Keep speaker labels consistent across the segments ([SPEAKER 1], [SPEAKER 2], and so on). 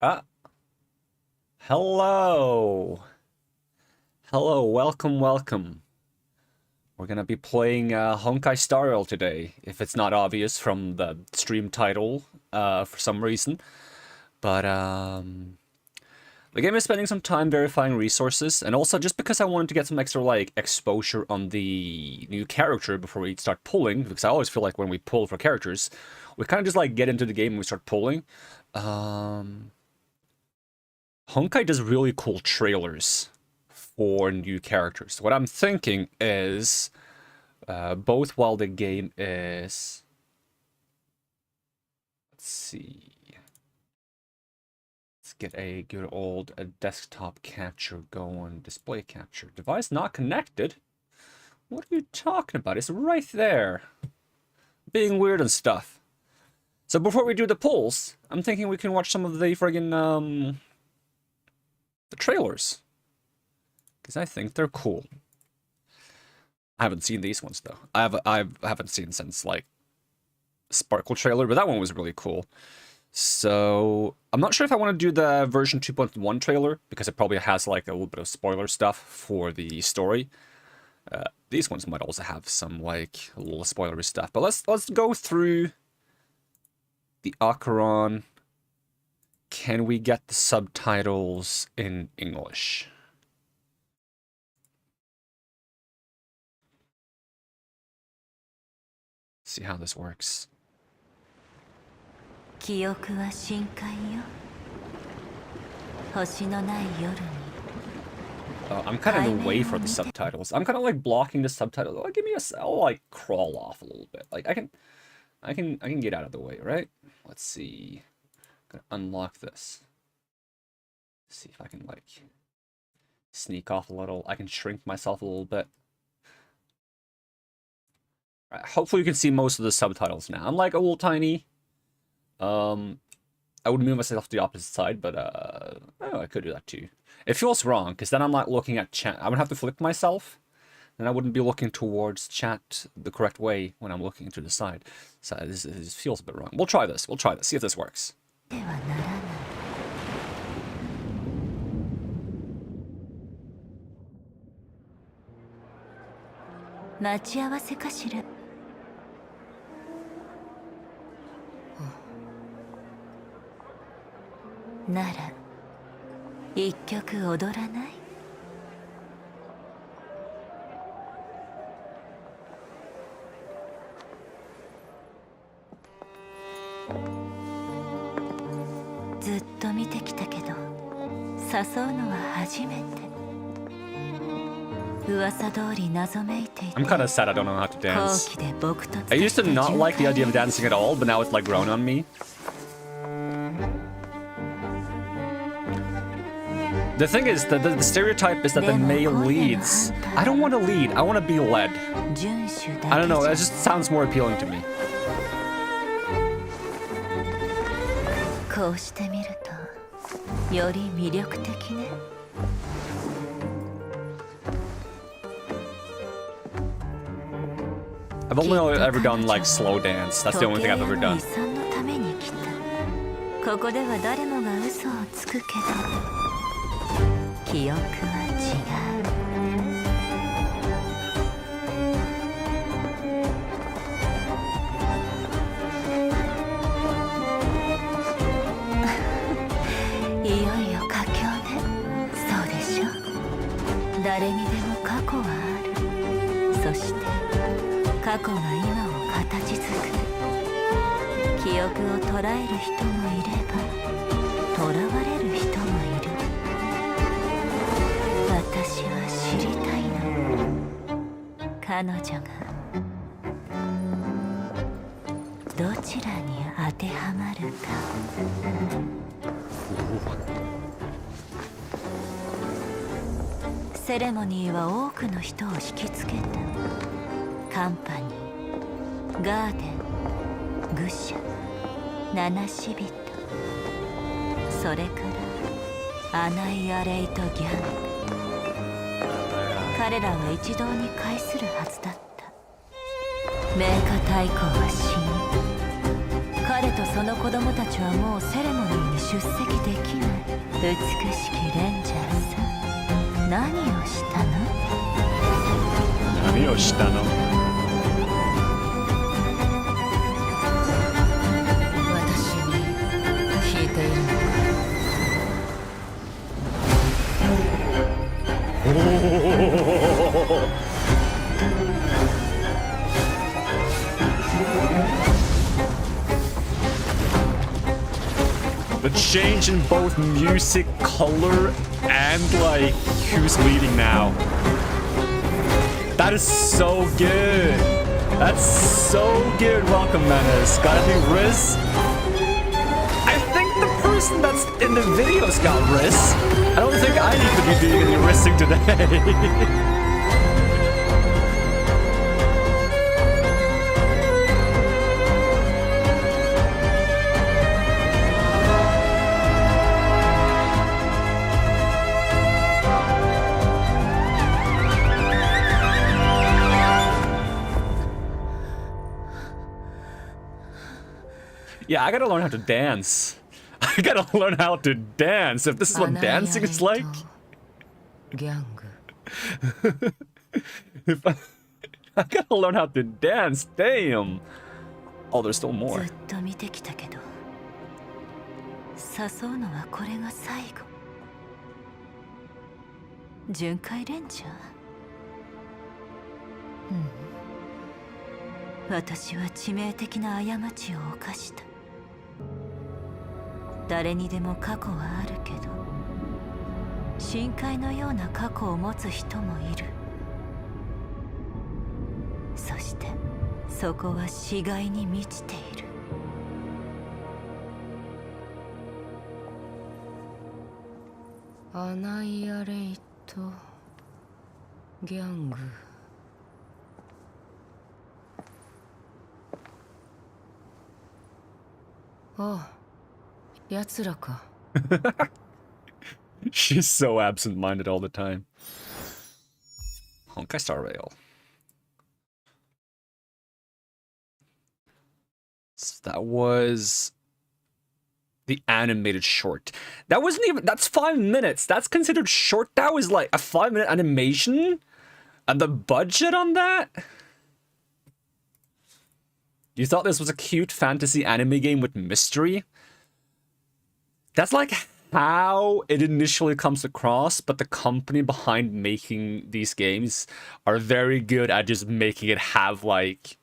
[SPEAKER 1] Ah, hello. Hello, welcome. We're gonna be playing Honkai Star Rail today, if it's not obvious from the stream title, for some reason. But, the game is spending some time verifying resources, and also just because I wanted to get some extra, like, exposure on the new character before we start pulling, because I always feel like when we pull for characters, we kind of just, like, get into the game and we start pulling. Honkai does really cool trailers for new characters. What I'm thinking is, both while the game is... Let's see... Let's get a good old desktop capture going. Display capture. Device not connected? What are you talking about? It's right there. Being weird and stuff. So before we do the pulls, I'm thinking we can watch some of the friggin', the trailers. Because I think they're cool. I haven't seen these ones, though. I haven't seen since, like, Sparkle trailer, but that one was really cool. So, I'm not sure if I want to do the version 2.1 trailer, because it probably has, like, a little bit of spoiler stuff for the story. These ones might also have some, like, a little spoilery stuff. But let's go through the Acheron. Can we get the subtitles in English? See how this works.
[SPEAKER 2] I'm
[SPEAKER 1] kind of in the way for the subtitles. I'm kind of like blocking the subtitles. Like, give me I'll like crawl off a little bit. Like I can get out of the way, right? Let's see. I'm gonna unlock this. See if I can like sneak off a little. I can shrink myself a little bit. Right, hopefully you can see most of the subtitles now. I'm like a little tiny. I would move myself to the opposite side, but oh, I could do that too. It feels wrong because then I'm not looking at chat. I would have to flip myself, and I wouldn't be looking towards chat the correct way when I'm looking to the side. So this feels a bit wrong. We'll try this. See if this works.
[SPEAKER 2] 待ち合わせかしら。なら一曲踊らない？ずっと見てきたけど、誘うのは初めて。
[SPEAKER 1] I'm kind of sad I don't know how to dance. I used to not like the idea of dancing at all, but now it's like grown on me. The thing is, the stereotype is that the male leads. I don't want to lead, I want to be led. I don't know, that just sounds more appealing to me. I've only ever done like slow dance. That's the only thing I've ever done.
[SPEAKER 2] Ceremony は多くの人を引きつけた。カンパニー、ガーデン、愚者、七死人、それからアナイアレイト・ギャング。彼らは一堂に会するはずだった。名家太閤は死に、彼とその子供たちはもうセレモニーに出席できない。美しきレンジャーさん、何をしたの？
[SPEAKER 1] 何をしたの？
[SPEAKER 2] 私に聞いているのか？The
[SPEAKER 1] change in both music, color, and like who's leading now. That is so good. That's so good. Welcome, Menace. Gotta be Riz. I think the person that's in the videos got Riz. I don't think I need to be doing any Rizzing today. Yeah, I gotta learn how to dance. I gotta learn how to dance. If this is what dancing is like. If I gotta learn how to dance. Damn. Oh, there's still more.
[SPEAKER 2] ずっと見てきたけど、誘うのはこれが最後。巡回レンジャー。私は致命的な過ちを犯した。誰にでも過去はあるけど、深海のような過去を持つ人もいる。そしてそこは死骸に満ちている。アナイアレイトギャング。ああ、奴らか。
[SPEAKER 1] She's so absent-minded all the time. Honkai Star Rail. So that was the animated short. That wasn't even, that's 5 minutes. That's considered short. That was like a 5-minute animation? And the budget on that? You thought this was a cute fantasy anime game with mystery? That's like how it initially comes across, but the company behind making these games are very good at just making it have like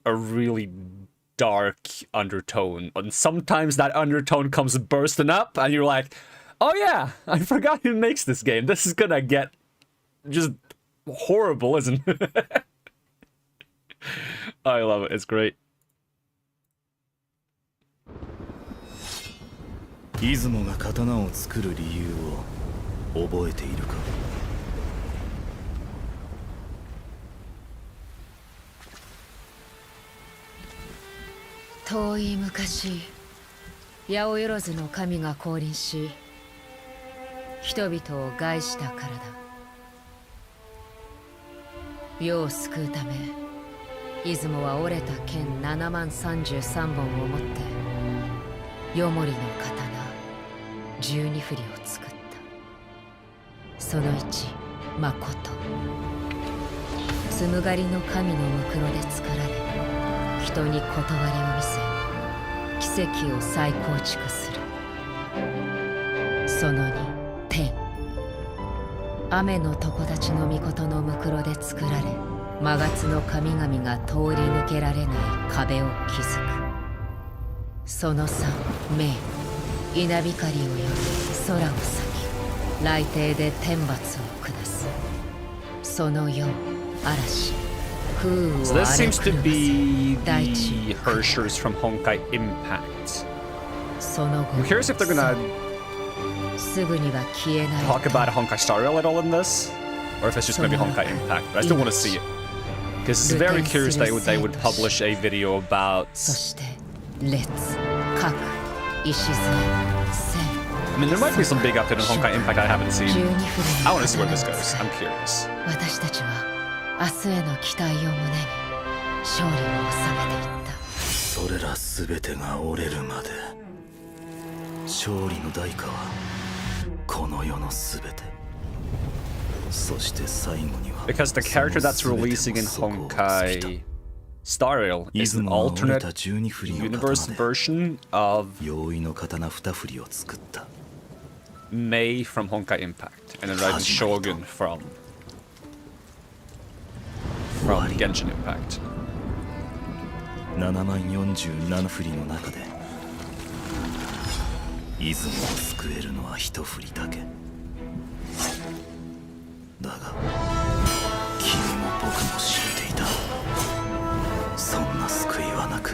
[SPEAKER 1] a really dark undertone. And sometimes that undertone comes bursting up and you're like, oh yeah, I forgot who makes this game. This is gonna get just horrible, isn't it? I love it. It's great.
[SPEAKER 3] 出雲が刀を作る理由を覚えているか？
[SPEAKER 2] 遠い昔、八百万の神が降臨し、人々を害したからだ。世を救うため、出雲は折れた剣73033本を持ってヨモリの刀12振りを作った。その1、まこと。紡がりの神のむくろで作られ、人に断りを見せ、奇跡を再構築する。その2、天。雨の常立ちの御事のむくろで作られ、魔月の神々が通り抜けられない壁を築く。その3、明。稲光を呼び空を裂き、雷霆で天罰を下す。その4、嵐。風雨を
[SPEAKER 1] So
[SPEAKER 2] 荒
[SPEAKER 1] this
[SPEAKER 2] れ
[SPEAKER 1] seems to
[SPEAKER 2] 狂わ
[SPEAKER 1] be
[SPEAKER 2] せ、大地
[SPEAKER 1] the
[SPEAKER 2] を
[SPEAKER 1] Hershers from Honkai Impact.
[SPEAKER 2] その後、
[SPEAKER 1] I'm curious if they're gonna
[SPEAKER 2] すぐには消えない。
[SPEAKER 1] talk about Honkai Star Rail at all in this, or if it's just gonna be Honkai Impact. But I still want to see it because it's very curious that they would publish a video about.
[SPEAKER 2] そして列、核、礎、線。
[SPEAKER 1] I mean, there might be some big update on Honkai Impact I haven't seen.
[SPEAKER 2] 12
[SPEAKER 1] I want to see where this goes. I'm curious.
[SPEAKER 2] 私たちは明日への期待を胸に勝利を収めていった。
[SPEAKER 3] それら全てが折れるまで勝利の代価はこの世の全てそして最後には
[SPEAKER 1] Because the character that's releasing in Honkai Star Rail is an alternate universe version of
[SPEAKER 3] 容易の刀二振りを作った
[SPEAKER 1] Mei from Honkai Impact and then writing Shogun from Genshin Impact.
[SPEAKER 3] 7万47振りの中で出雲を救えるのは一振りだけだが君も僕も知っていたそんな救いはなく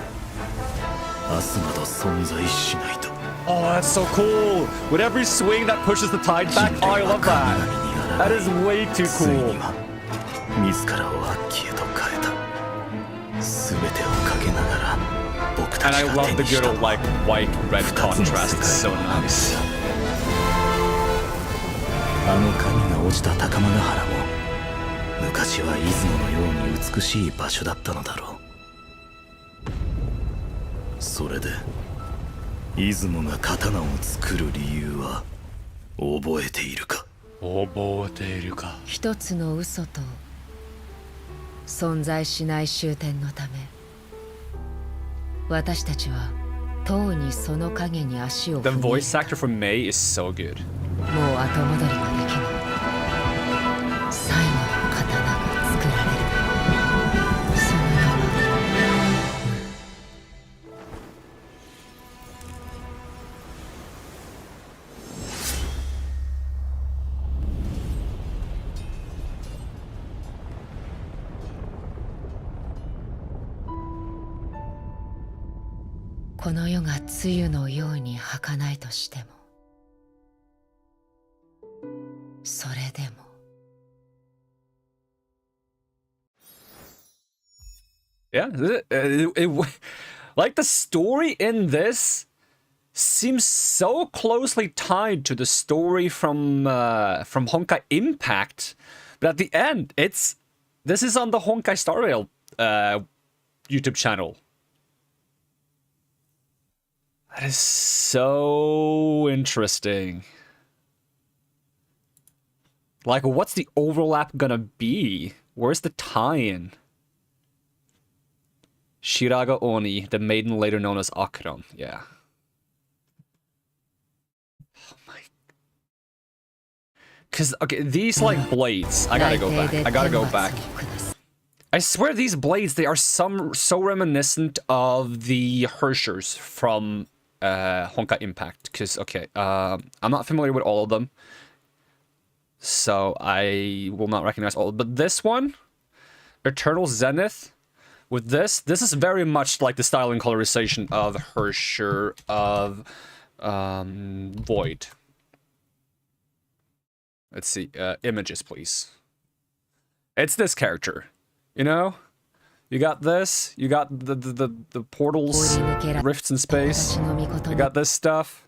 [SPEAKER 3] 明日など存在しないと
[SPEAKER 1] Oh, that's so cool! With every swing that pushes the tide back, oh, I love that! That is way too cool!
[SPEAKER 3] 自らを悪鬼へと変えた全てをかけながら僕た
[SPEAKER 1] And
[SPEAKER 3] ち
[SPEAKER 1] I
[SPEAKER 3] が
[SPEAKER 1] love
[SPEAKER 3] 手
[SPEAKER 1] the
[SPEAKER 3] にし
[SPEAKER 1] good
[SPEAKER 3] た
[SPEAKER 1] old, like, white-red contrast, it's so nice.
[SPEAKER 3] あの神が落ちた高間ヶ原も昔は出雲のように美しい場所だったのだろうそれで出雲が刀を作る理由は覚えているか
[SPEAKER 1] 覚えているか
[SPEAKER 2] 一つの嘘と存在しない終点のため私たちはとうにその影に足を
[SPEAKER 1] The
[SPEAKER 2] 踏み
[SPEAKER 1] voice actor for Mei is so good.
[SPEAKER 2] もう後戻りができない最後の刀が作られるその世はこの世が梅雨のように儚いとしてもそれでも
[SPEAKER 1] Yeah, like the story in this seems so closely tied to the story from Honkai Impact, but at the end, this is on the Honkai Star Rail YouTube channel. That is so interesting. Like, what's the overlap gonna be? Where's the tie-in? Shiraga Oni, the maiden later known as Acheron. Yeah. Oh my. Cause okay, these like blades. I gotta go back. I gotta go back. I swear these blades, they are so reminiscent of the Hershers from Honkai Impact. Cause okay, I'm not familiar with all of them. So I will not recognize all. But this one, Eternal Zenith, with this is very much like the style and colorization of Hersher of Void. Let's see, images, please. It's this character, you know? You got this, you got the portals, rifts in space, you got this stuff,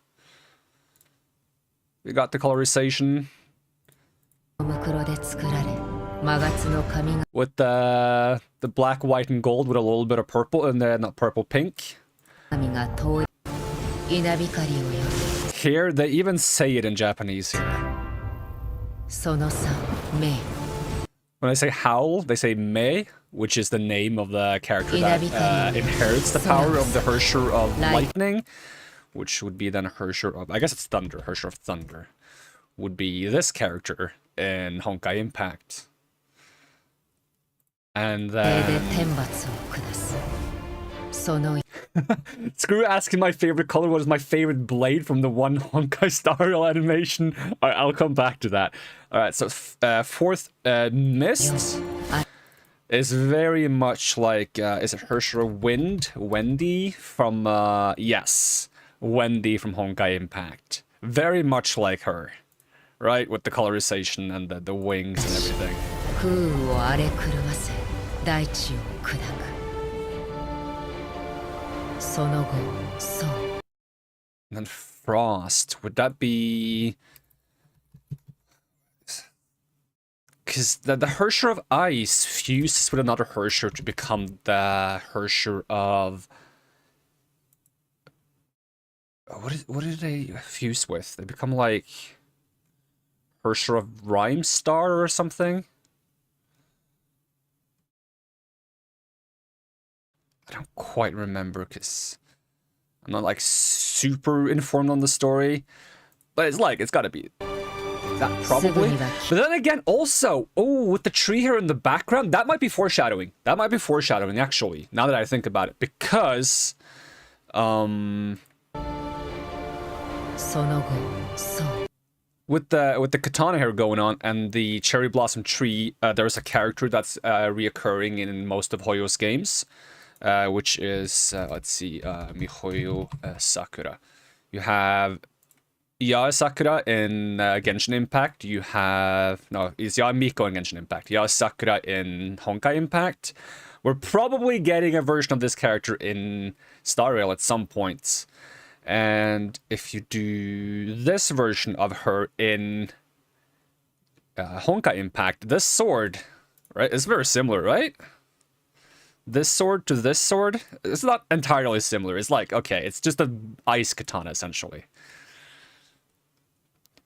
[SPEAKER 1] you got the colorization. With the black, white, and gold with a little bit of purple, and then not purple, pink. Here, they even say it in Japanese here. When I say howl, they say Mei, which is the name of the character that inherits the power of the Hersher of Lightning, which would be then Hersher of, I guess it's Thunder, Hersher of Thunder, would be this character in Honkai Impact. And then... Screw asking my favorite color, what is my favorite blade from the one Honkai Star Rail animation? Alright, I'll come back to that. Alright, so fourth, Mist is very much like, is it Hersher Wind? Wendy from, yes, Wendy from Honkai Impact. Very much like her, right? With the colorization and the wings and everything. And then Frost, would that be... Because the Hersher of Ice fuses with another Hersher to become the Hersher of what did they fuse with? They become like Hersher of Rhyme Star or something? I don't quite remember because I'm not like super informed on the story. But it's gotta be that probably. But then again, also, oh, with the tree here in the background, that might be foreshadowing. That might be foreshadowing, actually, now that I think about it. Because, with the katana here going on and the cherry blossom tree, there's a character that's reoccurring in most of Hoyo's games, which is, let's see, Mihoyo Sakura. You have Yae Sakura in Genshin Impact. You have... No, it's Yae Miko in Genshin Impact. Yae Sakura in Honkai Impact. We're probably getting a version of this character in Star Rail at some point. And if you do this version of her in Honkai Impact, this sword, right, is very similar, right? This sword to this sword, it's not entirely similar. It's like, okay, it's just an ice katana, essentially.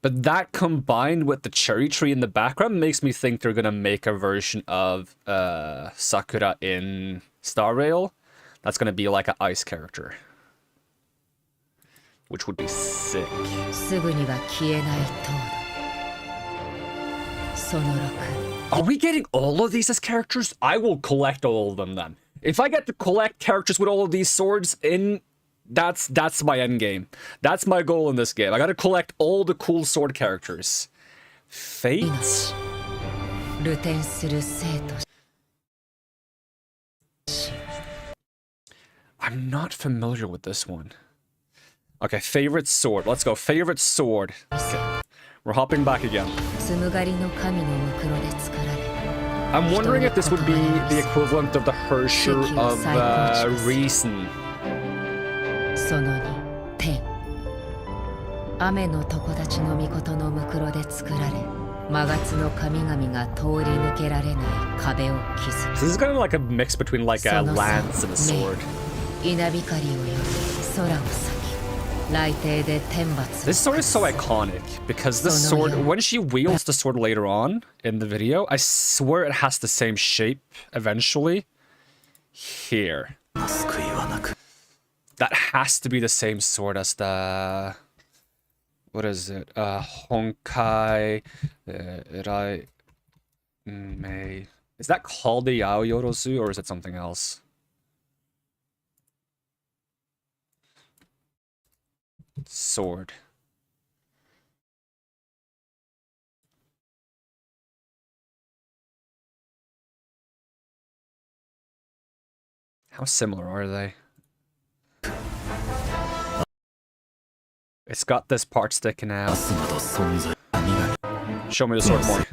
[SPEAKER 1] But that combined with the cherry tree in the background makes me think they're gonna make a version of Sakura in Star Rail that's gonna be like an ice character. Which would be sick. Are we getting all of these as characters? I will collect all of them then. If I get to collect characters with all of these swords in... That's my end game. That's my goal in this game. I gotta collect all the cool sword characters. Fate? I'm not familiar with this one. Okay, favorite sword. Let's go. Favorite sword. Okay. We're hopping back again. I'm wondering if this would be the equivalent of the Hersher of Reason.
[SPEAKER 2] その2天雨の常立ちの御事のむくろで作られ魔月の神々が通り抜けられない壁を築く
[SPEAKER 1] This is kind of like a mix between like a lance and a sword.
[SPEAKER 2] 稲光を呼び空を裂き雷霆で天罰
[SPEAKER 1] This sword is so iconic because this sword, when she wields the sword later on in the video, I swear it has the same shape eventually. Here. That has to be the same sword as the... What is it? Honkai... Is that called the Yao Yorozu or is it something else? Sword. How similar are they? It's got this part sticking out. Show me the sword more.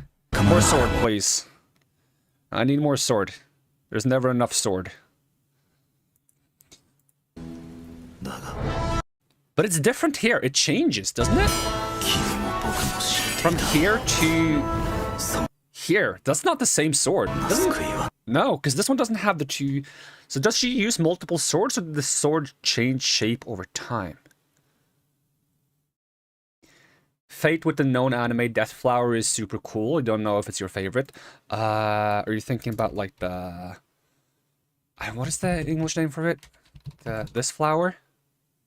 [SPEAKER 1] More sword, please. I need more sword. There's never enough sword. But it's different here. It changes, doesn't it? From here to here. That's not the same sword. No, because this one doesn't have the two. So does she use multiple swords or did the sword change shape over time? Fate with the known anime Death Flower is super cool. I don't know if it's your favorite. Are you thinking about like the... What is the English name for it? This flower?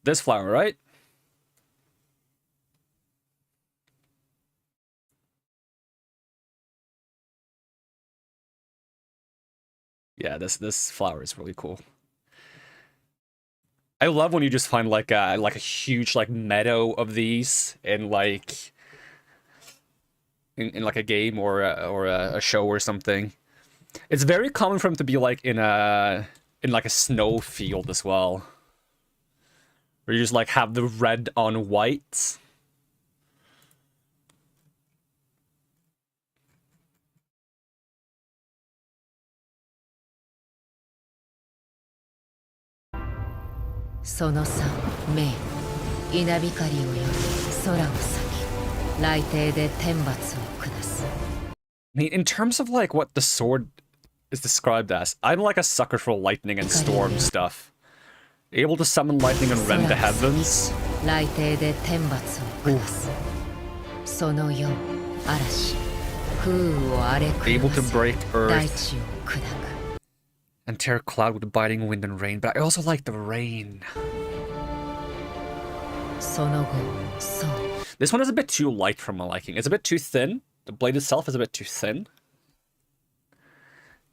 [SPEAKER 1] This flower, right? Yeah, this flower is really cool. I love when you just find like a huge like meadow of these in like in like a game or a show or something. It's very common for them to be like in like a snow field as well, where you just like have the red on white. I mean, in terms of like what the sword is described as, I'm like a sucker for lightning and storm stuff. Able to summon lightning and rend the heavens.
[SPEAKER 2] 雷霆で天罰を下す。その夜、嵐、風雨を荒れ狂
[SPEAKER 1] Able
[SPEAKER 2] わ
[SPEAKER 1] to
[SPEAKER 2] せ、
[SPEAKER 1] break
[SPEAKER 2] 大
[SPEAKER 1] earth
[SPEAKER 2] 地を砕く。
[SPEAKER 1] and tear cloud with biting wind and rain, but I also like the rain.
[SPEAKER 2] その後、そう。
[SPEAKER 1] This one is a bit too light for my liking. It's a bit too thin. The blade itself is a bit too thin.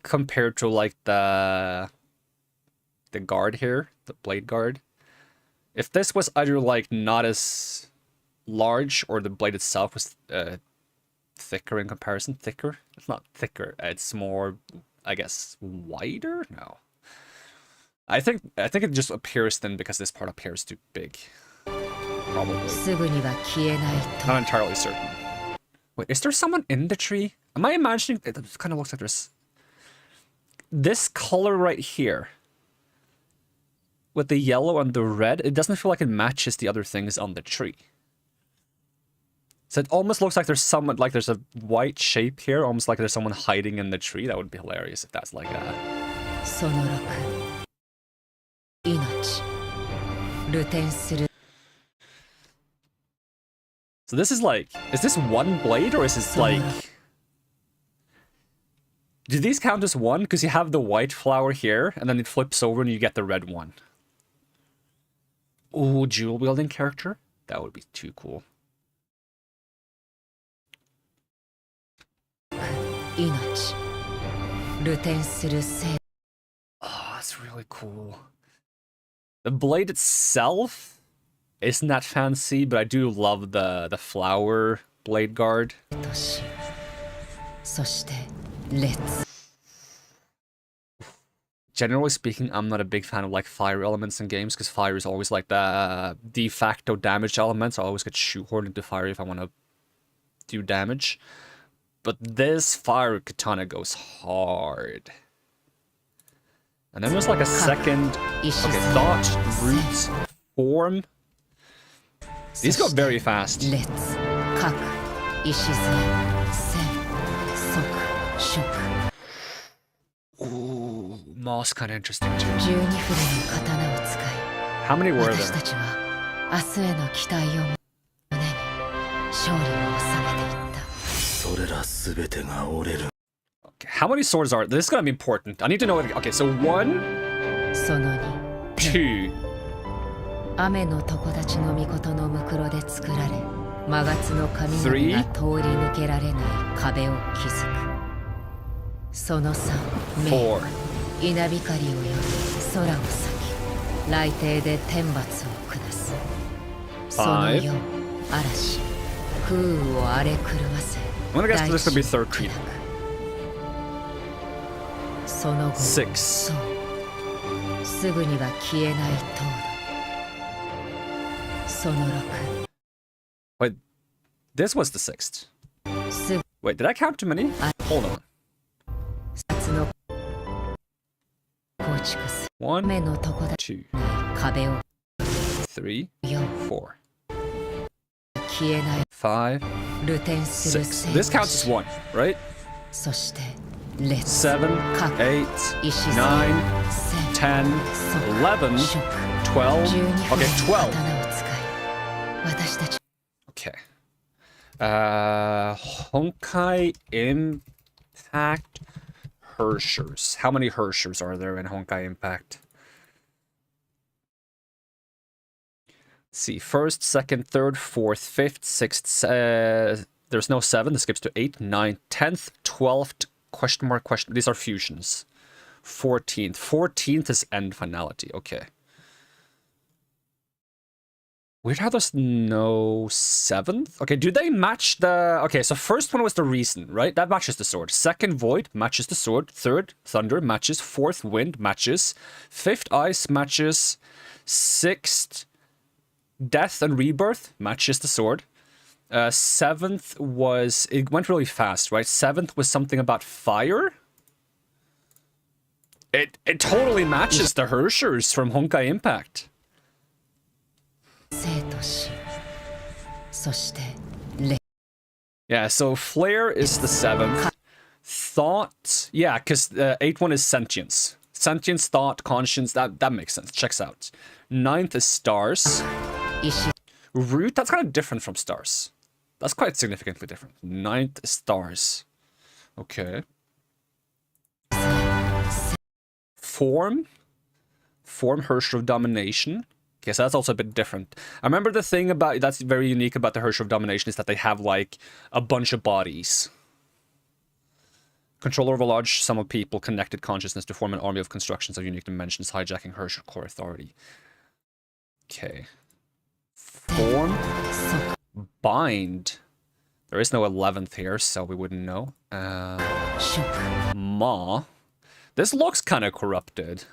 [SPEAKER 1] Compared to like the guard here, the blade guard. If this was either like not as large or the blade itself was thicker in comparison, thicker? It's not thicker. It's more, I guess, wider? No. I think it just appears thin because this part appears too big. Probably.
[SPEAKER 2] すぐには消えないと。
[SPEAKER 1] Not entirely certain. Wait, is there someone in the tree? Am I imagining? It kind of looks like there's... This color right here. With the yellow and the red, it doesn't feel like it matches the other things on the tree. So it almost looks like there's someone, like there's a white shape here, almost like there's someone hiding in the tree. That would be hilarious if that's like a...
[SPEAKER 2] その6、命、流転する。
[SPEAKER 1] So this is like, is this one blade or is this like... Do these count as one? Because you have the white flower here, and then it flips over and you get the red one. Ooh, jewel wielding character? That would be too cool.
[SPEAKER 2] 命、流転する生。
[SPEAKER 1] Oh, that's really cool. The blade itself isn't that fancy, but I do love the flower blade guard.
[SPEAKER 2] とし、そして烈。
[SPEAKER 1] Generally speaking, I'm not a big fan of like fire elements in games because fire is always like the de facto damage element. So I always get shoehorned into fire if I want to do damage. But this fire katana goes hard. And then there's like a second... Okay, thought, roots, form. These go very fast.
[SPEAKER 2] 烈、核、礎、線、即、触。
[SPEAKER 1] Ooh, moss kind of interesting too.
[SPEAKER 2] 12振りの刀を使い、
[SPEAKER 1] How many were
[SPEAKER 2] 私た
[SPEAKER 1] there?
[SPEAKER 2] ちは明日への期待を胸に勝利を収めていった。
[SPEAKER 3] それら全てが折れる。
[SPEAKER 1] Okay, how many swords are... This is gonna be important. I need to know it. Okay, so 1,
[SPEAKER 2] その2、
[SPEAKER 1] 2,
[SPEAKER 2] 雨の床立ちの御事のむくろで作られ、魔月の雷が通り抜けられない壁を築く。その3、
[SPEAKER 1] 4.
[SPEAKER 2] 稲光を呼び空を裂き、雷霆で天罰を下す。その4、嵐、風雨を荒れ狂わせ、
[SPEAKER 1] I'm gonna guess
[SPEAKER 2] 大
[SPEAKER 1] this
[SPEAKER 2] 地
[SPEAKER 1] could be
[SPEAKER 2] を砕
[SPEAKER 1] 13.
[SPEAKER 2] く。その後、
[SPEAKER 1] 6.
[SPEAKER 2] そうすぐには消えない塔路。その6、
[SPEAKER 1] Wait, this was the 6th.
[SPEAKER 2] すぐ
[SPEAKER 1] Wait, did I count too many? Hold on.
[SPEAKER 2] 殺の構築す。
[SPEAKER 1] 1,
[SPEAKER 2] 雨の床立ち
[SPEAKER 1] 2,
[SPEAKER 2] ない壁を
[SPEAKER 1] 3,
[SPEAKER 2] 4、
[SPEAKER 1] 4,
[SPEAKER 2] 消えない
[SPEAKER 1] 5,
[SPEAKER 2] 流転する
[SPEAKER 1] 6. This counts as 1, right?
[SPEAKER 2] そして烈、
[SPEAKER 1] 7,
[SPEAKER 2] 核、
[SPEAKER 1] 8,
[SPEAKER 2] 礎、
[SPEAKER 1] 9,
[SPEAKER 2] 線、
[SPEAKER 1] 10, 11,
[SPEAKER 2] 触、
[SPEAKER 1] 12.
[SPEAKER 2] 12
[SPEAKER 1] Okay,
[SPEAKER 2] 本の
[SPEAKER 1] 12.
[SPEAKER 2] 刀を使い、私たち
[SPEAKER 1] Okay. Honkai Impact Hershers. How many Hershers are there in Honkai Impact? Let's see. First, second, third, fourth, fifth, sixth. There's no 7. This skips to 8, 9, 10th, 12th, question mark, question. These are fusions. 14th. 14th is end finality. Okay. Weird how there's no 7th? Okay, do they match the... Okay, so first one was the reason, right? That matches the sword. Second, void matches the sword. Third, thunder matches. Fourth, wind matches. Fifth, ice matches. Sixth, death and rebirth matches the sword. 7th was... It went really fast, right? 7th was something about fire. It totally matches the Hershers from Honkai Impact.
[SPEAKER 2] 生と死、そして烈。
[SPEAKER 1] Yeah, so Flare is the 7th. Thought... Yeah, because 8th one is Sentience. Sentience, Thought, Conscience, that makes sense. Checks out. 9th is Stars. Root, that's kind of different from stars. That's quite significantly different. 9th stars. Okay. Form. Form Herrscher of Domination. Okay, so that's also a bit different. I remember the thing about that's very unique about the Herrscher of Domination is that they have like a bunch of bodies. Controller of a large sum of people, connected consciousness to form an army of constructions of unique dimensions, hijacking Herrscher core authority. Okay. Form. Bind. There is no 11th here, so we wouldn't know. Ma. This looks kind of corrupted.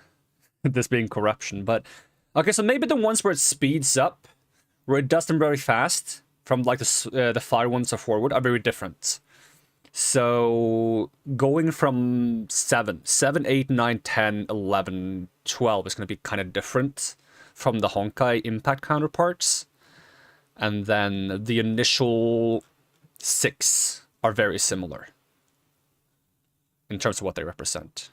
[SPEAKER 1] This being corruption, but... Okay, so maybe the ones where it speeds up, where it does them very fast, from like the fire ones or forward, are very different. So, going from 7, 8, 9, 10, 11, 12 is going to be kind of different from the Honkai impact counterparts. And then the initial 6 are very similar in terms of what they represent.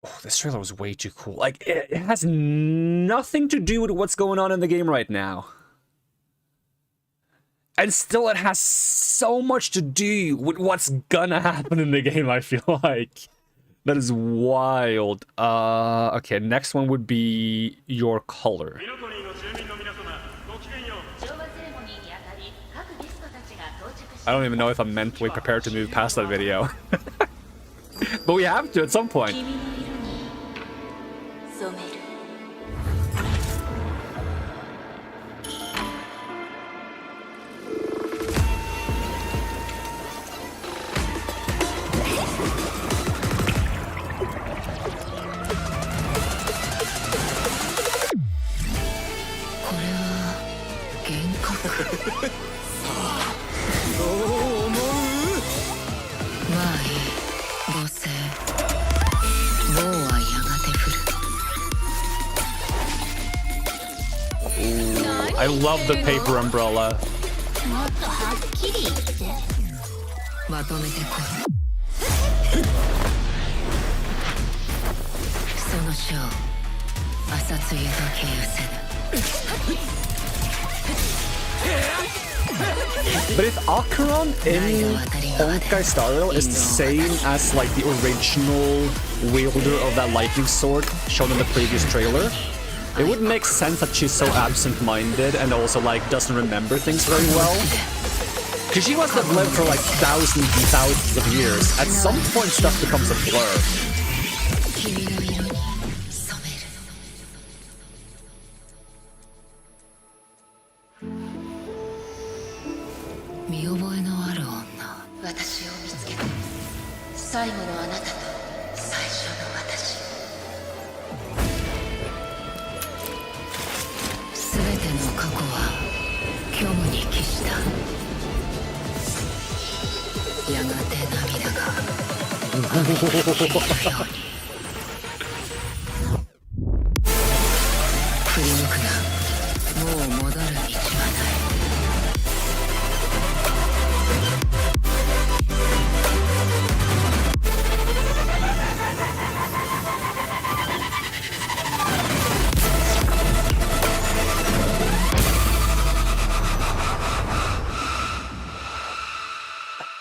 [SPEAKER 1] Oh, this trailer was way too cool. Like, it has nothing to do with what's going on in the game right now. And still it has so much to do with what's gonna happen in the game, I feel like. That is wild. Okay, next one would be your color. I don't even know if I'm mentally prepared to move past that video. But we have to at some point. I love the paper umbrella. But if Acheron in Honkai Star Rail is the same as like the original wielder of that lightning sword shown in the previous trailer, it would make sense that she's so absent-minded and also like doesn't remember things very well. Because she must have lived for like thousands and thousands of years. At some point stuff becomes a blur.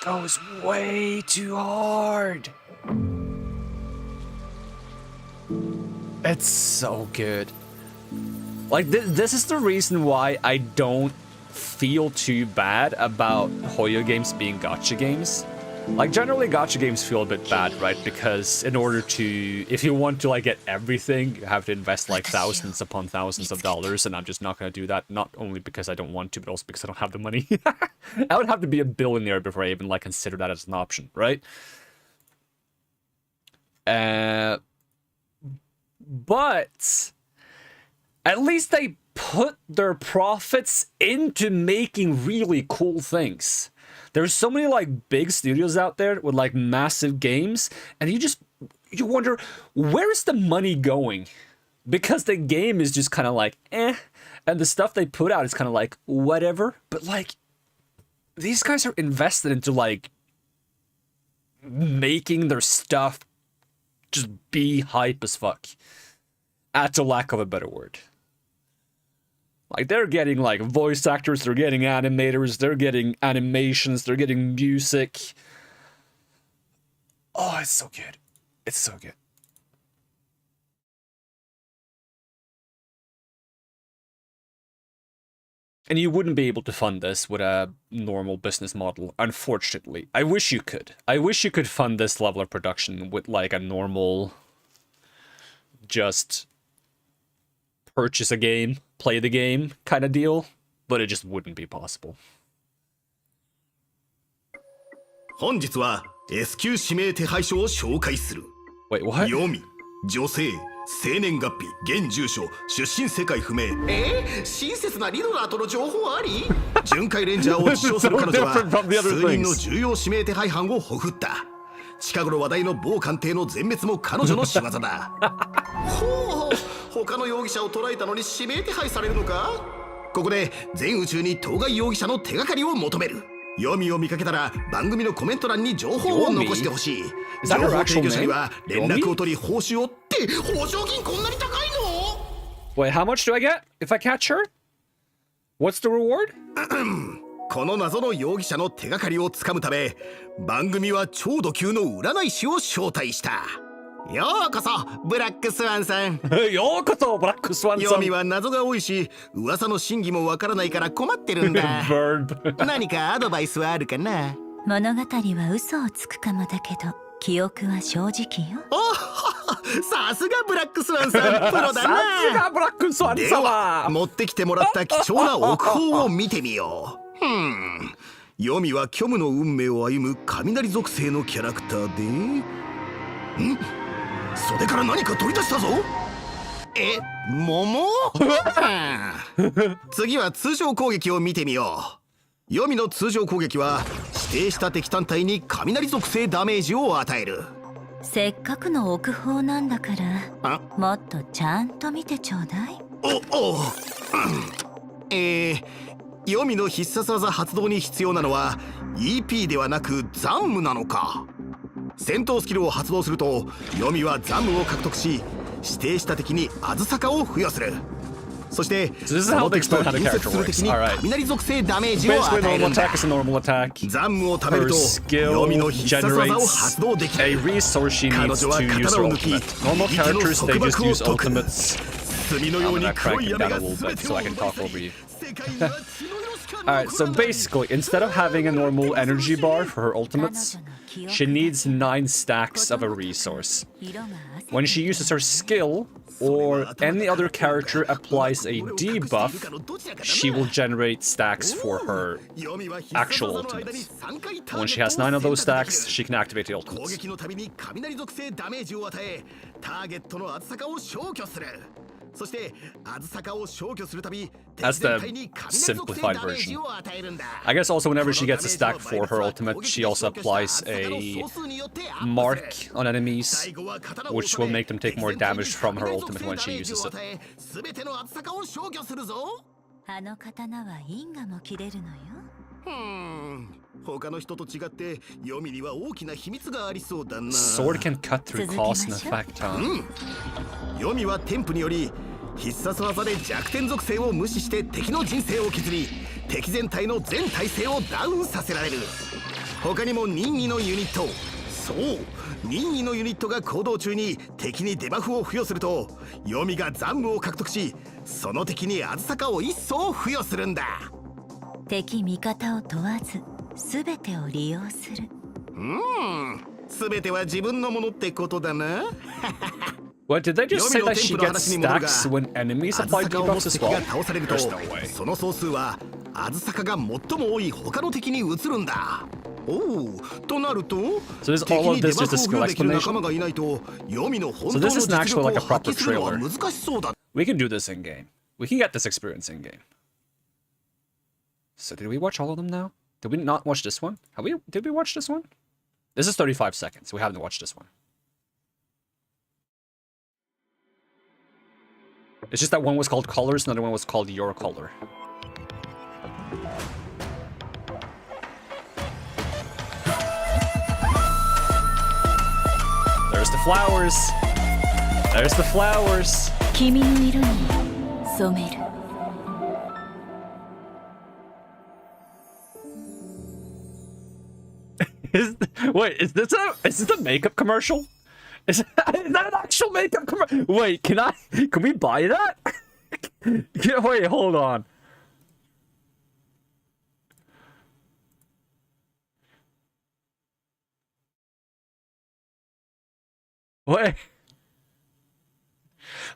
[SPEAKER 1] Goes way too hard. It's so good. Like, this is the reason why I don't feel too bad about Hoyo games being gacha games. Like, generally gacha games feel a bit bad, right? Because in order to, if you want to like get everything, you have to invest like thousands upon thousands of dollars, and I'm just not going to do that. Not only because I don't want to, but also because I don't have the money. I would have to be a billionaire before I even like consider that as an option, right? But at least they put their profits into making really cool things. There's so many like big studios out there with like massive games, and you wonder, where is the money going? Because the game is just kind of like eh, and the stuff they put out is kind of like whatever. But like, these guys are invested into like making their stuff just be hype as fuck. At the lack of a better word. Like, they're getting, like, voice actors, they're getting animators, they're getting animations, they're getting music. Oh, it's so good. It's so good. And you wouldn't be able to fund this with a normal business model, unfortunately. I wish you could. I wish you could fund this level of production with, like, a normal... just... purchase a game, play the game kind of deal, but it just wouldn't be possible.
[SPEAKER 3] 本日は S 級指名手配書を紹介する。
[SPEAKER 1] Wait, what?
[SPEAKER 3] 読み、女性、生年月日、現住所、出身世界不明。親切なリドラーとの情報あり？巡回レンジャーを自称する彼女は数人の重要指名手配犯をほふった。近頃話題の某艦艇の全滅も彼女の仕業だ。ほう、他の容疑者を捕らえたのに指名手配されるのか？ここで全宇宙に当該容疑者の手がかりを求める。読みを見かけたら番組のコメント欄に情報を残してほしい。情報提供者には連絡を取り報酬をって報奨金こんなに高いの？
[SPEAKER 1] Wait, how much do I get if I catch her? What's the reward?
[SPEAKER 3] この謎の容疑者の手がかりをつかむため番組は超度級の占い師を招待した。ようこそブラックスワンさん。
[SPEAKER 1] ようこそブラックスワンさん。
[SPEAKER 3] 読みは謎が多いし噂の真偽もわからないから困ってるんだ。何かアドバイスはあるかな？
[SPEAKER 2] 物語は嘘をつくかもだけど記憶は正直よ。
[SPEAKER 3] さすがブラックスワンさん、プロだな。
[SPEAKER 1] さすがブラックスワン様。では
[SPEAKER 3] 持ってきてもらった貴重な奥方を見てみよう。読みは虚無の運命を歩む雷属性のキャラクターで、袖から何か取り出したぞ。桃？次は通常攻撃を見てみよう。読みの通常攻撃は指定した敵単体に雷属性ダメージを与える。
[SPEAKER 2] せっかくの奥方なんだからもっとちゃんと見てちょうだい。
[SPEAKER 3] 読みの必殺技発動に必要なのは EP ではなく残務なのか。戦闘スキルを発動すると読みは残務を獲得し指定した敵にあずさかを付与する。そしてその敵と隣接する敵に雷属性ダメージを与えるんだ。残務を貯めると読みの必殺技を発動できる。彼女は刀を抜き右手の束縛を解く。墨のように黒い闇が全てを奪い
[SPEAKER 1] Alright, so basically, instead of having a normal energy bar for her ultimates, she needs 9 stacks of a resource. When she uses her skill, or any other character applies a debuff, she will generate stacks for her actual ultimates. When she has 9 of those stacks, she can activate the ultimates. That's the simplified version. I guess also whenever she gets a stack for her ultimate, she also applies a mark on enemies, which will make them take more damage from her ultimate when she uses it.
[SPEAKER 2] あの刀は因果も切れるのよ。
[SPEAKER 3] 他の人と違って読みには大きな秘密がありそうだな。
[SPEAKER 1] Sword can cut through cost and effect, huh?
[SPEAKER 3] 読みは添付により必殺技で弱点属性を無視して敵の人生を削り敵全体の全体制をダウンさせられる。他にも任意のユニット、そう任意のユニットが行動中に敵にデバフを付与すると読みが残務を獲得しその敵にあずさかを一層付与するんだ。
[SPEAKER 2] 敵味方を問わず全てを利用する。
[SPEAKER 3] 全ては自分のものってことだな。
[SPEAKER 1] What, did they just say that she gets stacks when enemies apply debuffs as well? There's no way.
[SPEAKER 3] その総数はあずさかが最も多い他の敵に移るんだ。となると
[SPEAKER 1] So is all of this just a skill explanation? So this isn't actually like a proper trailer. We can do this in game. We can get this experience in game. So did we watch all of them now? Did we not watch this one? Did we watch this one? This is 35 seconds. We haven't watched this one. It's just that one was called Colors, another one was called Your Color. There's the flowers. There's the flowers.
[SPEAKER 2] 君の色に染める。
[SPEAKER 1] Wait, is this a makeup commercial? Is that an actual makeup commercial? Wait, can we buy that? Wait, hold on. Wait.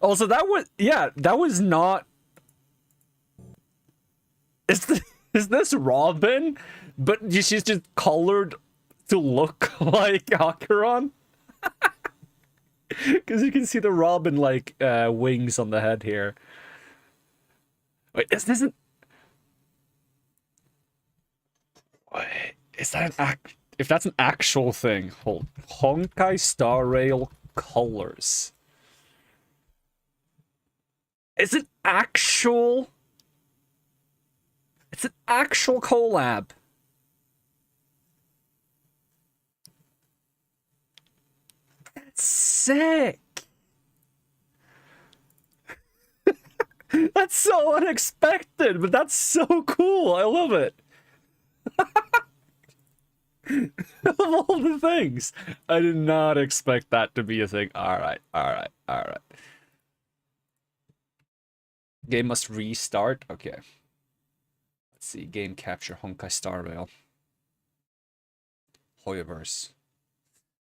[SPEAKER 1] Also, that was not. Is this Robin? But she's just colored to look like Acheron? Because you can see the Robin, like, wings on the head here. Wait, is that an if that's an actual thing, hold. Honkai Star Rail colors. It's an actual collab. That's sick. That's so unexpected, but that's so cool. I love it. Of all the things, I did not expect that to be a thing. All right. Game must restart. Okay. Let's see. Game capture Honkai Star Rail. HoYoverse.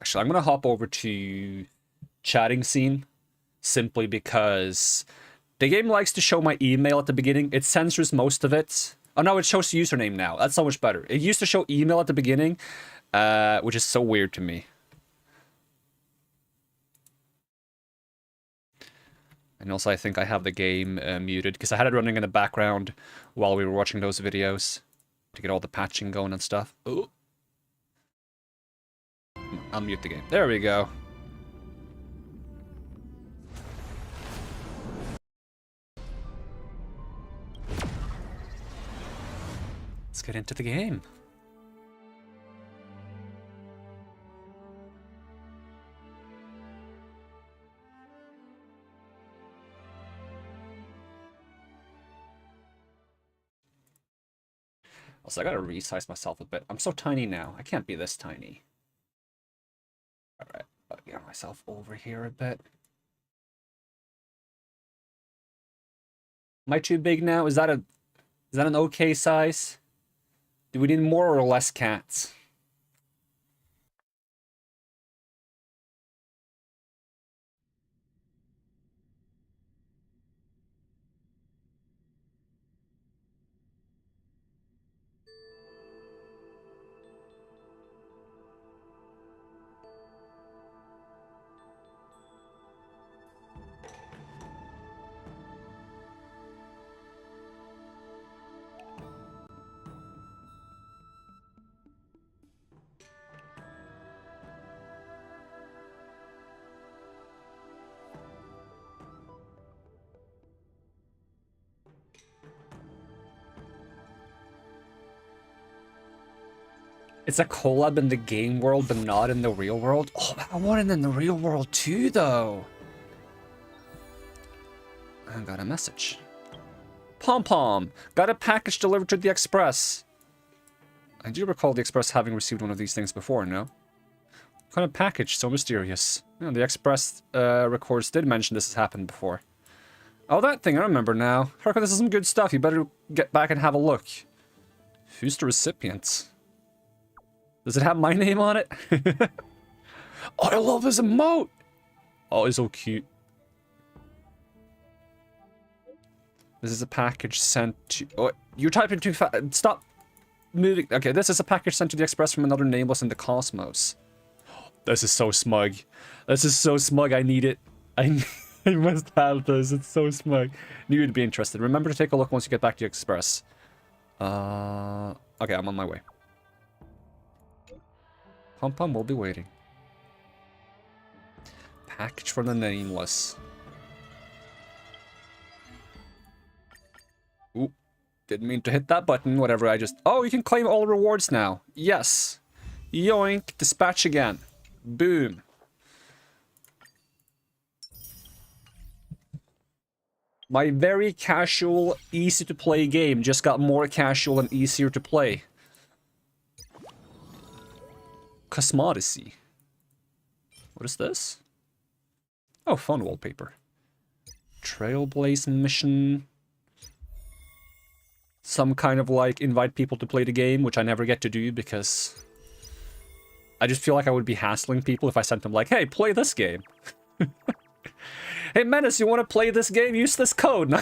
[SPEAKER 1] Actually, I'm gonna hop over to chatting scene simply because the game likes to show my email at the beginning. It censors most of it. Oh no, it shows the username now. That's so much better. It used to show email at the beginning, which is so weird to me. And also, I think I have the game muted because I had it running in the background while we were watching those videos to get all the patching going and stuff. Oh. I'll mute the game. There we go. Let's get into the game. Also, I gotta resize myself a bit. I'm so tiny now. I can't be this tiny. Alright, I'll get myself over here a bit. Am I too big now? Is that an okay size? Do we need more or less cats? It's a collab in the game world, but not in the real world. Oh, I want it in the real world too, though. I got a message. Pom Pom, got a package delivered to the Express. I do recall the Express having received one of these things before, no? What kind of package? So mysterious. You know, the Express records did mention this has happened before. Oh, that thing, I remember now. Tarko, this is some good stuff. You better get back and have a look. Who's the recipient? Does it have my name on it? Oh, I love this emote! Oh, it's so cute. This is a package sent to... Oh, you're typing too fast. Stop moving. Okay, this is a package sent to the Express from another nameless in the cosmos. This is so smug. This is so smug. I need it. I must have this. It's so smug. Knew you'd be interested. Remember to take a look once you get back to the Express. Okay, I'm on my way. Pom Pom will be waiting. Package for the nameless. Oop. Didn't mean to hit that button. Whatever, I just... Oh, you can claim all rewards now. Yes. Yoink. Dispatch again. Boom. My very casual, easy to play game just got more casual and easier to play. Cosmodicy. What is this? Oh, phone wallpaper. Trailblaze mission. Some kind of like invite people to play the game, which I never get to do because I just feel like I would be hassling people if I sent them like, hey, play this game. Hey, Menace, you want to play this game? Use this code.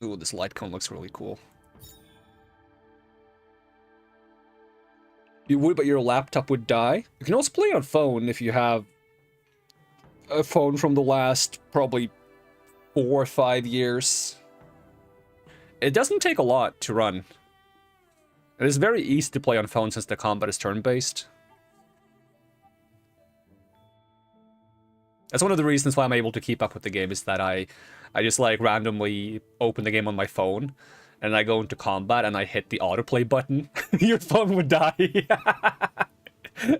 [SPEAKER 1] Ooh, this light cone looks really cool. You would, but your laptop would die. You can also play on phone if you have a phone from the last probably 4 or 5 years. It doesn't take a lot to run. It is very easy to play on phone since the combat is turn-based. That's one of the reasons why I'm able to keep up with the game, is that I just like randomly open the game on my phone and I go into combat and I hit the autoplay button. Your phone would die.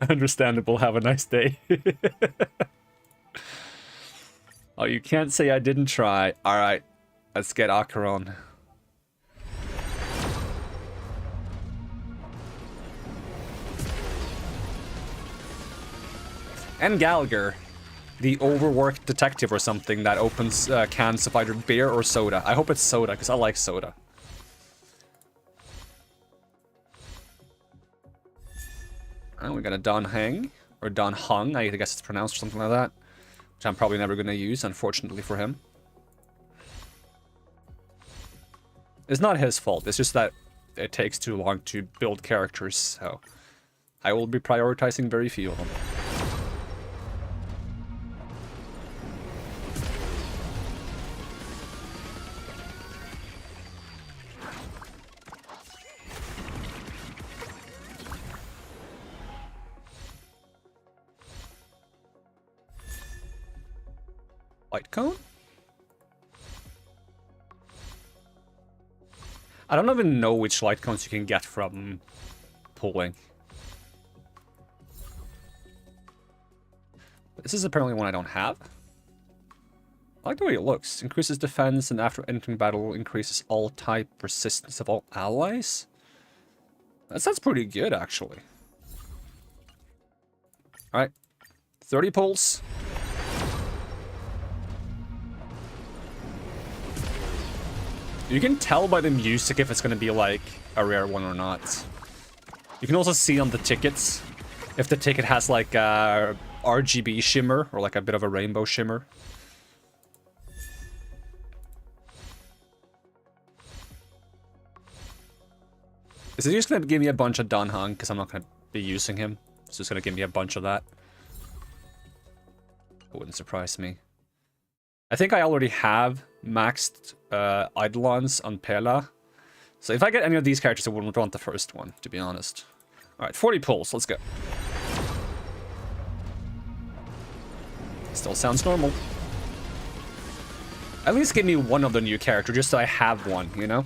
[SPEAKER 1] Understandable. Have a nice day. Oh, you can't say I didn't try. Alright, let's get Acheron. And Gallagher, the overworked detective or something that opens cans of either beer or soda. I hope it's soda, because I like soda. And we got a Don Hang, or Don Hung, I guess it's pronounced or something like that. Which I'm probably never going to use, unfortunately for him. It's not his fault, it's just that it takes too long to build characters, so I will be prioritizing very few of them. Light cone? I don't even know which light cones you can get from pulling. This is apparently one I don't have. I like the way it looks. Increases defense and after entering battle increases all type resistance of all allies. That sounds pretty good, actually. Alright. 30 pulls. You can tell by the music if it's going to be, like, a rare one or not. You can also see on the tickets if the ticket has, like, a RGB shimmer or, like, a bit of a rainbow shimmer. Is it just going to give me a bunch of Don Hung? Because I'm not going to be using him. It's just going to give me a bunch of that. It wouldn't surprise me. I think I already have maxed Eidolons on Pela. So if I get any of these characters, I wouldn't want the first one, to be honest. Alright, 40 pulls, let's go. Still sounds normal. At least give me one of the new characters, just so I have one, you know?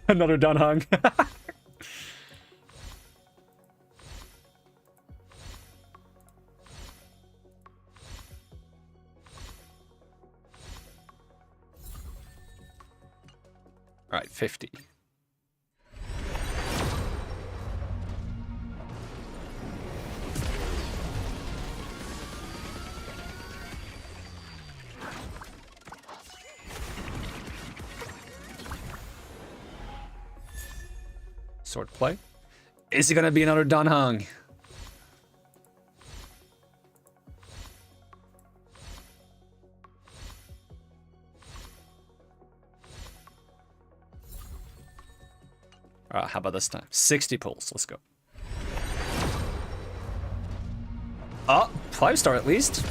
[SPEAKER 1] Another Don Hung. Alright, 50. Sword play. Is it gonna be another Don Hung? How about this time? 60 pulls. Let's go. Oh, 5-star at least.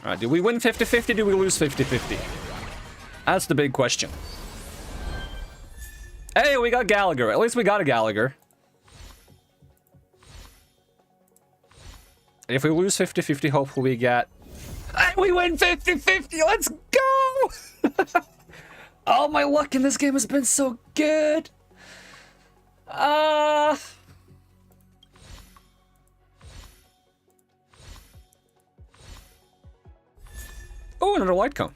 [SPEAKER 1] Alright, do we win 50-50? Do we lose 50-50? That's the big question. Hey, we got Gallagher. At least we got a Gallagher. And if we lose 50-50, hopefully we get... And we win 50-50! Let's go! Oh, my luck in this game has been so good! Oh, another light cone.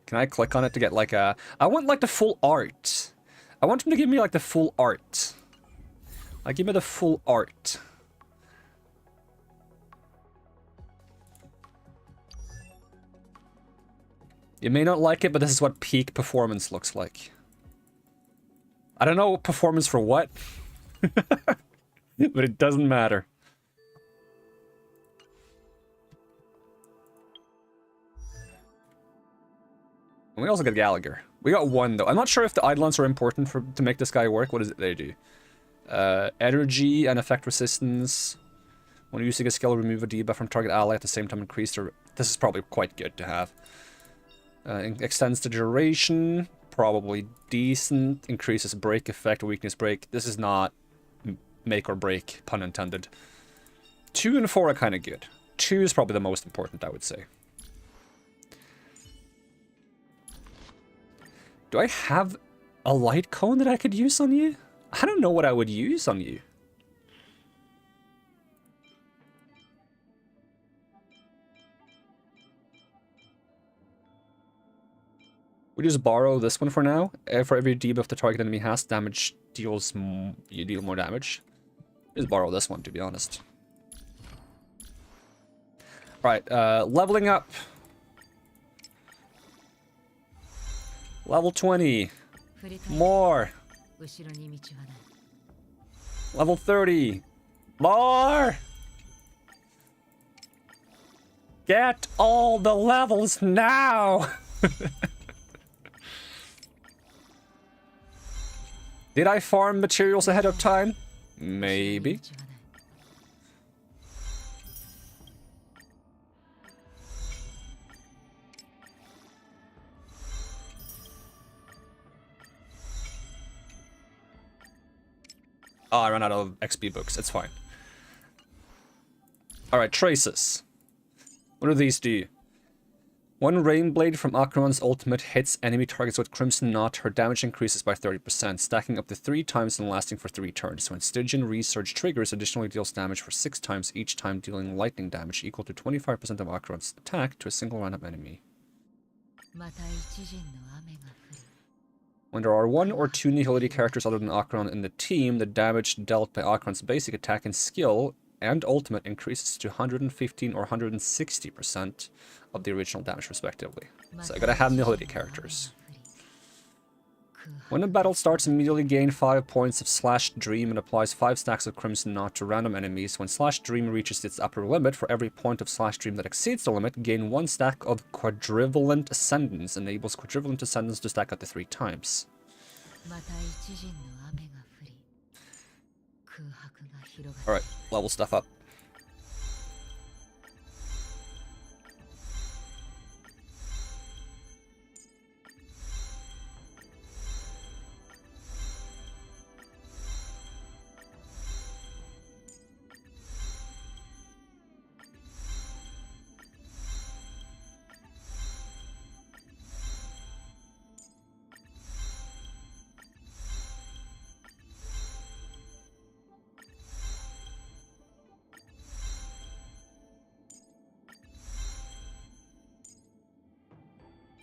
[SPEAKER 1] Can I click on it to get like a... I want like the full art. I want him to give me like the full art. Like, give me the full art. You may not like it, but this is what peak performance looks like. I don't know performance for what. But it doesn't matter. And we also got Gallagher. We got one, though. I'm not sure if the Eidolons are important to make this guy work. What is it they do? Energy and effect resistance. When using a skill, remove a debuff from target ally at the same time increase their... This is probably quite good to have. Extends the duration. Probably decent. Increases break effect, weakness break. This is not make or break, pun intended. 2 and 4 are kind of good. 2 is probably the most important, I would say. Do I have a light cone that I could use on you? I don't know what I would use on you. We just borrow this one for now. For every debuff the target enemy has, damage deals... You deal more damage. Just borrow this one, to be honest. Right, leveling up. Level 20. More. Level 30. More. Get all the levels now. Did I farm materials ahead of time? Maybe. Oh, I ran out of XP books. It's fine. Alright, traces. What do these do? One Rainblade from Acheron's ultimate hits enemy targets with Crimson Knot. Her damage increases by 30%, stacking up to 3 times and lasting for 3 turns. When Stygian Resurge triggers, additionally deals damage for 6 times, each time dealing lightning damage equal to 25% of Acheron's attack to a single random enemy. When there are 1 or 2 Nihility characters other than Acheron in the team, the damage dealt by Acheron's basic attack and skill and ultimate increases to 115 or 160% of the original damage respectively. So I gotta have Nihility characters. When a battle starts, immediately gain 5 points of Slash Dream and applies 5 stacks of Crimson Knot to random enemies. When Slash Dream reaches its upper limit, for every point of Slash Dream that exceeds the limit, gain 1 stack of Quadrivalent Ascendance. Enables Quadrivalent Ascendance to stack up to 3 times. Alright, level stuff up.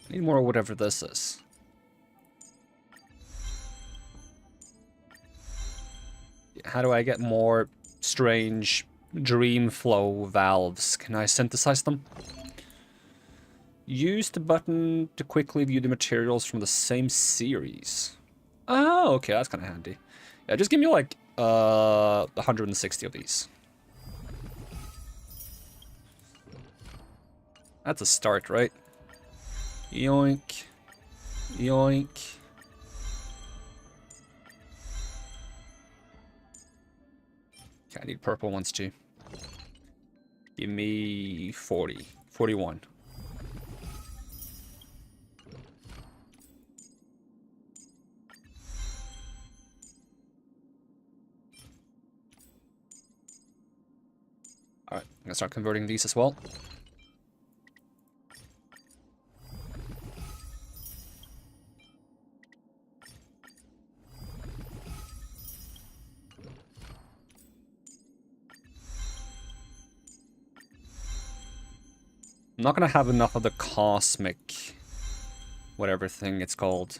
[SPEAKER 1] Need more of whatever this is. How do I get more strange dream flow valves? Can I synthesize them? Use the button to quickly view the materials from the same series. Oh, okay, that's kind of handy. Yeah, just give me like 160 of these. That's a start, right? Yoink. Yoink. Okay, I need purple ones too. Give me 40. 41. gonna start converting these as well. I'm not gonna have enough of the cosmic, whatever thing it's called.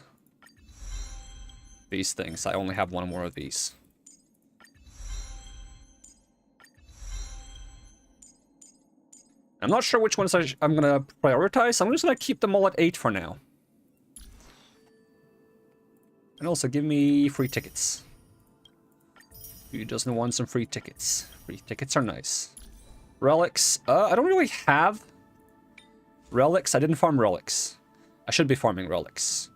[SPEAKER 1] These things. I only have one more of these. I'm not sure which ones I'm gonna prioritize. I'm just gonna keep them all at 8 for now. And also give me free tickets. Who doesn't want some free tickets? Free tickets are nice. Relics. I don't really have relics. I didn't farm relics. I should be farming relics.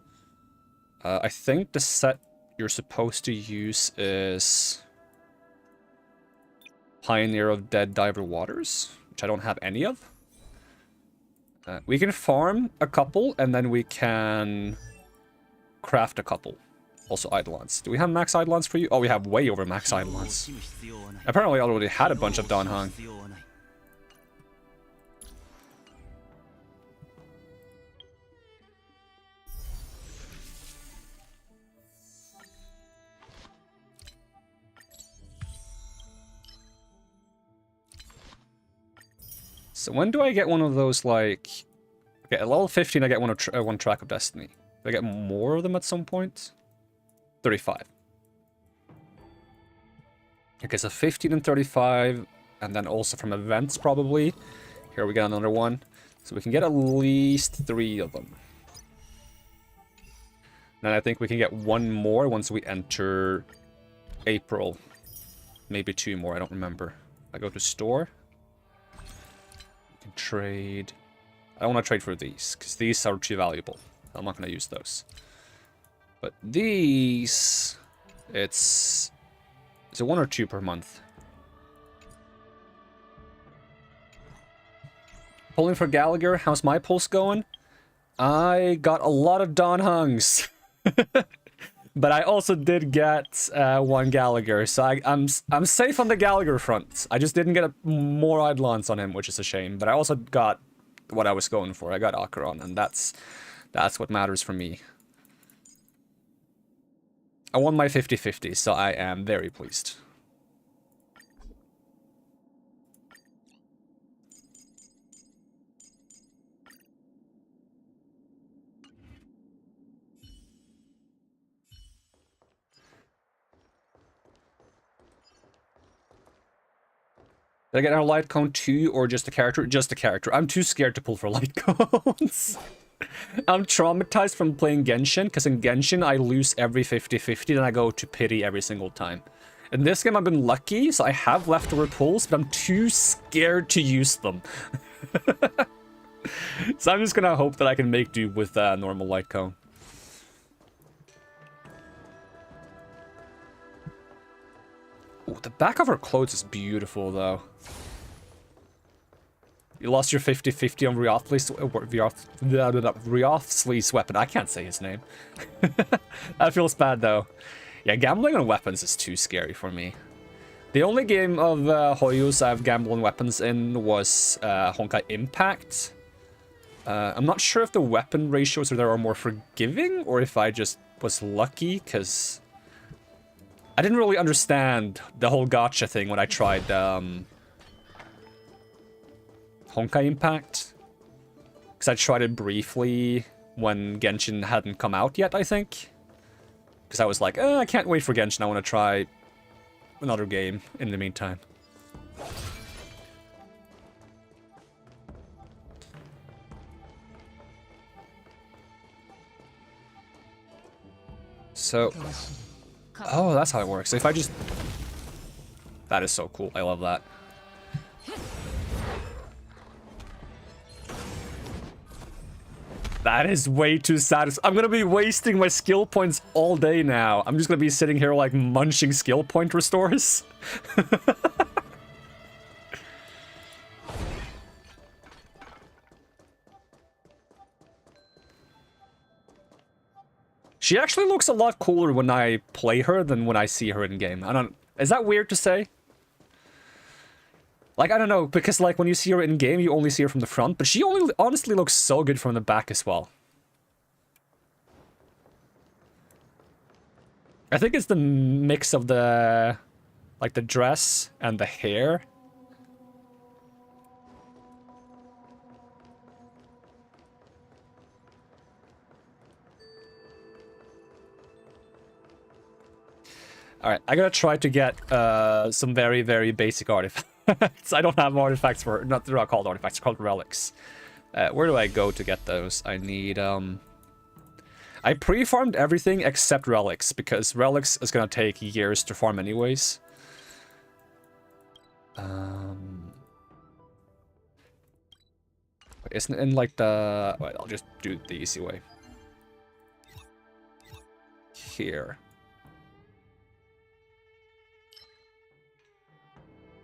[SPEAKER 1] I think the set you're supposed to use is Pioneer of Dead Diver Waters, which I don't have any of. We can farm a couple, and then we can craft a couple. Also Eidolons. Do we have max Eidolons for you? Oh, we have way over max Eidolons. Apparently I already had a bunch of Danhang. So when do I get one of those, like... Okay, at level 15 I get one Track of Destiny. Do I get more of them at some point? 35. Okay, so 15 and 35, and then also from events probably. Here we get another one. So we can get at least 3 of them. Then I think we can get one more once we enter April. Maybe 2 more, I don't remember. I go to store. Can trade. I don't want to trade for these because these are too valuable. I'm not going to use those. But these, it's a 1 or 2 per month. Pulling for Gallagher. How's my pulse going? I got a lot of Danhangs. But I also did get 1 Gallagher, so I'm safe on the Gallagher front. I just didn't get more Eidolons on him, which is a shame. But I also got what I was going for. I got Acheron, and that's what matters for me. I won my 50-50, so I am very pleased. Did I get a light cone too, or just a character? Just a character. I'm too scared to pull for light cones. I'm traumatized from playing Genshin, because in Genshin I lose every 50-50, then I go to pity every single time. In this game I've been lucky, so I have leftover pulls, but I'm too scared to use them. So I'm just gonna hope that I can make do with normal light cone. Ooh, the back of her clothes is beautiful, though. You lost your 50-50 on Riothsley's weapon. I can't say his name. That feels bad, though. Yeah, gambling on weapons is too scary for me. The only game of Hoyos I've gambled on weapons in was Honkai Impact. I'm not sure if the weapon ratios there are more forgiving, or if I just was lucky, because I didn't really understand the whole gacha thing when I tried Honkai Impact. Because I tried it briefly when Genshin hadn't come out yet, I think. Because I was like, I can't wait for Genshin, I want to try another game in the meantime. So... Oh, that's how it works. So if I just... That is so cool. I love that. That is way too satisfying. I'm gonna be wasting my skill points all day now. I'm just gonna be sitting here like munching skill point restores. She actually looks a lot cooler when I play her than when I see her in game. I don't... Is that weird to say? Like, I don't know, because like when you see her in game, you only see her from the front, but she only honestly looks so good from the back as well. I think it's the mix of the, like the dress and the hair. Alright, I gotta try to get some very, very basic artifacts. I don't have artifacts for... they're not called artifacts, they're called relics. Where do I go to get those? I need... I pre-farmed everything except relics, because relics is gonna take years to farm anyways. Isn't it in like the... Wait, I'll just do it the easy way. Here.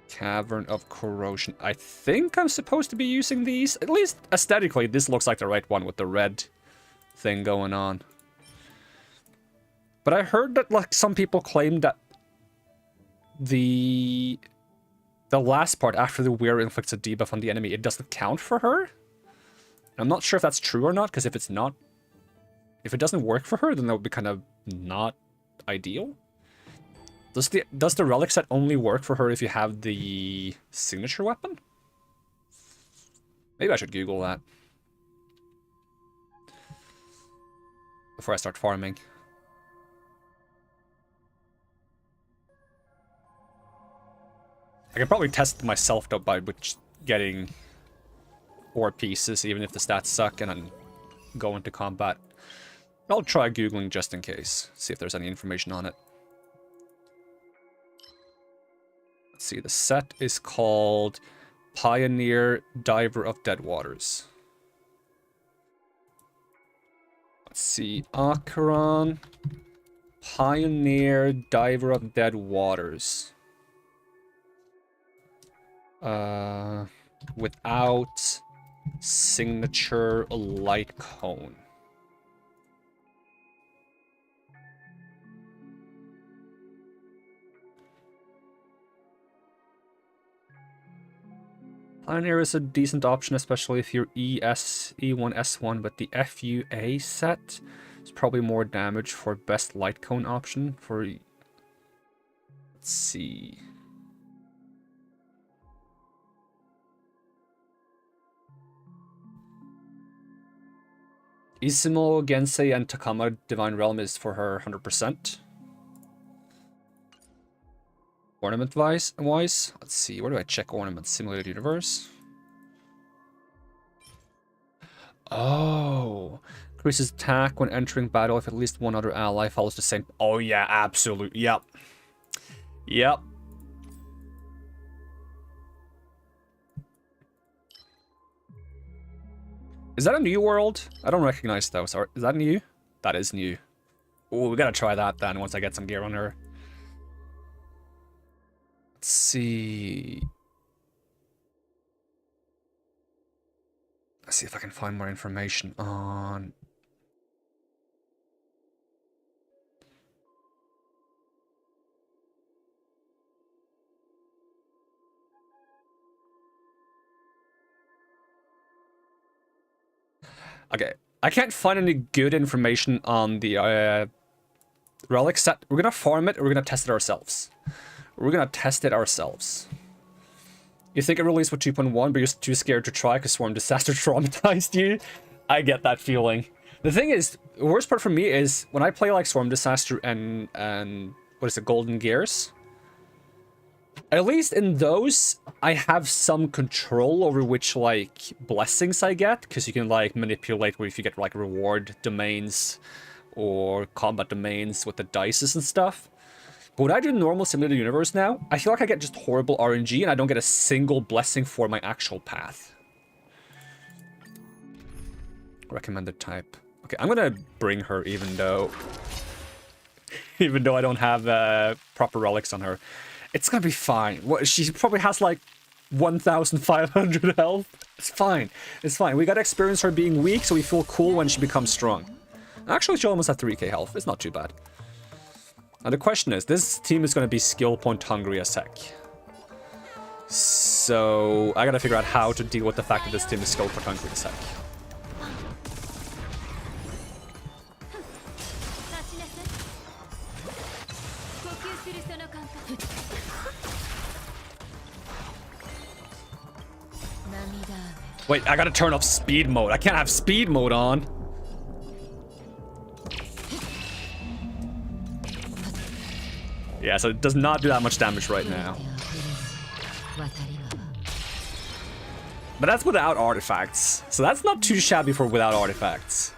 [SPEAKER 1] Cavern of Corrosion. I think I'm supposed to be using these. At least aesthetically, this looks like the right one with the red thing going on. But I heard that like some people claim that the last part after the wear inflicts a debuff on the enemy, it doesn't count for her. I'm not sure if that's true or not, because if it's not, if it doesn't work for her, then that would be kind of not ideal. Does the relic set only work for her if you have the signature weapon? Maybe I should Google that before I start farming. I could probably test myself though by getting 4 pieces, even if the stats suck, and then go into combat. I'll try Googling just in case, see if there's any information on it. Let's see, the set is called Pioneer Diver of Dead Waters. Let's see, Acheron, Pioneer Diver of Dead Waters. Without signature light cone. Pioneer is a decent option, especially if you're E1, S1, but the FUA set is probably more damage for best light cone option for... Let's see... Isimo, Gensei, and Takama Divine Realm is for her 100%. Ornament-wise, let's see, where do I check ornaments? Simulated Universe. Oh, increases attack when entering battle if at least one other ally follows the same. Oh yeah, absolutely. Yep. Yep. Is that a new world? I don't recognize those. Is that new? That is new. Oh, we gotta try that then once I get some gear on her. Let's see. Let's see if I can find more information on... Okay, I can't find any good information on the relic set. We're gonna farm it, or we're gonna test it ourselves. We're gonna test it ourselves. You think it released with 2.1, but you're too scared to try because Swarm Disaster traumatized you? I get that feeling. The thing is, the worst part for me is when I play like Swarm Disaster and what is it, Golden Gears? At least in those, I have some control over which, like, blessings I get, because you can, like, manipulate where if you get, like, reward domains or combat domains with the dices and stuff. But when I do normal Simulated Universe now, I feel like I get just horrible RNG and I don't get a single blessing for my actual path. Recommended type. Okay, I'm gonna bring her even though I don't have proper relics on her. It's gonna be fine. What, she probably has like 1,500 health. It's fine. It's fine. We gotta experience her being weak so we feel cool when she becomes strong. Actually, she almost had 3k health. It's not too bad. Now the question is, this team is gonna be skill point hungry as heck. So I gotta figure out how to deal with the fact that this team is scoped for concrete attack. Wait, I gotta turn off speed mode. I can't have speed mode on. Yeah, so it does not do that much damage right now. But that's without artifacts. So that's not too shabby for without artifacts.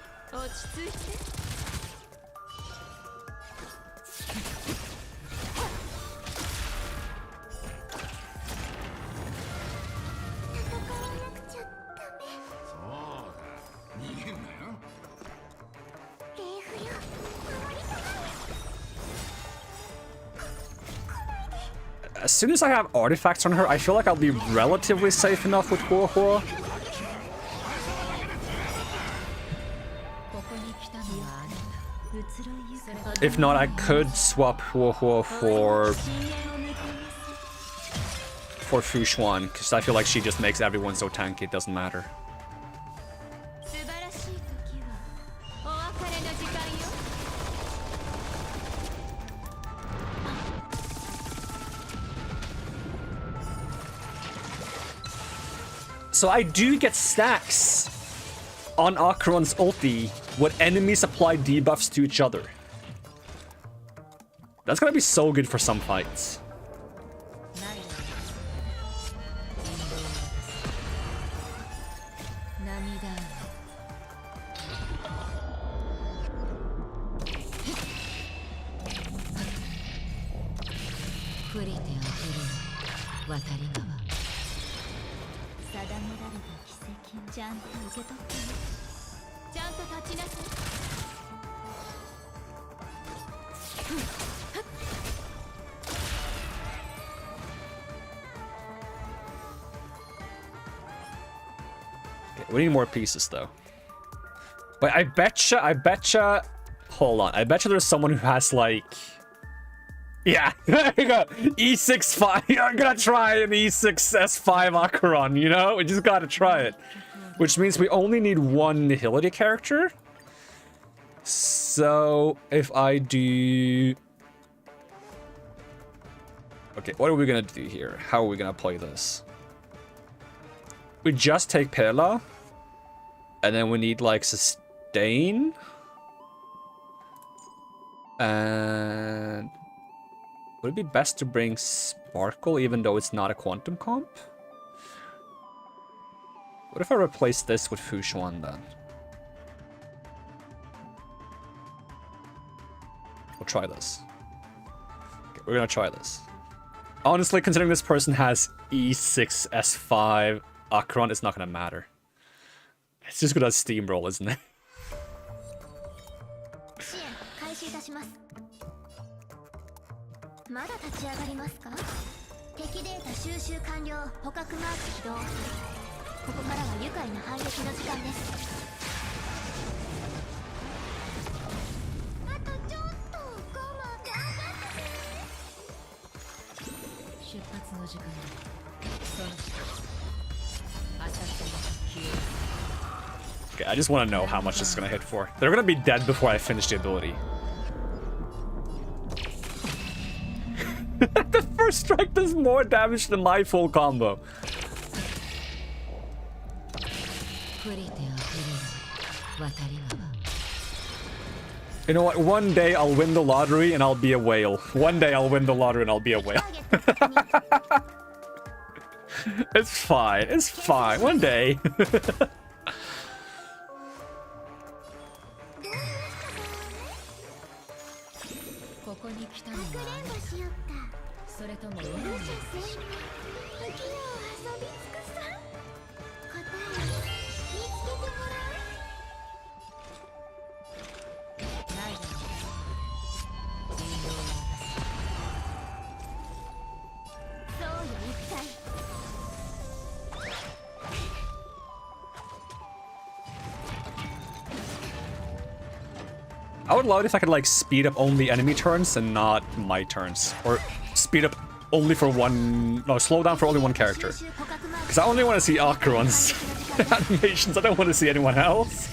[SPEAKER 1] As soon as I have artifacts on her, I feel like I'll be relatively safe enough with HoYoverse. If not, I could swap HoYoverse for Fushuan, because I feel like she just makes everyone so tanky it doesn't matter. So I do get stacks on Acheron's ulti when enemies apply debuffs to each other. That's gonna be so good for some fights. We need more pieces, though. Wait, I betcha... Hold on. I betcha there's someone who has, like... Yeah, there you go. E6-5. I'm gonna try an E6-S5 Acheron, you know? We just gotta try it. Which means we only need one Nihility character. So, if I do... Okay, what are we gonna do here? How are we gonna play this? We just take Pela. And then we need, like, sustain. And... would it be best to bring Sparkle, even though it's not a quantum comp? What if I replace this with Fushuan, then? We'll try this. Okay, we're gonna try this. Honestly, considering this person has E6, S5, Acheron, it's not gonna matter. It's just gonna steamroll, isn't it? Okay, I just want to know how much this is gonna hit for. They're gonna be dead before I finish the ability. The first strike does more damage than my full combo. You know what? One day I'll win the lottery and I'll be a whale. One day I'll win the lottery and I'll be a whale. It's fine. It's fine. One day. I would love it if I could, like, speed up only enemy turns and not my turns. Or speed up only for one... No, slow down for only one character. Because I only want to see Acheron's animations. I don't want to see anyone else.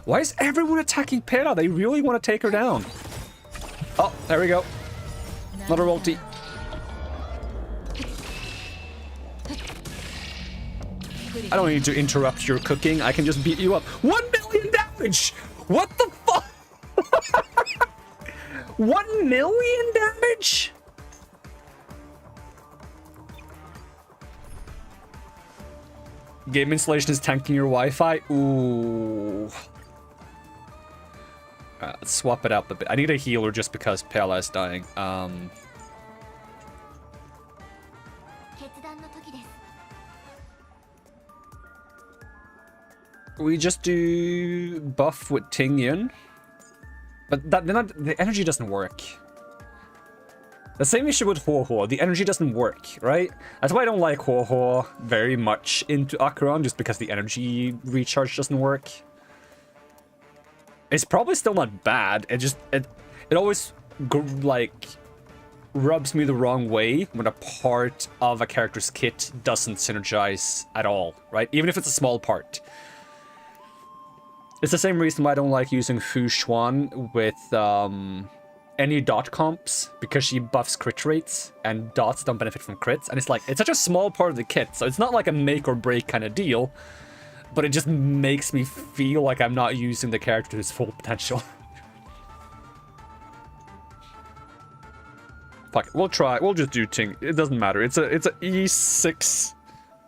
[SPEAKER 1] Why is everyone attacking Pera? They really want to take her down. Oh, there we go. Another ulti. I don't need to interrupt your cooking. I can just beat you up. 1 million damage! What the fuck? 1 million damage? Game installation is tanking your Wi-Fi? Ooh. Let's swap it up a bit. I need a healer just because Pela is dying. We just do buff with Tingyun. But the energy doesn't work. The same issue with HoYoverse. The energy doesn't work, right? That's why I don't like HoYoverse very much into Acheron, just because the energy recharge doesn't work. It's probably still not bad. It always like rubs me the wrong way when a part of a character's kit doesn't synergize at all, right? Even if it's a small part. It's the same reason why I don't like using Fu Xuan with any dot comps, because she buffs crit rates and dots don't benefit from crits. And it's like, it's such a small part of the kit, so it's not like a make or break kind of deal. But it just makes me feel like I'm not using the character to his full potential. Fuck it, we'll try. We'll just do Ting. It doesn't matter. It's a E6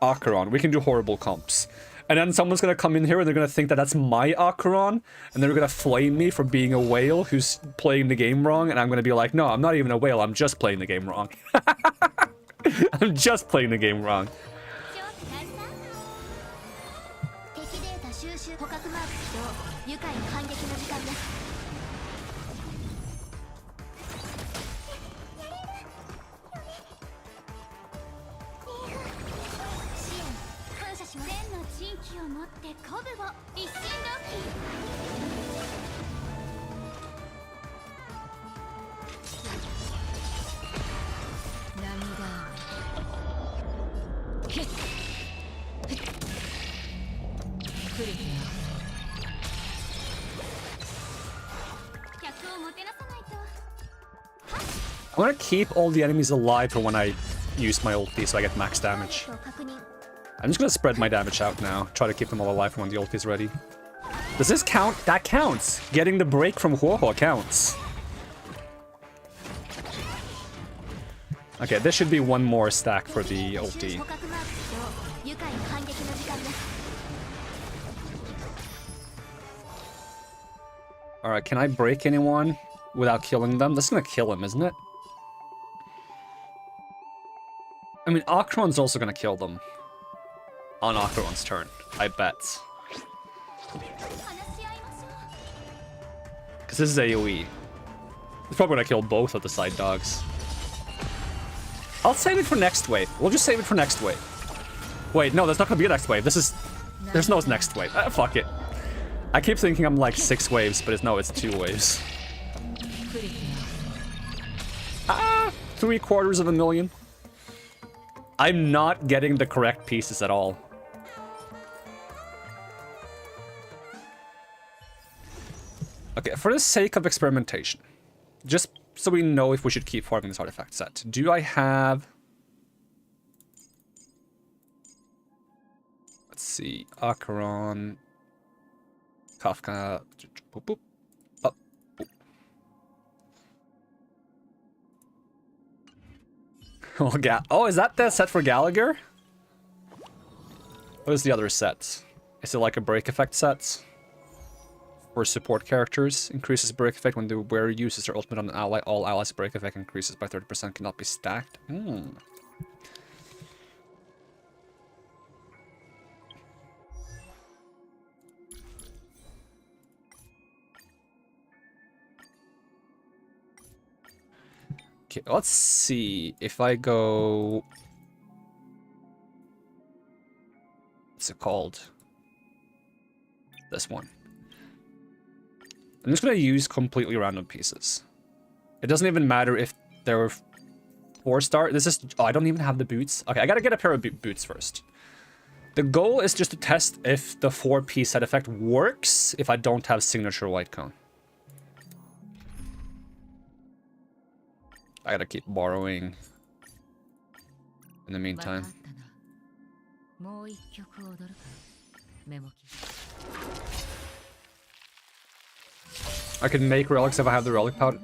[SPEAKER 1] Acheron. We can do horrible comps. And then someone's gonna come in here and they're gonna think that that's my Acheron, and they're gonna flame me for being a whale who's playing the game wrong, and I'm gonna be like, no, I'm not even a whale. I'm just playing the game wrong. I'm just playing the game wrong. I want to keep all the enemies alive for when I use my ulti so I get max damage. I'm just going to spread my damage out now. Try to keep them all alive for when the ulti is ready. Does this count? That counts. Getting the break from HoYoverse counts. Okay, this should be one more stack for the ulti. Alright, can I break anyone without killing them? That's gonna kill him, isn't it? I mean, Acheron's also gonna kill them. On Acheron's turn, I bet. Because this is AoE. It's probably gonna kill both of the side dogs. I'll save it for next wave. We'll just save it for next wave. Wait, no, there's not gonna be a next wave. There's no next wave. Fuck it. I keep thinking I'm like 6 waves, but it's 2 waves. 750,000. I'm not getting the correct pieces at all. Okay, for the sake of experimentation, just so we know if we should keep farming this artifact set, do I have... Let's see, Acheron, Kafka, boop, boop, up, boop. Oh, is that the set for Gallagher? What is the other set? Is it like a break effect set? For support characters, increases break effect when the wearer uses their ultimate on an ally. All allies' break effect increases by 30%, cannot be stacked. Okay, let's see if I go... What's it called? This one. I'm just gonna use completely random pieces. It doesn't even matter if they're 4-star. This is... Oh, I don't even have the boots. Okay, I gotta get a pair of boots first. The goal is just to test if the 4-piece set effect works if I don't have signature white cone. I gotta keep borrowing in the meantime. I can make relics if I have the relic powder.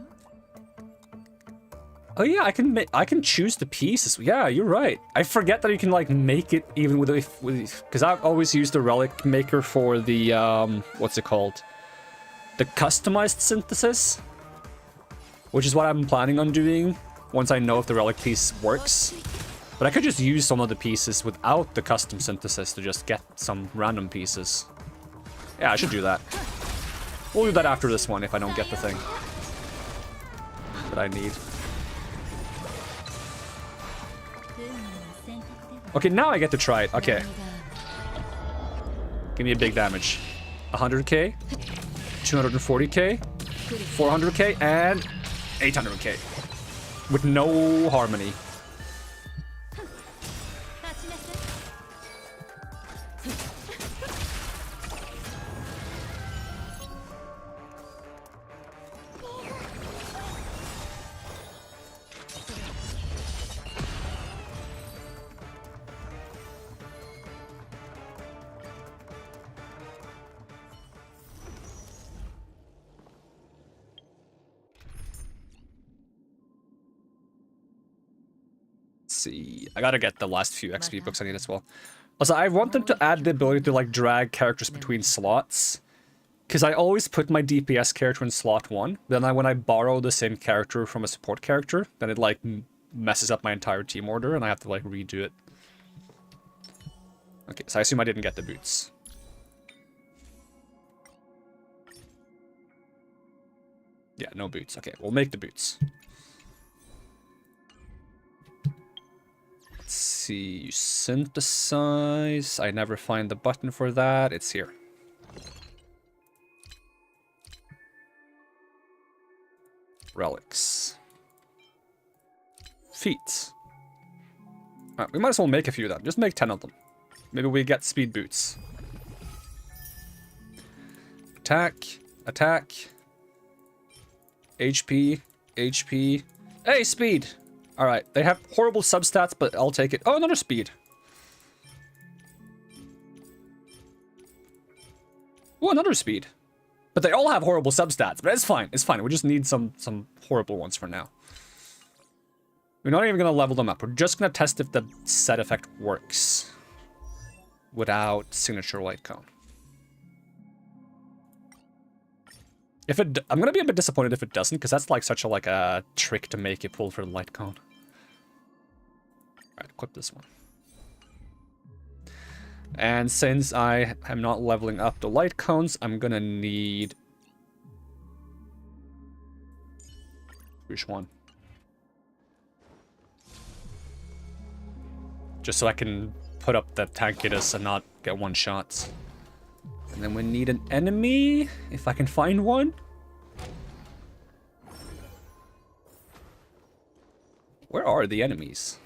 [SPEAKER 1] Oh yeah, I can choose the pieces. Yeah, you're right. I forget that you can like make it even with because I've always used the relic maker for the what's it called? The customized synthesis, which is what I'm planning on doing once I know if the relic piece works. But I could just use some of the pieces without the custom synthesis to just get some random pieces. Yeah, I should do that. We'll do that after this one if I don't get the thing that I need. Okay, now I get to try it. Okay. Give me a big damage. 100k, 240k, 400k, and 800k. With no harmony. See, I gotta get the last few XP books I need as well. Also, I want them to add the ability to like drag characters between slots, because I always put my DPS character in slot 1. Then when I borrow the same character from a support character, then it like messes up my entire team order, and I have to like redo it. Okay, so I assume I didn't get the boots. Yeah, no boots. Okay, we'll make the boots. Let's see, synthesize. I never find the button for that. It's here. Relics. Feet. Alright, we might as well make a few of them. Just make 10 of them. Maybe we get speed boots. Attack. Attack. HP. HP. Hey, speed! Alright, they have horrible substats, but I'll take it. Oh, another speed. Oh, another speed. But they all have horrible substats, but it's fine. It's fine. We just need some horrible ones for now. We're not even going to level them up. We're just going to test if the set effect works without signature light cone. If it, I'm going to be a bit disappointed if it doesn't, because that's like such a trick to make it pull for the light cone. Alright, equip this one. And since I am not leveling up the light cones, I'm gonna need... Which one? Just so I can put up the tankiness and not get one-shots. And then we need an enemy, if I can find one. Where are the enemies?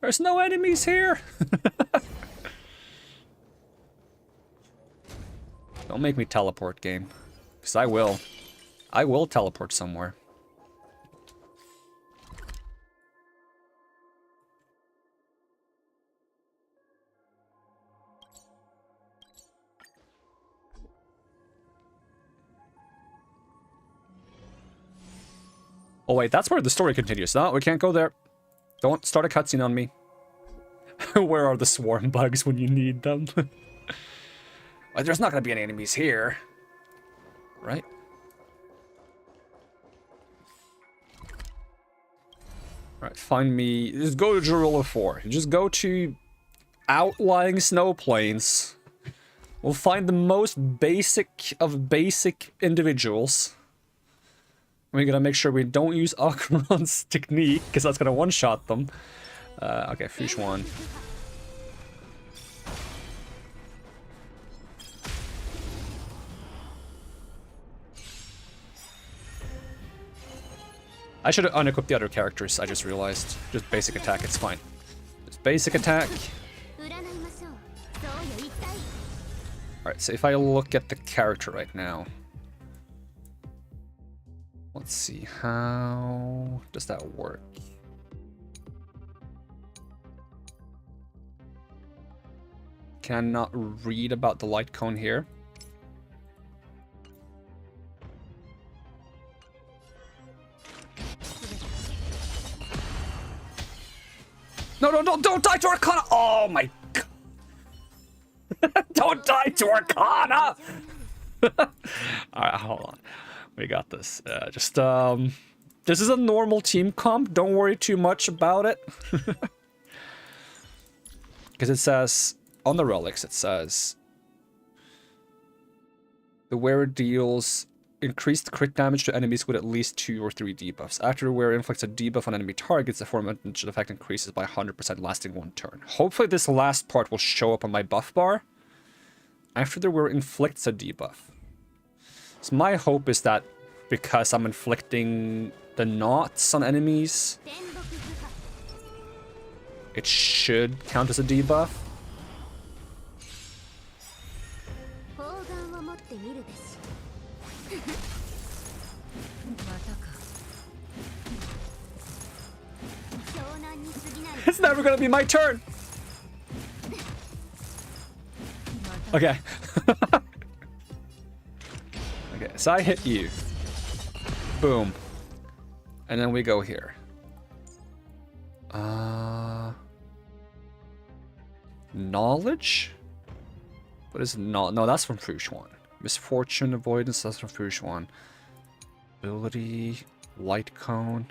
[SPEAKER 1] There's no enemies here! Don't make me teleport, game. Because I will. I will teleport somewhere. Oh wait, that's where the story continues. No, we can't go there. Don't start a cutscene on me. Where are the swarm bugs when you need them? Well, there's not going to be any enemies here. Right? Alright, find me... Just go to Jarilla 4. Just go to outlying snow plains. We'll find the most basic of basic individuals. We're gonna make sure we don't use Acheron's technique, because that's gonna one-shot them. Okay, fish one. I should have unequipped the other characters, I just realized. Just basic attack, it's fine. Just basic attack. Alright, so if I look at the character right now. Let's see, how does that work? Can I not read about the light cone here? No, don't die to Arcana! Oh my god! Don't die to Arcana! Alright, hold on. We got this. This is a normal team comp. Don't worry too much about it. Because it says, on the relics, it says, the wearer deals increased crit damage to enemies with at least 2 or 3 debuffs. After the wearer inflicts a debuff on enemy targets, the aforementioned effect increases by 100%, lasting 1 turn. Hopefully this last part will show up on my buff bar. After the wearer inflicts a debuff. So my hope is that because I'm inflicting the knots on enemies, it should count as a debuff. It's never gonna be my turn! Okay. Okay, so I hit you. Boom. And then we go here. Knowledge? What is no, that's from Fushuan. Misfortune, avoidance, that's from Fushuan. Ability, light cone.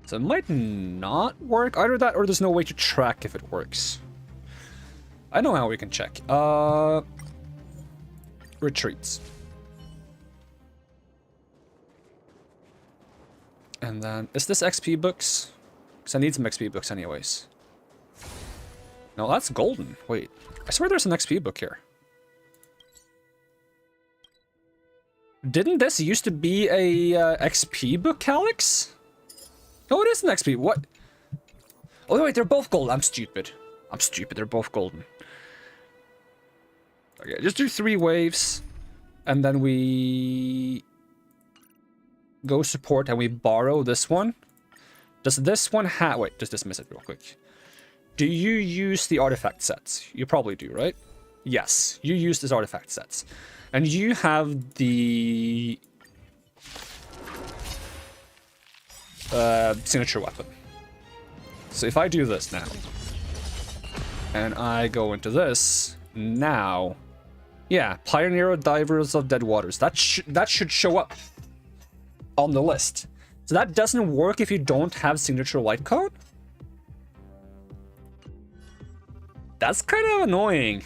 [SPEAKER 1] So it might not work. Either that or there's no way to track if it works. I know how we can check. Retreats. And then, is this XP books? Because I need some XP books anyways. No, that's golden. Wait, I swear there's an XP book here. Didn't this used to be a XP book, Alex? Oh, it is an XP. What? Oh, wait, they're both gold. I'm stupid. I'm stupid. They're both golden. Okay, just do 3 waves. And then we go support and we borrow this one. Does this one have... Wait, just dismiss it real quick. Do you use the artifact sets? You probably do, right? Yes, you use these artifact sets. And you have the... signature weapon. So if I do this now, and I go into this, now, yeah, Pioneer Divers of Dead Waters, that should show up on the list. So that doesn't work if you don't have signature light code? That's kind of annoying.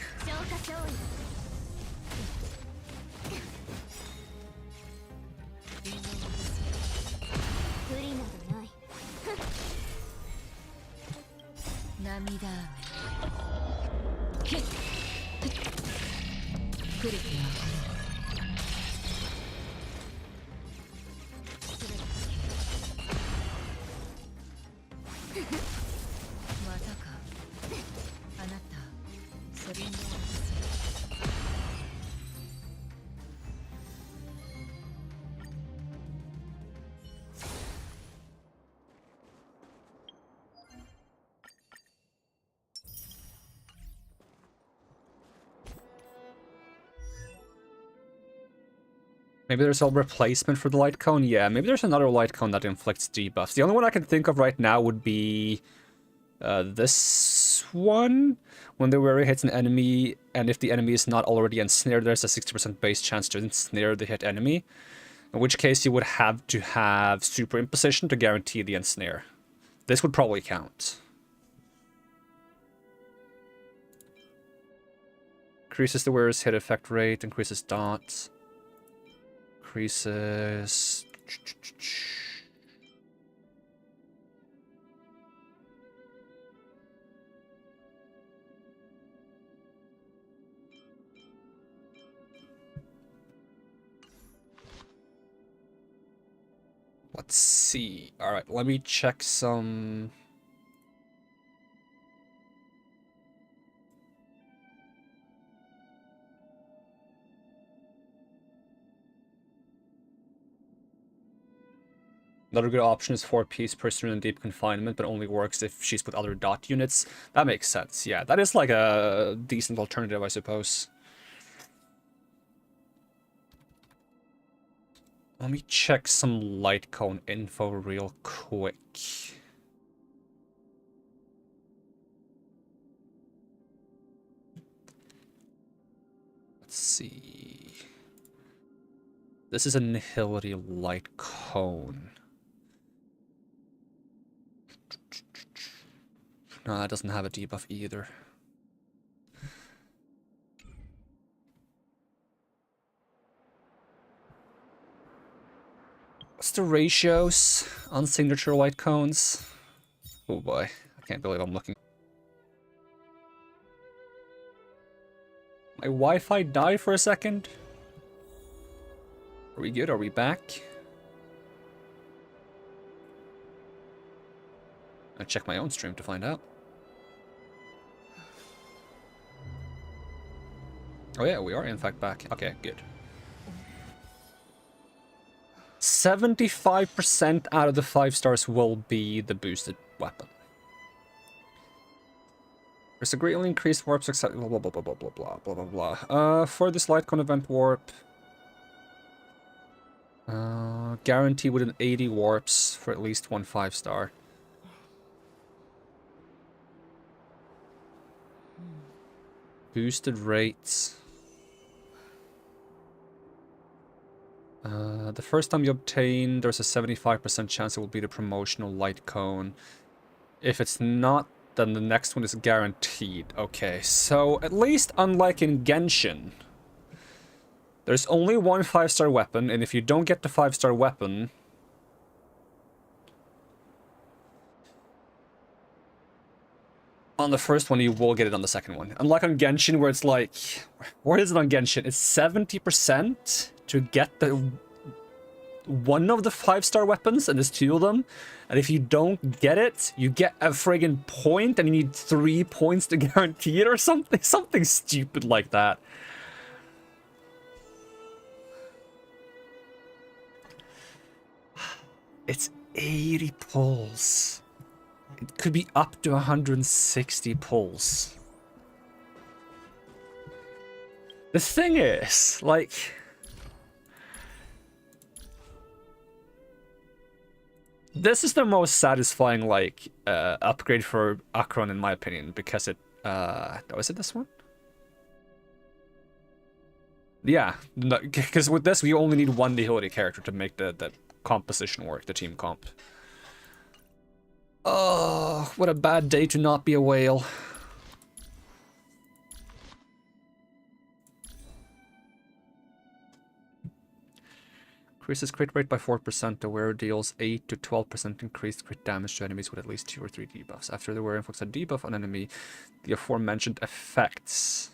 [SPEAKER 1] Maybe there's a replacement for the light cone? Yeah, maybe there's another light cone that inflicts debuffs. The only one I can think of right now would be this one. When the wearer hits an enemy, and if the enemy is not already ensnared, there's a 60% base chance to ensnare the hit enemy. In which case you would have to have super imposition to guarantee the ensnare. This would probably count. Increases the wearer's hit effect rate, increases dots. Increases... Let's see. Alright, let me check some... Another good option is 4-piece person in deep confinement, but only works if she's with other dot units. That makes sense, yeah. That is like a decent alternative, I suppose. Let me check some light cone info real quick. Let's see. This is a Nihility light cone. No, that doesn't have a debuff either. What's the ratios on signature light cones? Oh boy, I can't believe I'm looking. My Wi-Fi died for a second. Are we good? Are we back? I'll check my own stream to find out. Oh yeah, we are in fact back. Okay, good. 75% out of the 5 stars will be the boosted weapon. There's a greatly increased warp success. Blah blah blah blah blah blah blah blah blah blah. For this light cone event warp, guarantee within 80 warps for at least one 5-star. Boosted rates. The first time you obtain, there's a 75% chance it will be the promotional light cone. If it's not, then the next one is guaranteed. Okay, so at least unlike in Genshin, there's only one 5-star weapon, and if you don't get the 5-star weapon, on the first one, you will get it on the second one. Unlike on Genshin, where it's like... Where is it on Genshin? It's 70% to get the one of the 5-star weapons, and there's 2 of them. And if you don't get it, you get a friggin' point, and you need 3 points to guarantee it or something. Something stupid like that. It's 80 pulls. It could be up to 160 pulls. The thing is, like... This is the most satisfying, like, upgrade for Acheron, in my opinion, because it... was it this one? Yeah, because with this, we only need one Nihility character to make the composition work, the team comp. Oh, what a bad day to not be a whale. Increases crit rate by 4%. The wearer deals 8 to 12% increased crit damage to enemies with at least 2 or 3 debuffs. After the wearer inflicts a debuff on enemy, the aforementioned effects.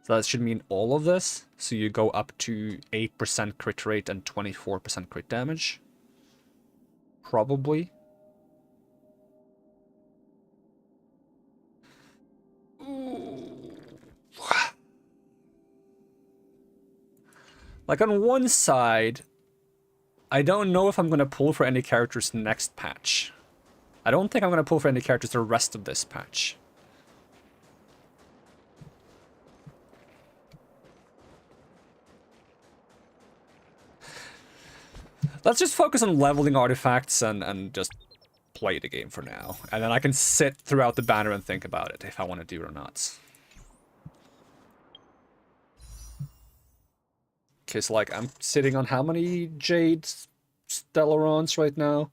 [SPEAKER 1] So that should mean all of this. So you go up to 8% crit rate and 24% crit damage. Probably. Ooh. Like on one side, I don't know if I'm going to pull for any characters next patch. I don't think I'm going to pull for any characters the rest of this patch. Let's just focus on leveling artifacts and just play the game for now. And then I can sit throughout the banner and think about it if I want to do it or not. Because, like, I'm sitting on how many Jade Stellarons right now?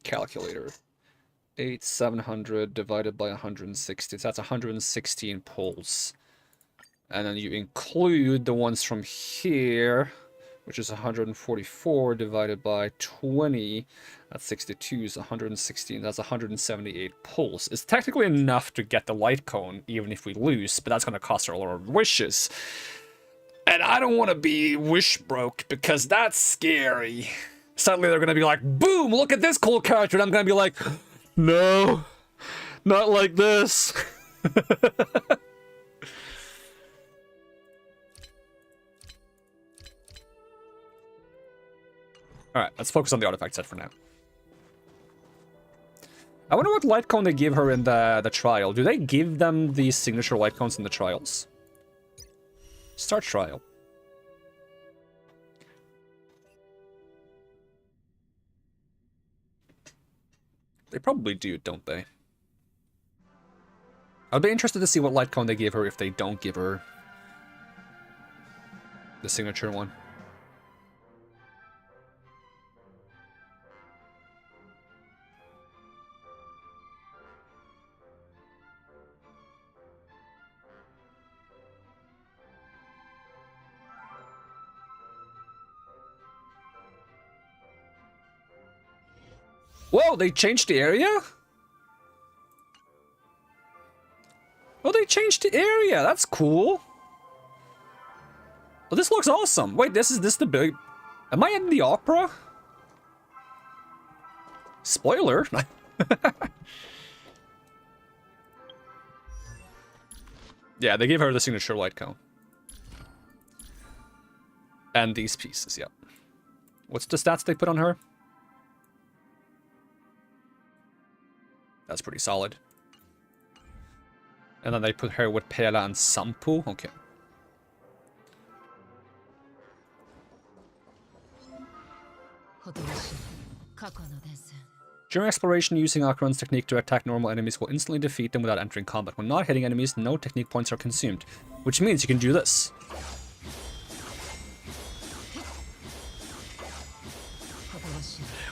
[SPEAKER 1] Calculator. 700 divided by 160. So that's 116 pulls. And then you include the ones from here, which is 144 divided by 20. That's 62, is 116. That's 178 pulse. It's technically enough to get the light cone, even if we lose, but that's going to cost her a lot of wishes. And I don't want to be wish broke, because that's scary. Suddenly they're going to be like, boom, look at this cool character, and I'm going to be like, no, not like this. Alright, let's focus on the artifact set for now. I wonder what light cone they give her in the trial. Do they give them the signature light cones in the trials? Start trial. They probably do, don't they? I'll be interested to see what light cone they give her if they don't give her the signature one. Whoa, they changed the area? Oh, they changed the area. That's cool. Oh, this looks awesome. Wait, this the big... Am I in the opera? Spoiler. Yeah, they gave her the signature light cone. And these pieces, yep. What's the stats they put on her? That's pretty solid. And then they put her with Pela and Sampo. Okay. During exploration, using Acheron's technique to attack normal enemies will instantly defeat them without entering combat. When not hitting enemies, no technique points are consumed. Which means you can do this.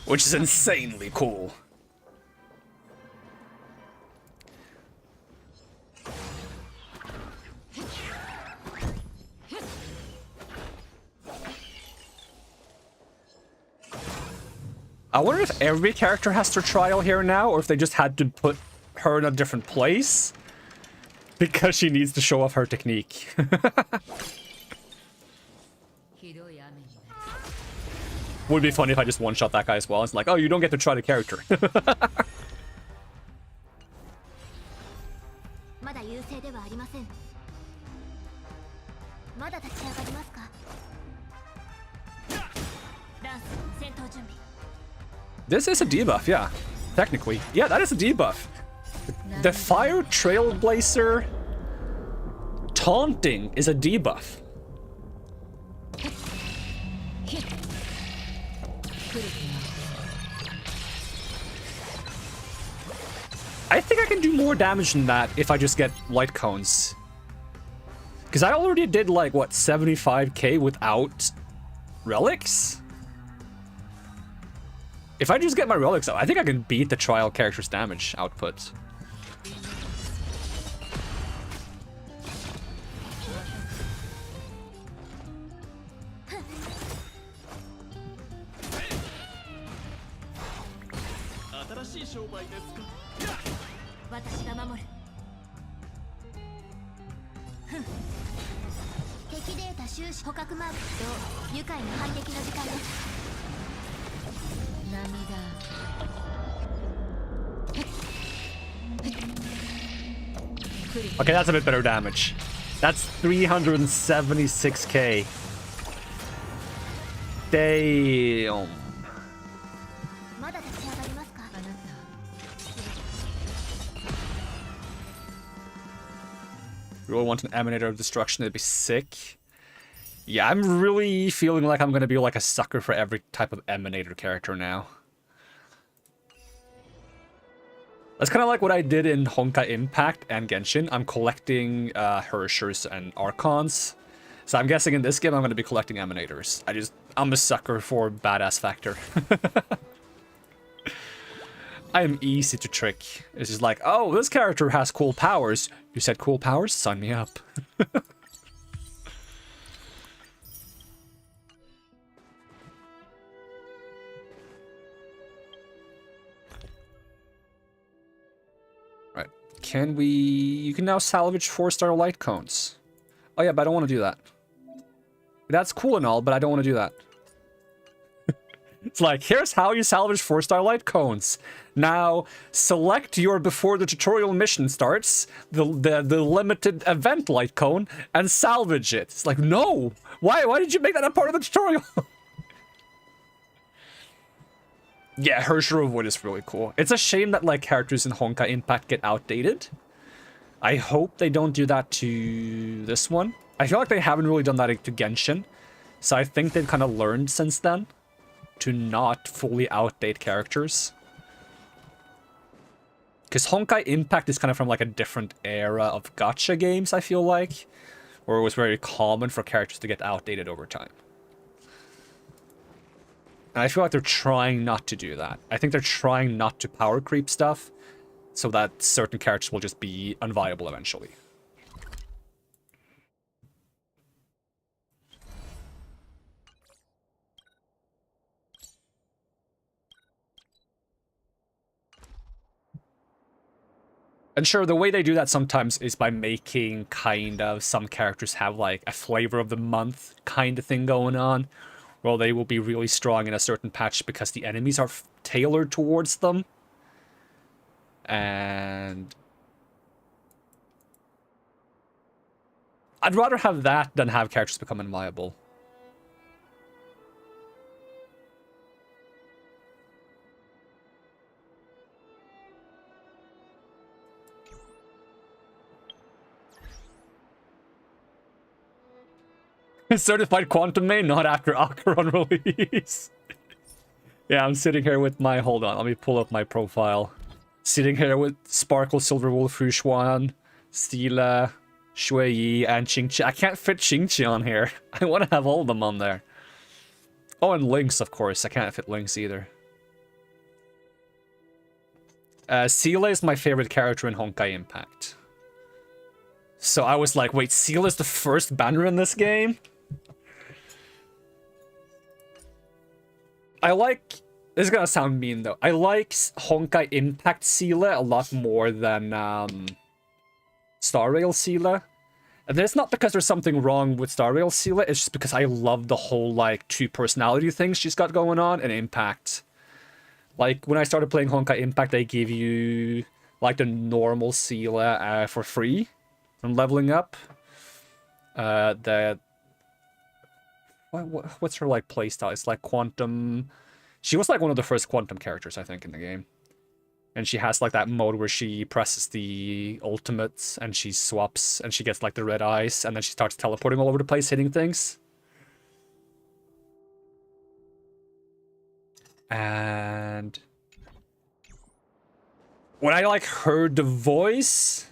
[SPEAKER 1] Which is insanely cool. I wonder if every character has their trial here now, or if they just had to put her in a different place. Because she needs to show off her technique. Would be funny if I just one-shot that guy as well. It's like, oh, you don't get to try the character. This is a debuff, yeah. Technically. Yeah, that is a debuff. The Fire Trailblazer taunting is a debuff. I think I can do more damage than that if I just get light cones. Because I already did like, what, 75k without relics? If I just get my relics out, I think I can beat the trial character's damage output. Okay, that's a bit better damage. That's 376k. Damn. Really want an Emanator of Destruction, it'd be sick. Yeah, I'm really feeling like I'm gonna be like a sucker for every type of Emanator character now. That's kind of like what I did in Honkai Impact and Genshin. I'm collecting Hershers and Archons. So I'm guessing in this game I'm going to be collecting Emanators. I'm a sucker for badass factor. I am easy to trick. It's just like, oh, this character has cool powers. You said cool powers? Sign me up. Can we... You can now salvage 4-star light cones. Oh yeah, but I don't want to do that. That's cool and all, but I don't want to do that. It's like, here's how you salvage 4-star light cones. Now, select your before the tutorial mission starts, the limited event light cone, and salvage it. It's like, no! Why did you make that a part of the tutorial? Yeah, Hershero Wood is really cool. It's a shame that, like, characters in Honkai Impact get outdated. I hope they don't do that to this one. I feel like they haven't really done that to Genshin. So I think they've kind of learned since then to not fully outdate characters. Because Honkai Impact is kind of from, like, a different era of gacha games, I feel like. Where it was very common for characters to get outdated over time. And I feel like they're trying not to do that. I think they're trying not to power creep stuff, so that certain characters will just be unviable eventually. And sure, the way they do that sometimes is by making kind of some characters have like a flavor of the month kind of thing going on. Well, they will be really strong in a certain patch because the enemies are tailored towards them. And I'd rather have that than have characters become unviable. Certified Quantum main, not after Acheron release. Yeah, I'm sitting here with my... Hold on, let me pull up my profile. Sitting here with Sparkle, Silver Wolf, Rushuan, Stila, Shui, and Qingqi. I can't fit Qingqi on here. I want to have all of them on there. Oh, and Lynx, of course. I can't fit Lynx either. Seele is my favorite character in Honkai Impact. So I was like, wait, Seele is the first banner in this game? I like... This is gonna sound mean, though. I like Honkai Impact Seele a lot more than Star Rail Seele. And it's not because there's something wrong with Star Rail Seele, it's just because I love the whole, like, two-personality thing she's got going on in Impact. Like, when I started playing Honkai Impact, they give you, like, the normal Seele for free from leveling up. What's her, like, playstyle? It's like Quantum... She was, like, one of the first Quantum characters, I think, in the game. And she has, like, that mode where she presses the ultimates, and she swaps, and she gets, like, the red eyes, and then she starts teleporting all over the place, hitting things. And... when I, like, heard the voice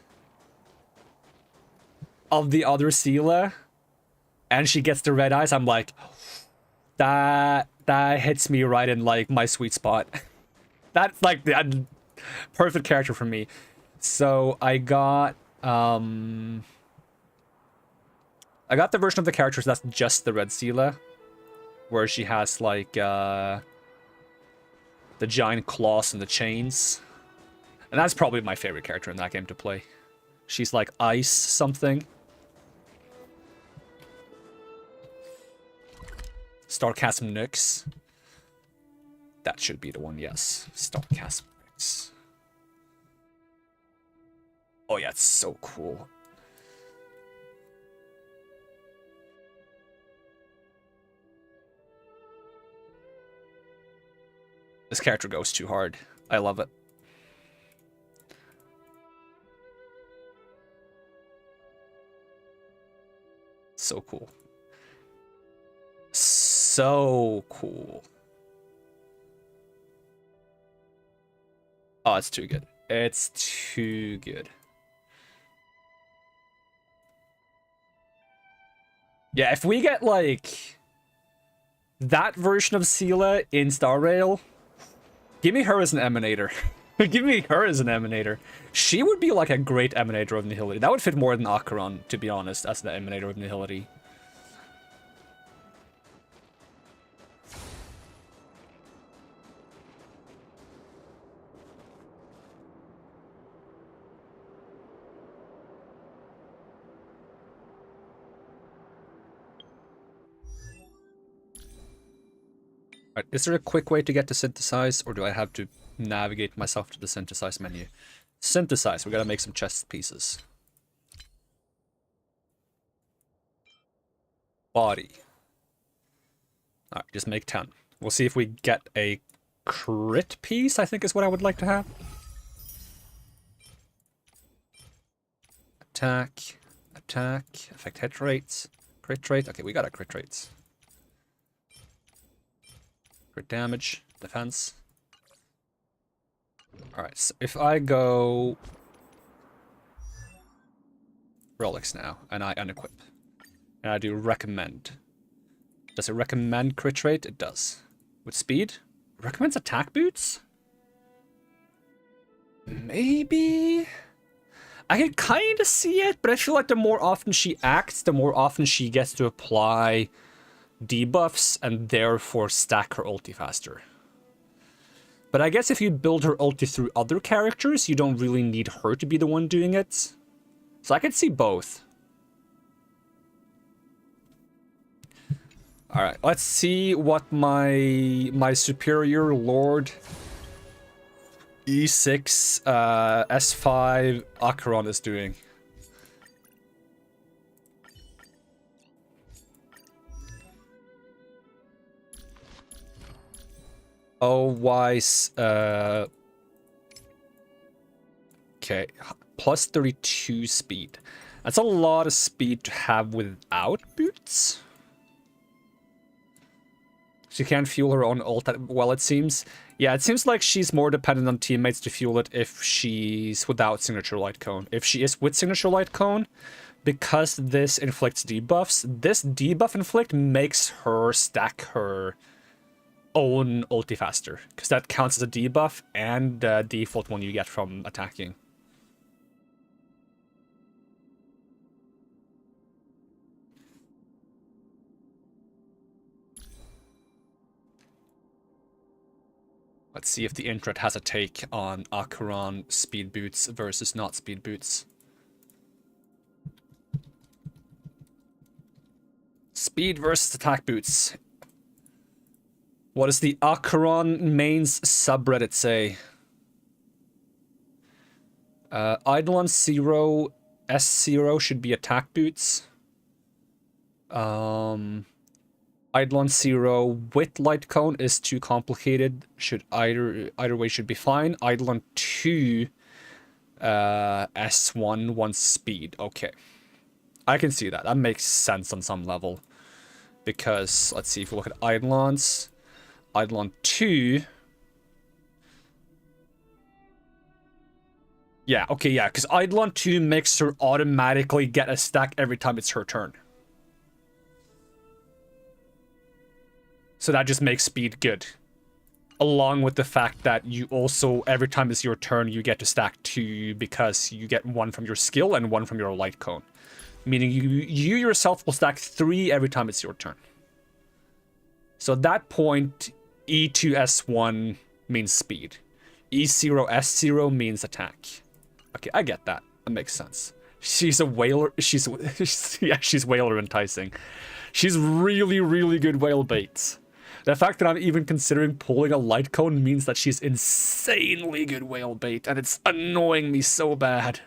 [SPEAKER 1] of the other Seele, and she gets the red eyes, I'm like, that hits me right in, like, my sweet spot. That's, like, the perfect character for me. So, I got the version of the characters that's just the red Seele, where she has, like, the giant claws and the chains. And that's probably my favorite character in that game to play. She's, like, ice something. Starchasm Nyx. That should be the one, yes. Starchasm Nyx. Oh yeah, it's so cool. This character goes too hard. I love it. So cool. So cool. Oh, it's too good. It's too good. Yeah, if we get, like, that version of Seele in Star Rail, give me her as an Emanator. Give me her as an Emanator. She would be, like, a great Emanator of Nihility. That would fit more than Acheron, to be honest, as the Emanator of Nihility. Right, is there a quick way to get to synthesize, or do I have to navigate myself to the synthesize menu? Synthesize, we gotta make some chest pieces. Body. Alright, just make 10. We'll see if we get a crit piece, I think is what I would like to have. Attack, attack, affect hit rates, crit rate. Okay, we got a crit rates. Crit damage, defense. Alright, so if I go relics now, and I unequip, and I do recommend. Does it recommend crit rate? It does. With speed? Recommends attack boots? Maybe? I can kind of see it, but I feel like the more often she acts, the more often she gets to apply debuffs and therefore stack her ulti faster. But I guess if you build her ulti through other characters, you don't really need her to be the one doing it. So I could see both. Alright, let's see what my superior lord E6 S5 Acheron is doing. Oh, wise. Okay, plus 32 speed. That's a lot of speed to have without boots. She can't fuel her own ult that well, it seems. Yeah, it seems like she's more dependent on teammates to fuel it if she's without Signature Light Cone. If she is with Signature Light Cone, because this inflicts debuffs, this debuff inflict makes her stack her own ulti faster. Because that counts as a debuff and the default one you get from attacking. Let's see if the Intred has a take on Acheron speed boots versus not speed boots. Speed versus attack boots. What does the Acheron mains subreddit say? Eidolon 0, S0 should be attack boots. Eidolon 0 with light cone is too complicated. Should either way should be fine. Eidolon 2 S1 wants speed. Okay. I can see that. That makes sense on some level. Because let's see if we look at Eidolons. Eidolon 2. Yeah, okay, yeah, because Eidolon 2 makes her automatically get a stack every time it's her turn. So that just makes speed good. Along with the fact that you also, every time it's your turn, you get to stack 2 because you get 1 from your skill and 1 from your light cone. Meaning you yourself will stack 3 every time it's your turn. So at that point, E2S1 means speed. E0S0 means attack. Okay, I get that. That makes sense. She's a whaler. Yeah, she's whaler enticing. She's really, really good whale bait. The fact that I'm even considering pulling a light cone means that she's insanely good whale bait, and it's annoying me so bad.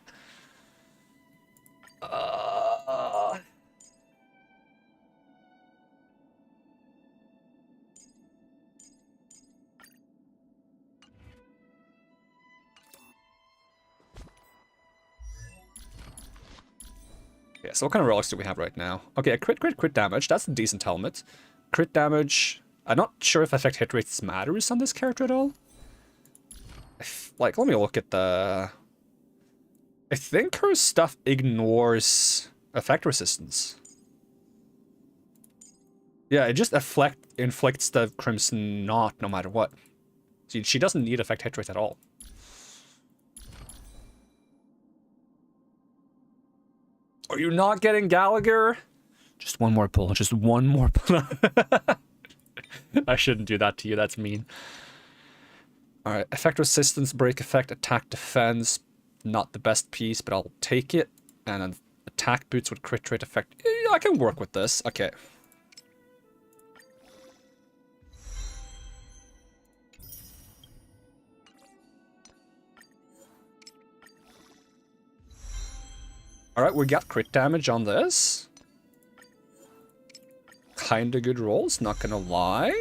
[SPEAKER 1] Yeah, so what kind of relics do we have right now? Okay, a crit damage. That's a decent helmet. Crit damage. I'm not sure if effect hit rates matters on this character at all. Like, let me look at the... I think her stuff ignores effect resistance. Yeah, it just inflicts the Crimson Knot no matter what. She doesn't need effect hit rate at all. Are you not getting Gallagher? Just one more pull. Just one more pull. I shouldn't do that to you. That's mean. Alright. Effect resistance, break effect, attack defense. Not the best piece, but I'll take it. And then attack boots with crit rate effect. I can work with this. Okay. Alright, we got crit damage on this. Kinda good rolls, not gonna lie.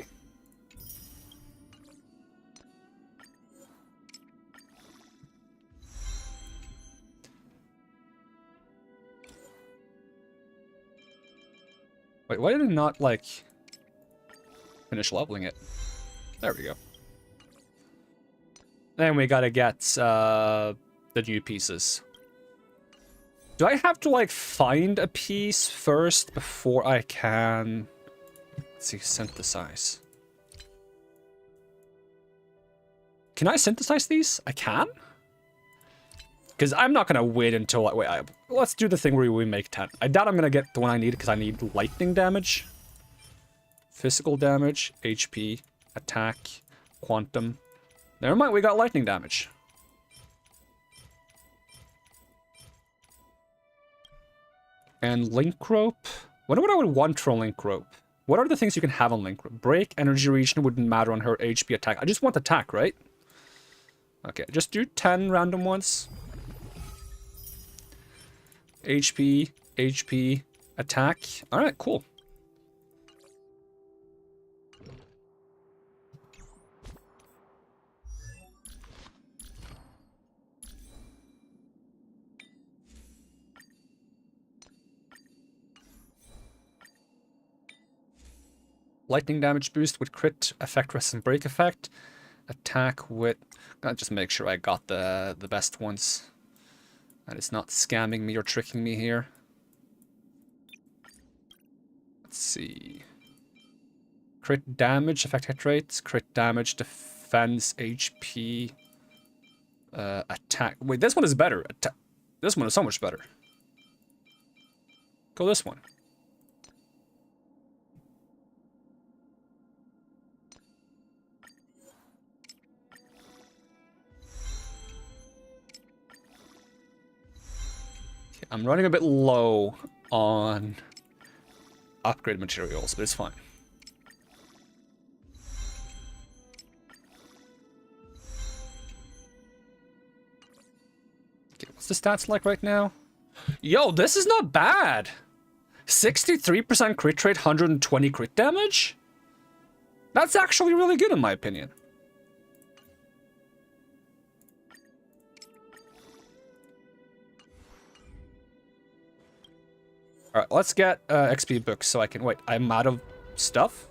[SPEAKER 1] Wait, why did it not, like, finish leveling it? There we go. Then we gotta get, the new pieces. Do I have to, like, find a piece first before I can... Let's see, synthesize. Can I synthesize these? I can? Because I'm not gonna wait until... Wait, let's do the thing where we make 10. I doubt I'm gonna get the one I need because I need lightning damage. Physical damage, HP, attack, quantum. Never mind, we got lightning damage. And link rope. Wonder what I would want for a link rope. What are the things you can have on link rope? Break, energy region wouldn't matter on her, HP, attack. I just want attack, right? Okay, just do 10 random ones. HP, HP, attack. Alright, cool. Lightning damage boost with crit, effect, rest, and break effect. Attack with... Gotta just make sure I got the best ones. And it's not scamming me or tricking me here. Let's see. Crit damage, effect hit rates, crit damage, defense, HP, attack. Wait, this one is better. This one is so much better. Go this one. I'm running a bit low on upgrade materials, but it's fine. Okay, what's the stats like right now? Yo, this is not bad! 63% crit rate, 120 crit damage? That's actually really good in my opinion. Alright, let's get XP books so I can... Wait, I'm out of stuff?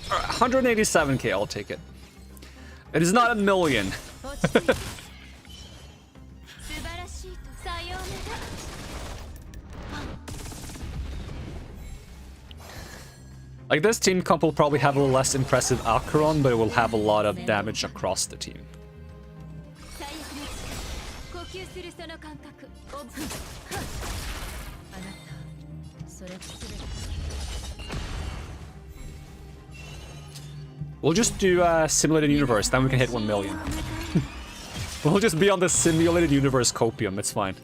[SPEAKER 1] Alright, 187k, I'll take it. It is not a million. Like, this team comp will probably have a less impressive Acheron, but it will have a lot of damage across the team. We'll just do simulated universe, then we can hit 1 million. We'll just be on the simulated universe copium, it's fine.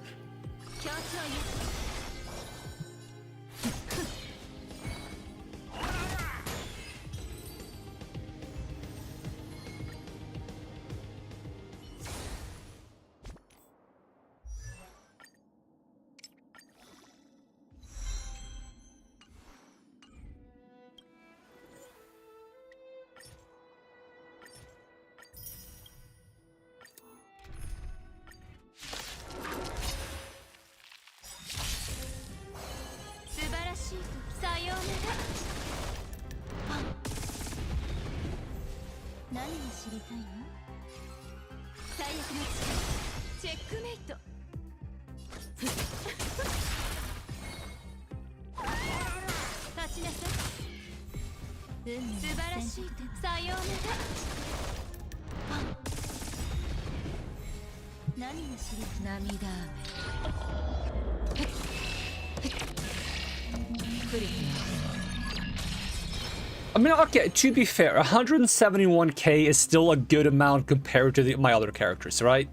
[SPEAKER 1] I mean, okay, to be fair, 171k is still a good amount compared to my other characters, right?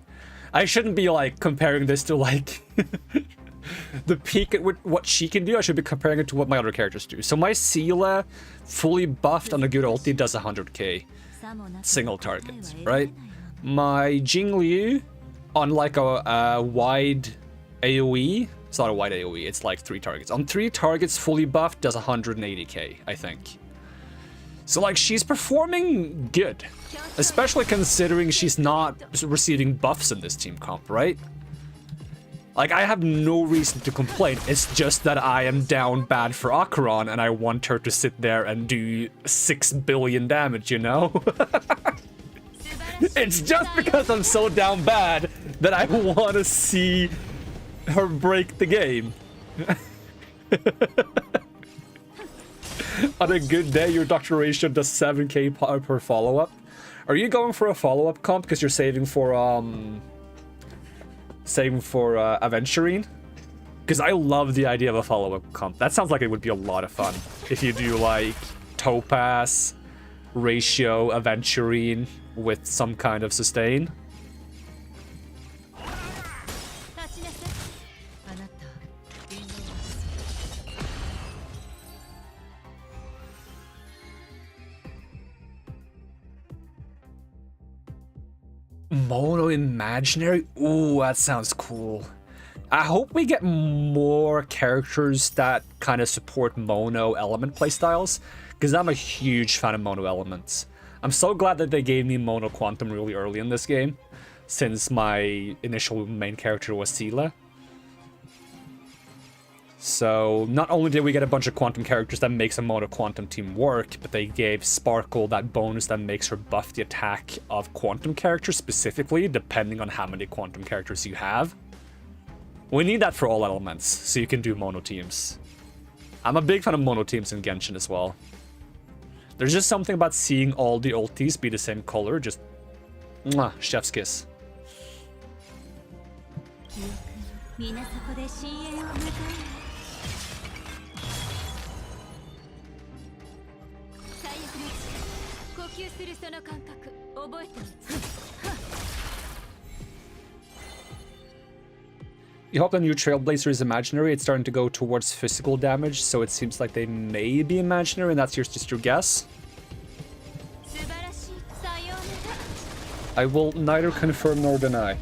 [SPEAKER 1] I shouldn't be, like, comparing this to, like, the peak at what she can do. I should be comparing it to what my other characters do. So my Seela, fully buffed on a good ulti, does 100k. Single targets, right? My Jingliu, on, like, a wide AoE, it's not a wide AoE, it's, like, 3 targets. On 3 targets, fully buffed, does 180k, I think. So, like, she's performing good. Especially considering she's not receiving buffs in this team comp, right? Like, I have no reason to complain. It's just that I am down bad for Acheron, and I want her to sit there and do 6 billion damage, you know? It's just because I'm so down bad that I want to see her break the game. On a good day, your Doctoration does 7k per follow-up. Are you going for a follow-up comp because you're saving for Aventurine? Because I love the idea of a follow-up comp. That sounds like it would be a lot of fun if you do like Topaz, Ratio, Aventurine with some kind of sustain. Mono Imaginary? Ooh, that sounds cool. I hope we get more characters that kind of support mono element playstyles, because I'm a huge fan of mono elements. I'm so glad that they gave me mono quantum really early in this game, since my initial main character was Seela. So not only did we get a bunch of quantum characters that makes a mono quantum team work, but they gave Sparkle that bonus that makes her buff the attack of quantum characters specifically, depending on how many quantum characters you have. We need that for all elements, so you can do mono teams. I'm a big fan of mono teams in Genshin as well. There's just something about seeing all the ultis be the same color, just mwah, chef's kiss. You hope the new Trailblazer is imaginary. It's starting to go towards physical damage, so it seems like they may be imaginary, and that's just your guess. I will neither confirm nor deny.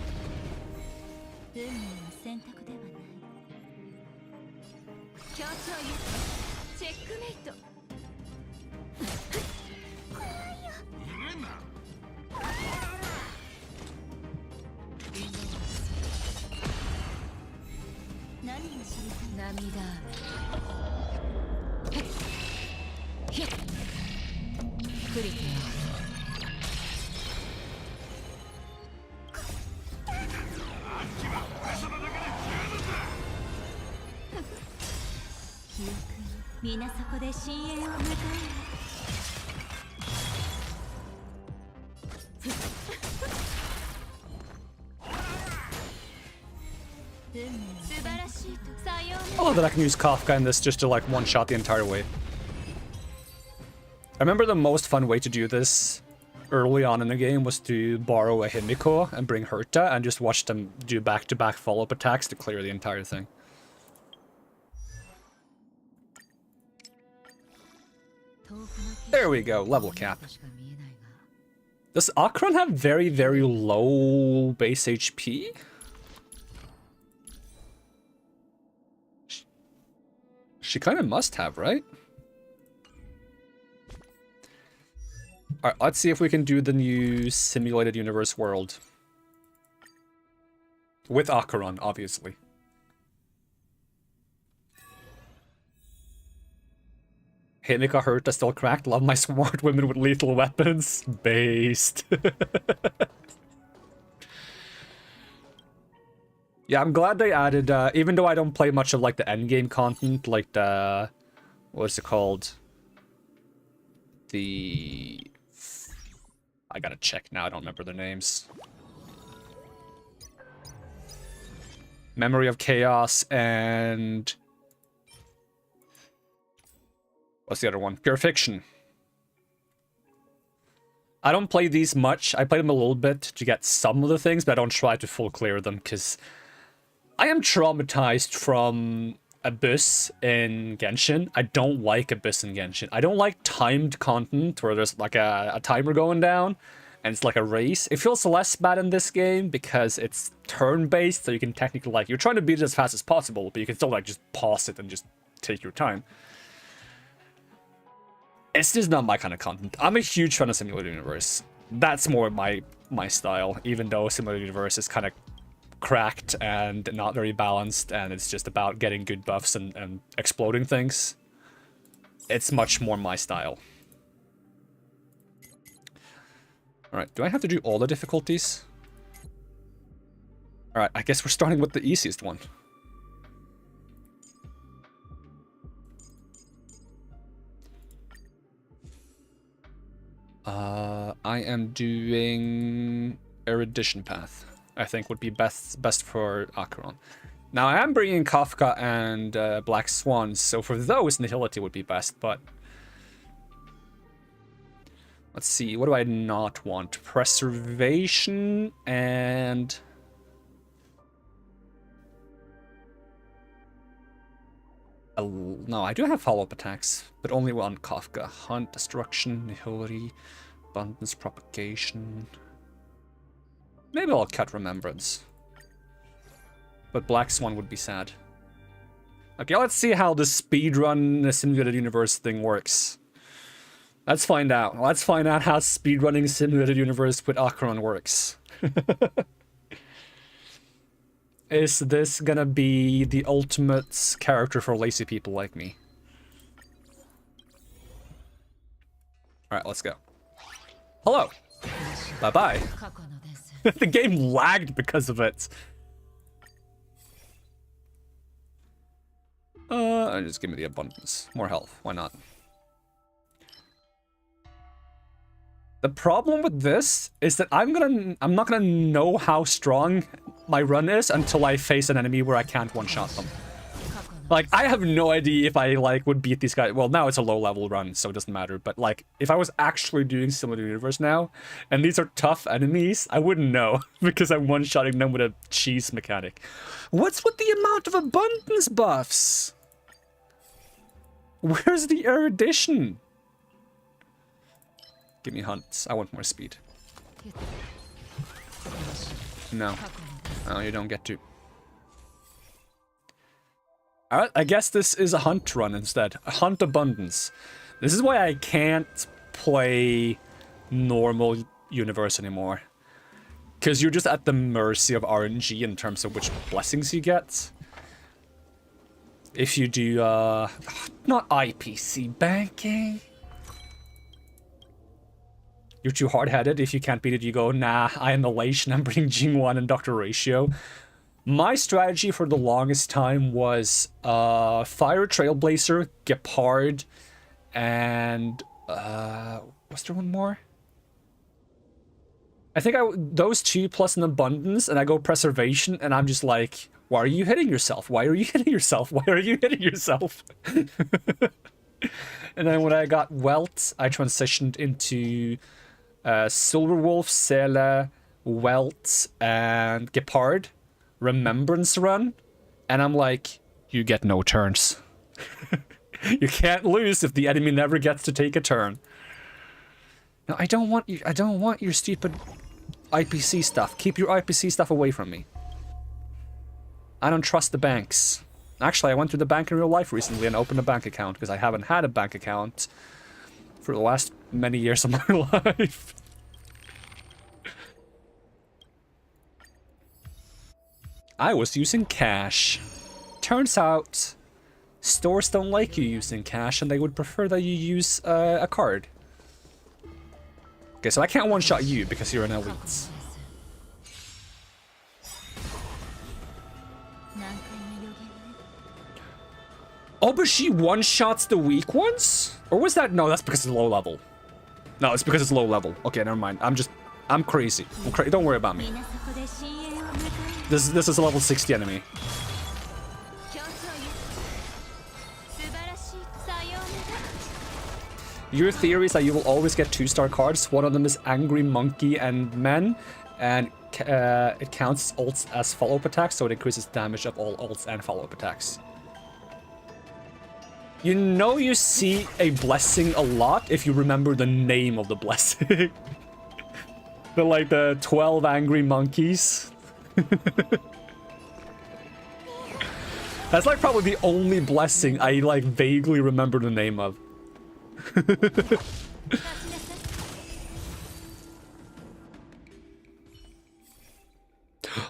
[SPEAKER 1] I love that I can use Kafka in this just to like one-shot the entire way. I remember the most fun way to do this early on in the game was to borrow a Himiko and bring Herta and just watch them do back-to-back follow-up attacks to clear the entire thing. There we go, level cap. Does Acheron have very, very low base HP? She kind of must have, right? Alright, let's see if we can do the new simulated universe world. With Acheron, obviously. Himika Herta still cracked. Love my smart women with lethal weapons. Based. Yeah, I'm glad they added, even though I don't play much of, like, the endgame content, like the... What's it called? The... I gotta check now, I don't remember their names. Memory of Chaos and... What's the other one? Pure Fiction. I don't play these much. I play them a little bit to get some of the things, but I don't try to full clear them, because I am traumatized from Abyss in Genshin. I don't like Abyss in Genshin. I don't like timed content where there's like a timer going down and it's like a race. It feels less bad in this game because it's turn-based, so you can technically, like, you're trying to beat it as fast as possible, but you can still, like, just pause it and just take your time. It's just not my kind of content. I'm a huge fan of Simulated Universe. That's more my style, even though Simulated Universe is kind of cracked and not very balanced, and it's just about getting good buffs and exploding things. It's much more my style. Alright, do I have to do all the difficulties? Alright, I guess we're starting with the easiest one. I am doing Erudition Path. I think would be best for Acheron. Now, I am bringing Kafka and Black Swan, so for those, Nihility would be best, but... Let's see, what do I not want? Preservation and... No, I do have follow-up attacks, but only on Kafka. Hunt, Destruction, Nihility, Abundance, Propagation... Maybe I'll cut Remembrance. But Black Swan would be sad. Okay, let's see how the speedrun Simulated Universe thing works. Let's find out. Let's find out how speedrunning Simulated Universe with Acheron works. Is this gonna be the ultimate character for lazy people like me? Alright, let's go. Hello! Bye-bye. The game lagged because of it. Just give me the abundance. More health. Why not? The problem with this is that I'm not gonna know how strong my run is until I face an enemy where I can't one-shot them. Like, I have no idea if I, like, would beat these guys. Well, now it's a low-level run, so it doesn't matter. But, like, if I was actually doing Simulated Universe now, and these are tough enemies, I wouldn't know. Because I'm one-shotting them with a cheese mechanic. What's with the amount of abundance buffs? Where's the erudition? Give me hunts. I want more speed. No. No, you don't get to. Alright, I guess this is a hunt run instead. A hunt abundance. This is why I can't play normal universe anymore. Because you're just at the mercy of RNG in terms of which blessings you get. If you do, not IPC banking. You're too hard-headed. If you can't beat it, you go, nah, I annihilation, I'm bringing Jing1 and Dr. Ratio. My strategy for the longest time was Fire Trailblazer, Gepard, and was there one more? I think those two plus an abundance, and I go Preservation, and I'm just like, why are you hitting yourself? Why are you hitting yourself? Why are you hitting yourself? And then when I got Welt, I transitioned into Silverwolf, Sela, Welt, and Gepard. Remembrance run, and I'm like, you get no turns. You can't lose if the enemy never gets to take a turn. No, I don't want your stupid IPC stuff. Keep your IPC stuff away from me. I don't trust the banks. Actually, I went to the bank in real life recently and opened a bank account because I haven't had a bank account for the last many years of my life. I was using cash. Turns out, stores don't like you using cash and they would prefer that you use a card. Okay, so I can't one-shot you because you're an elite. Oh, but she one-shots the weak ones? Or was that? No, that's because it's low level. No, it's because it's low level. Okay, never mind. I'm crazy. Don't worry about me. This is a level 60 enemy. Your theory is that you will always get 2-star cards. One of them is Angry Monkey and Men, and it counts ults as follow-up attacks, so it increases damage of all ults and follow-up attacks. You know you see a blessing a lot if you remember the name of the blessing. the 12 angry monkeys. That's like probably the only blessing I like vaguely remember the name of.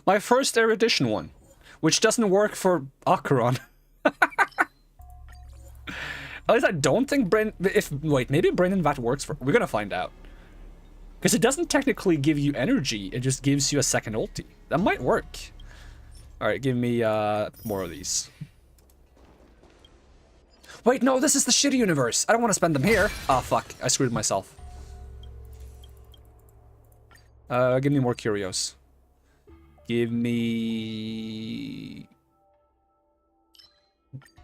[SPEAKER 1] My first erudition one, which doesn't work for Acheron. At least I don't think wait, maybe Brain and Vat works for... We're gonna find out. Because it doesn't technically give you energy, it just gives you a second ulti. That might work. Alright, give me more of these. Wait, no, this is the shitty universe. I don't want to spend them here. Ah, fuck. I screwed myself. Give me more curios. Give me...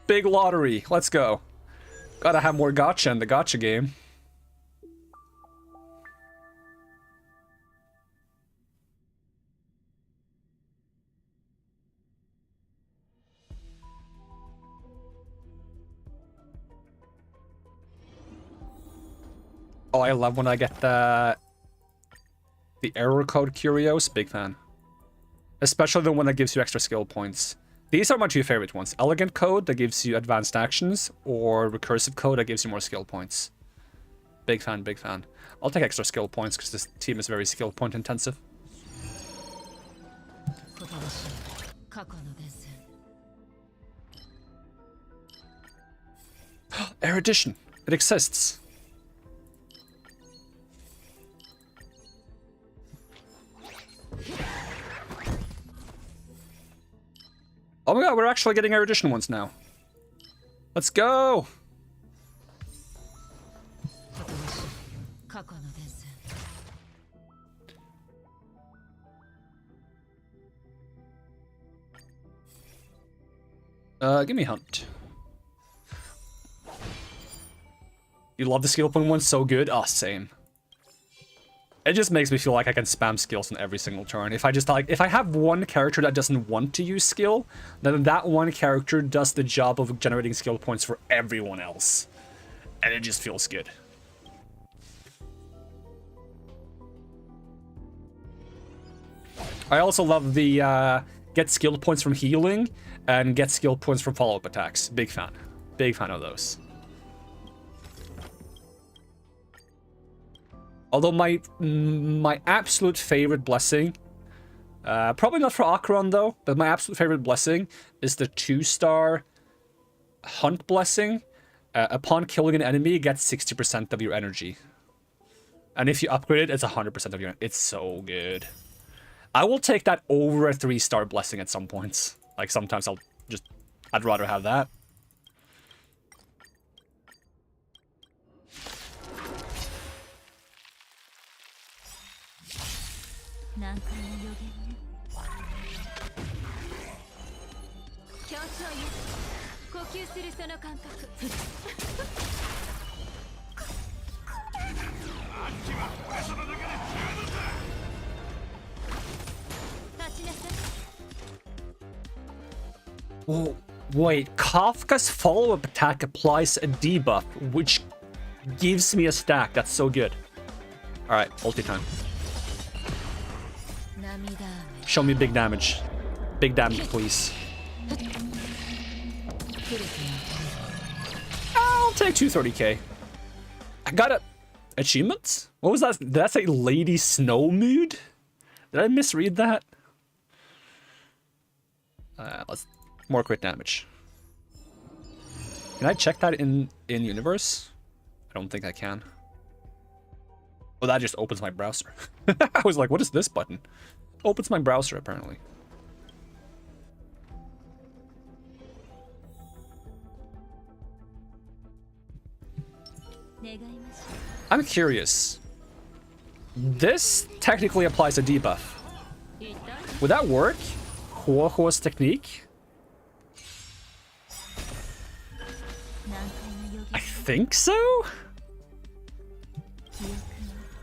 [SPEAKER 1] Big lottery. Let's go. Gotta have more gacha in the gacha game. Oh, I love when I get the error code curios. Big fan. Especially the one that gives you extra skill points. These are my two favorite ones. Elegant code that gives you advanced actions, or recursive code that gives you more skill points. Big fan, big fan. I'll take extra skill points because this team is very skill point intensive. Erudition. It exists. Oh my god, we're actually getting erudition ones now. Let's go! Give me Hunt. You love the skill point one? So good? Ah, same. It just makes me feel like I can spam skills on every single turn. If I have one character that doesn't want to use skill, then that one character does the job of generating skill points for everyone else. And it just feels good. I also love the get skill points from healing and get skill points from follow-up attacks. Big fan. Big fan of those. Although my absolute favorite blessing, probably not for Acheron though, but my absolute favorite blessing is the 2-star Hunt blessing. Upon killing an enemy, get 60% of your energy. And if you upgrade it, it's 100% of your... It's so good. I will take that over a 3-star blessing at some points. Like sometimes I'd rather have that. Oh, wait, Kafka's follow-up attack applies a debuff, which gives me a stack. That's so good. Alright, ulti time. Show me big damage. Big damage, please. I'll take 230k. I got a... Achievements? What was that? Did that say Lady Snow Mood? Did I misread that? Let's... More crit damage. Can I check that in universe? I don't think I can. Oh, that just opens my browser. I was like, what is this button? Opens my browser, apparently. I'm curious. This technically applies a debuff. Would that work? HoYoverse technique? I think so?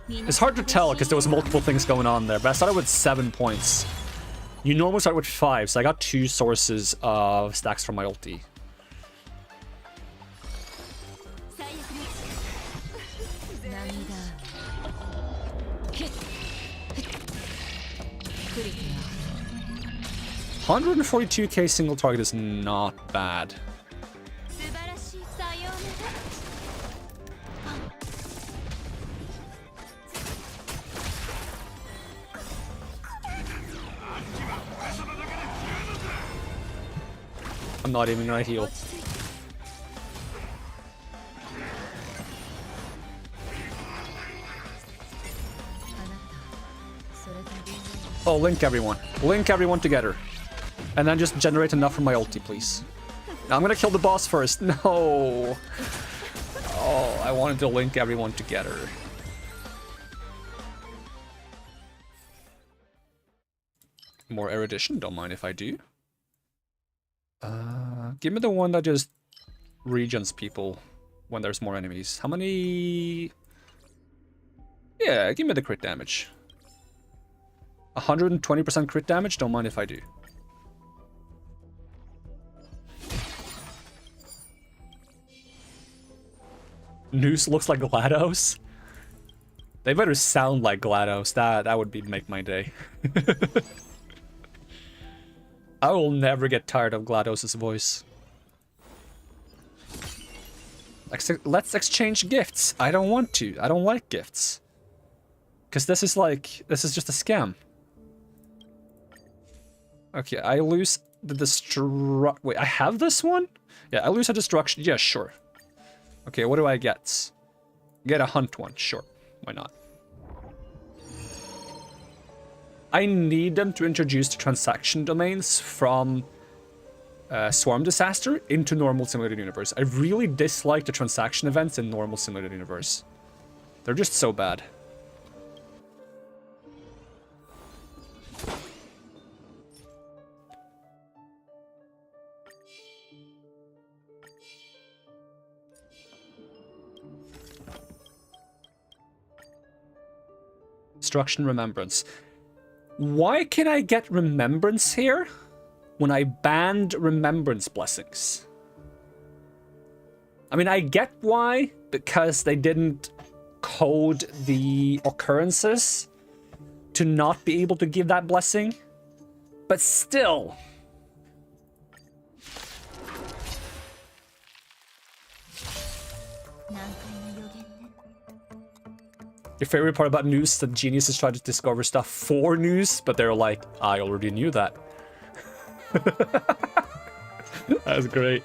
[SPEAKER 1] It's hard to tell because there was multiple things going on there, but I started with 7 points. You normally start with 5, so I got 2 sources of stacks from my ulti. $142k single target is not bad. I'm not even gonna heal. Oh, link everyone. Link everyone together. And then just generate enough for my ulti, please. Now, I'm gonna kill the boss first. No. Oh, I wanted to link everyone together. More erudition, don't mind if I do. Give me the one that just regens people when there's more enemies. How many? Yeah, give me the crit damage. 120% crit damage, don't mind if I do. Noose looks like GLaDOS. They better sound like GLaDOS. That would make my day. I will never get tired of GLaDOS' voice. Let's exchange gifts. I don't want to. I don't like gifts. Because this is just a scam. Okay, I lose the wait, I have this one? Yeah, I lose a destruction. Yeah, sure. Okay, what do I get? Get a hunt one. Sure. Why not? I need them to introduce the transaction domains from Swarm Disaster into normal simulated universe. I really dislike the transaction events in normal simulated universe. They're just so bad. Destruction Remembrance. Why can I get Remembrance here when I banned Remembrance Blessings? I mean, I get why, because they didn't code the occurrences to not be able to give that blessing, but still. Your favorite part about Noose, that geniuses try to discover stuff for Noose, but they're like, I already knew that. That's great.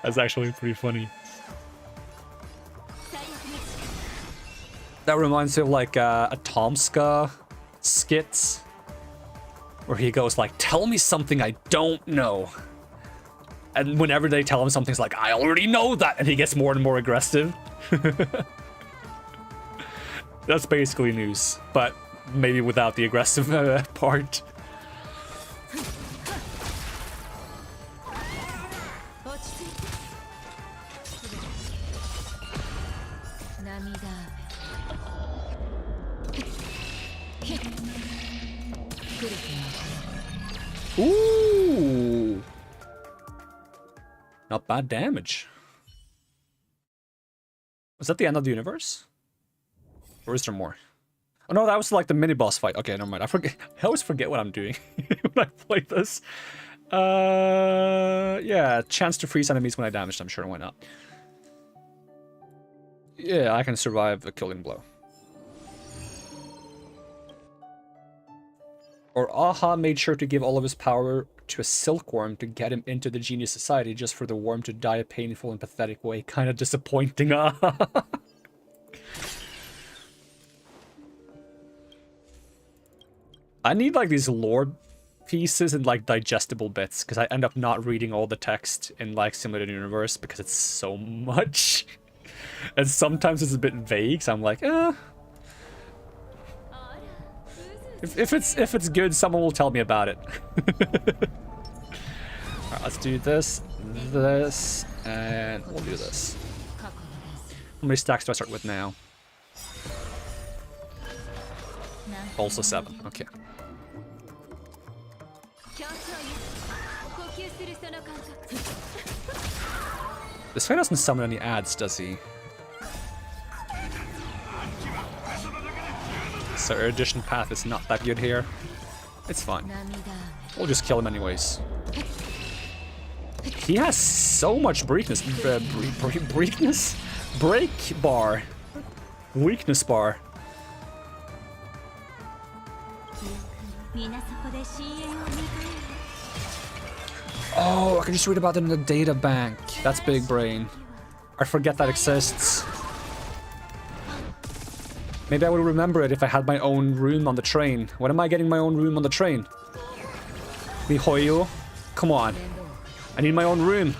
[SPEAKER 1] That's actually pretty funny. That reminds me of like a Tomska skit, where he goes like, tell me something I don't know. And whenever they tell him something, he's like, I already know that, and he gets more and more aggressive. That's basically Noose, but maybe without the aggressive part. Ooh! Not bad damage. Was that the end of the universe? Or is there more? Oh no, that was like the mini boss fight. Okay, never mind. I always forget what I'm doing when I play this. Yeah, chance to freeze enemies when I damage them. Sure, why not? Yeah, I can survive a killing blow. Or Aha made sure to give all of his power to a silkworm to get him into the Genius Society just for the worm to die a painful and pathetic way. Kind of disappointing. I need like these lore pieces and like digestible bits, because I end up not reading all the text in like Simulated Universe because it's so much. And sometimes it's a bit vague, so I'm like, if it's good, someone will tell me about it. Alright, let's do this, and we'll do this. How many stacks do I start with now? Also 7, okay. This guy doesn't summon any ads, does he? So erudition path is not that good here. It's fine. We'll just kill him anyways. He has so much briefness. Briefness? Break bar. Weakness bar. Oh, I can just read about it in the data bank. That's big brain. I forget that exists. Maybe I would remember it if I had my own room on the train. When am I getting my own room on the train? The Hoyo? Come on. I need my own room.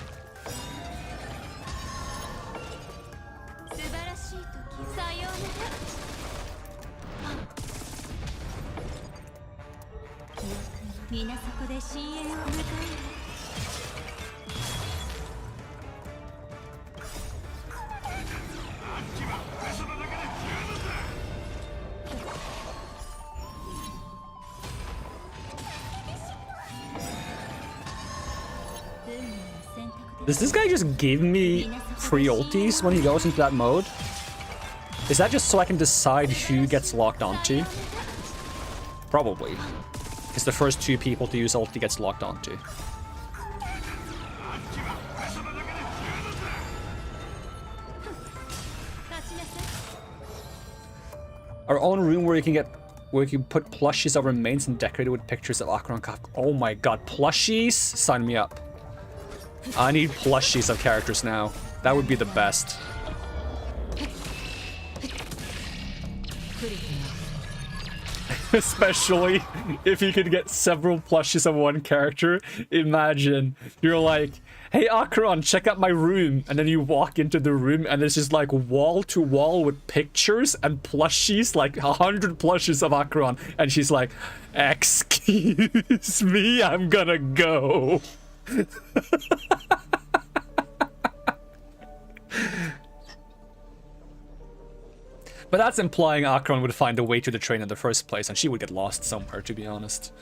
[SPEAKER 1] Does this guy just give me free ultis when he goes into that mode? Is that just so I can decide who gets locked onto? Probably. Because the first 2 people to use ulti gets locked onto. Our own room where you can put plushies of remains and decorate it with pictures of Acheron. Oh my god, plushies? Sign me up. I need plushies of characters now. That would be the best. Especially if you could get several plushies of one character. Imagine you're like, hey Acheron, check out my room, and then you walk into the room and there's just like wall to wall with pictures and plushies, like 100 plushies of Acheron, and she's like, excuse me, I'm gonna go. But that's implying Acheron would find a way to the train in the first place, and she would get lost somewhere, to be honest.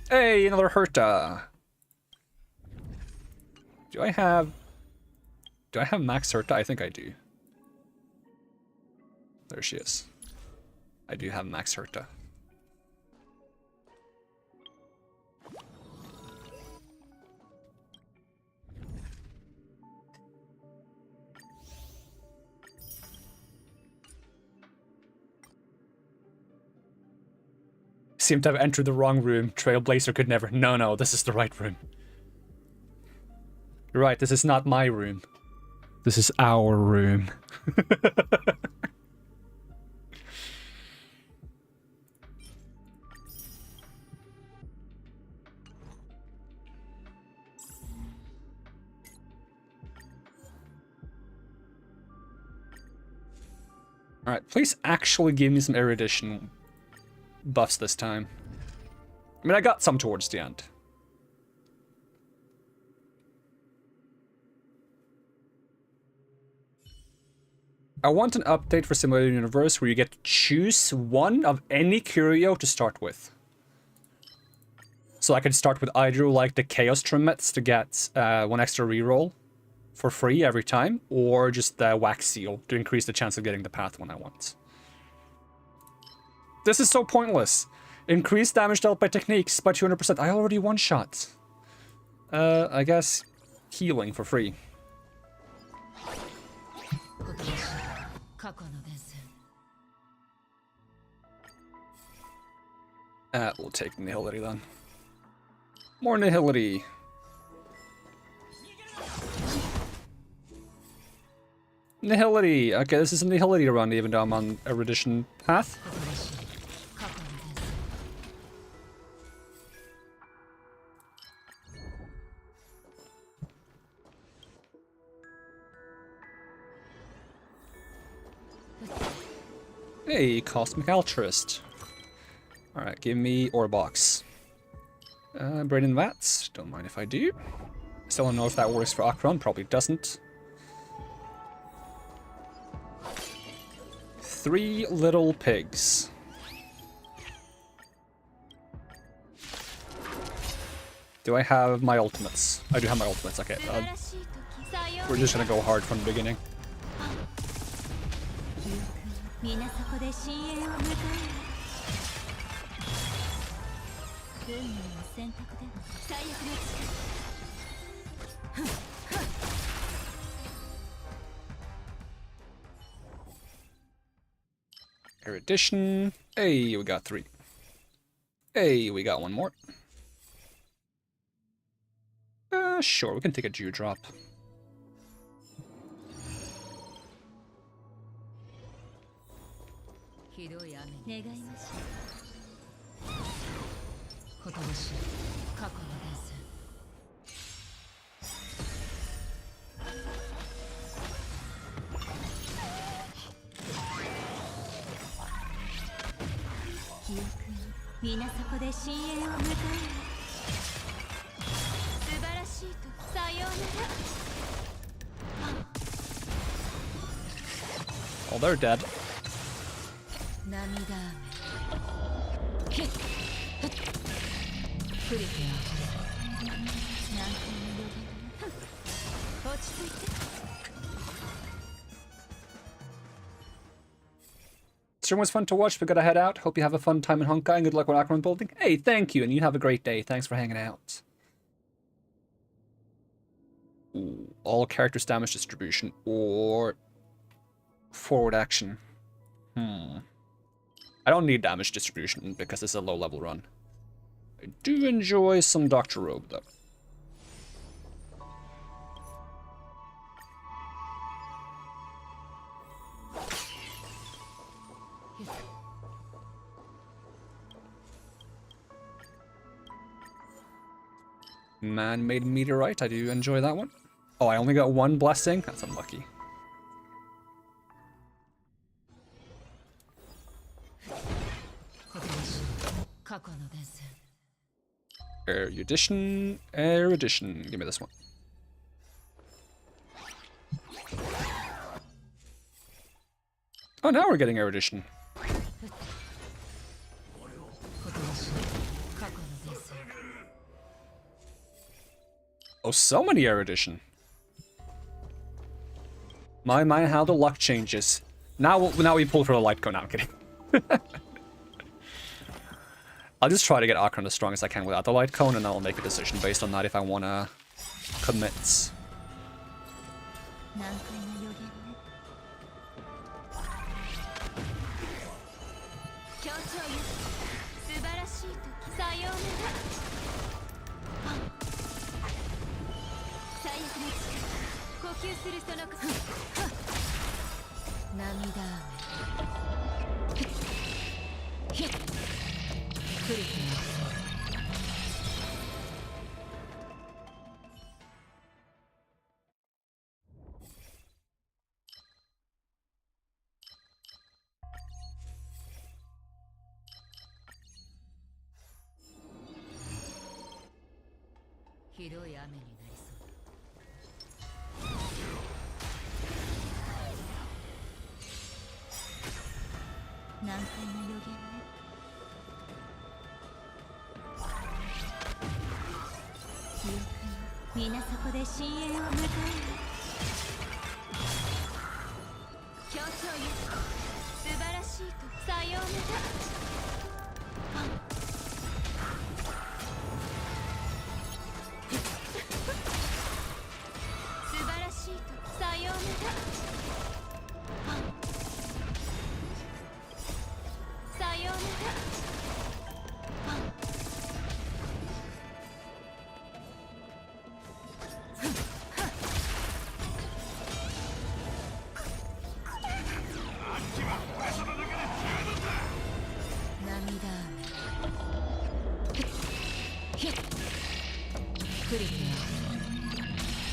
[SPEAKER 1] Hey, another Herta. Do I have max Herta? I think I do. There she is. I do have max Herta. Seem to have entered the wrong room. Trailblazer could never. No, this is the right room. You're right, this is not my room. This is our room. Alright, please actually give me some erudition buffs this time. I mean, I got some towards the end. I want an update for Simulated Universe where you get to choose one of any curio to start with. So I can start with either like the Chaos Tremets to get 1 extra reroll for free every time, or just the Wax Seal to increase the chance of getting the path when I want. This is so pointless. Increase damage dealt by techniques by 200%. I already one-shot. I guess healing for free. We'll take Nihility then. More Nihility. Nihility. Okay, this is a Nihility run even though I'm on Erudition path. Hey, Cosmic Altruist. Alright, give me ore box. Braden Vats, don't mind if I do. Still don't know if that works for Acheron, probably doesn't. 3 little pigs. Do I have my ultimates? I do have my ultimates, okay. We're just gonna go hard from the beginning. Erudition. Hey, we got 3. Hey, we got 1 more. Sure, we can take a dewdrop. Oh, they're dead. Stream was fun to watch, but gotta head out. Hope you have a fun time in Honkai and good luck with Acheron building. Hey, thank you, and you have a great day. Thanks for hanging out. Ooh, all characters damage distribution or forward action. I don't need damage distribution because it's a low level run. I do enjoy some Dr. Robe though. Man-made meteorite, I do enjoy that one. Oh, I only got 1 blessing? That's unlucky. Erudition, erudition. Give me this one. Oh, now we're getting erudition. Oh, so many erudition. My, how the luck changes. Now we pull for the light cone. No, I'm kidding. I'll just try to get Acheron as strong as I can without the light cone, and I'll make a decision based on that if I want to commit.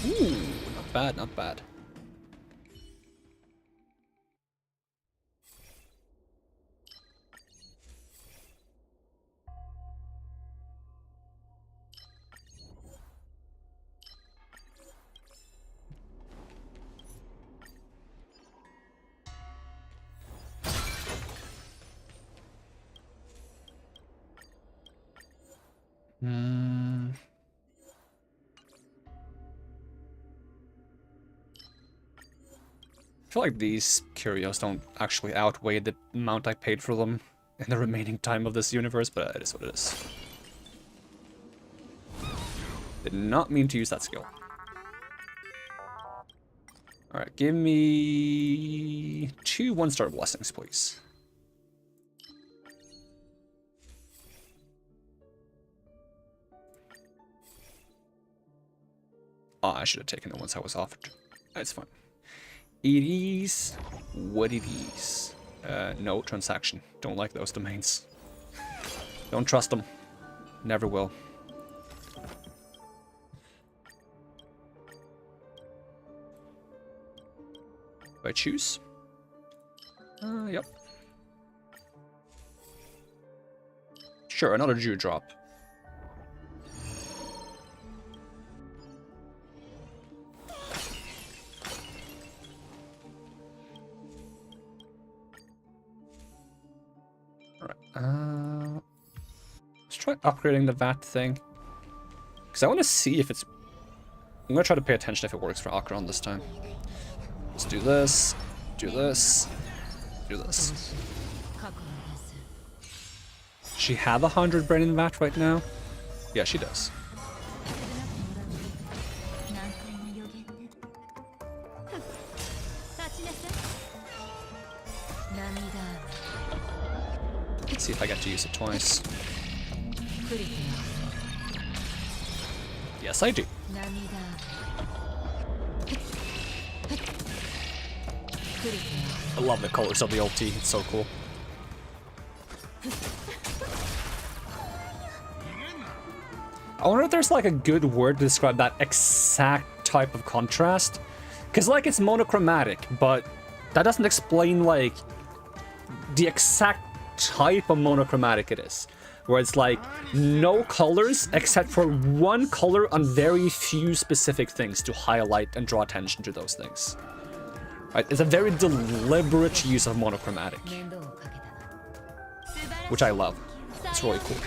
[SPEAKER 1] Ooh, not bad, not bad. Hmm. I feel like these curios don't actually outweigh the amount I paid for them in the remaining time of this universe, but it is what it is. Did not mean to use that skill. Alright, give me 2 one-star blessings, please. Oh, I should have taken the ones I was offered. That's fine. It is what it is. No transaction. Don't like those domains. Don't trust them. Never will. Do I choose? Yep. Sure, another Jew drop. Alright, let's try upgrading the VAT thing. Because I want to see if it's... I'm going to try to pay attention if it works for Acheron this time. Let's do this, do this, do this. She have 100 brain in VAT right now? Yeah, she does. Let's see if I get to use it twice. Yes, I do. I love the colors of the ulti, it's so cool. I wonder if there's like a good word to describe that exact type of contrast. Because like it's monochromatic, but that doesn't explain like the exact type of monochromatic it is. Where it's like no colors except for one color on very few specific things to highlight and draw attention to those things. Right? It's a very deliberate use of monochromatic, which I love. It's really cool.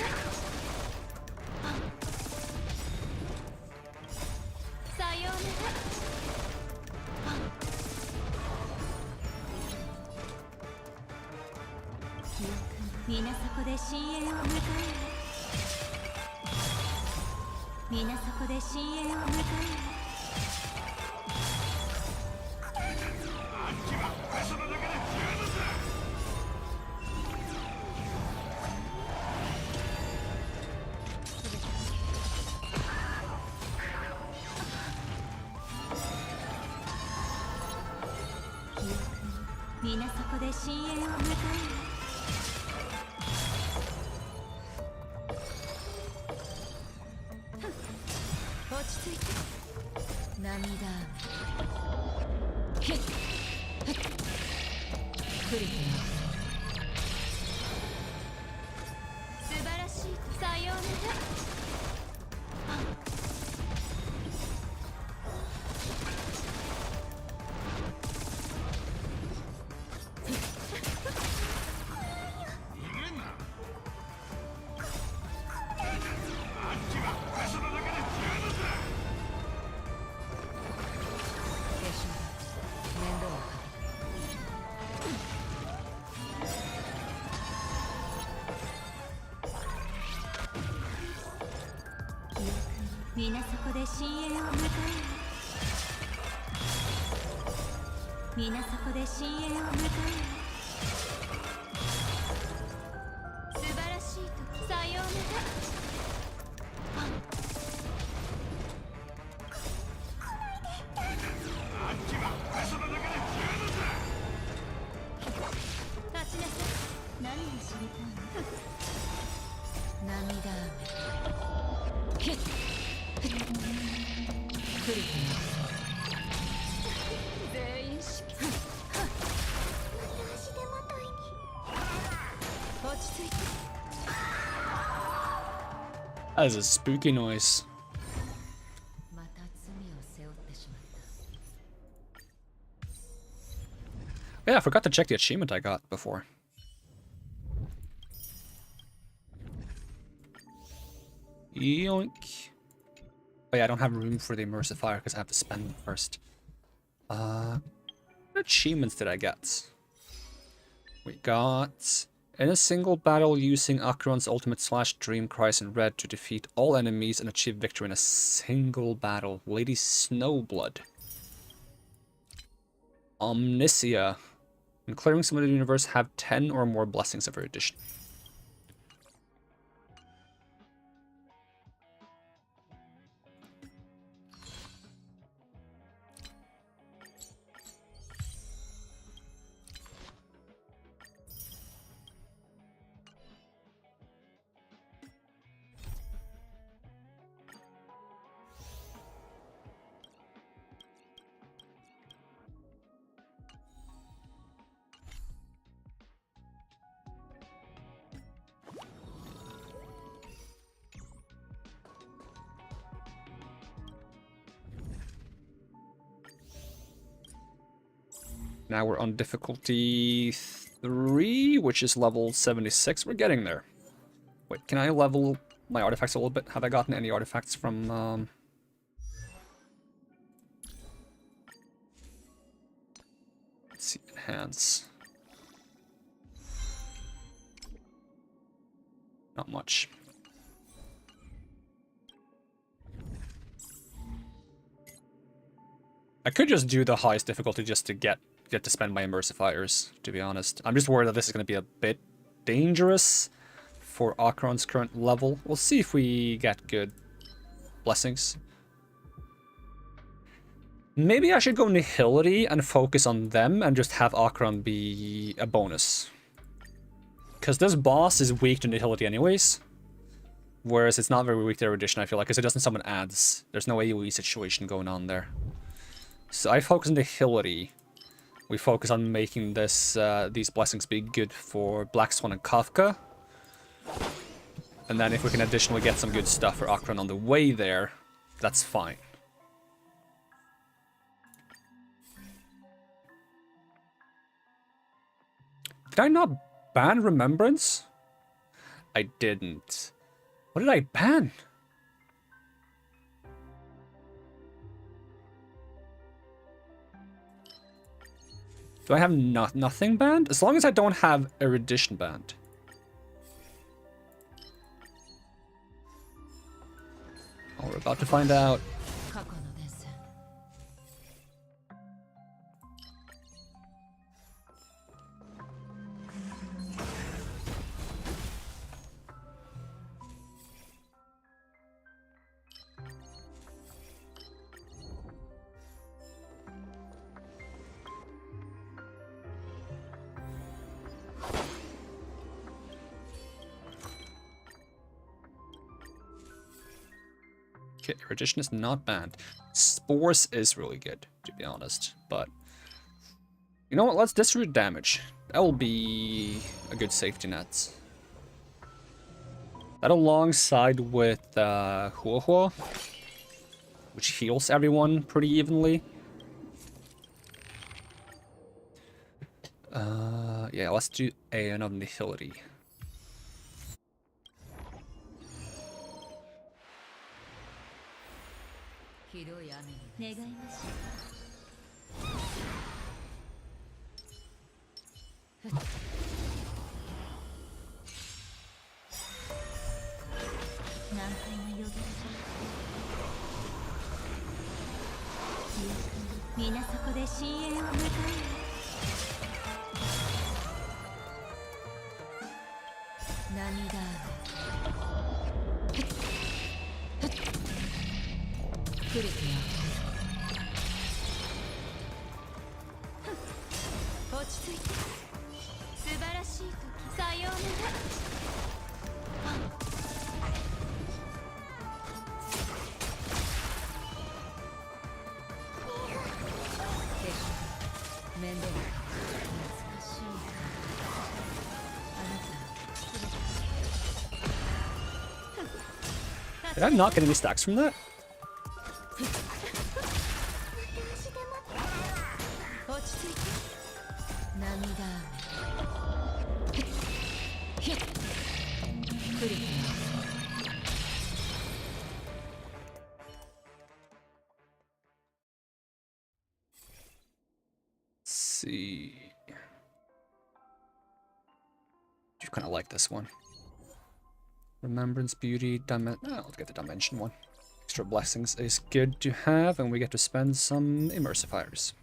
[SPEAKER 1] That is a spooky noise. Yeah, I forgot to check the achievement I got before. Yoink. Oh yeah, I don't have room for the immersive fire because I have to spend them first. What achievements did I get? We got... In a single battle using Acheron's ultimate / Dream Cries in red to defeat all enemies and achieve victory in a single battle. Lady Snowblood. Omnisia. When clearing some of the universe, have 10 or more blessings every edition. Now we're on difficulty 3, which is level 76. We're getting there. Wait, can I level my artifacts a little bit? Have I gotten any artifacts from... Let's see, enhance. Not much. I could just do the highest difficulty just to get to spend my immersifiers, to be honest. I'm just worried that this is going to be a bit dangerous for Acheron's current level. We'll see if we get good blessings. Maybe I should go Nihility and focus on them and just have Acheron be a bonus. Because this boss is weak to Nihility anyways. Whereas it's not very weak to Erudition, I feel like, because it doesn't summon ads. There's no AoE situation going on there. So I focus on Nihility. We focus on making this these blessings be good for Black Swan and Kafka. And then if we can additionally get some good stuff for Acheron on the way there, that's fine. Did I not ban Remembrance? I didn't. What did I ban? Do I have nothing banned? As long as I don't have Erudition banned. Oh, we're about to find out. Okay, Erudition is not banned. Spores is really good, to be honest. But, you know what? Let's disroot damage. That will be a good safety net. That alongside with Huohuo, which heals everyone pretty evenly. Yeah, let's do Aeon of Nihility. Did I not get any stacks from that? see. You kind of like this one. Remembrance, beauty, let's get the dimension one. Extra blessings is good to have, and we get to spend some immersifiers.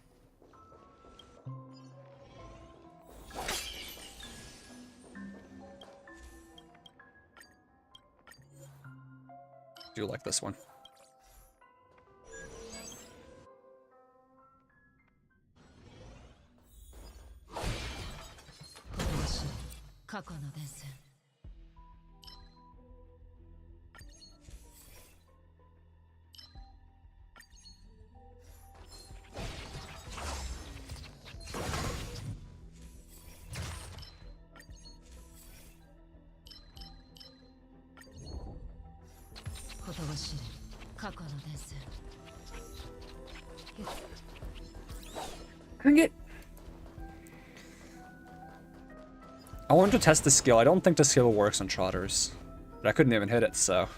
[SPEAKER 1] Do you like this one? Dang it. I wanted to test the skill. I don't think the skill works on trotters. But I couldn't even hit it, so.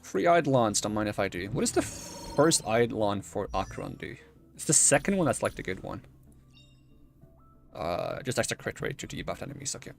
[SPEAKER 1] Free Eidolons, don't mind if I do. What does the first Eidolon for Acheron do? It's the second one that's like the good one. Just extra crit rate to debuff enemies, okay.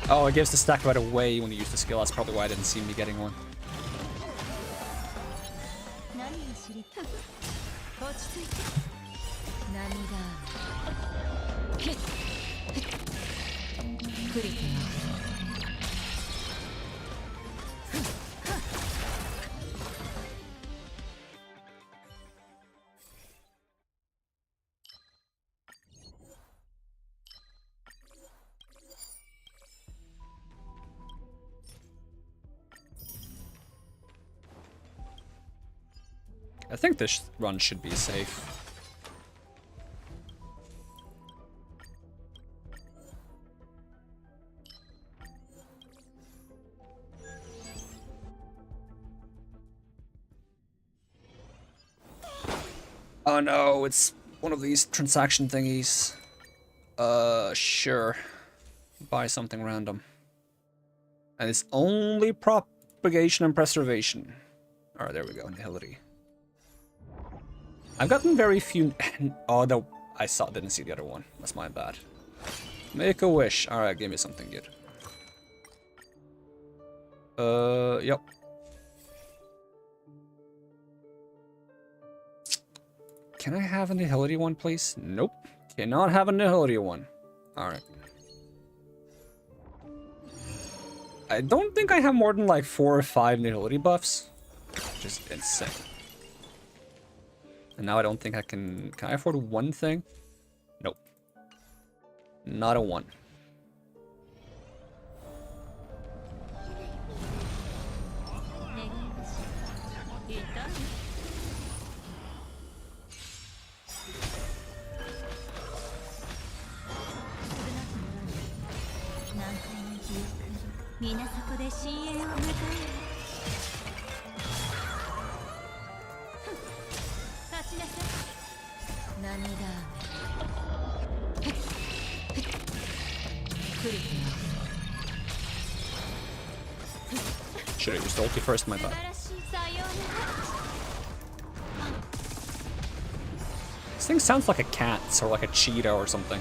[SPEAKER 1] Oh, it gives the stack right away when you use the skill. That's probably why I didn't see me getting one. I think this run should be safe. Oh no, it's one of these transaction thingies. Sure. Buy something random. And it's only propagation and preservation. Alright, there we go, nihility. I've gotten very few. Oh, no, didn't see the other one. That's my bad. Make a wish. Alright, give me something good. Yep. Can I have a nihility one, please? Nope. Cannot have a nihility one. Alright. I don't think I have more than like 4 or 5 nihility buffs. Which is insane. And now I don't think I can... Can I afford one thing? Nope. Not a one. Should have used ulti first, my bad. This thing sounds like a cat or like a cheetah or something.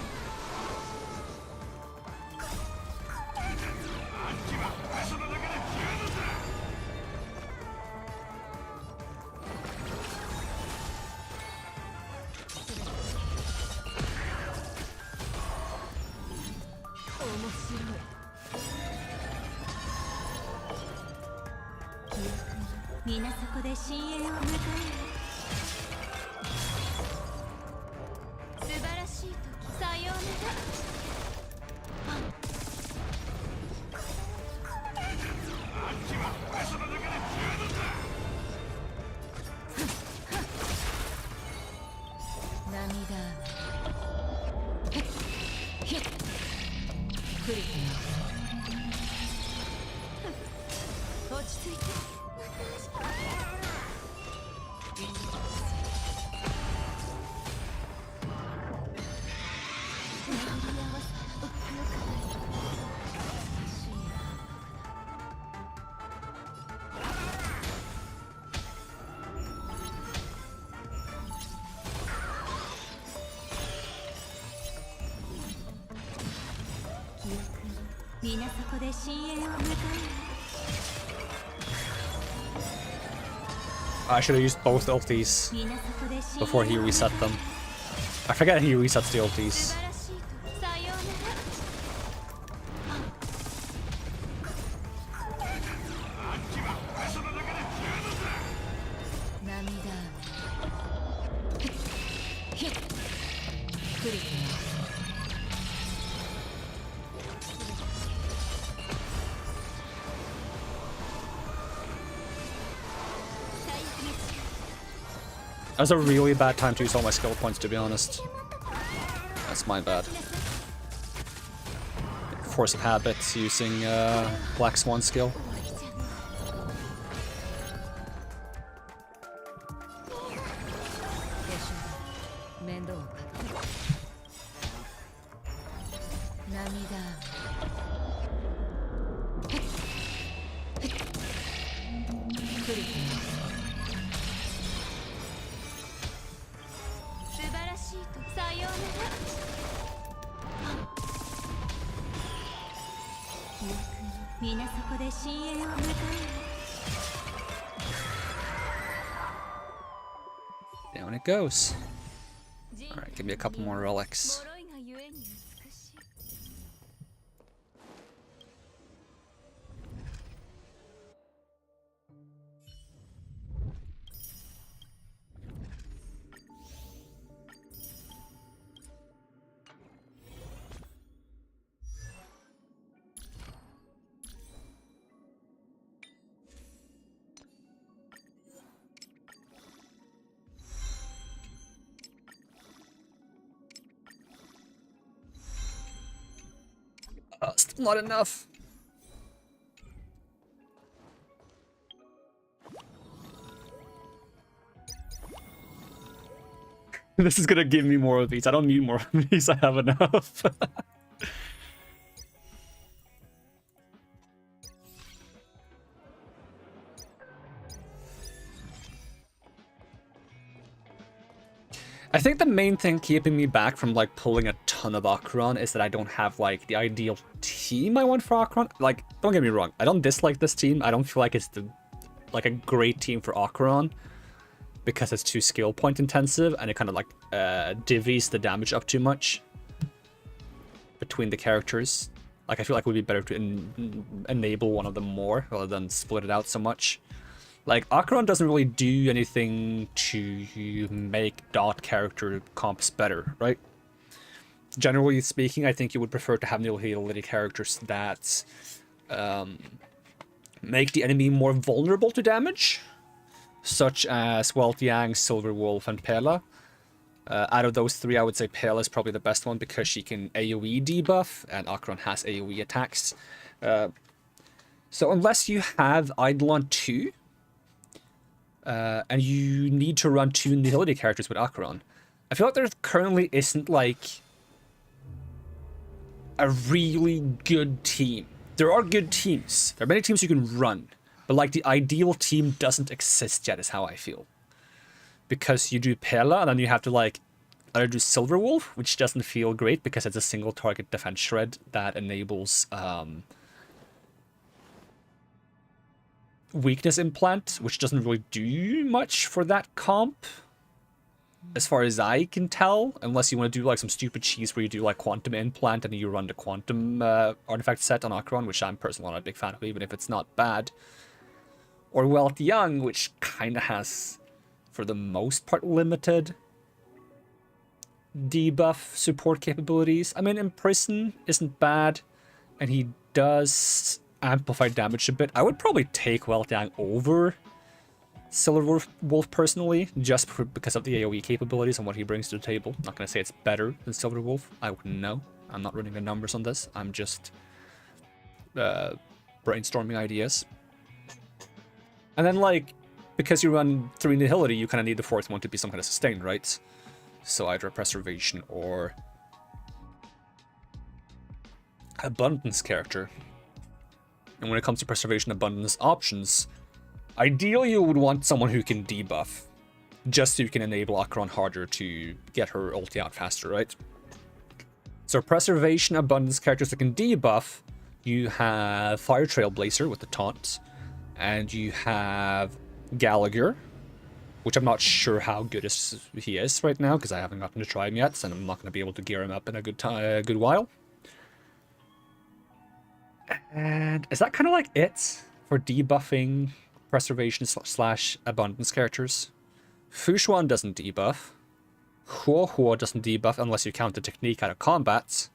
[SPEAKER 2] 皆そこで深淵を迎える素晴らしい時さようなら涙ひっクリティ落ち着いて皆そこで深淵を迎える
[SPEAKER 1] I should have used both ultis before he reset them. I forget he resets the ultis. 'That was a really bad time to use all my skill points, to be honest. That's my bad. Force of habit using Black Swan skill. Down it goes. Alright, give me a couple more relics. Still not enough. This is gonna give me more of these. I don't need more of these. I have enough. I think the main thing keeping me back from like pulling a ton of Acheron is that I don't have like the ideal team I want for Acheron. Like, don't get me wrong, I don't dislike this team. I don't feel like it's a great team for Acheron because it's too skill point intensive and it kind of like divvies the damage up too much between the characters. Like, I feel like it would be better to enable one of them more rather than split it out so much. Like, Acheron doesn't really do anything to make dot character comps better, right? Generally speaking, I think you would prefer to have nil-ability characters that make the enemy more vulnerable to damage, such as Yang, Silver Wolf, and Pela. Out of those three, I would say Pela is probably the best one because she can AoE debuff, and Acheron has AoE attacks. So unless you have Eidolon 2, and you need to run 2 nihility characters with Acheron, I feel like there currently isn't like a really good team. There are good teams. There are many teams you can run, but like the ideal team doesn't exist yet is how I feel. Because you do Pela and then you have to like either do Silver Wolf, which doesn't feel great because it's a single target defense shred that enables weakness implant, which doesn't really do much for that comp, as far as I can tell, unless you want to do like some stupid cheese where you do like quantum implant and you run the quantum artifact set on Acheron, which I'm personally not a big fan of, even if it's not bad. Or Welt Young, which kind of has, for the most part, limited debuff support capabilities. I mean, Imprison isn't bad, and he does amplify damage a bit. I would probably take Welt Young over Silver Wolf personally, just because of the AoE capabilities and what he brings to the table. Not going to say it's better than Silver Wolf. I wouldn't know. I'm not running the numbers on this. I'm just brainstorming ideas. And then, like, because you run 3 Nihility, you kind of need the 4th one to be some kind of sustain, right? So either a Preservation or Abundance character. And when it comes to Preservation Abundance options, ideally you would want someone who can debuff, just so you can enable Acheron harder to get her ulti out faster, right? So Preservation Abundance characters that can debuff, you have Fire Trailblazer with the taunt, and you have Gallagher, which I'm not sure how good he is right now, because I haven't gotten to try him yet, and I'm not going to be able to gear him up in a good while. And is that kind of like it for debuffing Preservation / Abundance characters? Fushuan doesn't debuff. HoYoverse doesn't debuff unless you count the technique out of combat.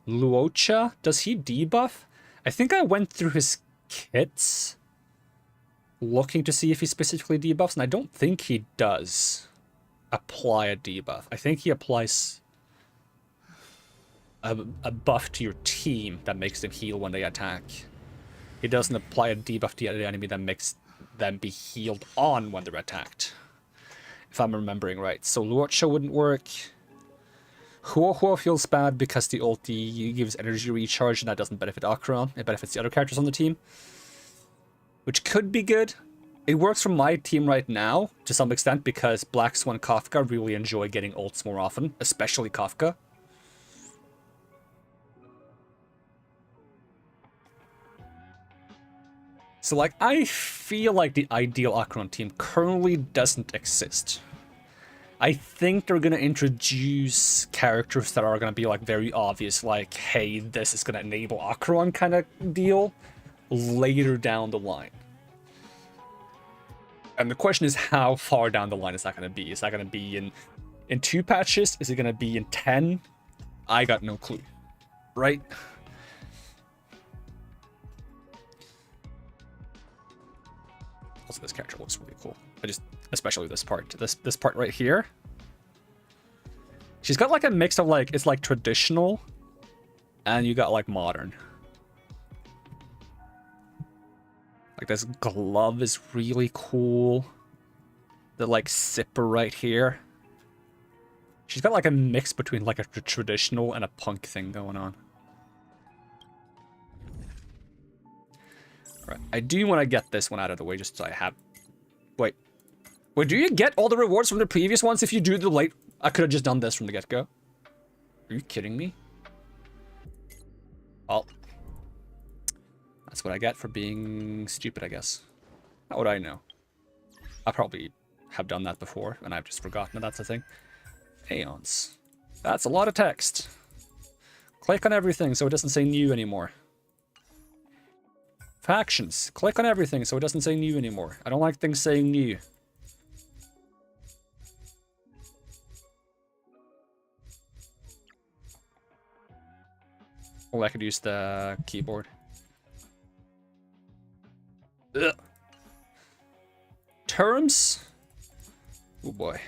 [SPEAKER 1] Luocha, does he debuff? I think I went through his kits looking to see if he specifically debuffs, and I don't think he does apply a debuff. I think he applies a buff to your team that makes them heal when they attack. He doesn't apply a debuff to the enemy that makes them be healed on when they're attacked, if I'm remembering right. So Luocha wouldn't work. HoYoverse feels bad because the ulti gives energy recharge, and that doesn't benefit Acheron. It benefits the other characters on the team, which could be good. It works for my team right now, to some extent, because Black Swan and Kafka really enjoy getting ults more often, especially Kafka. So, like, I feel like the ideal Acheron team currently doesn't exist. I think they're going to introduce characters that are going to be, like, very obvious, like, hey, this is going to enable Acheron kind of deal later down the line. And the question is, how far down the line is that going to be? Is that going to be in 2 patches? Is it going to be in 10? I got no clue. Right? Also, this character looks really cool. Especially this part. This part right here. She's got like a mix of like, it's like traditional, and you got like modern. Like this glove is really cool. The like zipper right here. She's got like a mix between like a traditional and a punk thing going on. Right, I do want to get this one out of the way just so I have... Wait, do you get all the rewards from the previous ones if you do the late... I could have just done this from the get-go. Are you kidding me? Well, that's what I get for being stupid, I guess. How would I know? I probably have done that before, and I've just forgotten that that's a thing. Aeons. That's a lot of text. Click on everything so it doesn't say new anymore. Factions. Click on everything so it doesn't say new anymore. I don't like things saying new. Oh, I could use the keyboard. Ugh. Terms? Oh boy.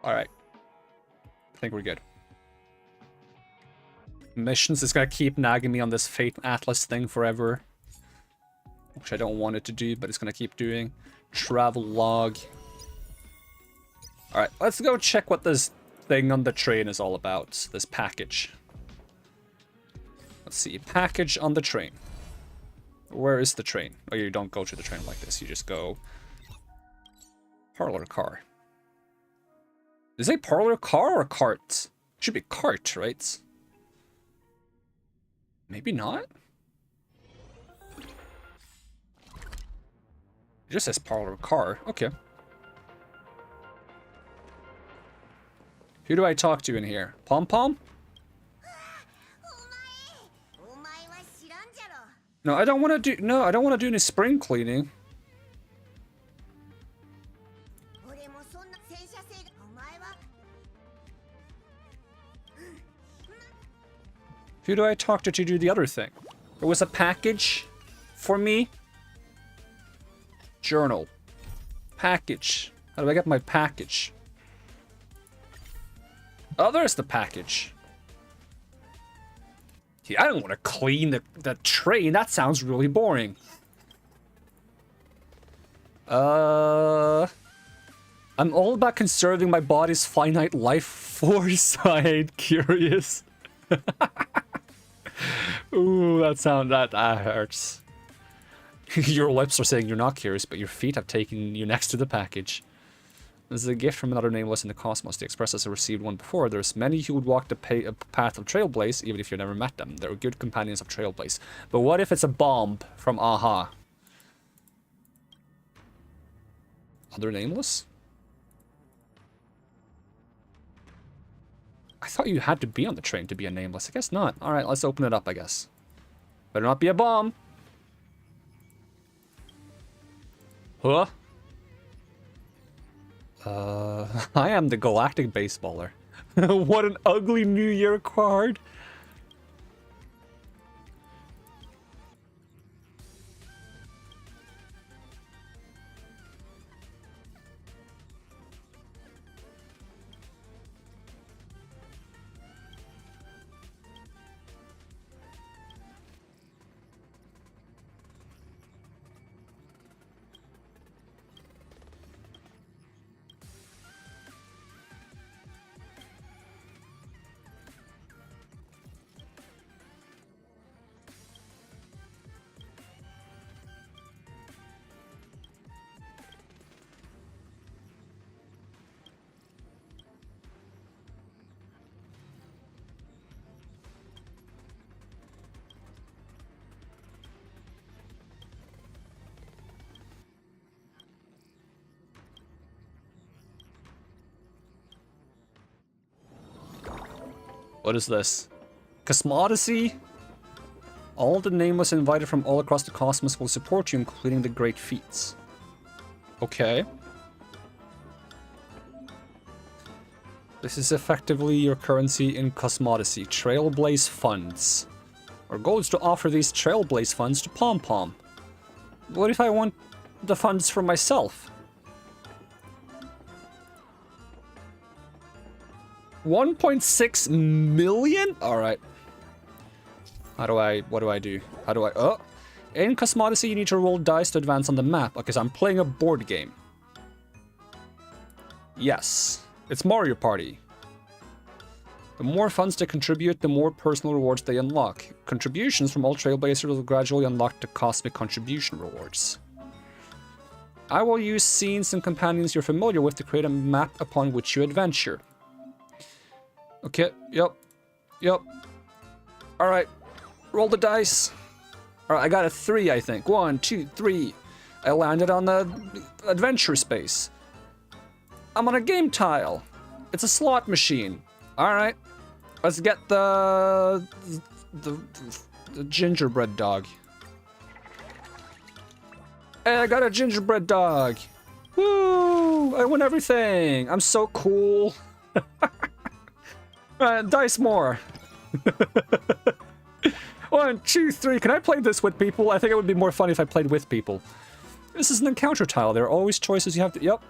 [SPEAKER 1] Alright. I think we're good. Missions is gonna keep nagging me on this Fate Atlas thing forever. Which I don't want it to do, but it's gonna keep doing. Travel log. Alright, let's go check what this thing on the train is all about. This package. Let's see. Package on the train. Where is the train? Oh, you don't go to the train like this. You just go... Parlor car. Is it parlor car or cart? Should be cart, right? Maybe not? It just says parlor car. Okay. Who do I talk to in here? Pom Pom? No, I don't want to do. No, I don't want to do any spring cleaning. Who do I talk to do the other thing? There was a package for me. Journal. Package. How do I get my package? Oh, there's the package. Yeah, I don't want to clean the train. That sounds really boring. I'm all about conserving my body's finite life force. I ain't curious. Ooh, that hurts. Your lips are saying you're not curious, but your feet have taken you next to the package. This is a gift from another nameless in the cosmos. The Express has received one before. There's many who would walk the path of Trailblaze, even if you've never met them. They're good companions of Trailblaze. But what if it's a bomb from Aha? Other nameless? I thought you had to be on the train to be a nameless. I guess not. Alright, let's open it up, I guess. Better not be a bomb. Huh? I am the Galactic Baseballer. What an ugly New Year card. What is this? Cosmodicy? All the nameless invited from all across the cosmos will support you in completing the great feats. Okay. This is effectively your currency in Cosmodicy. Trailblaze funds. Our goal is to offer these Trailblaze funds to Pom Pom. What if I want the funds for myself? 1.6 million? Alright. What do I do? Oh! In Cosmodicy, you need to roll dice to advance on the map, because I'm playing a board game. Yes. It's Mario Party. The more funds they contribute, the more personal rewards they unlock. Contributions from all Trailblazers will gradually unlock the cosmic contribution rewards. I will use scenes and companions you're familiar with to create a map upon which you adventure. Okay, yep. Alright, roll the dice. Alright, I got a 3, I think. 1, 2, 3. I landed on the adventure space. I'm on a game tile. It's a slot machine. Alright, let's get the gingerbread dog. Hey, I got a gingerbread dog. Woo! I win everything. I'm so cool. Dice more. 1, 2, 3. Can I play this with people? I think it would be more fun if I played with people. This is an encounter tile. There are always choices you have to... Yep.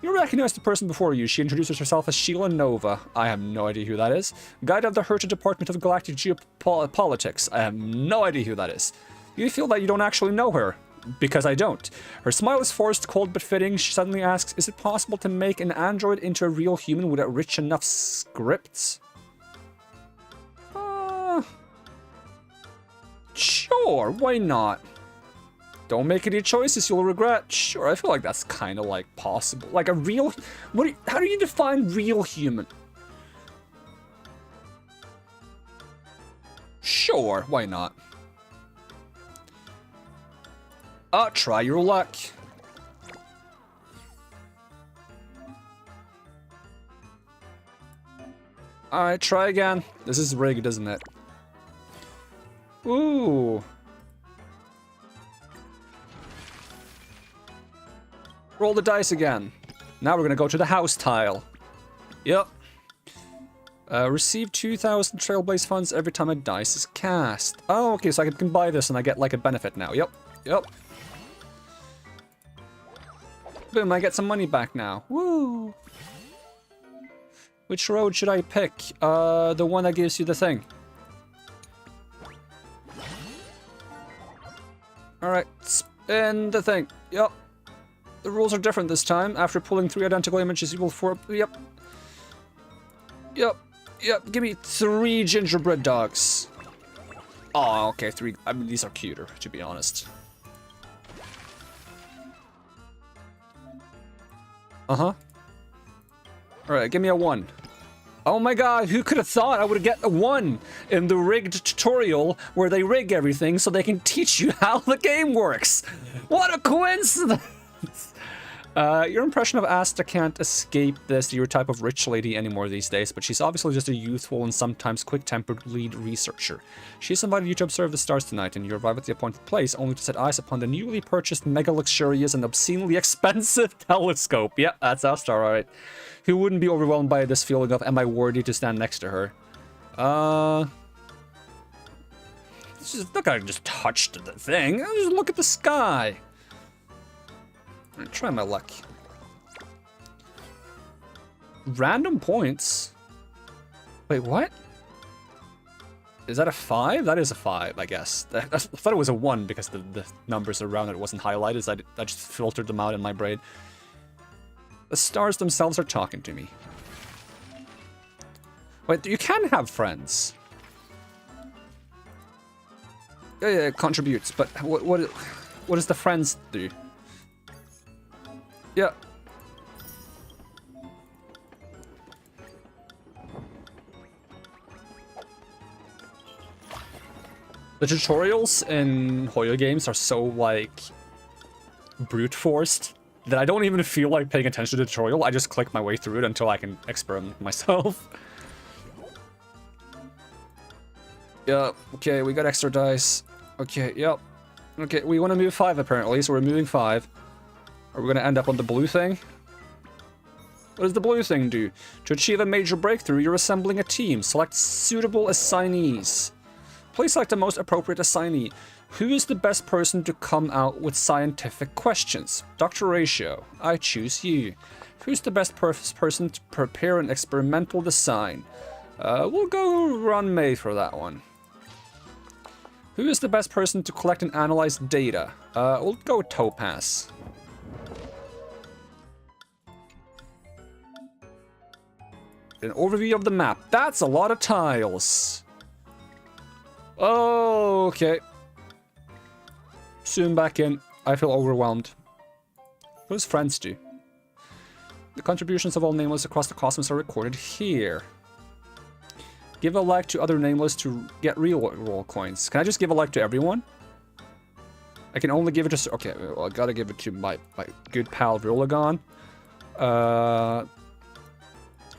[SPEAKER 1] You recognize the person before you. She introduces herself as Sheila Nova. I have no idea who that is. Guide of the Herta Department of Galactic Geopolitics. I have no idea who that is. You feel that you don't actually know her. Because I don't. Her smile is forced, cold but fitting. She suddenly asks, is it possible to make an android into a real human without rich enough scripts? Sure, why not? Don't make any choices you'll regret. Sure, I feel like that's kind of like possible. Like a real... how do you define real human? Sure, why not? Try your luck. Alright, try again. This is rigged, isn't it? Ooh. Roll the dice again. Now we're gonna go to the house tile. Yep. Receive 2,000 Trailblaze funds every time a dice is cast. Oh, okay, so I can buy this and I get like a benefit now. Yep. Yep. Boom, I get some money back now. Woo! Which road should I pick? The one that gives you the thing. Alright, spin the thing. Yep. The rules are different this time. After pulling 3 identical images, you will form... Yep. Yep. Yep. Give me 3 gingerbread dogs. Oh, okay, 3. I mean, these are cuter, to be honest. Uh-huh. Alright, give me a 1. Oh my god, who could have thought I would get a 1 in the rigged tutorial where they rig everything so they can teach you how the game works? What a coincidence! Your impression of Asta can't escape the stereotype of rich lady anymore these days, but she's obviously just a youthful and sometimes quick-tempered lead researcher. She's invited you to observe the stars tonight, and you arrive at the appointed place only to set eyes upon the newly purchased mega-luxurious and obscenely expensive telescope. Yeah, that's Asta, alright. Who wouldn't be overwhelmed by this feeling of, am I worthy to stand next to her? Just not gonna just touch the thing. I'll just look at the sky. Try my luck. Random points? Wait, what? Is that a 5? That is a 5, I guess. I thought it was a 1 because the numbers around it wasn't highlighted, so I just filtered them out in my brain. The stars themselves are talking to me. Wait, you can have friends. Yeah, it contributes, but what does the friends do? Yeah. The tutorials in HoYo games are so, like, brute forced that I don't even feel like paying attention to the tutorial. I just click my way through it until I can experiment myself. Yeah, okay, we got extra dice. Okay, yep. Okay, we want to move 5 apparently, so we're moving 5. Are we going to end up on the blue thing? What does the blue thing do? To achieve a major breakthrough, you're assembling a team. Select suitable assignees. Please select the most appropriate assignee. Who is the best person to come out with scientific questions? Dr. Ratio, I choose you. Who's the best person to prepare an experimental design? We'll go run May for that one. Who is the best person to collect and analyze data? We'll go with Topaz. An overview of the map. That's a lot of tiles. Oh, okay. Soon back in. I feel overwhelmed. What does friends do? The contributions of all nameless across the cosmos are recorded here. Give a like to other nameless to get real roll coins. Can I just give a like to everyone? I can only give it to... Okay, well, I gotta give it to my good pal Rolagon.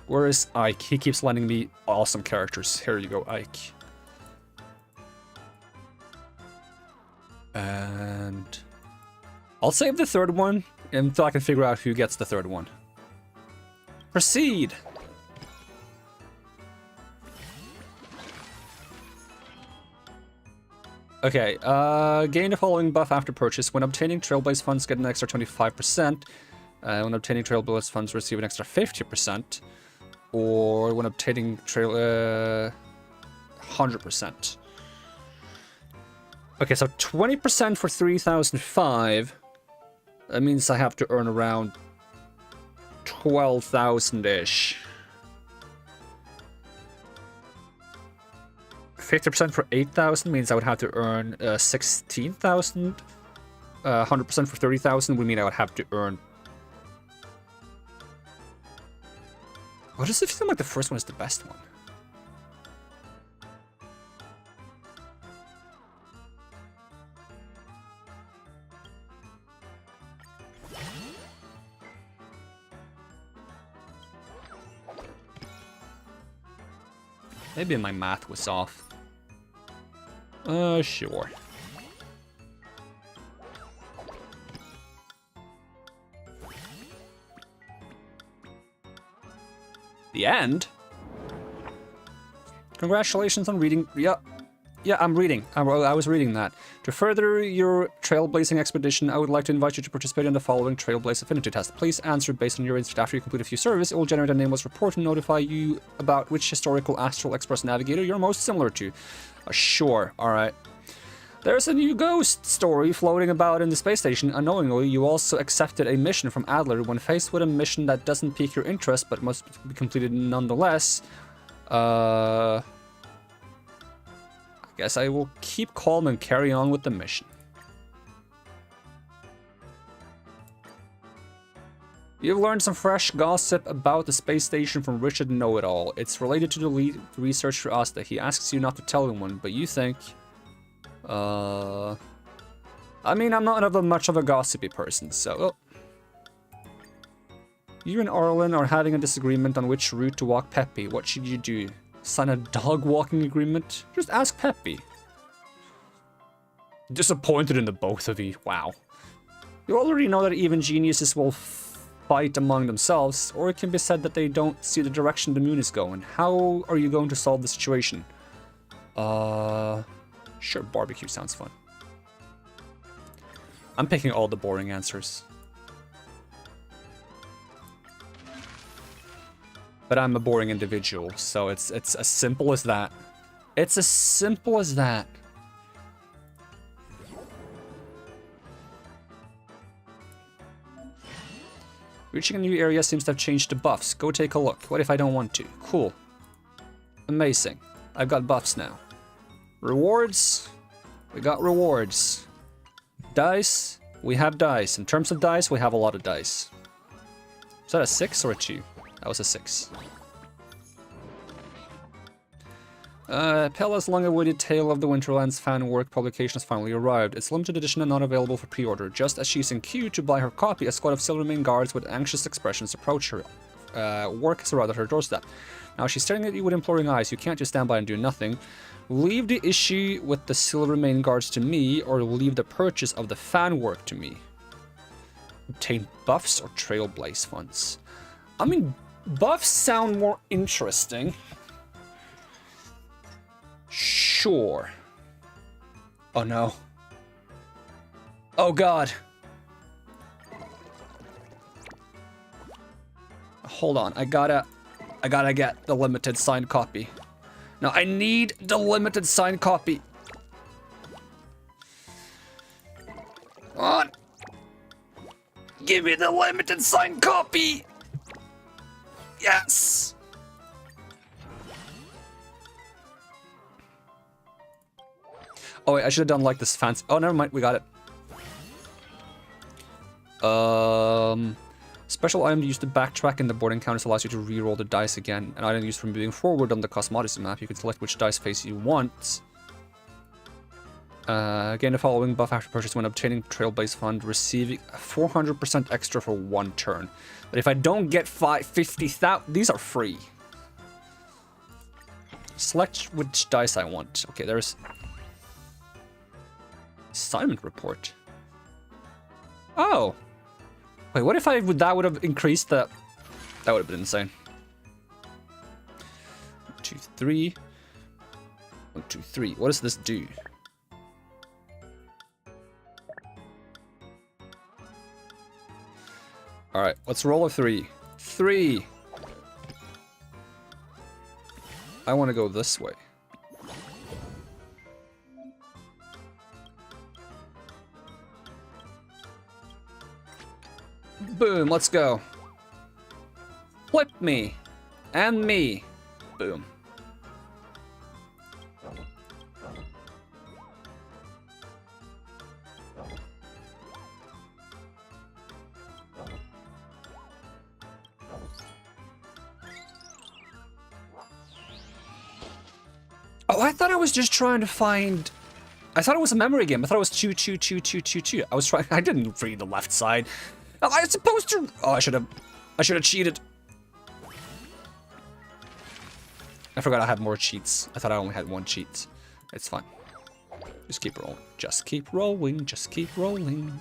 [SPEAKER 1] Where is Ike? He keeps lending me awesome characters. Here you go, Ike. And... I'll save the third one until I can figure out who gets the third one. Proceed! Okay, gain the following buff after purchase. When obtaining Trailblaze funds, get an extra 25%. When obtaining Trailblaze funds, receive an extra 50%. Or when obtaining 100%. Okay, so 20% for 3,005. That means I have to earn around 12,000-ish. 50% for 8,000 means I would have to earn 16,000. 100% for 30,000 would mean I would have to earn... Why does it feel like the first one is the best one? Maybe my math was off. Sure. The end? Congratulations on reading. Yeah, I'm reading. I was reading that. To further your trailblazing expedition, I would like to invite you to participate in the following Trailblaze Affinity Test. Please answer based on your instinct. After you complete a few surveys, it will generate a nameless report and notify you about which historical Astral Express navigator you're most similar to. Sure, alright. There's a new ghost story floating about in the space station. Unknowingly, you also accepted a mission from Adler. When faced with a mission that doesn't pique your interest but must be completed nonetheless, I guess I will keep calm and carry on with the mission. You've learned some fresh gossip about the space station from Richard Know-It-All. It's related to the lead research for Asta. He asks you not to tell anyone, but you think... I mean, I'm not much of a gossipy person, so... You and Arlen are having a disagreement on which route to walk Peppy. What should you do? Sign a dog walking agreement? Just ask Peppy. Disappointed in the both of you. Wow. You already know that even geniuses will fight among themselves, or it can be said that they don't see the direction the moon is going. How are you going to solve the situation? Sure, barbecue sounds fun. I'm picking all the boring answers. But I'm a boring individual, so it's as simple as that. It's as simple as that. Reaching a new area seems to have changed the buffs. Go take a look. What if I don't want to? Cool. Amazing. I've got buffs now. Rewards. We got rewards. Dice. We have dice. In terms of dice, we have a lot of dice. Is that a 6 or a 2? That was a 6. Pella's long-awaited Tale of the Winterlands fan work publication has finally arrived. It's limited edition and not available for pre-order. Just as she's in queue to buy her copy, a squad of Silvermane guards with anxious expressions approach her. Work has arrived at her doorstep. Now she's staring at you with imploring eyes. You can't just stand by and do nothing. Leave the issue with the Silvermane guards to me, or leave the purchase of the fan work to me. Obtain buffs or Trailblaze funds. I mean, buffs sound more interesting. Sure. Oh no. Oh god. Hold on, I gotta get the limited signed copy. Now I need the limited signed copy. Come on. Give me the limited signed copy. Yes. Oh wait, I should have done like this fancy. Oh, never mind, we got it. Special item used to backtrack in the board encounters allows you to re-roll the dice again. An item used for moving forward on the Cosmodesy map. You can select which dice face you want. Gain the following buff after purchase when obtaining Trailblaze Fund, receiving 400% extra for 1 turn. But if I don't get 50,000, these are free. Select which dice I want. Okay, there's... Assignment report. Oh. Wait, what if that would have increased the... That would have been insane. 1, 2, 3. 1, 2, 3. What does this do? Alright, let's roll a 3. 3! I want to go this way. Boom, let's go. Flip me. And me. Boom. Oh, I thought I was just trying to find... I thought it was a memory game. I thought it was 2, 2, 2, 2, 2, 2. I was trying... I didn't read the left side. I was supposed to... Oh, I should have cheated. I forgot I had more cheats. I thought I only had one cheat. It's fine. Just keep rolling. Just keep rolling. Just keep rolling.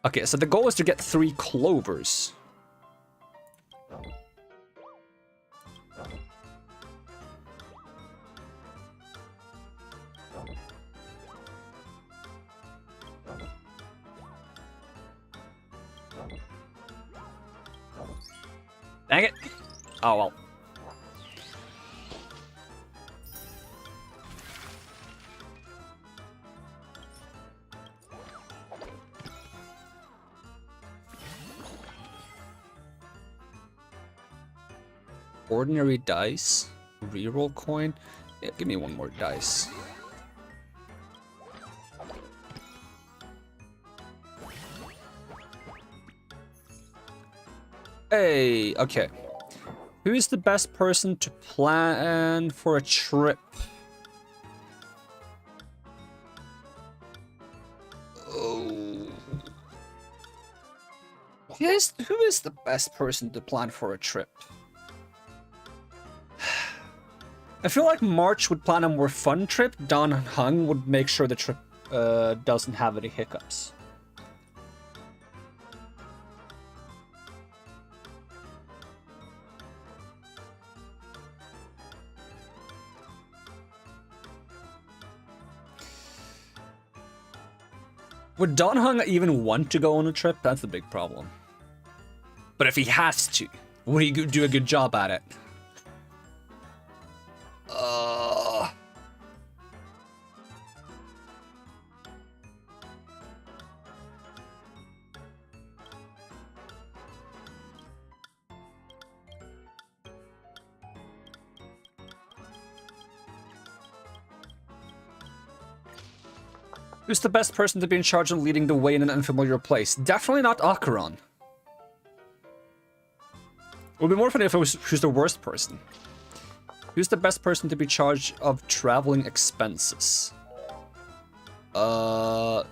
[SPEAKER 1] Okay, so the goal is to get 3 clovers. Dang it! Oh well. Ordinary dice, reroll coin. Yeah, give me one more dice. Hey, okay. Who is the best person to plan for a trip? Oh. Who is the best person to plan for a trip? I feel like March would plan a more fun trip. Dan Hung would make sure the trip doesn't have any hiccups. Would Don Hung even want to go on a trip? That's the big problem. But if he has to, would he do a good job at it? Who's the best person to be in charge of leading the way in an unfamiliar place? Definitely not Acheron. It would be more funny if it was who's the worst person. Who's the best person to be in charge of traveling expenses? I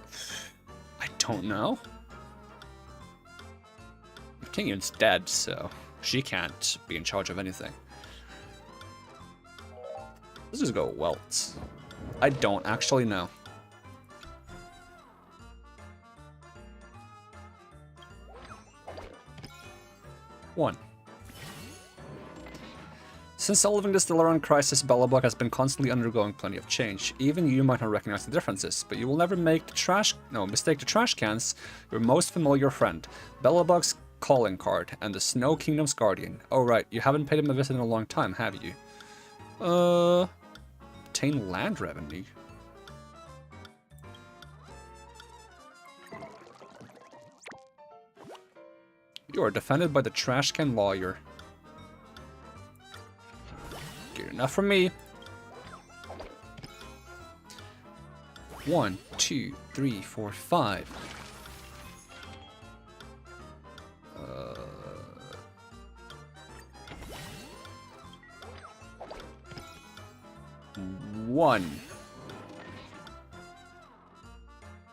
[SPEAKER 1] don't know. Tingyun's dead, so she can't be in charge of anything. Let's just go Welt. I don't actually know. One. Since solving the Stellaron crisis, Belobog has been constantly undergoing plenty of change. Even you might not recognize the differences, but you will never mistake the trash cans your most familiar friend. Belobog's calling card and the Snow Kingdom's guardian. Oh right, you haven't paid him a visit in a long time, have you? Obtain land revenue. You are defended by the trash can lawyer. Get enough from me. 1, 2, 3, 4, 5. One.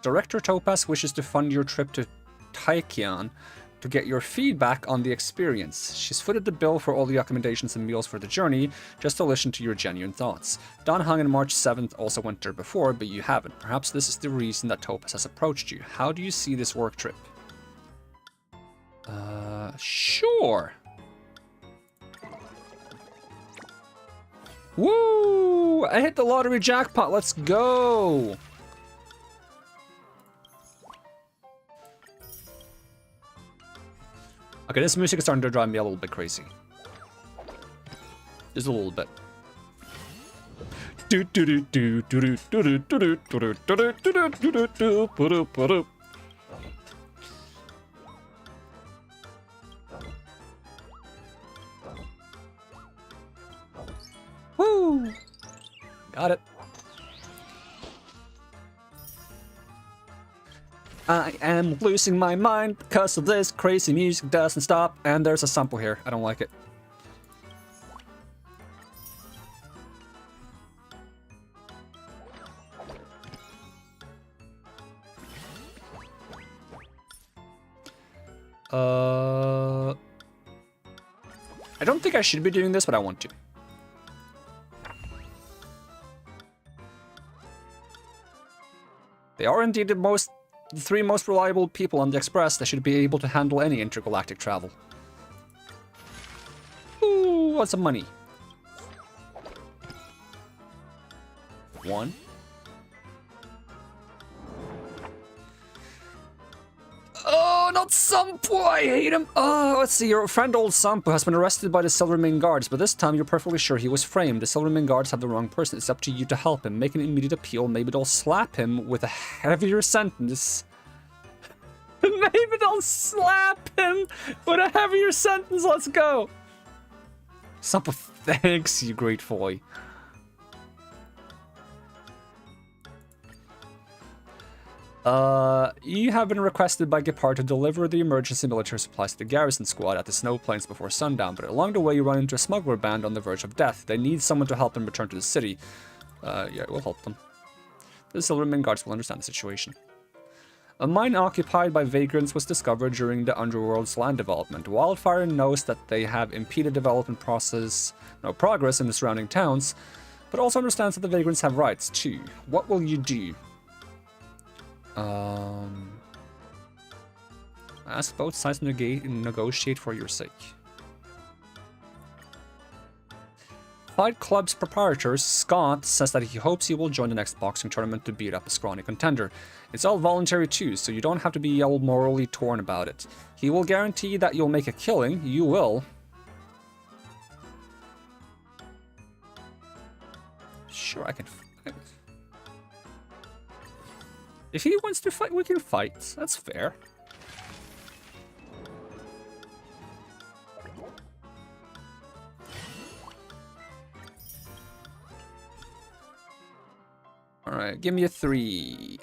[SPEAKER 1] Director Topaz wishes to fund your trip to Taikian to get your feedback on the experience. She's footed the bill for all the accommodations and meals for the journey, just to listen to your genuine thoughts. Don Hung and March 7th also went there before, but you haven't. Perhaps this is the reason that Topaz has approached you. How do you see this work trip? Sure. Woo! I hit the lottery jackpot, let's go! Okay, this music is starting to drive me a little bit crazy. Just a little bit. Woo! Got it. I am losing my mind because of this crazy music doesn't stop. And there's a sample here. I don't like it. I don't think I should be doing this, but I want to. They are indeed the three most reliable people on the Express. They should be able to handle any intergalactic travel. Ooh, what's some money? 1. Oh, not Sampo! I hate him! Oh, let's see. Your friend old Sampo has been arrested by the Silvermane Guards, but this time you're perfectly sure he was framed. The Silvermane Guards have the wrong person. It's up to you to help him. Make an immediate appeal. Maybe they'll slap him with a heavier sentence. Maybe they'll slap him with a heavier sentence. Let's go! Sampo, thanks, you great boy. You have been requested by Gepard to deliver the emergency military supplies to the garrison squad at the snow plains before sundown, but along the way you run into a smuggler band on the verge of death. They need someone to help them return to the city. Yeah, we'll help them. The Silvermane Guards will understand the situation. A mine occupied by vagrants was discovered during the Underworld's land development. Wildfire knows that they have impeded development progress in the surrounding towns, but also understands that the vagrants have rights too. What will you do? Ask both sides to negotiate for your sake. Fight Club's proprietor, Scott, says that he hopes you will join the next boxing tournament to beat up a scrawny contender. It's all voluntary too, so you don't have to be all morally torn about it. He will guarantee that you'll make a killing. You will. Sure, I can... If he wants to fight, we can fight. That's fair. Alright, give me a 3.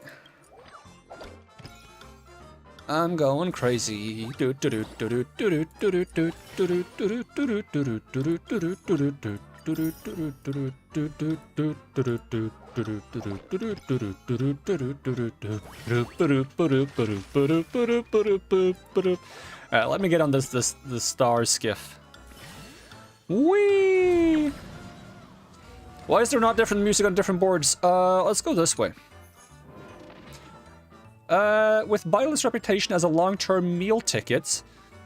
[SPEAKER 1] I'm going crazy. Let me get on this star skiff. Whee! Why is there not different music on different boards? Let's go this way. With Byleth's reputation as a long-term meal ticket,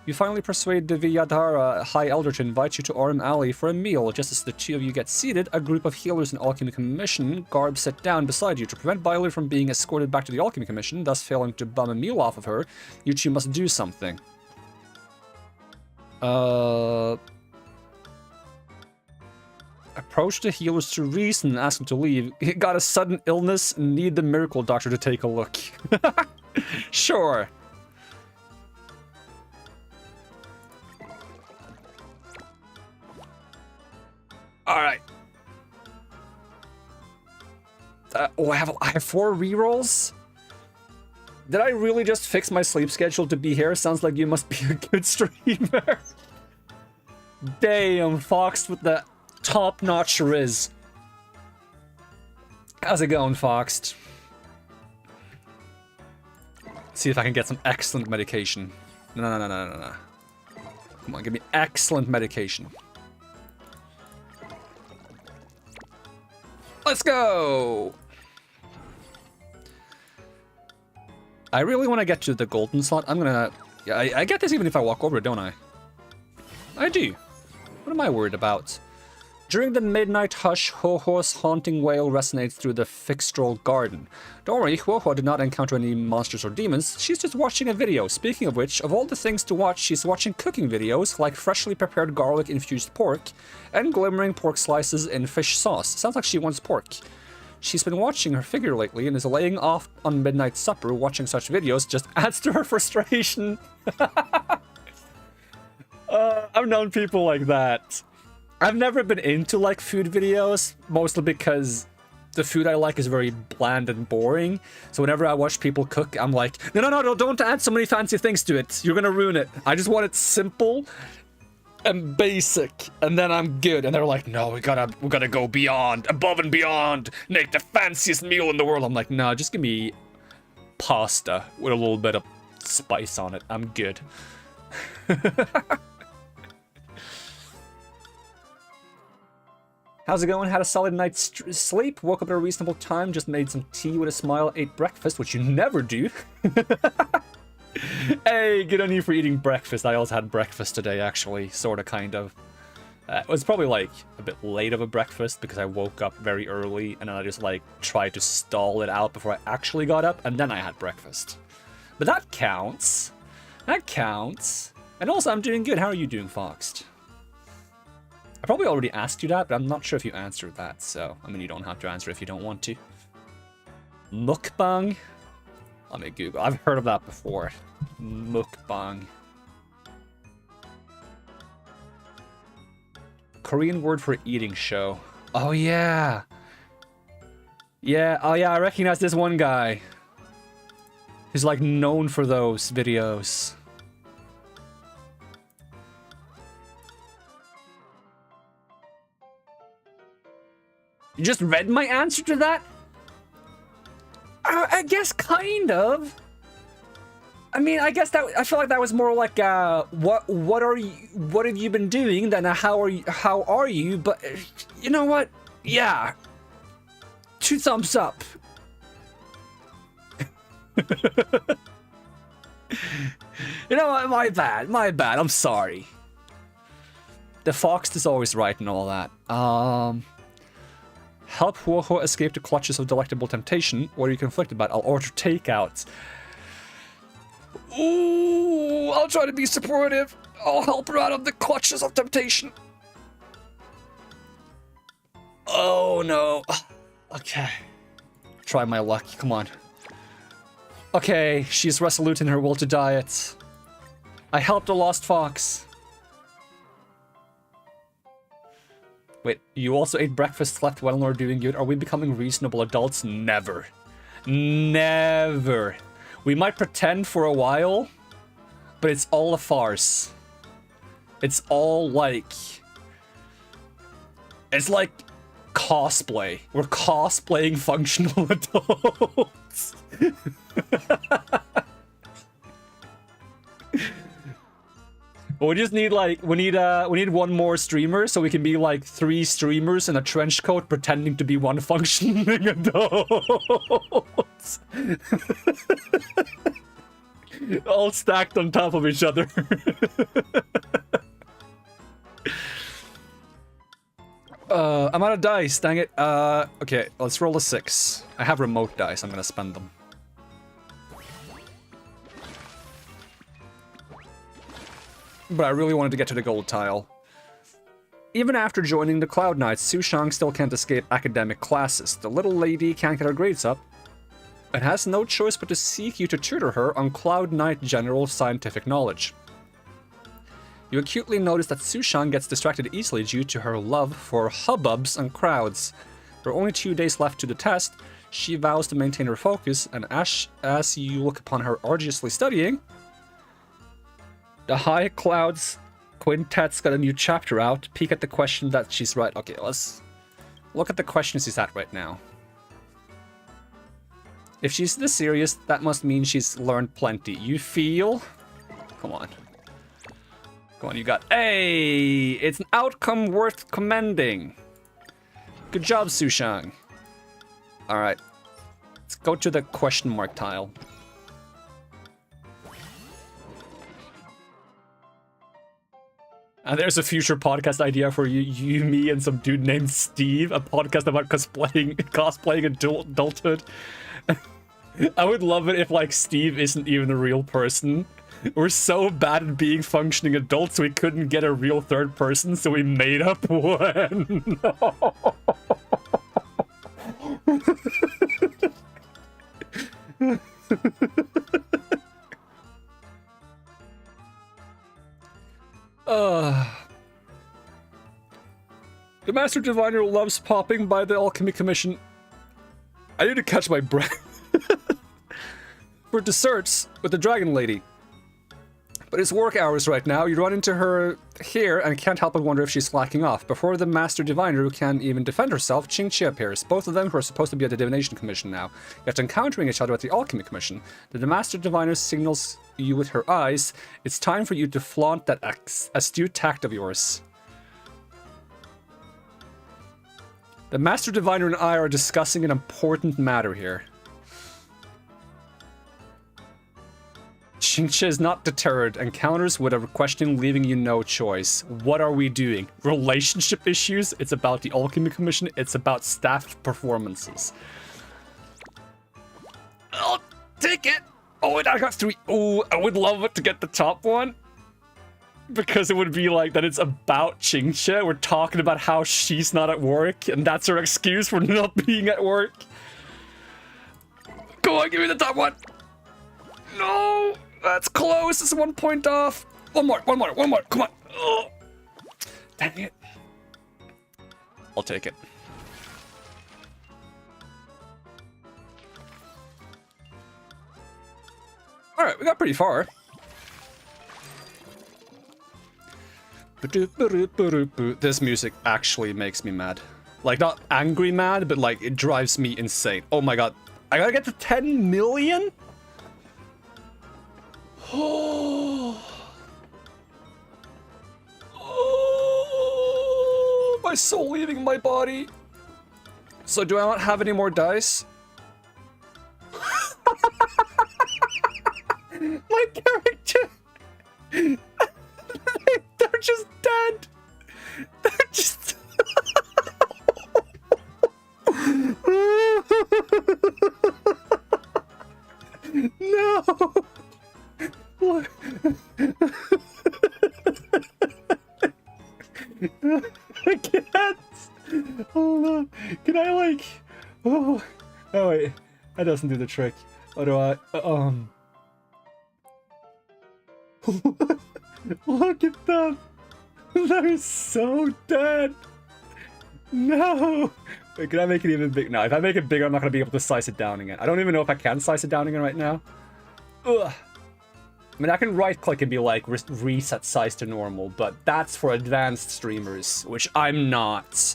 [SPEAKER 1] you finally persuade the Viadhara High Elder to invite you to Orem Alley for a meal. Just as the two of you get seated, a group of healers in Alchemy Commission garb sit down beside you. To prevent Byleth from being escorted back to the Alchemy Commission, thus failing to bum a meal off of her, you two must do something. Approach the healers to reason and ask them to leave. He got a sudden illness and need the miracle doctor to take a look. Sure. Alright. Oh, I have 4 rerolls? Did I really just fix my sleep schedule to be here? Sounds like you must be a good streamer. Damn, Foxed with the top-notch riz. How's it going, Foxed? See if I can get some excellent medication. No. Come on, give me excellent medication. Let's go! I really want to get to the golden slot. I'm gonna... Yeah, I get this even if I walk over it, don't I? I do. What am I worried about? During the midnight hush, Ho-Ho's haunting wail resonates through the Fixstroll garden. Don't worry, Ho-Ho did not encounter any monsters or demons. She's just watching a video. Speaking of which, of all the things to watch, she's watching cooking videos like freshly prepared garlic-infused pork and glimmering pork slices in fish sauce. Sounds like she wants pork. She's been watching her figure lately and is laying off on midnight supper. Watching such videos just adds to her frustration. I've known people like that. I've never been into, like, food videos, mostly because the food I like is very bland and boring. So whenever I watch people cook, I'm like, no, don't add so many fancy things to it. You're gonna ruin it. I just want it simple and basic, and then I'm good. And they're like, no, we gotta go beyond, above and beyond, make the fanciest meal in the world. I'm like, no, just give me pasta with a little bit of spice on it. I'm good. How's it going? Had a solid night's sleep, woke up at a reasonable time, just made some tea with a smile, ate breakfast, which you never do. Hey, good on you for eating breakfast. I also had breakfast today, actually, sort of, kind of. It was probably, like, a bit late of a breakfast because I woke up very early and then I just, like, tried to stall it out before I actually got up, and then I had breakfast. But that counts. That counts. And also, I'm doing good. How are you doing, Foxed? I probably already asked you that, but I'm not sure if you answered that, so, I mean, you don't have to answer if you don't want to. Mukbang? Let me Google. I've heard of that before. Mukbang. Korean word for eating show. Oh, yeah. Yeah, oh yeah, I recognize this one guy. He's, like, known for those videos. You just read my answer to that? I guess kind of. I mean, I guess that I feel like that was more like what have you been doing than how are you? But you know what? Yeah. 2 thumbs up. You know what? My bad. I'm sorry. The fox is always right and all that. Help Huoho escape the clutches of delectable temptation. What are you conflicted about? I'll order takeout. Ooh, I'll try to be supportive. I'll help her out of the clutches of temptation. Oh no. Okay. Try my luck. Come on. Okay, she's resolute in her will to diet. I helped a lost fox. Wait, you also ate breakfast, slept well, and are doing good? Are we becoming reasonable adults? Never. Never. We might pretend for a while, but it's all a farce. It's all like... It's like cosplay. We're cosplaying functional adults. We just need like we need one more streamer so we can be like 3 streamers in a trench coat pretending to be one functioning adult. All stacked on top of each other. I'm out of dice, dang it. Okay, let's roll a 6. I have remote dice, I'm gonna spend them. But I really wanted to get to the gold tile. Even after joining the Cloud Knights, Su Shang still can't escape academic classes. The little lady can't get her grades up, and has no choice but to seek you to tutor her on Cloud Knight general scientific knowledge. You acutely notice that Su Shang gets distracted easily due to her love for hubbubs and crowds. There are only 2 days left to the test. She vows to maintain her focus, and as you look upon her arduously studying, the High Clouds Quintet's got a new chapter out. Peek at the question that she's right. Okay, let's look at the questions she's at right now. If she's this serious, that must mean she's learned plenty. You feel? Come on. Come on, you got... Hey! It's an outcome worth commending. Good job, Su Shang. Alright. Let's go to the question mark tile. And there's a future podcast idea for you, me, and some dude named Steve. A podcast about cosplaying adulthood. I would love it if, like, Steve isn't even a real person. We're so bad at being functioning adults we couldn't get a real third person, so we made up one. The Master Diviner loves popping by the Alchemy Commission. I need to catch my breath. For desserts with the Dragon Lady. But it's work hours right now. You run into her here and can't help but wonder if she's slacking off. Before the Master Diviner, who can't even defend herself, Ching-Chi appears. Both of them who are supposed to be at the Divination Commission now. Yet encountering each other at the Alchemy Commission, the Master Diviner signals you with her eyes. It's time for you to flaunt that astute tact of yours. The Master Diviner and I are discussing an important matter here. Xingqi is not deterred and counters with a question leaving you no choice. What are we doing? Relationship issues? It's about the Alchemy Commission. It's about staff performances. I'll take it. Oh, and I got 3. Oh, I would love it to get the top one. Because it would be like that it's about Xingqi. We're talking about how she's not at work, and that's her excuse for not being at work. Go on, give me the top one. No, that's close. It's 1 point off. One more. Come on. Oh, dang it. I'll take it. All right, we got pretty far. This music actually makes me mad. Like, not angry mad, but like, it drives me insane. Oh my god. I gotta get to 10 million? Oh. Oh, my soul leaving my body. So do I not have any more dice? My character... They're just dead. They're just... No. I can't. Hold on. Can I like... Oh wait. That doesn't do the trick. What do I... Look at them! They're so dead! No! Wait, can I make it even big? No, if I make it bigger, I'm not gonna be able to slice it down again. I don't even know if I can slice it down again right now. Ugh. I mean, I can right-click and be like, reset size to normal, but that's for advanced streamers, which I'm not.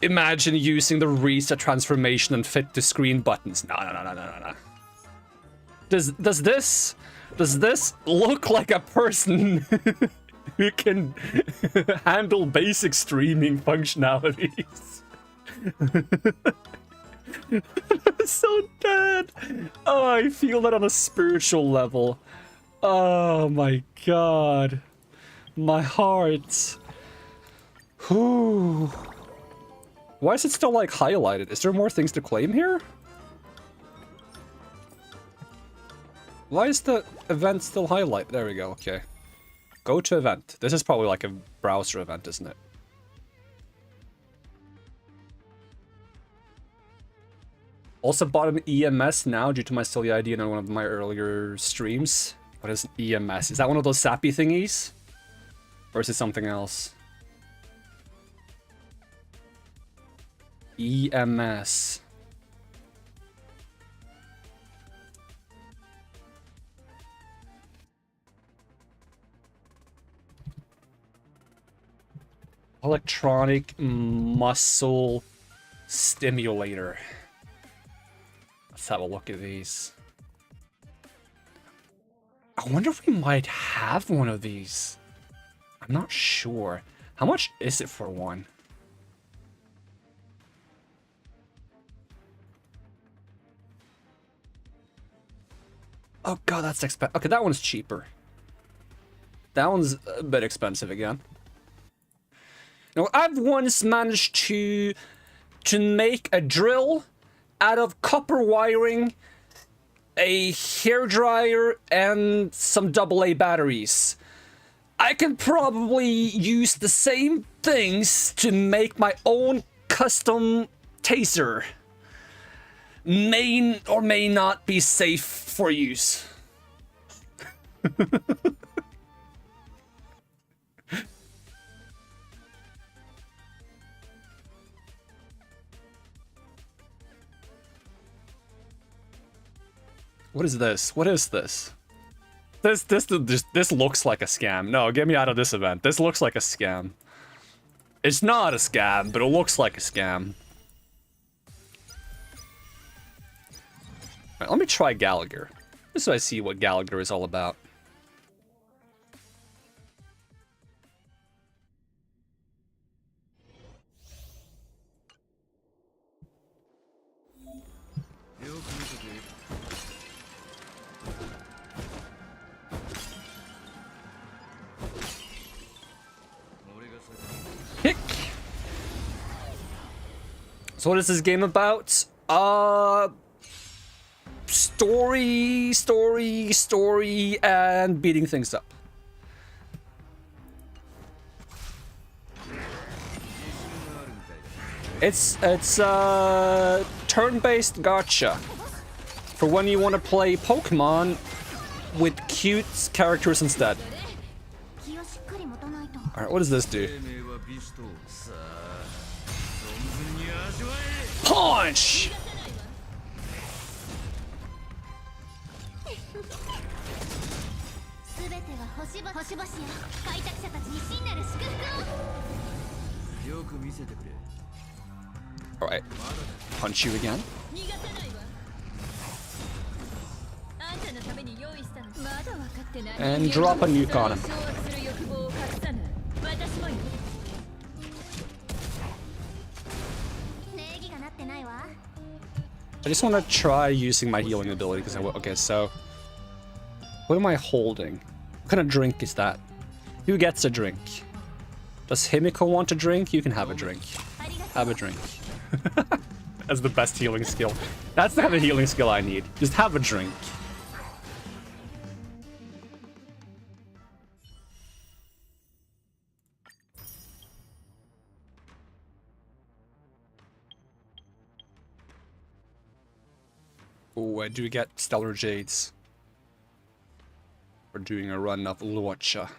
[SPEAKER 1] Imagine using the reset transformation and fit to screen buttons. No. Does this look like a person who can handle basic streaming functionalities? So dead. Oh, I feel that on a spiritual level. Oh my god. My heart. Whew. Why is it still like highlighted? Is there more things to claim here? Why is the event still highlighted? There we go, okay. Go to event. This is probably like a browser event, isn't it? Also bought an EMS now due to my silly idea in one of my earlier streams. What is an EMS? Is that one of those sappy thingies? Or is it something else? EMS. Electronic muscle stimulator. Let's have a look at these. I wonder if we might have one of these. I'm not sure. How much is it for one? Oh god, that's expensive. Okay, that one's cheaper. That one's a bit expensive again. Now, I've once managed to make a drill out of copper wiring, a hairdryer, and some AA batteries. I can probably use the same things to make my own custom taser. May or may not be safe for use. What is this? What is this? This looks like a scam. No, get me out of this event. This looks like a scam. It's not a scam, but it looks like a scam. Alright, let me try Gallagher. Just so I see what Gallagher is all about. So what is this game about? Story, and beating things up. It's turn-based gacha for when you want to play Pokemon with cute characters instead. Alright, what does this do? Punch! Alright, punch you again. And drop a nuke on him. I just want to try using my healing ability because okay, so what am I holding? What kind of drink is that? Who gets a drink? Does Himiko want a drink? You can have a drink. Have a drink. That's the best healing skill. That's the kind of healing skill I need. Just have a drink. Oh, do we get Stellar Jades? We're doing a run of Luocha.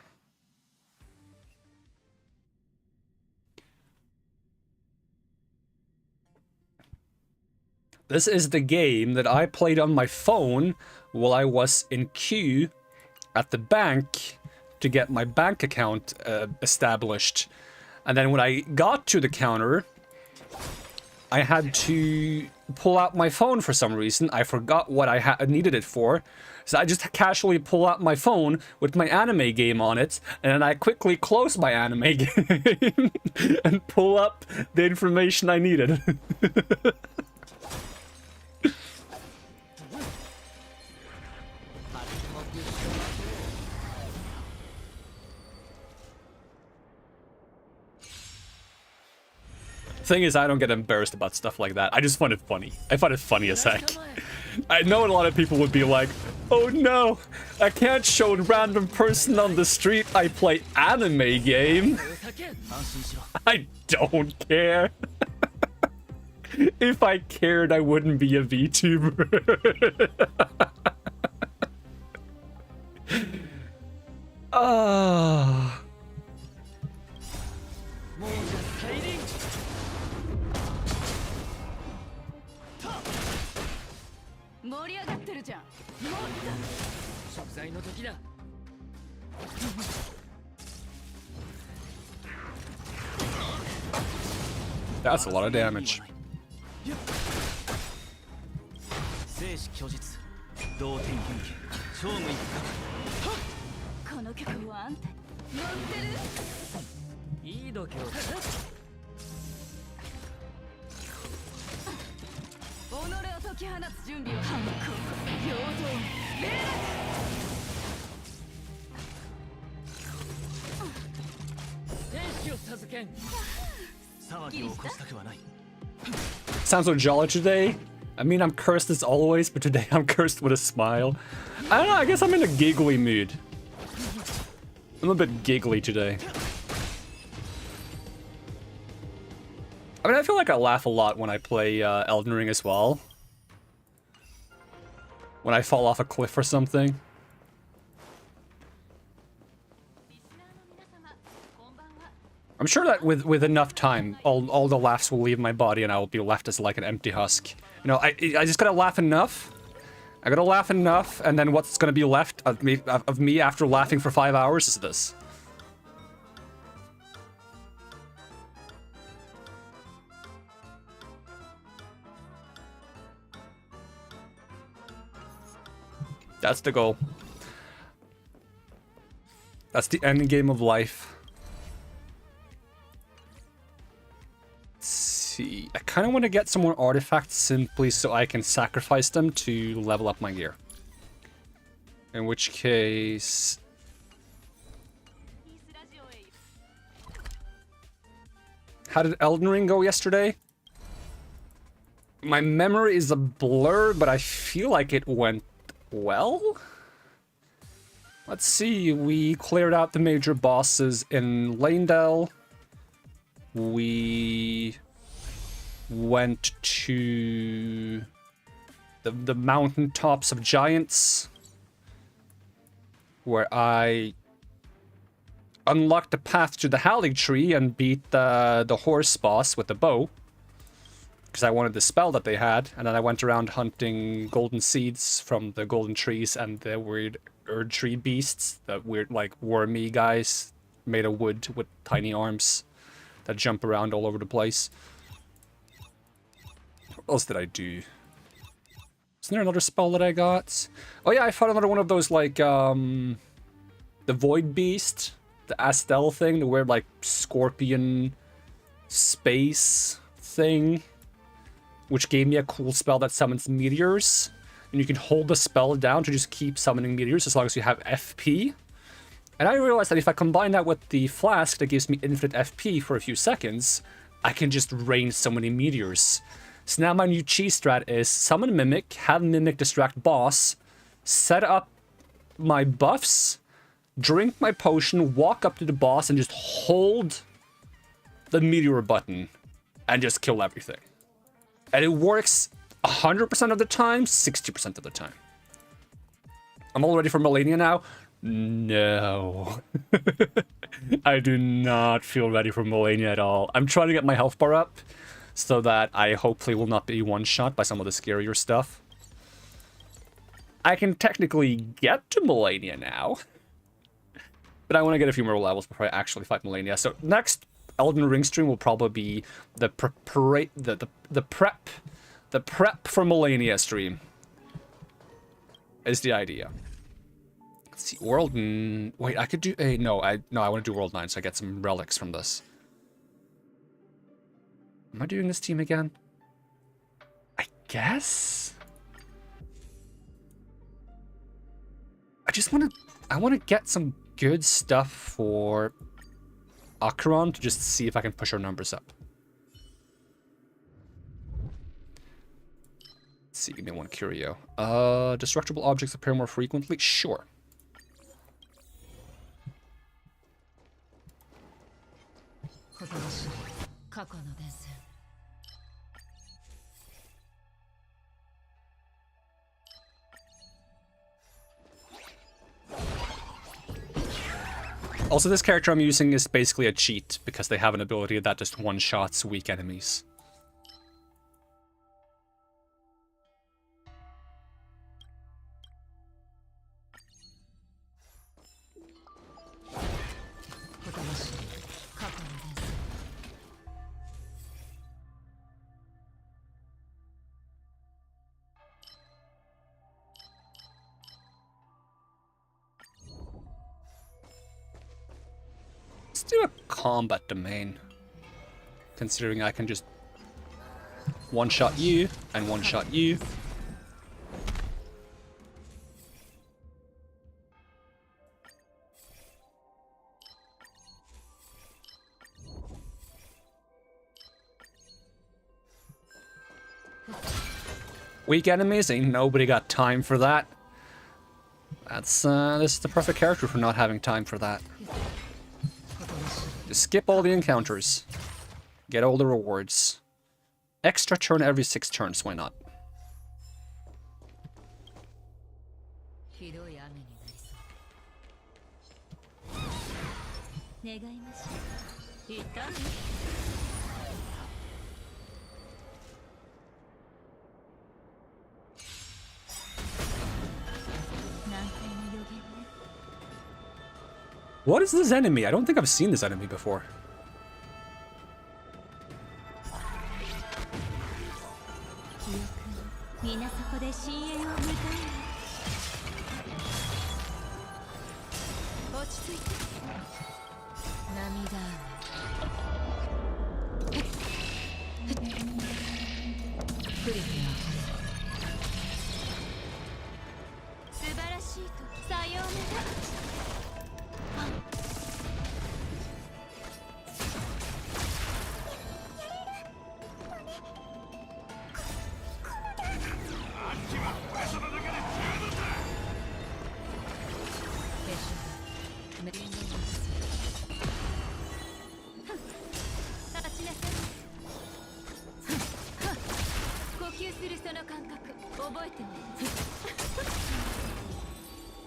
[SPEAKER 1] This is the game that I played on my phone while I was in queue at the bank to get my bank account established. And then when I got to the counter, I had to pull out my phone for some reason. I forgot what I needed it for. So I just casually pull out my phone with my anime game on it, and then I quickly close my anime game and pull up the information I needed. Thing is, I don't get embarrassed about stuff like that. I just find it funny. I find it funny as heck. I know a lot of people would be like, oh no, I can't show a random person on the street I play anime game. I don't care. If I cared, I wouldn't be a VTuber. Ah. That's a lot of damage. Sounds so jolly today. I mean, I'm cursed as always, but today I'm cursed with a smile. I don't know, I guess I'm in a giggly mood. I'm a bit giggly today. I mean, I feel like I laugh a lot when I play Elden Ring as well. When I fall off a cliff or something. I'm sure that with enough time, all the laughs will leave my body and I will be left as like an empty husk. You know, I just gotta laugh enough. I gotta laugh enough, and then what's gonna be left of me after laughing for 5 hours is this. That's the goal. That's the end game of life. Let's see. I kind of want to get some more artifacts simply so I can sacrifice them to level up my gear. In which case... How did Elden Ring go yesterday? My memory is a blur, but I feel like it went well. Let's see, we cleared out the major bosses in Lanedale. We went to the mountaintops of giants, where I unlocked a path to the Hallig Tree and beat the horse boss with the bow, because I wanted the spell that they had, and then I went around hunting golden seeds from the golden trees and the weird Erd tree beasts, the weird, like, wormy guys made of wood with tiny arms that jump around all over the place. What else did I do? Isn't there another spell that I got? Oh yeah, I fought another one of those, like, the Void Beast, the Astel thing, the weird, like, scorpion space thing, which gave me a cool spell that summons meteors. And you can hold the spell down to just keep summoning meteors as long as you have FP. And I realized that if I combine that with the flask that gives me infinite FP for a few seconds, I can just rain so many meteors. So now my new cheese strat is summon Mimic, have Mimic distract boss, set up my buffs, drink my potion, walk up to the boss, and just hold the meteor button and just kill everything. And it works 100% of the time, 60% of the time. I'm all ready for Malenia now. No. I do not feel ready for Malenia at all. I'm trying to get my health bar up so that I hopefully will not be one-shot by some of the scarier stuff. I can technically get to Malenia now, but I want to get a few more levels before I actually fight Malenia. So next Elden Ring stream will probably be the prep for Malenia stream. Is the idea. Let's see, World... Wait, I could do a... No, I want to do World 9, so I get some relics from this. Am I doing this team again? I guess? I want to get some good stuff for Acheron to just see if I can push our numbers up. Let's see, give me one curio. Destructible objects appear more frequently? Sure. Also, this character I'm using is basically a cheat because they have an ability that just one-shots weak enemies. Let's do a combat domain, considering I can just one-shot you and one-shot you. Weak enemies, ain't nobody got time for that. That's, this is the perfect character for not having time for that. Just skip all the encounters. Get all the rewards. Extra turn every 6 turns, why not? What is this enemy? I don't think I've seen this enemy before.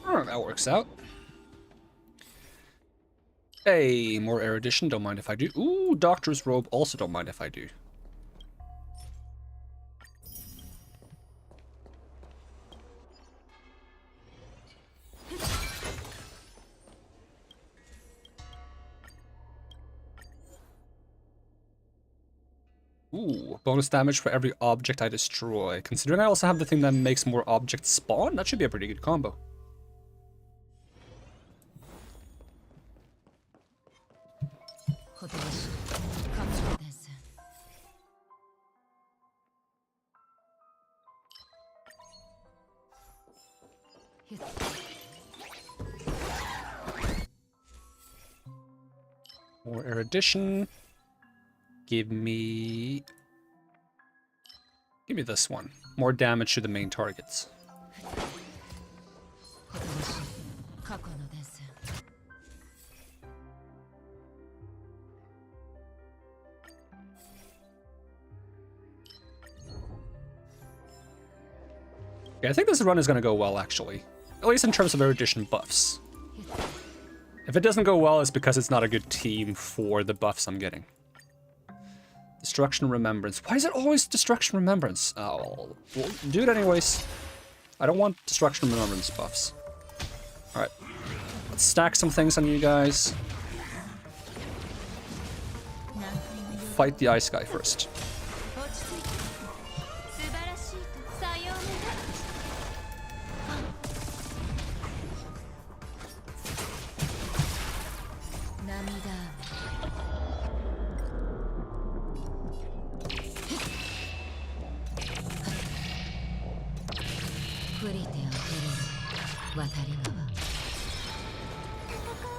[SPEAKER 1] Oh, that works out. Hey, more erudition, don't mind if I do. Ooh, Doctor's Robe, also don't mind if I do. Ooh, bonus damage for every object I destroy. Considering I also have the thing that makes more objects spawn, that should be a pretty good combo. More erudition. Give me this one. More damage to the main targets. Yeah, I think this run is going to go well, actually. At least in terms of erudition buffs. If it doesn't go well, it's because it's not a good team for the buffs I'm getting. Destruction Remembrance. Why is it always Destruction Remembrance? Oh, we'll do it anyways. I don't want Destruction Remembrance buffs. Alright. Let's stack some things on you guys. Fight the ice guy first.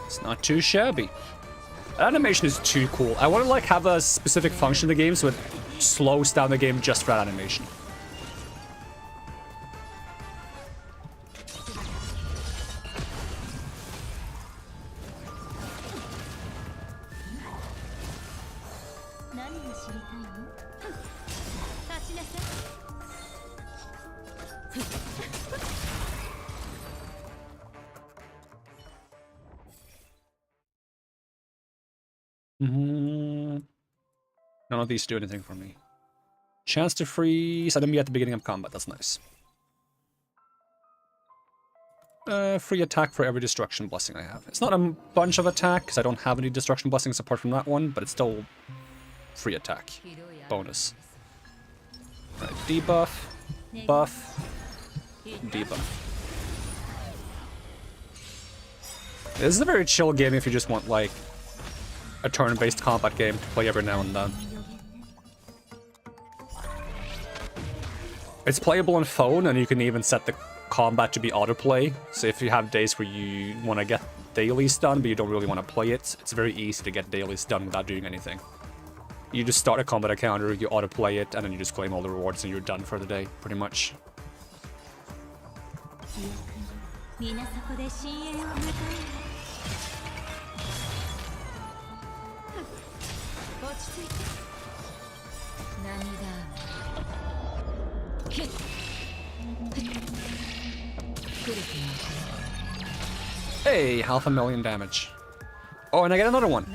[SPEAKER 1] It's not too shabby. That animation is too cool. I want to like have a specific function in the game so it slows down the game just for that animation. None of these do anything for me. Chance to freeze enemy at the beginning of combat. That's nice. Free attack for every destruction blessing I have. It's not a bunch of attack, because I don't have any destruction blessings apart from that one, but it's still free attack. Bonus. Right, debuff, buff, debuff. This is a very chill game if you just want, like, a turn-based combat game to play every now and then. It's playable on phone, and you can even set the combat to be autoplay. So if you have days where you want to get dailies done, but you don't really want to play it, it's very easy to get dailies done without doing anything. You just start a combat encounter, you autoplay it, and then you just claim all the rewards, and you're done for the day, pretty much. Hey, 500,000 damage. Oh, and I get another one.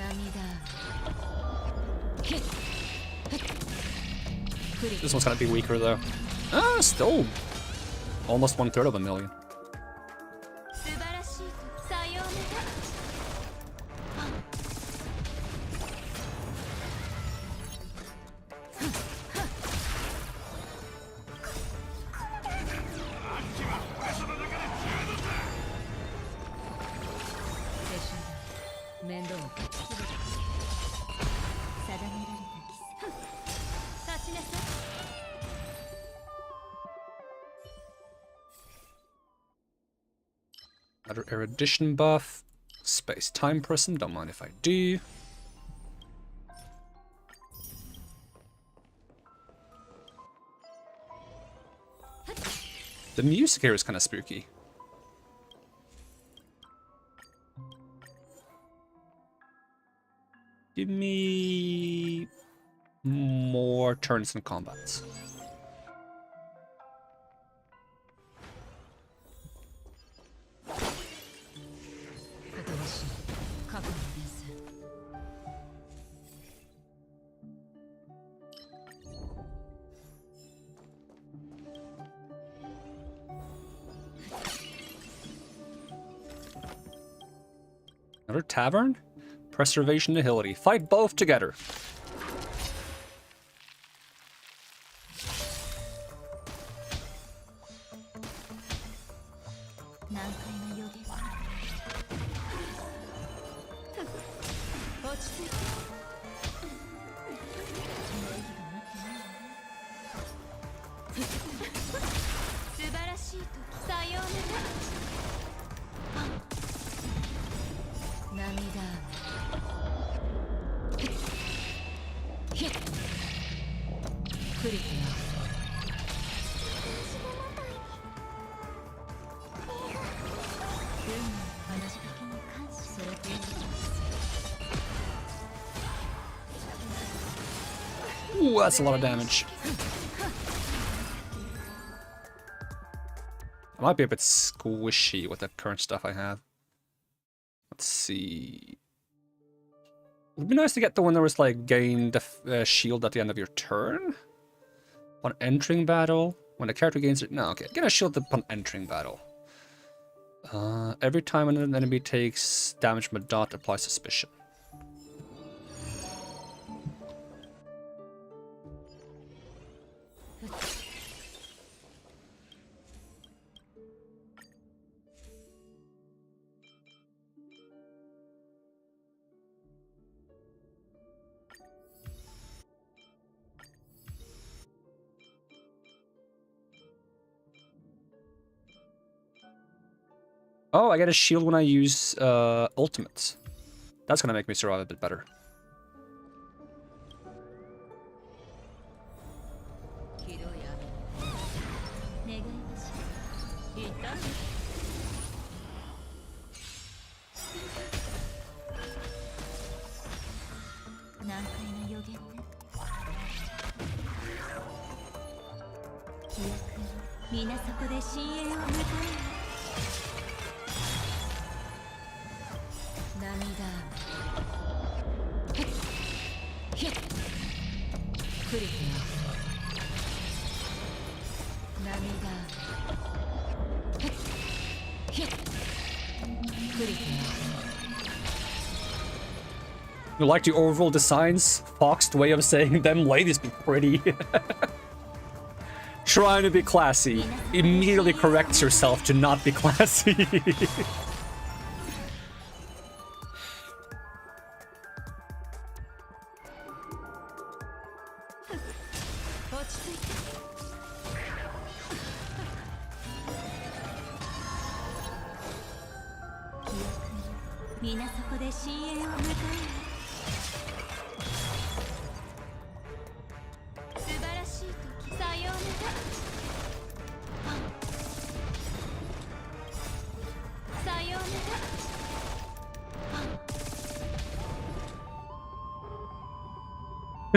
[SPEAKER 1] This one's gonna be weaker though. Ah, still almost 1/3 of a million. Another erudition buff. Space time prism, don't mind if I do. The music here is kind of spooky. Give me more turns in combat. Another tavern? Preservation Nihility. Fight both together. Ooh, that's a lot of damage. I might be a bit squishy with the current stuff I have. Let's see. It would be nice to get the one that was like gain the shield at the end of your turn. Upon entering battle, when the character gains it. No, okay. Get a shield upon entering battle. Every time an enemy takes damage from a dot, apply suspicion. Oh, I get a shield when I use ultimates. That's gonna make me survive a bit better. You like the overall designs? Foxed way of saying them ladies be pretty. Trying to be classy. Immediately corrects yourself to not be classy.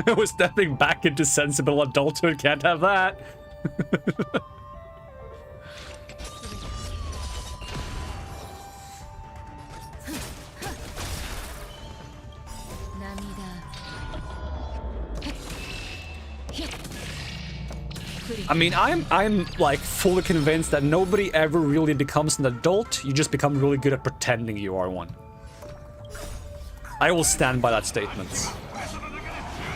[SPEAKER 1] We're stepping back into sensible adulthood. Can't have that. I mean, I'm like fully convinced that nobody ever really becomes an adult. You just become really good at pretending you are one. I will stand by that statement.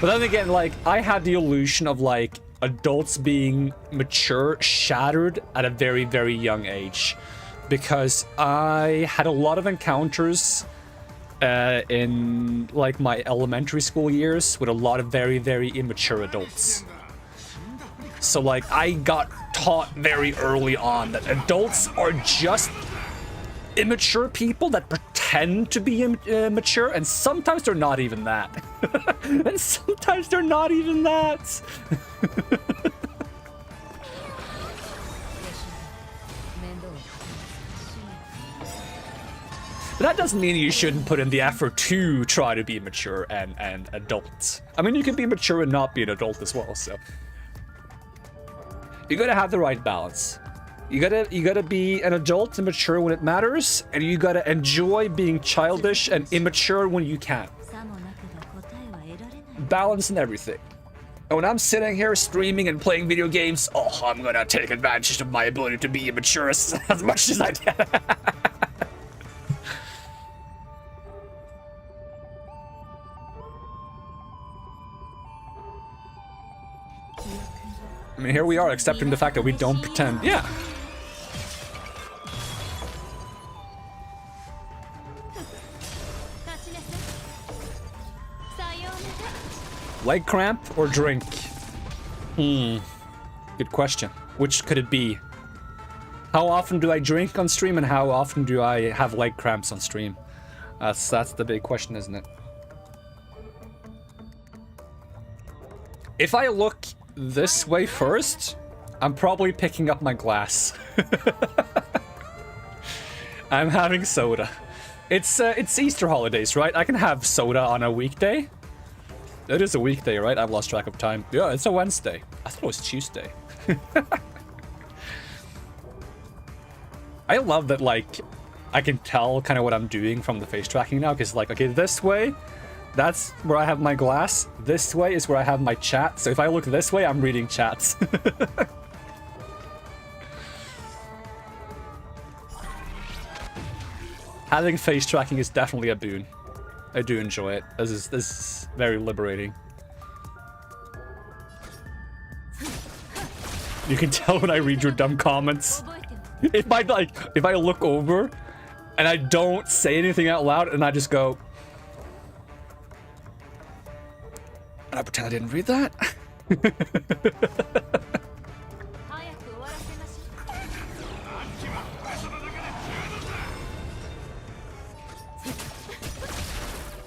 [SPEAKER 1] But then again, like, I had the illusion of, like, adults being mature shattered at a very, very young age. Because I had a lot of encounters in, like, my elementary school years with a lot of very, very immature adults. So, like, I got taught very early on that adults are just immature people that pretend to be mature, and sometimes they're not even that. And sometimes they're not even that. But that doesn't mean you shouldn't put in the effort to try to be mature and adult. I mean, you can be mature and not be an adult as well, so. You gotta have the right balance. You gotta be an adult and mature when it matters, and you gotta enjoy being childish and immature when you can. Balance in everything. And when I'm sitting here streaming and playing video games, oh, I'm gonna take advantage of my ability to be immature as much as I can. I mean, here we are accepting the fact that we don't pretend. Yeah. Leg cramp or drink? Good question. Which could it be? How often do I drink on stream and how often do I have leg cramps on stream? That's the big question, isn't it? If I look this way first, I'm probably picking up my glass. I'm having soda. It's Easter holidays, right? I can have soda on a weekday. It is a weekday, right? I've lost track of time. Yeah, it's a Wednesday. I thought it was Tuesday. I love that, like, I can tell kind of what I'm doing from the face tracking now, because, like, okay, this way, that's where I have my glass. This way is where I have my chat. So if I look this way, I'm reading chats. Having face tracking is definitely a boon. I do enjoy it. This is very liberating. You can tell when I read your dumb comments. If I look over and I don't say anything out loud and I just go, and I pretend I didn't read that.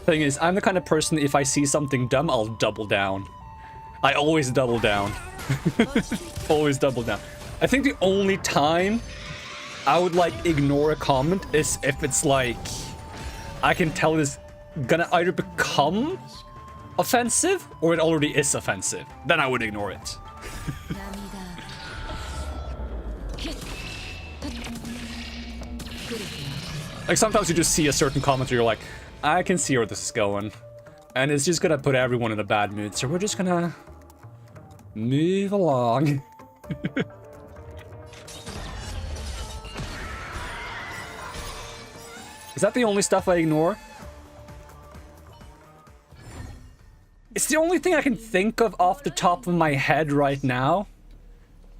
[SPEAKER 1] Thing is, I'm the kind of person, if I see something dumb, I'll double down. I always double down. Always double down. I think the only time I would, like, ignore a comment is if it's, like, I can tell it's gonna either become offensive or it already is offensive. Then I would ignore it. Like, sometimes you just see a certain comment where you're like, I can see where this is going. And it's just gonna put everyone in a bad mood, so we're just gonna move along. Is that the only stuff I ignore? It's the only thing I can think of off the top of my head right now.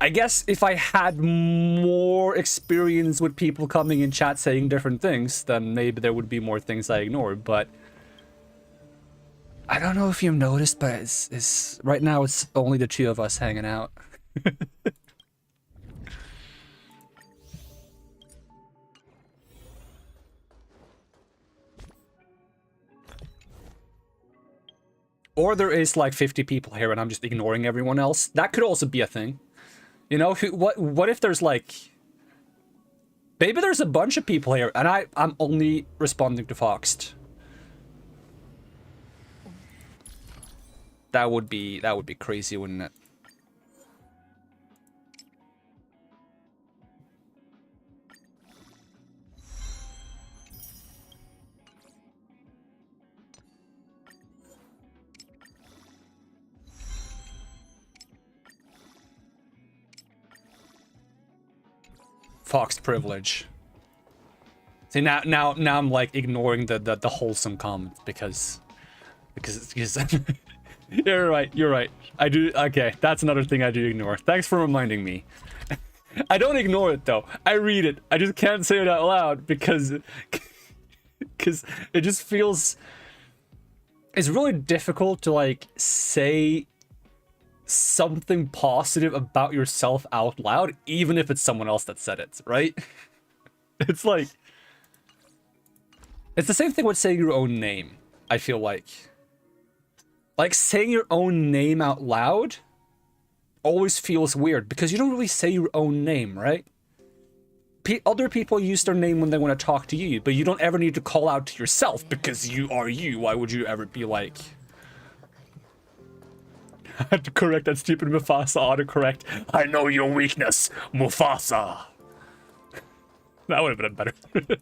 [SPEAKER 1] I guess if I had more experience with people coming in chat saying different things, then maybe there would be more things I ignored, but I don't know if you've noticed, but it's right now it's only the two of us hanging out. Or there is like 50 people here and I'm just ignoring everyone else. That could also be a thing. You know, what if there's like... Maybe there's a bunch of people here and I'm only responding to Foxed. That would be crazy, wouldn't it? Foxed privilege. See, now I'm like ignoring the wholesome comments because you're right. I do. Okay, that's another thing I do ignore. Thanks for reminding me. I don't ignore it though. I read it. I just can't say it out loud because it just feels... It's really difficult to like say something positive about yourself out loud, even if it's someone else that said it, right? It's like... It's the same thing with saying your own name, I feel like. Like, saying your own name out loud always feels weird, because you don't really say your own name, right? other people use their name when they want to talk to you, but you don't ever need to call out to yourself because you are you. Why would you ever be like... I had to correct that stupid Mufasa autocorrect. I know your weakness, Mufasa. That would have been a better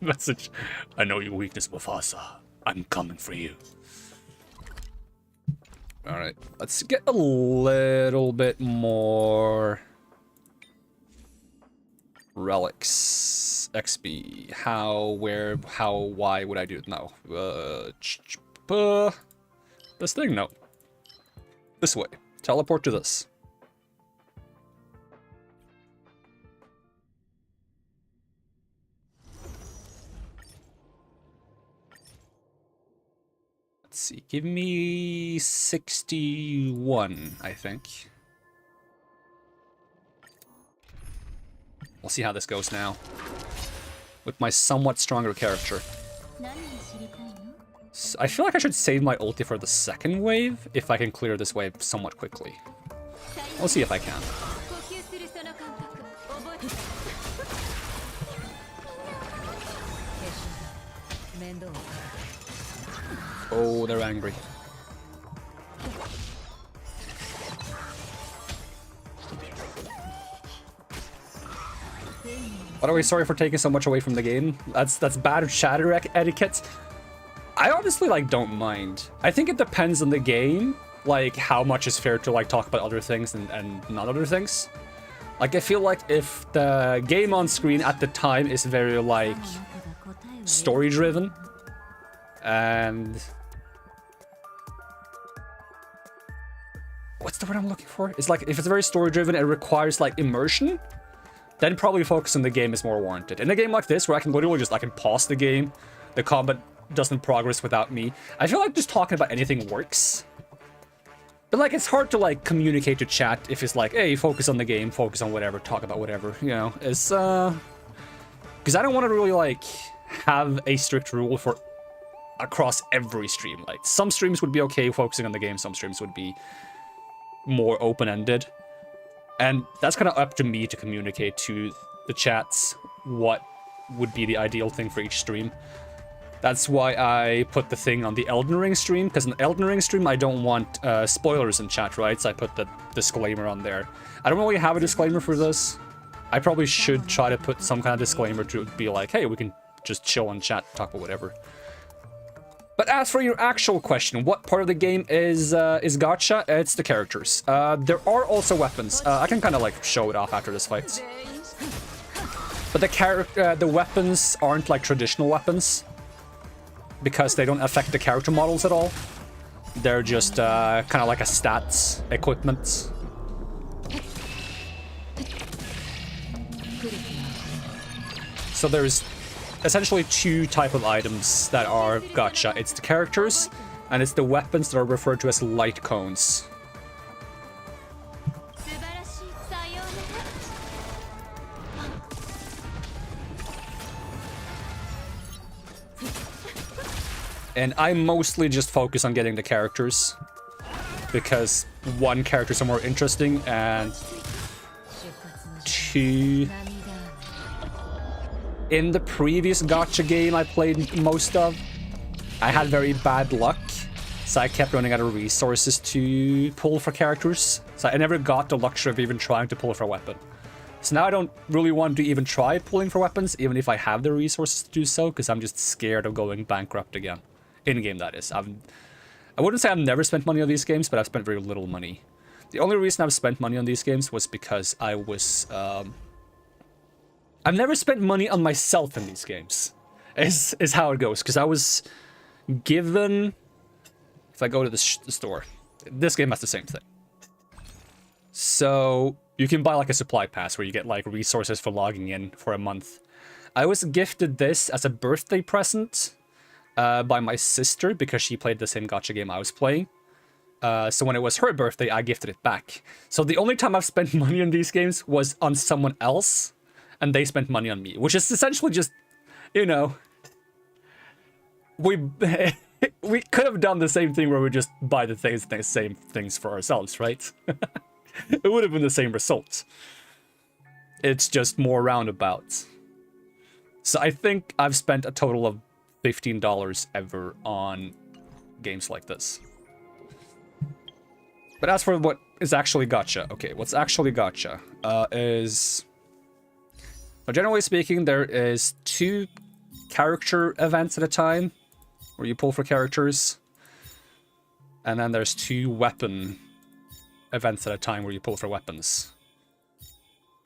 [SPEAKER 1] message. I know your weakness, Mufasa. I'm coming for you. Alright, let's get a little bit more... relics. XP. How, where, how, why would I do it? No. This thing? No. This way. Teleport to this. Let's see. Give me 61, I think. We'll see how this goes now. With my somewhat stronger character. So I feel like I should save my ulti for the second wave, if I can clear this wave somewhat quickly. We'll see if I can. Oh, they're angry. By the way, sorry for taking so much away from the game. That's bad chatter etiquette. I honestly, like, don't mind. I think it depends on the game, like, how much is fair to, like, talk about other things and not other things. Like, I feel like if the game on screen at the time is very, like, story-driven, and... what's the word I'm looking for? It's like, if it's very story-driven, it requires, like, immersion, then probably focus on the game is more warranted. In a game like this, where I can literally just, I can pause the game, the combat doesn't progress without me, I feel like just talking about anything works. But, like, it's hard to, like, communicate to chat if it's like, hey, focus on the game, focus on whatever, talk about whatever, you know? It's, because I don't want to really, like, have a strict rule for across every stream. Like, some streams would be okay focusing on the game, some streams would be more open-ended. And that's kind of up to me to communicate to the chats what would be the ideal thing for each stream. That's why I put the thing on the Elden Ring stream, because in the Elden Ring stream I don't want spoilers in chat, right? So I put the disclaimer on there. I don't really have a disclaimer for this. I probably should try to put some kind of disclaimer to be like, hey, we can just chill and chat, talk about whatever. But as for your actual question, what part of the game is gacha? It's the characters. There are also weapons. I can kind of like show it off after this fight. But the weapons aren't like traditional weapons, because they don't affect the character models at all. They're just kind of like a stats equipment. So there's essentially two types of items that are gacha. It's the characters, and it's the weapons that are referred to as light cones. And I mostly just focus on getting the characters, because one, characters are more interesting, and two, in the previous gacha game I played most of, I had very bad luck, so I kept running out of resources to pull for characters, so I never got the luxury of even trying to pull for a weapon. So now I don't really want to even try pulling for weapons, even if I have the resources to do so, because I'm just scared of going bankrupt again. In-game, that is. I wouldn't say I've never spent money on these games, but I've spent very little money. The only reason I've spent money on these games was because I was... I've never spent money on myself in these games, is how it goes. Because I was given... If I go to the store, this game has the same thing. So you can buy like a supply pass where you get like resources for logging in for a month. I was gifted this as a birthday present by my sister, because she played the same gacha game I was playing. So when it was her birthday, I gifted it back. So the only time I've spent money on these games was on someone else, and they spent money on me, which is essentially just, you know, we could have done the same thing where we just buy the same things for ourselves, right? It would have been the same result. It's just more roundabout. So I think I've spent a total of $15 ever on games like this. But as for what is actually gacha, okay, what's actually gacha is... Well, generally speaking, there is 2 character events at a time, where you pull for characters. And then there's 2 weapon events at a time where you pull for weapons.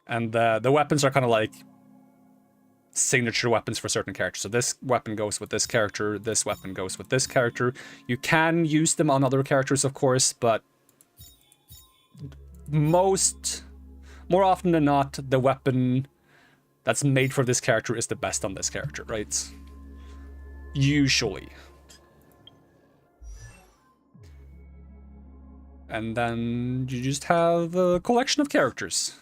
[SPEAKER 1] And the weapons are kind of like signature weapons for certain characters. So this weapon goes with this character, this weapon goes with this character. You can use them on other characters, of course, but more often than not, the weapon that's made for this character is the best on this character, right? Usually. And then you just have a collection of characters.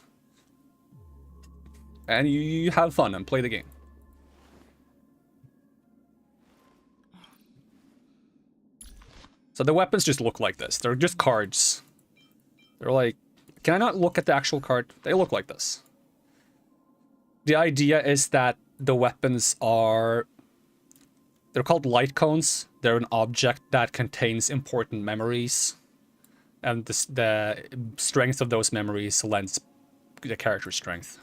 [SPEAKER 1] And you have fun and play the game. So the weapons just look like this. They're just cards. They're like... Can I not look at the actual card? They look like this. The idea is that the weapons are... They're called light cones. They're an object that contains important memories. And the strength of those memories lends the character's strength.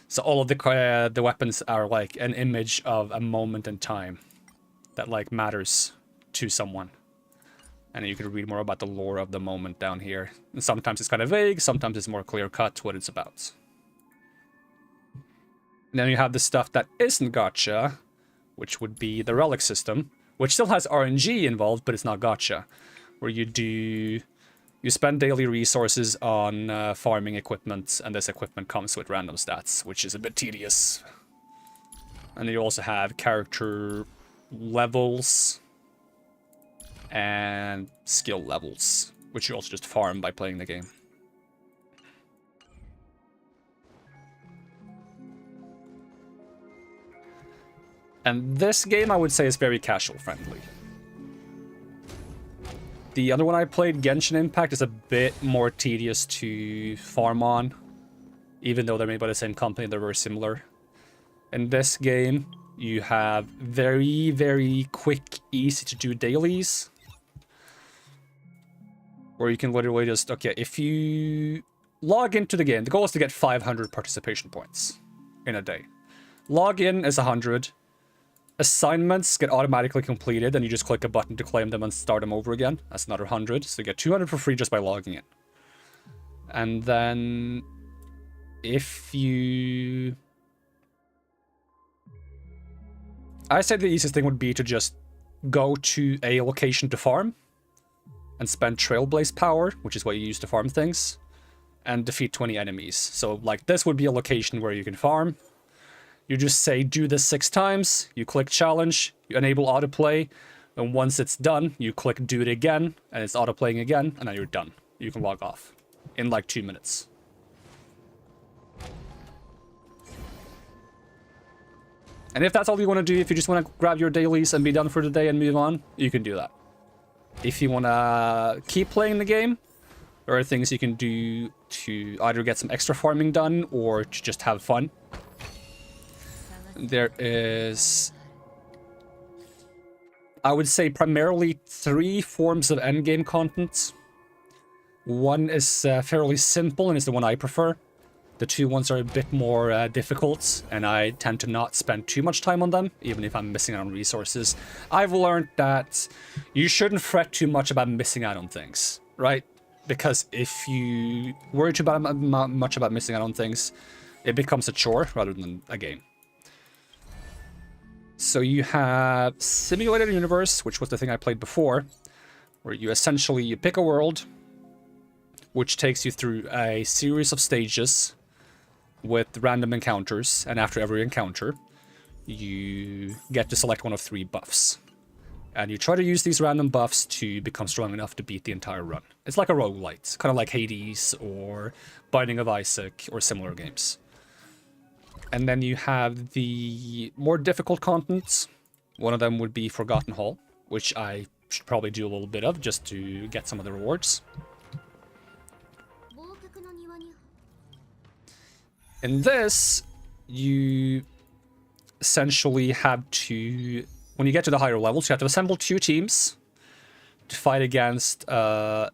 [SPEAKER 1] So all of the weapons are like an image of a moment in time that like matters to someone. And you can read more about the lore of the moment down here. And sometimes it's kind of vague, sometimes it's more clear-cut what it's about. And then you have the stuff that isn't gacha, which would be the relic system, which still has RNG involved, but it's not gacha. Where you spend daily resources on farming equipment, and this equipment comes with random stats, which is a bit tedious. And then you also have character levels and skill levels, which you also just farm by playing the game. And this game, I would say, is very casual friendly. The other one I played, Genshin Impact, is a bit more tedious to farm on. Even though they're made by the same company, they're very similar. In this game, you have very, very quick, easy to do dailies. Where you can literally just, okay, if you log into the game, the goal is to get 500 participation points in a day. Log in is 100. Assignments get automatically completed, and you just click a button to claim them and start them over again. That's another 100, so you get 200 for free just by logging in. And then if you... I say the easiest thing would be to just go to a location to farm and spend Trailblaze power, which is what you use to farm things, and defeat 20 enemies. So, like, this would be a location where you can farm. You just say, do this 6 times, you click challenge, you enable autoplay, and once it's done, you click do it again, and it's autoplaying again, and then you're done. You can log off in like 2 minutes. And if that's all you want to do, if you just want to grab your dailies and be done for the day and move on, you can do that. If you want to keep playing the game, there are things you can do to either get some extra farming done or to just have fun. There is, I would say, primarily 3 forms of endgame content. One is fairly simple and is the one I prefer. The 2 ones are a bit more difficult, and I tend to not spend too much time on them, even if I'm missing out on resources. I've learned that you shouldn't fret too much about missing out on things, right? Because if you worry too much about missing out on things, it becomes a chore rather than a game. So you have Simulated Universe, which was the thing I played before, where you pick a world, which takes you through a series of stages with random encounters, and after every encounter, you get to select one of 3 buffs. And you try to use these random buffs to become strong enough to beat the entire run. It's like a roguelite, kind of like Hades or Binding of Isaac or similar games. And then you have the more difficult contents. One of them would be Forgotten Hall, which I should probably do a little bit of just to get some of the rewards. In this, you essentially have to, when you get to the higher levels, you have to assemble 2 teams to fight against, I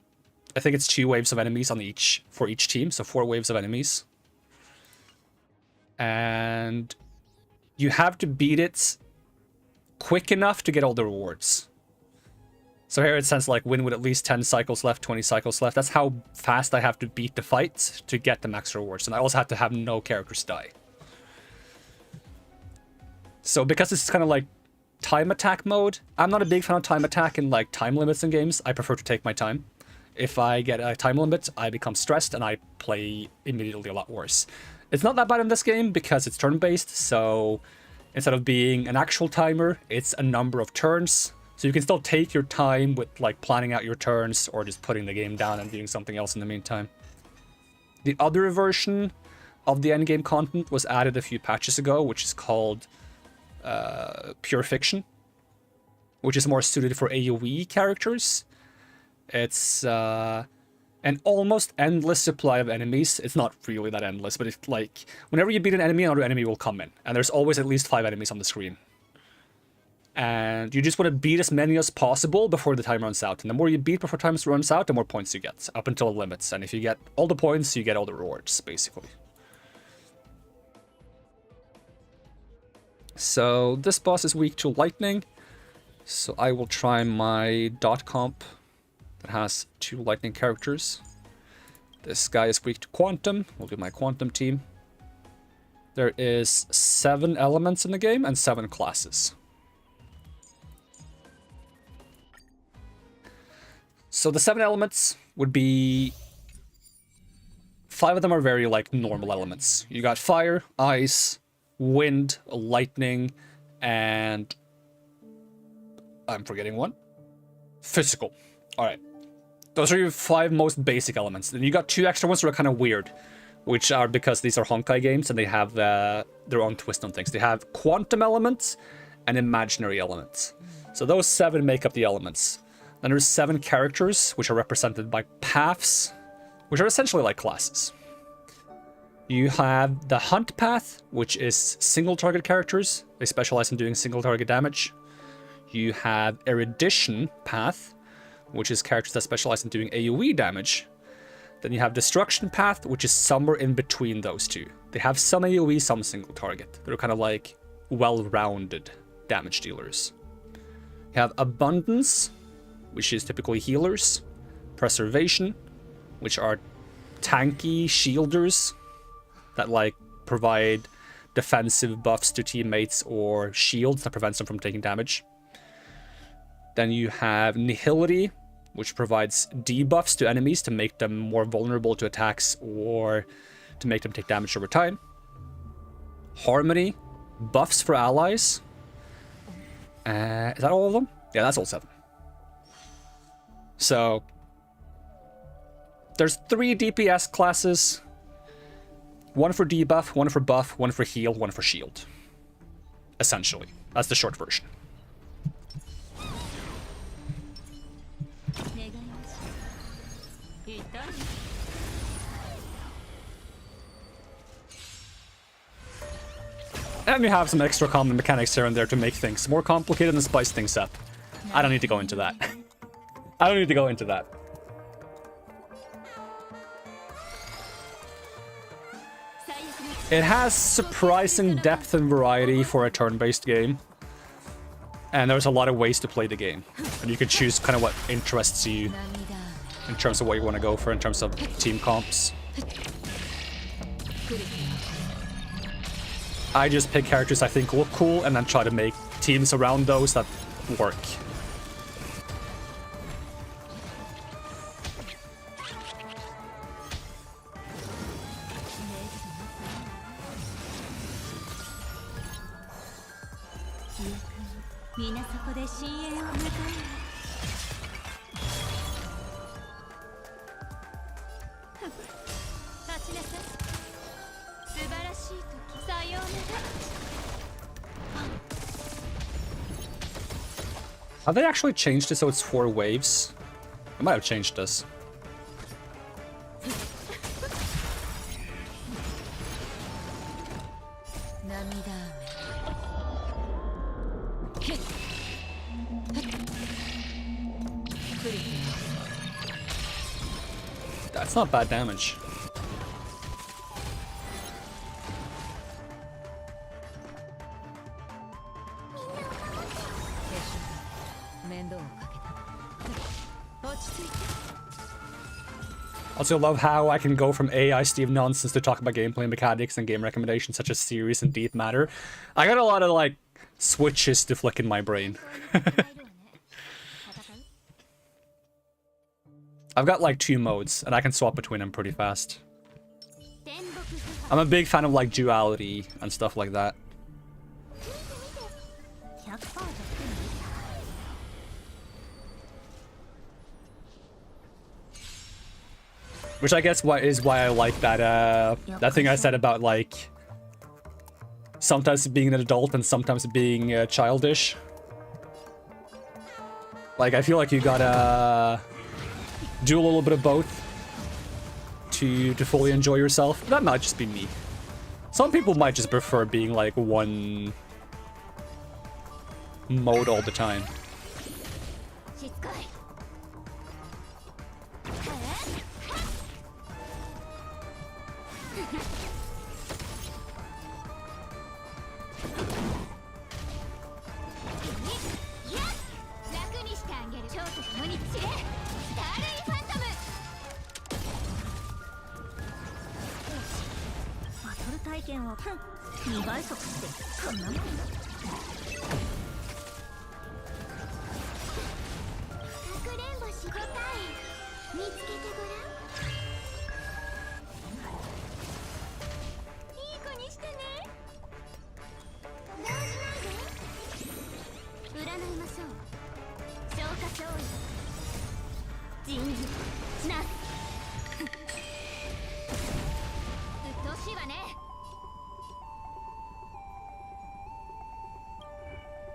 [SPEAKER 1] think it's 2 waves of enemies for each team, so 4 waves of enemies. And you have to beat it quick enough to get all the rewards. So here it says like win with at least 10 cycles left, 20 cycles left. That's how fast I have to beat the fight to get the max rewards. And I also have to have no characters die. So because it's kind of like time attack mode, I'm not a big fan of time attack and like time limits in games. I prefer to take my time. If I get a time limit, I become stressed and I play immediately a lot worse. It's not that bad in this game because it's turn-based, so instead of being an actual timer, it's a number of turns. So you can still take your time with like planning out your turns or just putting the game down and doing something else in the meantime. The other version of the endgame content was added a few patches ago, which is called Pure Fiction, which is more suited for AoE characters. It's an almost endless supply of enemies. It's not really that endless, but it's like whenever you beat an enemy, another enemy will come in, and there's always at least 5 enemies on the screen. And you just want to beat as many as possible before the time runs out. And the more you beat before time runs out, the more points you get, up until the limits. And if you get all the points, you get all the rewards, basically. So this boss is weak to lightning, so I will try my dot comp that has 2 lightning characters. This guy is weak to quantum. We'll do my quantum team. There is 7 elements in the game and 7 classes. So the 7 elements would be... 5 of them are very like normal elements. You got fire, ice, wind, lightning, and... I'm forgetting one. Physical. Alright. Those are your 5 most basic elements. Then you got 2 extra ones that are kind of weird, which are because these are Honkai games and they have their own twist on things. They have quantum elements and imaginary elements. So those 7 make up the elements. Then there's 7 characters, which are represented by paths, which are essentially like classes. You have the hunt path, which is single target characters. They specialize in doing single target damage. You have erudition path, which is characters that specialize in doing AoE damage. Then you have destruction path, which is somewhere in between those 2. They have some AoE, some single target. They're kind of like well-rounded damage dealers. You have abundance, which is typically healers. Preservation, which are tanky shielders that like provide defensive buffs to teammates or shields that prevents them from taking damage. Then you have nihility, which provides debuffs to enemies to make them more vulnerable to attacks or to make them take damage over time. Harmony, buffs for allies. Is that all of them? Yeah, that's all 7. So, there's 3 DPS classes. 1 for debuff, 1 for buff, 1 for heal, 1 for shield. Essentially. That's the short version. And you have some extra common mechanics here and there to make things more complicated and spice things up. I don't need to go into that. I don't need to go into that. It has surprising depth and variety for a turn-based game. And there's a lot of ways to play the game. And you can choose kind of what interests you in terms of what you want to go for in terms of team comps. I just pick characters I think look cool and then try to make teams around those that work. Have they actually changed it so it's 4 waves? I might have changed this. That's not bad damage. Also love how I can go from AI Steve nonsense to talk about gameplay mechanics and game recommendations such a serious and deep matter. I got a lot of like switches to flick in my brain. I've got like 2 modes and I can swap between them pretty fast. I'm a big fan of like duality and stuff like that. Which I guess is why I like that that thing I said about like sometimes being an adult and sometimes being childish. Like I feel like you gotta do a little bit of both to fully enjoy yourself. That might just be me. Some people might just prefer being like one mode all the time.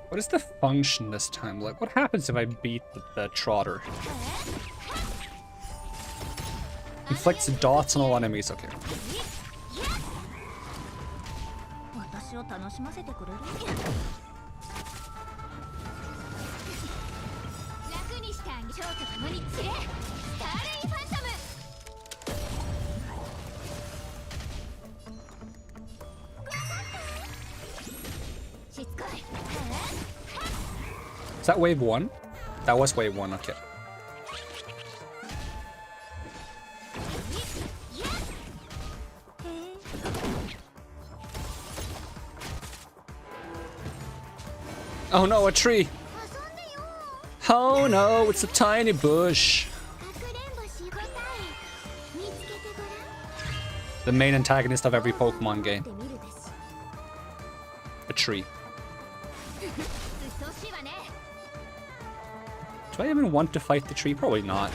[SPEAKER 1] What is the function this time? Like, what happens if I beat the Trotter? Inflicts dots on all enemies. Okay. Is that wave 1? That was wave 1, okay. Oh no, a tree! Oh no, it's a tiny bush! The main antagonist of every Pokemon game. A tree. Do I even want to fight the tree? Probably not.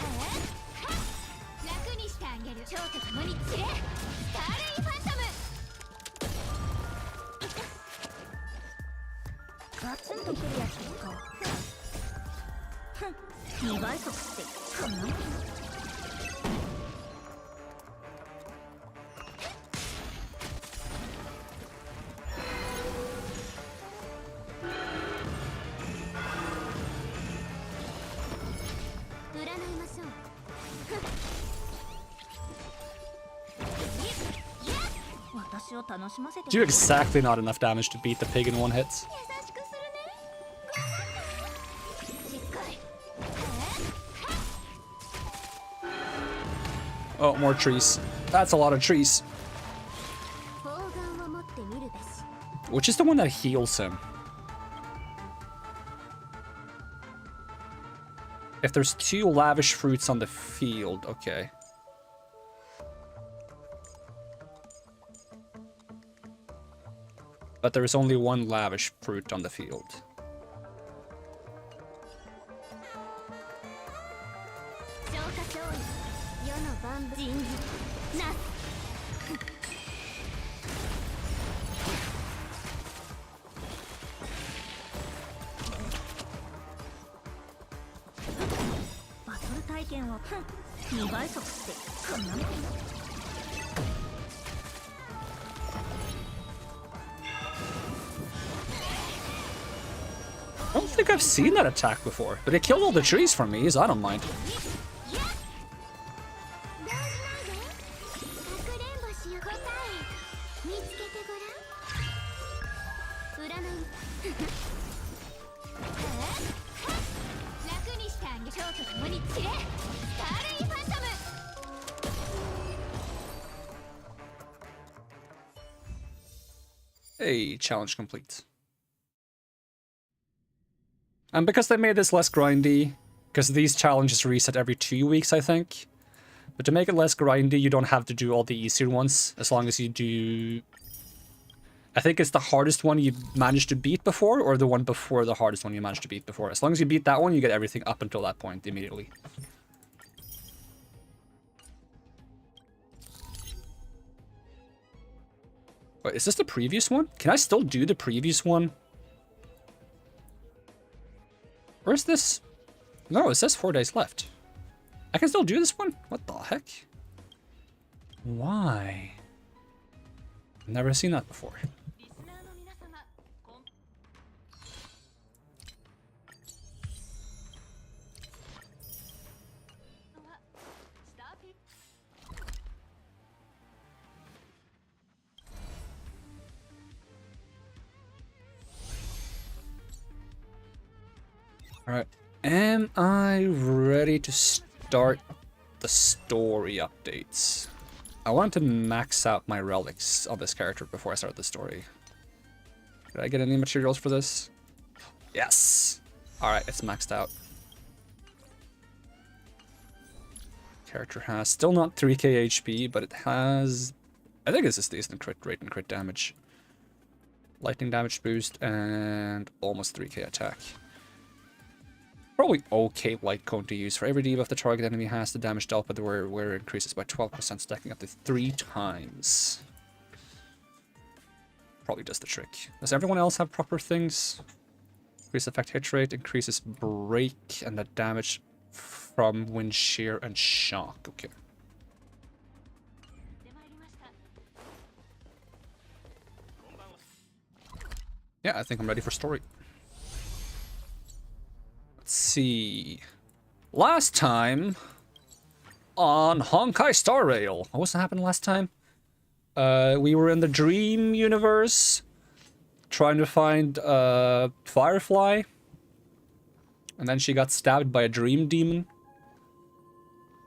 [SPEAKER 1] Do exactly not enough damage to beat the pig in 1 hit. Oh, more trees. That's a lot of trees. Which is the one that heals him? If there's 2 lavish fruits on the field, okay. But there is only 1 lavish fruit on the field. think I've seen that attack before, but it killed all the trees for me, so I don't mind. Hey, challenge complete. And because they made this less grindy, because these challenges reset every 2 weeks, I think. But to make it less grindy, you don't have to do all the easier ones, as long as you do... I think it's the hardest one you managed to beat before, or the one before the hardest one you managed to beat before. As long as you beat that one, you get everything up until that point immediately. Wait, is this the previous one? Can I still do the previous one? Or is this... No, it says 4 days left. I can still do this one? What the heck? Why? I've never seen that before. Alright, am I ready to start the story updates? I want to max out my relics on this character before I start the story. Did I get any materials for this? Yes! Alright, it's maxed out. Character has still not 3k HP, but it has... I think this is decent crit rate and crit damage. Lightning damage boost and almost 3k attack. Probably okay light cone to use. For every debuff the target enemy has, the damage dealt by the wearer increases by 12%, stacking up to 3 times. Probably does the trick. Does everyone else have proper things? Increase effect hit rate, increases break, and the damage from wind shear and shock. Okay. Yeah, I think I'm ready for story. Let's see. Last time on Honkai Star Rail. What was happening last time? We were in the dream universe trying to find Firefly. And then she got stabbed by a dream demon.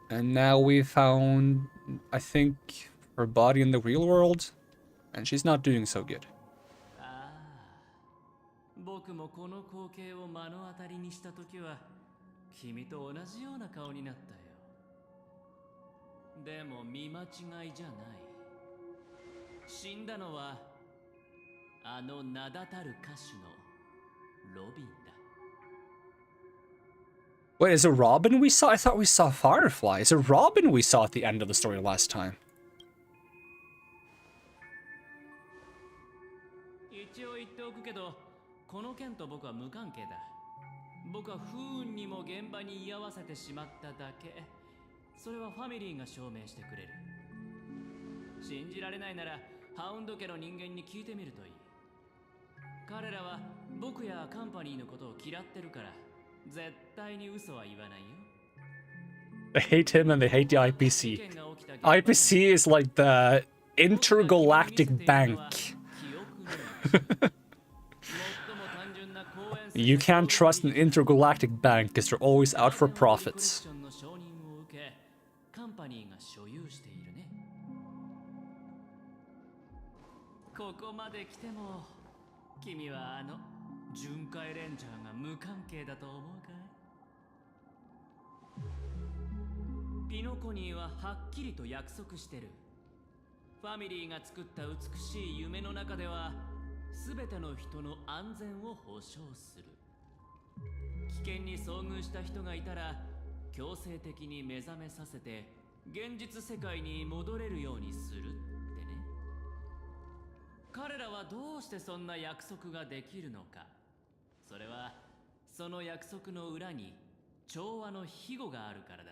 [SPEAKER 1] And now we found, I think, her body in the real world. And she's not doing so good.
[SPEAKER 4] 僕もこの光景を目の当たりにしたときは君と同じような顔になったよ。でも見間違いじゃない。死んだのはあの名だたる歌手のロビンだ。
[SPEAKER 1] Wait, is it Robin we saw? I thought we saw Firefly. Is it Robin we saw at the end of the story last time?
[SPEAKER 4] 一応言っておくけど、この件と僕は無関係だ。僕は不運にも現場に居合わせてしまっただけ。それはファミリーが証明してくれる。信じられないならハウンド家の人間に聞いてみるといい。彼らは僕やカンパニーのことを嫌ってるから、絶対に嘘は言わないよ。
[SPEAKER 1] They hate him and they hate the IPC. IPC is like the intergalactic bank. You can't trust an intergalactic bank because they're always out for profits.
[SPEAKER 4] ここまで来ても君はあの巡回レンジャーが無関係だと思うかい？ピノコニーははっきりと約束してる。ファミリーが作った美しい夢の中では全ての人の安全を保証する。危険に遭遇した人がいたら強制的に目覚めさせて現実世界に戻れるようにするってね。彼らはどうしてそんな約束ができるのか。それはその約束の裏に調和の庇護があるからだ。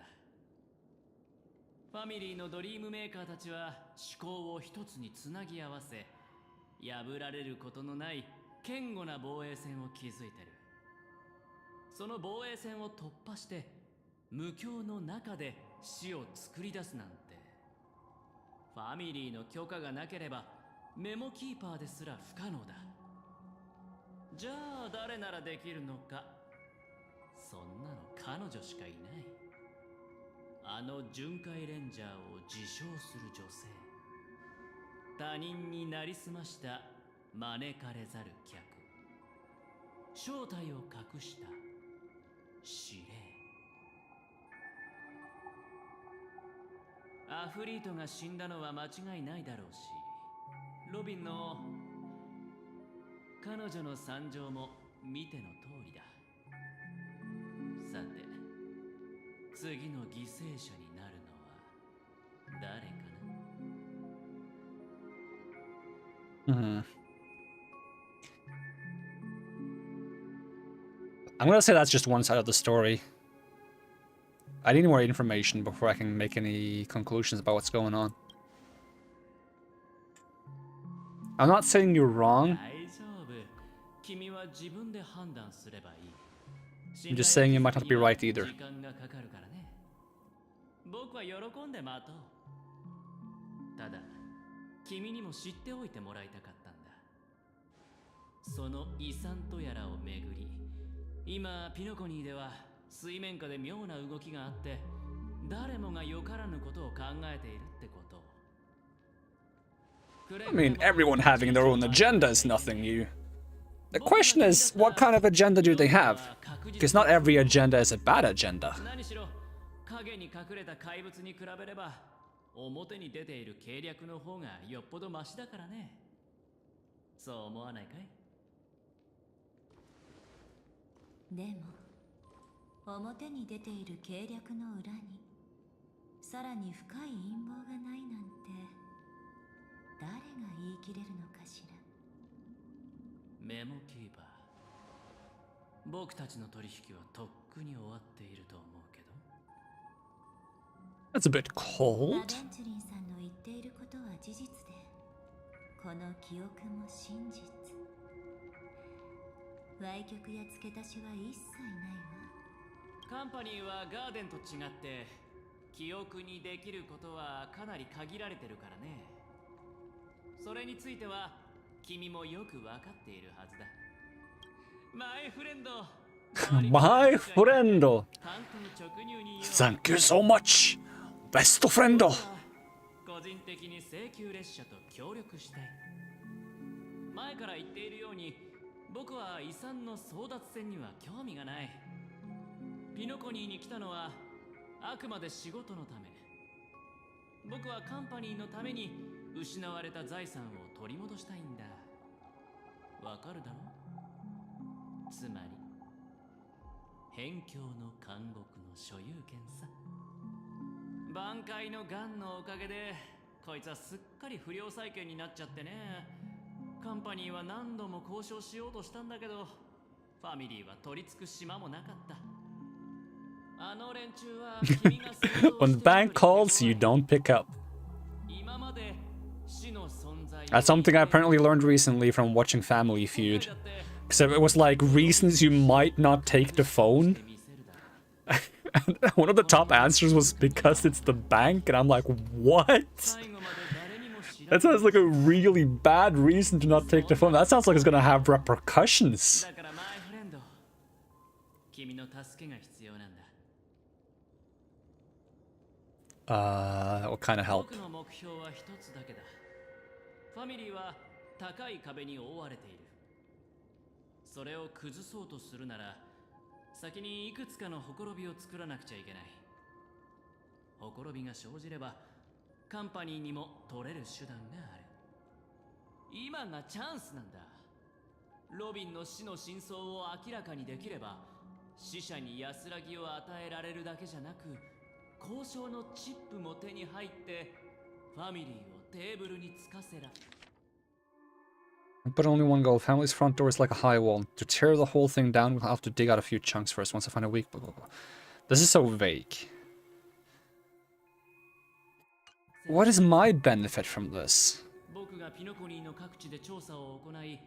[SPEAKER 4] ファミリーのドリームメーカーたちは思考を一つにつなぎ合わせ、破られることのない堅固な防衛線を築いてる。その防衛線を突破して無境の中で死を作り出すなんて、ファミリーの許可がなければメモキーパーですら不可能だ。じゃあ誰ならできるのか。そんなの彼女しかいない。あの巡回レンジャーを自称する女性、他人になりすました招かれざる客、正体を隠した司令。アフリートが死んだのは間違いないだろうし、ロビンの彼女の惨状も見ての通りだ。さて、次の犠牲者になるのは誰かな。
[SPEAKER 1] I'm gonna say that's just one side of the story. I need more information before I can make any conclusions about what's going on. I'm not saying you're wrong. I'm just saying you might not be right either.
[SPEAKER 4] 僕は喜んで待とう。ただ、君にも知っておいてもらいたかったんだ。その遺産とやらをめぐり、今ピノコニーでは水面下で妙な動きがあって、誰もがよからぬことを考えているってこと。
[SPEAKER 1] I mean, everyone having their own agenda is nothing new. The question is, what kind of agenda do they have? Because not every agenda is a bad agenda.
[SPEAKER 4] 何しろ影に隠れた怪物に比べれば、表に出ている計略の方がよっぽどマシだからね。そう思わないかい？
[SPEAKER 2] でも表に出ている計略の裏にさらに深い陰謀がないなんて誰が言い切れるのかしら。
[SPEAKER 4] メモキーパー、僕たちの取引はとっくに終わっていると思うけど。
[SPEAKER 1] That's a bit
[SPEAKER 2] ア
[SPEAKER 1] cold.
[SPEAKER 2] ベンチュリンさんの言っていることは事実で、この記憶も真実。歪曲や付け足しは一切ないわ。
[SPEAKER 4] カンパニーはガーデンと違って記憶にできることはかなり限られてるからね。それについては君もよく分かっているはずだ。マイフレンド。
[SPEAKER 1] My friend. Thank you so much. Best friend.
[SPEAKER 4] 個人的に請求列車と協力したい。前から言っているように、僕は遺産の争奪戦には興味がない。ピノコニーに来たのはあくまで仕事のため。僕はカンパニーのために失われた財産を取り戻したいんだ。わかるだろ？つまり辺境の監獄の所有権さ。挽回のガンのおかげでこいつはすっかり不良債権になっちゃってね。カンパニーは何度も交渉しようとしたんだけど、ファミリーは取り付く島もなかった。あの連中は君が想像している
[SPEAKER 1] When the bank calls, you don't pick up.
[SPEAKER 4] 今まで死の存在を
[SPEAKER 1] That's something I apparently learned recently from watching Family Feud. Because it was like reasons you might not take the phone. And one of the top answers was because it's the bank, and I'm like, what? That sounds like a really bad reason to not take the phone. That sounds like it's gonna have repercussions.
[SPEAKER 4] だからマイフレンド、君の助けが必要なんだ。
[SPEAKER 1] What kind of help?
[SPEAKER 4] 僕の目標は一つだけだ。ファミリーは高い壁に覆われている。それを崩そうとするなら、先にいくつかのほころびを作らなくちゃいけない。ほころびが生じれば、カンパニーにも取れる手段がある。今がチャンスなんだ。ロビンの死の真相を明らかにできれば、死者に安らぎを与えられるだけじゃなく、交渉のチップも手に入って、ファミリーをテーブルにつかせら。
[SPEAKER 1] But only one goal. Family's front door is like a high wall. To tear the whole thing down, we'll have to dig out a few chunks first once I find a weak... Blah, blah, blah. This is so vague. What is my benefit from this?
[SPEAKER 4] 僕がピノコニーの各地で調査を行い、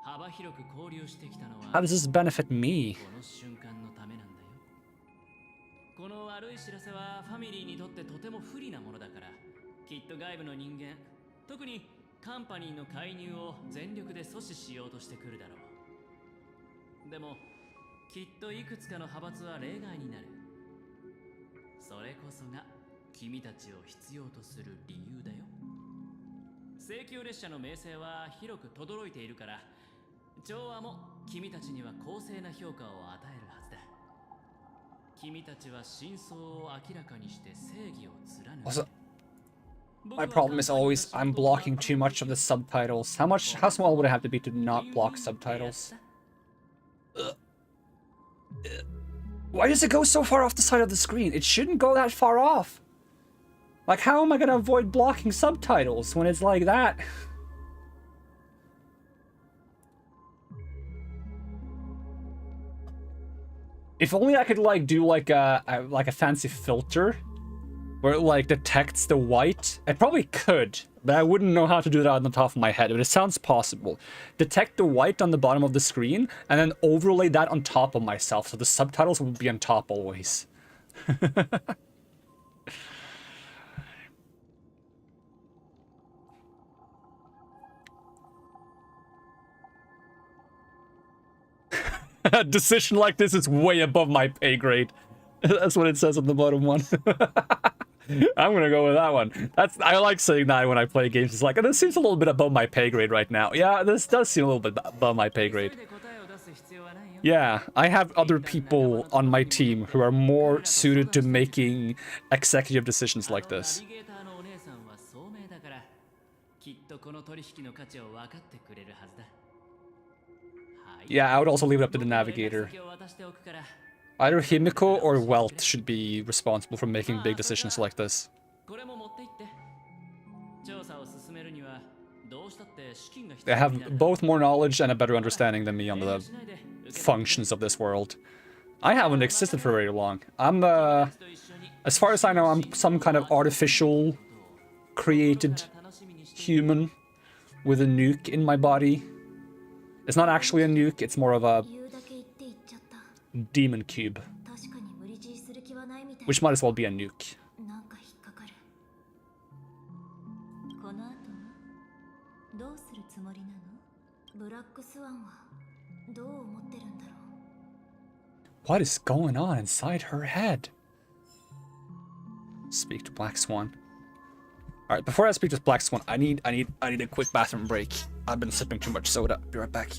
[SPEAKER 4] 幅広く交流してきたのは
[SPEAKER 1] How does this benefit me?
[SPEAKER 4] この瞬間のためなんだよ。この悪い知らせはファミリーにとってとても不利なものだから、きっと外部の人間、特にカンパニーの介入を全力で阻止しようとしてくるだろう。でもきっといくつかの派閥は例外になる。それこそが君たちを必要とする理由だよ。聖教列車の名声は広く轟いているから、調和も君たちには公正な評価を与えるはずだ。君たちは真相を明らかにして正義を貫く。
[SPEAKER 1] Also, my problem is always I'm blocking too much of the subtitles. How small would I have to be to not block subtitles? Why does it go so far off the side of the screen? It shouldn't go that far off. Like, how am I gonna avoid blocking subtitles when it's like that? If only I could like do like a fancy filter where it like detects the white. I probably could, but I wouldn't know how to do that on the top of my head, but it sounds possible. Detect the white on the bottom of the screen and then overlay that on top of myself so the subtitles would be on top always. A decision like this is way above my pay grade. That's what it says on the bottom one. I'm gonna go with that one. I like saying that when I play games. It's like, oh, this seems a little bit above my pay grade right now. Yeah, this does seem a little bit above my pay grade. Yeah, I have other people on my team who are more suited to making executive decisions like this. Yeah, I would also leave it up to the navigator. Either Himiko or Welt should be responsible for making big decisions like this. They have both more knowledge and a better understanding than me on the functions of this world. I haven't existed for very long. I'm, as far as I know, I'm some kind of artificial, created human with a nuke in my body. It's not actually a nuke, it's more of a demon cube. Which might as well be a nuke. What is going on inside her head? Speak to Black Swan. Alright, before I speak to Black Swan, I need a quick bathroom break. I've been sipping too much soda. Be right back.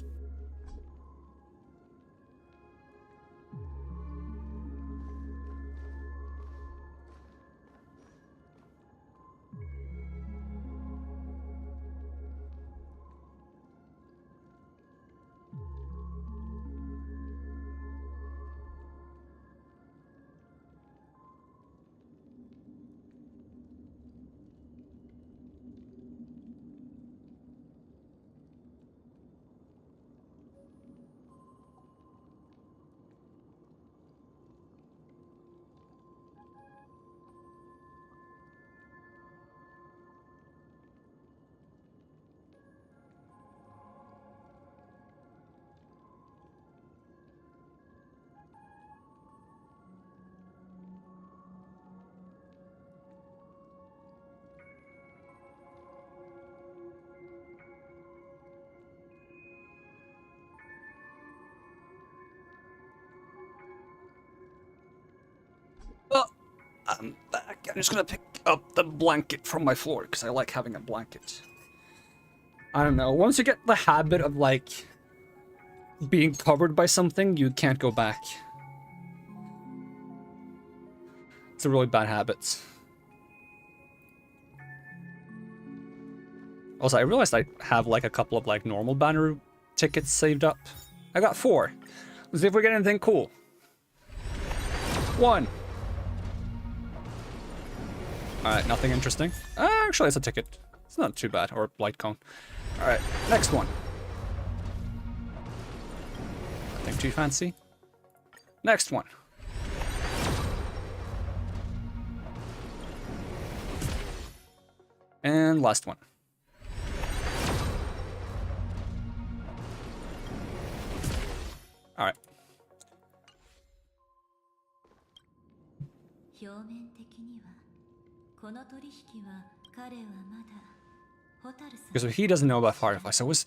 [SPEAKER 1] I'm back. I'm just gonna pick up the blanket from my floor because I like having a blanket. I don't know. Once you get the habit of like being covered by something, you can't go back. It's a really bad habit. Also, I realized I have like a couple of like normal banner tickets saved up. I got 4. Let's see if we get anything cool. 1. Alright, nothing interesting. Actually, it's a ticket. It's not too bad. Or light cone. Alright, next one. Nothing too fancy. Next one. And last one. All right.
[SPEAKER 2] 表面的にはこの取引は彼はまだホタルさん
[SPEAKER 1] Because he doesn't know about Firefly, so it was...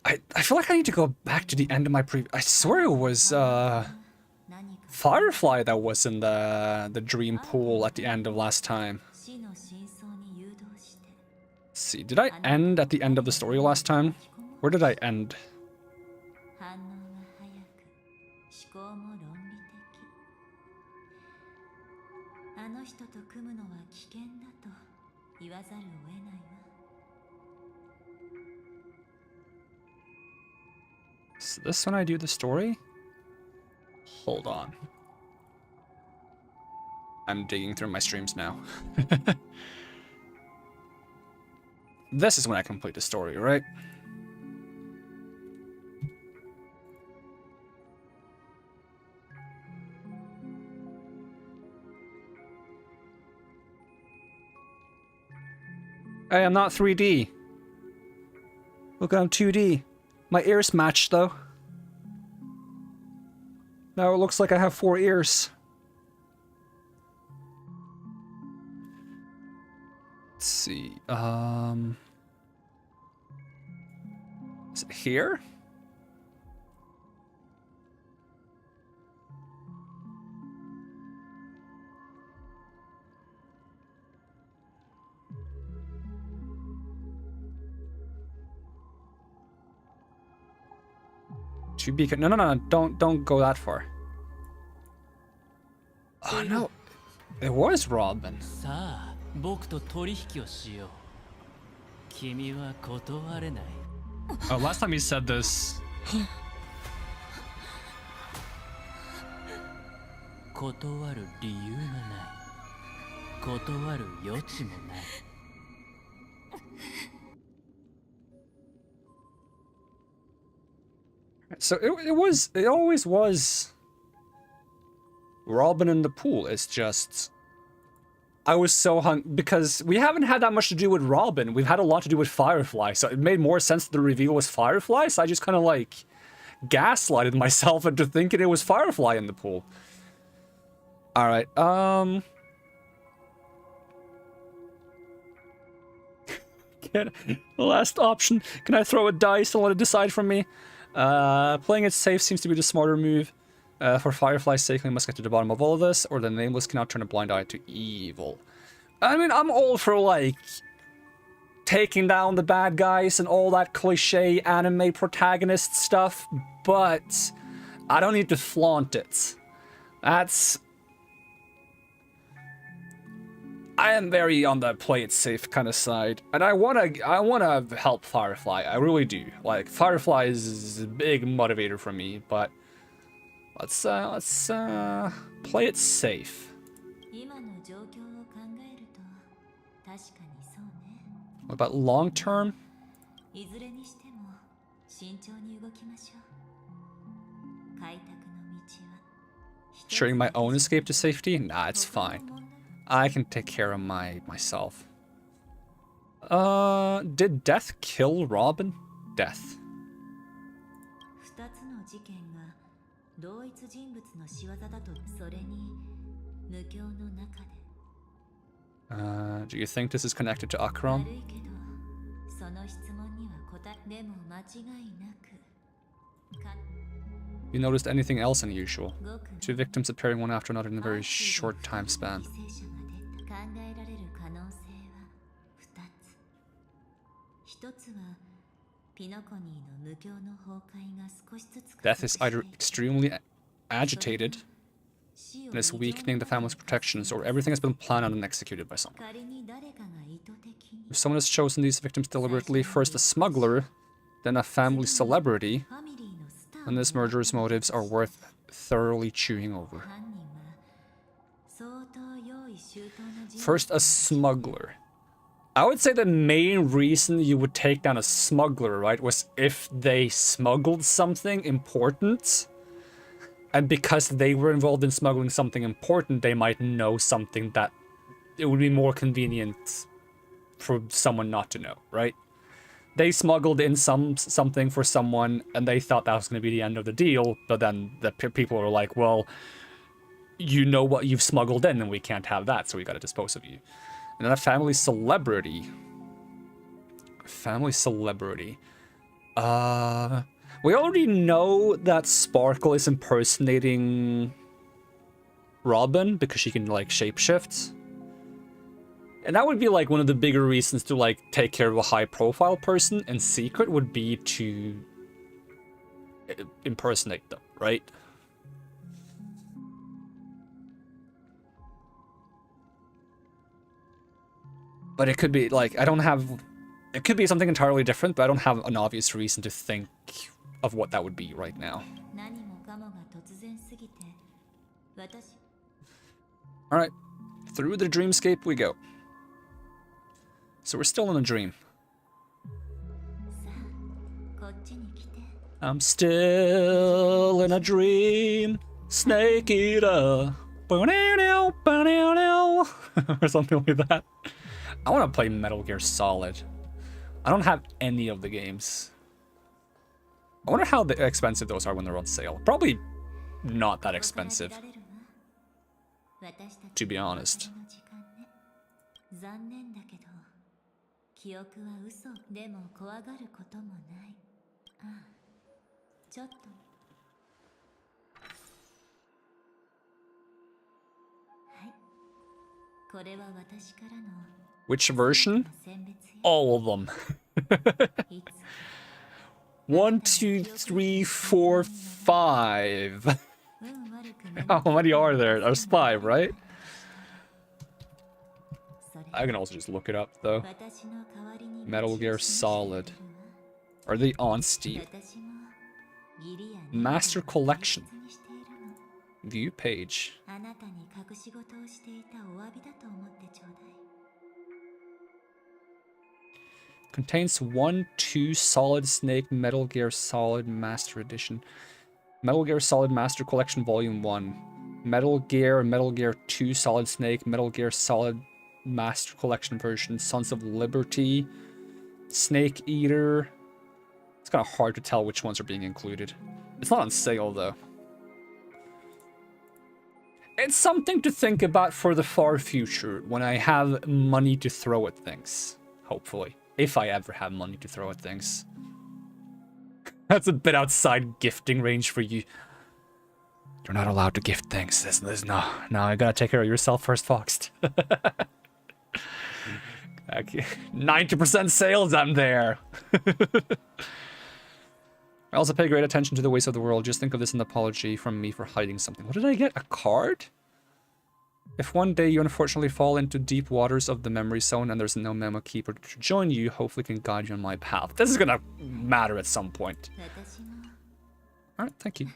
[SPEAKER 1] I feel like I need to go back to the end of my I swear it was,
[SPEAKER 2] 何か
[SPEAKER 1] Firefly that was in the dream pool at the end of last time.
[SPEAKER 2] 死の真相に誘導して
[SPEAKER 1] Let's see, did I end at the end of the story last time? Where did I end?
[SPEAKER 2] 反応が早く思考も論理的あの人と組むのは危険だと言わざるを得ないわ
[SPEAKER 1] Is this when I do the story? Hold on. I'm digging through my streams now. This is when I complete the story, right? Hey, I'm not 3D. Look, I'm 2D. My ears match, though. Now it looks like I have 4 ears. Let's see. Is it here? To be no, don't go that far. Oh no, it was Robin.
[SPEAKER 4] さあ僕と取引をしよう君は断れない
[SPEAKER 1] Oh, last time he said this.
[SPEAKER 4] 断る理由がない断る余地もない
[SPEAKER 1] So it always was Robin in the pool. It's just I was so because we haven't had that much to do with Robin. We've had a lot to do with Firefly, so it made more sense that the reveal was Firefly. So I just kind of like gaslighted myself into thinking it was Firefly in the pool. All right, last option. Can I throw a dice and let it decide for me? Playing it safe seems to be the smarter move. For Firefly's sake, we must get to the bottom of all of this, or the Nameless cannot turn a blind eye to evil. I mean, I'm all for, like, taking down the bad guys and all that cliche anime protagonist stuff, but I don't need to flaunt it. That's... I am very on the play it safe kind of side, and I wanna help Firefly. I really do. Like, Firefly is a big motivator for me, but let's play it safe.
[SPEAKER 2] 今の状況を考えると確かにそうね
[SPEAKER 1] What about long term?
[SPEAKER 2] いずれにしても慎重に動きましょう開拓の道は
[SPEAKER 1] Sharing my own escape to safety? Nah, it's fine. I can take care of myself. Did Death kill Robin? Death.
[SPEAKER 2] 2つの事件が同一人物の仕業だとそれに無境の中で
[SPEAKER 1] Do you think this is connected to Acheron?
[SPEAKER 2] 悪いけどその質問には答えでも間違いなく
[SPEAKER 1] You noticed anything else unusual? 2 victims appearing one after another in a very short time span.
[SPEAKER 2] 犠牲者が出た考えられる可能性は2つ1つはピノコニーの無境の崩壊が少しずつ
[SPEAKER 1] Death is either extremely agitated and is weakening the family's protections, or everything has been planned out and executed by someone.
[SPEAKER 2] 仮に誰かが意図的に
[SPEAKER 1] If someone has chosen these victims deliberately, first a smuggler, then a family celebrity,
[SPEAKER 2] ファミリーのスター
[SPEAKER 1] then this murderer's motives are worth thoroughly chewing over.
[SPEAKER 2] 犯人は相当用意周到な人物
[SPEAKER 1] First, a smuggler. I would say the main reason you would take down a smuggler, right, was if they smuggled something important. And because they were involved in smuggling something important, they might know something that it would be more convenient for someone not to know, right? they smuggled in something for someone, and they thought that was going to be the end of the deal, but then the people were like, well, you know what you've smuggled in, and we can't have that, so we got to dispose of you. And then a family celebrity. Family celebrity. We already know that Sparkle is impersonating Robin because she can, like, shapeshift. And that would be, like, one of the bigger reasons to, like, take care of a high-profile person in secret would be to impersonate them, right? But it could be, like, I don't have... It could be something entirely different, but I don't have an obvious reason to think of what that would be right now. Alright, through the dreamscape we go. So we're still in a dream. I'm still in a dream, Snake Eater. Or something like that. I want to play Metal Gear Solid. I don't have any of the games. I wonder how expensive those are when they're on sale. Probably not that expensive, to be honest. Which version? All of them. 1, 2, 3, 4, 5. How many are there? There's 5, right? I can also just look it up, though. Metal Gear Solid. Are they on Steam? Master Collection. View page. Contains 1, 2 Solid Snake Metal Gear Solid Master Edition. Metal Gear Solid Master Collection Volume 1. Metal Gear 2 Solid Snake, Metal Gear Solid Master Collection version, Sons of Liberty, Snake Eater. It's kind of hard to tell which ones are being included. It's not on sale, though. It's something to think about for the far future, when I have money to throw at things. Hopefully. If I ever have money to throw at things. That's a bit outside gifting range for you. You're not allowed to gift things. There's no, I gotta take care of yourself first, Foxed. 90% sales, I'm there. I also pay great attention to the ways of the world. Just think of this as an apology from me for hiding something. What did I get? A card? If one day you unfortunately fall into deep waters of the memory zone and there's no memo keeper to join you, hopefully can guide you on my path. This is gonna matter at some point. Alright, thank you.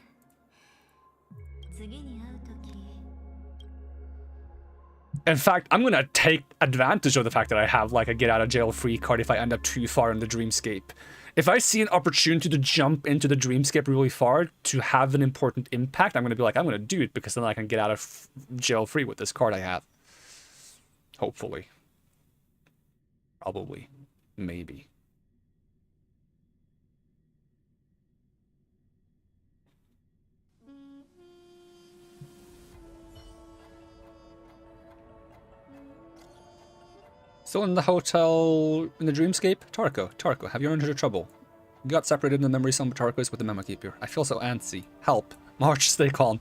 [SPEAKER 1] In fact, I'm gonna take advantage of the fact that I have like a get out of jail free card if I end up too far in the dreamscape. If I see an opportunity to jump into the dreamscape really far to have an important impact, I'm gonna be like, I'm gonna do it because then I can get out of jail free with this card I have. Hopefully. Probably. Maybe. Still in the hotel in the dreamscape? Tarko, have you run into trouble? You got separated in the memory zone, but Tarko is with the memo keeper. I feel so antsy. Help. March, stay calm.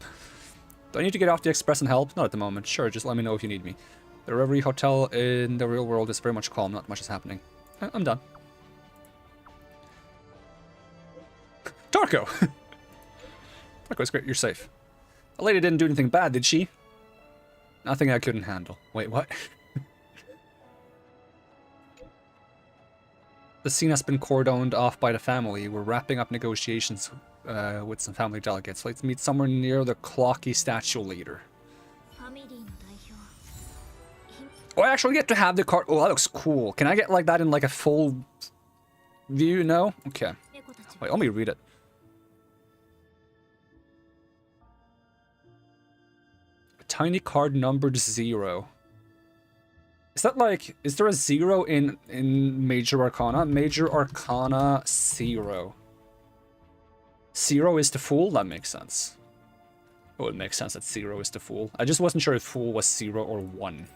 [SPEAKER 1] Do I need to get off the express and help? Not at the moment. Sure, just let me know if you need me. The Reverie Hotel in the real world is very much calm. Not much is happening. I'm done. Tarko! Tarko, it's great. You're safe. The lady didn't do anything bad, did she? Nothing I couldn't handle. Wait, what? The scene has been cordoned off by the family. We're wrapping up negotiations with some family delegates. Let's meet somewhere near the clocky statue later. Oh, I actually get to have the card. Oh, that looks cool. Can I get like that in like a full view? No? Okay. Wait, let me read it. A tiny card numbered 0. Is that like, is there a 0 in Major Arcana? Major Arcana 0. 0 is the Fool? That makes sense. Oh, it makes sense that 0 is the Fool. I just wasn't sure if Fool was 0 or 1.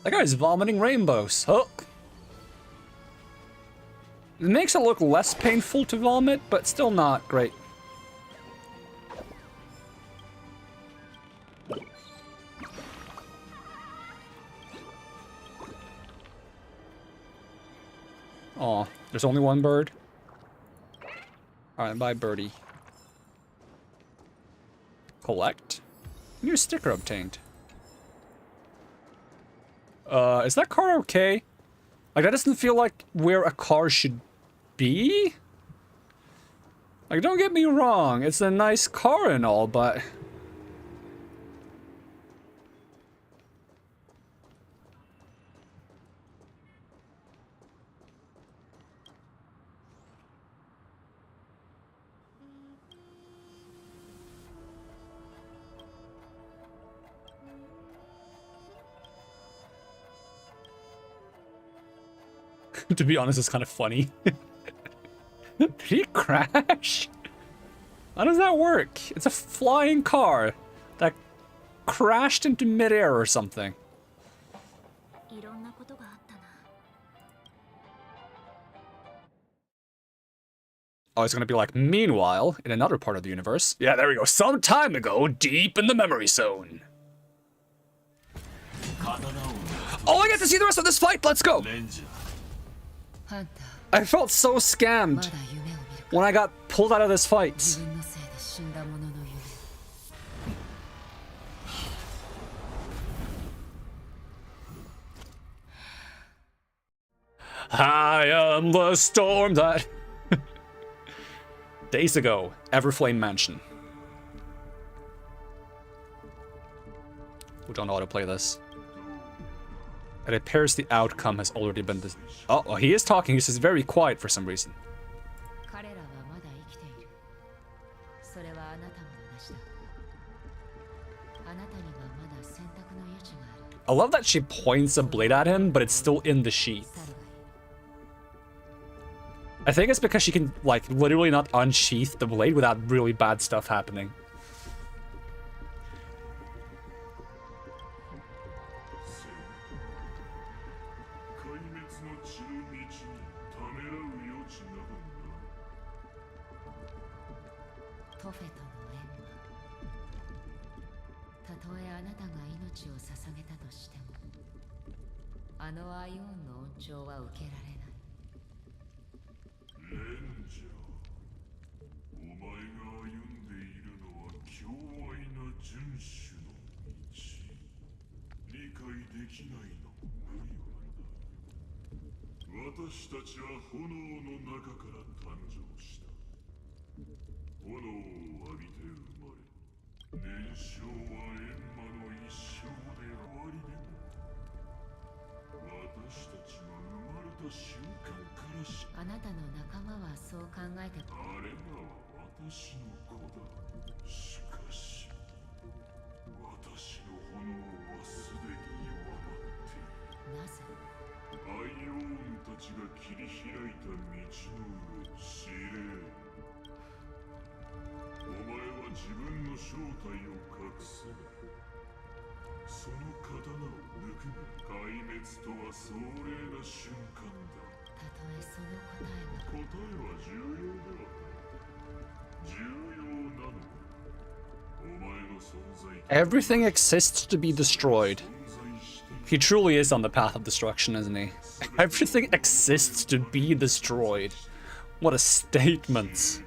[SPEAKER 1] That guy's vomiting rainbows. Oh. It makes it look less painful to vomit, but still not great. Aw, there's only one bird. Alright, bye, birdie. Collect. New sticker obtained. Is that car okay? Like, that doesn't feel like where a car should be? Like, don't get me wrong, it's a nice car and all, but... To be honest, it's kind of funny. Did he crash? How does that work? It's a flying car that crashed into midair or something. Oh, it's gonna be like, meanwhile, in another part of the universe. Yeah, there we go. Some time ago, deep in the memory zone. Oh, I get to see the rest of this fight. Let's go. I felt so scammed when I got pulled out of this fight. I am the storm that... Days ago, Everflame Mansion. We don't know how to play this. It appears the outcome has already been... Oh, he is talking. He's just very quiet for some reason. I love that she points a blade at him, but it's still in the sheath. I think it's because she can, like, literally not unsheath the blade without really bad stuff happening. Everything exists to be destroyed. He truly is on the path of destruction, isn't he? Everything exists to be destroyed. What a statement.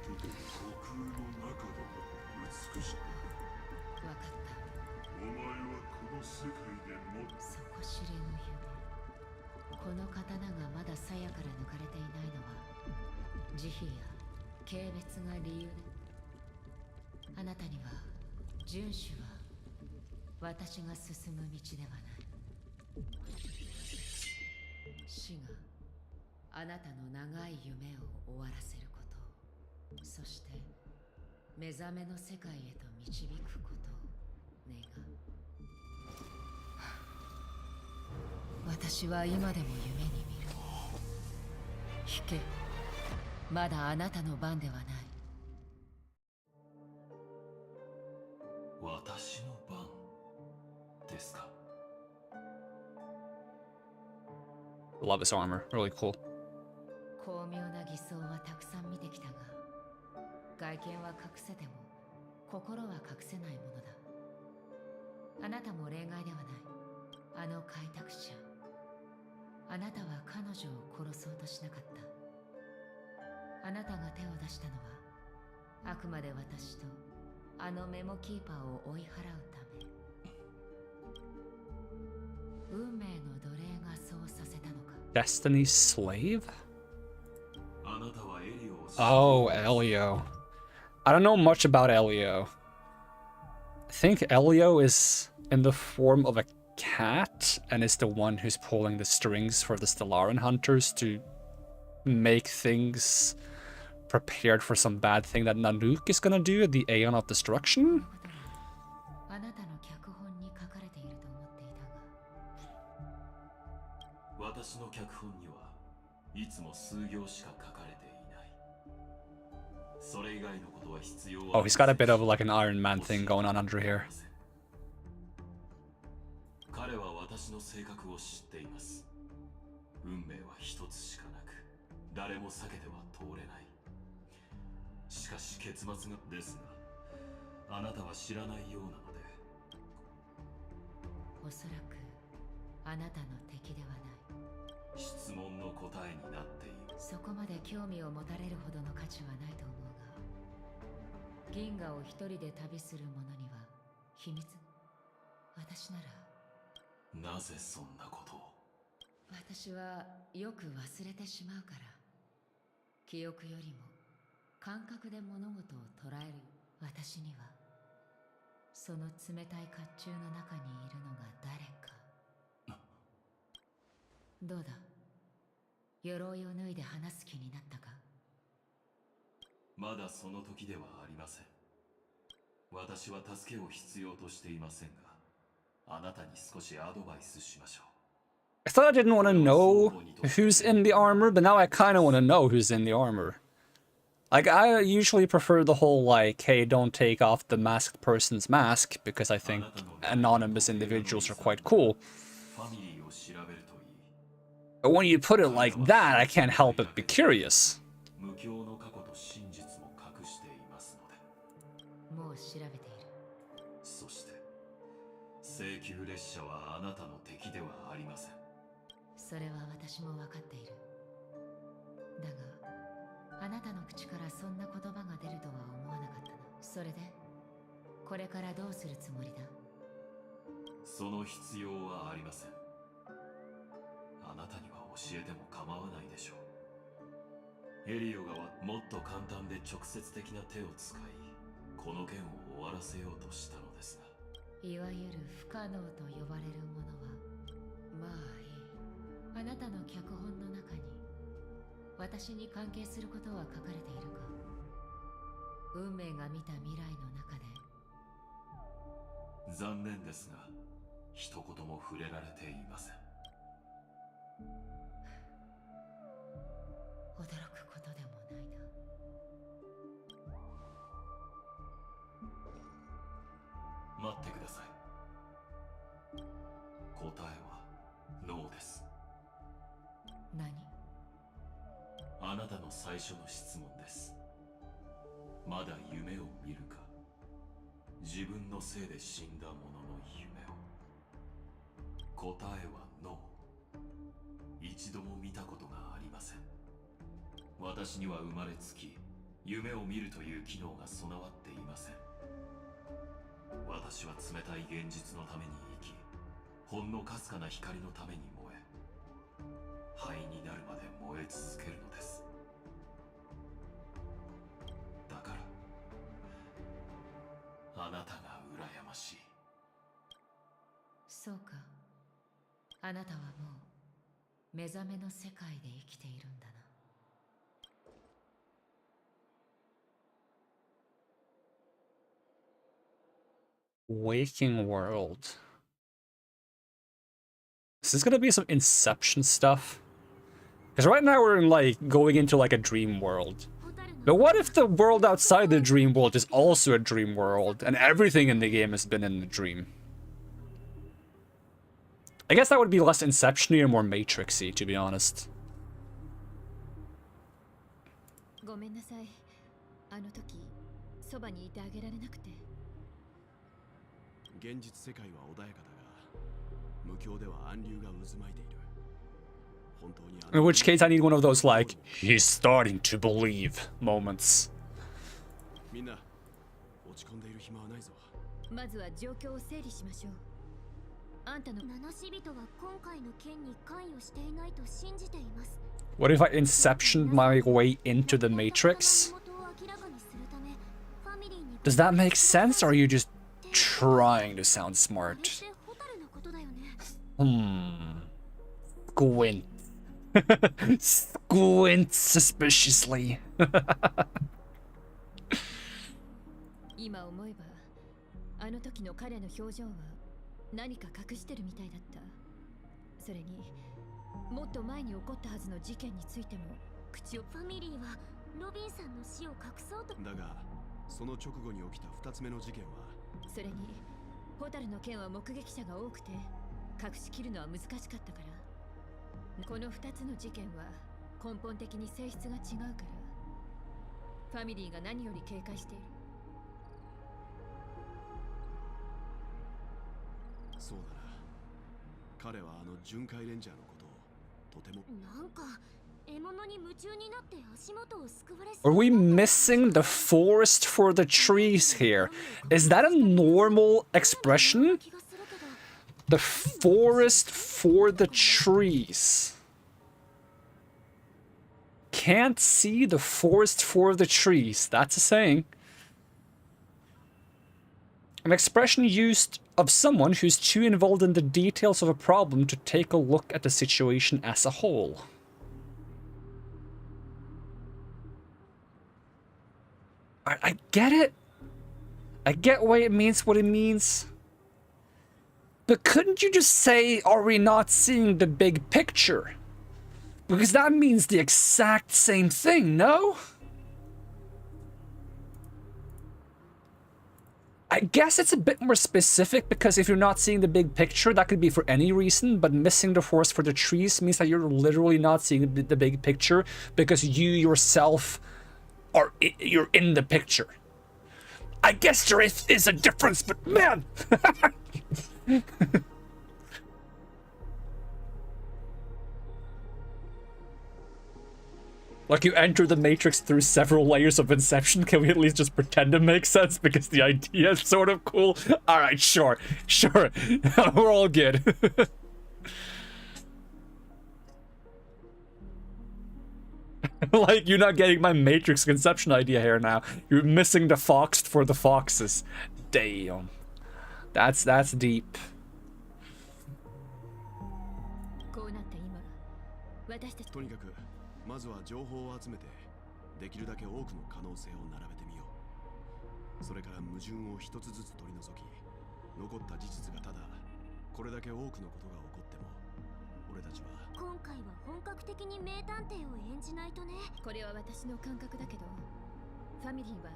[SPEAKER 5] 死があなたの長い夢を終わらせること、そして目覚めの世界へと導くことを願う。私は今でも夢に見る。引け、まだあなたの番ではない。
[SPEAKER 3] 私の番ですか。
[SPEAKER 1] Love his armor. Really cool.
[SPEAKER 5] 巧妙な偽装はたくさん見てきたが、外見は隠せても心は隠せないものだ。あなたも例外ではない。あの開拓者、あなたは彼女を殺そうとしなかった。あなたが手を出したのはあくまで私とあのメモキーパーを追い払うため。運命の奴隷がそうさせたのか。
[SPEAKER 1] Destiny's slave?
[SPEAKER 3] あなたはエリオを
[SPEAKER 1] Oh, Elio. I don't know much about Elio. I think Elio is in the form of a cat and is the one who's pulling the strings for the Stellaran hunters to make things prepared for some bad thing that Nanook is gonna do at the Aeon of Destruction?
[SPEAKER 5] あなたの脚本に書かれていると思っていたが。
[SPEAKER 3] 私の脚本にはいつも数行しか書かれていない。それ以外のことは必要は。
[SPEAKER 1] Oh, he's got a bit of like an Iron Man thing going on under here.
[SPEAKER 3] 彼は私の性格を知っています。運命は一つしかなく、誰も避けては通れない。しかし結末がですが、あなたは知らないようなので。
[SPEAKER 5] おそらくあなたの敵ではない。
[SPEAKER 3] 質問の答えになっている。
[SPEAKER 5] そこまで興味を持たれるほどの価値はないと思うが、銀河を一人で旅する者には秘密。私なら。
[SPEAKER 3] なぜそんなことを。
[SPEAKER 5] 私はよく忘れてしまうから。記憶よりも感覚で物事を捉える私には、その冷たい甲冑の中にいるのが誰か。どうだ、鎧を脱いで話す気になったか。
[SPEAKER 3] まだその時ではありません。私は助けを必要としていませんが、あなたに少しアドバイスしましょう。
[SPEAKER 1] I thought I didn't want to know who's in the armor, but now I kind of want to know who's in the armor. Like, I usually prefer the whole, like, hey, don't take off the masked person's mask, because I think anonymous individuals are quite cool. But when you put it like that, I can't help but be curious.
[SPEAKER 5] もう調べている。
[SPEAKER 3] そして請求列車はあなたの敵ではありません。
[SPEAKER 5] それは私も分かっている。だがあなたの口からそんな言葉が出るとは思わなかったの。それでこれからどうするつもりだ。
[SPEAKER 3] その必要はありません。あなたには教えても構わないでしょう。エリオがもっと簡単で直接的な手を使い、この件を終わらせようとしたのですが。
[SPEAKER 5] いわゆる不可能と呼ばれるものは、まあいい。あなたの脚本の中に私に関係することは書かれているか。運命が見た未来の中で。
[SPEAKER 3] 残念ですが、一言も触れられていません。
[SPEAKER 5] 驚くことでもないな。
[SPEAKER 3] 待ってください。答えはノーです。
[SPEAKER 5] 何？
[SPEAKER 3] あなたの最初の質問です。まだ夢を見るか。自分のせいで死んだ者の夢を。答えはノー。一度も見たことがありません。私には生まれつき夢を見るという機能が備わっていません。私は冷たい現実のために生き、ほんのかすかな光のために燃え、灰になるまで燃え続けるのです。だからあなたが羨ましい。
[SPEAKER 5] そうか。あなたはもう目覚めの世界で生きているんだな。
[SPEAKER 1] Waking world. Is this gonna be some Inception stuff? Because right now we're in, like, going into like a dream world. But what if the world outside the dream world is also a dream world, and everything in the game has been in the dream? I guess that would be less Inception-y and more Matrix-y, to be honest.
[SPEAKER 5] ごめんなさい。あの時そばにいてあげられなくて。
[SPEAKER 6] 現実世界は穏やかだが、無境では暗流が渦巻いている。
[SPEAKER 1] In which case, I need one of those, like, he's starting to believe moments.
[SPEAKER 6] みんな落ち込んでいる暇はないぞ。
[SPEAKER 5] まずは状況を整理しましょう。あんたの
[SPEAKER 7] 七死人は今回の件に関与していないと信じています。
[SPEAKER 1] What if I Inceptioned my way into the Matrix? Does that make sense, or are you just trying to sound smart? Squint. Squint suspiciously.
[SPEAKER 5] 今思えばあの時の彼の表情は何か隠してるみたいだった。それにもっと前に起こったはずの事件についても口を。
[SPEAKER 7] ファミリーはロビンさんの死を隠そうと。
[SPEAKER 6] だがその直後に起きた2つ目の事件は。
[SPEAKER 5] それにホタルの件は目撃者が多くて隠しきるのは難しかったから。この2つの事件は根本的に性質が違うから、ファミリーが何より警戒している。
[SPEAKER 6] そうだな。彼はあの巡回レンジャーのことをとても。
[SPEAKER 7] なんか獲物に夢中になって足元をすくわれ。
[SPEAKER 1] Are we missing the forest for the trees here? Is that a normal expression? The forest for the trees. Can't see the forest for the trees. That's a saying. An expression used of someone who's too involved in the details of a problem to take a look at the situation as a whole. I get it. I get why it means what it means. But couldn't you just say, are we not seeing the big picture? Because that means the exact same thing, no? I guess it's a bit more specific, because if you're not seeing the big picture, that could be for any reason, but missing the forest for the trees means that you're literally not seeing the big picture because you yourself are you're in the picture. I guess there is a difference, but man! Like, you enter the Matrix through several layers of Inception. Can we at least just pretend it makes sense? Because the idea is sort of cool. Alright, sure. Sure. We're all good. Like, you're not getting my Matrix conception idea here now. You're missing the fox for the foxes. Damn. That's deep.
[SPEAKER 6] とにかくまずは情報を集めてできるだけ多くの可能性を並べてみよう。それから矛盾を一つずつ取り除き、残った事実がただこれだけ多くのことが起こっても俺たちは。
[SPEAKER 7] 今回は本格的に名探偵を演じないとね。
[SPEAKER 5] これは私の感覚だけど、ファミリーは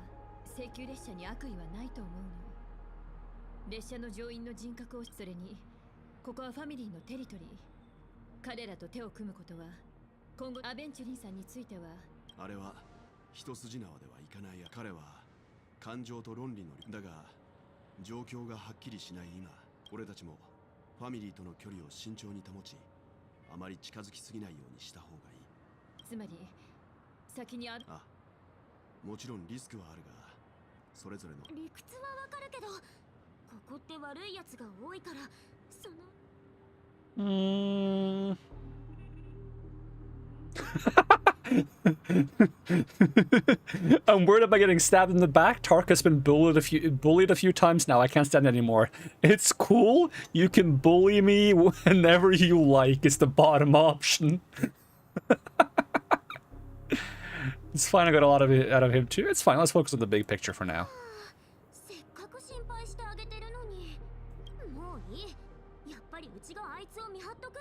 [SPEAKER 5] 請求列車に悪意はないと思うの。列車の乗員の人格を、それにここはファミリーのテリトリー。彼らと手を組むことは今後アベンチュリンさんについては。
[SPEAKER 6] あれは一筋縄ではいかないや。彼は感情と論理のだが状況がはっきりしない今、俺たちもファミリーとの距離を慎重に保ち、あまり近づきすぎないようにした方がいい。
[SPEAKER 5] つまり先に
[SPEAKER 6] もちろんリスクはあるが、それぞれの
[SPEAKER 7] 理屈はわかるけど、ここって悪いやつが多いから、その
[SPEAKER 1] I'm worried about getting stabbed in the back. Tarko's been bullied a few times now. I can't stand it anymore. It's cool. You can bully me whenever you like. It's the bottom option. It's fine. I got a lot of it out of him too. It's fine. Let's focus on the big picture for now.
[SPEAKER 7] せっかく心配してあげてるのに。もういい。やっぱりうちがあいつを見張っとく。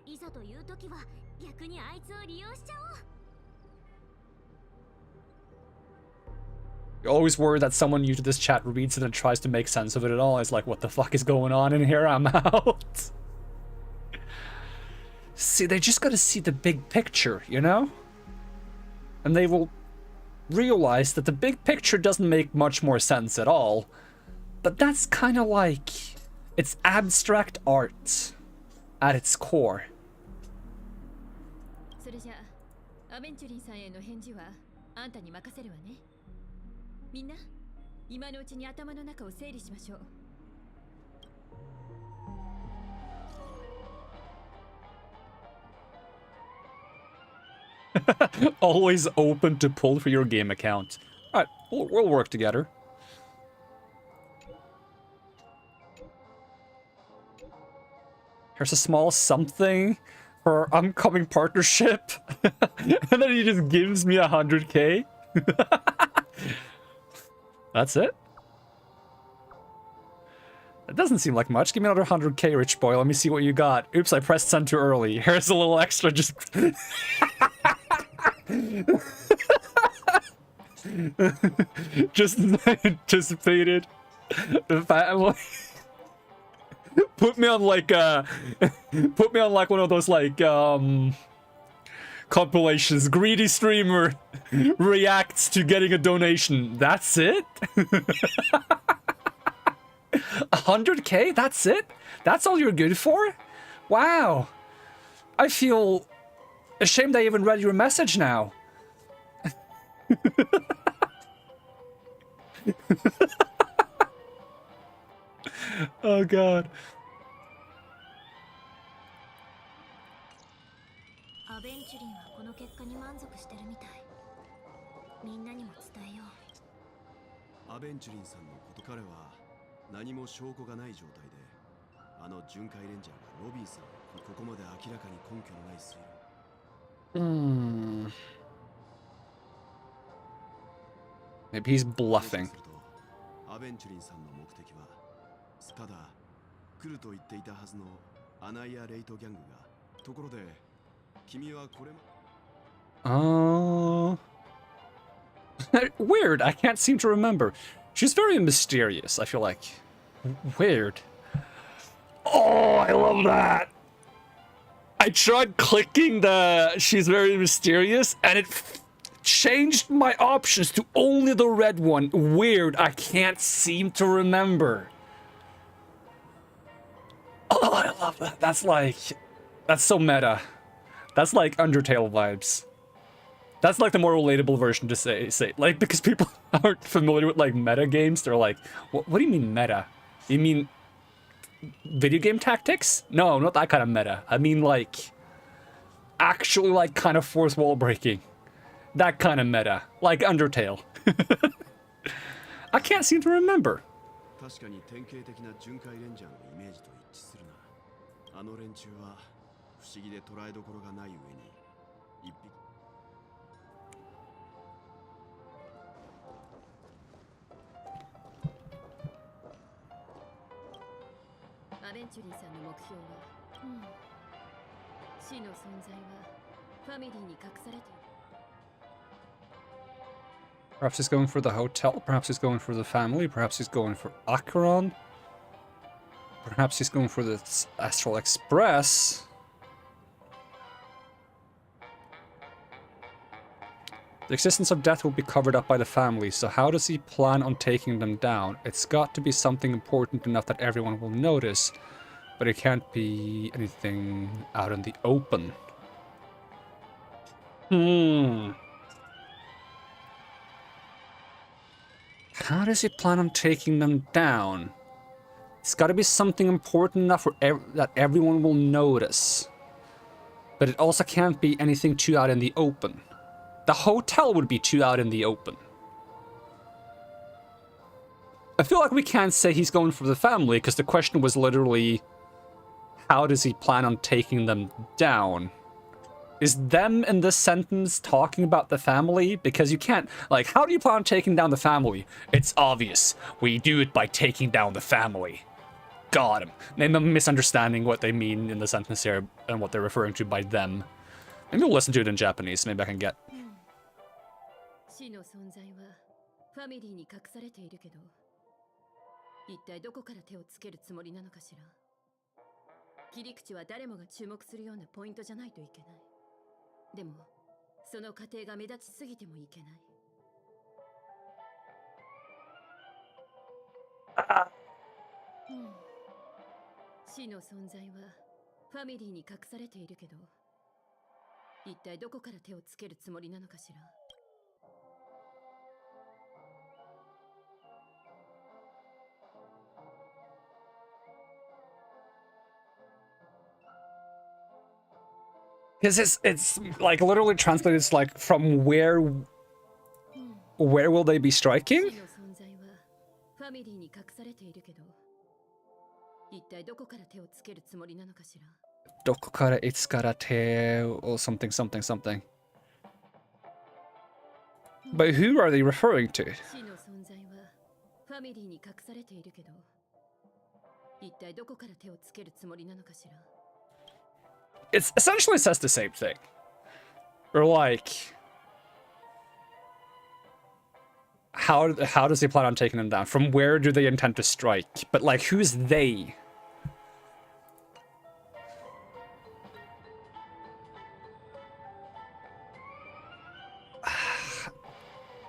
[SPEAKER 7] いざという時は逆にあいつを利用しちゃおう。
[SPEAKER 1] You're always worried that someone new to this chat reads it and tries to make sense of it at all. It's like, what the fuck is going on in here? I'm out. See, they just gotta see the big picture, you know? And they will realize that the big picture doesn't make much more sense at all. But that's kind of like... it's abstract art at its core.
[SPEAKER 8] それじゃあ、アベンチュリンさんへの返事はあんたに任せるわね。みんな、今のうちに頭の中を整理しましょう。
[SPEAKER 1] Always open to pull for your game account. Alright, we'll work together. Here's a small something for our upcoming partnership. And then he just gives me 100k. That's it? It doesn't seem like much. Give me another 100k, rich boy. Let me see what you got. Oops, I pressed send too early. Here's a little extra just... just as I anticipated. The family... Put me on like one of those like compilations. Greedy streamer reacts to getting a donation. That's it? 100k? That's it? That's all you're good for? Wow. I feel ashamed I even read your message now. Oh god.
[SPEAKER 7] アベンチュリンはこの結果に満足してるみたい。みんなにも伝えよう。
[SPEAKER 6] アベンチュリンさんのこと彼は何も証拠がない状態であの巡回レンジャーがロビーさんをここまで明らかに根拠のない推論。
[SPEAKER 1] Maybe he's bluffing.
[SPEAKER 6] アベンチュリンさんの目的はただ来ると言っていたはずのアナイア・レイトギャングがところで君はこれも
[SPEAKER 1] Weird. I can't seem to remember. She's very mysterious, I feel like. Weird. Oh, I love that. I tried clicking the she's very mysterious and it changed my options to only the red one. Weird. I can't seem to remember. Oh, I love that. That's so meta. That's like Undertale vibes. That's like the more relatable version to say like, because people aren't familiar with like meta games. They're like, what do you mean meta? You mean video game tactics? No, not that kind of meta. I mean like actually like kind of fourth wall breaking. That kind of meta. Like Undertale. I can't seem to remember.
[SPEAKER 6] 確かに典型的な巡回レンジャーのイメージと一致するな。あの連中は不思議で捉えどころがない上に一匹。
[SPEAKER 8] アベンチュリーさんの目標は、死の存在はファミリーに隠されている。
[SPEAKER 1] Perhaps he's going for the hotel, perhaps he's going for the family, perhaps he's going for Acheron. Perhaps he's going for the Astral Express. The existence of death will be covered up by the family, so how does he plan on taking them down? It's got to be something important enough that everyone will notice, but it can't be anything out in the open. How does he plan on taking them down? It's got to be something important enough for that everyone will notice. But it also can't be anything too out in the open. The hotel would be too out in the open. I feel like we can't say he's going for the family, because the question was literally, how does he plan on taking them down? Is them in this sentence talking about the family? Because you can't, like, how do you plan on taking down the family? It's obvious. We do it by taking down the family. Got him. Maybe I'm misunderstanding what they mean in the sentence here and what they're referring to by them. Maybe we'll listen to it in Japanese. Maybe I can get.
[SPEAKER 8] 死の存在はファミリーに隠されているけど、一体どこから手をつけるつもりなのかしら。切り口は誰もが注目するようなポイントじゃないといけない。でも、その過程が目立ちすぎてもいけない。死の存在はファミリーに隠されているけど、一体どこから手をつけるつもりなのかしら。
[SPEAKER 1] Because it's like literally translated as like from where will they be striking?
[SPEAKER 8] ファミリーに隠されているけど、一体どこから手をつけるつもりなのかしら。
[SPEAKER 1] どこからいつから手 or something something something. But who are they referring to?
[SPEAKER 8] 死の存在はファミリーに隠されているけど、一体どこから手をつけるつもりなのかしら。
[SPEAKER 1] It's essentially says the same thing. Or like, how does he plan on taking them down? From where do they intend to strike? But like, who's they?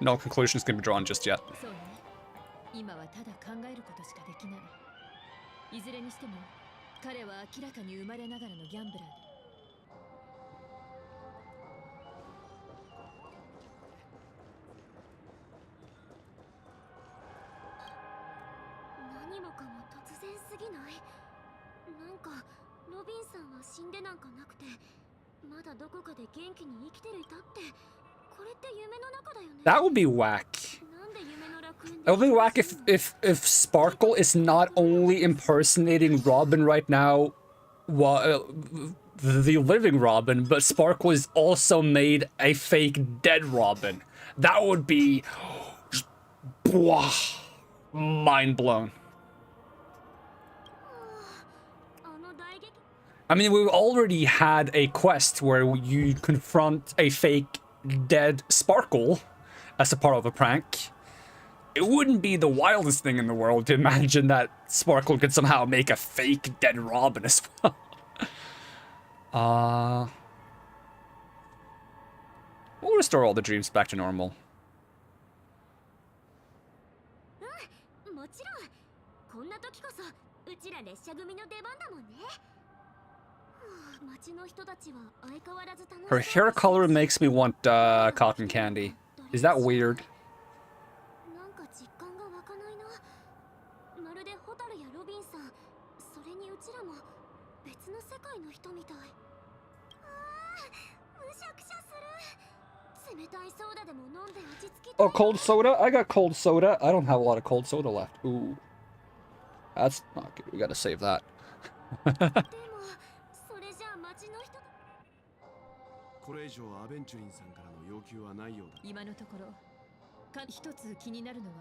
[SPEAKER 1] No conclusions can be drawn just yet.
[SPEAKER 8] そうね。今はただ考えることしかできない。いずれにしても、彼は明らかに生まれながらのギャンブラーで。
[SPEAKER 7] 何もかも突然すぎない？なんかロビンさんは死んでなんかなくて、まだどこかで元気に生きてるいたって、これって夢の中だよね。
[SPEAKER 1] That would be whack.
[SPEAKER 7] なんで夢の楽園で
[SPEAKER 1] It would be whack if Sparkle is not only impersonating Robin right now, the living Robin, but Sparkle is also made a fake dead Robin. That would be mind blown. I mean, we've already had a quest where you confront a fake dead Sparkle as a part of a prank. It wouldn't be the wildest thing in the world to imagine that Sparkle could somehow make a fake dead Robin as well. We'll restore all the dreams back to normal.
[SPEAKER 7] もちろん。こんな時こそうちら列車組の出番だもんね。街の人たちは相変わらず楽しそう。
[SPEAKER 1] Her hair color makes me want cotton candy. Is that weird?
[SPEAKER 7] なんか実感が湧かないな。まるでホタルやロビンさん、それにうちらも別の世界の人みたい。むしゃくしゃする。冷たいソーダでも飲んで落ち着きたい。
[SPEAKER 1] Oh, cold soda? I got cold soda. I don't have a lot of cold soda left. Ooh. That's not good. We gotta save that.
[SPEAKER 6] これ以上アベンチュリンさんからの要求はないようだ。
[SPEAKER 8] 今のところ、一つ気になるのは、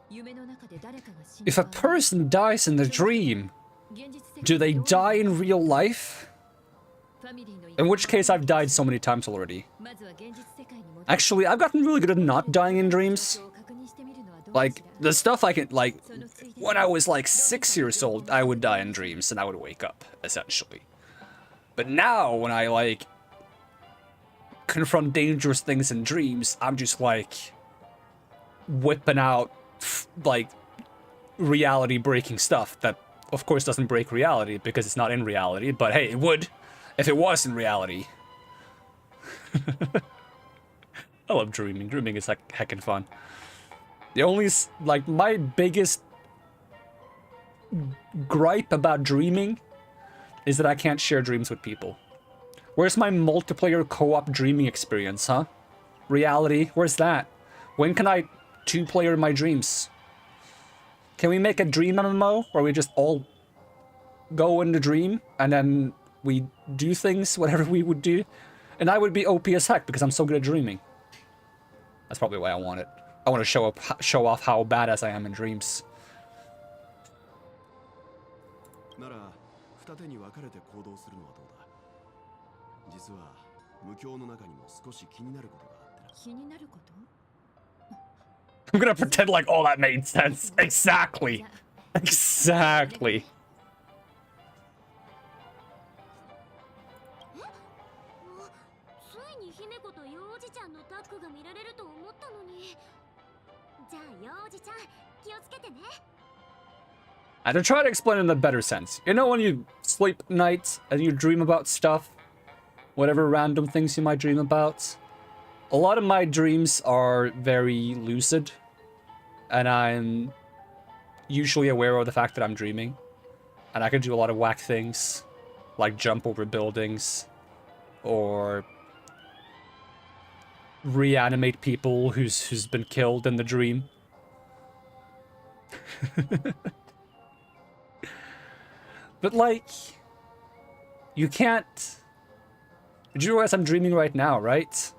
[SPEAKER 8] 夢の中で誰かが死ん
[SPEAKER 1] If a person dies in the dream, do they die in real life? In which case, I've died so many times already. Actually, I've gotten really good at not dying in dreams. Like, the stuff I can, like, when I was like 6 years old, I would die in dreams and I would wake up, essentially. But now, when I, like, confront dangerous things in dreams, I'm just, like, whipping out, like, reality-breaking stuff that, of course, doesn't break reality because it's not in reality, but hey, it would if it was in reality. I love dreaming. Dreaming is like heckin' fun. The only, like, my biggest gripe about dreaming is that I can't share dreams with people. Where's my multiplayer co-op dreaming experience, huh? reality. Where's that? When can I two-player in my dreams? Can we make a dream MMO where we just all go in the dream and then we do things, whatever we would do? And I would be OP as heck because I'm so good at dreaming. That's probably why I want it. I want to show off how badass I am in dreams.
[SPEAKER 6] なら二手に分かれて行動するのはどうだ。実は無境の中にも少し気になることがあってな。
[SPEAKER 8] 気になること？
[SPEAKER 1] I'm gonna pretend like all that made sense. Exactly. Exactly.
[SPEAKER 7] ついに姫子と幼児ちゃんのタッグが見られると思ったのに。じゃあ幼児ちゃん気をつけてね。
[SPEAKER 1] And to try to explain it in a better sense. You know when you sleep at night and you dream about stuff? Whatever random things you might dream about? A lot of my dreams are very lucid. And I'm usually aware of the fact that I'm dreaming. And I can do a lot of whack things. Like jump over buildings. Or reanimate people who's been killed in the dream. But like, you can't... Do you realize I'm dreaming right now, right?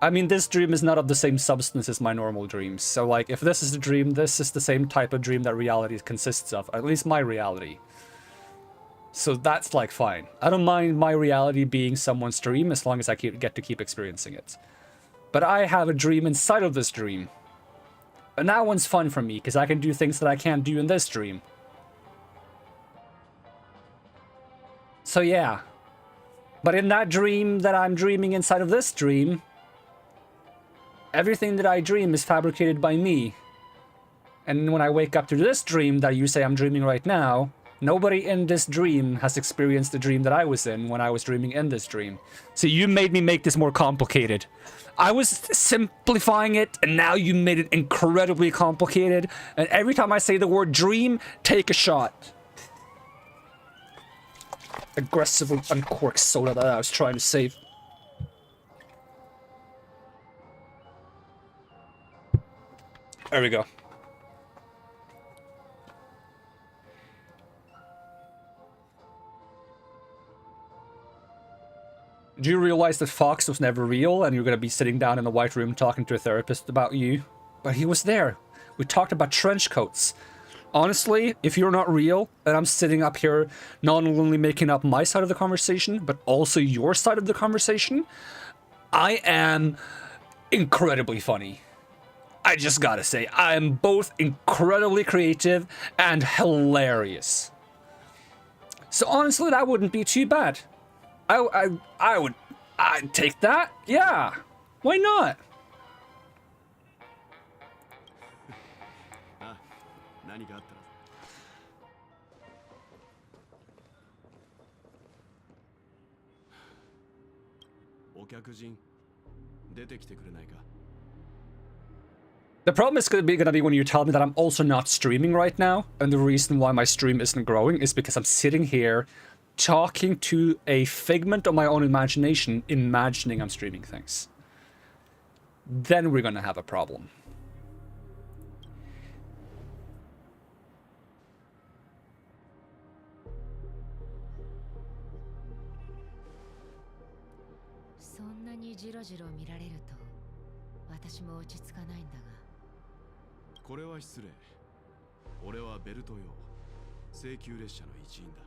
[SPEAKER 1] I mean, this dream is not of the same substance as my normal dreams. So like, if this is a dream, this is the same type of dream that reality consists of. At least my reality. So that's like fine. I don't mind my reality being someone's dream as long as I get to keep experiencing it. But I have a dream inside of this dream. And that one's fun for me, because I can do things that I can't do in this dream. So yeah. But in that dream that I'm dreaming inside of this dream, everything that I dream is fabricated by me. And when I wake up to this dream that you say I'm dreaming right now, nobody in this dream has experienced the dream that I was in when I was dreaming in this dream. So you made me make this more complicated. I was simplifying it, and now you made it incredibly complicated. And every time I say the word dream, take a shot. Aggressively uncork soda that I was trying to save. There we go. Do you realize that Fox was never real and you're gonna be sitting down in the white room talking to a therapist about you? But he was there. We talked about trench coats. Honestly, if you're not real, and I'm sitting up here not only making up my side of the conversation, but also your side of the conversation, I am incredibly funny. I just gotta say, I am both incredibly creative and hilarious. So honestly, that wouldn't be too bad. I'd take that. Yeah. Why not?
[SPEAKER 6] 何かあったら。お客人、出てきてくれないか。
[SPEAKER 1] The problem is gonna be when you tell me that I'm also not streaming right now, and the reason why my stream isn't growing is because I'm sitting here talking to a figment of my own imagination, imagining I'm streaming things. Then we're gonna have a problem.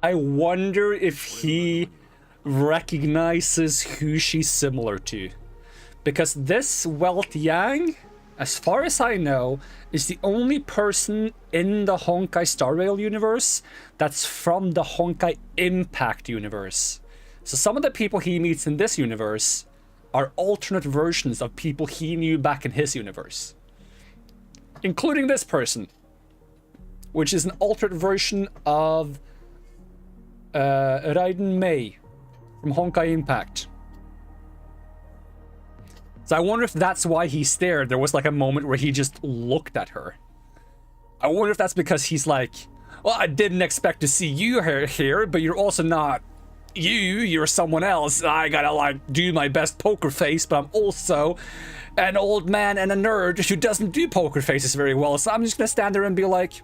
[SPEAKER 1] I wonder if he recognizes who she's similar to. Because this Welt Yang, as far as I know, is the only person in the Honkai Star Rail universe that's from the Honkai Impact universe. So some of the people he meets in this universe are alternate versions of people he knew back in his universe. Including this person, which is an alternate version of Raiden Mei from Honkai Impact. So I wonder if that's why he stared. There was like a moment where he just looked at her. I wonder if that's because he's like, well, I didn't expect to see you here, but you're also not you're someone else. I gotta like do my best poker face, but I'm also an old man and a nerd who doesn't do poker faces very well. So I'm just gonna stand there and be like,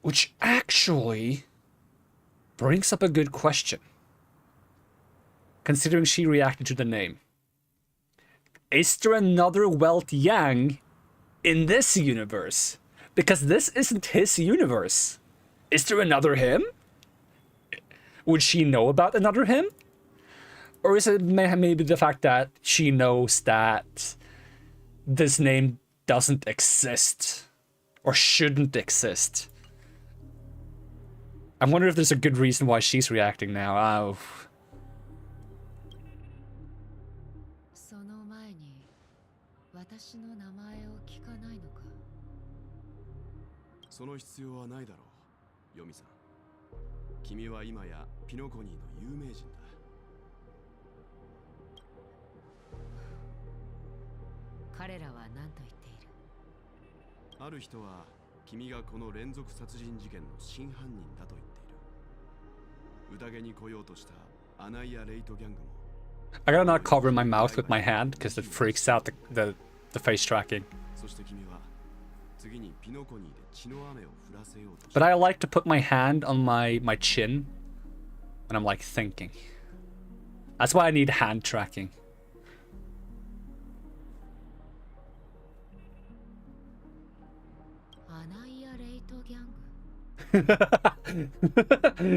[SPEAKER 1] which actually brings up a good question, considering she reacted to the name. Is there another Welt Yang in this universe? Because this isn't his universe. Is there another him? Would she know about another him? Or is it maybe the fact that she knows that this name doesn't exist or shouldn't exist? I wonder if there's a good reason why she's reacting now. Oh.
[SPEAKER 5] その前に私の名前を聞かないのか。
[SPEAKER 6] その必要はないだろう、ヨミさん。君は今やピノコニーの有名人だ。
[SPEAKER 5] 彼らは何と言っている？
[SPEAKER 6] ある人は君がこの連続殺人事件の真犯人だと言っている。宴に来ようとしたアナイア・レイトギャングも。
[SPEAKER 1] I gotta not cover my mouth with my hand because it freaks out the face tracking.
[SPEAKER 6] そして君は次にピノコニーで血の雨を降らせようとした。
[SPEAKER 1] But I like to put my hand on my chin when I'm like thinking. That's why I need hand tracking.
[SPEAKER 5] アナイア・レイトギャング。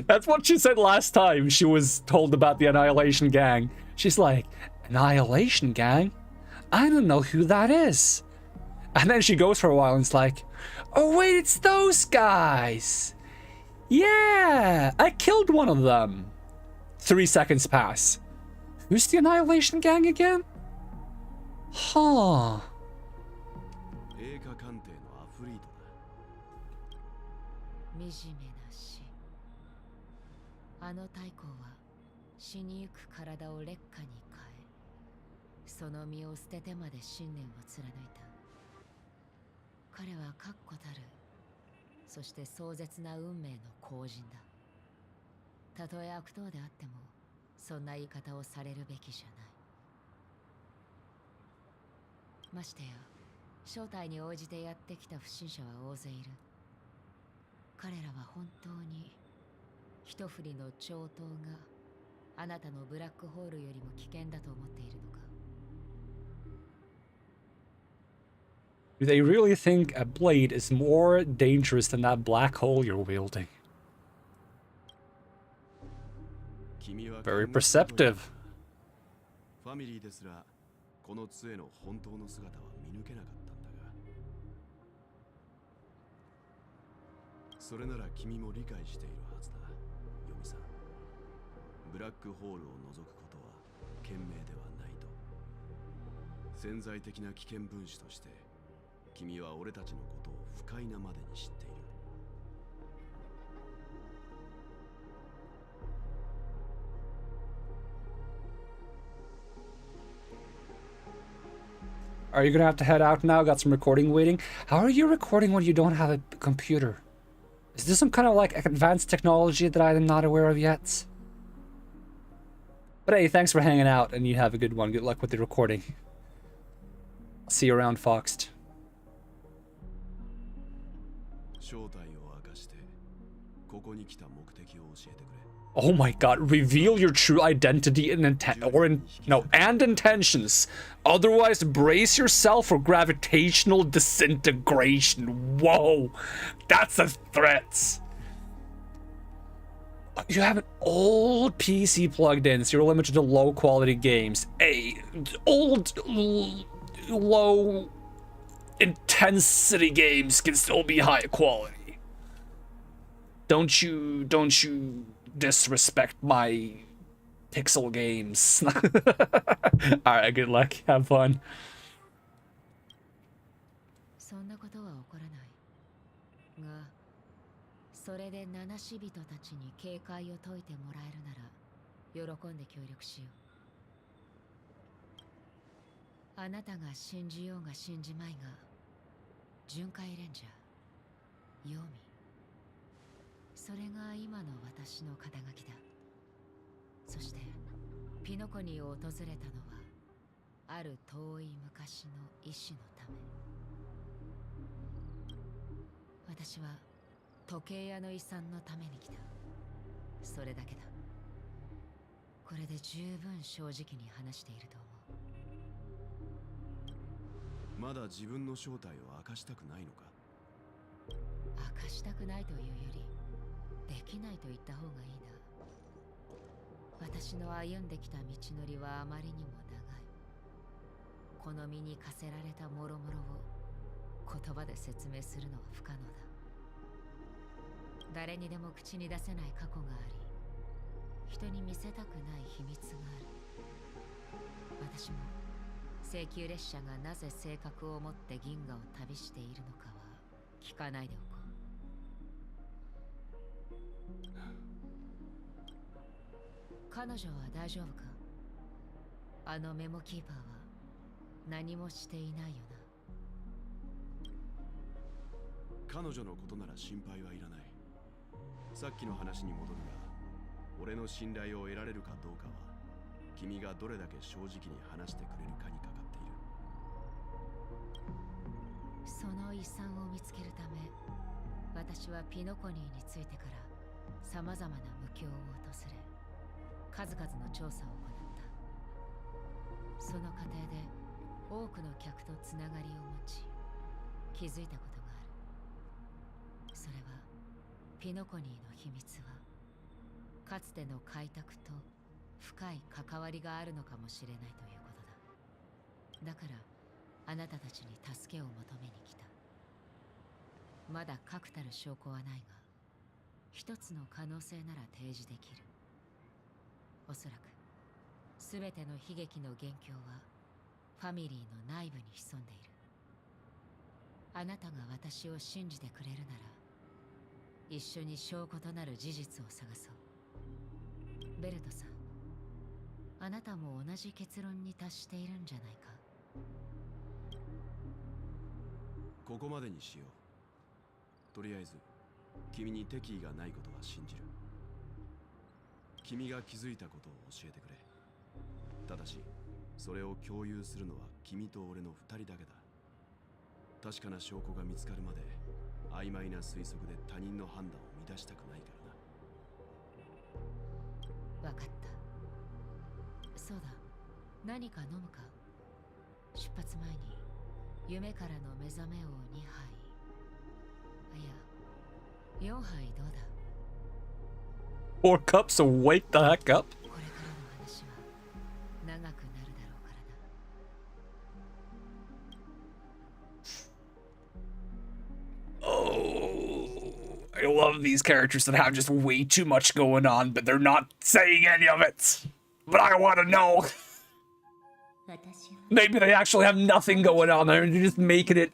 [SPEAKER 1] That's what she said last time she was told about the Annihilation Gang. She's like, Annihilation Gang? I don't know who that is. And then she goes for a while and it's like, oh wait, it's those guys. Yeah, I killed one of them. 3 seconds pass. Who's the Annihilation Gang again? Huh.
[SPEAKER 6] 映画鑑定のアフリートだ。
[SPEAKER 5] 惨めな死。あの太閤は死にゆく体を劣化に変え、その身を捨ててまで信念を貫いた。彼は確固たる、そして壮絶な運命の後人だ。たとえ悪党であっても、そんな言い方をされるべきじゃない。ましてや、正体に応じてやってきた不審者は大勢いる。彼らは本当に一振りの長刀があなたのブラックホールよりも危険だと思っているのか。
[SPEAKER 1] Do they really think a blade is more dangerous than that black hole you're wielding? Very perceptive.
[SPEAKER 6] ファミリーですらこの杖の本当の姿は見抜けなかったんだが、それなら君も理解しているはずだ、ヨミさん。ブラックホールを除くことは賢明ではないと。潜在的な危険分子として君は俺たちのことを不快なまでに知っている。
[SPEAKER 1] Are you gonna have to head out now? Got some recording waiting. How are you recording when you don't have a computer? Is this some kind of like advanced technology that I'm not aware of yet? But hey, thanks for hanging out and you have a good one. Good luck with the recording. I'll see you around, Foxed.
[SPEAKER 6] 正体を明かしてここに来た目的を教えてくれ。
[SPEAKER 1] Oh my god, reveal your true identity and intentions. Otherwise, brace yourself for gravitational disintegration. Whoa, that's a threat. You have an old PC plugged in, so you're limited to low quality games. Low intensity games can still be high quality. Don't you disrespect my pixel games. Alright, good luck. Have fun.
[SPEAKER 5] そんなことは起こらない。が、それで七死人たちに警戒を解いてもらえるなら喜んで協力しよう。あなたが信じようが信じまいが、巡回レンジャー、ヨウミ。それが今の私の肩書きだ。そしてピノコニーを訪れたのは、ある遠い昔の意志のため。私は時計屋の遺産のために来た。それだけだ。これで十分正直に話していると思う。
[SPEAKER 6] まだ自分の正体を明かしたくないのか？
[SPEAKER 5] 明かしたくないというより、できないと言った方がいいな。私の歩んできた道のりはあまりにも長い。この身に課せられた諸々を言葉で説明するのは不可能だ。誰にでも口に出せない過去があり、人に見せたくない秘密がある。私も請求列車がなぜ性格を持って銀河を旅しているのかは聞かないでおこう。彼女は大丈夫か？あのメモキーパーは何もしていないよな。
[SPEAKER 6] 彼女のことなら心配はいらない。さっきの話に戻るが、俺の信頼を得られるかどうかは、君がどれだけ正直に話してくれるかにかかっている。
[SPEAKER 5] その遺産を見つけるため、私はピノコニーについてから様々な無境を訪れ、数々の調査を行った。その過程で多くの客とつながりを持ち、気づいたことがある。それはピノコニーの秘密は、かつての開拓と深い関わりがあるのかもしれないということだ。だからあなたたちに助けを求めに来た。まだ確たる証拠はないが、一つの可能性なら提示できる。おそらく全ての悲劇の元凶はファミリーの内部に潜んでいる。あなたが私を信じてくれるなら、一緒に証拠となる事実を探そう。ベルトさん、あなたも同じ結論に達しているんじゃないか？
[SPEAKER 6] ここまでにしよう。とりあえず君に敵意がないことは信じる。君が気づいたことを教えてくれ。ただしそれを共有するのは君と俺の二人だけだ。確かな証拠が見つかるまで曖昧な推測で他人の判断を乱したくないからな。
[SPEAKER 5] わかった。そうだ、何か飲むか？出発前に夢からの目覚めを2杯、いや4杯どうだ
[SPEAKER 1] ？4 cups to wake the heck up?
[SPEAKER 5] これからの話は長くなるだろうからな。
[SPEAKER 1] Oh, I love these characters that have just way too much going on, but they're not saying any of it. But I want to know. Maybe they actually have nothing going on. They're just making it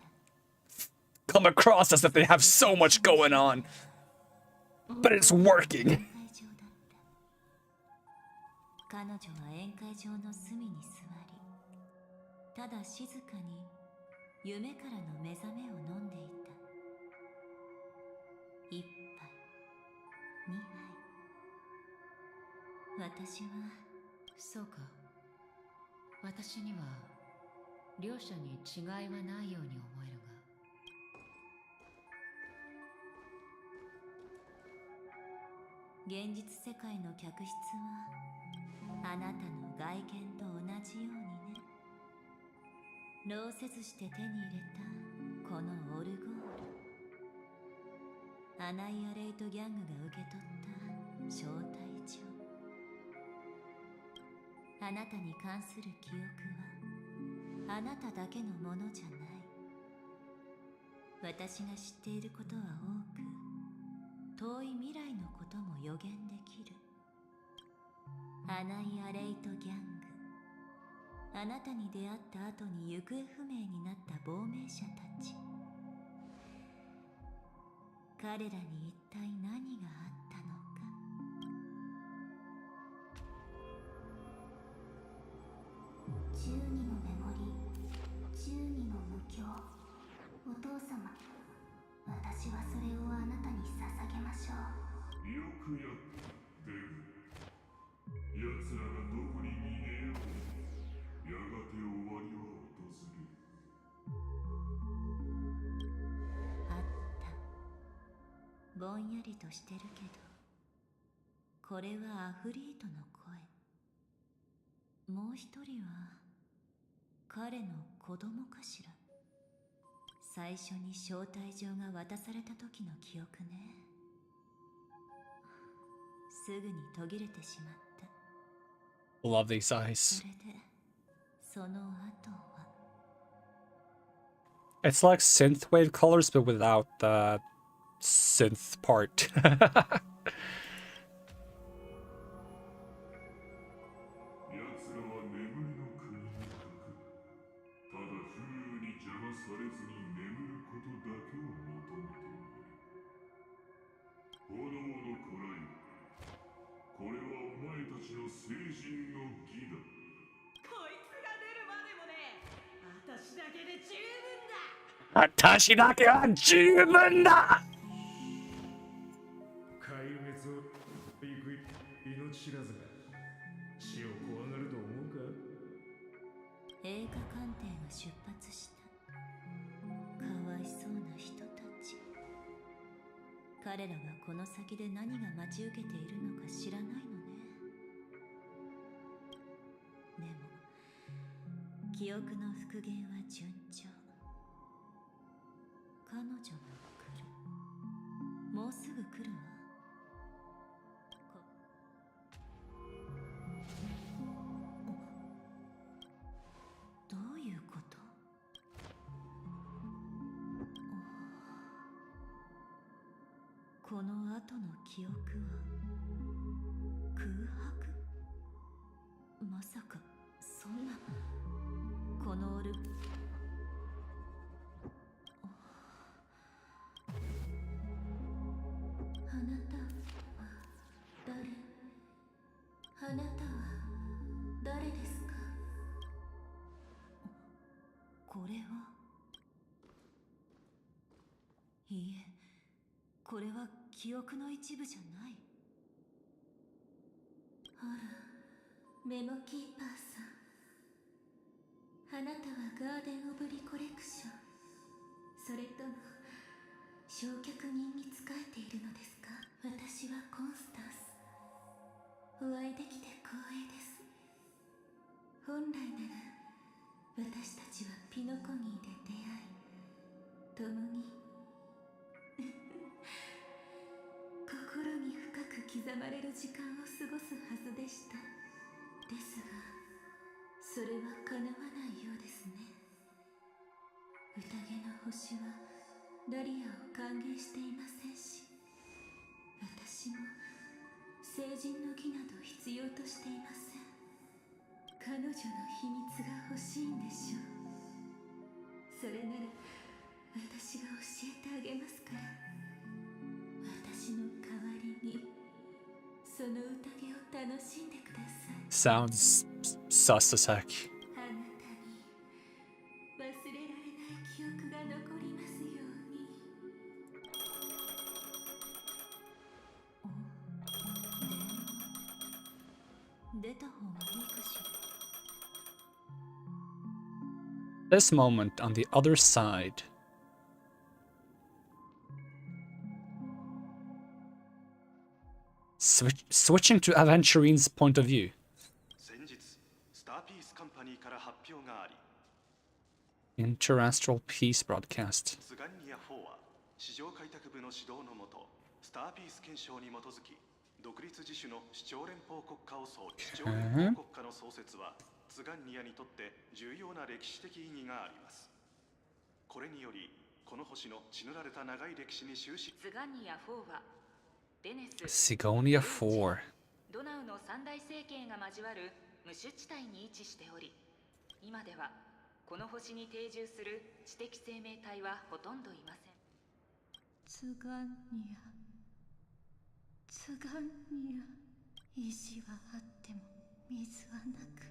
[SPEAKER 1] come across as if they have so much going on. But it's working.
[SPEAKER 2] 彼女は宴会場の隅に座り、ただ静かに夢からの目覚めを飲んでいた。一杯、二杯。私は、
[SPEAKER 5] そうか。私には両者に違いはないように思える
[SPEAKER 2] が、現実世界の客室はあなたの外見と同じようにね。労せずして手に入れたこのオルゴール、アナイアレイトギャングが受け取った招待状。あなたに関する記憶はあなただけのものじゃない。私が知っていることは多く、遠い未来のことも予言できる。アナイアレイトギャング、あなたに出会った後に行方不明になった亡命者たち。彼らに一体何があったのか。
[SPEAKER 7] 12のメモリ、12の無境。お父様、私はそれをあなたに捧げましょう。
[SPEAKER 9] よくやったデブ。奴らがどこに逃げよう、やがて終わりは訪れる。
[SPEAKER 2] あった。ぼんやりとしてるけど、これはアフリートの声。もう一人は彼の子供かしら。最初に招待状が渡された時の記憶ね。すぐに途切れてしまった。
[SPEAKER 1] Love these eyes.
[SPEAKER 2] それでその後は
[SPEAKER 1] It's like synthwave colors, but without the synth part.
[SPEAKER 9] 奴らは眠りの国に隠れ、ただ風雨に邪魔されずに眠ることだけを求めている。炎の子らよ、これはお前たちの成人の儀だ。
[SPEAKER 4] こいつが出るまでもね、私だけで十分だ。
[SPEAKER 1] 私だけは十分だ。
[SPEAKER 6] 壊滅を行く命知らずが死を怖がると思うか。
[SPEAKER 2] 映画鑑定が出発した。かわいそうな人たち。彼らがこの先で何が待ち受けているのか知らないのね。でも記憶の復元は順調。彼女が来る。もうすぐ来るわ。どういうこと？この後の記憶は空白？まさかそんな。このオルあなたは誰？あなたは誰ですか？これはいいえ、これは記憶の一部じゃない。あら、メモキーパーさん、あなたはガーデン・オブ・リコレクション、それとも焼却人に仕えているのですか？私はコンスタンス。お会いできて光栄です。本来なら私たちはピノコニーで出会い、共に心に深く刻まれる時間を過ごすはずでした。ですがそれは叶わないようですね。宴の星はダリアを歓迎していませんし、私も成人の儀など必要としていません。彼女の秘密が欲しいんでしょう。それなら私が教えてあげますから。私の代わりにその宴を楽しんでください。
[SPEAKER 1] Sounds sus as heck.
[SPEAKER 2] あなたに忘れられない記憶が残りますように。出た方がいいかしら。
[SPEAKER 1] This moment on the other side. Switching to Aventurine's point of view.
[SPEAKER 6] 先日スターピースカンパニーから発表があり、
[SPEAKER 1] Interastral Peace Broadcast.
[SPEAKER 6] ツガンニア4は市場開拓部の指導のもと、スターピース憲章に基づき独立自主の市長連邦国家を創立。市長連邦国家の創設はツガンニアにとって重要な歴史的意義があります。これによりこの星の血塗られた長い歴史に終止。
[SPEAKER 5] ツガンニア4はデネス、
[SPEAKER 1] Sigonia 4.
[SPEAKER 5] ドナウの三大政権が交わる無種地帯に位置しており、今ではこの星に定住する知的生命体はほとんどいません。
[SPEAKER 2] ツガンニア、ツガンニア。石はあっても水はなく、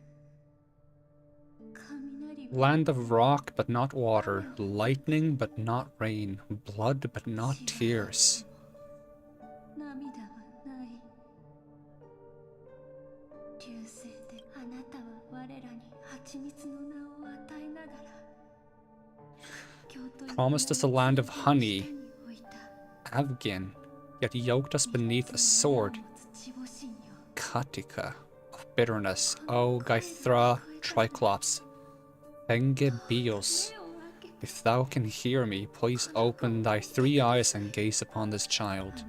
[SPEAKER 1] Land of rock but not water, lightning but not rain, blood but not tears.
[SPEAKER 2] 涙はない。流星であなたは我らに蜂蜜の名を与えながら Promised us a land of honey, Avgin, yet yoked us beneath a sword, Katika, of bitterness, O Gaithra Triclops, Engebios. If thou can hear me, please open thy 3 eyes and gaze upon this child.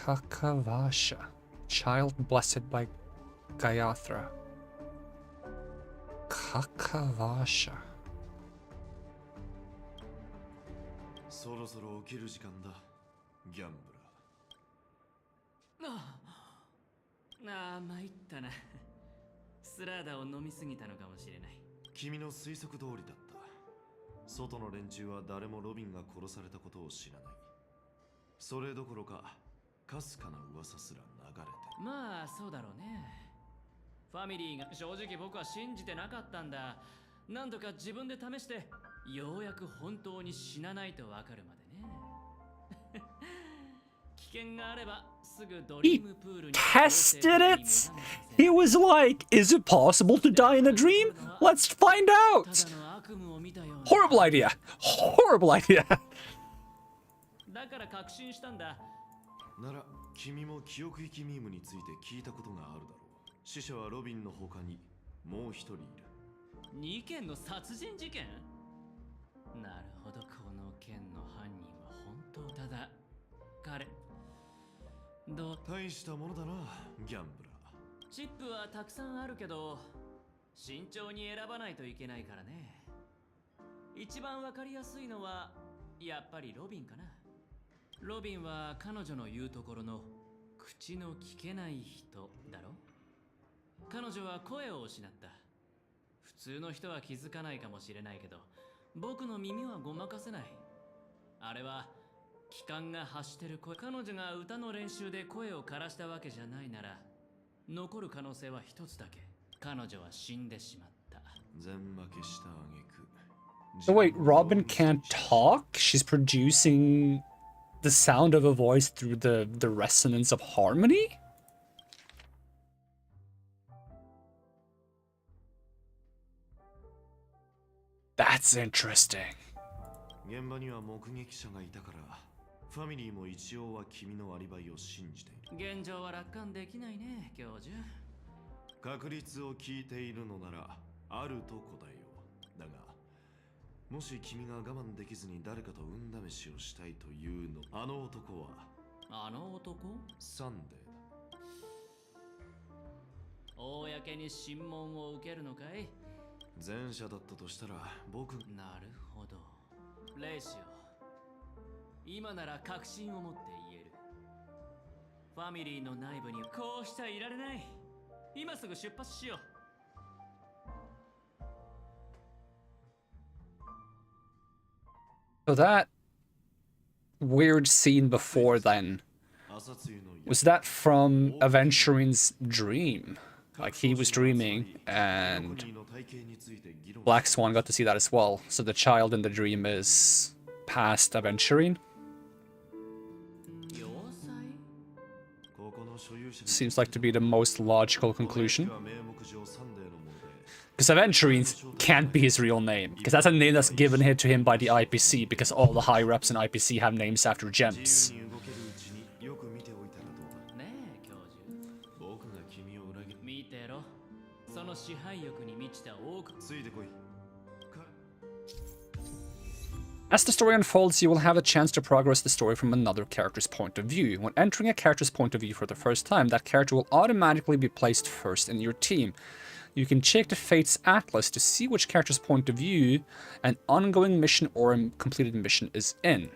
[SPEAKER 2] Kakavasha, child blessed by Gayathra. Kakavasha.
[SPEAKER 6] そろそろ起きる時間だ、ギャンブラー。
[SPEAKER 4] ああ、参ったな。スラーダを飲みすぎたのかもしれない。
[SPEAKER 6] 君の推測通りだった。外の連中は誰もロビンが殺されたことを知らない。それどころか、かすかな噂すら流れてる。
[SPEAKER 4] まあ、そうだろうね。ファミリーが正直僕は信じてなかったんだ。何度か自分で試して、ようやく本当に死なないとわかるまでね。危険があればすぐドリームプールに
[SPEAKER 1] Tested it! He was like, is it possible to die in a dream? Let's find out! Horrible idea! Horrible idea!
[SPEAKER 4] だから確信したんだ。
[SPEAKER 6] なら、君も記憶域ミームについて聞いたことがあるだろう。死者はロビンの他にもう一人いる。
[SPEAKER 4] 2件の殺人事件？なるほど、この件の犯人は本当だ。彼
[SPEAKER 6] 大したものだな、ギャンブラ
[SPEAKER 4] ー。チップはたくさんあるけど慎重に選ばないといけないからね。一番わかりやすいのはやっぱりロビンかな。ロビンは彼女の言うところの口の聞けない人だろ。彼女は声を失った。普通の人は気づかないかもしれないけど、僕の耳はごまかせない。あれは気管が発してる声。彼女が歌の練習で声を枯らしたわけじゃないなら、残る可能性は一つだけ。彼女は死んでしまった。
[SPEAKER 6] 全負けした挙句。
[SPEAKER 1] So wait, Robin can't talk? She's producing the sound of a voice through the resonance of harmony? That's interesting.
[SPEAKER 6] 現場には目撃者がいたから、ファミリーも一応は君のアリバイを信じている。
[SPEAKER 4] 現状は楽観できないね、教授。
[SPEAKER 6] 確率を聞いているのなら、あると答えよう。だが、もし君が我慢できずに誰かと運試しをしたいというの、あの男は。
[SPEAKER 4] あの男？
[SPEAKER 6] サンデーだ。
[SPEAKER 4] 公に審問を受けるのかい？
[SPEAKER 6] 前者だったとしたら僕。
[SPEAKER 4] なるほど。レイシオ、今なら確信を持って言える。ファミリーの内部にこうしちゃいられない。今すぐ出発しよう。
[SPEAKER 1] So that weird scene before then, was that from Aventurin's dream? Like he was dreaming and Black Swan got to see that as well. So the child in the dream is past Aventurin? Seems like to be the most logical conclusion. Because Aventurine can't be his real name, because that's a name that's given here to him by the IPC, because all the higher-ups in IPC have names after gems.
[SPEAKER 4] ねえ教授僕が君を裏切見てろその支配欲に満ちた多くついてこい
[SPEAKER 1] As the story unfolds, you will have a chance to progress the story from another character's point of view. When entering a character's point of view for the first time, that character will automatically be placed first in your team. You can check the Fates Atlas to see which character's point of view an ongoing mission or a completed mission is in.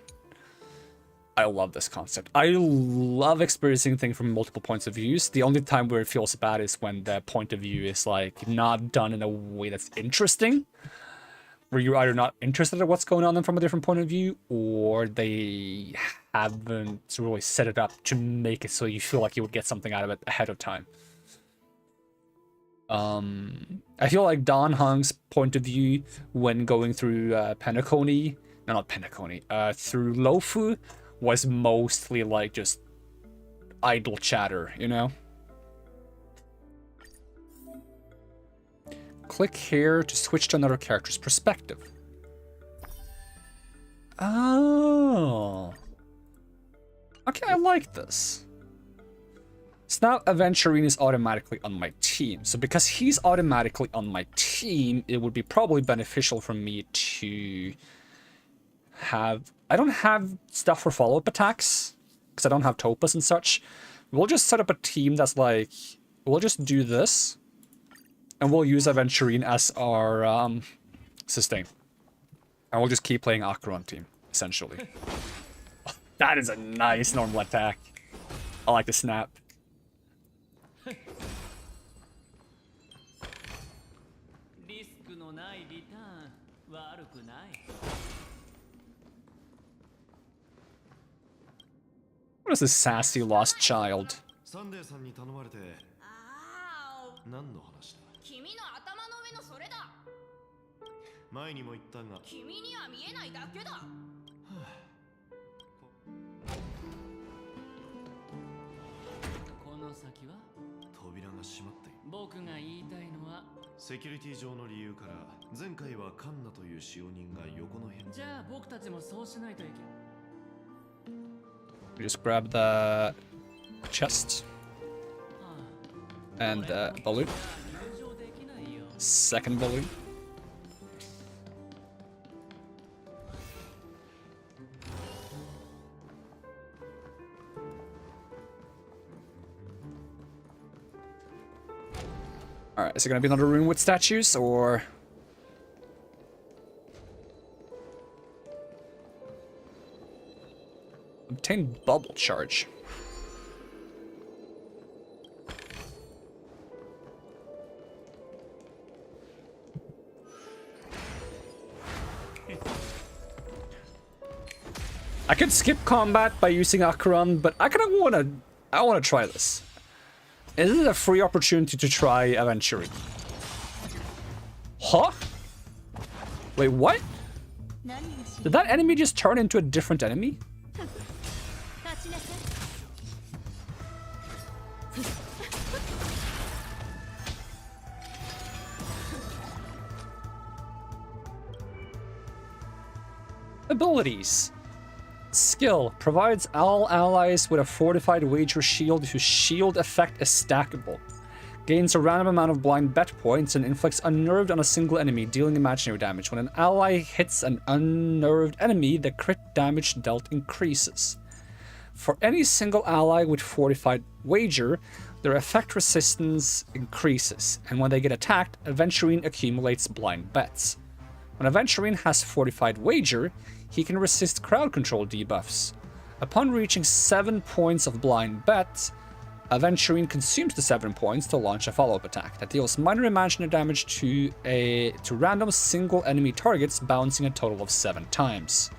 [SPEAKER 1] I love this concept. I love experiencing things from multiple points of views. The only time where it feels bad is when the point of view is like not done in a way that's interesting. Where you're either not interested in what's going on from a different point of view, or they haven't really set it up to make it so you feel like you would get something out of it ahead of time. I feel like Don Hong's point of view when going through Penacony, no, not Penacony, through Lofu was mostly like just idle chatter, you know? Click here to switch to another character's perspective. Oh. Okay, I like this. So now Aventurine is automatically on my team. So because he's automatically on my team, it would be probably beneficial for me to have... I don't have stuff for follow-up attacks, because I don't have Topaz and such. We'll just set up a team that's like... We'll just do this. And we'll use Aventurine as our sustain. And we'll just keep playing Acheron team, essentially. That is a nice normal attack. I like the snap. What is this sassy lost child?
[SPEAKER 5] 君の頭の上のそれだ前にも言ったが君には見えないだけだ
[SPEAKER 4] この先は
[SPEAKER 6] 扉が閉まっている
[SPEAKER 4] 僕が言いたいのは
[SPEAKER 6] セキュリティ上の理由から前回はカンナという使用人が横の辺
[SPEAKER 4] じゃあ僕たちもそうしないといけ
[SPEAKER 1] We just grab the chest and balloon. Second balloon. Alright, is it gonna be another room with statues, or... Obtain bubble charge. I could skip combat by using Acheron, but I kind of wanna try this. This is a free opportunity to try Aventurine. Huh? Wait, what? Did that enemy just turn into a different enemy? Abilities. Skill. Provides all allies with a fortified wager shield whose shield effect is stackable. Gains a random amount of blind bet points and inflicts unnerved on a single enemy, dealing imaginary damage. When an ally hits an unnerved enemy, the crit damage dealt increases. For any single ally with fortified wager, their effect resistance increases, and when they get attacked, Aventurine accumulates blind bets. When Aventurine has fortified wager, he can resist crowd control debuffs. Upon reaching 7 points of blind bet, Aventurine consumes the 7 points to launch a follow-up attack that deals minor imaginary damage to random single enemy targets, bouncing a total of 7 times.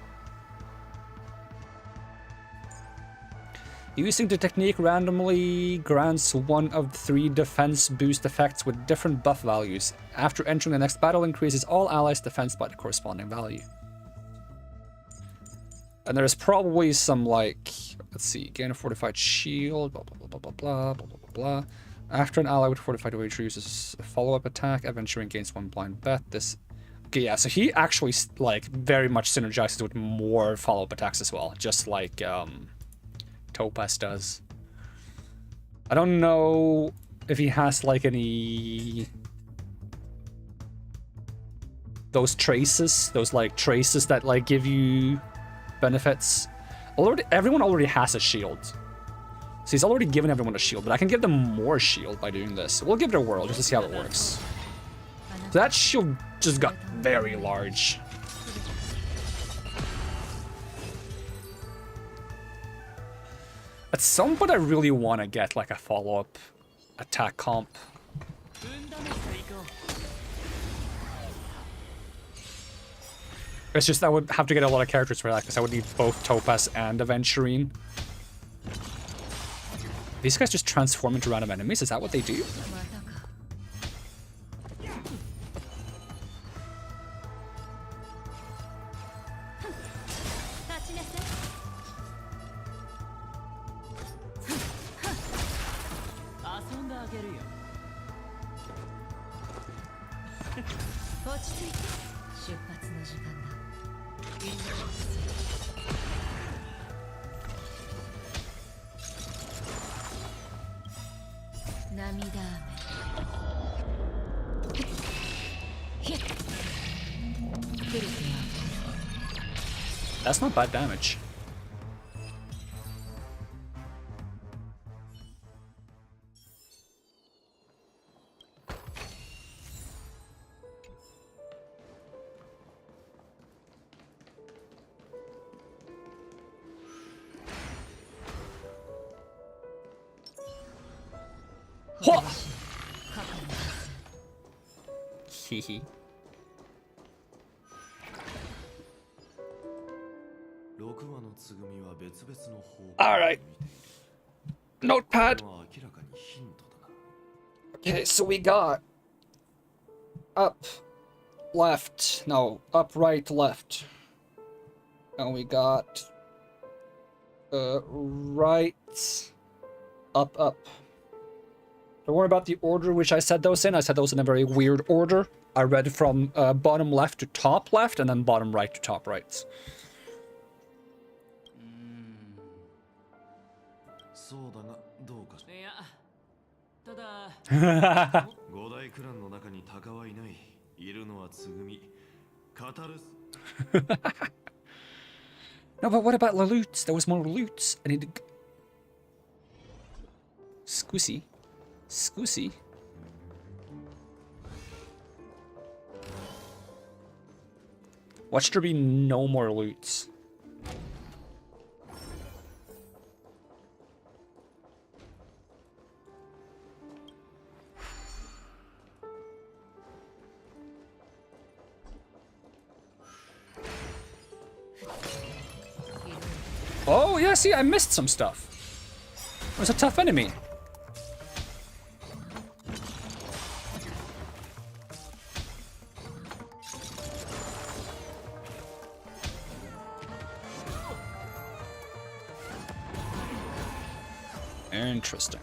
[SPEAKER 1] Using the technique randomly grants one of 3 defense boost effects with different buff values. After entering the next battle, increases all allies' defense by the corresponding value. And there's probably some, like, let's see, gain a fortified shield, blah, blah, blah, blah, blah, blah, blah, blah, blah. After an ally with fortified wager uses a follow-up attack, Aventuring gains 1 blind bet. This, okay, yeah, so he actually, like, very much synergizes with more follow-up attacks as well, just like Topaz does. I don't know if he has, like, any... those traces, like, traces that, like, give you benefits. Everyone already has a shield. So he's already given everyone a shield, but I can give them more shield by doing this. We'll give it a whirl just to see how it works. So that shield just got very large. At some point I really want to get like a follow-up attack comp. It's just I would have to get a lot of characters for that because I would need both Topaz and Aventurine. These guys just transform into random enemies? Is that what they do? That's not bad damage. What? Hehe. Alright. Notepad. Okay, so we got up, left, no, up, right, left. And we got right, up, up. Don't worry about the order which I said those in. I said those in a very weird order. I read from bottom left to top left and then bottom right to top right. No, but what about the loots? There was more loots. I need to... Squishy. Squishy. Watch there be no more loots. Oh, yeah, see, I missed some stuff. It was a tough enemy. Interesting.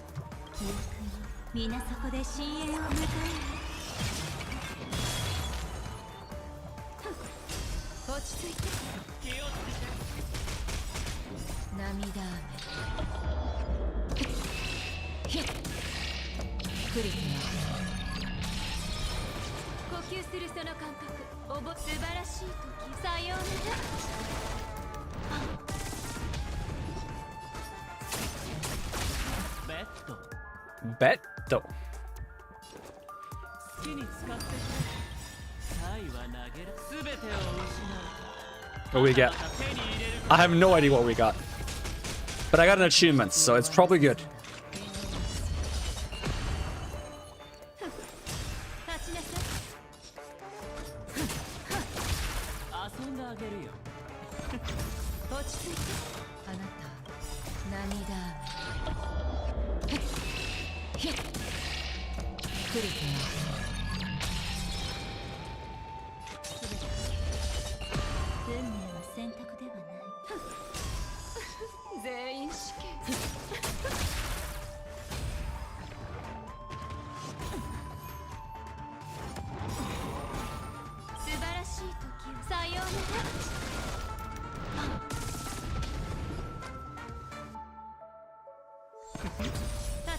[SPEAKER 1] Betto. What we get? I have no idea what we got. But I got an achievement, so it's probably good.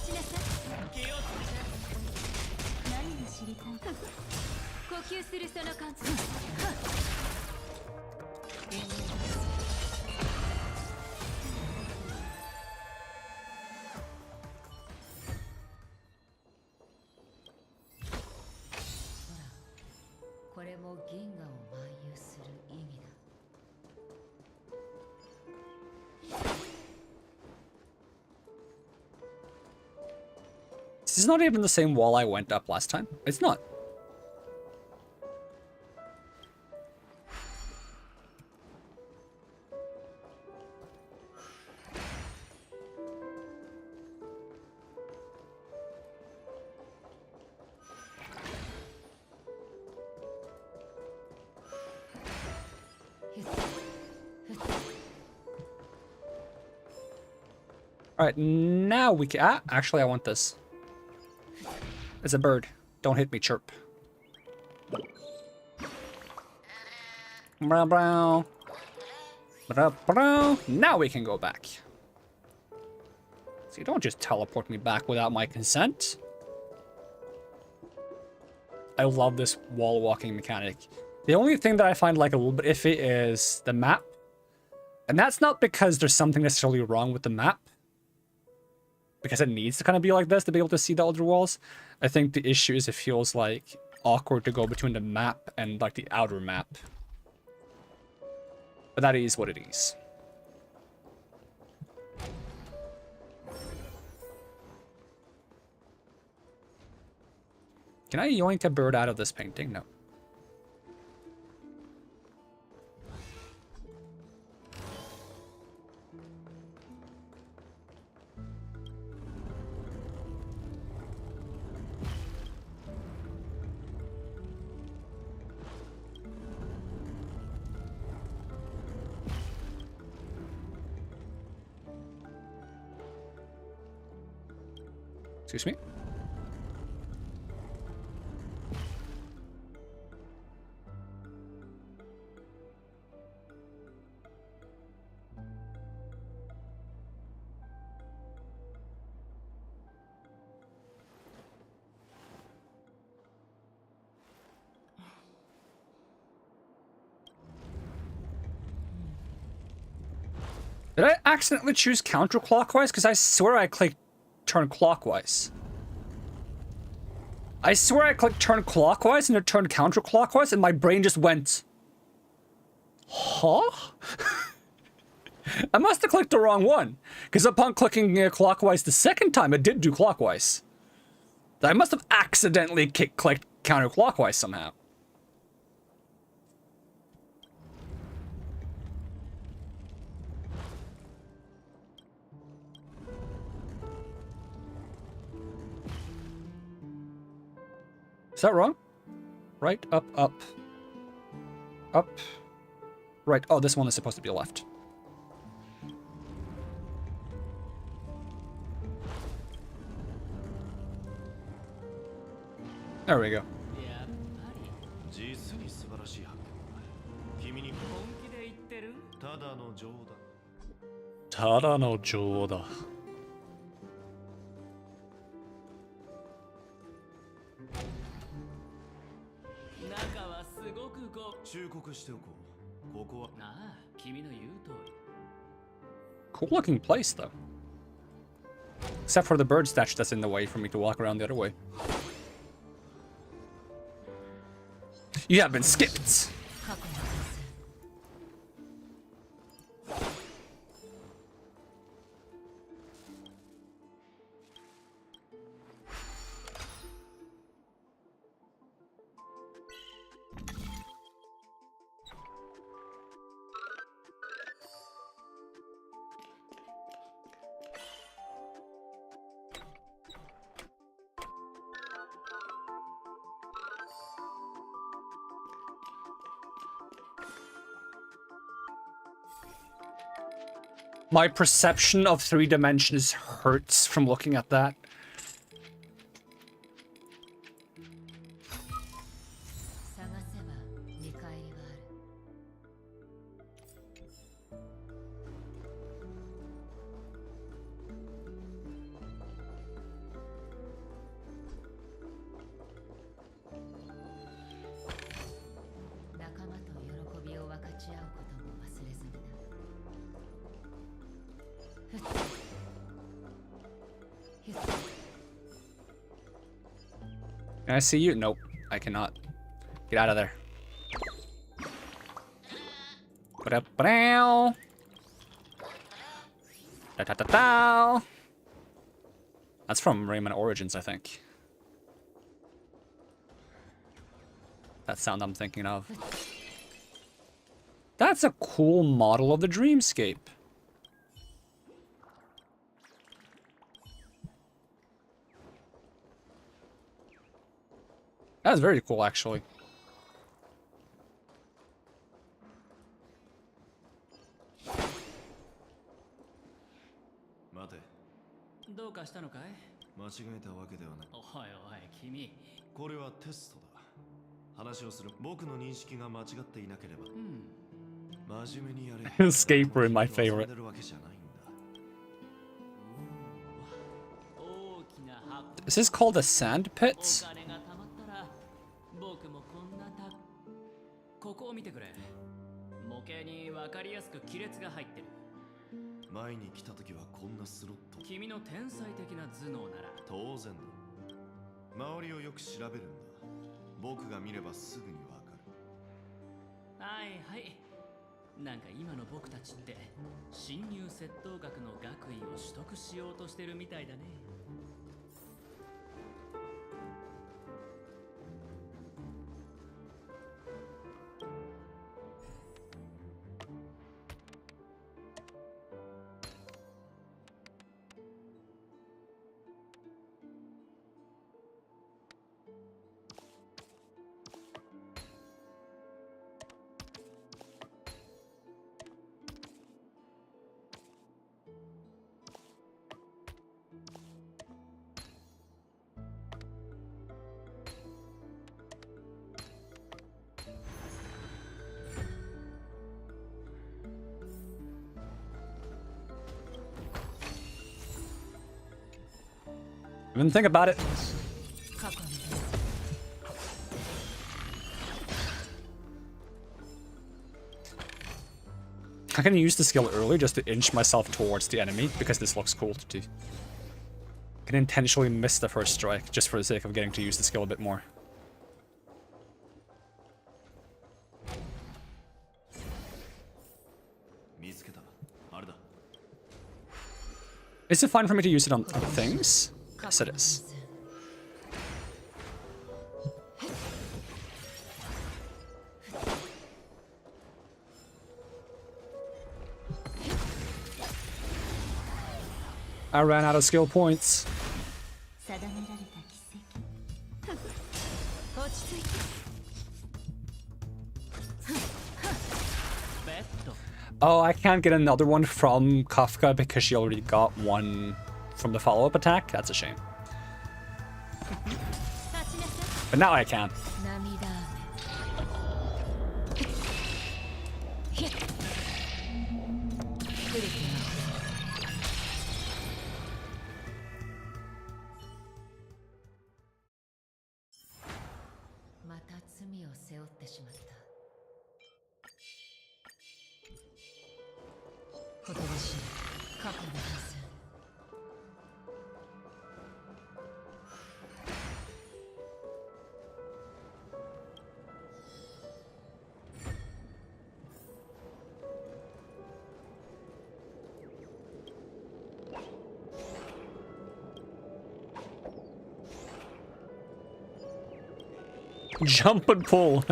[SPEAKER 8] しなさい。気をつけて。何が知りたいか。呼吸するその感じ。
[SPEAKER 5] これも銀河を漫遊する意味だ。
[SPEAKER 1] This is not even the same wall I went up last time. It's not. Alright, now we can... Ah, actually I want this. It's a bird. Don't hit me, chirp. Brow, brow. Brow, brow. Now we can go back. See, don't just teleport me back without my consent. I love this wall walking mechanic. The only thing that I find like a little bit iffy is the map. And that's not because there's something necessarily wrong with the map. Because it needs to kind of be like this to be able to see the other walls. I think the issue is it feels like awkward to go between the map and like the outer map. But that is what it is. Can I yoink a bird out of this painting? No. Excuse me? Did I accidentally choose counterclockwise? Because I swear I clicked turn clockwise. I swear I clicked turn clockwise and it turned counterclockwise and my brain just went... Huh? I must have clicked the wrong one. Because upon clicking clockwise the second time, it did do clockwise. I must have accidentally clicked counterclockwise somehow. Is that wrong? Right, up, up. Up. Right. Oh, this one is supposed to be left. There we go. Tada no Joe da. Cool looking place though. Except for the bird statue that's in the way for me to walk around the other way. You have been skipped. My perception of 3 dimensions hurts from looking at that. Can I see you? Nope, I cannot. Get out of there. Ba-da-ba-dow. Da-da-da-da. That's from Rayman Origins, I think. That sound I'm thinking of. That's a cool model of the dreamscape. That's very cool, actually.
[SPEAKER 4] どうかしたのかい？
[SPEAKER 6] 間違えたわけではない。
[SPEAKER 4] おいおい、君。
[SPEAKER 6] これはテストだ。話をする。僕の認識が間違っていなければ。真面目にやれ。
[SPEAKER 1] Escape room, my favorite.
[SPEAKER 4] 大きな箱。
[SPEAKER 1] This is called a sand pit?
[SPEAKER 4] お金が貯まったら、僕もこんなここを見てくれ。模型に分かりやすく亀裂が入ってる。
[SPEAKER 6] 前に来た時はこんなスロット。
[SPEAKER 4] 君の天才的な頭脳なら
[SPEAKER 6] 当然だ。周りをよく調べるんだ。僕が見ればすぐにわかる。
[SPEAKER 4] はいはい。なんか今の僕たちって侵入窃盗学の学位を取得しようとしてるみたいだね。
[SPEAKER 1] Even think about it. I can use the skill early just to inch myself towards the enemy because this looks cool to do. I can intentionally miss the first strike just for the sake of getting to use the skill a bit more. Is it fine for me to use it on things? Yes, it is. I ran out of skill points. Oh, I can't get another one from Kafka because she already got one from the follow-up attack? That's a shame. But now I can. Jump and pull.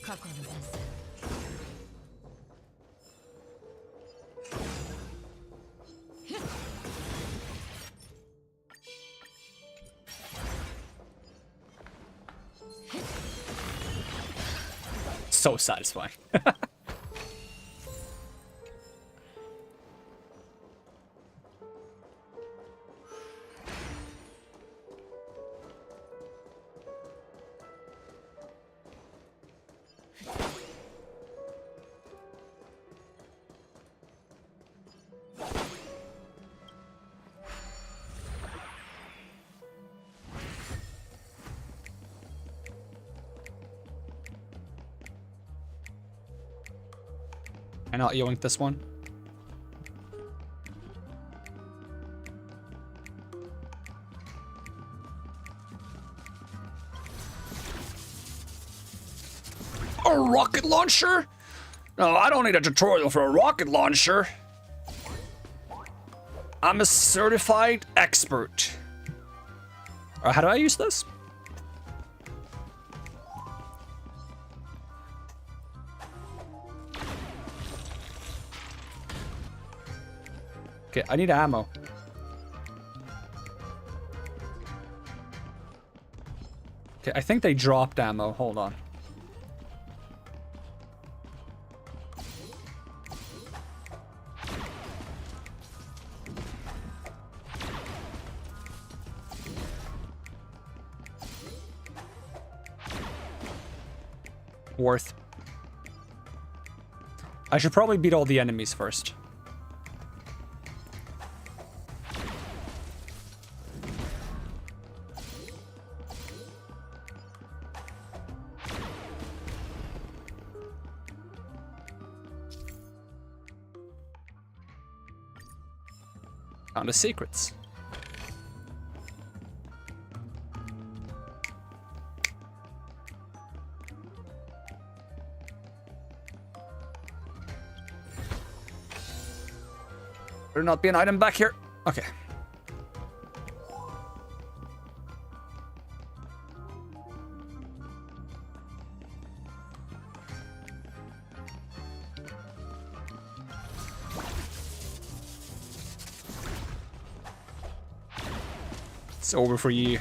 [SPEAKER 5] 過去の伝説。
[SPEAKER 1] So satisfying. I not yoink this one. A rocket launcher? No, I don't need a tutorial for a rocket launcher. I'm a certified expert. How do I use this? Okay, I need ammo. Okay, I think they dropped ammo. Hold on. Worth. I should probably beat all the enemies first. Found the secrets. Better not be an item back here. Okay. It's over for you.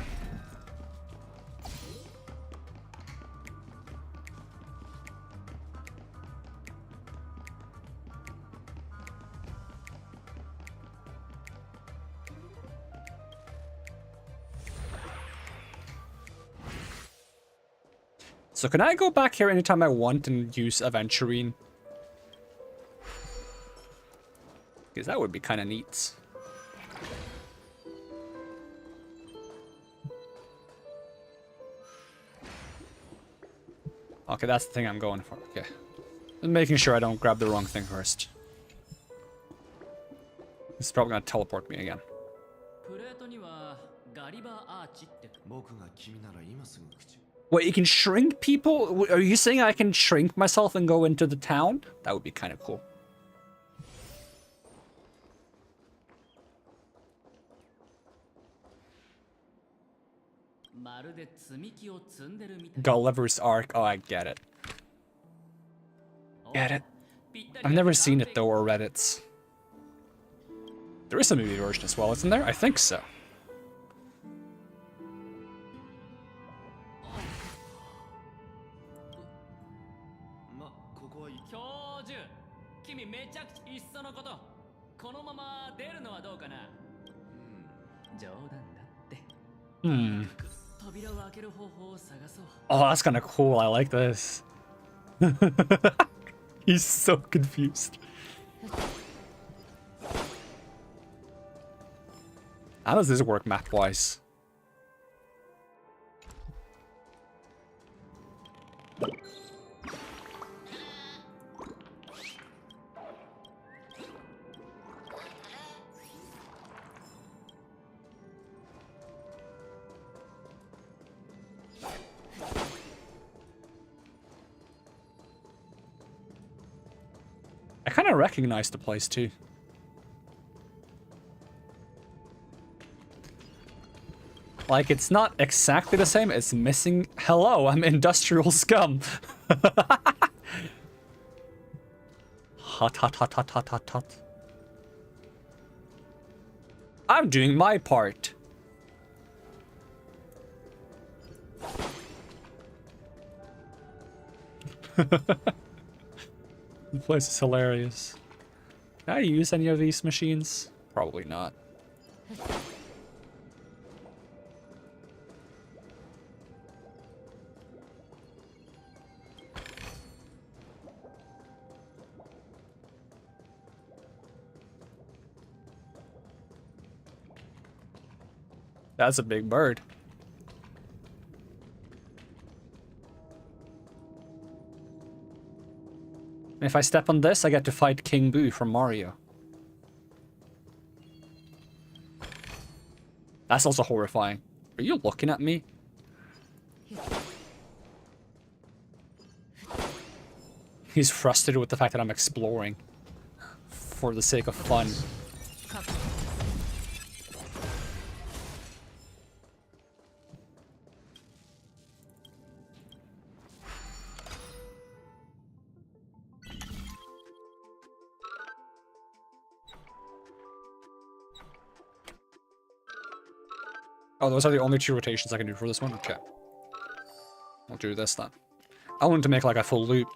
[SPEAKER 1] So can I go back here anytime I want and use Aventurine? Because that would be kind of neat. Okay, that's the thing I'm going for. Okay. I'm making sure I don't grab the wrong thing first. This is probably gonna teleport me again. Wait, you can shrink people? Are you saying I can shrink myself and go into the town? That would be kind of cool. Gulliver's Arc. Oh, I get it. Get it. I've never seen it though, or read it. There is a movie version as well, isn't there? I think so. Hmm. Oh, that's kind of cool. I like this. He's so confused. How does this work map-wise? I kind of recognize the place too. Like, it's not exactly the same. It's missing... Hello, I'm industrial scum. Hot, hot, hot, hot, hot, hot, hot. I'm doing my part. The place is hilarious. Can I use any of these machines? Probably not. That's a big bird. If I step on this, I get to fight King Boo from Mario. That's also horrifying. Are you looking at me? He's frustrated with the fact that I'm exploring for the sake of fun. Oh, those are the only 2 rotations I can do for this one? Okay. I'll do this then. I want to make like a full loop.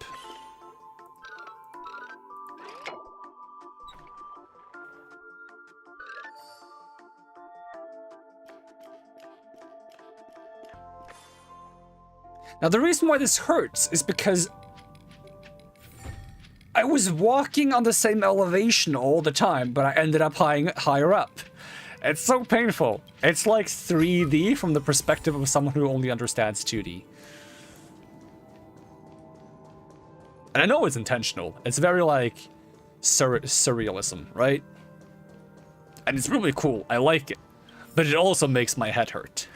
[SPEAKER 1] Now the reason why this hurts is because I was walking on the same elevation all the time, but I ended up higher up. It's so painful. It's like 3D from the perspective of someone who only understands 2D. And I know it's intentional. It's very like surrealism, right? And it's really cool. I like it. But it also makes my head hurt.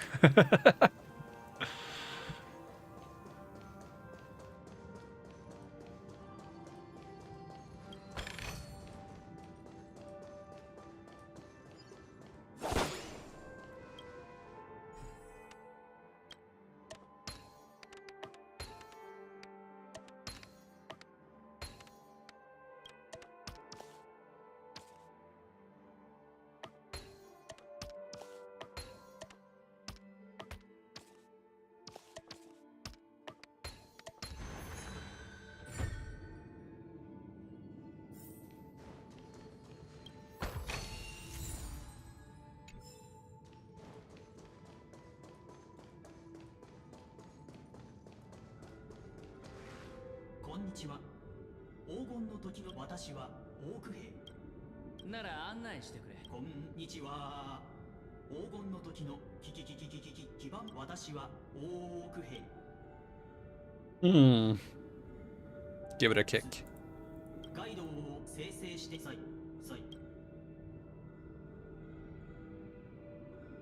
[SPEAKER 1] Give it a kick.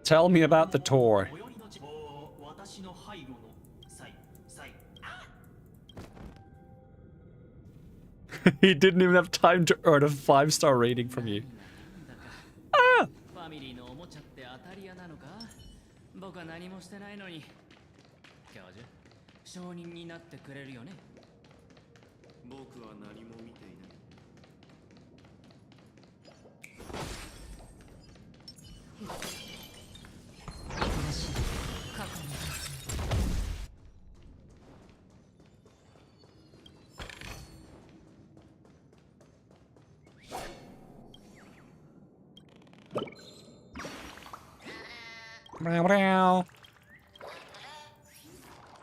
[SPEAKER 1] Tell me about the tour. He didn't even have time to earn a 5-star rating from you. Ah!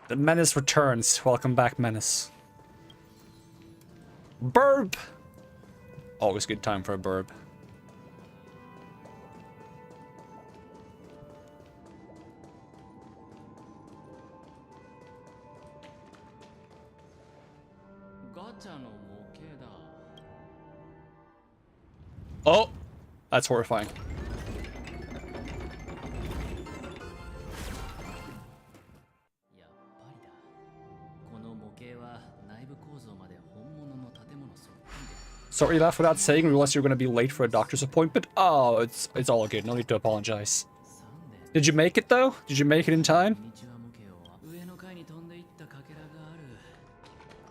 [SPEAKER 1] The menace returns. Welcome back, menace. Burb! Always good time for a burb. Oh! That's horrifying. Sorry, you left without saying. We realized you were going to be late for a doctor's appointment. Oh, it's all good. No need to apologize. Did you make it though? Did you make it in time?
[SPEAKER 4] 上の階に飛んでいったかけらがある。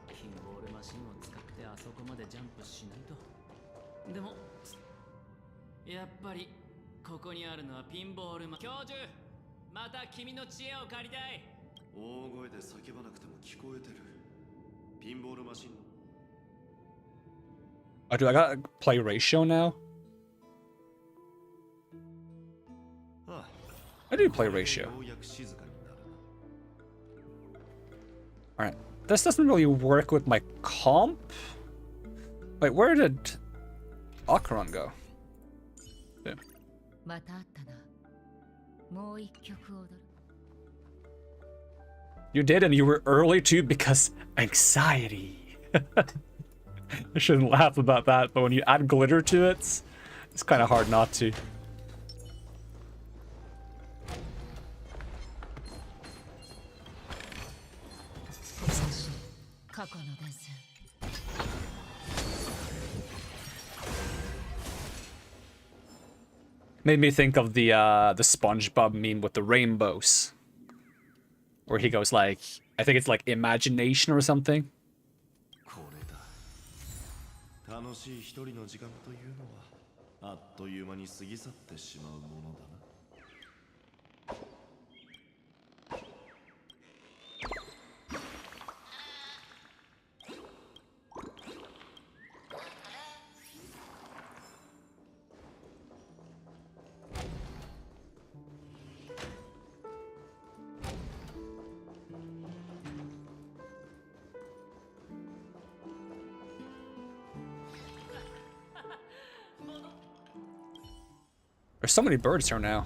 [SPEAKER 4] ピンボールマシンを使ってあそこまでジャンプしないと。でもやっぱりここにあるのはピンボールマ教授、また君の知恵を借りたい。
[SPEAKER 6] 大声で叫ばなくても聞こえてる。ピンボールマシン。
[SPEAKER 1] Oh, dude, I gotta play ratio now. I do play ratio. Alright. This doesn't really work with my comp. Wait, where did Acheron go? Yeah.
[SPEAKER 5] またあったな。もう一曲踊る。
[SPEAKER 1] You did, and you were early too because anxiety. I shouldn't laugh about that, but when you add glitter to it, it's kind of hard not to. Made me think of the SpongeBob meme with the rainbows, where he goes like, I think it's like imagination or something.
[SPEAKER 6] 楽しい一人の時間というのはあっという間に過ぎ去ってしまうものだな。
[SPEAKER 1] There's so many birds here now.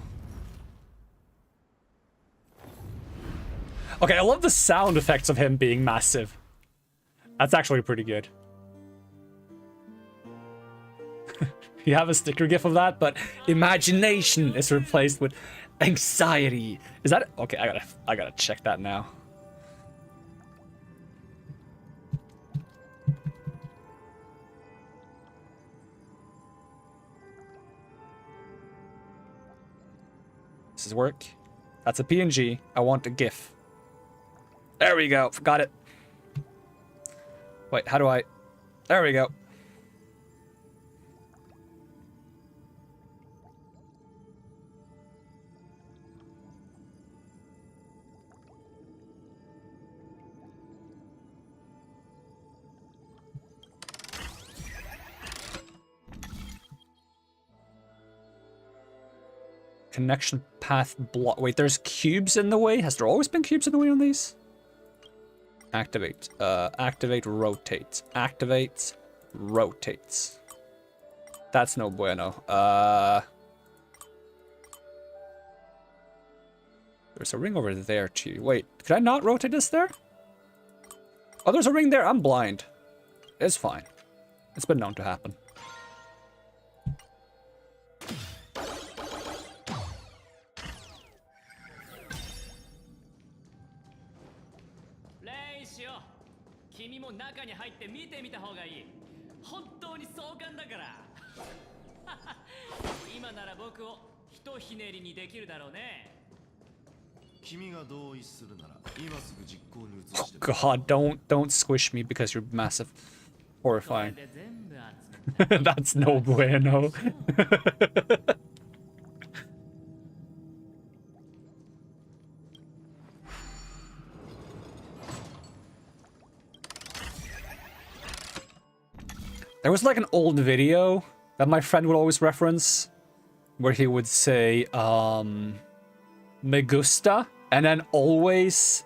[SPEAKER 1] Okay, I love the sound effects of him being massive. That's actually pretty good. You have a sticker gif of that, but imagination is replaced with anxiety. Is that okay? I gotta check that now. This is work. That's a PNG. I want a GIF. There we go. Got it. Wait, how do I... There we go. Connection path block. Wait, there's cubes in the way? Has there always been cubes in the way on these? Activate. Activate, rotate. Activate, rotates. That's no bueno. There's a ring over there too. Wait, could I not rotate this there? Oh, there's a ring there. I'm blind. It's fine. It's been known to happen. Oh God, don't squish me because you're massive. Horrifying. That's no bueno. There was like an old video that my friend would always reference where he would say, me gusta, and then always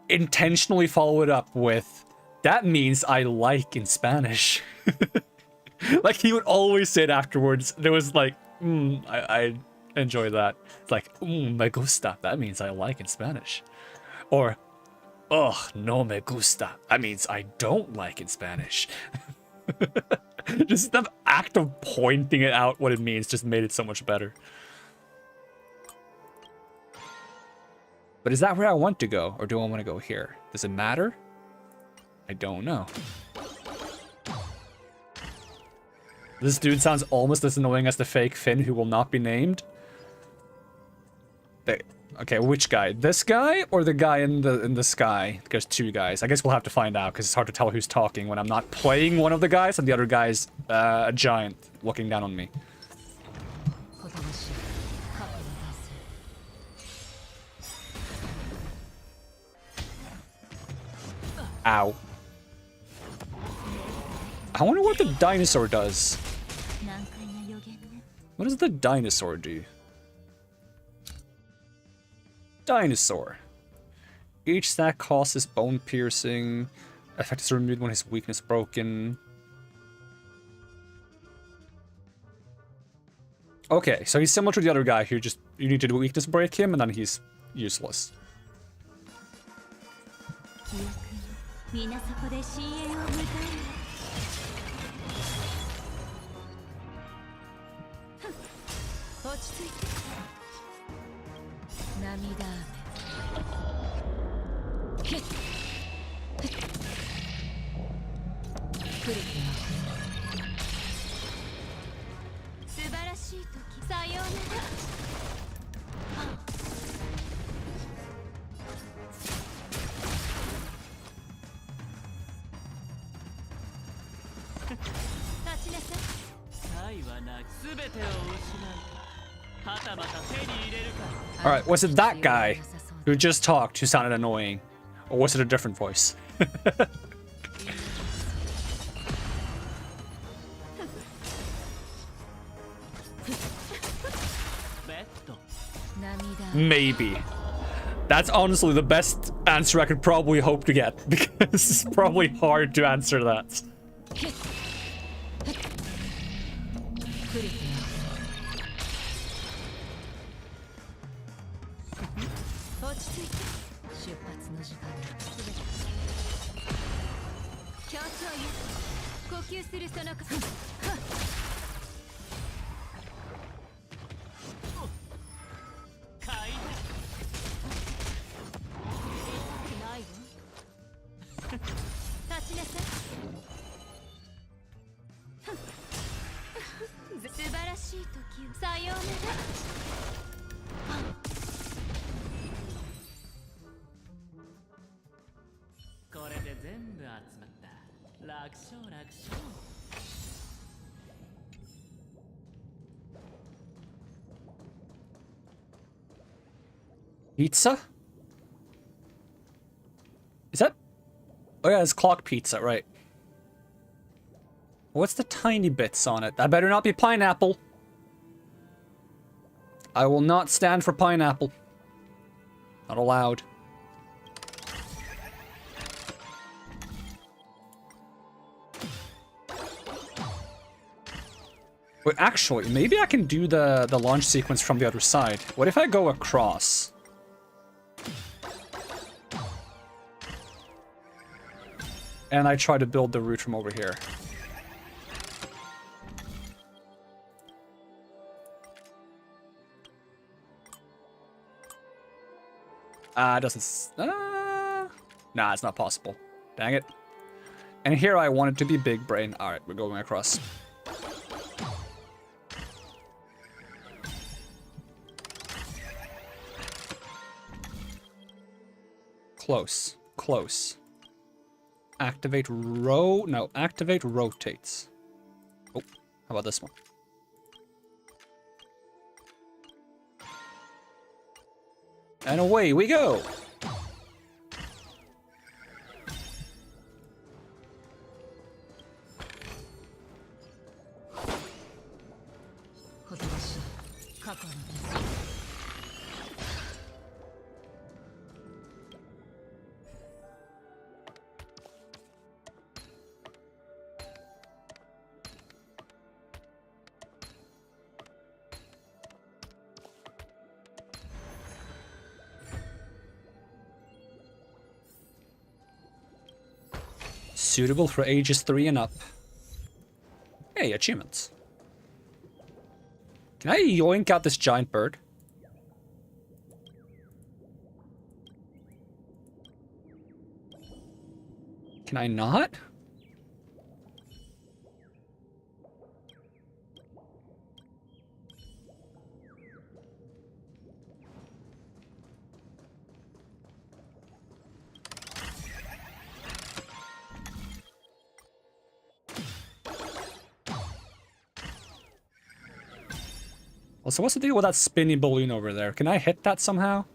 [SPEAKER 1] intentionally follow it up with, that means I like in Spanish. Like he would always say it afterwards. There was like, I enjoy that. It's like, me gusta, that means I like in Spanish. Or, ugh, no me gusta, that means I don't like in Spanish. Just the act of pointing it out what it means just made it so much better. But is that where I want to go? Or do I want to go here? Does it matter? I don't know. This dude sounds almost as annoying as the fake Finn who will not be named. Okay, which guy? This guy or the guy in the sky? There's two guys. I guess we'll have to find out because it's hard to tell who's talking when I'm not playing one of the guys and the other guy's a giant looking down on me. Ow. I wonder what the dinosaur does. What does the dinosaur do? Dinosaur. Each stack causes bone piercing. Effect is removed when his weakness is broken. Okay, so he's similar to the other guy who just you need to do weakness break him and then he's useless. Alright, was it that guy who just talked who sounded annoying? Or was it a different voice? Maybe. That's honestly the best answer I could probably hope to get, because it's probably hard to answer that. Pizza? Is that? Oh yeah, it's clock pizza, right. What's the tiny bits on it? That better not be pineapple. I will not stand for pineapple. Not allowed. Wait, actually, maybe I can do the launch sequence from the other side. What if I go across? And I try to build the route from over here. Doesn't... Nah, it's not possible. Dang it. And here I want it to be big brain. Alright, we're going across. Close. Close. Activate row... No, activate rotates. Oh, how about this one? And away we go! Suitable for ages 3 and up. Hey, achievements. Can I yoink out this giant bird? Can I not? Also, what's the deal with that spinny balloon over there? Can I hit that somehow?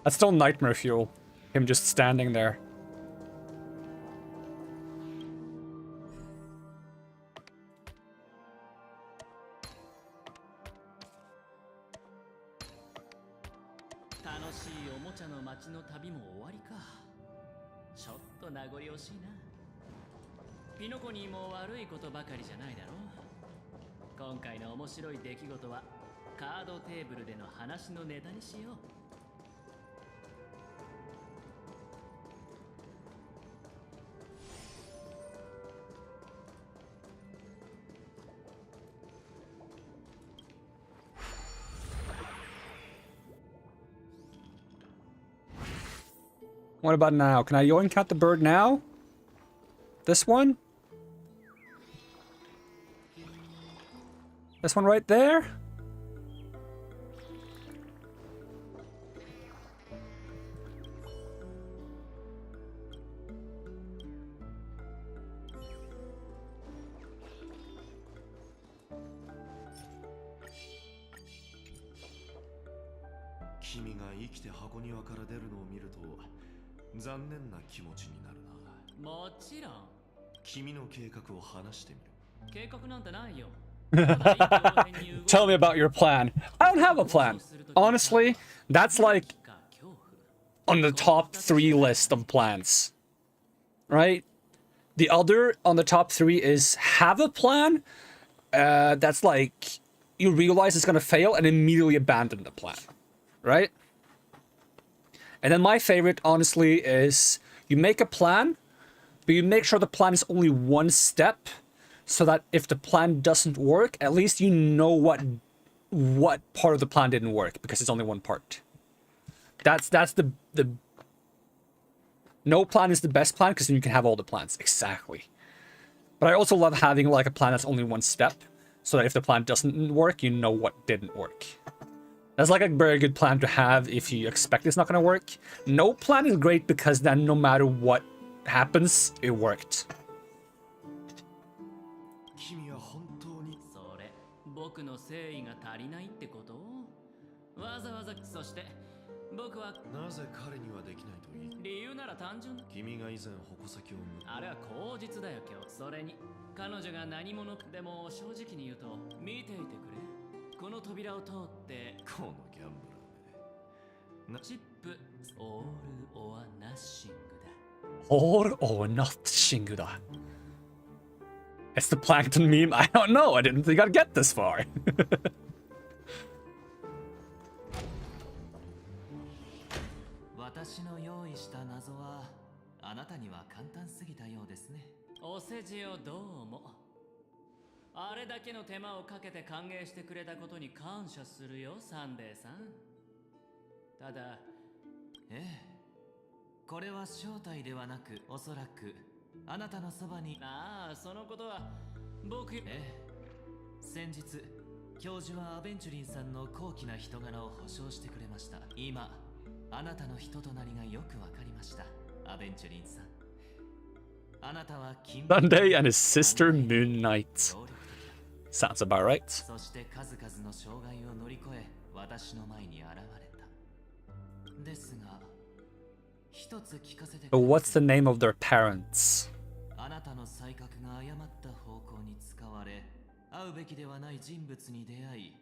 [SPEAKER 1] That's still nightmare fuel. Him just standing there. What about now? Can I yoink out the bird now? This one? This one right there? Tell me about your plan. I don't have a plan. Honestly, that's like on the top 3 list of plans. Right? The other on the top 3 is have a plan. That's like you realize it's gonna fail and immediately abandon the plan. Right? And then my favorite, honestly, is you make a plan, but you make sure the plan is only one step, so that if the plan doesn't work, at least you know what part of the plan didn't work, because it's only one part. That's the no plan is the best plan, because then you can have all the plans. Exactly. But I also love having like a plan that's only one step, so that if the plan doesn't work, you know what didn't work. That's like a very good plan to have if you expect it's not going to work. No plan is great because then no matter what happens, it worked. All or nothing. It's the plankton meme. I don't know. I didn't think I'd get this far.
[SPEAKER 4] 私の用意した謎はあなたには簡単すぎたようですね。お世辞をどうも。あれだけの手間をかけて歓迎してくれたことに感謝するよ、サンデーさん。ただ、これは正体ではなく、おそらくあなたのそばに。ああ、そのことは僕。先日、教授はアベンチュリンさんの高貴な人柄を保証してくれました。今、あなたの人となりがよくわかりました、アベンチュリンさん。あなたは金
[SPEAKER 1] Sunday and his sister Moon Knight. Sounds about right.
[SPEAKER 4] そして数々の障害を乗り越え、私の前に現れた。ですが、一つ聞かせて。
[SPEAKER 1] But what's the name of their parents?
[SPEAKER 4] あなたの才覚が誤った方向に使われ、会うべきではない人物に出会い、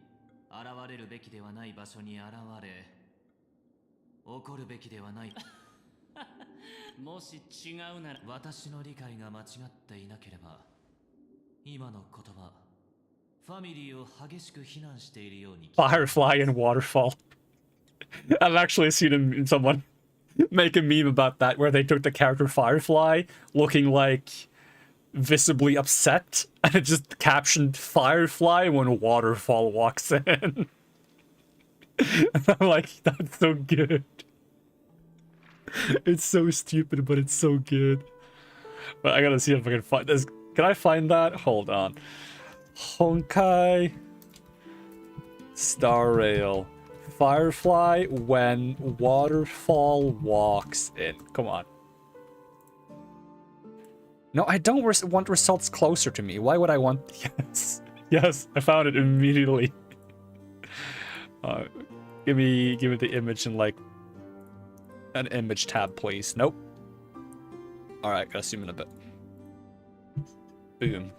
[SPEAKER 4] 現れるべきではない場所に現れ、起こるべきではない。もし違うなら、私の理解が間違っていなければ、今の言葉、ファミリーを激しく非難しているように。
[SPEAKER 1] Firefly and Waterfall. I've actually seen someone make a meme about that, where they took the character Firefly looking like visibly upset, and it just captioned Firefly when Waterfall walks in. And I'm like, that's so good. It's so stupid, but it's so good. But I gotta see if I can find this. Can I find that? Hold on. Honkai Star Rail. Firefly when waterfall walks in. Come on. No, I don't want results closer to me. Why would I want... Yes. Yes, I found it immediately. Give me the image in like an image tab, please. Nope. Alright, gotta zoom in a bit. Boom.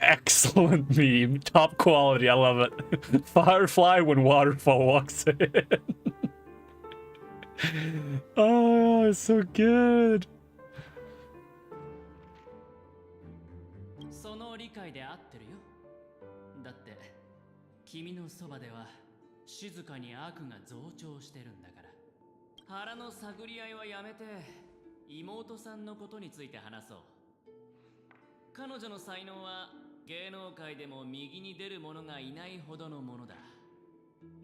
[SPEAKER 1] Excellent meme. Top quality, I love it. Firefly when waterfall walks in. Oh, it's so good.
[SPEAKER 4] その理解で合ってるよ。だって君のそばでは静かに悪が増長してるんだから。腹の探り合いはやめて妹さんのことについて話そう。彼女の才能は芸能界でも右に出る者がいないほどのものだ。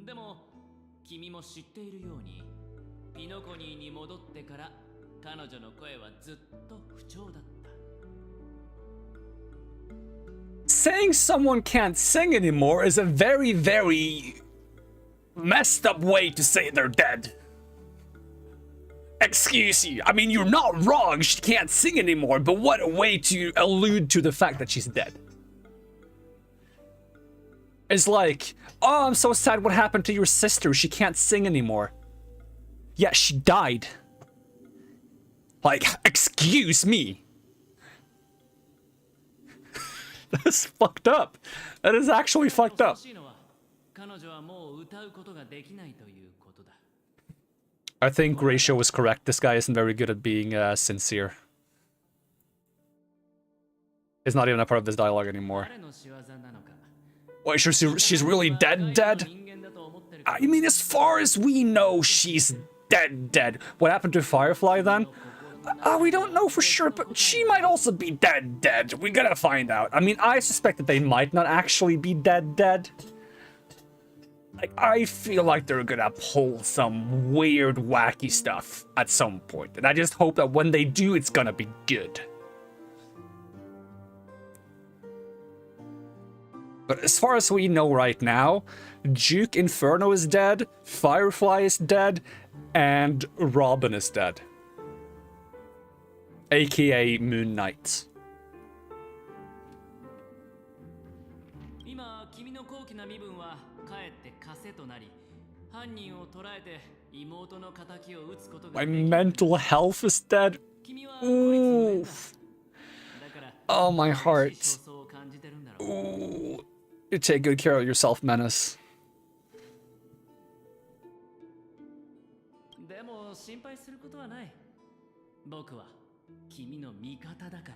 [SPEAKER 4] でも君も知っているようにピノコニーに戻ってから彼女の声はずっと不調だった。
[SPEAKER 1] Saying someone can't sing anymore is a very, very messed up way to say they're dead. Excuse you. I mean, you're not wrong. She can't sing anymore, but what a way to allude to the fact that she's dead. It's like, oh, I'm so sad. What happened to your sister? She can't sing anymore. Yeah, she died. Like, excuse me. That's fucked up. That is actually fucked up. I think Ratio was correct. This guy isn't very good at being sincere. It's not even a part of this dialogue anymore. Wait, she's really dead? I mean, as far as we know, she's dead. What happened to Firefly then? We don't know for sure, but she might also be dead. We gotta find out. I mean, I suspect that they might not actually be dead. Like, I feel like they're gonna pull some weird, wacky stuff at some point. And I just hope that when they do, it's gonna be good. But as far as we know right now, Duke Inferno is dead, Firefly is dead, and Robin is dead. AKA Moon Knight.
[SPEAKER 4] 今君の高貴な身分はかえって枷となり、犯人を捕らえて妹の仇を撃つことができる。
[SPEAKER 1] My mental health is dead. Ooh. Oh, my heart. Ooh. You take good care of yourself, Menace.
[SPEAKER 4] でも心配することはない。僕は 君の味方だか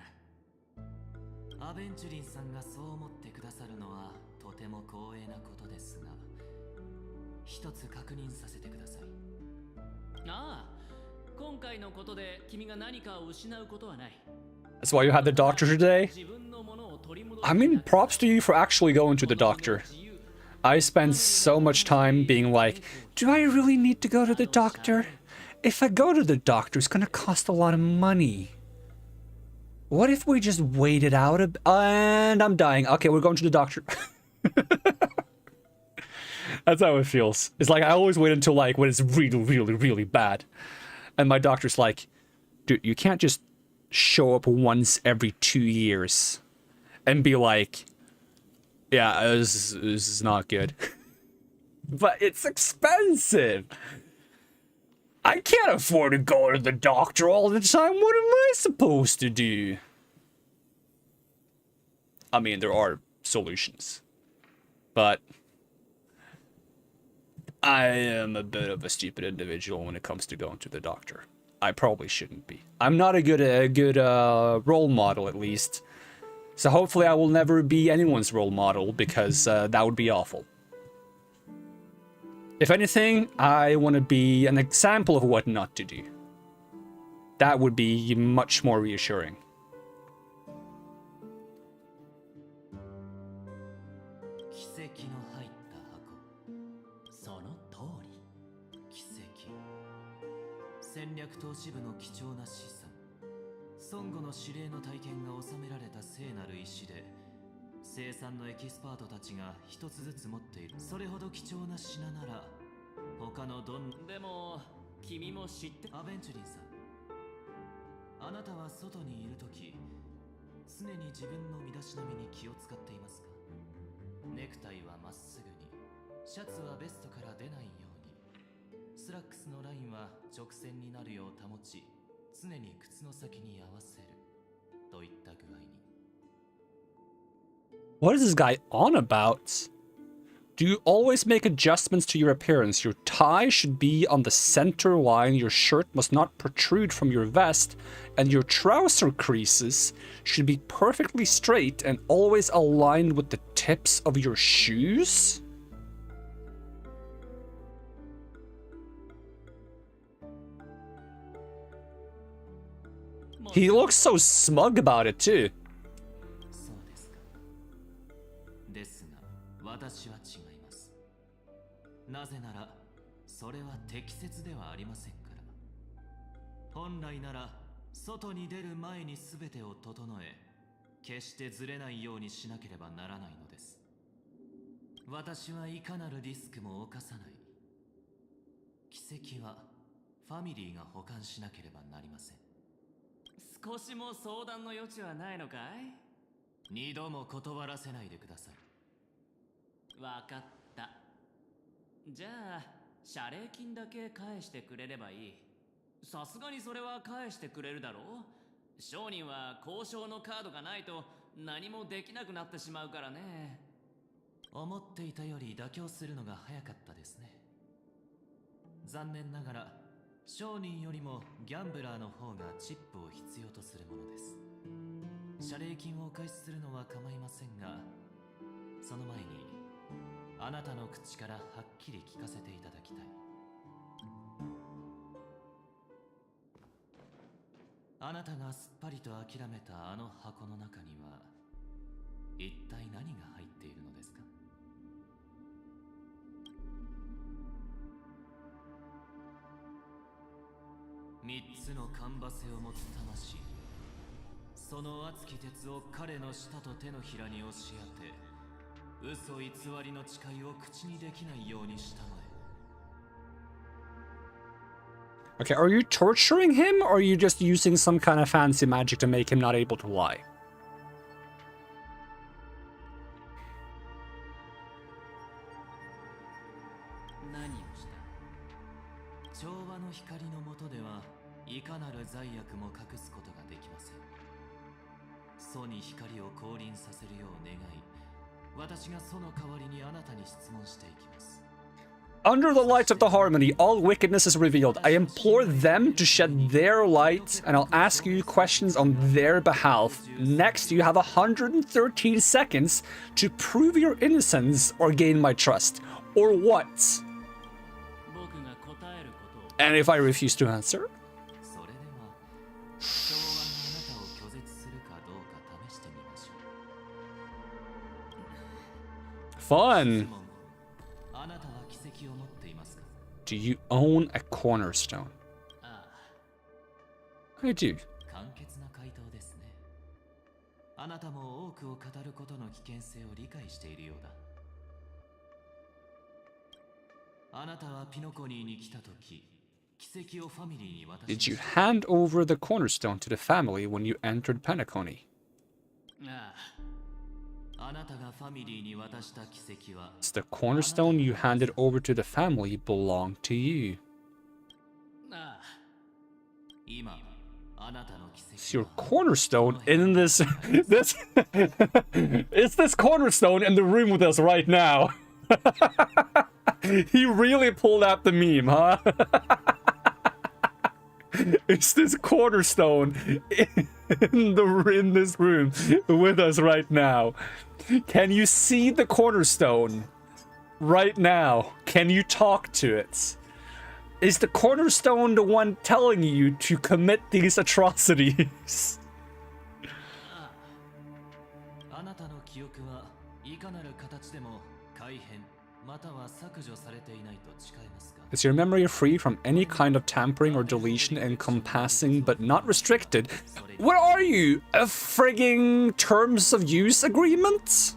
[SPEAKER 4] ら。アベンチュリンさんがそう思ってくださるのはとても光栄なことですが、一つ確認させてください。ああ、今回のことで君が何かを失うことはない。
[SPEAKER 1] That's why you had the doctor today? I mean, props to you for actually going to the doctor. I spend so much time being like, do I really need to go to the doctor? If I go to the doctor, it's gonna cost a lot of money. What if we just wait it out a bit? And I'm dying. Okay, we're going to the doctor. That's how it feels. It's like I always wait until like when it's really bad. And my doctor's like, dude, you can't just show up once every 2 years and be like, yeah, this is not good. But it's expensive. I can't afford to go to the doctor all the time. What am I supposed to do? I mean, there are solutions. But I am a bit of a stupid individual when it comes to going to the doctor. I probably shouldn't be. I'm not a good role model, at least. So hopefully I will never be anyone's role model, because that would be awful. If anything, I want to be an example of what not to do. That would be much more reassuring.
[SPEAKER 4] 孫悟の指令の体験が収められた聖なる石で、生産のエキスパートたちが一つずつ持っている。それほど貴重な品なら他のどんでも君も知ってアベンチュリンさん、あなたは外にいるとき常に自分の身だしなみに気を使っていますか？ネクタイはまっすぐに、シャツはベストから出ないように、スラックスのラインは直線になるよう保ち、常に靴の先に合わせるといった具合に。
[SPEAKER 1] What is this guy on about? Do you always make adjustments to your appearance? Your tie should be on the center line, your shirt must not protrude from your vest, and your trouser creases should be perfectly straight and always aligned with the tips of your shoes? He looks so smug about it too.
[SPEAKER 4] そうですか。ですが、私は違います。なぜなら、それは適切ではありませんから。本来なら、外に出る前に全てを整え、決してずれないようにしなければならないのです。私はいかなるリスクも冒さない。奇跡は、ファミリーが保管しなければなりません。少しも相談の余地はないのかい？二度も断らせないでください。わかった。じゃあ、謝礼金だけ返してくれればいい。さすがにそれは返してくれるだろう？商人は交渉のカードがないと何もできなくなってしまうからね。思っていたより妥協するのが早かったですね。残念ながら商人よりもギャンブラーの方がチップを必要とするものです。謝礼金をお返しするのは構いませんが、その前にあなたの口からはっきり聞かせていただきたい。あなたがすっぱりと諦めたあの箱の中には一体何が入っているのですか？三つのカンバセを持つ魂、その熱き鉄を彼の舌と手のひらに押し当て、嘘偽りの誓いを口にできないようにしたまえ。
[SPEAKER 1] Okay, are you torturing him, or are you just using some kind of fancy magic to make him not able to lie?
[SPEAKER 4] 何をした？調和の光の下ではいかなる罪悪も隠すことができません。楚に光を降臨させるよう願い、私が楚の代わりにあなたに質問していきます。
[SPEAKER 1] Under the light of the harmony, all wickedness is revealed. I implore them to shed their light, and I'll ask you questions on their behalf. Next, you have 113 seconds to prove your innocence or gain my trust. Or what? And if I refuse to answer?
[SPEAKER 4] それでは調和があなたを拒絶するかどうか試してみましょう。
[SPEAKER 1] Fun.
[SPEAKER 4] あなたは奇跡を持っていますか？
[SPEAKER 1] Do you own a cornerstone?
[SPEAKER 4] ああ、
[SPEAKER 1] I do.
[SPEAKER 4] 簡潔な回答ですね。あなたも多くを語ることの危険性を理解しているようだ。あなたはピノコニーに来たとき、奇跡をファミリーに渡しました。
[SPEAKER 1] Did you hand over the cornerstone to the family when you entered Penacony?
[SPEAKER 4] ああ、あなたがファミリーに渡した奇跡は
[SPEAKER 1] Does the cornerstone you handed over to the family belong to you?
[SPEAKER 4] ああ、今あなたの奇
[SPEAKER 1] Is
[SPEAKER 4] 跡
[SPEAKER 1] your cornerstone in this Is this cornerstone in the room with us right now? He really pulled out the meme, huh? Is this cornerstone in this room with us right now? Can you see the cornerstone right now? Can you talk to it? Is the cornerstone the one telling you to commit these atrocities?
[SPEAKER 4] あなたの記憶はいかなる形でも改変
[SPEAKER 1] Is your memory free from any kind of tampering or deletion, encompassing but not restricted? What are you? A frigging terms of use agreement?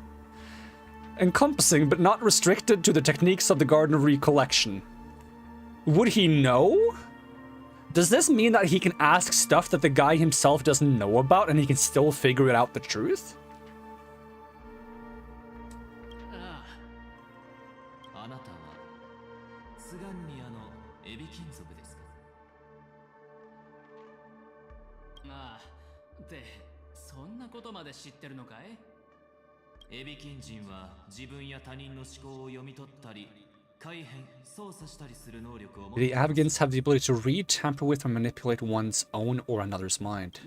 [SPEAKER 1] Encompassing but not restricted to the techniques of the Garden of Recollection. Would he know? Does this mean that he can ask stuff that the guy himself doesn't know about and he can still figure it out the truth? The Avgans have the ability to read, tamper with, or manipulate one's own or another's mind.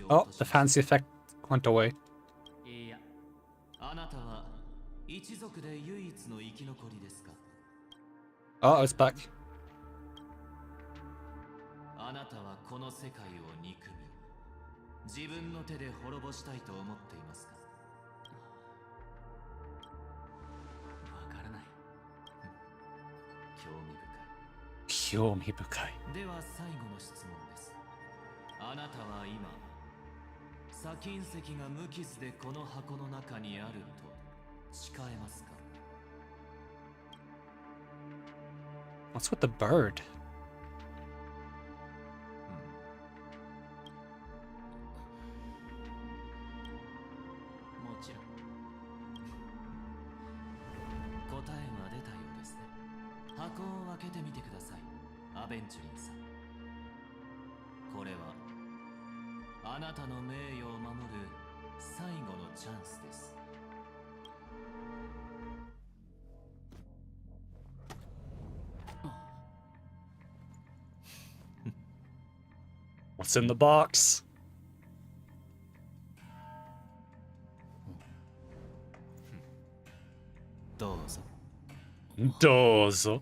[SPEAKER 1] Oh, the fancy effect went away. Oh, it's back. Kyomibukai.
[SPEAKER 4] 砂金石が無傷でこの箱の中にあると誓えますか?
[SPEAKER 1] What's with the bird? What's in the box? Dozo.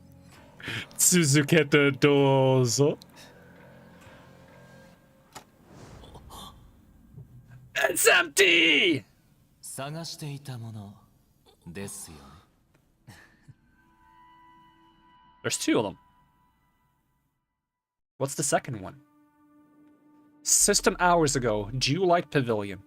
[SPEAKER 1] Tsuzukete dozo. It's empty! There's two of them. What's the second one? System hours ago, Jewelite Pavilion.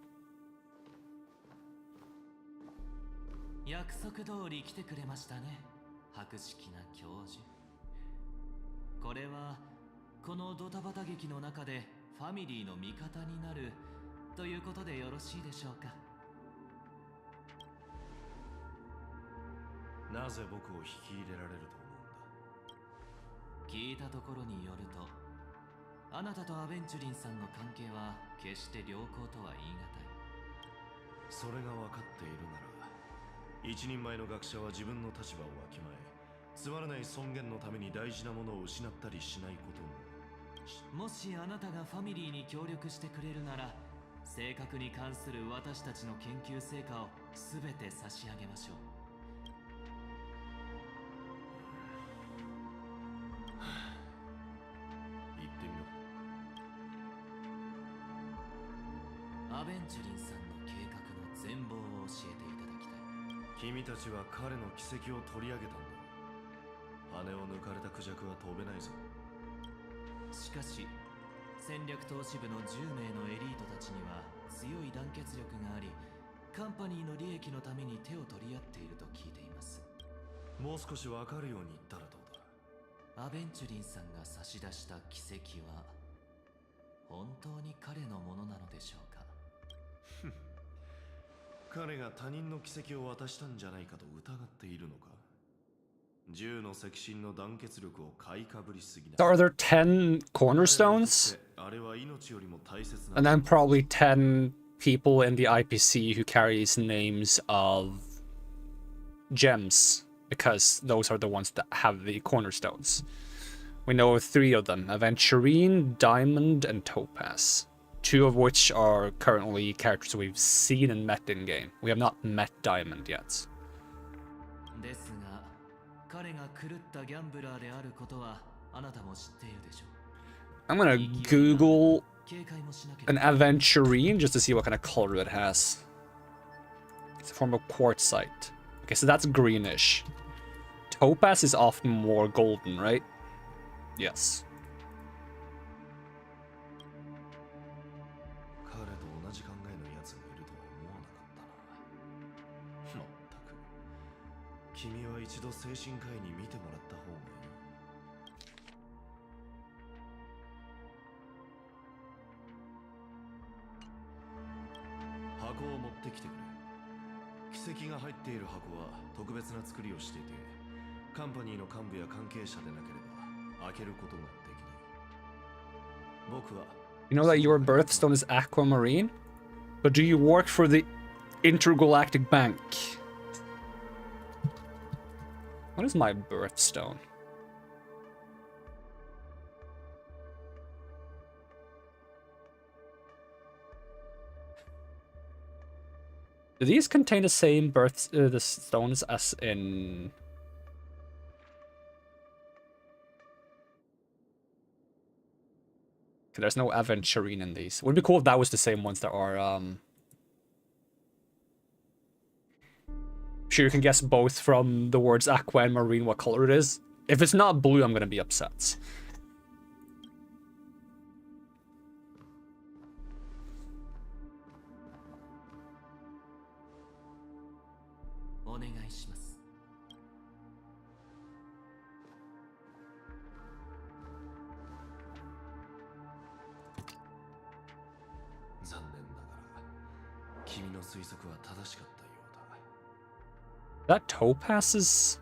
[SPEAKER 1] Are there 10 cornerstones? And then probably 10 people in the IPC who carries names of gems, because those are the ones that have the cornerstones. We know of 3 of them: Aventurine, Diamond, and Topaz. two of which are currently characters we've seen and met in game. We have not met Diamond yet.
[SPEAKER 4] ですが、彼が狂ったギャンブラーであることはあなたも知っているでしょう。
[SPEAKER 1] I'm gonna Google an aventurine just to see what kind of color it has. It's a form of quartzite. Okay, so that's greenish. Topaz is often more golden, right? Yes.
[SPEAKER 6] 彼と同じ考えのやつがいるとは思わなかったな。まったく。君は一度精神科医に見てもらった方がいい。箱を持ってきてくれ。奇跡が入っている箱は特別な作りをしていて、カンパニーの幹部や関係者でなければ開けることができない。僕は
[SPEAKER 1] You know that your birthstone is aquamarine? But do you work for the Intergalactic Bank? What is my birthstone? Do these contain the same the stones as in... Okay, there's no aventurine in these. Would be cool if that was the same ones that are, Sure, you can guess both from the words aqua and marine what color it is. If it's not blue, I'm gonna be upset.
[SPEAKER 4] お願いします。
[SPEAKER 6] 残念ながら君の推測は正しかったようだ。
[SPEAKER 1] That Topaz's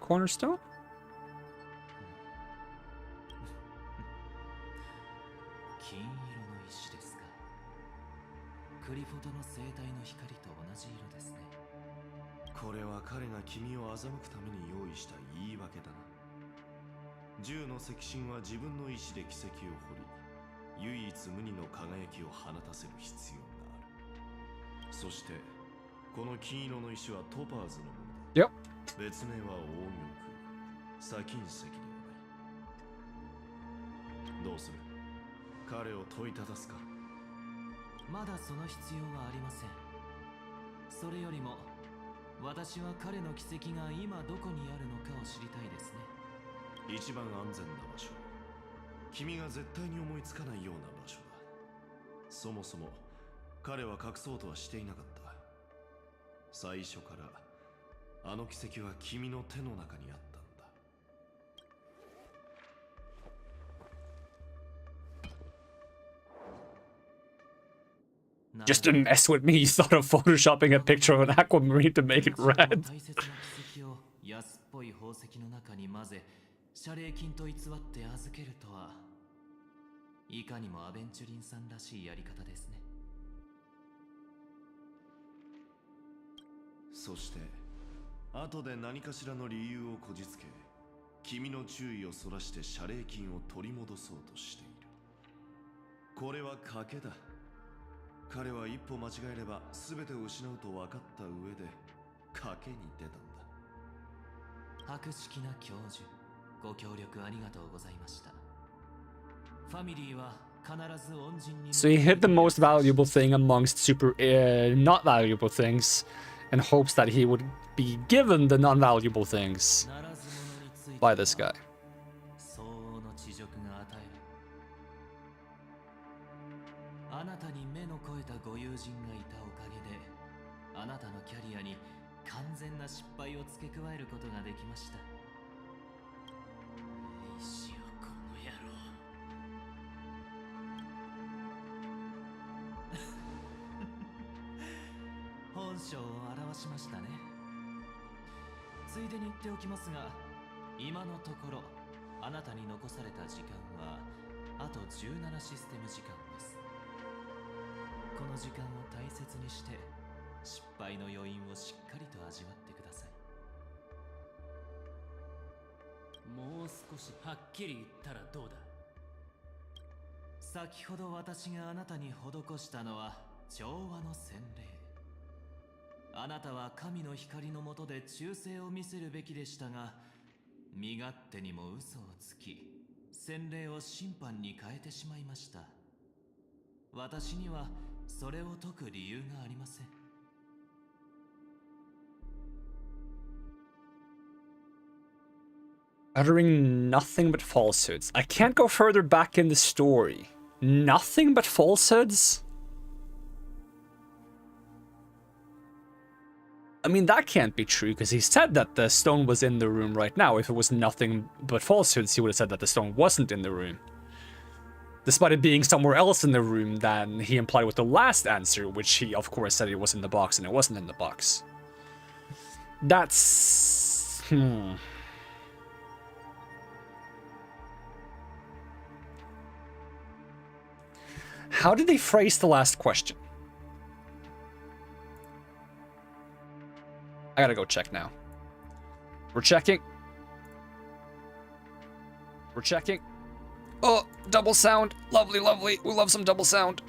[SPEAKER 1] cornerstone?
[SPEAKER 4] 金色の石ですか。クリフォトの生態の光と同じ色ですね。
[SPEAKER 6] これは彼が君を欺くために用意した言い訳だな。10の石神は自分の意志で奇跡を掘り、唯一無二の輝きを放たせる必要がある。そしてこの金色の石はトパーズのものだ。
[SPEAKER 1] Yep.
[SPEAKER 6] 別名は黄玉、砂金石ではない。どうする？彼を問いただすか？
[SPEAKER 4] まだその必要はありません。それよりも私は彼の奇跡が今どこにあるのかを知りたいですね。
[SPEAKER 6] 一番安全な場所。君が絶対に思いつかないような場所だ。そもそも彼は隠そうとはしていなかった。最初からあの奇跡は君の手の中にあったんだ。
[SPEAKER 1] Just to mess with me, you thought of photoshopping a picture of an aquamarine to make it red.
[SPEAKER 4] 大切な奇跡を安っぽい宝石の中に混ぜ、謝礼金と偽って預けるとは、いかにもアベンチュリンさんらしいやり方ですね。
[SPEAKER 6] そして後で何かしらの理由をこじつけ、君の注意をそらして謝礼金を取り戻そうとしている。これは賭けだ。彼は一歩間違えれば全てを失うと分かった上で賭けに出たんだ。
[SPEAKER 4] 博識な教授、ご協力ありがとうございました。ファミリーは必ず恩人に。
[SPEAKER 1] So he hid the most valuable thing amongst not valuable things and hopes that he would be given the non-valuable things by this guy.
[SPEAKER 4] 相応の恥辱が与える。あなたに目の肥えたご友人がいたおかげで、あなたのキャリアに完全な失敗を付け加えることができました。石よ、この野郎。本性を表しましたね。ついでに言っておきますが、今のところあなたに残された時間はあと17システム時間です。この時間を大切にして失敗の余韻をしっかりと味わってください。もう少しはっきり言ったらどうだ。先ほど私があなたに施したのは調和の洗礼。あなたは神の光の下で忠誠を見せるべきでしたが、身勝手にも嘘をつき、洗礼を審判に変えてしまいました。私にはそれを解く理由がありません。
[SPEAKER 1] Uttering nothing but falsehoods. I can't go further back in the story. Nothing but falsehoods? I mean, that can't be true, because he said that the stone was in the room right now. If it was nothing but falsehoods, he would have said that the stone wasn't in the room. Despite it being somewhere else in the room than he implied with the last answer, which he, of course, said it was in the box, and it wasn't in the box. That's... How did they phrase the last question? I gotta go check now. We're checking. We're checking. Oh, double sound. Lovely, lovely. We love some double sound.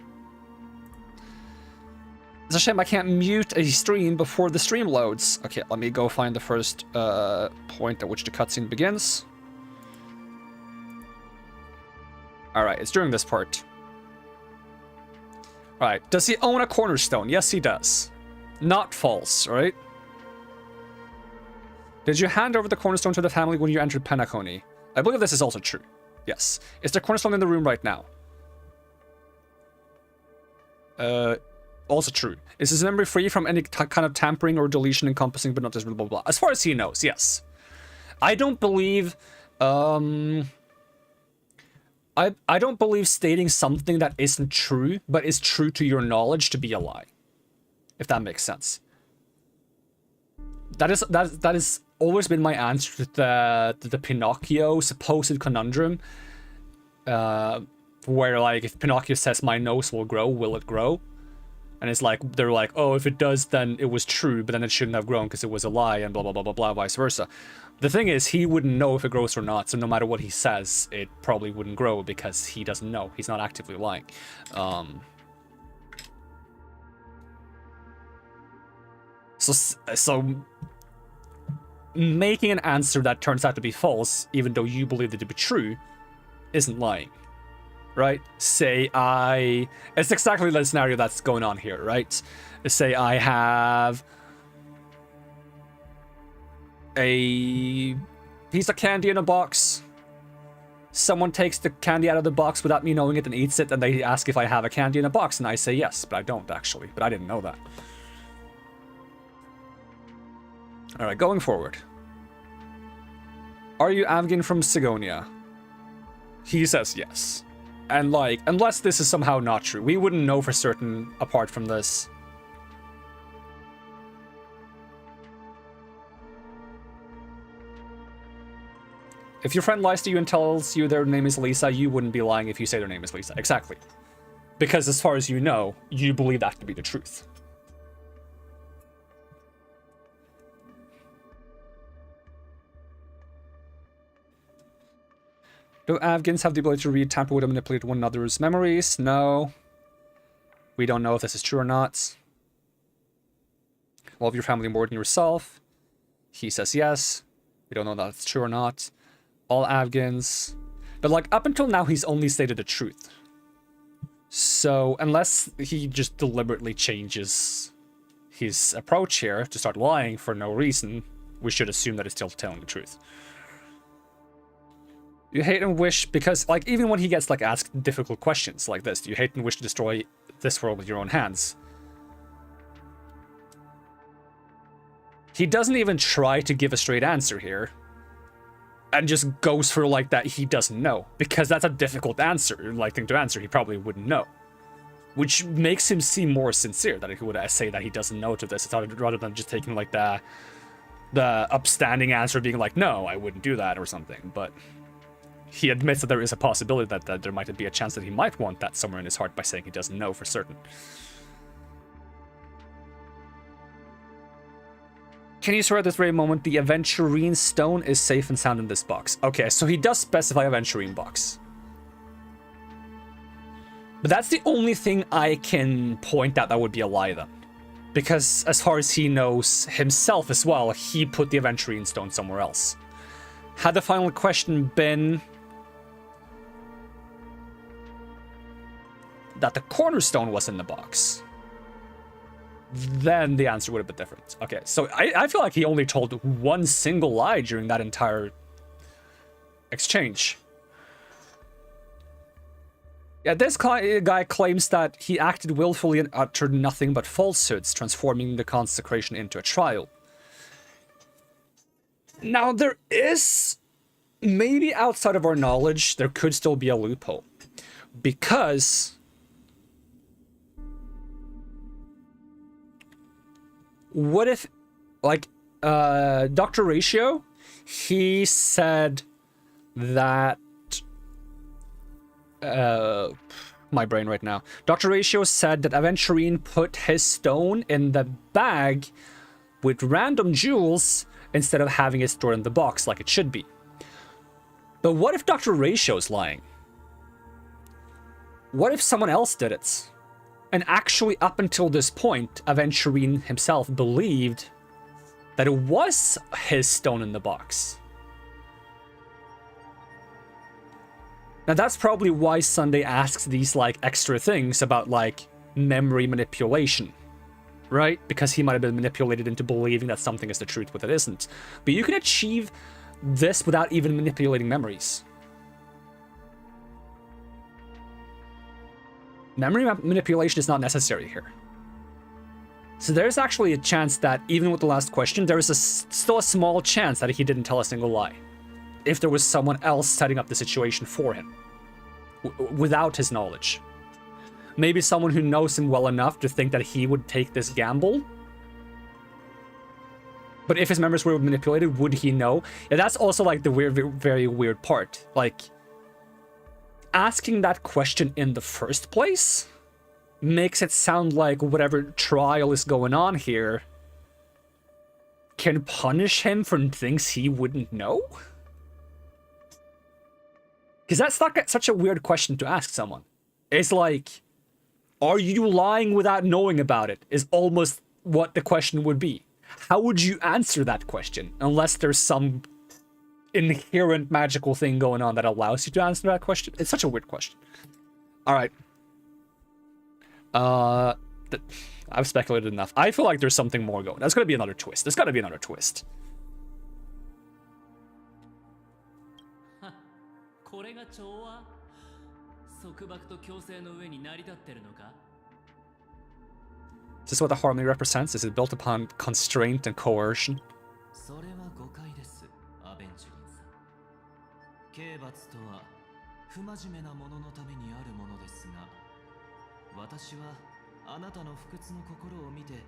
[SPEAKER 1] It's a shame I can't mute a stream before the stream loads. Okay, let me go find the first point at which the cutscene begins. Alright, it's during this part. Alright, does he own a cornerstone? Yes, he does. Not false, right? Did you hand over the cornerstone to the family when you entered Penacony? I believe this is also true. Yes. Is the cornerstone in the room right now? Also true. Is his memory free from any kind of tampering or deletion encompassing but not just blah blah blah? As far as he knows, yes. I don't believe... I don't believe stating something that isn't true, but is true to your knowledge to be a lie. If that makes sense. That is always been my answer to the Pinocchio supposed conundrum. Where, like, if Pinocchio says my nose will grow, will it grow? And it's like, they're like, oh, if it does, then it was true, but then it shouldn't have grown because it was a lie, and blah, blah, blah, blah, blah, vice versa. The thing is, he wouldn't know if it grows or not, so no matter what he says, it probably wouldn't grow because he doesn't know. He's not actively lying. So making an answer that turns out to be false, even though you believe it to be true, isn't lying. Right? Say it's exactly the scenario that's going on here, right? Say I have a piece of candy in a box. Someone takes the candy out of the box without me knowing it and eats it, and they ask if I have a candy in a box, and I say yes, but I don't actually, but I didn't know that. Alright, going forward. Are you Avgin from Sigonia? He says yes. And, like, unless this is somehow not true, we wouldn't know for certain apart from this. If your friend lies to you and tells you their name is Lisa, you wouldn't be lying if you say their name is Lisa. Exactly. Because as far as you know, you believe that to be the truth. Do Avgins have the ability to read, tamper with, and manipulate one another's memories? No. We don't know if this is true or not. Love your family more than yourself. He says yes. We don't know if that's true or not. All Avgins. But, like, up until now, he's only stated the truth. So, unless he just deliberately changes his approach here to start lying for no reason, we should assume that he's still telling the truth. You hate and wish because, like, even when he gets, like, asked difficult questions like this, you hate and wish to destroy this world with your own hands. He doesn't even try to give a straight answer here. And just goes for, like, that he doesn't know. Because that's a difficult answer, like, thing to answer. He probably wouldn't know. Which makes him seem more sincere, that he would say that he doesn't know to this, rather than just taking, like, the upstanding answer being like, no, I wouldn't do that or something, but... He admits that there is a possibility that there might be a chance that he might want that somewhere in his heart by saying he doesn't know for certain. Can you swear at this very moment the Aventurine stone is safe and sound in this box? Okay, so he does specify Aventurine box. But that's the only thing I can point out that would be a lie then. Because as far as he knows himself as well, he put the Aventurine stone somewhere else. Had the final question been that the cornerstone was in the box, then the answer would have been different. Okay, so I feel like he only told one single lie during that entire exchange. Yeah, this guy claims that he acted willfully and uttered nothing but falsehoods, transforming the consecration into a trial. Now, there is, maybe outside of our knowledge, there could still be a loophole. Because what if, like, Dr. Ratio, he said that my brain right now. Dr. Ratio said that Aventurine put his stone in the bag with random jewels instead of having it stored in the box like it should be. But what if Dr. Ratio's lying? What if someone else did it? And actually, up until this point, Aventurine himself believed that it was his stone in the box. Now that's probably why Sunday asks these like extra things about like memory manipulation, right? Because he might have been manipulated into believing that something is the truth when it isn't. But you can achieve this without even manipulating memories. Memory manipulation is not necessary here. So there's actually a chance that even with the last question, there is still a small chance that he didn't tell a single lie. If there was someone else setting up the situation for him, without his knowledge. Maybe someone who knows him well enough to think that he would take this gamble. But if his memories were manipulated, would he know? Yeah, that's also like the very weird part. Like, asking that question in the first place makes it sound like whatever trial is going on here can punish him for things he wouldn't know? Because that's not such a weird question to ask someone. It's like, are you lying without knowing about it? Is almost what the question would be. How would you answer that question? Unless there's some inherent magical thing going on that allows you to answer that question. It's such a weird question. Alright. I've speculated enough. I feel like there's something more going. There's gotta be another twist. There's gotta be another twist.
[SPEAKER 4] これが調和？束縛と強制の上に成り立ってるのか？
[SPEAKER 1] Is this what the harmony represents? Is it built upon constraint and coercion?
[SPEAKER 4] それは誤解です、アベンチュリンさん。刑罰とは不真面目なもののためにあるものですが、私はあなたの不屈の心を見て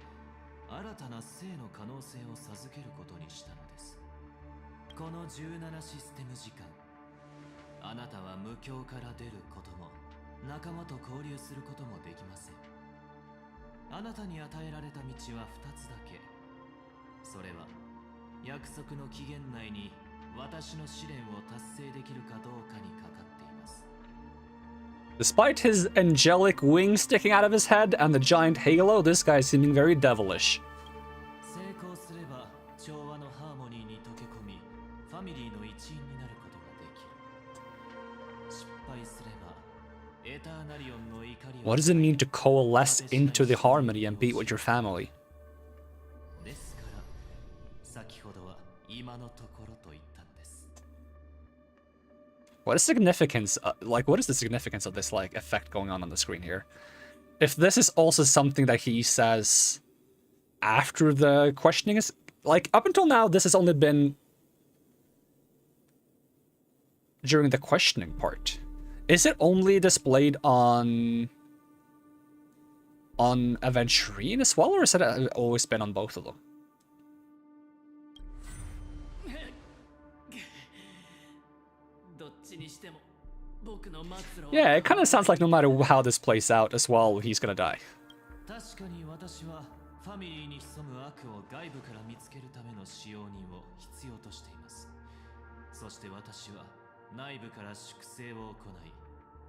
[SPEAKER 4] 新たな生の可能性を授けることにしたのです。この17システム時間、あなたは無境から出ることも仲間と交流することもできません。あなたに与えられた道は2つだけ。それは約束の期限内に私の試練を達成できるかどうかにかかっています。
[SPEAKER 1] Despite his angelic wings sticking out of his head and the giant halo, this guy is seeming very devilish.
[SPEAKER 4] 成功すれば調和のハーモニーに溶け込み、ファミリーの一員になることができる。失敗すればエターナリオンの怒りを
[SPEAKER 1] What does it mean to coalesce into the harmony and be with your family?
[SPEAKER 4] ですから先ほどは今のところと言ったんです。
[SPEAKER 1] What is significance? What is the significance of this like effect going on the screen here? If this is also something that he says after the questioning is like up until now, this has only been during the questioning part. Is it only displayed on Aventurine as well, or has it always been on both of them? Yeah, it kind of sounds like no matter how this plays out as well, he's gonna die.
[SPEAKER 4] 確かに私はファミリーに潜む悪を外部から見つけるための使用人を必要としています。そして私は内部から粛清を行い、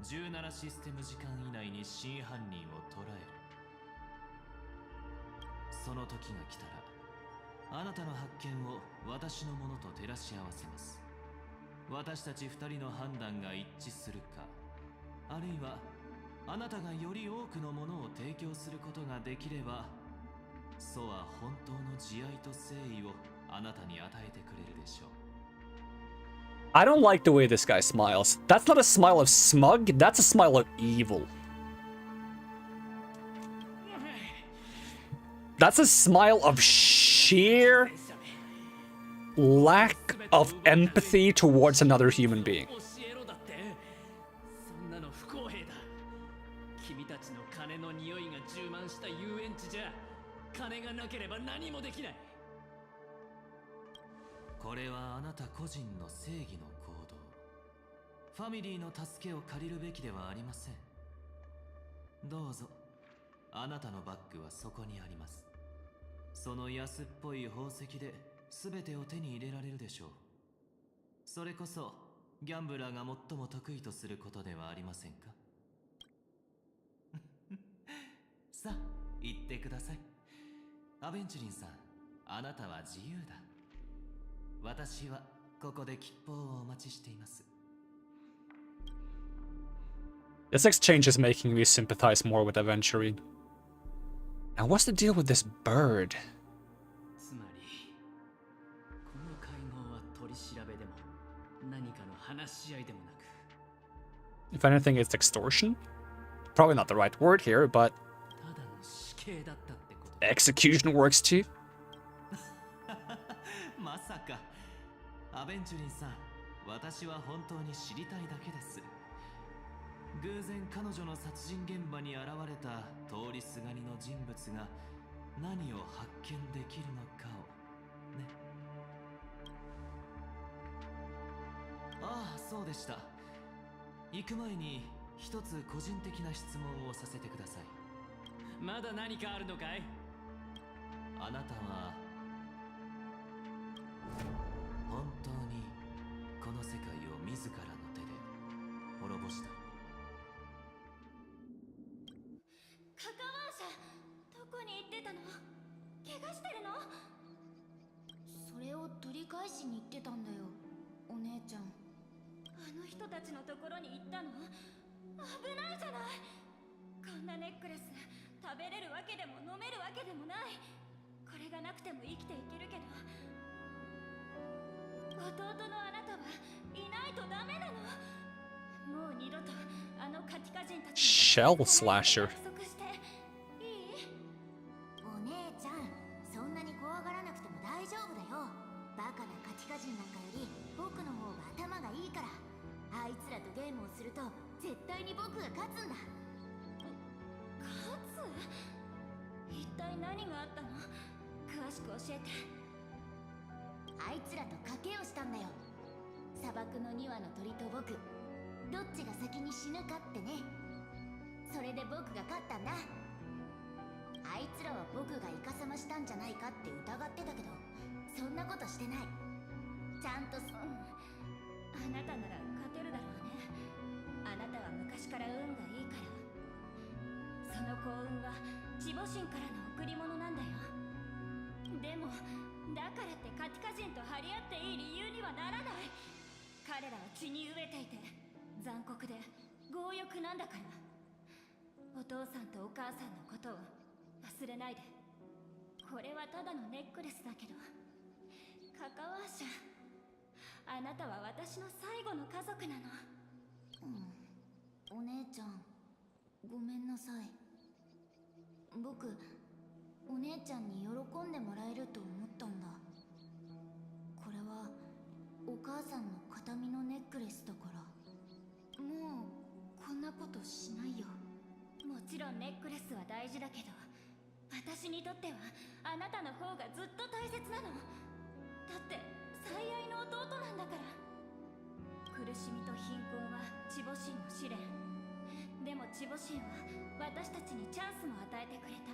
[SPEAKER 4] 17システム時間以内に真犯人を捕らえる。その時が来たらあなたの発見を私のものと照らし合わせます。私たち2人の判断が一致するか、あるいはあなたがより多くのものを提供することができれば、ソは本当の慈愛と誠意をあなたに与えてくれるでしょう。
[SPEAKER 1] I don't like the way this guy smiles. That's not a smile of smug, that's a smile of evil. That's a smile of sheer lack of empathy towards another human being.
[SPEAKER 4] そんなの不公平だ。君たちの金の匂いが充満した遊園地じゃ、金がなければ何もできない。これはあなた個人の正義の行動。ファミリーの助けを借りるべきではありません。どうぞ、あなたのバッグはそこにあります。その安っぽい宝石で全てを手に入れられるでしょう。それこそギャンブラーが最も得意とすることではありませんか。さあ、言ってください。アベンチュリンさん、あなたは自由だ。私はここで吉報をお待ちしています。
[SPEAKER 1] This exchange is making me sympathize more with Aventurine. Now what's the deal with this bird?
[SPEAKER 4] つまり、この会合は取り調べでも何かの話し合いでもなく、
[SPEAKER 1] If anything, it's extortion? Probably not the right word here, but
[SPEAKER 4] ただの死刑だったってこと。
[SPEAKER 1] execution works too.
[SPEAKER 4] まさか。アベンチュリンさん、私は本当に知りたいだけです。偶然彼女の殺人現場に現れた通りすがりの人物が何を発見できるのかをね。ああ、そうでした。行く前に一つ個人的な質問をさせてください。まだ何かあるのかい？あなたは本当にこの世界を自らの手で滅ぼした？
[SPEAKER 7] カカワーシャ、どこに行ってたの？怪我してるの？それを取り返しに行ってたんだよ、お姉ちゃん。あの人たちのところに行ったの？危ないじゃない。こんなネックレス食べれるわけでも飲めるわけでもない。これがなくても生きていけるけど、弟のあなたはいないとダメなの。もう二度とあのカティカ人たち
[SPEAKER 1] Shell slasher.
[SPEAKER 7] 約束していい？お姉ちゃん、そんなに怖がらなくても大丈夫だよ。バカなカティカ人なんかより僕の方が頭がいいから。あいつらとゲームをすると絶対に僕が勝つんだ。勝つ？一体何があったの？詳しく教えて。あいつらと賭けをしたんだよ。砂漠の2羽の鳥と僕、どっちが先に死ぬかってね。それで僕が勝ったんだ。あいつらは僕がイカサマしたんじゃないかって疑ってたけど、そんなことしてない。ちゃんとあなたなら勝てるだろうね。あなたは昔から運がいいから。その幸運は地母神からの贈り物なんだよ。でもだからってカティカ人と張り合っていい理由にはならない。彼らは血に飢えていて残酷で強欲なんだから。お父さんとお母さんのことを忘れないで。これはただのネックレスだけど、カカワーシャ、あなたは私の最後の家族なの。お姉ちゃん、ごめんなさい。僕、お姉ちゃんに喜んでもらえると思ったんだ。これはお母さんの形見のネックレスだから。もうこんなことしないよ。もちろんネックレスは大事だけど、私にとってはあなたの方がずっと大切なの。だって最愛の弟なんだから。苦しみと貧困は地母神の試練。でも地母神は私たちにチャンスも与えてくれた。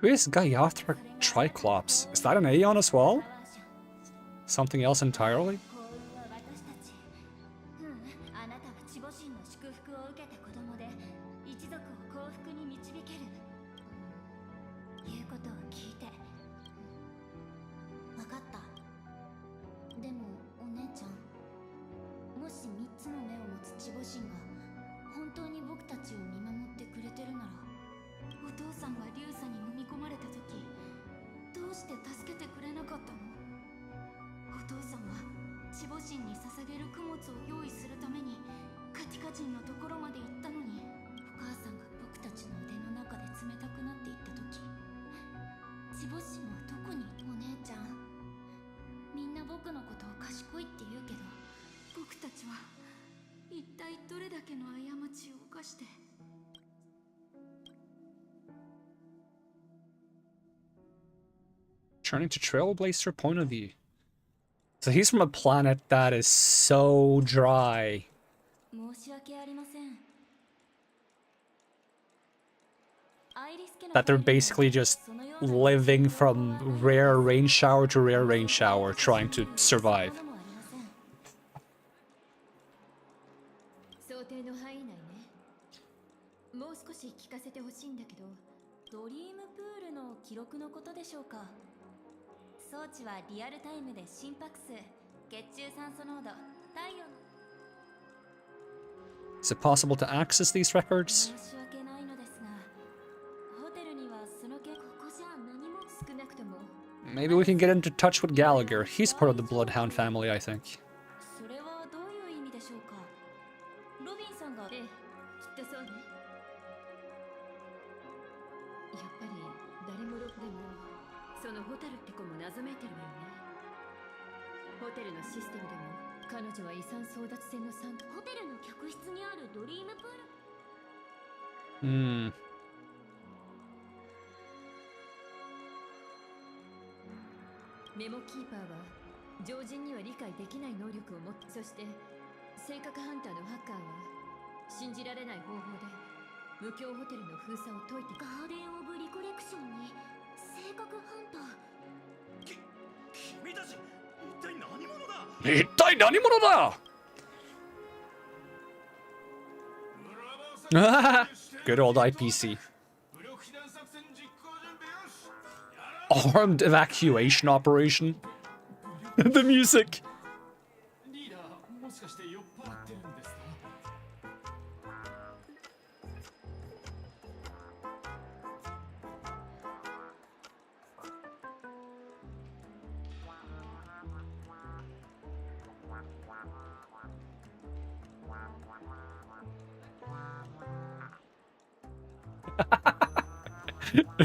[SPEAKER 1] Who is Gaiathra Triclops? Is that an Aeon as well? Something else entirely?
[SPEAKER 7] 幸運は私たち。あなたは地母神の祝福を受けたつ守護神が本当に僕たちを見守ってくれてるなら、お父さんがリュウサに飲み込まれた時どうして助けてくれなかったの？お父さんは守護神に捧げる供物を用意するためにカティカ人のところまで行ったのに、お母さんが僕たちの腕の中で冷たくなっていった時、守護神はどこに？お姉ちゃん、みんな僕のことを賢いって言うけど、僕たちは一体どれだけの過ちを犯して。
[SPEAKER 1] Turning to Trailblazer point of view. So he's from a planet that is so dry
[SPEAKER 7] 申し訳ありません。
[SPEAKER 1] that they're basically just living from rare rain shower to rare rain shower, trying to survive.
[SPEAKER 8] 想定の範囲内ね。もう少し聞かせてほしいんだけど。
[SPEAKER 7] ドリームプールの記録のことでしょうか。装置はリアルタイムで心拍数、血中酸素濃度、体温。
[SPEAKER 1] Is it possible to access these records?
[SPEAKER 7] 申し訳ないのですが、ホテルにはその件ここじゃ何も。
[SPEAKER 8] 少なくとも
[SPEAKER 1] Maybe we can get into touch with Gallagher. He's part of the Bloodhound family, I think.
[SPEAKER 7] それはどういう意味でしょうか。ロビンさんが。
[SPEAKER 8] ええ、きっとそうね。やっぱり誰もでもそのホタルって子も謎めいてるわよね。ホテルのシステムでも彼女は遺産争奪戦の参加。
[SPEAKER 7] ホテルの客室にあるドリームプール。
[SPEAKER 1] Hmm.
[SPEAKER 8] メモキーパーは常人には理解できない能力を持って、そして性格ハンターのハッカーは信じられない方法で無境ホテルの封鎖を解いて。
[SPEAKER 7] ガーデン・オブ・リコレクションに性格ハンター。
[SPEAKER 3] 君たち一体何者だ？
[SPEAKER 1] 一体何者だ? Good old IPC. Armed evacuation operation. The music.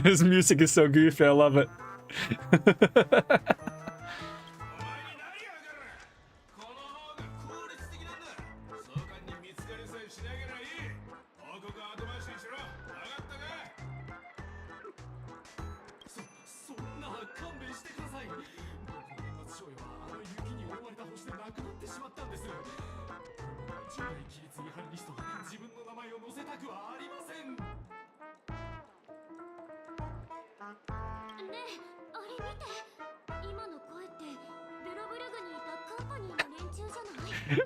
[SPEAKER 1] His music is so goofy, I love it.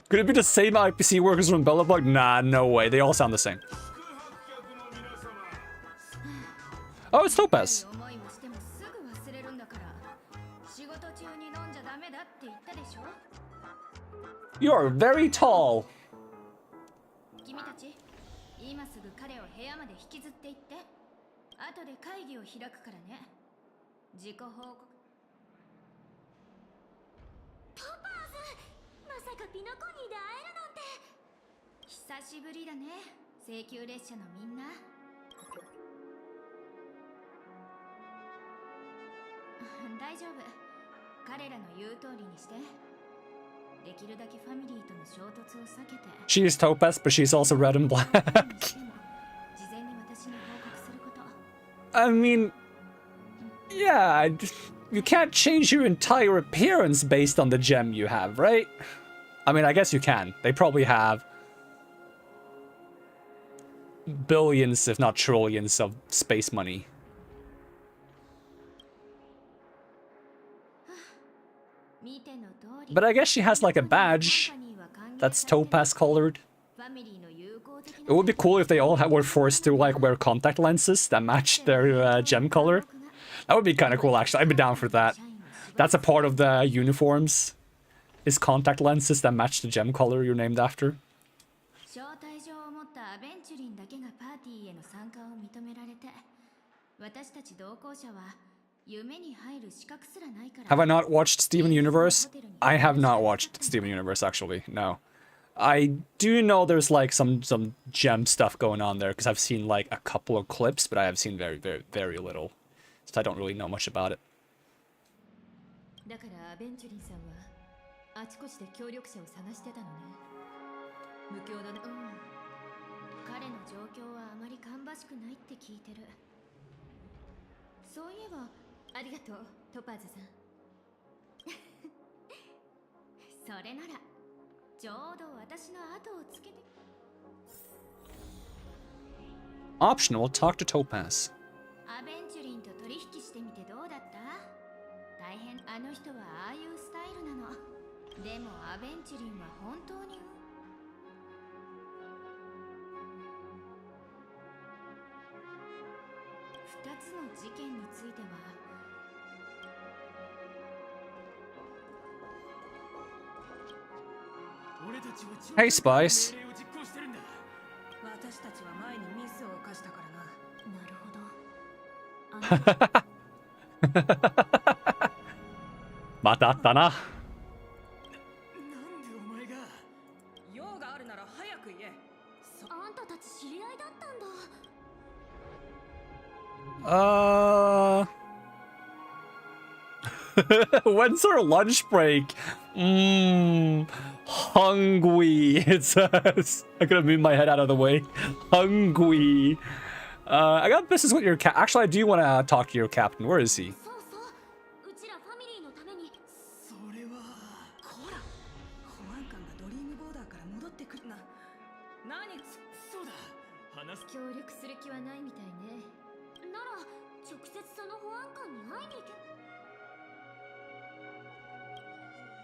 [SPEAKER 1] Could it be the same IPC workers from Bellabug? Nah, no way. They all sound the same. Oh, it's Topaz. You are very tall.
[SPEAKER 7] 君たち、今すぐ彼を部屋まで引きずって行って。後で会議を開くからね。自己報告。トパーズ、まさかピノコニーで会えるなんて。久しぶりだね、請求列車のみんな。大丈夫、彼らの言う通りにして。できるだけファミリーとの衝突を避けて。
[SPEAKER 1] She is Topaz, but she's also red and black. I mean, yeah, you can't change your entire appearance based on the gem you have, right? I mean, I guess you can. They probably have billions, if not trillions, of space money. But I guess she has like a badge that's topaz colored. It would be cool if they all were forced to like wear contact lenses that match their gem color. That would be kind of cool, actually. I'd be down for that. That's a part of the uniforms, is contact lenses that match the gem color you're named after.
[SPEAKER 7] アベンチュリンだけがパーティーへの参加を認められて、私たち同行者は夢に入る資格すらないから。
[SPEAKER 1] Have I not watched Steven Universe? I have not watched Steven Universe, actually. No. I do know there's like some gem stuff going on there because I've seen like a couple of clips, but I have seen very little. So I don't really know much about it.
[SPEAKER 8] だからアベンチュリンさんはあちこちで協力者を探してたのね。無教だね。
[SPEAKER 7] 彼の状況はあまり芳しくないって聞いてる。そういえば
[SPEAKER 8] ありがとう、トパーズさん。
[SPEAKER 7] それならちょうど私の後をつけて。
[SPEAKER 1] Optional, talk to Topaz.
[SPEAKER 7] アベンチュリンと取引してみてどうだった？大変。あの人はああいうスタイルなの。でもアベンチュリンは本当に2つの事件については。
[SPEAKER 1] Hey, Spice.
[SPEAKER 5] 私たちは前にミスを犯したからな。
[SPEAKER 7] なるほど。
[SPEAKER 1] またあったな。
[SPEAKER 5] なんでお前が用があるなら早く言え。
[SPEAKER 7] あんたたち知り合いだったんだ。
[SPEAKER 1] When's our lunch break? Hungry, it says. I could have moved my head out of the way. Hungry. I got business with your cat. Actually, I do want to talk to your captain. Where is he?
[SPEAKER 7] そうそう。うちらファミリーのために。
[SPEAKER 5] それはこら、保安官がドリームボーダーから戻ってくるな。何そうだ。話す。
[SPEAKER 8] 協力する気はないみたいね。
[SPEAKER 7] なら直接その保安官に会いに行け。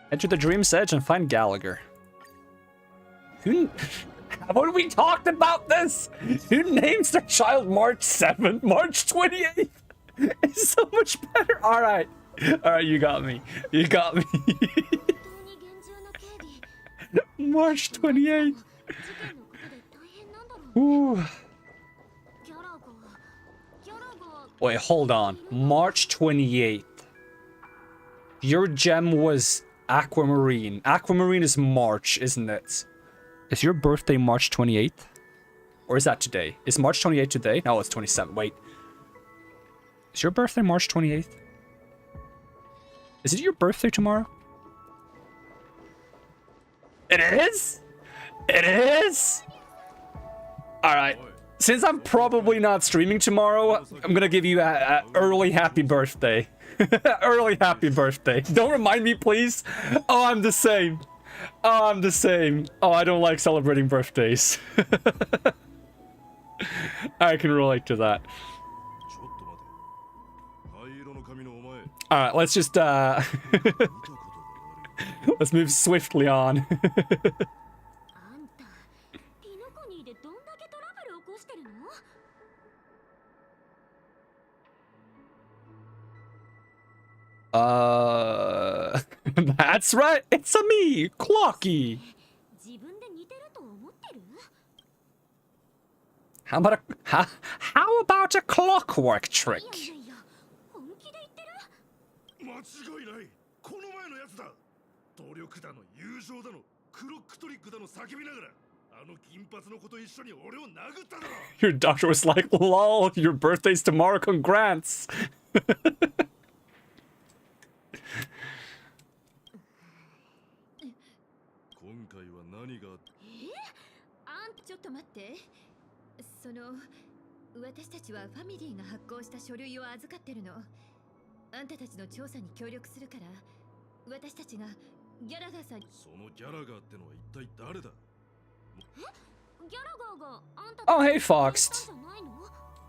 [SPEAKER 1] Enter the Dream's Edge and find Gallagher. Who? Haven't we talked about this? Who names their child March 7th? March 28th? It's so much better. All right, you got me. You got me. March 28th. Ooh. Wait, hold on. March 28th. Your gem was Aquamarine. Aquamarine is March, isn't it? Is your birthday March 28th? Or is that today? Is March 28th today? No, it's 27th. Wait. Is your birthday March 28th? Is it your birthday tomorrow? It is? It is? Alright. Since I'm probably not streaming tomorrow, I'm gonna give you a early happy birthday. Early happy birthday. Don't remind me, please. Oh, I'm the same. Oh, I'm the same. Oh, I don't like celebrating birthdays. I can relate to that. Alright, let's just, let's move swiftly on. That's right, it's a me, Clocky. How about a clockwork trick?
[SPEAKER 3] 間違いない。この前のやつだ。努力だの友情だのクロックトリックだの叫びながらあの金髪の子と一緒に俺を殴っただろ。
[SPEAKER 1] Your doctor was like, lol, your birthday's tomorrow, congrats.
[SPEAKER 6] 今回は何が
[SPEAKER 8] ちょっと待って。その私たちはファミリーが発行した書類を預かってるの。あんたたちの調査に協力するから私たちがギャラガーさん。
[SPEAKER 6] そのギャラガーってのは一体誰だ？
[SPEAKER 1] Oh, hey, Fox.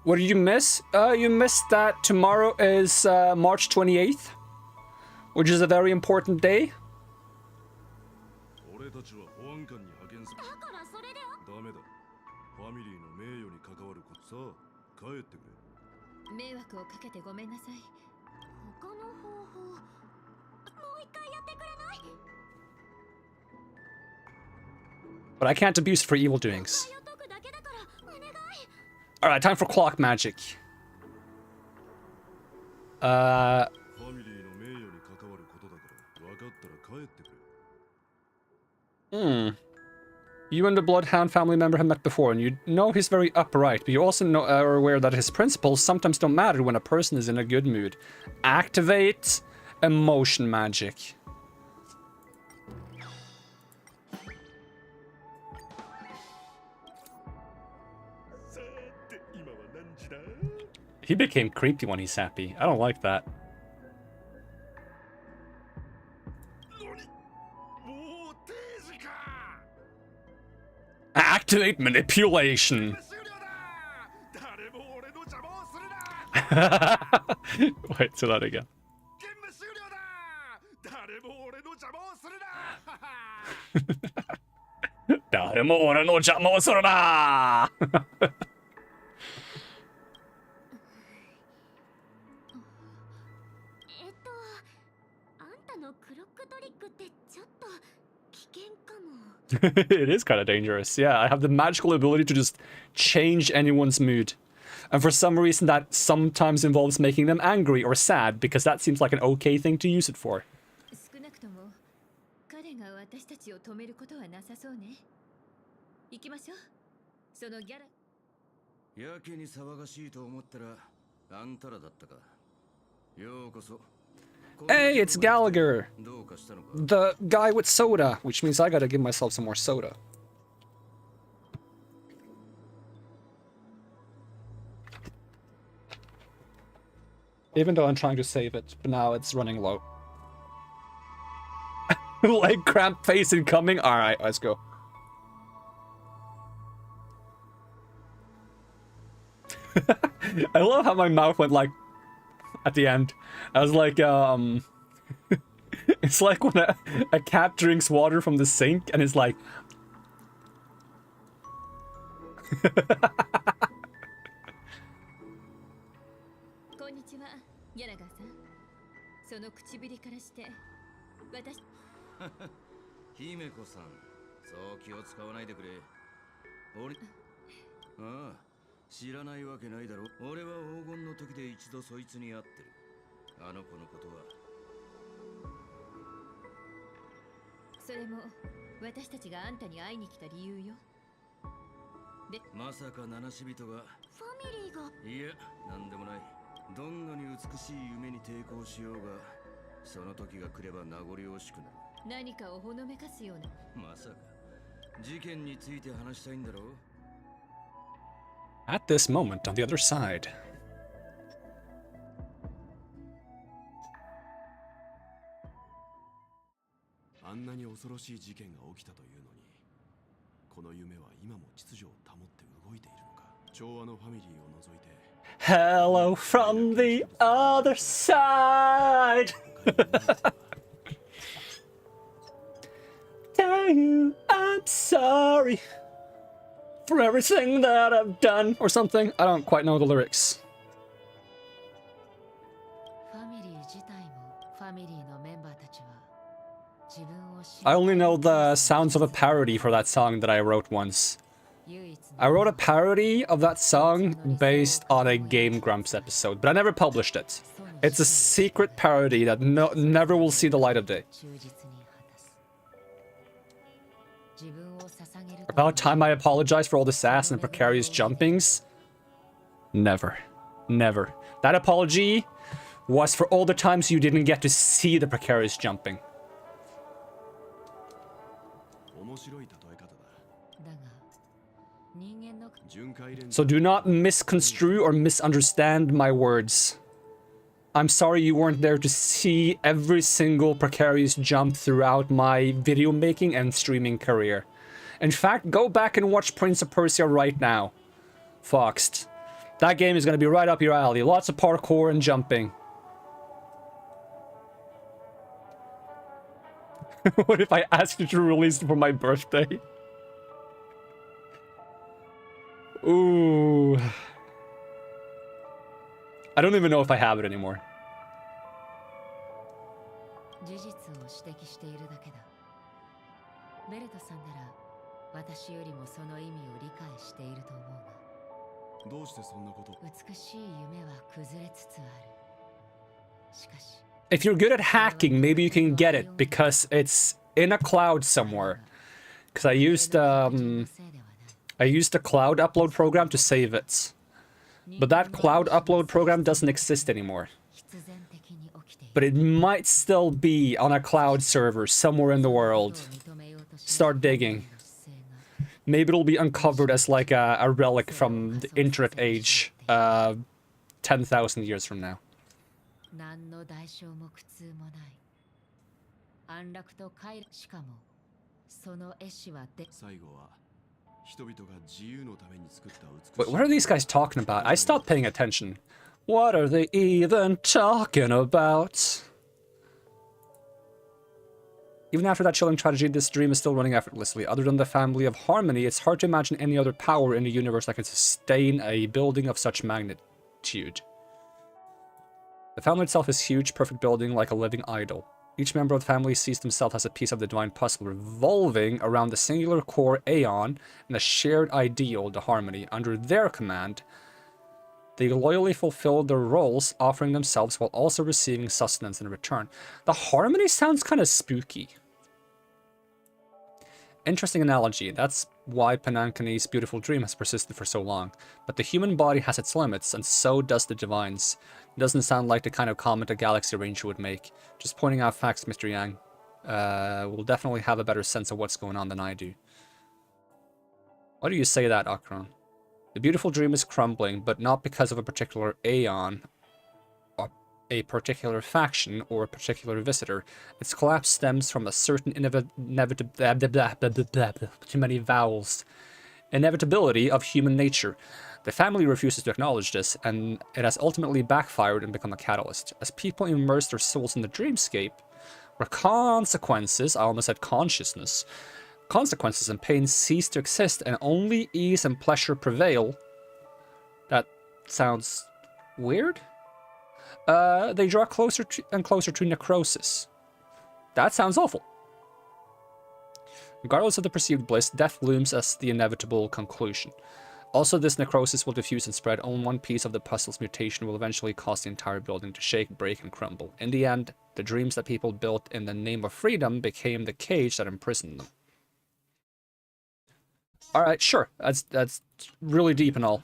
[SPEAKER 1] What did you miss? You missed that tomorrow is March 28th, which is a very important day.
[SPEAKER 6] 俺たちは保安官に派遣する。ダメだ。ファミリーの名誉に関わることさ。帰ってくれ。
[SPEAKER 8] 迷惑をかけてごめんなさい。
[SPEAKER 7] 他の方法、もう一回やってくれない？
[SPEAKER 1] But I can't abuse it for evil doings.
[SPEAKER 7] 解くだけだから
[SPEAKER 1] Alright, time for clock magic. You and the Bloodhound family member have met before, and you know he's very upright, but you also are aware that his principles sometimes don't matter when a person is in a good mood. Activate emotion magic. He became creepy when he's happy. I don't like that. Activate manipulation. Wait, say that again. It is kind of dangerous. Yeah, I have the magical ability to just change anyone's mood. And for some reason that sometimes involves making them angry or sad, because that seems like an okay thing to use it for. Hey, it's Gallagher! The guy with soda, which means I gotta give myself some more soda. Even though I'm trying to save it, but now it's running low. Leg cramp face incoming? Alright, let's go. I love how my mouth went like at the end. I was like, it's like when a cat drinks water from the sink and it's like... At this moment, on the other side. Hello from the other side. Tell you I'm sorry for everything that I've done, or something. I don't quite know the lyrics. I only know the sounds of a parody for that song that I wrote once. I wrote a parody of that song based on a Game Grumps episode, but I never published it. It's a secret parody that never will see the light of day. About time I apologize for all the sass and precarious jumpings. Never. Never. That apology was for all the times you didn't get to see the precarious jumping. So do not misconstrue or misunderstand my words. I'm sorry you weren't there to see every single precarious jump throughout my video making and streaming career. In fact, go back and watch Prince of Persia right now. Foxed. That game is going to be right up your alley. Lots of parkour and jumping. What if I asked you to release it for my birthday? Ooh. I don't even know if I have it anymore.
[SPEAKER 6] どうしてそんなこと。
[SPEAKER 5] 美しい夢は崩れつつある。しかし
[SPEAKER 1] If you're good at hacking, maybe you can get it because it's in a cloud somewhere. Because I used a cloud upload program to save it. But that cloud upload program doesn't exist anymore. But it might still be on a cloud server somewhere in the world. Start digging. Maybe it'll be uncovered as like a relic from the internet age 10,000 years from now.
[SPEAKER 5] 何の代償も苦痛もない。安楽と快楽しかもその絵師はで
[SPEAKER 6] 最後は人々が自由のために作った美しい。
[SPEAKER 1] Wait, what are these guys talking about? I stopped paying attention. What are they even talking about? Even after that chilling tragedy, this dream is still running effortlessly. Other than the family of Harmony, it's hard to imagine any other power in the universe that can sustain a building of such magnitude. The family itself is huge, perfect building like a living idol. Each member of the family sees themselves as a piece of the divine puzzle, revolving around the singular core Aeon and a shared ideal, the Harmony. Under their command, they loyally fulfill their roles, offering themselves while also receiving sustenance in return. The Harmony sounds kind of spooky. Interesting analogy. That's why Panankani's beautiful dream has persisted for so long. But the human body has its limits, and so does the divines. It doesn't sound like the kind of comment a Galaxy Ranger would make. Just pointing out facts, Mr. Yang. Will definitely have a better sense of what's going on than I do. Why do you say that, Acheron? The beautiful dream is crumbling, but not because of a particular Aeon, or a particular faction, or a particular visitor. Its collapse stems from a certain too many vowels. Inevitability of human nature. The family refuses to acknowledge this, and it has ultimately backfired and become a catalyst. As people immerse their souls in the dreamscape, where consequences, I almost said consciousness, consequences and pain cease to exist and only ease and pleasure prevail. That sounds weird? They draw closer and closer to necrosis. That sounds awful. Regardless of the perceived bliss, death looms as the inevitable conclusion. Also, this necrosis will diffuse and spread. Only one piece of the puzzle's mutation will eventually cause the entire building to shake, break, and crumble. In the end, the dreams that people built in the name of freedom became the cage that imprisoned them. Alright, sure. That's really deep and all.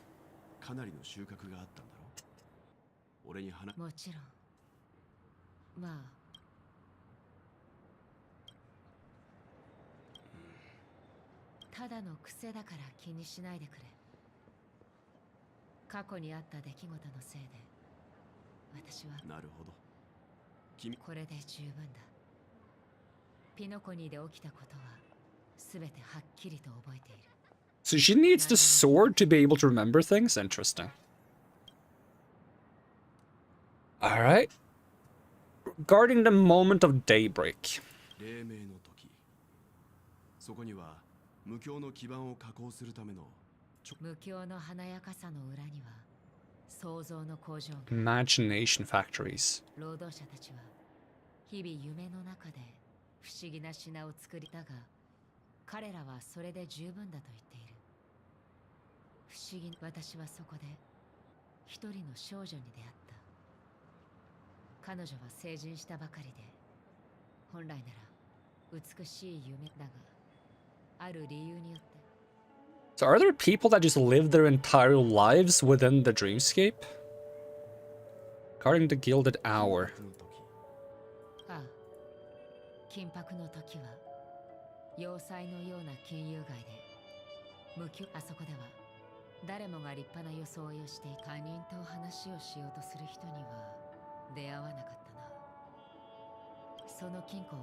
[SPEAKER 6] かなりの収穫があったんだろう。俺に話。
[SPEAKER 5] もちろん。まあ。ただの癖だから気にしないでくれ。過去にあった出来事のせいで、私は。
[SPEAKER 6] なるほど。君。
[SPEAKER 5] これで十分だ。ピノコニーで起きたことは、すべてはっきりと覚えている。
[SPEAKER 1] So she needs the sword to be able to remember things? Interesting. Alright. Regarding the moment of daybreak.
[SPEAKER 6] 黎明の時。そこには無境の基盤を加工するための
[SPEAKER 5] 無境の華やかさの裏には想像の工場が
[SPEAKER 1] Imagination factories.
[SPEAKER 5] 労働者たちは日々夢の中で不思議な品を作りだが彼らはそれで十分だと言っている不思議私はそこで一人の少女に出会った彼女は成人したばかりで本来なら美しい夢だがある理由によって
[SPEAKER 1] So are there people that just live their entire lives within the dreamscape? Regarding the Gilded Hour.
[SPEAKER 5] ああ緊迫の時は要塞のような金融街で無休あそこでは誰もが立派な装いをして他人と話をしようとする人には出会わなかったなその金庫を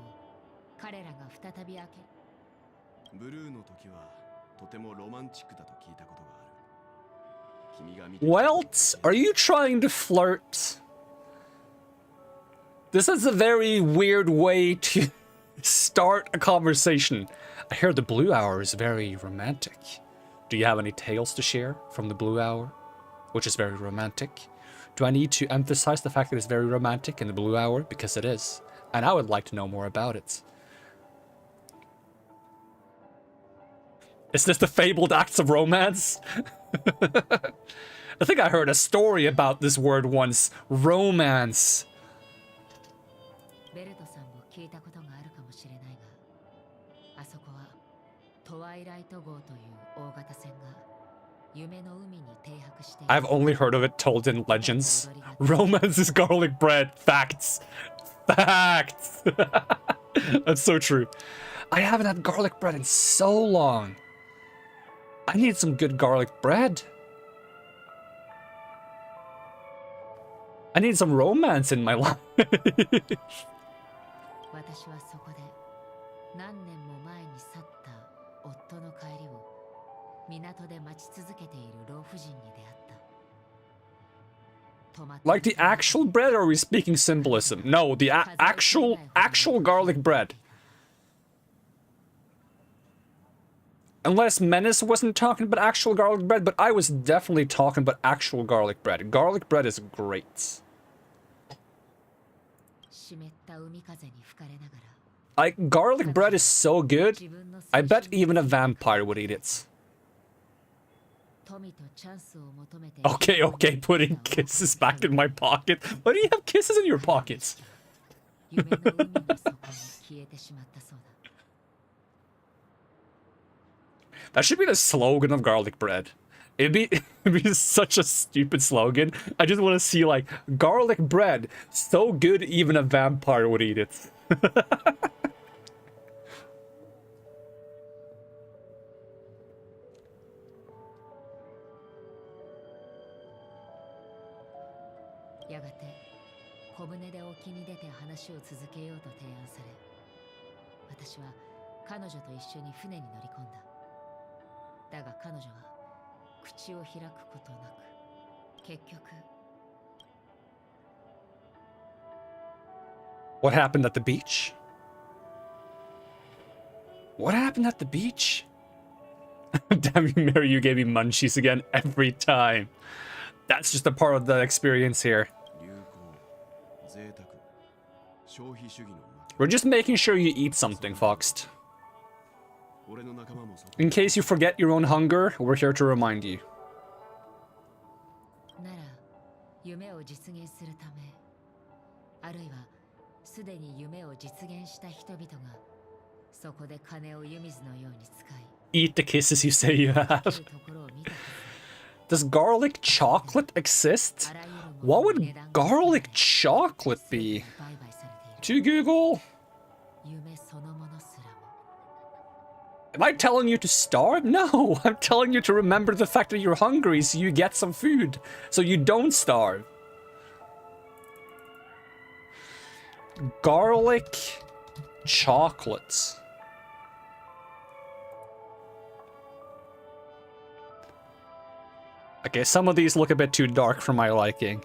[SPEAKER 5] 彼らが再び開け
[SPEAKER 6] ブルーの時はとてもロマンチックだと聞いたことがある君が見て
[SPEAKER 1] Welt, are you trying to flirt? This is a very weird way to start a conversation. I hear the Blue Hour is very romantic. Do you have any tales to share from the Blue Hour? Which is very romantic. Do I need to emphasize the fact that it's very romantic in the Blue Hour? Because it is. And I would like to know more about it. Is this the fabled acts of romance? I think I heard a story about this word once. Romance.
[SPEAKER 5] ベルトさんも聞いたことがあるかもしれないが、あそこはトワイライト号という大型船が夢の海に停泊している。
[SPEAKER 1] I've only heard of it told in legends. Romance is garlic bread. Facts. Facts. That's so true. I haven't had garlic bread in so long. I need some good garlic bread. I need some romance in my life.
[SPEAKER 5] 私はそこで何年も前に去った夫の帰りを港で待ち続けている老婦人に出会った。
[SPEAKER 1] Like the actual bread, or are we speaking symbolism? No, the actual garlic bread. Unless Menace wasn't talking about actual garlic bread, but I was definitely talking about actual garlic bread. Garlic bread is great.
[SPEAKER 5] 湿った海風に吹かれながら
[SPEAKER 1] Like, garlic bread is so good, I bet even a vampire would eat it.
[SPEAKER 5] 富とチャンスを求めて
[SPEAKER 1] Okay, okay, putting kisses back in my pocket. Why do you have kisses in your pockets?
[SPEAKER 5] 夢の海の底に消えてしまったそうだ。
[SPEAKER 1] That should be the slogan of garlic bread. It'd be such a stupid slogan. I just want to see, like, garlic bread, so good even a vampire would eat it.
[SPEAKER 5] やがて小舟で沖に出て話を続けようと提案され、私は彼女と一緒に船に乗り込んだ。だが彼女は口を開くことなく、結局
[SPEAKER 1] What happened at the beach? What happened at the beach? Damn you, Mary, you gave me munchies again every time. That's just a part of the experience here. We're just making sure you eat something, Foxed. In case you forget your own hunger, we're here to remind you.
[SPEAKER 5] なら夢を実現するため、あるいはすでに夢を実現した人々がそこで金を湯水のように使い
[SPEAKER 1] Eat the kisses you say you have. Does garlic chocolate exist? What would garlic chocolate be? To Google?
[SPEAKER 5] 夢そのものすらも
[SPEAKER 1] Am I telling you to starve? No, I'm telling you to remember the fact that you're hungry so you get some food, so you don't starve. Garlic chocolates. Okay, some of these look a bit too dark for my liking.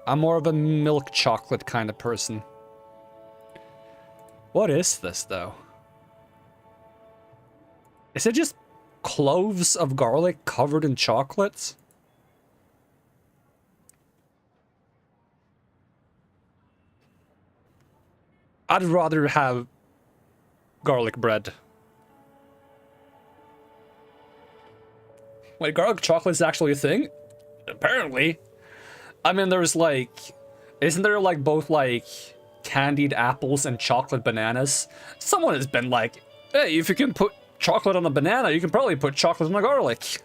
[SPEAKER 1] I'm more of a milk chocolate kind of person. What is this, though? Is it just cloves of garlic covered in chocolates? I'd rather have garlic bread. Wait, garlic chocolate is actually a thing? Apparently. I mean, there's like... Isn't there like both like candied apples and chocolate bananas? Someone has been like, hey, if you can put chocolate on a banana, you can probably put chocolate on a garlic.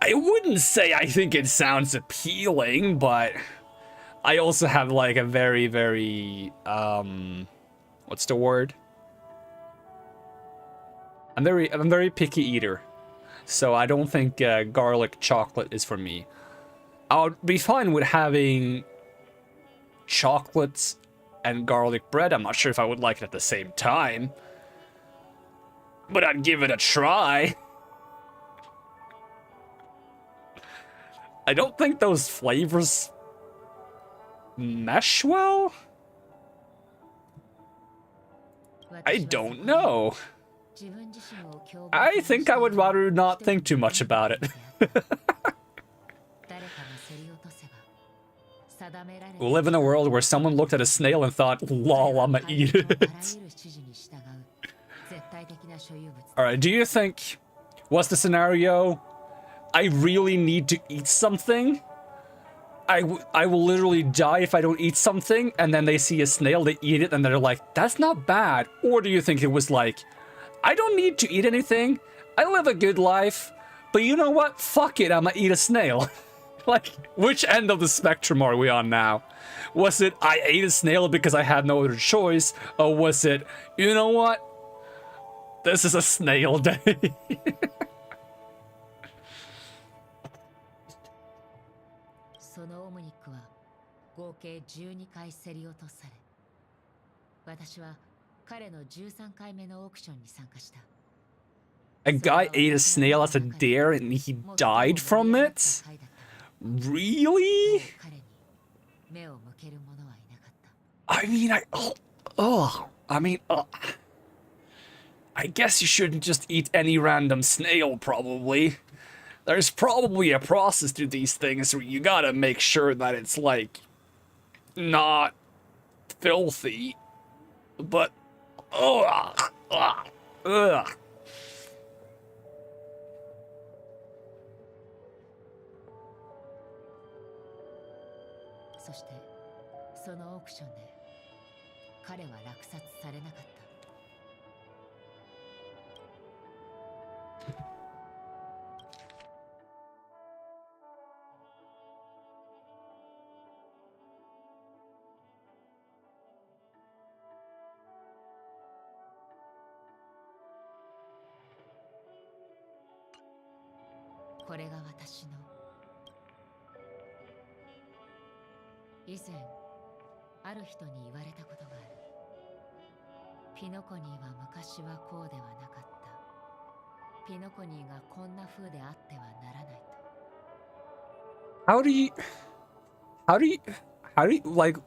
[SPEAKER 1] I wouldn't say I think it sounds appealing, but I also have like a very, very, what's the word? I'm a very picky eater. So I don't think garlic chocolate is for me. I would be fine with having chocolates and garlic bread. I'm not sure if I would like it at the same time. But I'd give it a try. I don't think those flavors mesh well. I don't know. I think I would rather not think too much about it. We live in a world where someone looked at a snail and thought, lol, I'ma eat it. Alright, do you think What's the scenario? I really need to eat something. I will literally die if I don't eat something, and then they see a snail, they eat it, and they're like, that's not bad. Or do you think it was like, I don't need to eat anything, I live a good life, but you know what? Fuck it, I'm gonna eat a snail. Like, which end of the spectrum are we on now? Was it, I ate a snail because I had no other choice, or was it, you know what? This is a snail day.
[SPEAKER 5] そのオムニックは合計12回競り落とされ、私は彼の13回目のオークションに参加した。
[SPEAKER 1] A guy ate a snail as a dare and he died from it? Really? I mean, I guess you shouldn't just eat any random snail, probably. There's probably a process to these things where you gotta make sure that it's, like, not filthy. But, ugh.
[SPEAKER 5] そしてそのオークションで彼は落札されなかった。これが私の以前ある人に言われたことがある。ピノコニーは昔はこうではなかった。ピノコニーがこんな風であってはならないと。
[SPEAKER 1] How do you, like,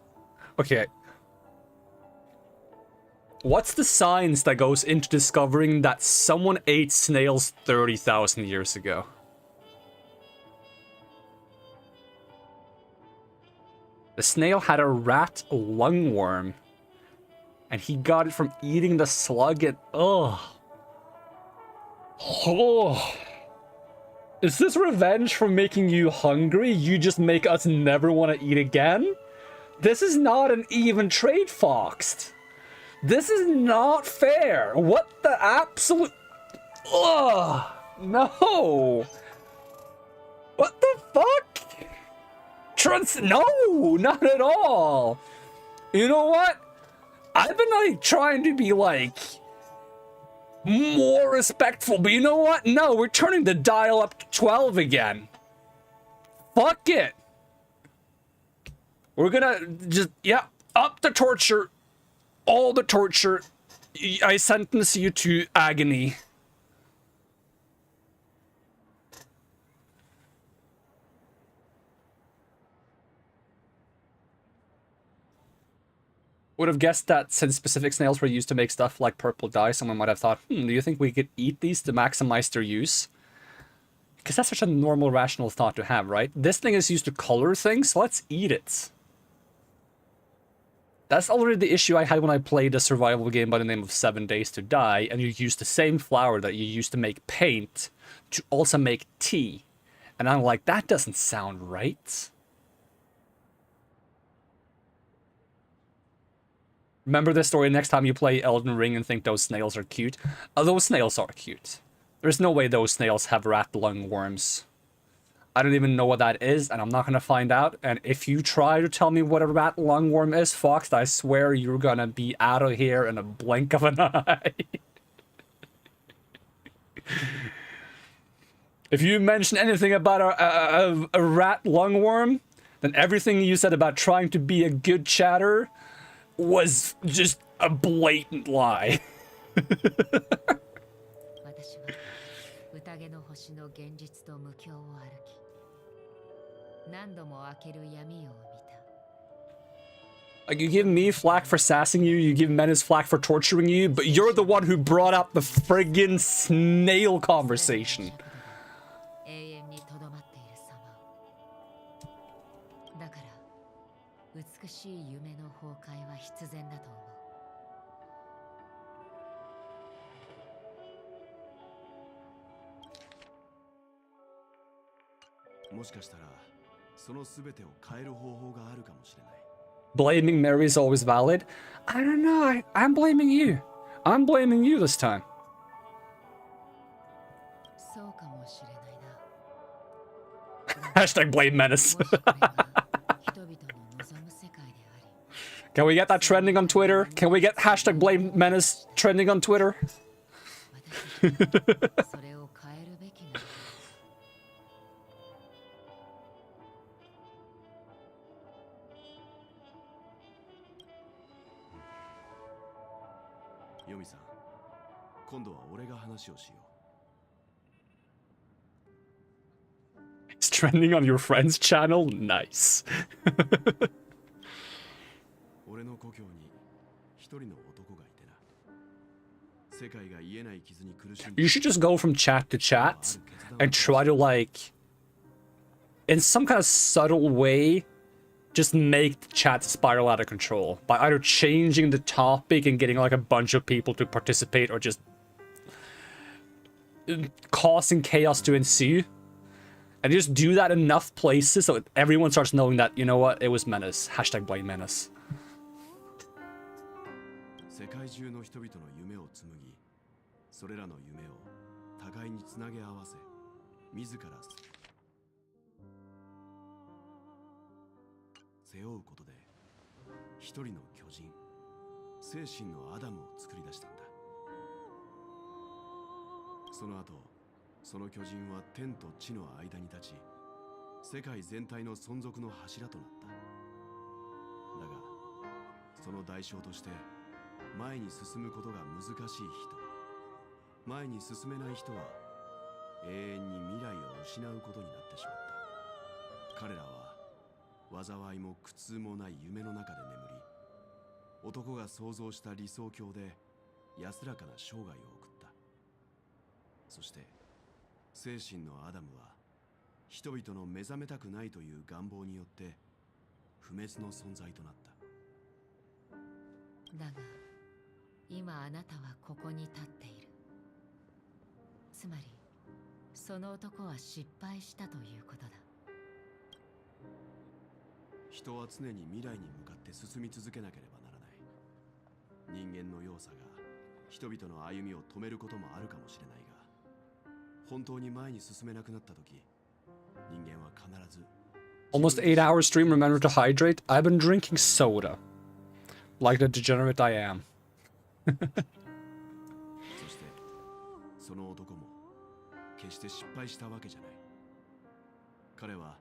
[SPEAKER 1] okay. What's the science that goes into discovering that someone ate snails 30,000 years ago? The snail had a rat lungworm, and he got it from eating the slug and ugh. Oh. Is this revenge for making you hungry? You just make us never want to eat again? This is not an even trade, Fox. This is not fair. What the absolute... Ugh. No. What the fuck? No, not at all. You know what? I've been like trying to be like more respectful, but you know what? No, we're turning the dial up to 12 again. Fuck it. We're gonna just, yeah, up the torture. All the torture. I sentence you to agony. Would have guessed that since specific snails were used to make stuff like purple dye, someone might have thought, do you think we could eat these to maximize their use? Because that's such a normal, rational thought to have, right? This thing is used to color things, so let's eat it. That's already the issue I had when I played a survival game by the name of 7 Days to Die, and you use the same flour that you used to make paint to also make tea. And I'm like, that doesn't sound right. Remember this story next time you play Elden Ring and think those snails are cute. Those snails are cute. There's no way those snails have rat lungworms. I don't even know what that is, and I'm not gonna find out. And if you try to tell me what a rat lungworm is, Fox, I swear you're gonna be out of here in a blink of an eye. If you mention anything about a rat lungworm, then everything you said about trying to be a good chatter was just a blatant lie. Like, you give me flack for sassing you, you give Menace flack for torturing you, but you're the one who brought up the friggin' snail conversation.
[SPEAKER 6] もしかしたらその全てを変える方法があるかもしれない。
[SPEAKER 1] Blaming Mary is always valid. I don't know. I'm blaming you. I'm blaming you this time.
[SPEAKER 5] そうかもしれないな。
[SPEAKER 1] Hashtag blame menace.
[SPEAKER 5] もしこれが人々の望む世界であり、
[SPEAKER 1] Can we get that trending on Twitter? Can we get hashtag blame menace trending on Twitter?
[SPEAKER 5] 私たちはそれを変えるべきなのだ。
[SPEAKER 6] ヨミさん、今度は俺が話をしよう。
[SPEAKER 1] It's trending on your friend's channel? Nice.
[SPEAKER 6] 俺の故郷に一人の男がいてな。世界が癒えない傷に苦しんで
[SPEAKER 1] You should just go from chat to chat and try to, like, in some kind of subtle way, just make the chat spiral out of control by either changing the topic and getting like a bunch of people to participate or just causing chaos to ensue. And just do that enough places so everyone starts knowing that, you know what, it was menace. Hashtag blame menace.
[SPEAKER 6] 世界中の人々の夢を紡ぎ、それらの夢を互いにつなげ合わせ、自ら背負うことで一人の巨人、精神のアダムを作り出したんだ。その後、その巨人は天と地の間に立ち、世界全体の存続の柱となった。だが、その代償として前に進むことが難しい人、前に進めない人は永遠に未来を失うことになってしまった。彼らは災いも苦痛もない夢の中で眠り、男が想像した理想郷で安らかな生涯を送った。そして精神のアダムは人々の目覚めたくないという願望によって不滅の存在となった。
[SPEAKER 5] だが今あなたはここに立っている。つまりその男は失敗したということだ。
[SPEAKER 6] 人は常に未来に向かって進み続けなければならない。人間の弱さが人々の歩みを止めることもあるかもしれないが、本当に前に進めなくなった時、人間は必ず
[SPEAKER 1] Almost 8-hour stream, remember to hydrate. I've been drinking soda. Like the degenerate I am.
[SPEAKER 6] そしてその男も決して失敗したわけじゃない。彼は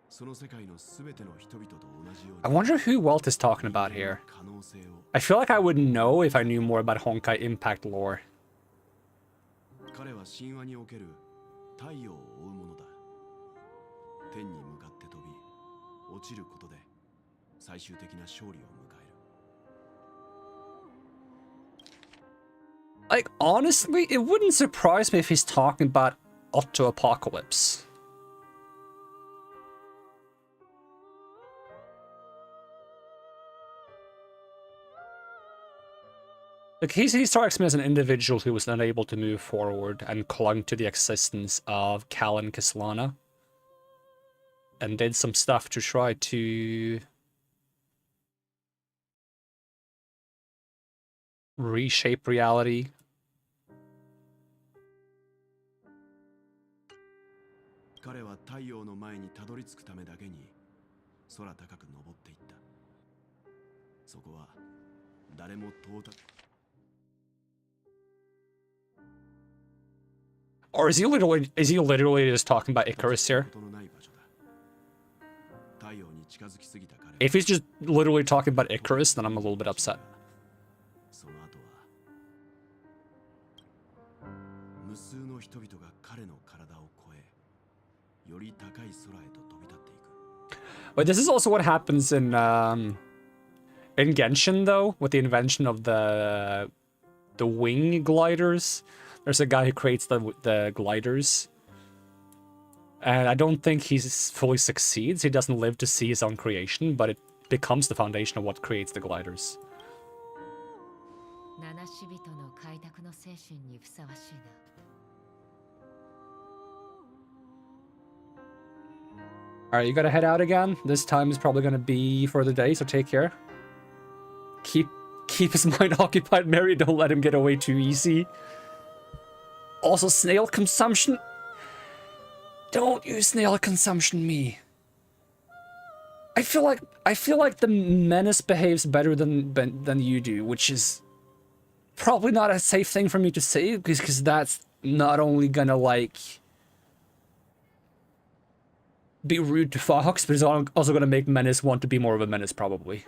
[SPEAKER 6] その世界のすべての人々と同じように
[SPEAKER 1] I wonder who Walt is talking about here.
[SPEAKER 6] 可能性を
[SPEAKER 1] I feel like I would know if I knew more about Honkai Impact lore.
[SPEAKER 6] 彼は神話における太陽を追うものだ。天に向かって飛び落ちることで最終的な勝利を迎える。
[SPEAKER 1] Like, honestly, it wouldn't surprise me if he's talking about Otto Apocalypse. Like, he strikes me as an individual who was unable to move forward and clung to the existence of Cal and Kislana. And did some stuff to try to reshape reality.
[SPEAKER 6] 彼は太陽の前にたどり着くためだけに空高く登っていった。そこは誰も到達
[SPEAKER 1] Or is he literally just talking about Icarus here?
[SPEAKER 6] ことのない場所だ。太陽に近づきすぎた彼は
[SPEAKER 1] If he's just literally talking about Icarus, then I'm a little bit upset.
[SPEAKER 6] その後は無数の人々が彼の体を越え、より高い空へと飛び立っていく。
[SPEAKER 1] But this is also what happens in Genshin, though, with the invention of the wing gliders. There's a guy who creates the gliders. And I don't think he fully succeeds. He doesn't live to see his own creation, but it becomes the foundation of what creates the gliders.
[SPEAKER 5] 七死人の開拓の精神にふさわしいな。
[SPEAKER 1] Alright, you gotta head out again. This time is probably gonna be for the day, so take care. Keep his mind occupied, Mary. Don't let him get away too easy. Also, snail consumption. Don't use snail consumption me. I feel like the menace behaves better than you do, which is probably not a safe thing for me to say, because that's not only gonna like be rude to Fox, but it's also gonna make Menace want to be more of a menace, probably.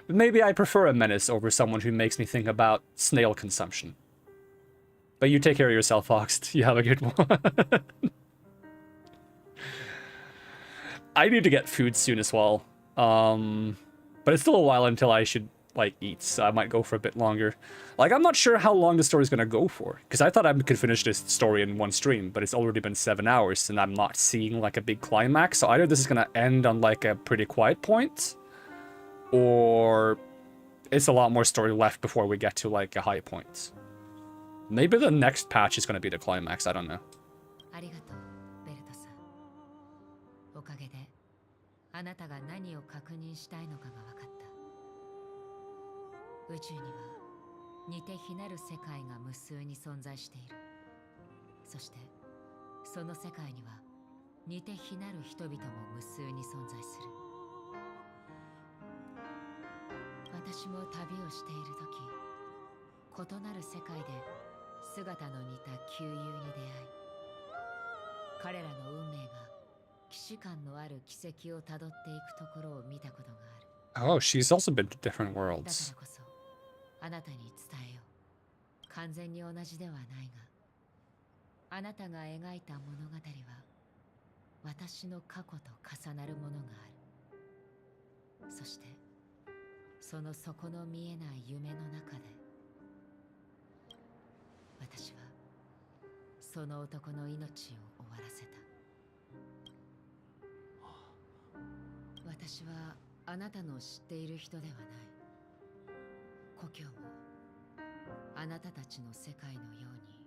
[SPEAKER 1] But maybe I prefer a menace over someone who makes me think about snail consumption. But you take care of yourself, Fox. You have a good one. I need to get food soon as well. But it's still a while until I should, like, eat, so I might go for a bit longer. Like, I'm not sure how long the story's gonna go for, because I thought I could finish this story in one stream, but it's already been 7 hours, and I'm not seeing, like, a big climax, so either this is gonna end on, like, a pretty quiet point, or it's a lot more story left before we get to, like, a high point. Maybe the next patch is gonna be the climax, I don't know.
[SPEAKER 5] ありがとう、ベルトさん。おかげで、あなたが何を確認したいのかが分かった。宇宙には似て非なる世界が無数に存在している。そして、その世界には似て非なる人々も無数に存在する。私も旅をしている時、異なる世界で姿の似た旧友に出会い、彼らの運命が既視感のある軌跡をたどっていくところを見たことがある。
[SPEAKER 1] Oh, she's also been to different
[SPEAKER 5] だから
[SPEAKER 1] worlds.
[SPEAKER 5] こそあなたに伝えよう。完全に同じではないが、あなたが描いた物語は私の過去と重なるものがある。そしてその底の見えない夢の中で、私はその男の命を終わらせた。私はあなたの知っている人ではない。故郷もあなたたちの世界のように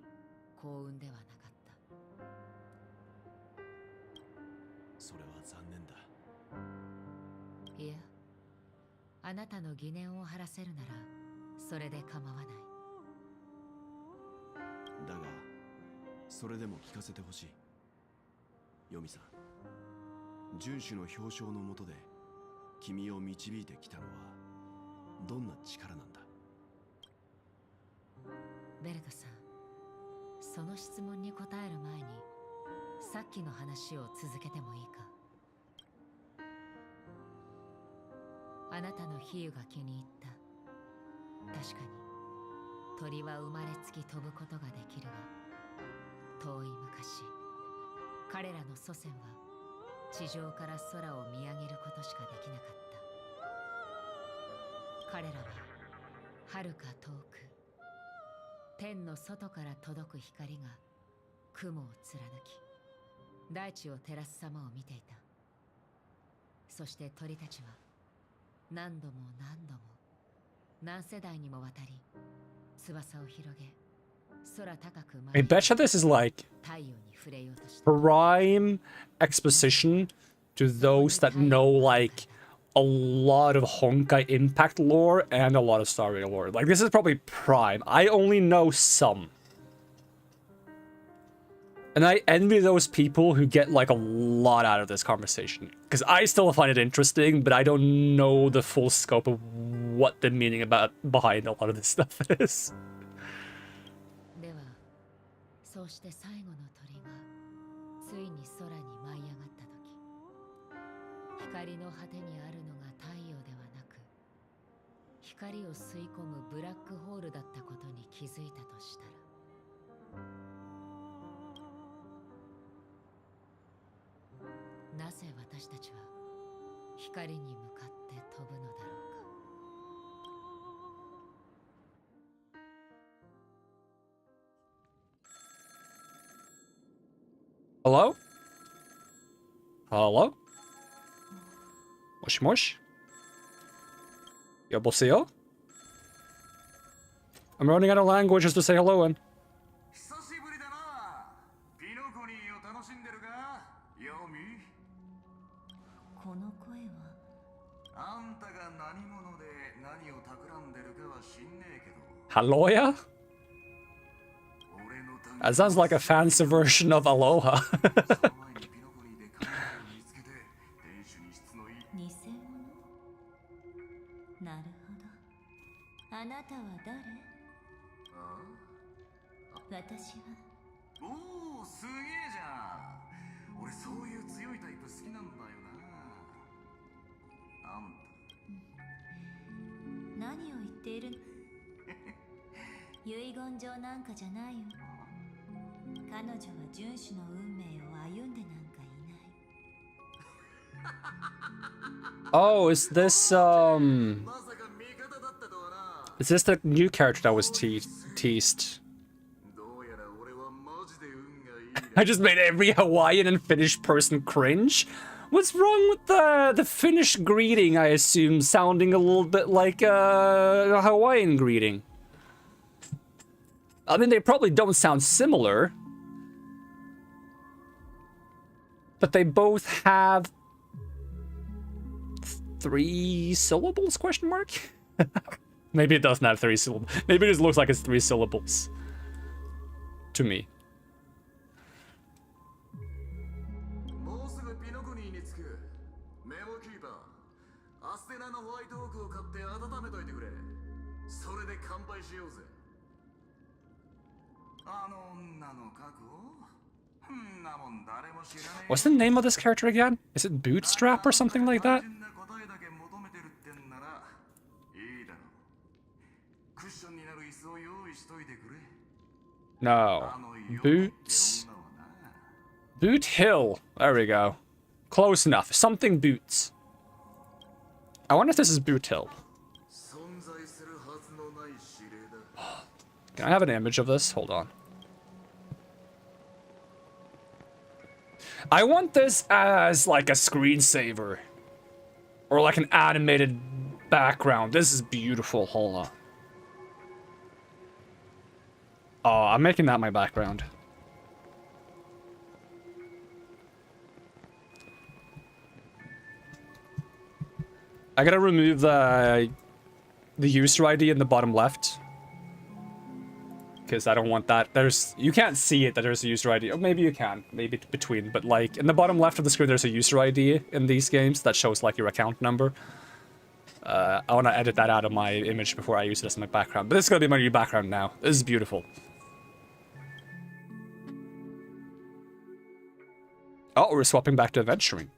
[SPEAKER 5] 幸運ではなかった。
[SPEAKER 6] それは残念だ。
[SPEAKER 5] いや、あなたの疑念を晴らせるならそれで構わない。
[SPEAKER 6] だがそれでも聞かせてほしい。ヨミさん、遵守の表彰の下で君を導いてきたのはどんな力なんだ。
[SPEAKER 5] ベルトさん、その質問に答える前にさっきの話を続けてもいいか。あなたの比喩が気に入った。確かに鳥は生まれつき飛ぶことができるが、遠い昔彼らの祖先は地上から空を見上げることしかできなかった。彼らは遥か遠く天の外から届く光が雲を貫き大地を照らす様を見ていた。そして鳥たちは何度も何度も何世代にもわたり翼を広げ空高く舞
[SPEAKER 1] I
[SPEAKER 5] い
[SPEAKER 1] betcha this is like
[SPEAKER 5] 太陽に触れようとした。
[SPEAKER 1] prime exposition to those that know like a lot of Honkai Impact lore and a lot of Star Rail lore. Like this is probably prime. I only know some. And I envy those people who get like a lot out of this conversation. Because I still find it interesting, but I don't know the full scope of what the meaning behind a lot of this stuff is.
[SPEAKER 5] では、そうして最後の鳥がついに空に舞い上がった時、光の果てにあるのが太陽ではなく、光を吸い込むブラックホールだったことに気づいたとしたら、なぜ私たちは光に向かって飛ぶのだろうか。
[SPEAKER 1] Hello? Hello? Mosh mosh? 여보세요? I'm running out of languages to say hello in.
[SPEAKER 2] この声は。
[SPEAKER 3] あんたが何者で何を企んでるかは知んねえけど。
[SPEAKER 1] Aloya? That sounds like a fancy version of Aloha.
[SPEAKER 2] 偽物？なるほど。あなたは誰？私は。
[SPEAKER 3] おお、すげえじゃん。俺そういう強いタイプ好きなんだよな。あんた。
[SPEAKER 2] 何を言っているの？遺言状なんかじゃないよ。彼女は遵守の運命を歩んでなんかいない。
[SPEAKER 1] Oh, is this the new character that was teased? I just made every Hawaiian and Finnish person cringe. What's wrong with the Finnish greeting? I assume sounding a little bit like a Hawaiian greeting. I mean, they probably don't sound similar, but they both have 3 syllables, question mark? Maybe it doesn't have 3 syllables. Maybe it just looks like it's 3 syllables. To me. What's the name of this character again? Is it Bootstrap or something like that? No. Boots. Boot Hill. There we go. Close enough. Something Boots. I wonder if this is Boot Hill. Can I have an image of this? Hold on. I want this as like a screensaver. Or like an animated background. This is beautiful. Hold on. Oh, I'm making that my background. I gotta remove the user ID in the bottom left. Because I don't want that. You can't see it that there's a user ID. Or maybe you can. Maybe between. But like, in the bottom left of the screen, there's a user ID in these games that shows like your account number. I want to edit that out of my image before I use it as my background. But this is going to be my new background now. This is beautiful. Oh, we're swapping back to adventuring.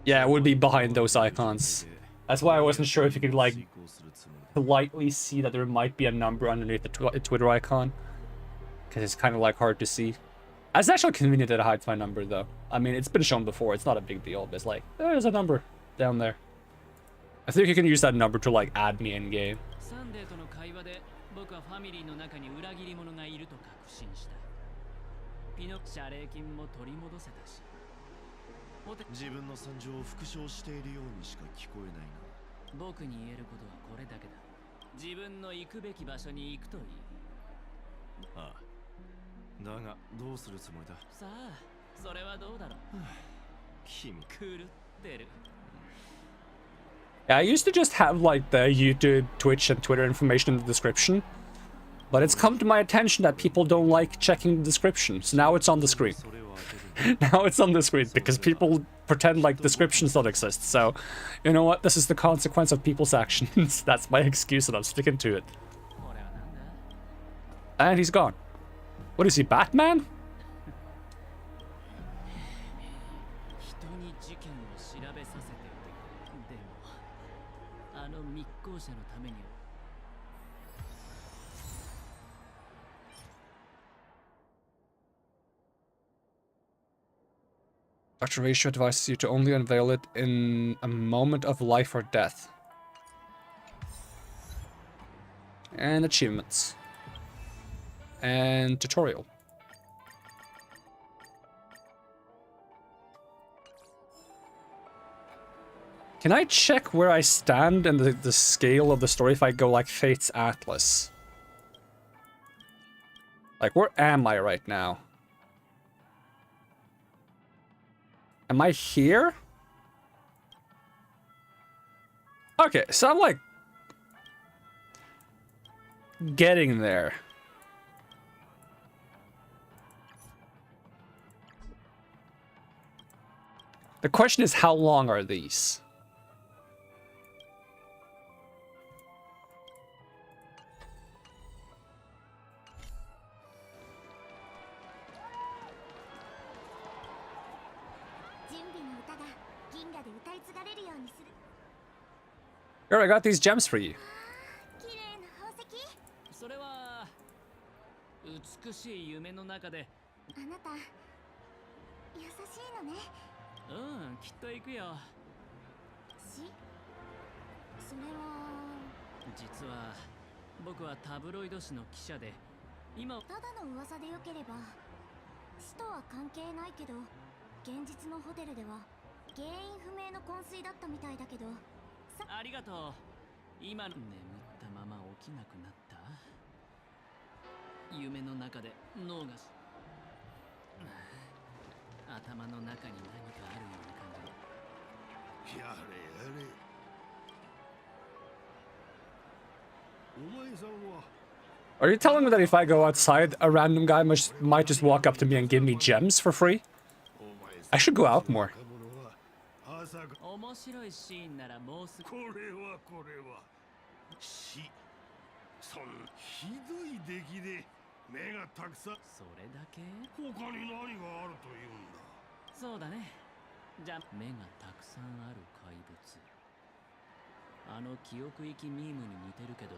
[SPEAKER 1] Yeah, it would be behind those icons. That's why I wasn't sure if you could, like, politely see that there might be a number underneath the Twitter icon. Because it's kind of, like, hard to see. It's actually convenient that it hides my number, though. I mean, it's been shown before. It's not a big deal, but it's like, there's a number down there. I think you can use that number to, like, add me in-game. Yeah, I used to just have like the YouTube, Twitch, and Twitter information in the description. But it's come to my attention that people don't like checking the description, so now it's on the screen. Now it's on the screen because people pretend like descriptions don't exist, so you know what? This is the consequence of people's actions. That's my excuse and I'm sticking to it. And he's gone. What is he, Batman? Dr. Ratio advises you to only unveil it in a moment of life or death. And achievements. And tutorial. Can I check where I stand in the scale of the story if I go like Fate's Atlas? Like, where am I right now? Am I here? Okay, so I'm like getting there. The question is, how long are these? Here, I got these gems for you.
[SPEAKER 4] それは美しい夢の中で
[SPEAKER 7] あなた優しいのね。
[SPEAKER 4] うんきっと行くよ
[SPEAKER 7] それは
[SPEAKER 4] 実は僕はタブロイド紙の記者で今
[SPEAKER 7] ただの噂でよければ死とは関係ないけど現実のホテルでは原因不明の昏睡だったみたいだけど
[SPEAKER 4] ありがとう今の眠ったまま起きなくなった夢の中で脳が頭の中に何かあるような感じ
[SPEAKER 6] やれやれお前さんは
[SPEAKER 1] Are you telling me that if I go outside, a random guy might just walk up to me and give me gems for free? I should go out more.
[SPEAKER 4] 面白いシーンならもうすぐ
[SPEAKER 6] これは死そんひどい出来で目がたくさん
[SPEAKER 4] それだけ
[SPEAKER 6] 他に何があるというんだ
[SPEAKER 4] そうだねじゃあ目がたくさんある怪物あの記憶域ミームに似てるけど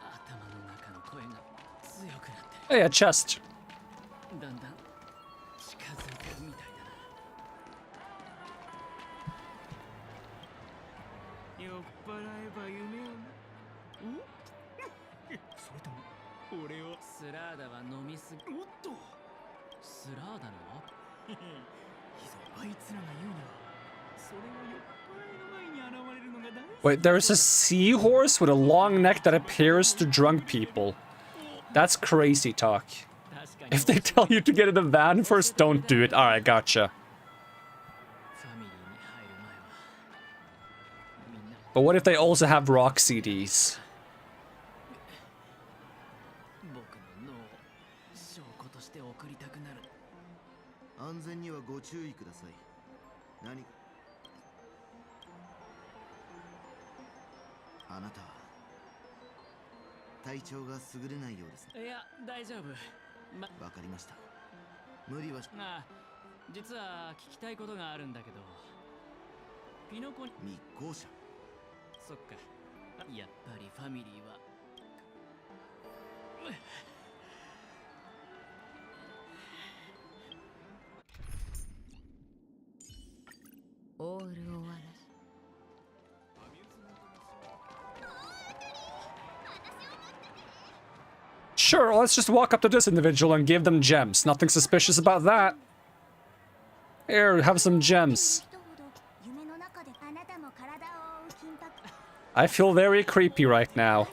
[SPEAKER 4] 頭の中の声が強くなってる
[SPEAKER 1] Hey, a chest.
[SPEAKER 4] だんだん近づいてるみたいだな酔っ払えば夢をそれとも俺をスラーダは飲みすぎおっとスラーダのいざあいつらが言うにはそれは酔っ払いの前に現れるのが大
[SPEAKER 1] Wait, there's a seahorse with a long neck that appears to drunk people. That's crazy talk. If they tell you to get in the van first, don't do it. Alright, gotcha. But what if they also have rock CDs?
[SPEAKER 10] 安全にはご注意ください。何あなた体調が優れないようですね。
[SPEAKER 4] いや大丈夫
[SPEAKER 10] わかりました。無理はし
[SPEAKER 4] ああ実は聞きたいことがあるんだけどピノコに
[SPEAKER 10] 密航者
[SPEAKER 4] そっかやっぱりファミリーは
[SPEAKER 5] オール終わら
[SPEAKER 1] Sure, let's just walk up to this individual and give them gems. Nothing suspicious about that. Here, have some gems. I feel very creepy right now.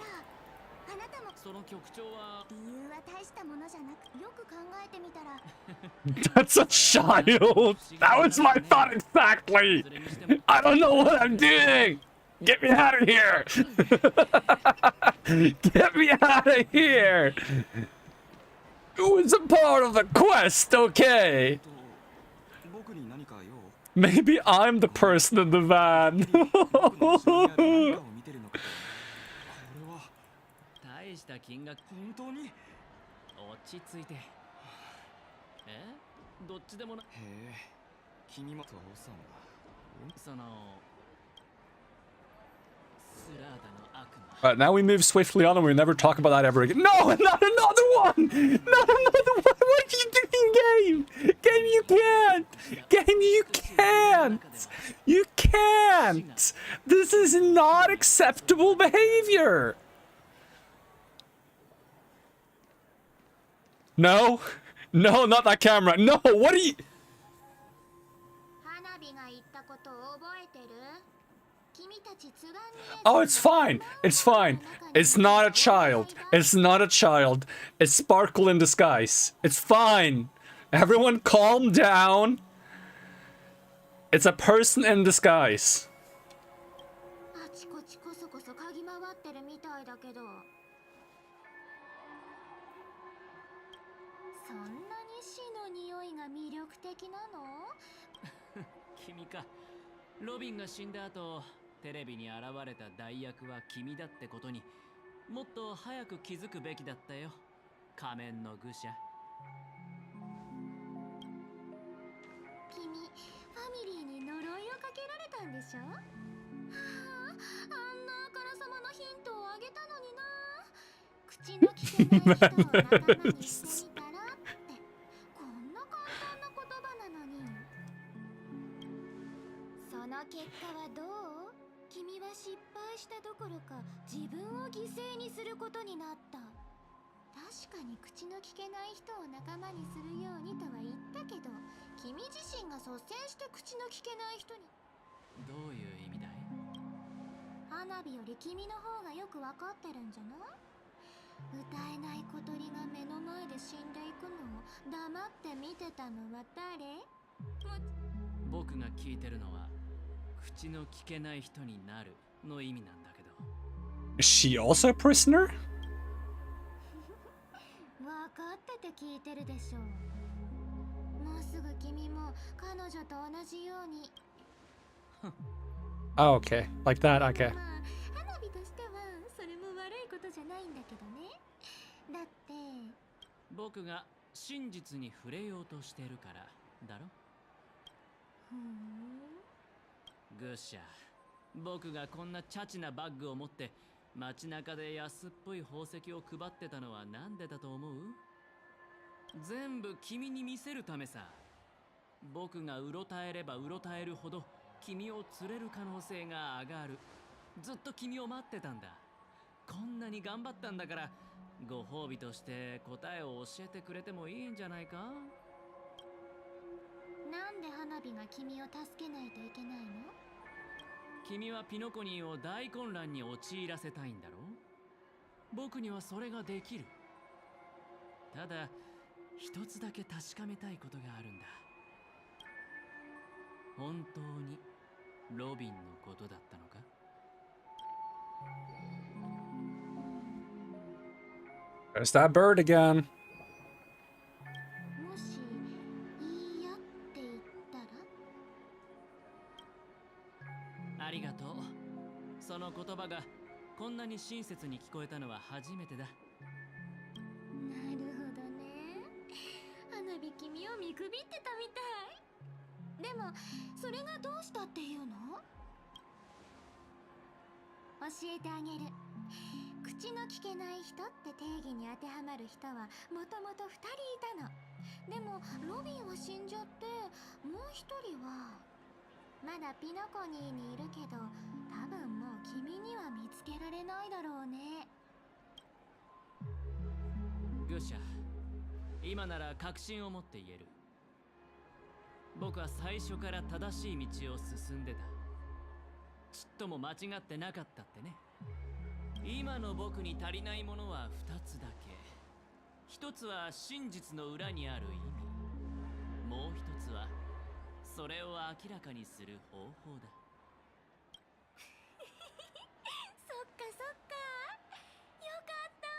[SPEAKER 1] That's a child! That was my thought exactly! I don't know what I'm doing! Get me out of here! Get me out of here! It was a part of the quest, okay? Maybe I'm the person in the van.
[SPEAKER 4] 大した金額本当に落ち着いてどっちでもなへえ君も父さんはその
[SPEAKER 1] Right, now we move swiftly on and we never talk about that ever again. No, not another one! Not another one! What are you doing, game? Game, you can't! Game, you can't! You can't! This is not acceptable behavior! No, no, not that camera. No, what are you?
[SPEAKER 7] 花火が言ったことを覚えてる？君たち津軽に
[SPEAKER 1] Oh, it's fine. It's fine. It's not a child. It's not a child. It's Sparkle in disguise. It's fine. Everyone calm down. It's a person in disguise.
[SPEAKER 7] あちこちこそこそ嗅ぎ回ってるみたいだけど、そんなに死の匂いが魅力的なの？
[SPEAKER 4] 君か。ロビンが死んだ後、テレビに現れた代役は君だってことにもっと早く気づくべきだったよ。仮面の愚者。
[SPEAKER 7] 君、ファミリーに呪いをかけられたんでしょ？はあ、あんなあからさまなヒントをあげたのにな。口の聞けない人を仲間にしてみたらって、こんな簡単な言葉なのに。その結果はどう？君は失敗したどころか自分を犠牲にすることになった。確かに口の聞けない人を仲間にするようにとは言ったけど、君自身が率先して口の聞けない人に。
[SPEAKER 4] どういう意味だい？
[SPEAKER 7] 花火より君の方がよくわかってるんじゃない？歌えない小鳥が目の前で死んでいくのを黙って見てたのは誰？
[SPEAKER 4] 僕が聞いてるのは口の聞けない人になるの意味なんだけど。
[SPEAKER 1] Is she also a prisoner?
[SPEAKER 7] わかってて聞いてるでしょう。もうすぐ君も彼女と同じように。
[SPEAKER 1] Oh, okay. Like that, okay.
[SPEAKER 7] まあ、花火としてはそれも悪いことじゃないんだけどね。だって
[SPEAKER 4] 僕が真実に触れようとしてるからだろ。愚者、僕がこんなチャチなバッグを持って街中で安っぽい宝石を配ってたのはなんでだと思う？全部君に見せるためさ。僕がうろたえればうろたえるほど君を釣れる可能性が上がる。ずっと君を待ってたんだ。こんなに頑張ったんだから、ご褒美として答えを教えてくれてもいいんじゃないか？
[SPEAKER 7] なんで花火が君を助けないといけないの？
[SPEAKER 4] 君はピノコニーを大混乱に陥らせたいんだろ？僕にはそれができる。ただ一つだけ確かめたいことがあるんだ。本当にロビンのことだったのか
[SPEAKER 1] ？There's that bird again.
[SPEAKER 7] もしいいやって言ったら？
[SPEAKER 4] ありがとう。その言葉がこんなに親切に聞こえたのは初めてだ。
[SPEAKER 7] なるほどね。花火君を見くびってたみたい。でもそれがどうしたっていうの？教えてあげる。口の聞けない人って定義に当てはまる人はもともと2人いたの。でもロビンは死んじゃって、もう1人はまだピノコニーにいるけど、多分もう君には見つけられないだろうね。
[SPEAKER 4] 愚者、今なら確信を持って言える。僕は最初から正しい道を進んでた。ちっとも間違ってなかったってね。今の僕に足りないものは2つだけ。一つは真実の裏にある意味。もう一つはそれを明らかにする方法だ。
[SPEAKER 7] そっかそっか。よかった。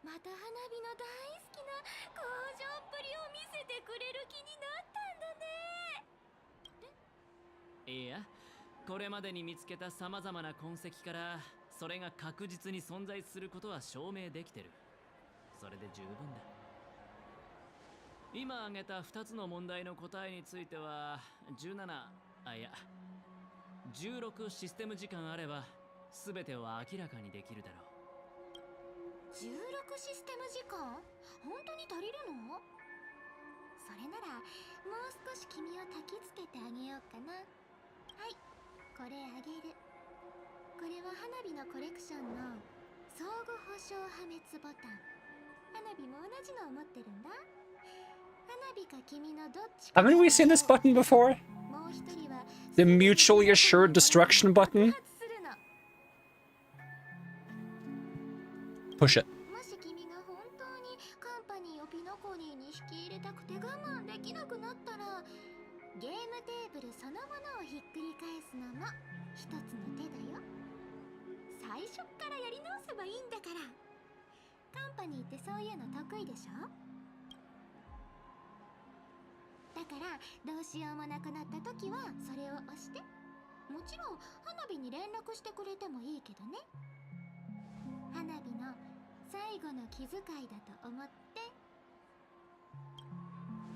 [SPEAKER 7] また花火の大好きな工場っぷりを見せてくれる気になったんだね。
[SPEAKER 4] いや、これまでに見つけた様々な痕跡からそれが確実に存在することは証明できてる。それで十分だ。今挙げた2つの問題の答えについては16システム時間あれば全てを明らかにできるだろう。
[SPEAKER 7] 16システム時間？本当に足りるの？それならもう少し君を焚きつけてあげようかな。はい、これあげる。これは花火のコレクションの相互保証破滅ボタン。花火も同じのを持ってるんだ。花火か君のどっち
[SPEAKER 1] Haven't we seen this button before?
[SPEAKER 7] もう一人は
[SPEAKER 1] The mutually assured destruction button?
[SPEAKER 7] するの。
[SPEAKER 1] Push it.
[SPEAKER 7] もし君が本当にカンパニーをピノコニーに引き入れたくて我慢できなくなったら、ゲームテーブルそのものをひっくり返すのも一つの手だよ。最初っからやり直せばいいんだから。カンパニーってそういうの得意でしょ。だからどうしようもなくなった時はそれを押して。もちろん花火に連絡してくれてもいいけどね。花火の最後の気遣いだと思って。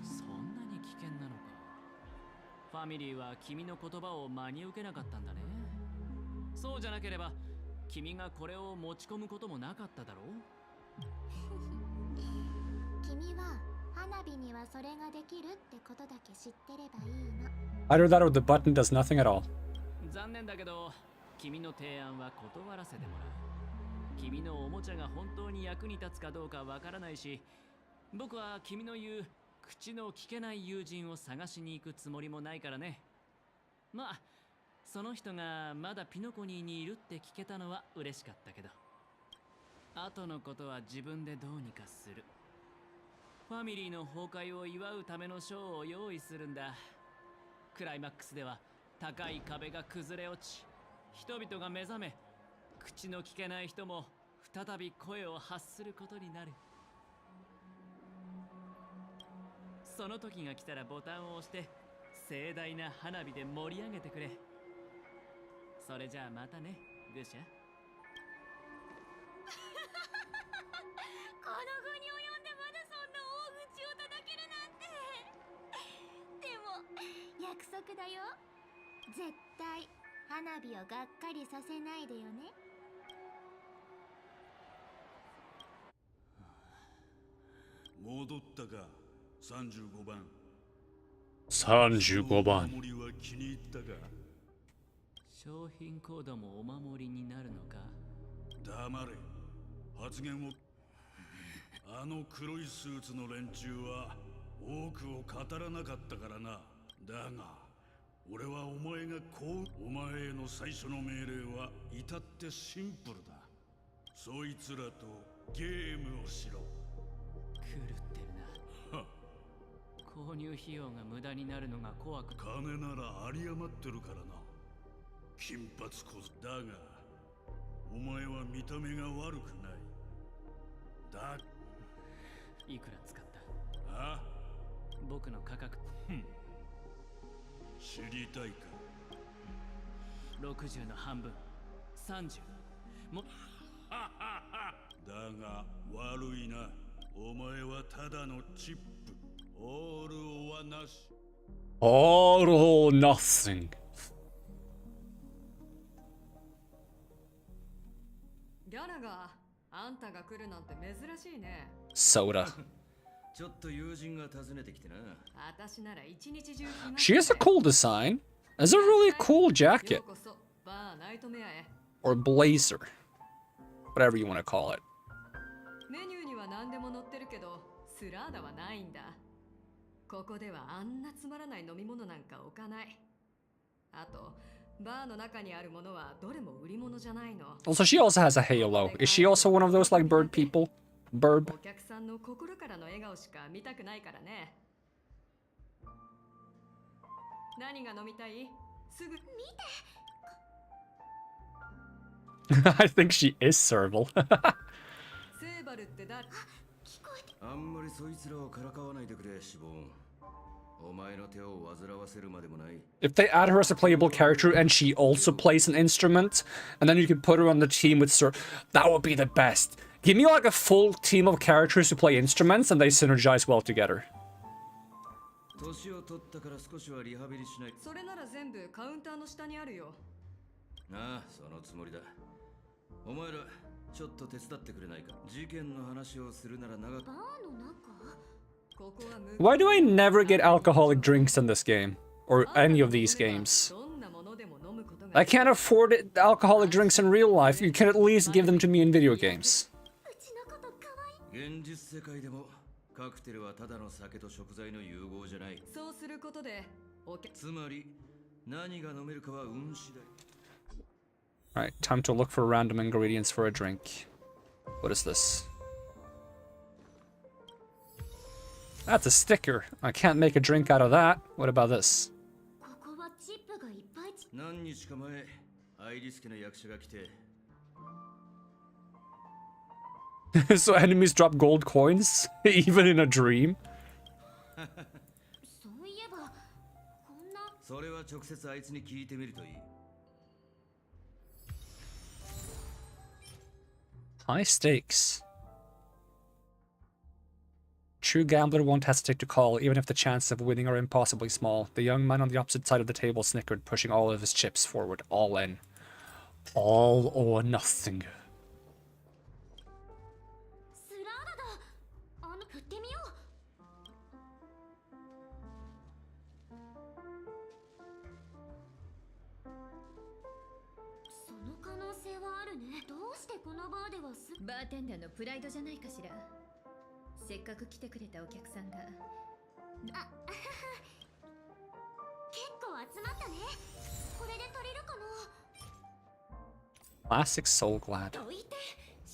[SPEAKER 4] そんなに危険なのか。ファミリーは君の言葉を真に受けなかったんだね。そうじゃなければ君がこれを持ち込むこともなかっただろう。
[SPEAKER 7] 君は花火にはそれができるってことだけ知ってればいいの。
[SPEAKER 1] Either that or the button does nothing at all.
[SPEAKER 4] 残念だけど君の提案は断らせてもらう。君のおもちゃが本当に役に立つかどうかわからないし、僕は君の言う口の聞けない友人を探しに行くつもりもないからね。まあその人がまだピノコニーにいるって聞けたのは嬉しかったけど、後のことは自分でどうにかする。ファミリーの崩壊を祝うためのショーを用意するんだ。クライマックスでは高い壁が崩れ落ち、人々が目覚め、口の聞けない人も再び声を発することになる。その時が来たらボタンを押して盛大な花火で盛り上げてくれ。それじゃあまたね、グシャ。
[SPEAKER 7] この後に及んでまだそんな大口を叩けるなんて。でも約束だよ。絶対花火をがっかりさせないでよね。
[SPEAKER 6] 戻ったか、35番。
[SPEAKER 1] 35番。
[SPEAKER 6] 守りは気に入ったか。
[SPEAKER 4] 商品コードもお守りになるのか。
[SPEAKER 6] 黙れ。発言を。あの黒いスーツの連中は多くを語らなかったからな。だが俺はお前がお前への最初の命令は至ってシンプルだ。そいつらとゲームをしろ。
[SPEAKER 4] 狂ってるな。購入費用が無駄になるのが怖く。
[SPEAKER 6] 金なら有り余ってるからな。金髪小僧だがお前は見た目が悪くない。だ
[SPEAKER 4] いくら使った？
[SPEAKER 6] あ？
[SPEAKER 4] 僕の価格。
[SPEAKER 6] 知りたいか。
[SPEAKER 4] 60の半分、30。も。
[SPEAKER 6] だが悪いな。お前はただのチップ。オール・オア・ナシ。
[SPEAKER 1] All or nothing.
[SPEAKER 8] ギャラがあんたが来るなんて珍しいね。
[SPEAKER 1] Soda.
[SPEAKER 10] ちょっと友人が訪ねてきてな。
[SPEAKER 8] 私なら一日中
[SPEAKER 1] She has a cool design. It's a really cool jacket.
[SPEAKER 8] ようこそバーナイトメアへ。
[SPEAKER 1] Or blazer. Whatever you want to call it.
[SPEAKER 8] メニューには何でも載ってるけどスラーダはないんだ。ここではあんなつまらない飲み物なんか置かない。あとバーの中にあるものはどれも売り物じゃないの。
[SPEAKER 1] Also, she also has a halo. Is she also one of those like bird people? Bird?
[SPEAKER 8] お客さんの心からの笑顔しか見たくないからね。何が飲みたい？すぐ見て。
[SPEAKER 1] I think she is serval.
[SPEAKER 8] セーバルって誰？
[SPEAKER 10] あんまりそいつらをからかわないでくれ、シボン。お前の手を煩わせるまでもない。
[SPEAKER 1] If they add her as a playable character and she also plays an instrument, and then you can put her on the team with that would be the best. Give me like a full team of characters who play instruments and they synergize well together.
[SPEAKER 10] 年を取ったから少しはリハビリしない。
[SPEAKER 8] それなら全部カウンターの下にあるよ。
[SPEAKER 10] ああ、そのつもりだ。お前らちょっと手伝ってくれないか。事件の話をするなら長く。
[SPEAKER 7] バーの中？
[SPEAKER 1] Why do I never get alcoholic drinks in this game? Or any of these games? I can't afford alcoholic drinks in real life. You can at least give them to me in video games.
[SPEAKER 10] 現実世界でもカクテルはただの酒と食材の融合じゃない。
[SPEAKER 8] そうすることで
[SPEAKER 10] つまり何が飲めるかは運次第。
[SPEAKER 1] Alright, time to look for random ingredients for a drink. What is this? That's a sticker. I can't make a drink out of that. What about this?
[SPEAKER 7] ここはチップがいっぱい
[SPEAKER 10] 何日か前、アイリス家の役者が来て、
[SPEAKER 1] So enemies drop gold coins? Even in a dream?
[SPEAKER 7] そういえばこんな
[SPEAKER 10] それは直接あいつに聞いてみるといい。
[SPEAKER 1] High stakes. True gambler won't hesitate to call, even if the chances of winning are impossibly small. The young man on the opposite side of the table snickered, pushing all of his chips forward. All in. All or nothing.
[SPEAKER 7] スラーダだ。振ってみよう。その可能性はあるね。どうしてこのバーでは
[SPEAKER 8] バーテンダーのプライドじゃないかしら。せっかく来てくれたお客さんが。
[SPEAKER 7] 結構集まったね。これで足りるかな。
[SPEAKER 1] Classic Soul Glad.
[SPEAKER 7] どいて、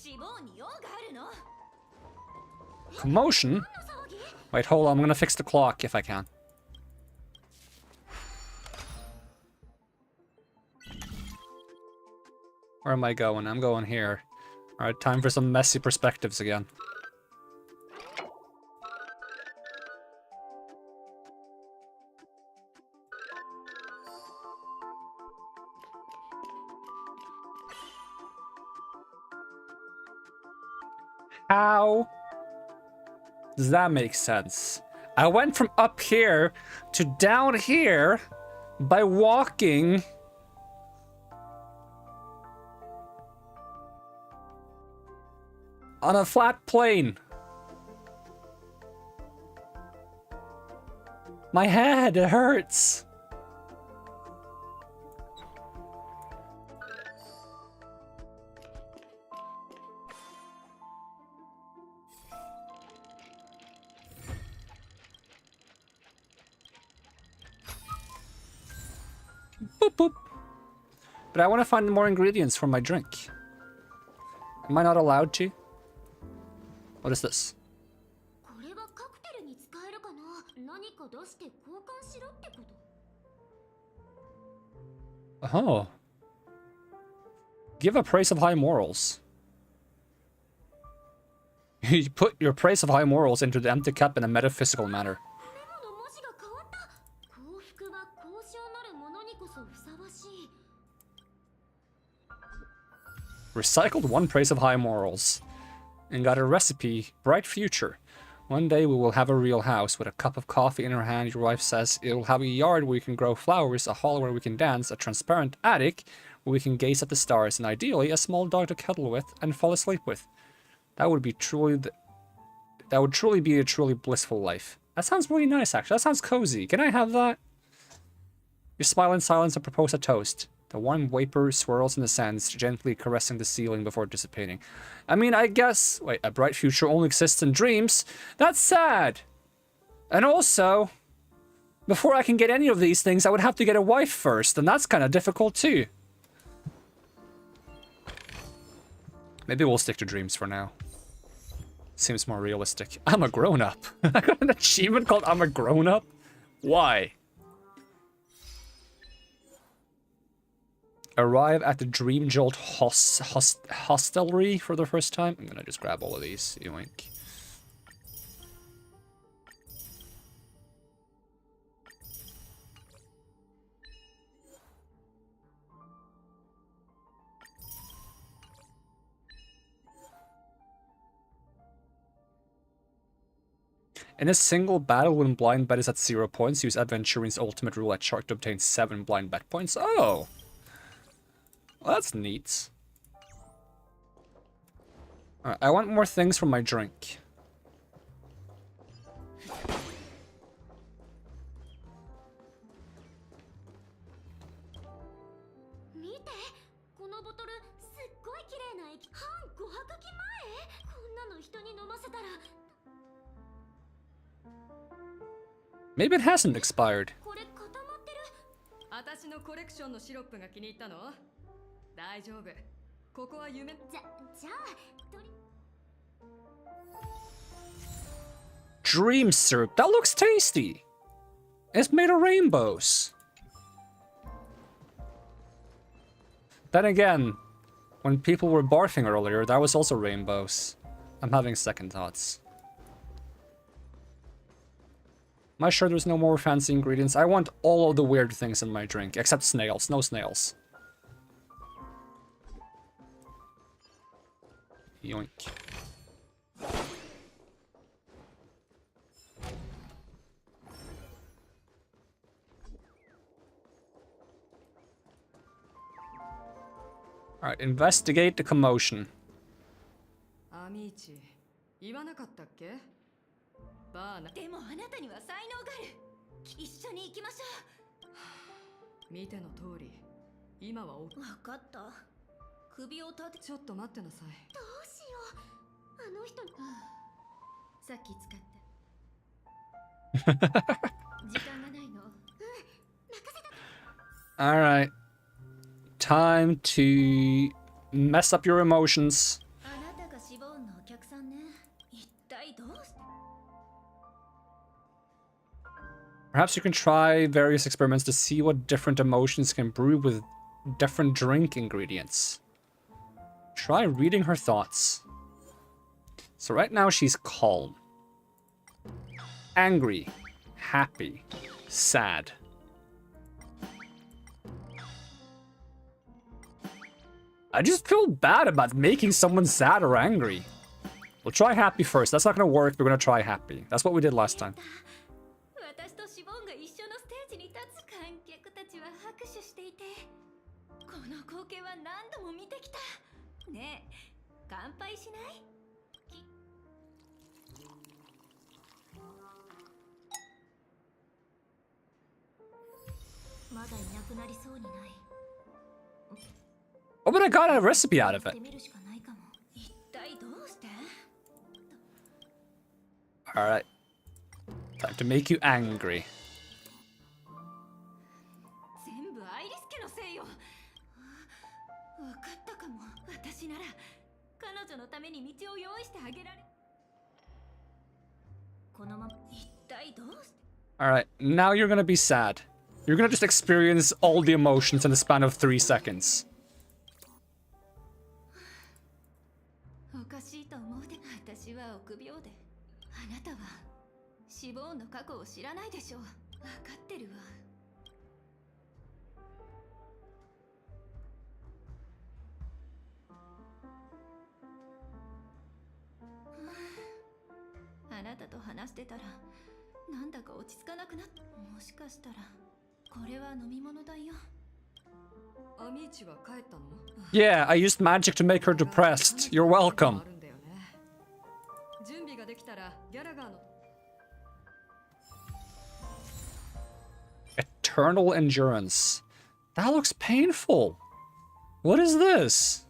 [SPEAKER 7] 脂肪に用があるの。
[SPEAKER 1] Commotion? Wait, hold on. I'm gonna fix the clock if I can. Where am I going? I'm going here. Alright, time for some messy perspectives again. How does that make sense? I went from up here to down here by walking on a flat plane. My head, it hurts. Boop, boop. But I want to find more ingredients for my drink. Am I not allowed to? What is this?
[SPEAKER 7] これはカクテルに使えるかな。何か出して交換しろってこと。
[SPEAKER 1] Oh. Give a praise of high morals. You put your praise of high morals into the empty cup in a metaphysical manner.
[SPEAKER 7] メモの文字が変わった。幸福は高尚なるものにこそふさわしい。
[SPEAKER 1] Recycled one praise of high morals. And got a recipe. Bright future. One day we will have a real house with a cup of coffee in her hand. Your wife says it will have a yard where we can grow flowers, a hall where we can dance, a transparent attic where we can gaze at the stars, and ideally a small dog to cuddle with and fall asleep with. That would be truly that would truly be a truly blissful life. That sounds really nice, actually. That sounds cozy. Can I have that? You smile in silence and propose a toast. The warm vapor swirls in the sands, gently caressing the ceiling before dissipating. I mean, I guess... Wait, a bright future only exists in dreams? That's sad! And also, before I can get any of these things, I would have to get a wife first, and that's kind of difficult too. Maybe we'll stick to dreams for now. Seems more realistic. I'm a grown-up. I got an achievement called I'm a grown-up? Why? Arrive at the Dream Jolt hostelry for the first time. I'm gonna just grab all of these. Yoink. In a single battle, when blind bet is at 0 points, use Adventurine's ultimate roulette shark to obtain 7 blind bet points. Oh! Well, that's neat. Alright, I want more things from my drink. Maybe it hasn't expired.
[SPEAKER 8] 私のコレクションのシロップが気に入ったの？大丈夫。ここは夢。
[SPEAKER 7] じゃあとり
[SPEAKER 1] Dream syrup. That looks tasty. It's made of rainbows. Then again, when people were barfing earlier, that was also rainbows. I'm having second thoughts. Am I sure there's no more fancy ingredients? I want all of the weird things in my drink, except snails. No snails. Yoink. Alright, investigate the commotion.
[SPEAKER 8] アミーチ、言わなかったっけ？バーナ。
[SPEAKER 2] でもあなたには才能がある。一緒に行きましょ
[SPEAKER 8] う。見ての通り、今は
[SPEAKER 2] 分かった。首を立て。
[SPEAKER 8] ちょっと待ってなさい。
[SPEAKER 7] どうしよう。あの人に。
[SPEAKER 2] さっき使った。時間がないの。
[SPEAKER 7] 任せた。
[SPEAKER 1] Alright. Time to mess up your emotions.
[SPEAKER 2] あなたがシボーンのお客さんね。一体どうして？
[SPEAKER 1] Perhaps you can try various experiments to see what different emotions can brew with different drink ingredients. Try reading her thoughts. So right now she's calm, angry, happy, sad. I just feel bad about making someone sad or angry. We'll try happy first. That's not gonna work. We're gonna try happy. That's what we did last time.
[SPEAKER 2] 私とシボーンが一緒のステージに立つ。観客たちは拍手していて、この光景は何度も見てきた。ねえ、乾杯しない？
[SPEAKER 7] まだいなくなりそうにない。
[SPEAKER 1] Oh, but I got a recipe out of it. Alright. Time to make you angry.
[SPEAKER 2] 全部アイリス家のせいよ。わかったかも。私なら彼女のために道を用意してあげられ。このまま一体どうして？
[SPEAKER 1] Alright, now you're gonna be sad. You're gonna just experience all the emotions in the span of 3 seconds.
[SPEAKER 2] おかしいと思うで。私は臆病で。あなたはシボーンの過去を知らないでしょう。わかってるわ。あなたと話してたらなんだか落ち着かなくなった。もしかしたらこれは飲み物だよ。
[SPEAKER 8] アミーチは帰ったの？
[SPEAKER 1] Yeah, I used magic to make her depressed. You're welcome.
[SPEAKER 8] 準備ができたらギャラガーの
[SPEAKER 1] Eternal endurance. That looks painful. What is this?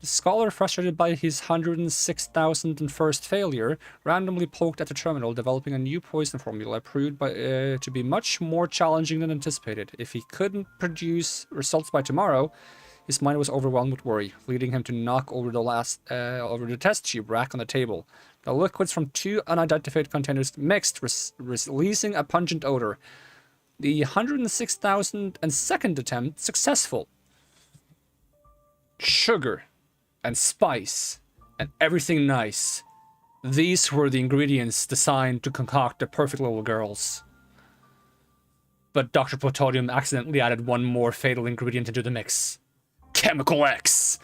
[SPEAKER 1] The scholar, frustrated by his 106,001st failure, randomly poked at the terminal, developing a new poison formula proved to be much more challenging than anticipated. If he couldn't produce results by tomorrow, his mind was overwhelmed with worry, leading him to knock over the test tube rack on the table. The liquids from 2 unidentified containers mixed, releasing a pungent odor. The 106,002nd attempt successful. Sugar and spice and everything nice. These were the ingredients designed to concoct the perfect little girls. But Dr. Plutonium accidentally added one more fatal ingredient into the mix. Chemical X.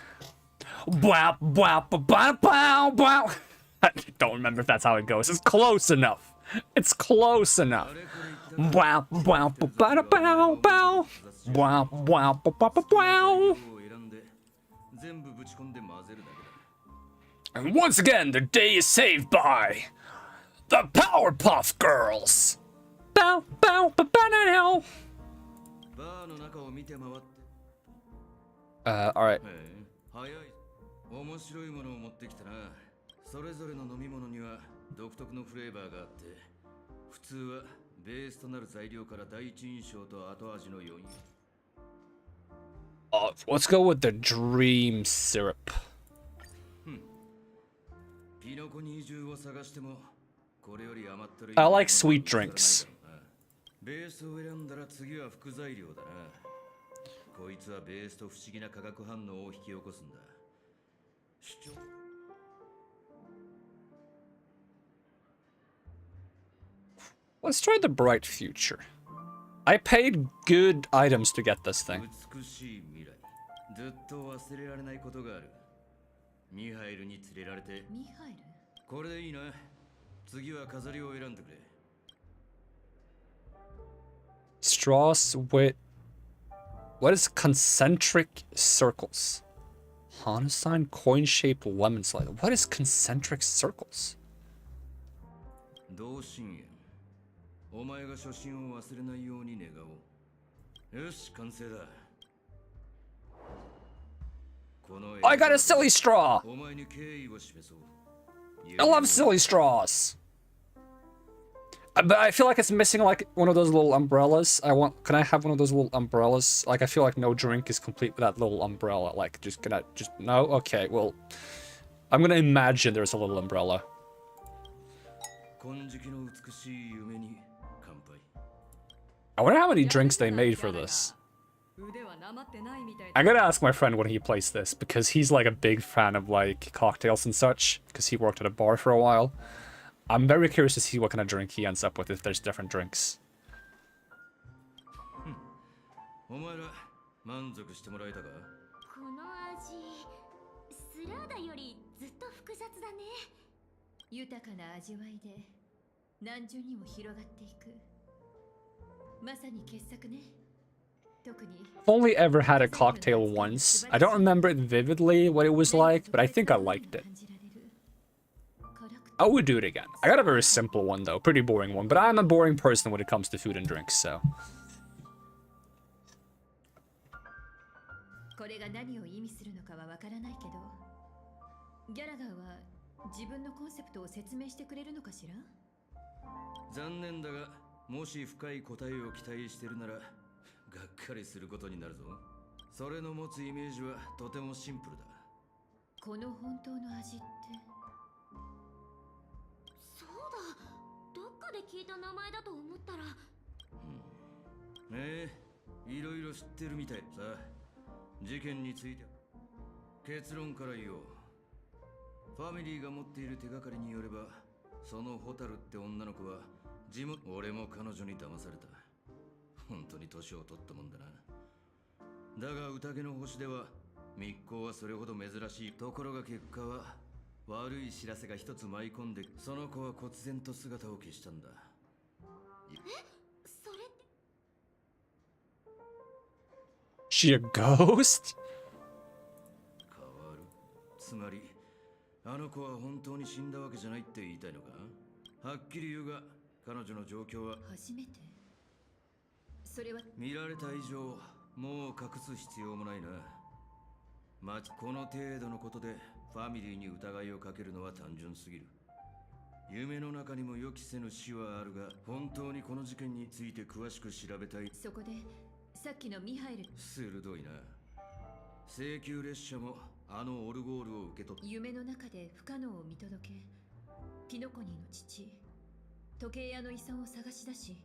[SPEAKER 1] Wow, wow, wow, wow, wow. I don't remember if that's how it goes. It's close enough. It's close enough. Wow, wow, wow, wow, wow. Wow, wow, wow, wow. And once again, the day is saved by the Powerpuff Girls. Bow, bow, bow, bow, now. Alright.
[SPEAKER 10] 面白いものを持ってきたな。それぞれの飲み物には独特のフレーバーがあって、普通はベースとなる材料から第一印象と後味の余韻。
[SPEAKER 1] Let's go with the dream syrup.
[SPEAKER 10] ピノコニー中を探してもこれより余ってる。
[SPEAKER 1] I like sweet drinks.
[SPEAKER 10] ベースを選んだら次は副材料だな。こいつはベースと不思議な化学反応を引き起こすんだ。主張。
[SPEAKER 1] Let's try the bright future. I paid good items to get this thing.
[SPEAKER 10] 美しい未来。ずっと忘れられないことがある。ミハイルに連れられて。
[SPEAKER 5] ミハイル？
[SPEAKER 10] これでいいな。次は飾りを選んでくれ。
[SPEAKER 1] Straws with... What is concentric circles? Hanasine coin-shaped lemon slice. What is concentric circles?
[SPEAKER 10] 同心円。お前が初心を忘れないように願おう。よし、完成だ。
[SPEAKER 1] I got a silly straw!
[SPEAKER 10] お前に敬意を示そう。
[SPEAKER 1] I love silly straws! But I feel like it's missing like one of those little umbrellas. Can I have one of those little umbrellas? Like I feel like no drink is complete with that little umbrella. Like no? Okay, well, I'm gonna imagine there's a little umbrella. I wonder how many drinks they made for this. I gotta ask my friend when he plays this, because he's like a big fan of like cocktails and such, because he worked at a bar for a while. I'm very curious to see what kind of drink he ends up with if there's different drinks.
[SPEAKER 10] お前ら満足してもらえたか？
[SPEAKER 7] この味、スラーダよりずっと複雑だね。
[SPEAKER 8] 豊かな味わいで何重にも広がっていく。まさに傑作ね。特に
[SPEAKER 1] I've only ever had a cocktail once. I don't remember it vividly what it was like, but I think I liked it. I would do it again. I got a very simple one though, pretty boring one, but I'm a boring person when it comes to food and drinks, so.
[SPEAKER 8] これが何を意味するのかはわからないけど、ギャラガーは自分のコンセプトを説明してくれるのかしら？
[SPEAKER 10] 残念だが、もし深い答えを期待してるなら、がっかりすることになるぞ。それの持つイメージはとてもシンプルだ。
[SPEAKER 8] この本当の味って。
[SPEAKER 7] そうだ、どっかで聞いた名前だと思ったら。
[SPEAKER 10] いろいろ知ってるみたいさ。事件について結論から言おう。ファミリーが持っている手がかりによれば、そのホタルって女の子は俺も彼女に騙された。本当に年を取ったもんだな。だが宴の星では密航はそれほど珍しい。ところが結果は悪い知らせが一つ舞い込んで、その子は忽然と姿を消したんだ。
[SPEAKER 7] それって
[SPEAKER 1] She a ghost?
[SPEAKER 10] 変わる。つまりあの子は本当に死んだわけじゃないって言いたいのか？はっきり言うが、彼女の状況は
[SPEAKER 8] 初めて。それは
[SPEAKER 10] 見られた以上もう隠す必要もないな。この程度のことでファミリーに疑いをかけるのは単純すぎる。夢の中にも予期せぬ死はあるが、本当にこの事件について詳しく調べたい。
[SPEAKER 8] そこでさっきのミハイル。
[SPEAKER 10] 鋭いな。請求列車もあのオルゴールを受け取った。
[SPEAKER 8] 夢の中で不可能を見届け、ピノコニーの父、時計屋の遺産を探し出し、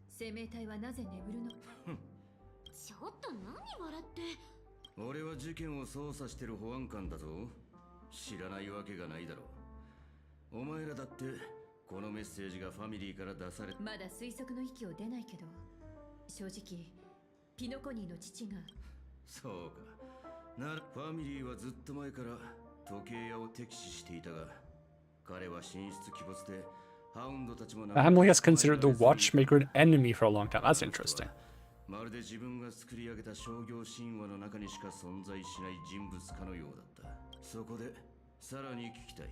[SPEAKER 8] 生命体はなぜ眠るの？
[SPEAKER 7] ちょっと何笑って。
[SPEAKER 10] 俺は事件を捜査してる保安官だぞ。知らないわけがないだろう。お前らだってこのメッセージがファミリーから出され。
[SPEAKER 8] まだ推測の域を出ないけど、正直ピノコニーの父が。
[SPEAKER 10] そうか。ならファミリーはずっと前から時計屋を敵視していたが、彼は神出鬼没でハウンドたちも。
[SPEAKER 1] The family has considered the watchmaker an enemy for a long time. That's interesting.
[SPEAKER 10] まるで自分が作り上げた商業神話の中にしか存在しない人物かのようだった。そこでさらに聞きたい。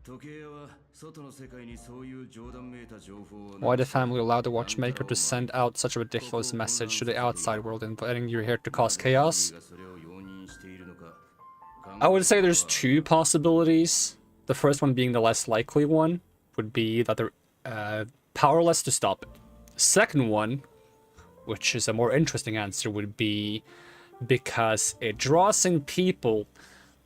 [SPEAKER 10] 時計屋は外の世界にそういう冗談めいた情報を。
[SPEAKER 1] Why the family allowed the watchmaker to send out such a ridiculous message to the outside world, inviting you here to cause chaos? I would say there's two possibilities. The first one being the less likely one would be that they're powerless to stop it. The second one, which is a more interesting answer, would be because it draws in people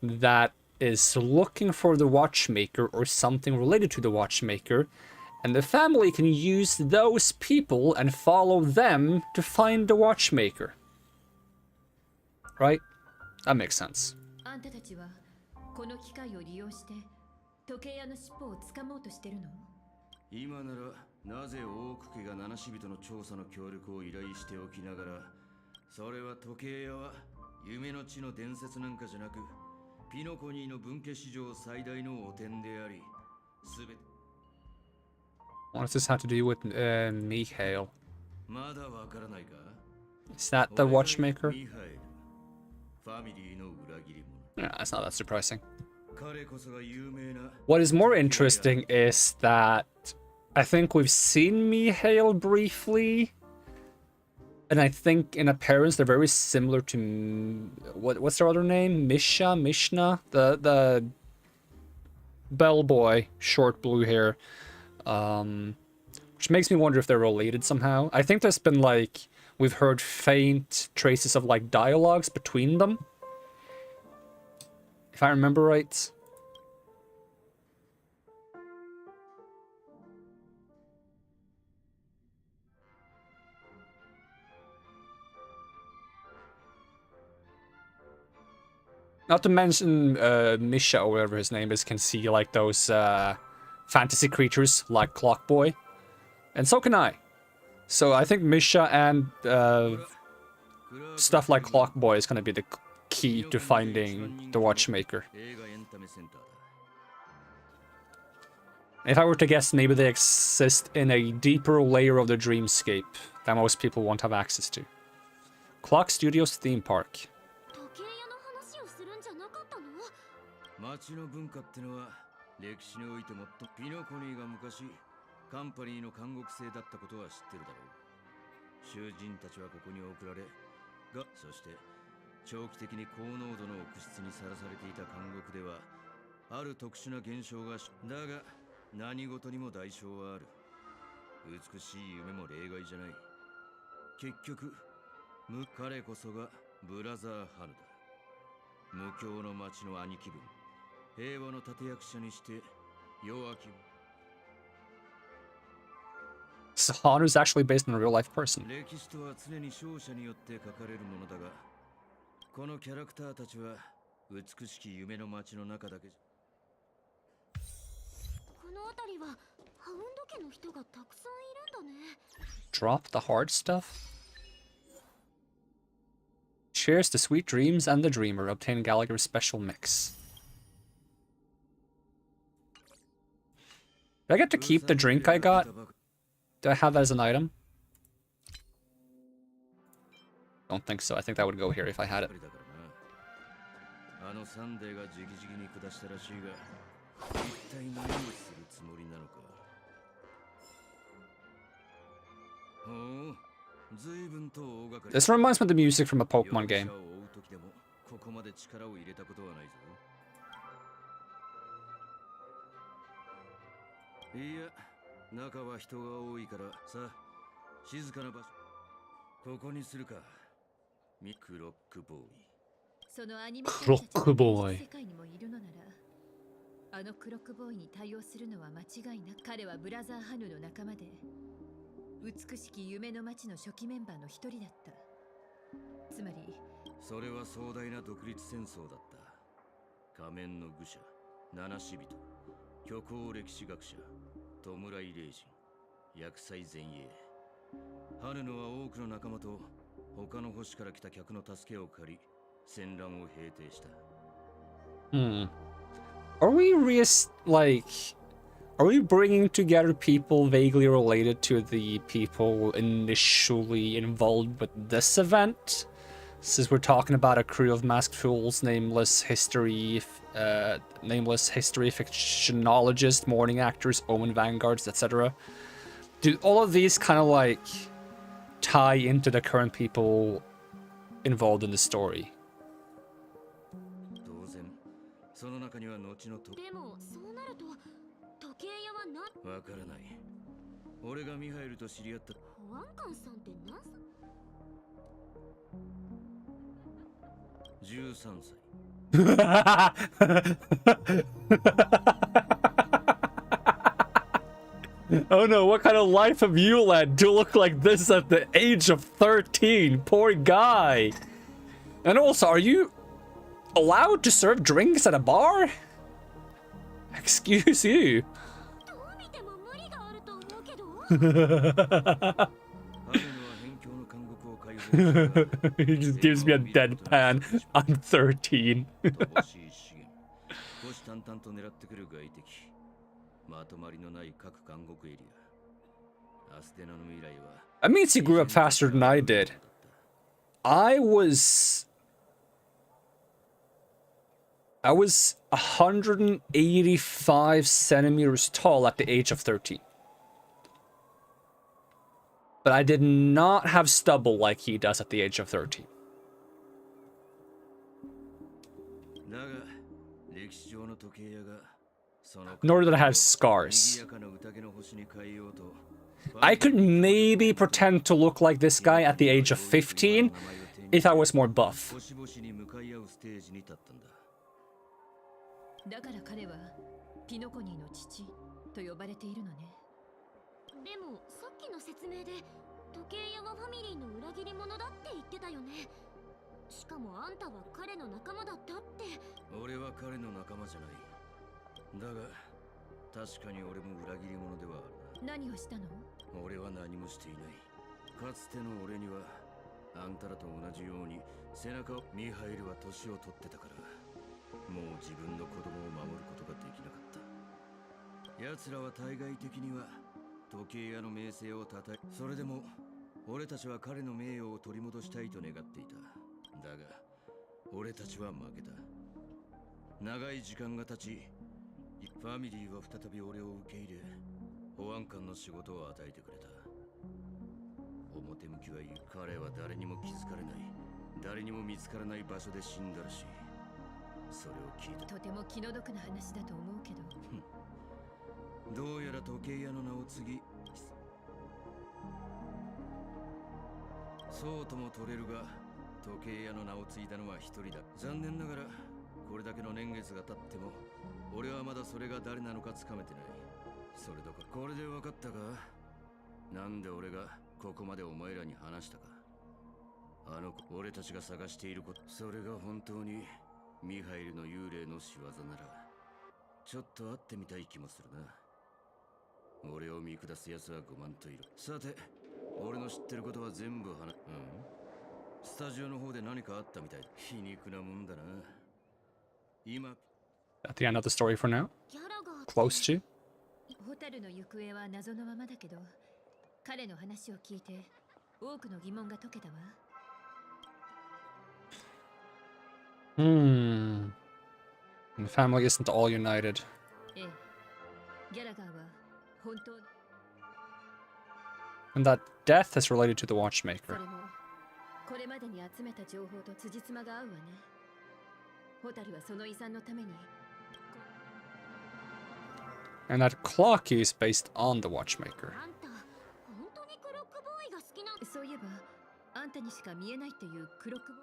[SPEAKER 1] that is looking for the watchmaker or something related to the watchmaker, and the family can use those people and follow them to find the watchmaker. Right? That makes sense.
[SPEAKER 8] あんたたちはこの機会を利用して時計屋の尻尾を掴もうとしてるの？
[SPEAKER 10] 今ならなぜ大久家が七死人の調査の協力を依頼しておきながら、それは時計屋は夢の地の伝説なんかじゃなく、ピノコニーの分家史上最大の汚点であり、すべて。
[SPEAKER 1] What does this have to do with Mikhail?
[SPEAKER 10] まだわからないか?
[SPEAKER 1] Is that the watchmaker?
[SPEAKER 10] ミハエル、ファミリーの裏切り者。
[SPEAKER 1] Yeah, that's not that surprising.
[SPEAKER 10] 彼こそが有名な。
[SPEAKER 1] What is more interesting is that I think we've seen Mikhail briefly, and I think in appearance they're very similar to what's their other name? Mishna, the bellboy, short blue hair, which makes me wonder if they're related somehow. I think there's been like we've heard faint traces of like dialogues between them, if I remember right. Not to mention, Misha, or whatever his name is, can see, like, those, fantasy creatures, like Clockboy. And so can I. So I think Misha and, stuff like Clockboy is gonna be the key to finding the Watchmaker. If I were to guess, maybe they exist in a deeper layer of the dreamscape that most people won't have access to. Clock Studios theme park.
[SPEAKER 10] 町の文化ってのは歴史においてもっとピノコニーが昔カンパニーの監獄制だったことは知ってるだろう。囚人たちはここに送られが、そして長期的に高濃度の悪質にさらされていた監獄ではある特殊な現象がだが何事にも代償はある。美しい夢も例外じゃない。結局彼こそがブラザーハヌだ。無教の町の兄貴分、平和の立役者にして弱き。
[SPEAKER 1] So Hanu is actually based on a real life person.
[SPEAKER 10] 歴史とは常に勝者によって書かれるものだが、このキャラクターたちは美しき夢の町の中だけじゃ。
[SPEAKER 7] この辺りはハウンド家の人がたくさんいるんだね。
[SPEAKER 1] Drop the hard stuff. Cheers to sweet dreams and the dreamer. Obtain Gallagher's special mix. Do I get to keep the drink I got? Do I have that as an item? Don't think so. I think that would go here if I had it. This reminds me of the music from a Pokemon game.
[SPEAKER 10] いや、中は人が多いからさ、静かな場所。ここにするか。クロックボーイ。
[SPEAKER 8] そのアニメクロックボーイ。世界にもいるのなら、あのクロックボーイに対応するのは間違いなく、彼はブラザーハヌの仲間で、美しき夢の街の初期メンバーの一人だった。つまり、
[SPEAKER 10] それは壮大な独立戦争だった。仮面の愚者、七死人。虚構歴史学者、弔い霊人、厄災前衛。ハヌノは多くの仲間と他の星から来た客の助けを借り、戦乱を平定した。
[SPEAKER 1] Are we are we bringing together people vaguely related to the people initially involved with this event? Since we're talking about a crew of masked fools, nameless history fictionologists, morning actors, omen vanguards, etc. Do all of these kind of like tie into the current people involved in the story?
[SPEAKER 10] その中には後のと
[SPEAKER 7] でもそうなると時計屋は
[SPEAKER 10] わからない。俺がミハエルと知り合った
[SPEAKER 7] 保安官さんって何歳
[SPEAKER 10] 13歳。
[SPEAKER 1] Oh no, what kind of life have you led to look like this at the age of 13? Poor guy. And also, are you allowed to serve drinks at a bar? Excuse you.
[SPEAKER 7] どう見ても無理があると思うけど
[SPEAKER 1] He just gives me a deadpan. I'm 13. That means he grew up faster than I did. I was 185 centimeters tall at the age of 13. But I did not have stubble like he does at the age of 13. Nor did I have scars. I could maybe pretend to look like this guy at the age of 15 if I was more buff.
[SPEAKER 8] だから彼はピノコニーの父と呼ばれているのね。
[SPEAKER 7] でもさっきの説明で時計屋はファミリーの裏切り者だって言ってたよね。しかもあんたは彼の仲間だったって。
[SPEAKER 10] 俺は彼の仲間じゃない。だが確かに俺も裏切り者ではある。
[SPEAKER 8] 何をしたの？
[SPEAKER 10] 俺は何もしていない。かつての俺にはあんたらと同じように背中をミハエルは年を取ってたから、もう自分の子供を守ることができなかった。奴らは対外的には時計屋の名声をたたえ、それでも俺たちは彼の名誉を取り戻したいと願っていた。だが俺たちは負けた。長い時間が経ち、ファミリーは再び俺を受け入れ、保安官の仕事を与えてくれた。表向きはいい。彼は誰にも気づかれない、誰にも見つからない場所で死んだらしい。それを聞いた。
[SPEAKER 8] とても気の毒な話だと思うけど。
[SPEAKER 10] どうやら時計屋の名を継ぎ、そうとも取れるが、時計屋の名を継いだのは一人だ。残念ながらこれだけの年月が経っても俺はまだそれが誰なのかつかめてない。それどころ、これで分かったか？なんで俺がここまでお前らに話したか。あの子、俺たちが探していること、それが本当にミハイルの幽霊の仕業ならちょっと会ってみたい気もするな。俺を見下す奴は5万といる。さて、俺の知ってることは全部スタジオの方で何かあったみたいだ。皮肉なもんだな。今
[SPEAKER 1] At the end of the story for now? Close to?
[SPEAKER 8] ホタルの行方は謎のままだけど、彼の話を聞いて多くの疑問が解けたわ。
[SPEAKER 1] The family isn't all united.
[SPEAKER 8] ええ、ギャラガーは本当に。
[SPEAKER 1] And that death is related to the
[SPEAKER 8] そ
[SPEAKER 1] watchmaker.
[SPEAKER 8] れもこれまでに集めた情報と辻褄が合うわね。ホタルはその遺産のために。
[SPEAKER 1] And that clock is based on the watchmaker.
[SPEAKER 7] あんた本当にクロックボーイが好きな
[SPEAKER 8] そういえばあんたにしか見えないっていうクロックボ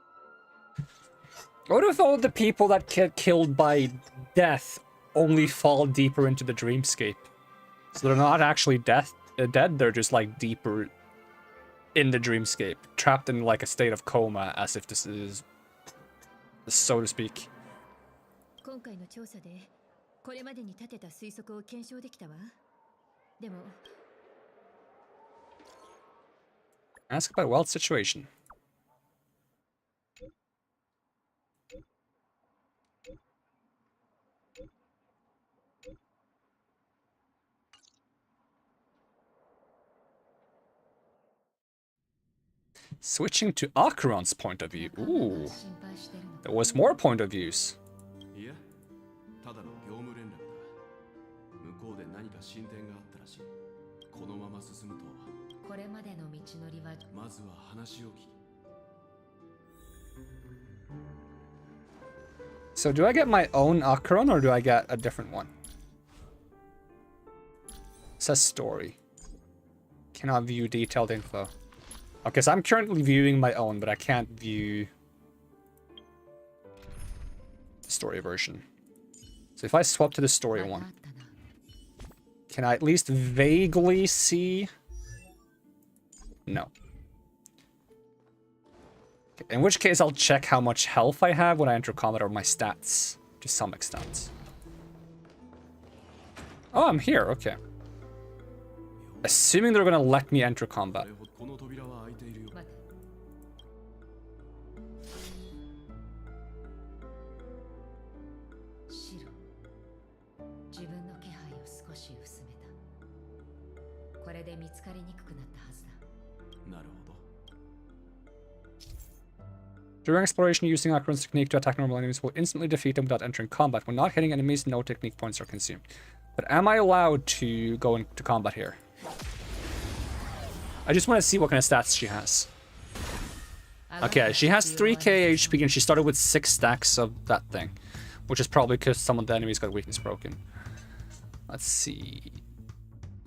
[SPEAKER 1] What if all the people that get killed by death only fall deeper into the dreamscape? So they're not actually dead, they're just like deeper in the dreamscape, trapped in like a state of coma, as if this is, so to speak.
[SPEAKER 8] 今回の調査でこれまでに立てた推測を検証できたわ。でも
[SPEAKER 1] Ask about Welt's situation. Switching to Acheron's point of view. Ooh. There was more point of views.
[SPEAKER 6] いや、ただの業務連絡だ。向こうで何か進展があったらしい。このまま進むと、
[SPEAKER 5] これまでの道のりは
[SPEAKER 6] まずは話を聞き。
[SPEAKER 1] So do I get my own Acheron or do I get a different one? It says story. Cannot view detailed info. Okay, so I'm currently viewing my own, but I can't view the story version. So if I swap to the story one, can I at least vaguely see? No. In which case, I'll check how much health I have when I enter combat or my stats to some extent. Oh, I'm here. Okay. Assuming they're gonna let me enter combat.
[SPEAKER 5] 自分の気配を少し薄めた。これで見つかりにくくなったはずだ。
[SPEAKER 6] なるほど。
[SPEAKER 1] During exploration, using Acheron's technique to attack normal enemies will instantly defeat them without entering combat. When not hitting enemies, no technique points are consumed. But am I allowed to go into combat here? I just want to see what kind of stats she has. Okay, she has 3k HP and she started with 6 stacks of that thing. Which is probably because some of the enemies got weakness broken. Let's see.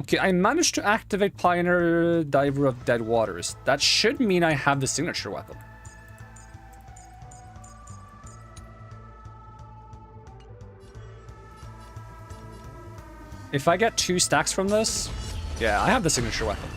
[SPEAKER 1] Okay, I managed to activate Pioneer Diver of Dead Waters. That should mean I have the signature weapon. If I get 2 stacks from this, yeah, I have the signature weapon.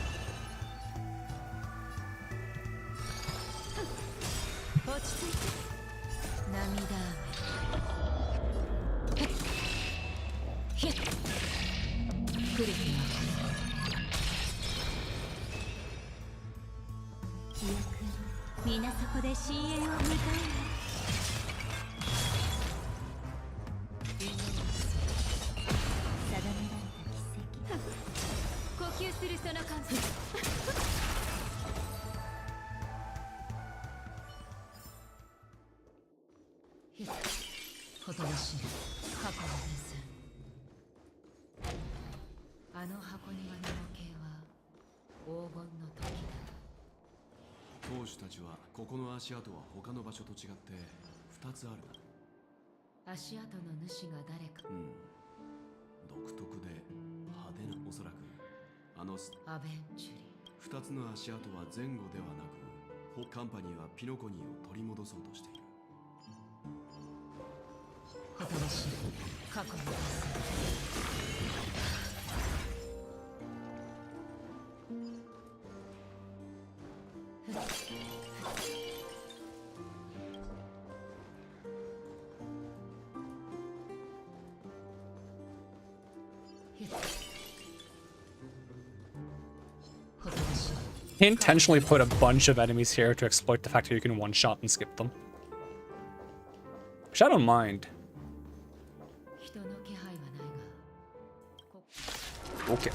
[SPEAKER 6] 足跡は他の場所と違って2つあるな。
[SPEAKER 5] 足跡の主が誰か。
[SPEAKER 6] 独特で派手な、おそらくあの
[SPEAKER 5] アベンチュリ
[SPEAKER 6] ー。2つの足跡は前後ではなく、カンパニーはピノコニーを取り戻そうとしている。
[SPEAKER 5] ほとばしる過去の
[SPEAKER 1] He intentionally put a bunch of enemies here to exploit the fact that you can one-shot and skip them. Which I don't mind. Okay.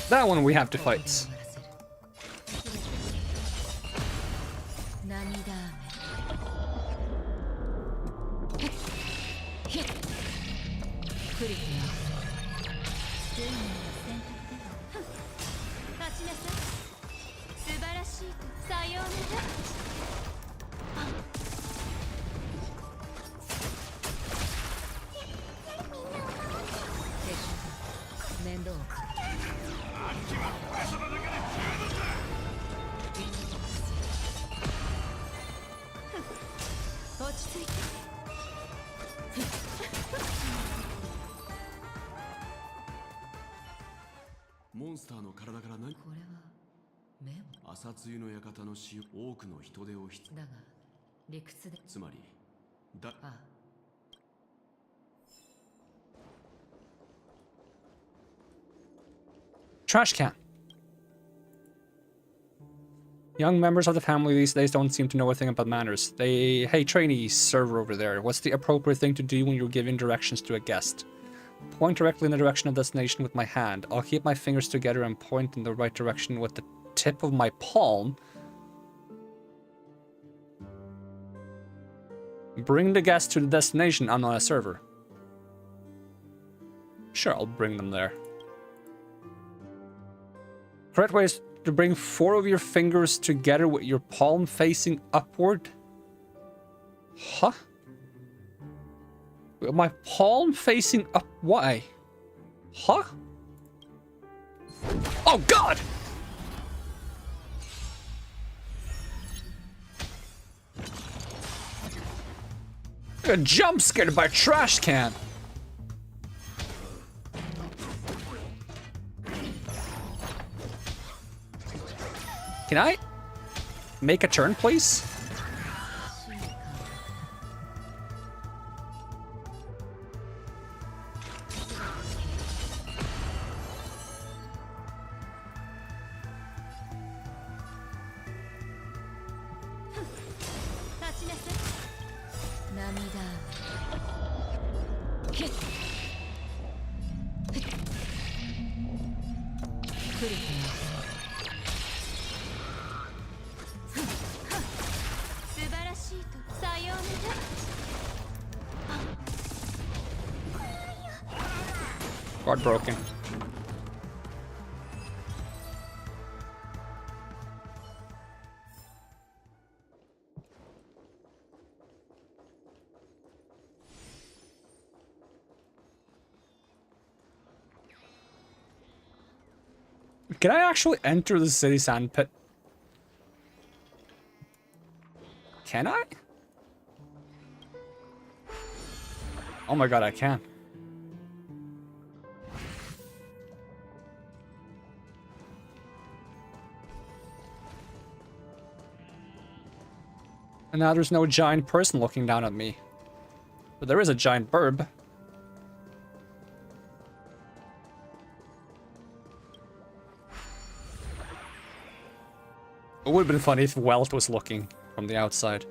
[SPEAKER 1] That one we have to fight. Trash can. Young members of the family these days don't seem to know a thing about manners. Hey trainee, server over there, what's the appropriate thing to do when you're giving directions to a guest? Point directly in the direction of destination with my hand. I'll keep my fingers together and point in the right direction with the tip of my palm. Bring the guest to the destination. I'm not a server. Sure, I'll bring them there. Correct way is to bring 4 of your fingers together with your palm facing upward. Huh? My palm facing up. Why? Huh? Oh god! I got jump scared by a trash can. Can I make a turn, please? Guard broken. Can I actually enter the city sandpit? Can I? Oh my god, I can. And now there's no giant person looking down at me. But there is a giant burb. It would have been funny if Welt was looking from the outside.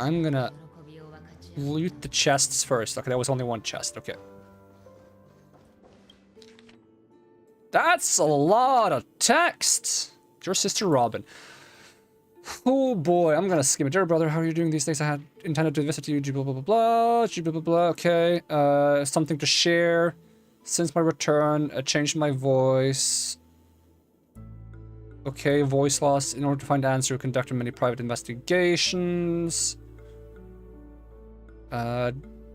[SPEAKER 1] I'm gonna loot the chests first. Okay, that was only one chest. Okay. That's a lot of text. Your sister Robin. Oh boy, I'm gonna skim it. Dear brother, how are you doing these days? I had intended to visit you. Blah blah blah blah. Blah blah blah. Okay. Something to share. Since my return, I changed my voice. Okay, voice loss. In order to find the answer, conducted many private investigations. A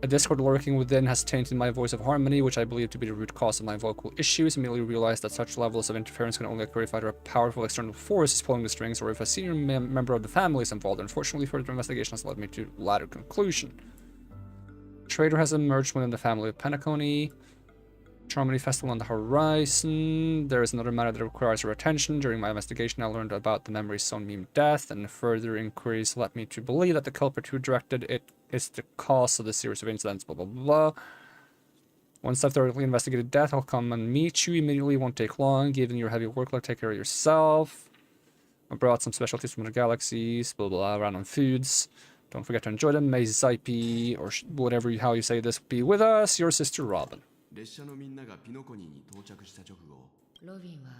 [SPEAKER 1] Discord lurking within has tainted my voice of harmony, which I believe to be the root cause of my vocal issues. Immediately realized that such levels of interference can only occur if either a powerful external force is pulling the strings or if a senior member of the family is involved. Unfortunately, further investigation has led me to the latter conclusion. Traitor has emerged within the family of Penacony. Harmony Festival on the horizon. There is another matter that requires your attention. During my investigation, I learned about the Memory Stone meme death, and further inquiries led me to believe that the culprit who directed it is the cause of the series of incidents, blah blah blah. Once I've thoroughly investigated death, I'll come and meet you immediately. Won't take long. Given your heavy workload, take care of yourself. I brought some specialties from the galaxies, blah blah, random foods. Don't forget to enjoy them. May Zaipi, or whatever how you say this, be with us. Your sister Robin.
[SPEAKER 6] 列車のみんながピノコニーに到着した直後、
[SPEAKER 5] ロビンは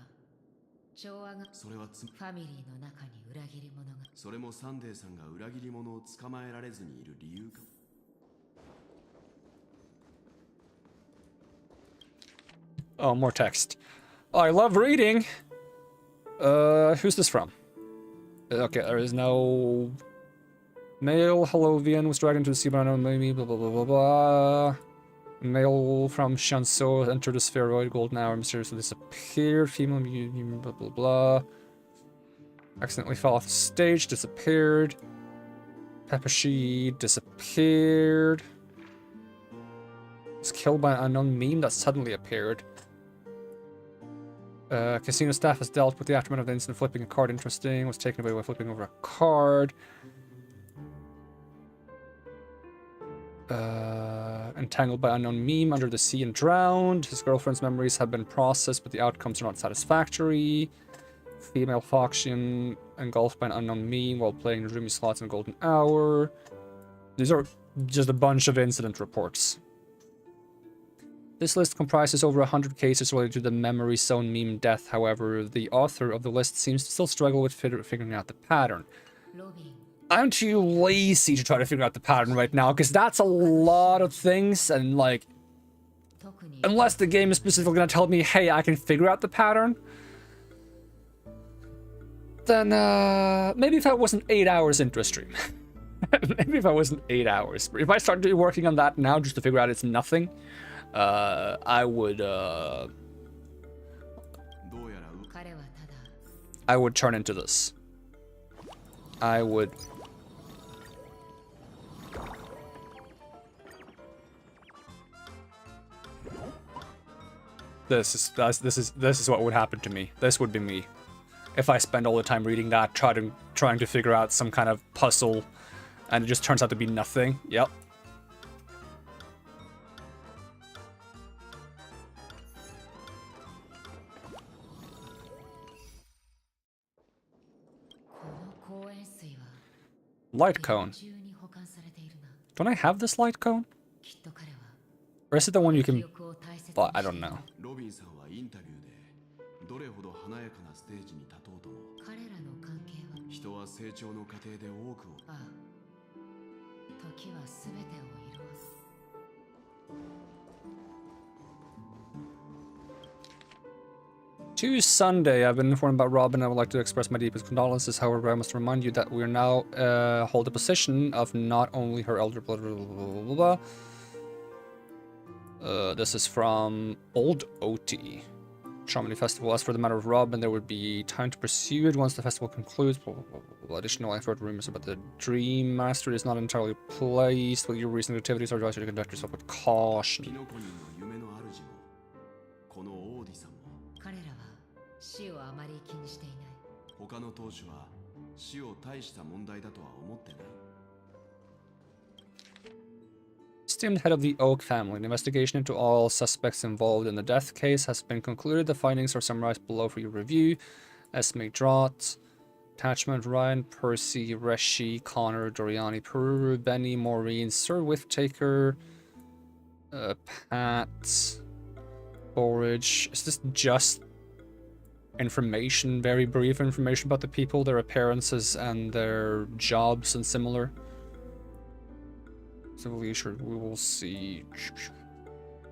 [SPEAKER 5] 調和が
[SPEAKER 6] それはフ
[SPEAKER 5] ァミリーの中に裏切り者が
[SPEAKER 6] それもサンデーさんが裏切り者を捕まえられずにいる理由か。
[SPEAKER 1] Oh, more text. Oh, I love reading. Who's this from? Okay, there is no male Halovian was dragged into the sea by unknown maybe blah blah blah blah blah. Male from Shanso entered the spheroid golden hour, mysteriously disappeared. Female blah blah blah. Accidentally fell off the stage, disappeared. Pepeshi disappeared. Was killed by an unknown meme that suddenly appeared. Casino staff has dealt with the aftermath of the incident. Flipping a card, interesting. Was taken away while flipping over a card. Entangled by unknown meme under the sea and drowned. His girlfriend's memories have been processed, but the outcomes are not satisfactory. Female Foxian engulfed by an unknown meme while playing roomy slots in Golden Hour. These are just a bunch of incident reports. This list comprises over 100 cases related to the Memory Stone meme death. However, the author of the list seems to still struggle with figuring out the pattern. I'm too lazy to try to figure out the pattern right now, because that's a lot of things, and like, unless the game is specifically gonna tell me, hey, I can figure out the pattern, then maybe if I wasn't 8 hours into a stream. Maybe if I wasn't 8 hours. If I started working on that now just to figure out it's nothing, I would turn into this. I would. This is what would happen to me. This would be me. If I spend all the time reading that, trying to figure out some kind of puzzle, and it just turns out to be nothing. Yep. Light cone. Don't I have this light cone? Or is it the one you can... Well, I don't know.
[SPEAKER 6] ロビンさんはインタビューでどれほど華やかなステージに立とうとも
[SPEAKER 5] 彼らの関係は
[SPEAKER 6] 人は成長の過程で多くを
[SPEAKER 5] ああ時は全てを色あす
[SPEAKER 1] To Sunday, I've been informed about Robin. I would like to express my deepest condolences. However, I must remind you that we are now hold a position of not only her elder blah, blah, blah, blah, blah. This is from Old OT. Charmony Festival. As for the matter of Robin, there would be time to pursue it once the festival concludes. Blah, blah, blah, blah. Additional, I've heard rumors about the Dream Master is not entirely pleased with your recent activities, or advise you to conduct yourself with caution.
[SPEAKER 5] 死をあまり気にしていない
[SPEAKER 6] 他の当主は死を大した問題だとは思ってない
[SPEAKER 1] Esteemed head of the Oak family, an investigation into all suspects involved in the death case has been concluded. The findings are summarized below for your review. Esme Drott, Attachment, Ryan, Percy, Reshi, Connor, Doriani, Peru, Benny, Maureen, Sir Whifftaker, Pat, Borage. Is this just information, very brief information about the people, their appearances, and their jobs and similar? Civil leisure, we will see.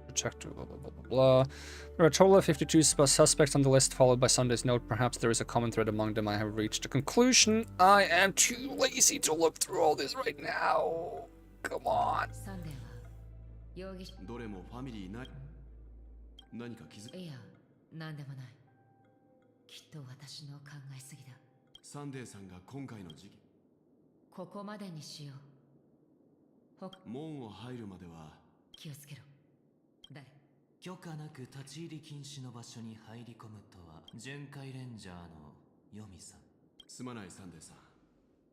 [SPEAKER 1] Protector, blah, blah, blah, blah, blah. There are a total of 52 suspects on the list, followed by Sunday's note. Perhaps there is a common thread among them. I have reached a conclusion. I am too lazy to look through all this right now. Come on.
[SPEAKER 6] どれもファミリーない何か気づ
[SPEAKER 5] いや、なんでもないきっと私の考えすぎだ
[SPEAKER 6] サンデーさんが今回の事件
[SPEAKER 5] ここまでにしよう
[SPEAKER 6] 門を入るまでは
[SPEAKER 5] 気をつけろ誰
[SPEAKER 4] 許可なく立ち入り禁止の場所に入り込むとは巡回レンジャーのヨミさん
[SPEAKER 6] すまないサンデーさん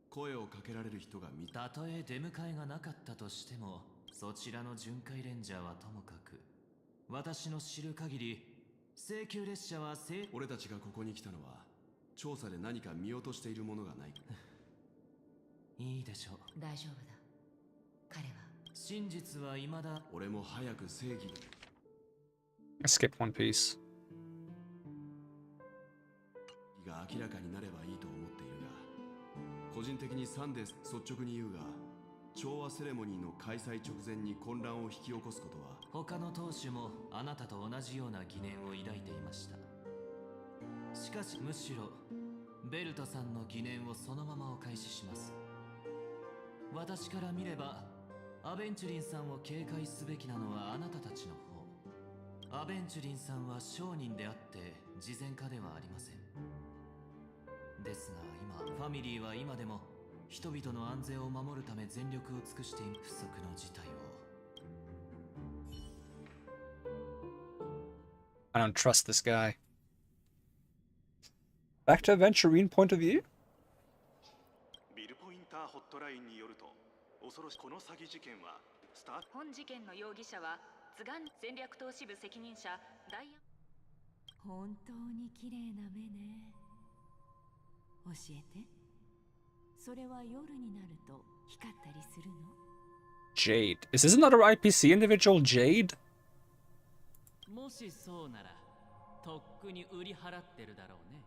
[SPEAKER 6] 声をかけられる人が見た
[SPEAKER 4] とえ出迎えがなかったとしてもそちらの巡回レンジャーはともかく私の知る限り請求列車は
[SPEAKER 6] 俺たちがここに来たのは調査で何か見落としているものがない
[SPEAKER 4] いいでしょう
[SPEAKER 5] 大丈夫だ彼は
[SPEAKER 4] 真実は未だ
[SPEAKER 6] 俺も早く正義
[SPEAKER 1] I skipped one piece.
[SPEAKER 6] が明らかになればいいと思っているが個人的にサンデー率直に言うが調和セレモニーの開催直前に混乱を引き起こすことは
[SPEAKER 4] 他の当主もあなたと同じような疑念を抱いていましたしかしむしろベルトさんの疑念をそのままお返しします私から見ればアベンチュリンさんを警戒すべきなのはあなたたちの方アベンチュリンさんは商人であって慈善家ではありませんですが今ファミリーは今でも人々の安全を守るため全力を尽くしている不測の事態を
[SPEAKER 1] I don't trust this guy. Back to Aventurine point of view?
[SPEAKER 11] ビルポインターホットラインによると恐ろしいこの詐欺事件はスター
[SPEAKER 8] 本事件の容疑者は津岩戦略投資部責任者ダイアン
[SPEAKER 2] 本当に綺麗な目ね教えてそれは夜になると光ったりするの
[SPEAKER 1] Jade. Is this another IPC individual, Jade?
[SPEAKER 4] もしそうならとっくに売り払ってるだろうね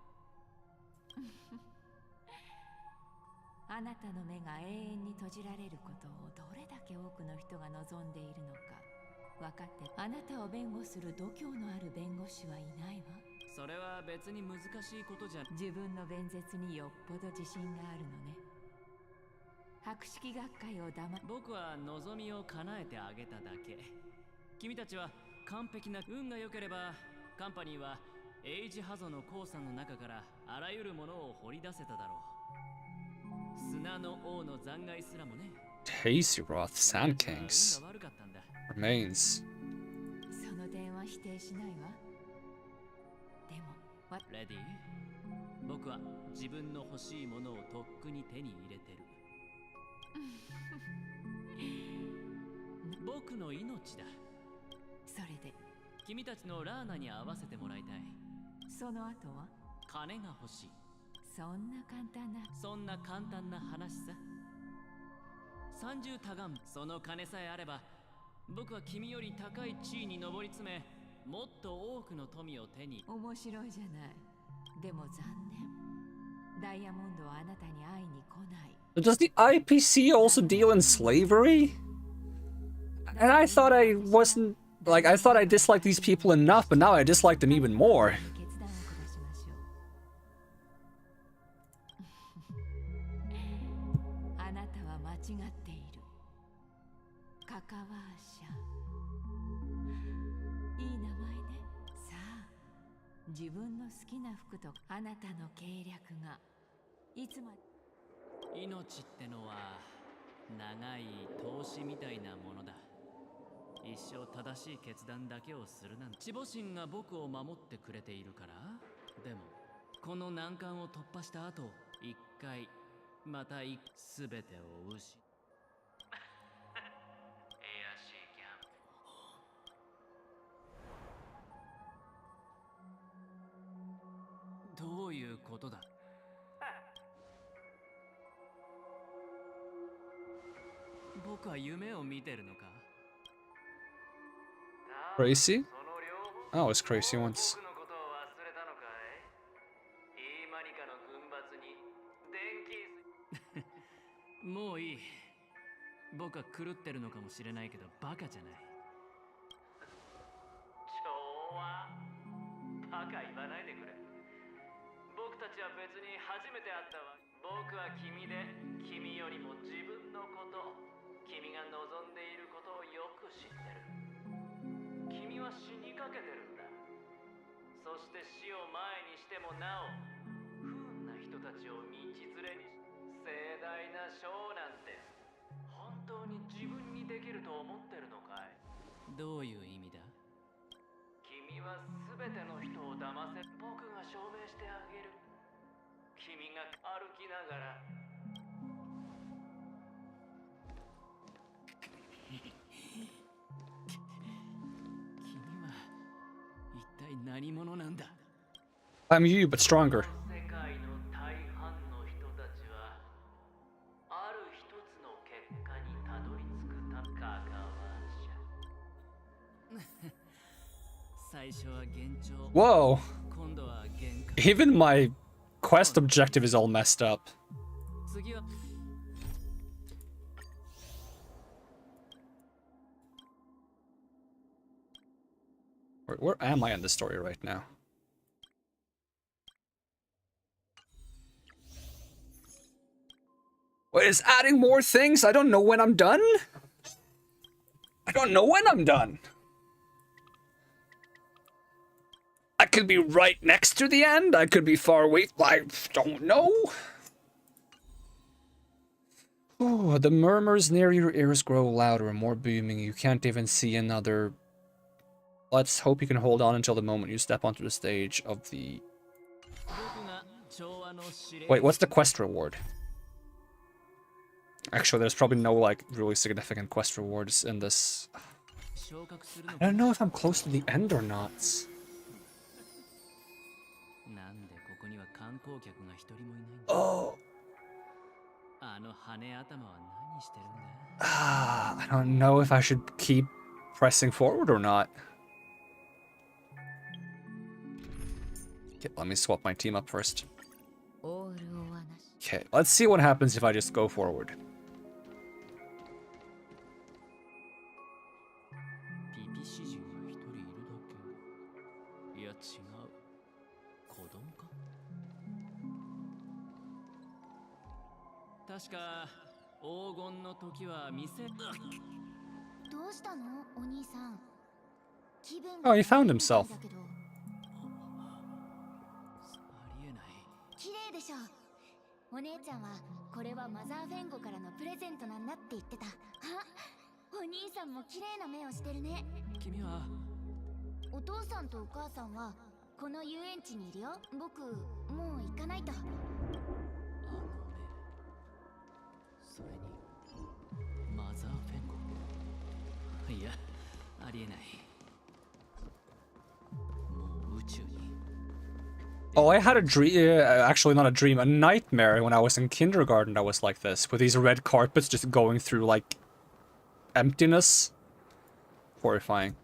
[SPEAKER 2] あなたの目が永遠に閉じられることをどれだけ多くの人が望んでいるのか分かって。あなたを弁護する度胸のある弁護士はいないわ。
[SPEAKER 4] それは別に難しいことじゃ。
[SPEAKER 2] 自分の弁舌によっぽど自信があるのね。博識学会を
[SPEAKER 4] 僕は望みを叶えてあげただけ。君たちは完璧な運が良ければカンパニーはエイジハゾの鉱山の中からあらゆるものを掘り出せただろう。砂の王の残骸すらもね。
[SPEAKER 1] Hazyroth Sand Kings
[SPEAKER 4] 運が悪かったんだ。
[SPEAKER 1] remains.
[SPEAKER 2] その点は否定しないわ。でも
[SPEAKER 4] レディー、僕は自分の欲しいものをとっくに手に入れてる。僕の命だ。
[SPEAKER 2] それで
[SPEAKER 4] 君たちのラーナに合わせてもらいたい。
[SPEAKER 2] その後は
[SPEAKER 4] 金が欲しい。
[SPEAKER 2] そんな簡単な
[SPEAKER 4] 話さ。30タガン、その金さえあれば僕は君より高い地位に上り詰め、もっと多くの富を手に。
[SPEAKER 2] 面白いじゃない。でも残念。ダイヤモンドはあなたに会いに来ない。
[SPEAKER 1] Does the IPC also deal in slavery? And I thought I wasn't like I thought I disliked these people enough, but now I dislike them even more.
[SPEAKER 2] あなたは間違っている。カカワーシャ。いい名前ね。さあ、自分の好きな服とあなたの計略がいつまで。
[SPEAKER 4] 命ってのは長い投資みたいなものだ。一生正しい決断だけをするなんて。守護神が僕を守ってくれているから。でもこの難関を突破した後、一回また全てを失う。どういうことだ。僕は夢を見てるのか。
[SPEAKER 1] Crazy? Oh, it's crazy once.
[SPEAKER 4] もういい。僕は狂ってるのかもしれないけどバカじゃない。調和。バカ言わないでくれ。僕たちは別に初めて会ったわ。僕は君で、君よりも自分のこと、君が望んでいることをよく知ってる。君は死にかけてるんだ。そして死を前にしてもなお不運な人たちを道連れに。盛大なショーなんて本当に自分にできると思ってるのかい。どういう意味だ。君は全ての人を騙せ。僕が証明してあげる。君が歩きながら。君は一体何者なんだ。
[SPEAKER 1] I'm you, but stronger. Whoa. Even my quest objective is all messed up. Where am I in the story right now? Wait, is adding more things? I don't know when I'm done. I don't know when I'm done. I could be right next to the end. I could be far away. I don't know. Ooh, the murmurs near your ears grow louder and more booming. You can't even see another. Let's hope you can hold on until the moment you step onto the stage of the... Wait, what's the quest reward? Actually, there's probably no, like, really significant quest rewards in this. I don't know if I'm close to the end or not. Oh. I don't know if I should keep pressing forward or not. Okay, let me swap my team up first. Okay, let's see what happens if I just go forward.
[SPEAKER 4] ピピ詩人が一人いるだけ。いや違う。子供か。確か黄金の時は店。
[SPEAKER 7] どうしたのお兄さん。気分
[SPEAKER 1] Oh, he found himself.
[SPEAKER 7] だけど。
[SPEAKER 4] ありえない。
[SPEAKER 7] 綺麗でしょ。お姉ちゃんはこれはマザーフェンゴからのプレゼントなんだって言ってた。あ、お兄さんも綺麗な目をしてるね。
[SPEAKER 4] 君は
[SPEAKER 7] お父さんとお母さんはこの遊園地にいるよ。僕もう行かないと。
[SPEAKER 4] あのね。それにマザーフェンゴ。いや、ありえない。もう宇宙に。
[SPEAKER 1] Oh, I had a dream, actually not a dream, a nightmare when I was in kindergarten. I was like this, with these red carpets just going through, like, emptiness. Horrifying.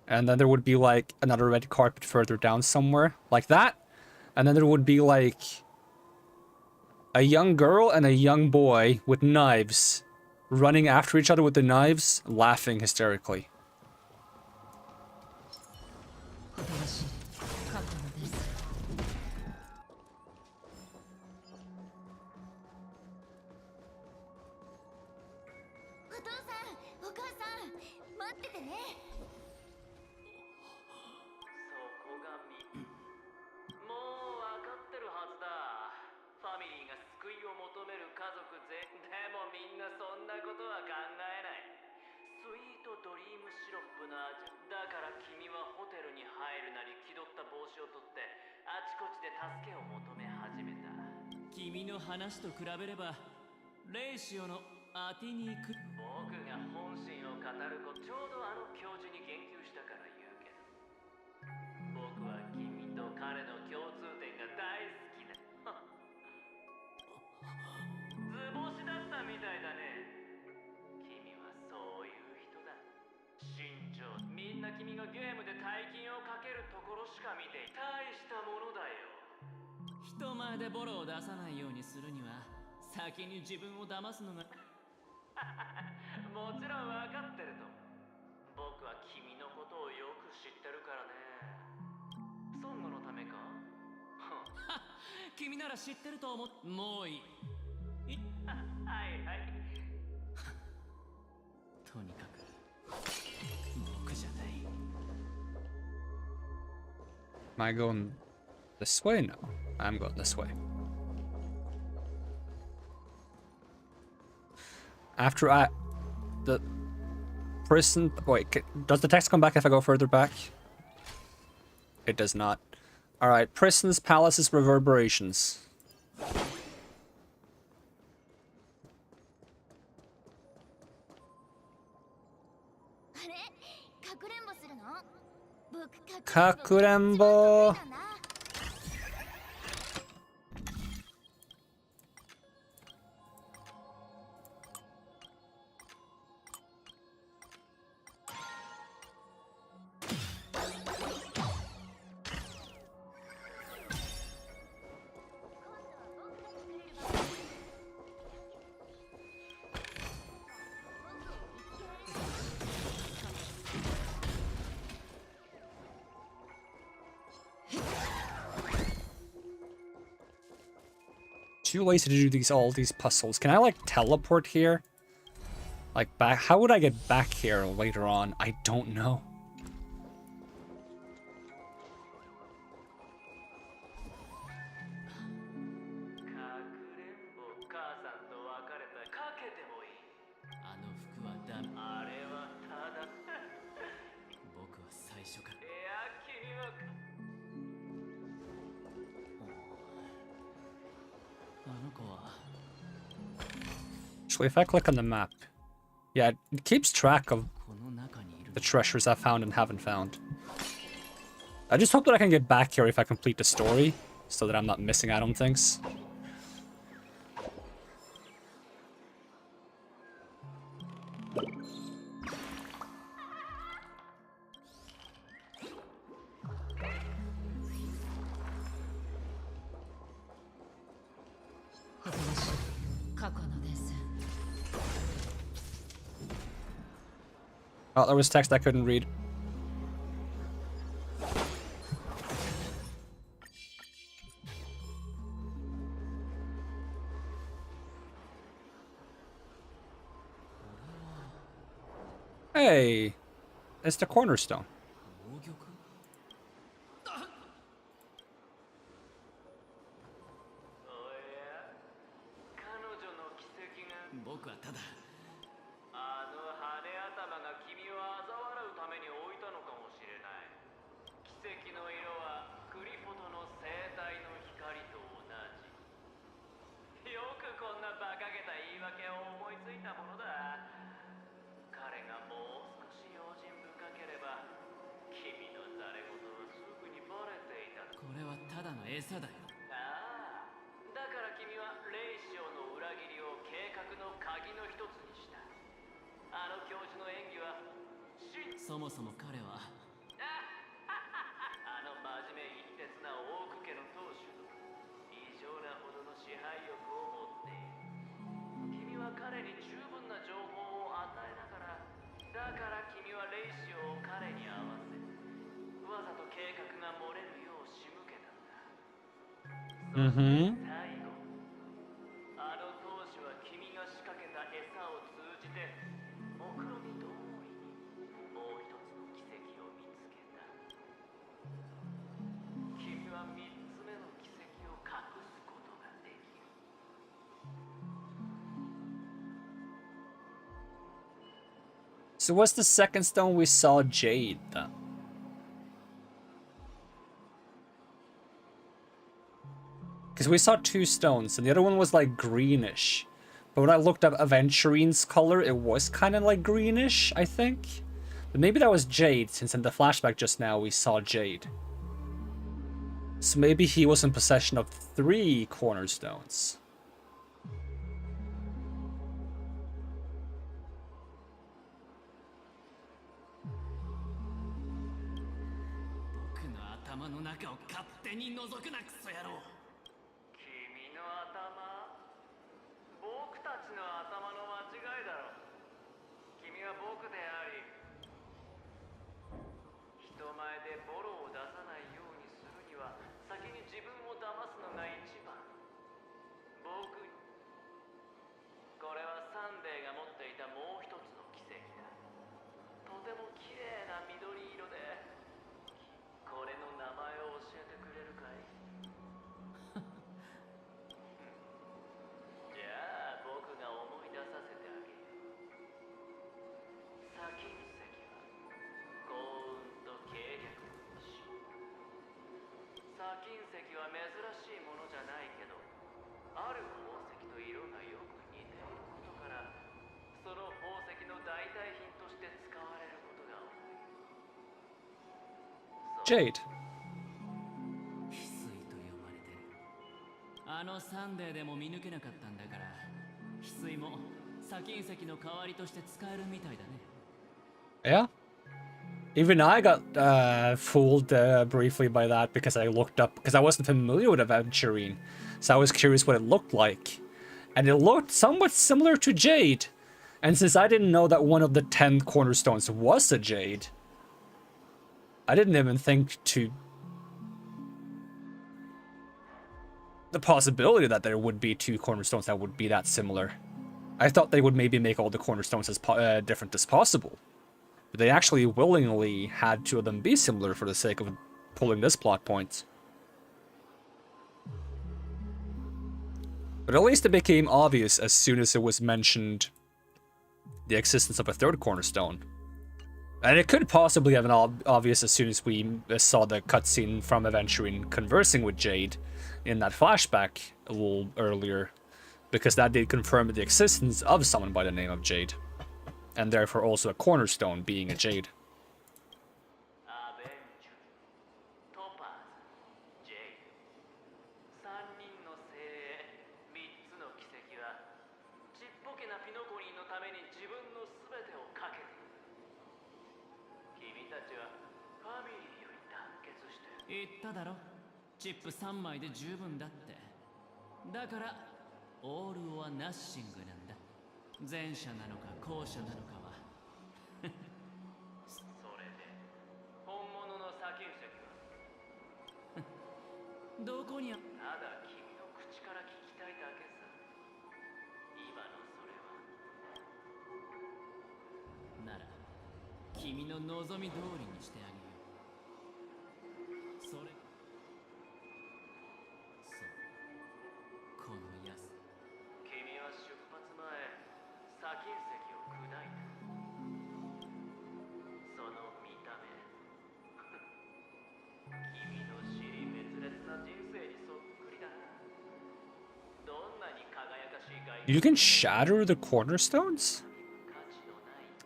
[SPEAKER 1] And then there would be, like, another red carpet further down somewhere, like that. And then there would be, like, a young girl and a young boy with knives running after each other with the knives, laughing hysterically.
[SPEAKER 7] お父さん、お母さん、待っててね。
[SPEAKER 4] そこがもう分かってるはずだ。ファミリーが救いを求める家族でもみんなそんなことは考えない。スイートドリームシロップの味だから君はホテルに入るなり気取った帽子を取ってあちこちで助けを求め始めた。君の話と比べればレイシオのアティニーク僕が本心を語ることちょうどあの教授に言及したから言うけど僕は君と彼の共通点が大好きだ図星だったみたいだね。君はそういう人だ。慎重。みんな君がゲームで大金をかけるところしか見て大したものだよ。人前でボロを出さないようにするには先に自分を騙すのがもちろん分かってると。僕は君のことをよく知ってるからね。孫悟のためか君なら知ってると思っもういいはいはいとにかく僕じゃない。
[SPEAKER 1] Am I going this way? No, I'm going this way. After the prison. Wait, does the text come back if I go further back? It does not. Alright, prisons, palaces, reverberations. かくれんぼ。Too lazy to do all these puzzles. Can I like teleport here? Like back? How would I get back here later on? I don't know. Actually, if I click on the map, yeah, it keeps track of the treasures I've found and haven't found. I just hope that I can get back here if I complete the story, so that I'm not missing out on things. Oh, there was text I couldn't read. Hey, it's the cornerstone.
[SPEAKER 4] そもそも彼はあの真面目一徹なオーク家の当主の異常なほどの支配欲を持っている。君は彼に十分な情報を与えながら、だから君はレイシオを彼に合わせ、わざと計画が漏れるよう仕向けたんだ。そして最後、あの当主は君が仕掛けた餌を通じて目論見通りにもう一つの奇跡を見つけた。君は三つ目の奇跡を隠すことができる。
[SPEAKER 1] So what's the second stone we saw Jade then? Because we saw two stones, and the other one was like greenish. But when I looked up Aventurine's color, it was kind of like greenish, I think. But maybe that was Jade, since in the flashback just now we saw Jade. So maybe he was in possession of 3 cornerstones. Jade.
[SPEAKER 4] あのサンデーでも見抜けなかったんだから、翡翠も砂金石の代わりとして使えるみたいだね。
[SPEAKER 1] Yeah. Even I got fooled briefly by that because I looked up, because I wasn't familiar with Aventurine. So I was curious what it looked like. And it looked somewhat similar to Jade. And since I didn't know that one of the 10 cornerstones was a Jade, I didn't even think to the possibility that there would be 2 cornerstones that would be that similar. I thought they would maybe make all the cornerstones as different as possible. But they actually willingly had 2 of them be similar for the sake of pulling this plot point. But at least it became obvious as soon as it was mentioned the existence of a 3rd cornerstone. And it could possibly have been obvious as soon as we saw the cutscene from Aventurine conversing with Jade in that flashback a little earlier, because that did confirm the existence of someone by the name of Jade, and therefore also a cornerstone being a Jade.
[SPEAKER 4] チップ3枚で十分だって。だからオール・オア・ナッシングなんだ。前者なのか後者なのかはどこにあただ君の口から聞きたいだけさ。今のそれは。なら、君の望み通りにしてあげよう。それ。そう。このやつ。君は出発前、砂金石を砕いた。その見た目。君の尻滅裂な人生にそっくりだな。どんなに輝かしい外
[SPEAKER 1] You can shatter the cornerstones?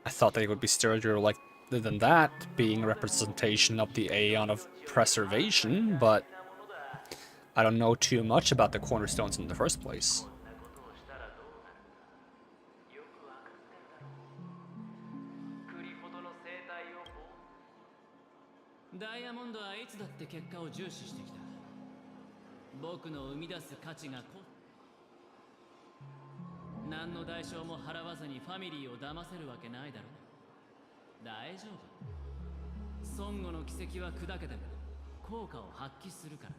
[SPEAKER 1] I thought they would be sturdier like than that, being a representation of the Aeon of Preservation, but I don't know too much about the cornerstones in the first place.
[SPEAKER 4] ダイヤモンドはいつだって結果を重視してきた。僕の生み出す価値が何の代償も払わずにファミリーを騙せるわけないだろ。大丈夫。孫悟の奇跡は砕けても効果を発揮するからね。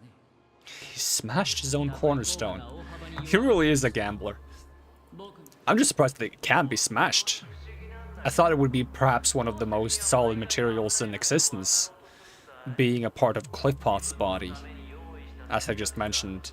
[SPEAKER 1] He smashed his own cornerstone. He really is a gambler. I'm just surprised that it can be smashed. I thought it would be perhaps one of the most solid materials in existence, being a part of Clipot's body, as I just mentioned.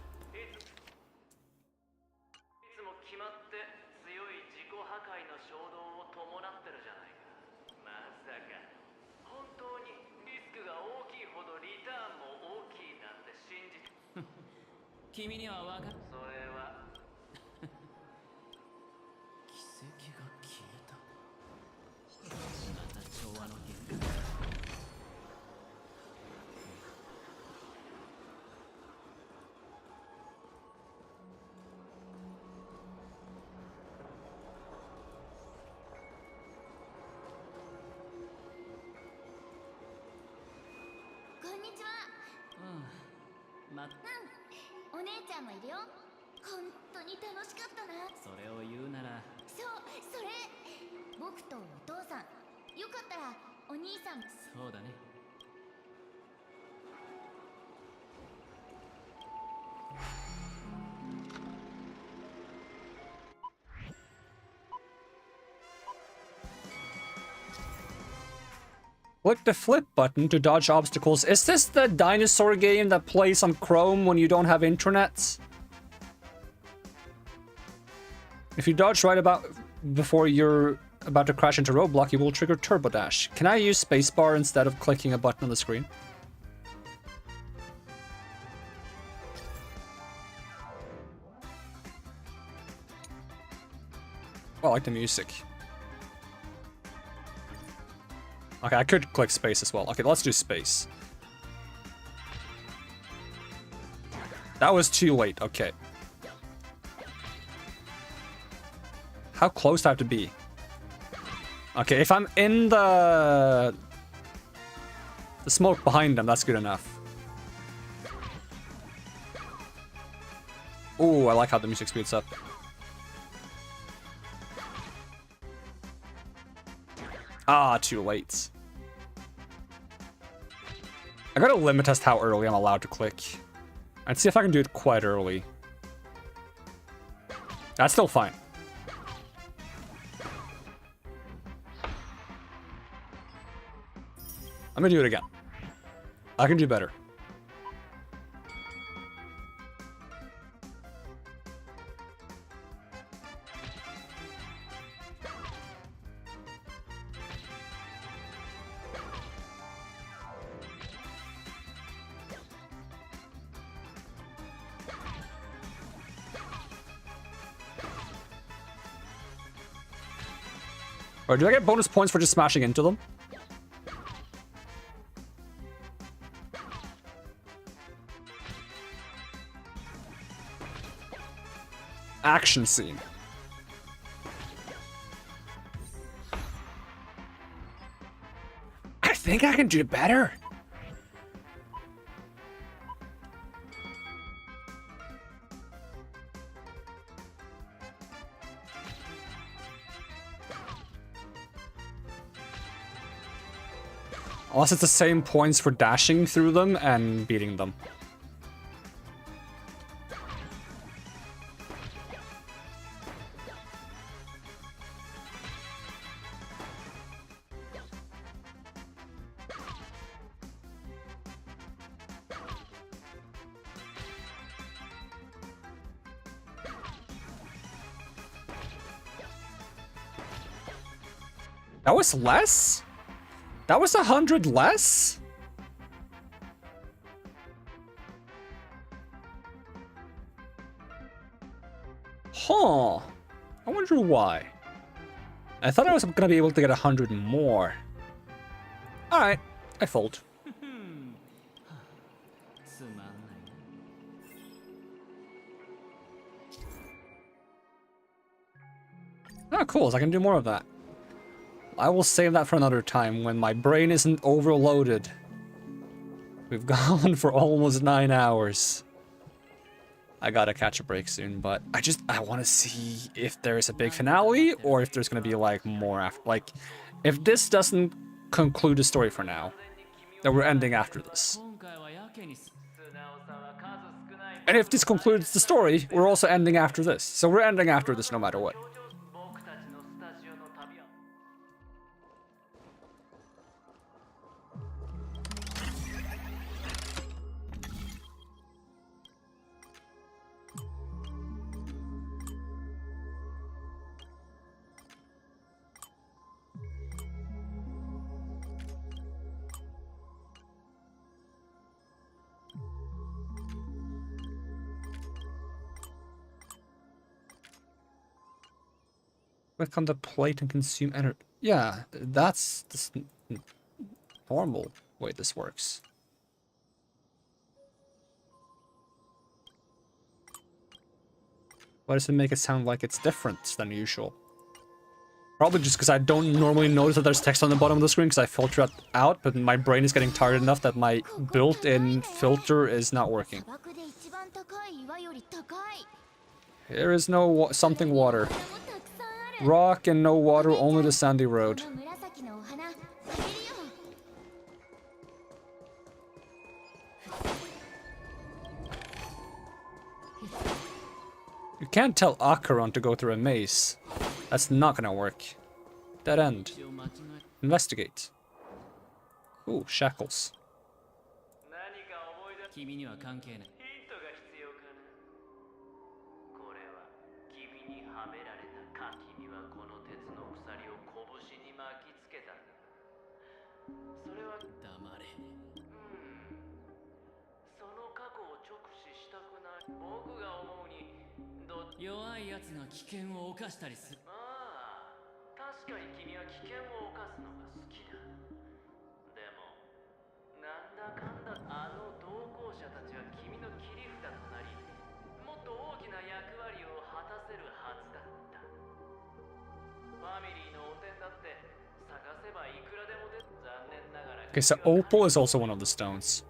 [SPEAKER 1] Click the flip button to dodge obstacles. Is this the dinosaur game that plays on Chrome when you don't have internet? If you dodge right about before you're about to crash into a roadblock, you will trigger Turbo Dash. Can I use spacebar instead of clicking a button on the screen? Oh, I like the music. Okay, I could click space as well. Okay, let's do space. That was too late. Okay. How close do I have to be? Okay, if I'm in the smoke behind them, that's good enough. Ooh, I like how the music speeds up. Ah, too late. I gotta limit test how early I'm allowed to click. And see if I can do it quite early. That's still fine. I'm gonna do it again. I can do better. Or do I get bonus points for just smashing into them? Action scene. I think I can do better. Unless it's the same points for dashing through them and beating them. That was less? That was 100 less? Huh. I wonder why. I thought I was gonna be able to get 100 more. Alright, I fold. Oh, cool, so I can do more of that. I will save that for another time when my brain isn't overloaded. We've gone for almost 9 hours. I gotta catch a break soon, but I want to see if there's a big finale or if there's gonna be like more after. Like, if this doesn't conclude the story for now, then we're ending after this. And if this concludes the story, we're also ending after this. So we're ending after this no matter what. Click on the plate and consume energy. Yeah, that's the normal way this works. Why does it make it sound like it's different than usual? Probably just because I don't normally notice that there's text on the bottom of the screen because I filter it out, but my brain is getting tired enough that my built-in filter is not working. Here is no something water. Rock and no water, only the sandy road. You can't tell Acheron to go through a maze. That's not gonna work. Dead end. Investigate. Ooh, shackles. Okay, so opal is also one of the stones.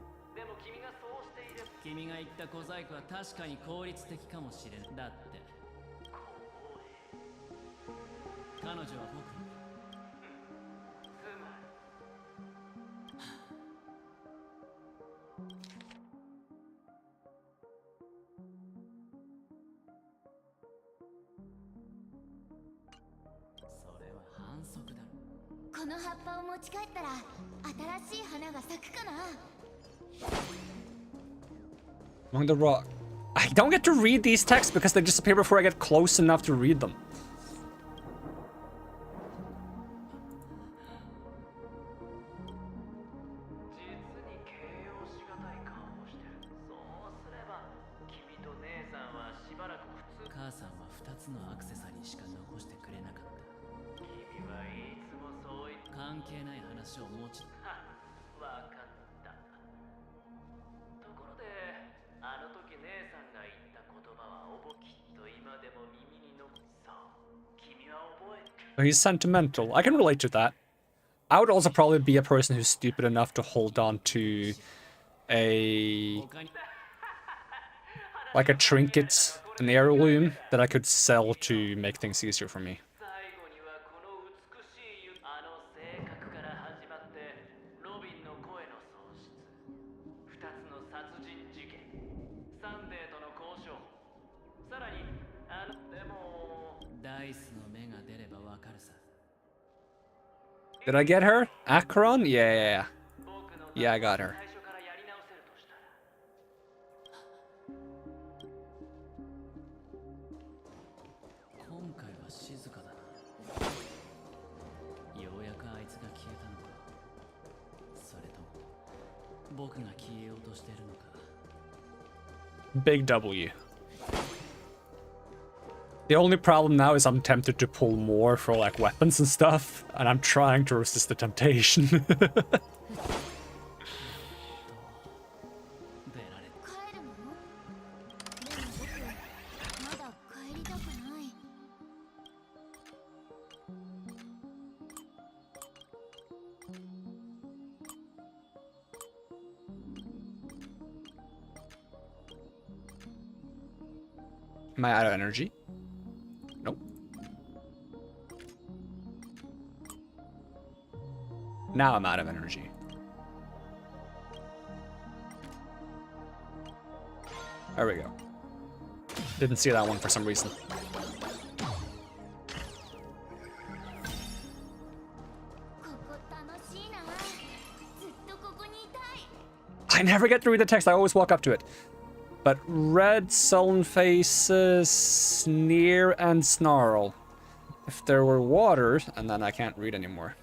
[SPEAKER 1] Among the rock. I don't get to read these texts because they disappear before I get close enough to read them. He's sentimental. I can relate to that. I would also probably be a person who's stupid enough to hold on to like a trinket, an heirloom that I could sell to make things easier for me. Did I get her? Acheron? Yeah. Yeah, I got her.
[SPEAKER 4] 僕が消えようとしてるのか。
[SPEAKER 1] Big W. The only problem now is I'm tempted to pull more for like weapons and stuff, and I'm trying to resist the temptation.
[SPEAKER 7] 帰るの？でも僕まだ帰りたくない。
[SPEAKER 1] Am I out of energy? Nope. Now I'm out of energy. There we go. Didn't see that one for some reason.
[SPEAKER 7] ここ楽しいな。ずっとここにいたい。
[SPEAKER 1] I never get to read the text, I always walk up to it. But red, sullen faces, sneer, and snarl. If there were water, and then I can't read anymore.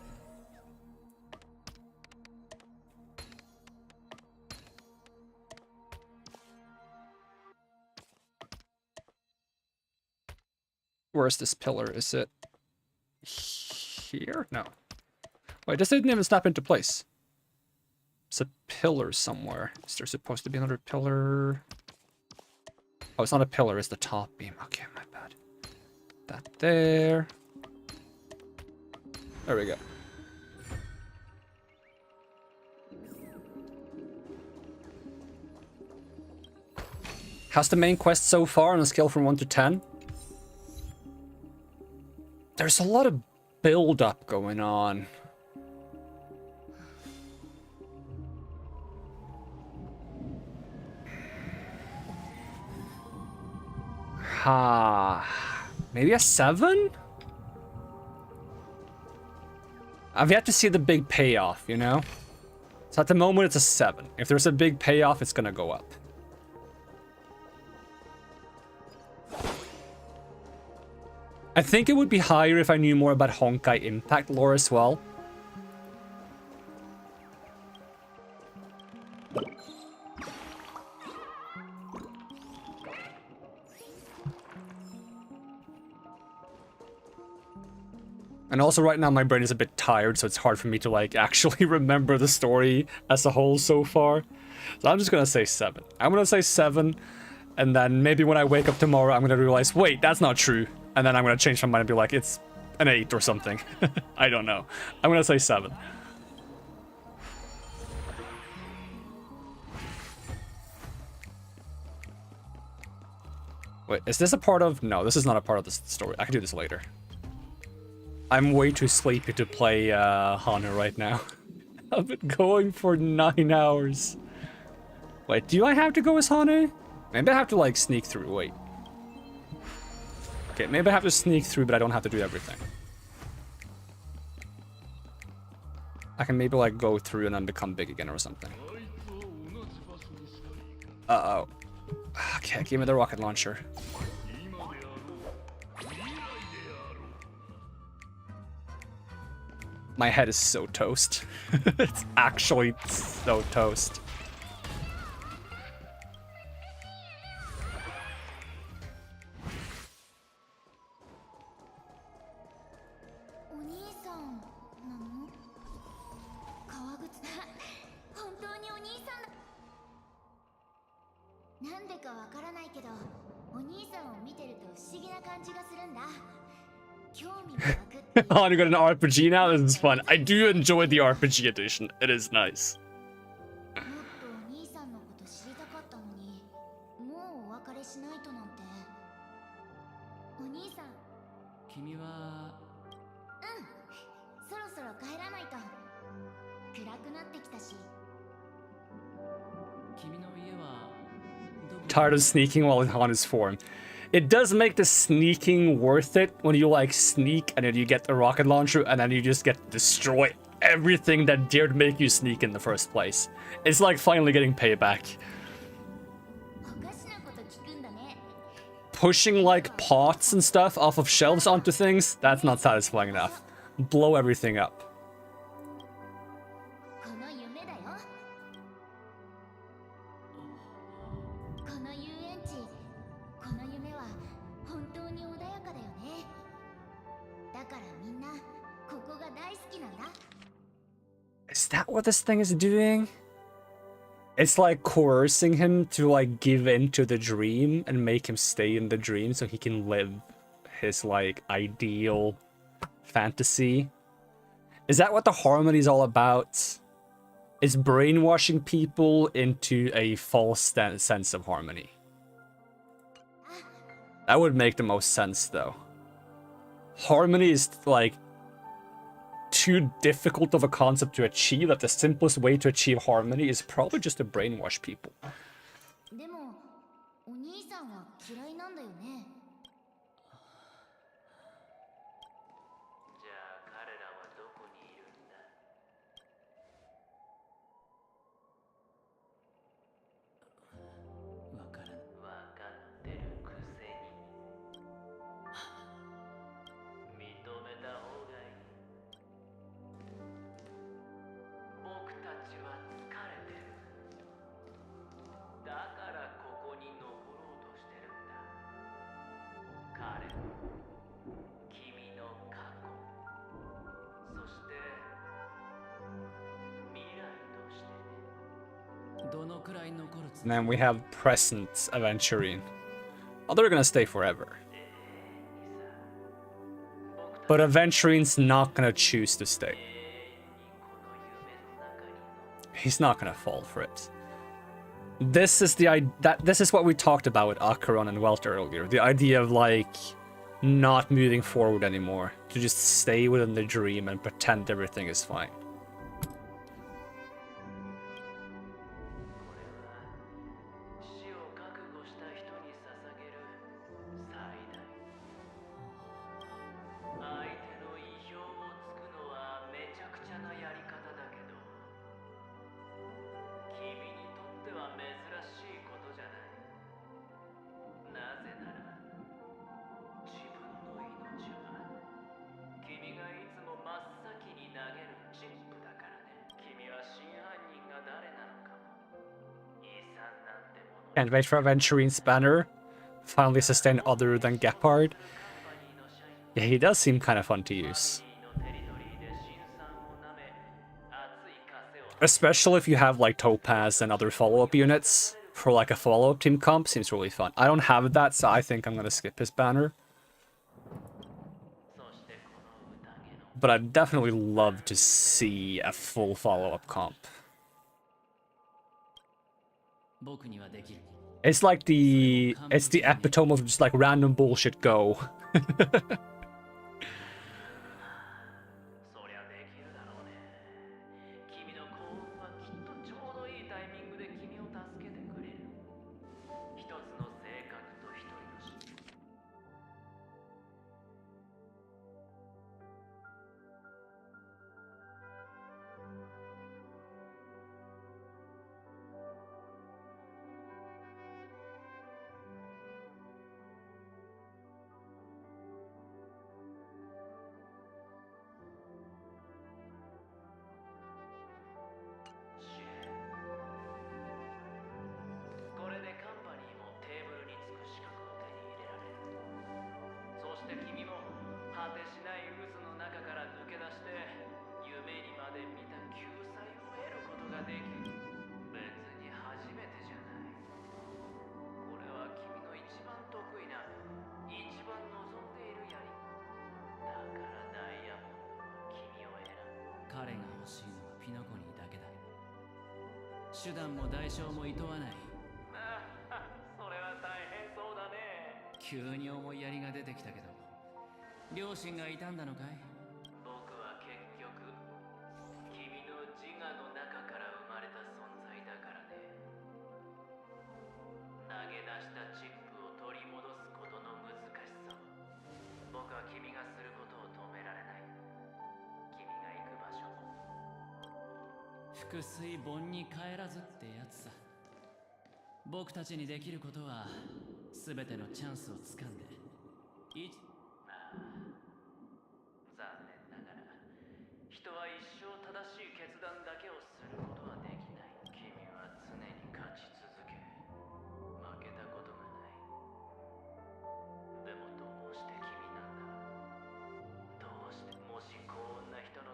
[SPEAKER 1] Where's this pillar? Is it here? No. Wait, this didn't even snap into place. It's a pillar somewhere. Is there supposed to be another pillar? Oh, it's not a pillar, it's the top beam. Okay, my bad. That there. There we go. How's the main quest so far on a scale from 1 to 10? There's a lot of build-up going on. Maybe a 7? I've yet to see the big payoff, you know? So at the moment it's a 7. If there's a big payoff, it's gonna go up. I think it would be higher if I knew more about Honkai Impact lore as well. And also right now my brain is a bit tired, so it's hard for me to like actually remember the story as a whole so far. So I'm just gonna say 7. I'm gonna say 7, and then maybe when I wake up tomorrow I'm gonna realize, wait, that's not true. And then I'm gonna change my mind and be like, it's an 8 or something. I don't know. I'm gonna say 7. Wait, is this a part of... No, this is not a part of the story. I can do this later. I'm way too sleepy to play Hana right now. I've been going for 9 hours. Wait, do I have to go as Hana? Maybe I have to like sneak through, wait. Okay, maybe I have to sneak through, but I don't have to do everything. I can maybe like go through and then become big again or something. Uh-oh. Okay, give me the rocket launcher. My head is so toast. It's actually so toast. Oh, you got an RPG now? This is fun. I do enjoy the RPG edition. It is nice.
[SPEAKER 4] 君の家は
[SPEAKER 1] Tired of sneaking while in Hana's form. It does make the sneaking worth it when you like sneak and then you get the rocket launcher and then you just get to destroy everything that dared make you sneak in the first place. It's like finally getting payback. Pushing like pots and stuff off of shelves onto things, that's not satisfying enough. Blow everything up.
[SPEAKER 7] 大好きなんだ。
[SPEAKER 1] Is that what this thing is doing? It's like coercing him to like give in to the dream and make him stay in the dream so he can live his like ideal fantasy. Is that what the harmony is all about? Is brainwashing people into a false sense of harmony? That would make the most sense though. Harmony is like too difficult of a concept to achieve that the simplest way to achieve harmony is probably just to brainwash people.
[SPEAKER 7] でもお兄さんは嫌いなんだよね。
[SPEAKER 4] じゃあ彼らはどこにいるんだ。わからん。わかってるくせに認めた方がいい。僕たちは疲れてる。だからここに残ろうとしてるんだ。彼、君の過去、そして未来としてね。どのくらい残るつ
[SPEAKER 1] And then we have present Aventurine. Oh, they're gonna stay forever. But Aventurine's not gonna choose to stay. He's not gonna fall for it. This is this is what we talked about with Acheron and Welt earlier. The idea of like not moving forward anymore, to just stay within the dream and pretend everything is fine.
[SPEAKER 4] 死を覚悟した人に捧げる最大。相手の意表をつくのはめちゃくちゃなやり方だけど、君にとっては珍しいことじゃない。なぜなら自分の命は君がいつも真っ先に投げるチップだからね。君は真犯人が誰なのかも遺産なんてもの。
[SPEAKER 1] Can't wait for Aventurine's banner. Finally sustain other than Gepard. Yeah, he does seem kind of fun to use. Especially if you have like Topaz and other follow-up units for like a follow-up team comp, seems really fun. I don't have that, so I think I'm gonna skip his banner. But I'd definitely love to see a full follow-up comp. It's like it's the epitome of just like random bullshit go.
[SPEAKER 4] そりゃできるだろうね。君の幸運はきっとちょうどいいタイミングで君を助けてくれる。一つの性格と一人のし。これでカンパニーもテーブルにつく資格を手に入れられる。そして君も果てしない渦の中から抜け出して夢にまで見た救済を得ることができる。別に初めてじゃない。これは君の一番得意な、一番望んでいるやり。だからダイヤモンドは君を選ぶ。彼が欲しいのはピノコニーだけだ。手段も代償も厭わない。それは大変そうだね。急に思いやりが出てきたけど、両親が痛んだのかい？僕は結局君の自我の中から生まれた存在だからね。投げ出したチップを取り戻すことの難しさ。僕は君がすることを止められない。君が行く場所も腹水盆に帰らずってやつさ。僕たちにできることは全てのチャンスをつかんで残念ながら人は一生正しい決断だけをすることはできない。君は常に勝ち続け負けたことがない。でもどうして君なんだ。どうしてもし幸運な人の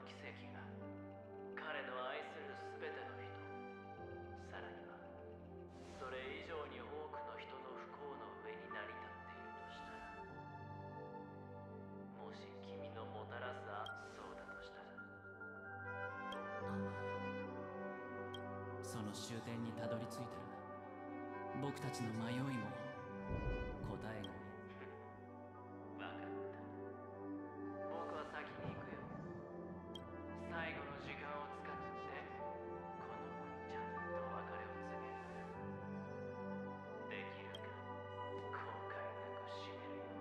[SPEAKER 4] の終点にたどり着いたら僕たちの迷いも答えがね。分かった。僕は先に行くよ。最後の時間を使ってこの子にちゃんと別れを告げる。できるか、後悔なく死ねるよ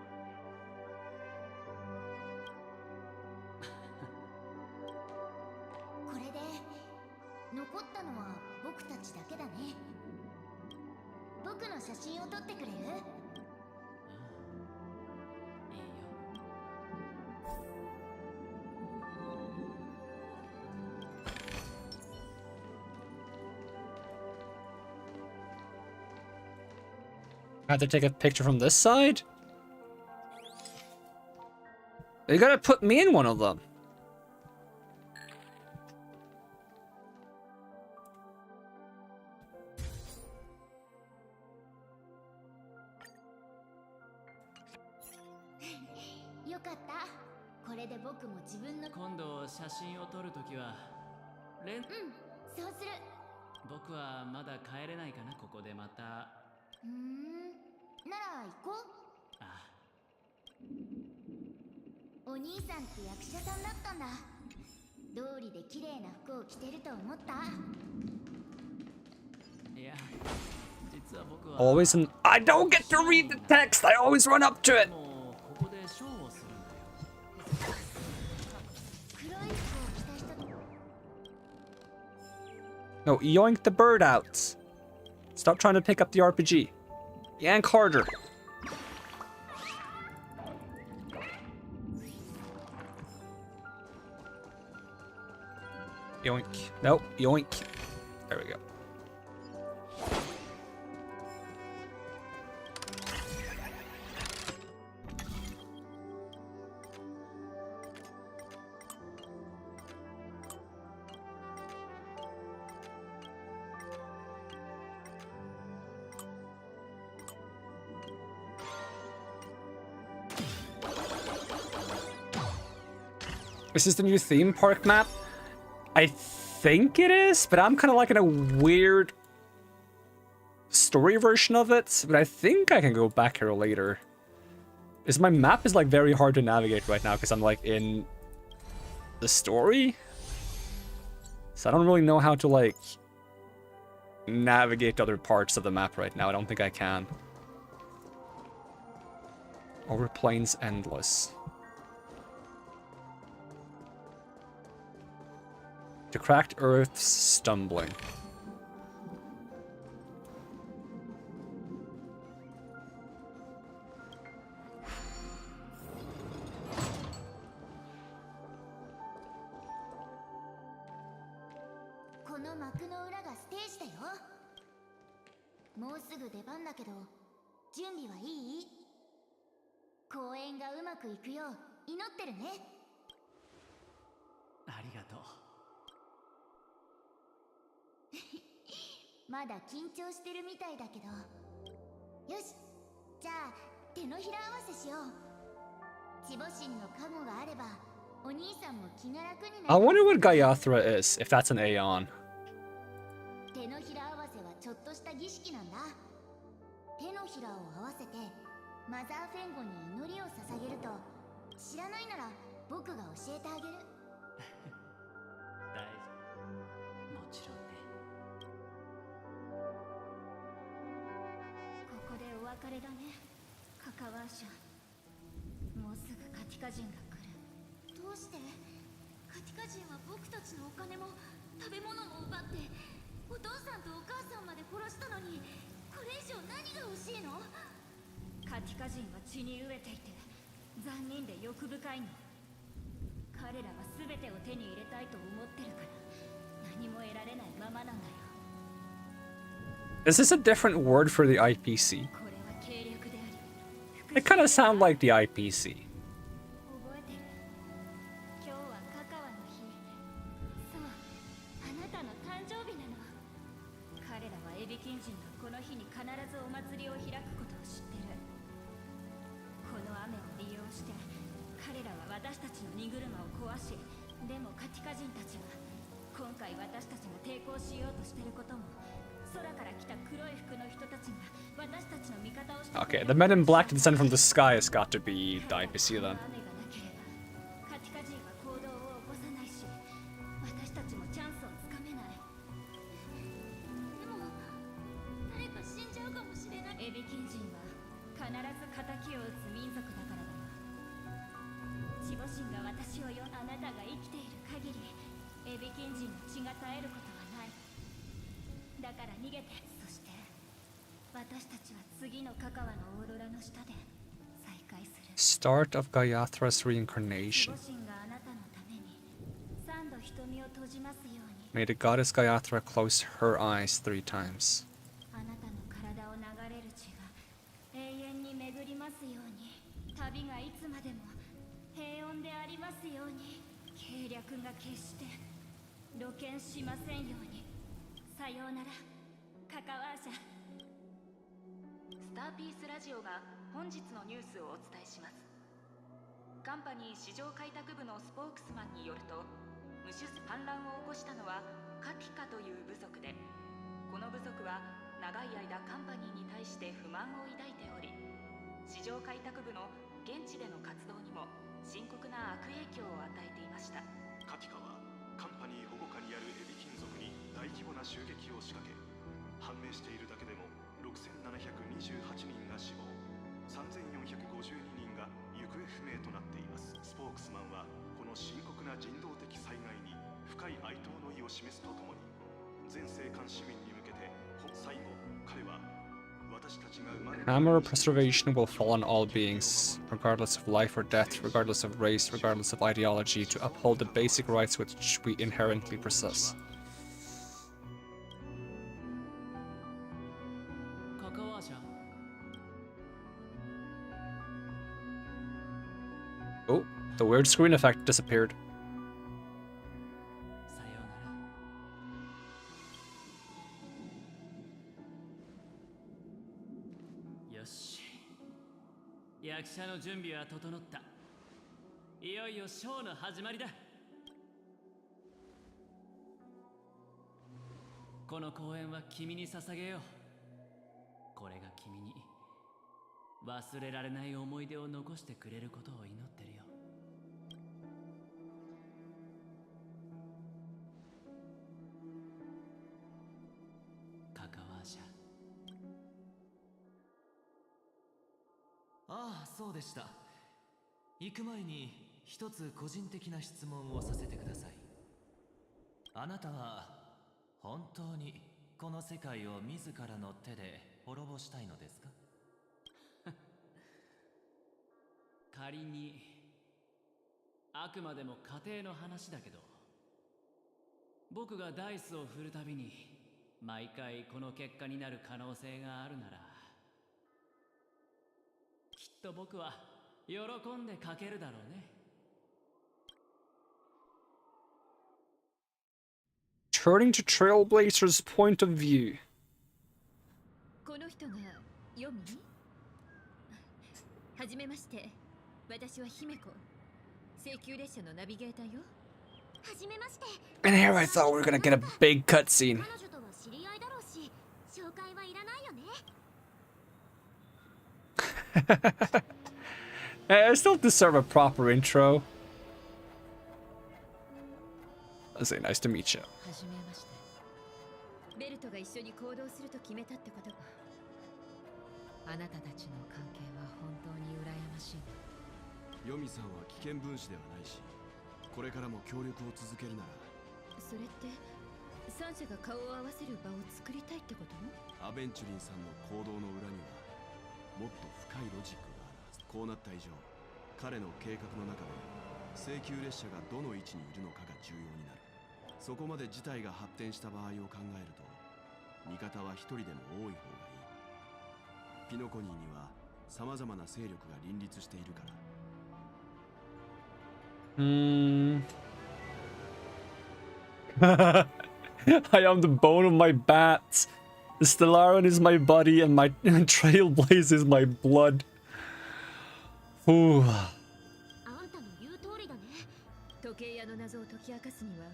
[SPEAKER 7] これで残ったのは僕たちだけだね。僕の写真を撮ってくれる？
[SPEAKER 4] いいよ。
[SPEAKER 1] I have to take a picture from this side? You gotta put me in one of them.
[SPEAKER 7] よかった。これで僕も自分の
[SPEAKER 4] 今度写真を撮るときは
[SPEAKER 7] そうする。
[SPEAKER 4] 僕はまだ帰れないかな。ここでまた。
[SPEAKER 7] なら行こう。
[SPEAKER 4] ああ、
[SPEAKER 7] お兄さんって役者さんだったんだ。道理で綺麗な服を着てると思った？
[SPEAKER 4] いや、実は僕は
[SPEAKER 1] Always I don't get to read the text. I always run up to it.
[SPEAKER 4] もうここでショーをするんだよ。
[SPEAKER 7] 黒い服を着た人。
[SPEAKER 1] No, yoink the bird out. Stop trying to pick up the RPG. Yank harder. Yoink. Nope, yoink. There we go. This is the new theme park map. I think it is, but I'm kind of like in a weird story version of it. But I think I can go back here later. Is my map is like very hard to navigate right now because I'm like in the story. So I don't really know how to like navigate other parts of the map right now. I don't think I can. Over plains endless. To cracked earth's stumbling. I wonder what Gaiathra is, if that's an Aeon.
[SPEAKER 7] 手のひら合わせはちょっとした儀式なんだ。手のひらを合わせてマザーフェンゴに祈りを捧げると、知らないなら僕が教えてあげる。
[SPEAKER 4] 大丈夫。もちろんね。
[SPEAKER 7] ここでお別れだね、カカワーシャ。もうすぐカティカ人が来る。どうして？カティカ人は僕たちのお金も食べ物も奪って、お父さんとお母さんまで殺したのに、これ以上何が欲しいの？カティカ人は血に飢えていて残忍で欲深いの。彼らは全てを手に入れたいと思ってるから、何も得られないままなんだよ。
[SPEAKER 1] Is this a different word for the IPC?
[SPEAKER 7] これは計略であり、
[SPEAKER 1] It kind of sounds like the IPC.
[SPEAKER 7] 覚えてる？今日はカカワの日。そう、あなたの誕生日なの。彼らはエビキン人がこの日に必ずお祭りを開くことを知ってる。この雨を利用して彼らは私たちの荷車を壊し、でもカティカ人たちは今回私たちが抵抗しようとしてることも空から来た黒い服の人たちが私たちの味方をして
[SPEAKER 1] Okay, the men in black descended from the sky has got to be the IPC then.
[SPEAKER 7] 雨がなければカティカ人は行動を起こさないし私たちもチャンスをつかめない。でも誰か死んじゃうかもしれない。エビキン人は必ず敵を討つ民族だからだよ。守護神が私をあなたが生きている限りエビキン人の血が絶えることはない。だから逃げて。そして私たちは次のカカワのオーロラの下で再会する。
[SPEAKER 1] Start of Gayathra's reincarnation.
[SPEAKER 7] 守護神があなたのために3度瞳を閉じますように。
[SPEAKER 1] May the goddess Gayathra close her eyes 3 times.
[SPEAKER 7] あなたの体を流れる血が永遠に巡りますように。旅がいつまでも平穏でありますように。計略が決して露見しませんように。さようならカカワーシャ。
[SPEAKER 5] スターピースラジオが本日のニュースをお伝えします。カンパニー市場開拓部のスポークスマンによると、無種反乱を起こしたのはカティカという部族で、この部族は長い間カンパニーに対して不満を抱いており、市場開拓部の現地での活動にも深刻な悪影響を与えていました。
[SPEAKER 11] カティカはカンパニー保護下にあるエビ金属に大規模な襲撃を仕掛け、判明しているだけでも6728人が死亡、3452人が行方不明となっています。スポークスマンはこの深刻な人道的災害に深い哀悼の意を示すとともに、全生還市民に向けて最後彼は私たちが生まれた
[SPEAKER 1] Hammer of preservation will fall on all beings, regardless of life or death, regardless of race, regardless of ideology, to uphold the basic rights which we inherently possess.
[SPEAKER 4] カカワーシャ
[SPEAKER 1] Oh, the weird screen effect disappeared.
[SPEAKER 4] さようなら。よし、役者の準備は整った。いよいよショーの始まりだ。この公演は君に捧げよう。これが君に忘れられない思い出を残してくれることを祈ってるよ。カカワーシャ。
[SPEAKER 12] ああ、そうでした。行く前に一つ個人的な質問をさせてください。あなたは本当にこの世界を自らの手で滅ぼしたいのですか？
[SPEAKER 4] 仮にあくまでも家庭の話だけど、僕がダイスを振るたびに毎回この結果になる可能性があるなら、きっと僕は喜んでかけるだろうね。
[SPEAKER 1] Turning to Trailblazer's point of view.
[SPEAKER 8] この人がヨミ？はじめまして。私は姫子。請求列車のナビゲーターよ。
[SPEAKER 7] はじめまして。
[SPEAKER 1] And here I thought we were gonna get a big cutscene.
[SPEAKER 7] 彼女とは知り合いだろうし、紹介はいらないよね。
[SPEAKER 1] I still deserve a proper intro. I'll say nice to meet you.
[SPEAKER 8] はじめまして。ベルトが一緒に行動すると決めたってことか。
[SPEAKER 5] あなたたちの関係は本当に羨ましい。
[SPEAKER 6] ヨミさんは危険分子ではないし、これからも協力を続けるなら。
[SPEAKER 8] それって三者が顔を合わせる場を作りたいってこと？
[SPEAKER 6] アベンチュリンさんの行動の裏にはもっと深いロジックがあるはず。こうなった以上、彼の計画の中で請求列車がどの位置にいるのかが重要になる。そこまで事態が発展した場合を考えると、味方は一人でも多い方がいい。ピノコニーには様々な勢力が林立しているから。
[SPEAKER 1] I am the bone of my bat. The Stellaron is my body, and my Trailblaze is my blood. Ooh.
[SPEAKER 7] あんたの言う通りだね。
[SPEAKER 8] 時計屋の謎を解き明かすには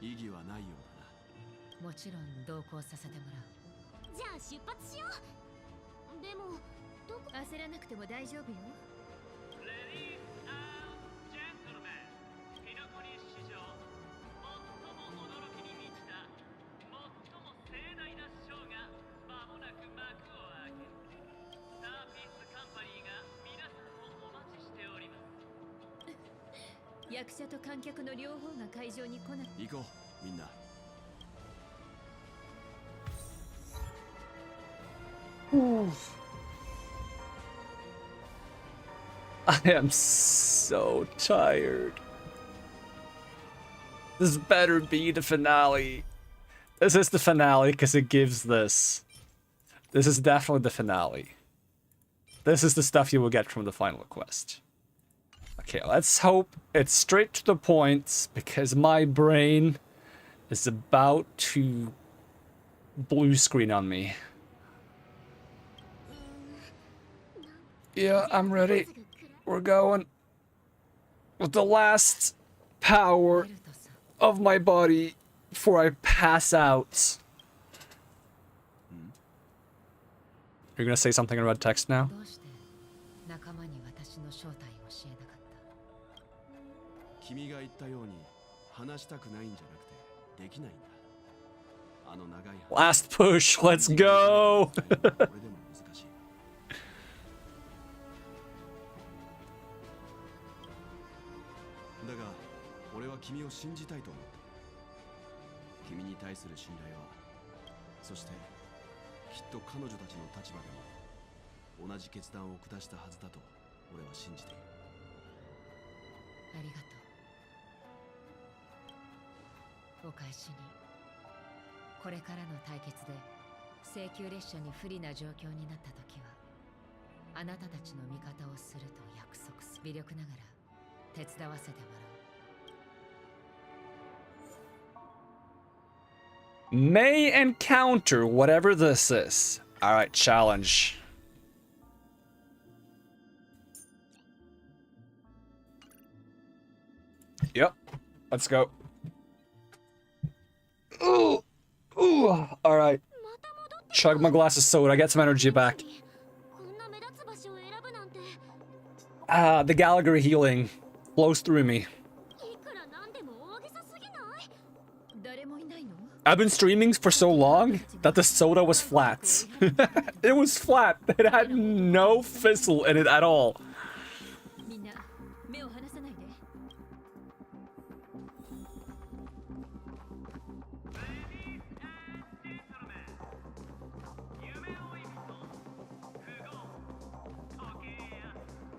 [SPEAKER 6] 意義はないよう
[SPEAKER 5] もちろん同行させてもらう。
[SPEAKER 7] じゃあ出発しよう。でもどこ。
[SPEAKER 8] 焦らなくても大丈夫よ。
[SPEAKER 4] レディージェントルメン、ピノコニ史上最も驚きに満ちた最も盛大なショーが間もなく幕を開ける。スターピースカンパニーが皆さんをお待ちしております。
[SPEAKER 8] 役者と観客の両方が会場に来なく。
[SPEAKER 6] 行こうみんな。
[SPEAKER 1] I am so tired. This better be the finale. This is the finale because it gives this. This is definitely the finale. This is the stuff you will get from the final quest. Okay, let's hope it's straight to the point because my brain is about to blue screen on me. Yeah, I'm ready. We're going with the last power of my body before I pass out. You're gonna say something in red text now?
[SPEAKER 5] どうして仲間に私の正体を教えなかった。
[SPEAKER 6] 君が言ったように話したくないんじゃなくてできないんだ。あの長い話。
[SPEAKER 1] Last push, let's go!
[SPEAKER 6] これでも難しい。だが俺は君を信じたいと思って。君に対する信頼は、そしてきっと彼女たちの立場でも同じ決断を下したはずだと俺は信じている。
[SPEAKER 5] ありがとう。お返しに、これからの対決で請求列車に不利な状況になった時はあなたたちの味方をすると約束す。微力ながら手伝わせてもらう。
[SPEAKER 1] May encounter whatever this is. Alright, challenge. Yep, let's go. Ooh, ooh, alright. Chug my glass of soda, get some energy back. The Gallagher healing flows through me. I've been streaming for so long that the soda was flat. It was flat. It had no fizzle in it at all.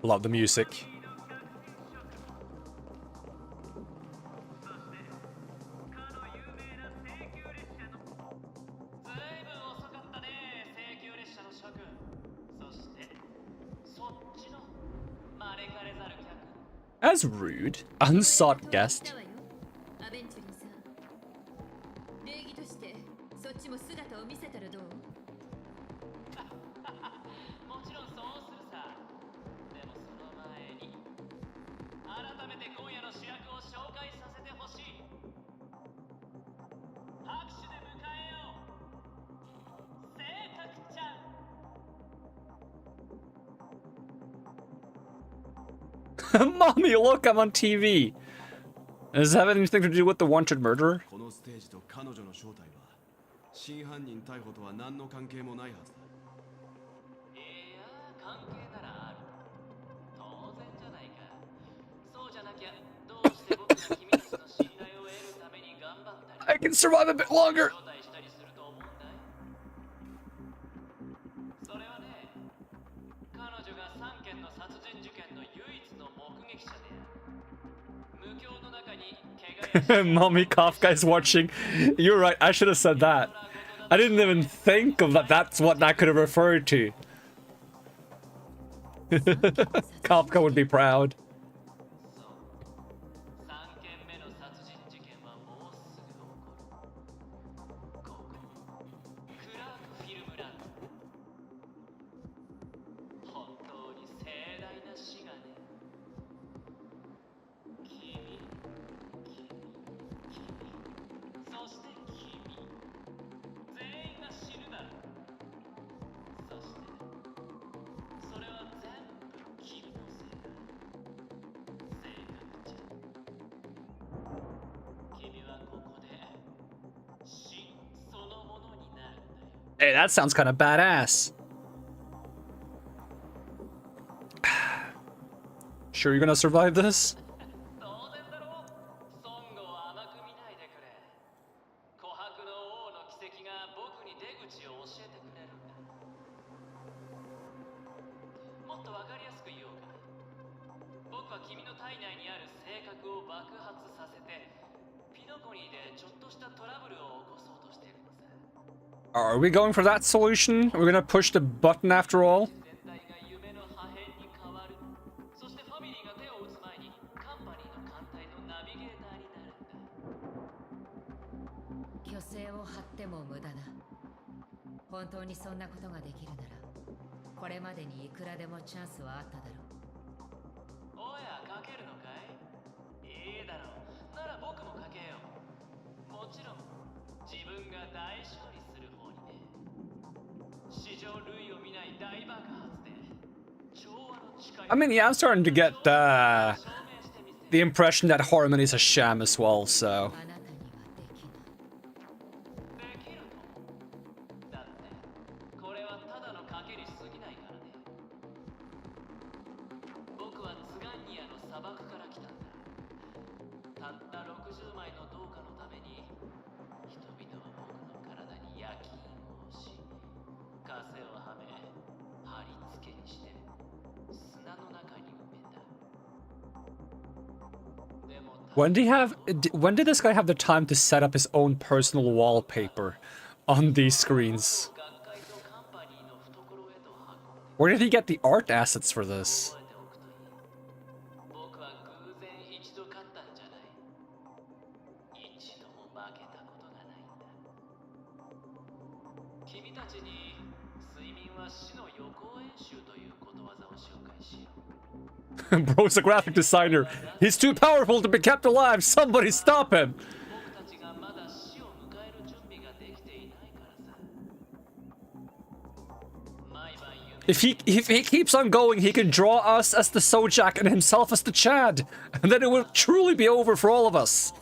[SPEAKER 1] Love the music. As rude, unsought guest.
[SPEAKER 8] 礼儀としてそっちも姿を見せたらどう？
[SPEAKER 4] もちろんそうするさ。でもその前に改めて今夜の主役を紹介させてほしい。拍手で迎えよう。性格ちゃん。
[SPEAKER 1] Mommy, look, I'm on TV. Does this have anything to do with the wanted murderer?
[SPEAKER 6] このステージと彼女の正体は真犯人逮捕とは何の関係もないはずだ。
[SPEAKER 4] いや、関係ならある。当然じゃないか。そうじゃなきゃどうして僕が君たちの信頼を得るために頑張ったり。
[SPEAKER 1] I can survive a bit longer.
[SPEAKER 4] 招待したりすると思うんだい。それはね、彼女が3件の殺人事件の唯一の目撃者である。無境の中に怪我や
[SPEAKER 1] Mommy Kafka is watching. You're right, I should have said that. I didn't even think of that. That's what that could have referred to. Kafka would be proud.
[SPEAKER 4] 3件目の殺人事件はもうすぐ起こる。ここ、クラークフィルムランド。本当に盛大な死がね。君、
[SPEAKER 1] Hey, that sounds kind of badass. Sure you're gonna survive this? Are we going for that solution? We're gonna push the button after all?
[SPEAKER 5] 虚勢を張っても無駄だ。本当にそんなことができるなら、これまでにいくらでもチャンスはあっただろう。おや、かけるのかい？いいだろう。なら僕もかけよう。もちろん、自分が大勝利する方にね。史上類を見ない大爆発で、調和の力。
[SPEAKER 1] I mean, yeah, I'm starting to get the impression that Harmony is a sham as well, so. When did this guy have the time to set up his own personal wallpaper on these screens? Where did he get the art assets for this? Bro's a graphic designer. He's too powerful to be kept alive. Somebody stop him. If he keeps on going, he can draw us as the Sojak and himself as the Chad. And then it will truly be over for all of us.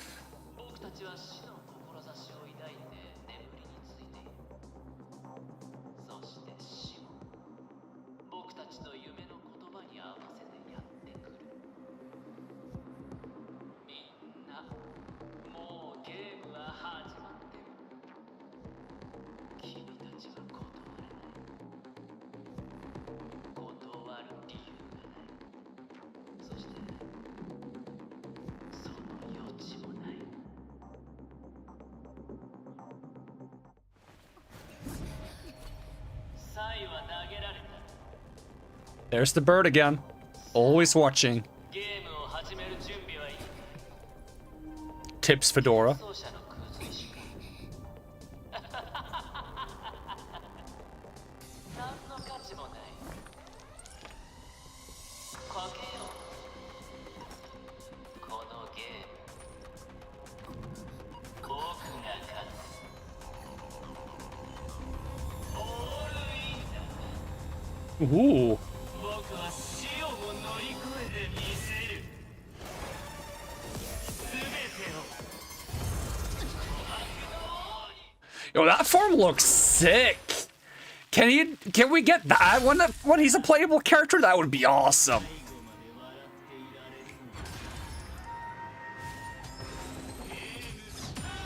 [SPEAKER 1] There's the bird again. Always watching. Tips Fedora. Ooh. Yo, that form looks sick. Can we get that when he's a playable character? That would be awesome.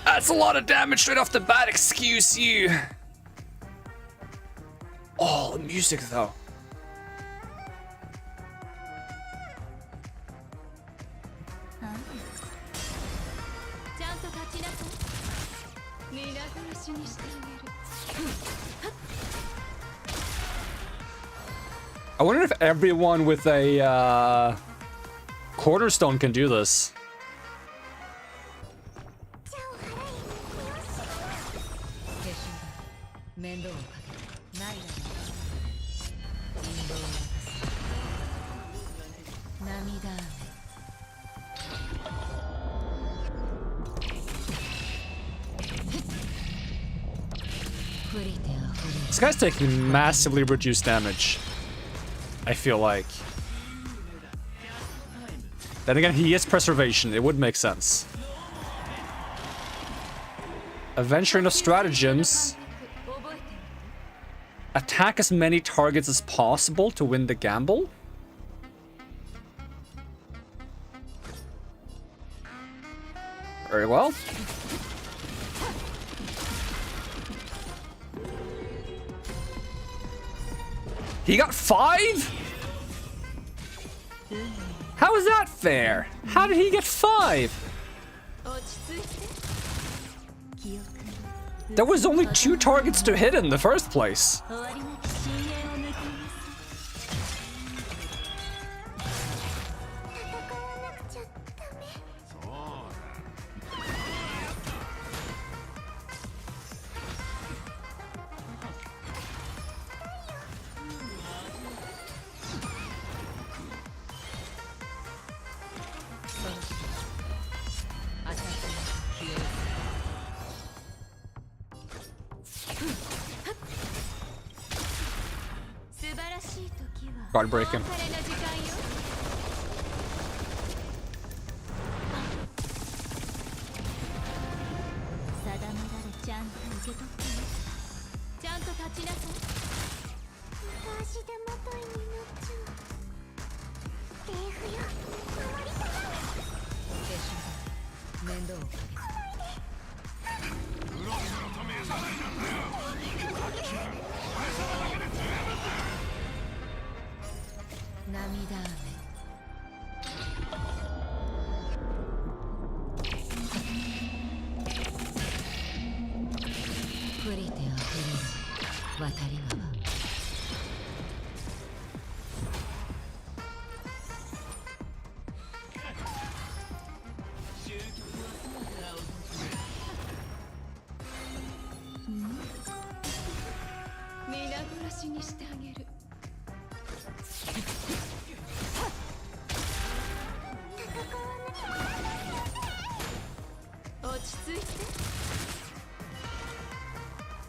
[SPEAKER 1] That's a lot of damage straight off the bat, excuse you. Oh, the music though. I wonder if everyone with a cornerstone can do this. This guy's taking massively reduced damage, I feel like. Then again, he is preservation. It would make sense. Adventuring of stratagems. Attack as many targets as possible to win the gamble? Very well. He got 5? How is that fair? How did he get 5? There was only 2 targets to hit in the first place. Guard break him.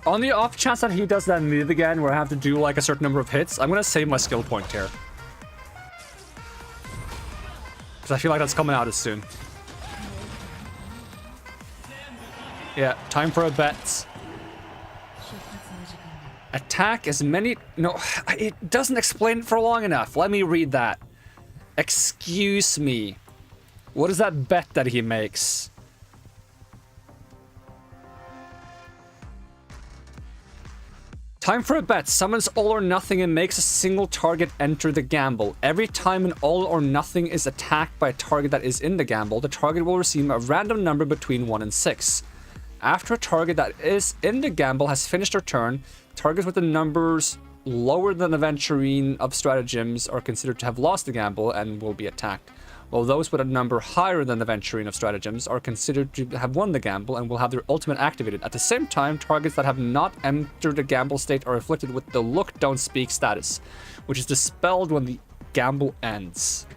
[SPEAKER 1] On the off chance that he does that move again where I have to do like a certain number of hits, I'm gonna save my skill point here. Because I feel like that's coming out as soon. Yeah, time for a bet. Attack as many... No, it doesn't explain it for long enough. Let me read that. Excuse me. What is that bet that he makes? Time for a bet. Summons all or nothing and makes a single target enter the gamble. Every time an all or nothing is attacked by a target that is in the gamble, the target will receive a random number between 1 and 6. After a target that is in the gamble has finished their turn, targets with the numbers lower than the Aventurine of stratagems are considered to have lost the gamble and will be attacked, while those with a number higher than the Aventurine of stratagems are considered to have won the gamble and will have their ultimate activated. At the same time, targets that have not entered the gamble state are afflicted with the Look Don't Speak status, which is dispelled when the gamble ends.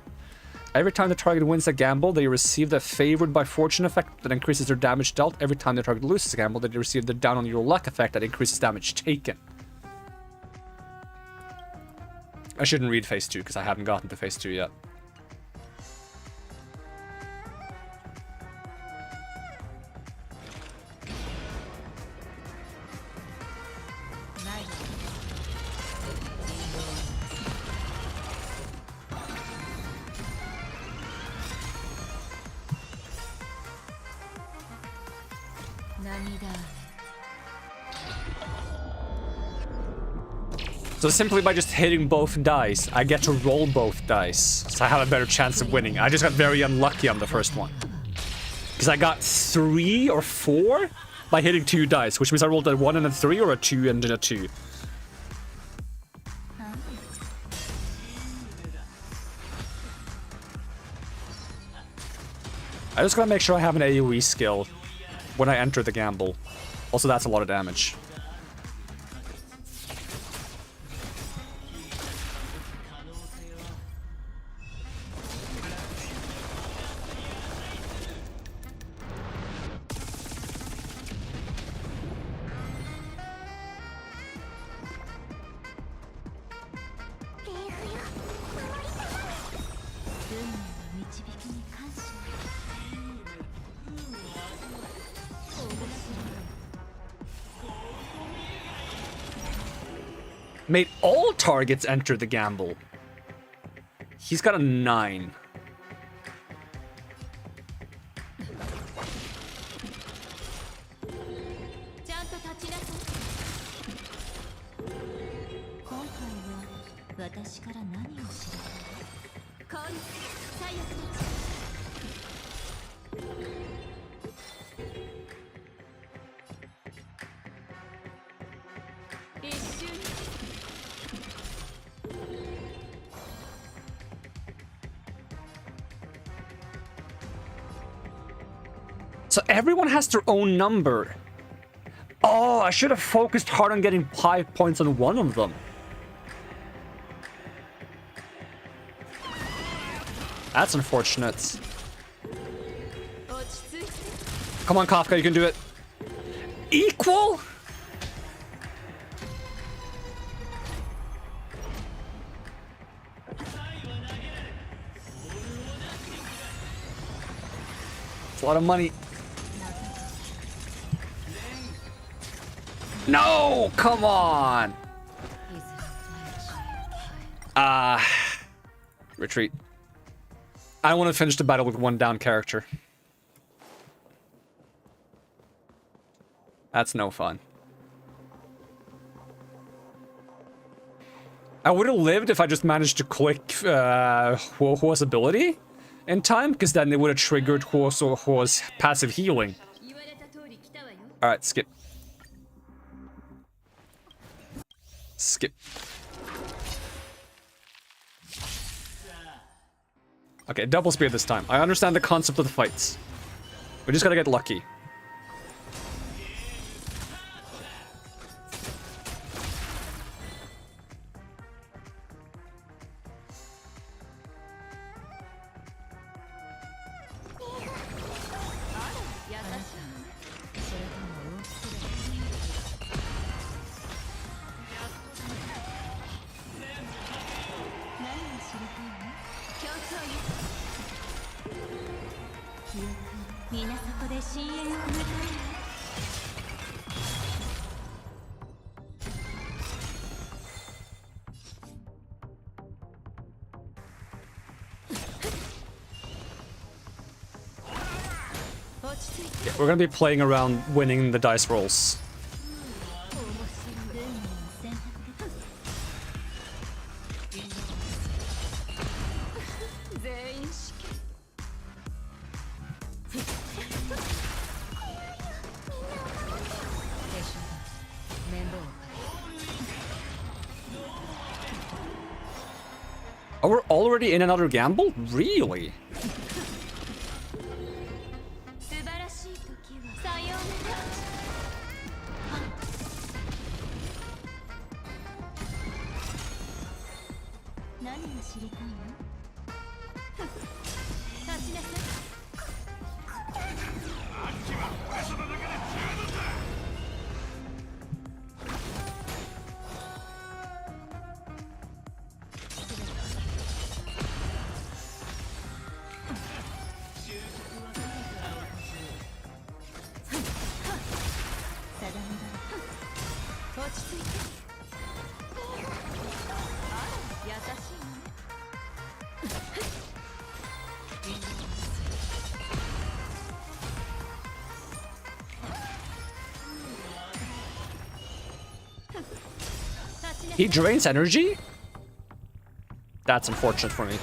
[SPEAKER 1] Every time the target wins a gamble, they receive the Favored by Fortune effect that increases their damage dealt. Every time the target loses a gamble, they receive the Down on Your Luck effect that increases damage taken. I shouldn't read phase 2 because I haven't gotten to phase 2 yet. So simply by just hitting both dice, I get to roll both dice. So I have a better chance of winning. I just got very unlucky on the first one. Because I got 3 or 4 by hitting 2 dice, which means I rolled a 1 and a 3 or a 2 and then a 2. I just gotta make sure I have an AoE skill when I enter the gamble. Also, that's a lot of damage. Made all targets enter the gamble. He's got a 9. So everyone has their own number. Oh, I should have focused hard on getting 5 points on one of them. That's unfortunate. Come on, Kafka, you can do it. Equal? It's a lot of money. No, come on. Retreat. I want to finish the battle with one down character. That's no fun. I would have lived if I just managed to click Huo's ability in time, because then they would have triggered Huo's passive healing. Alright, skip. Skip. Okay, double spear this time. I understand the concept of the fights. We just gotta get lucky. Yeah, we're gonna be playing around winning the dice rolls. Oh, we're already in another gamble? Really? He drains energy? That's unfortunate for me.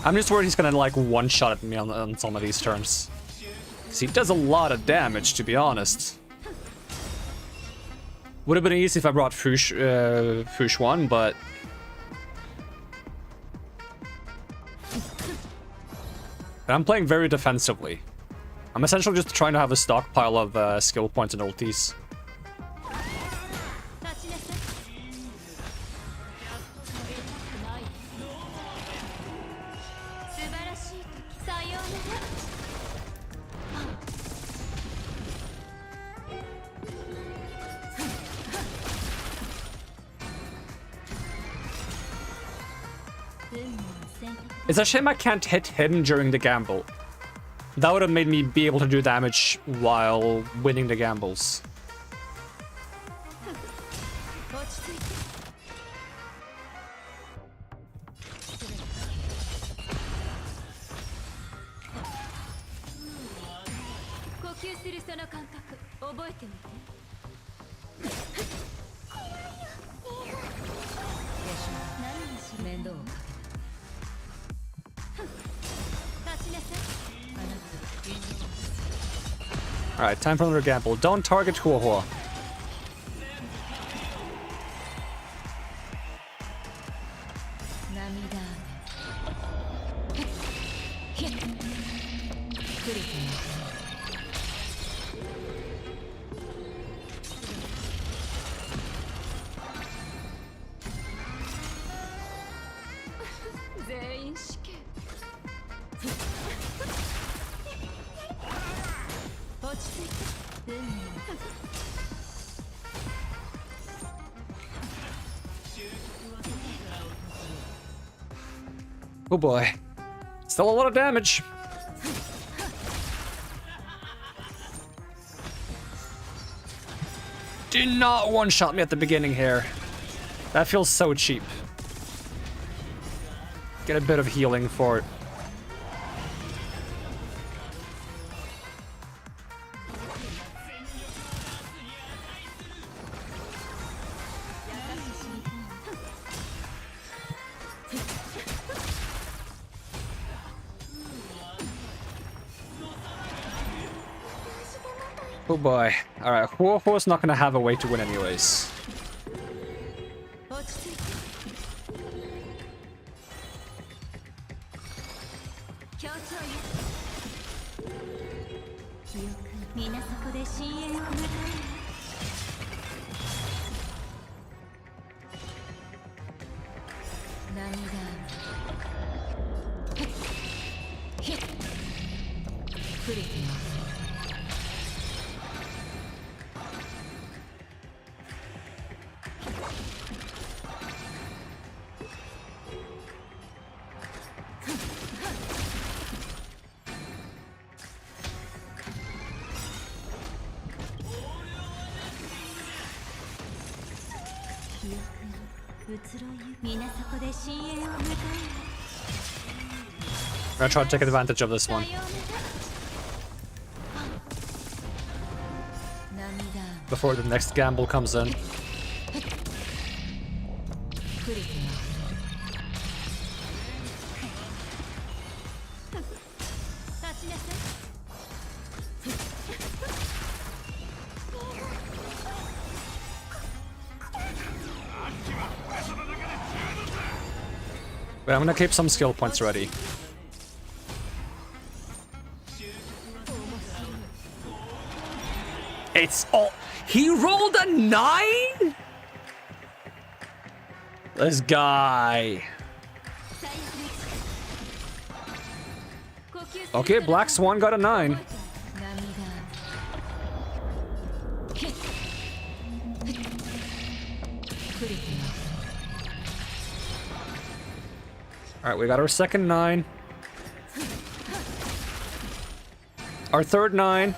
[SPEAKER 1] I'm just worried he's gonna like one-shot at me on some of these turns. Because he does a lot of damage, to be honest. Would have been easy if I brought Fush 1, but... And I'm playing very defensively. I'm essentially just trying to have a stockpile of skill points and ultis. It's a shame I can't hit him during the gamble. That would have made me be able to do damage while winning the gambles. Alright, time for another gamble. Don't target HoYoverse. Oh boy. Still a lot of damage. Do not one-shot me at the beginning here. That feels so cheap. Get a bit of healing for it. Oh boy. Alright, HoYoverse not gonna have a way to win anyways. I'm gonna try to take advantage of this one. Before the next gamble comes in. But I'm gonna keep some skill points ready. It's all... He rolled a 9?! This guy. Okay, Black Swan got a 9. Alright, we got our second 9. Our third 9.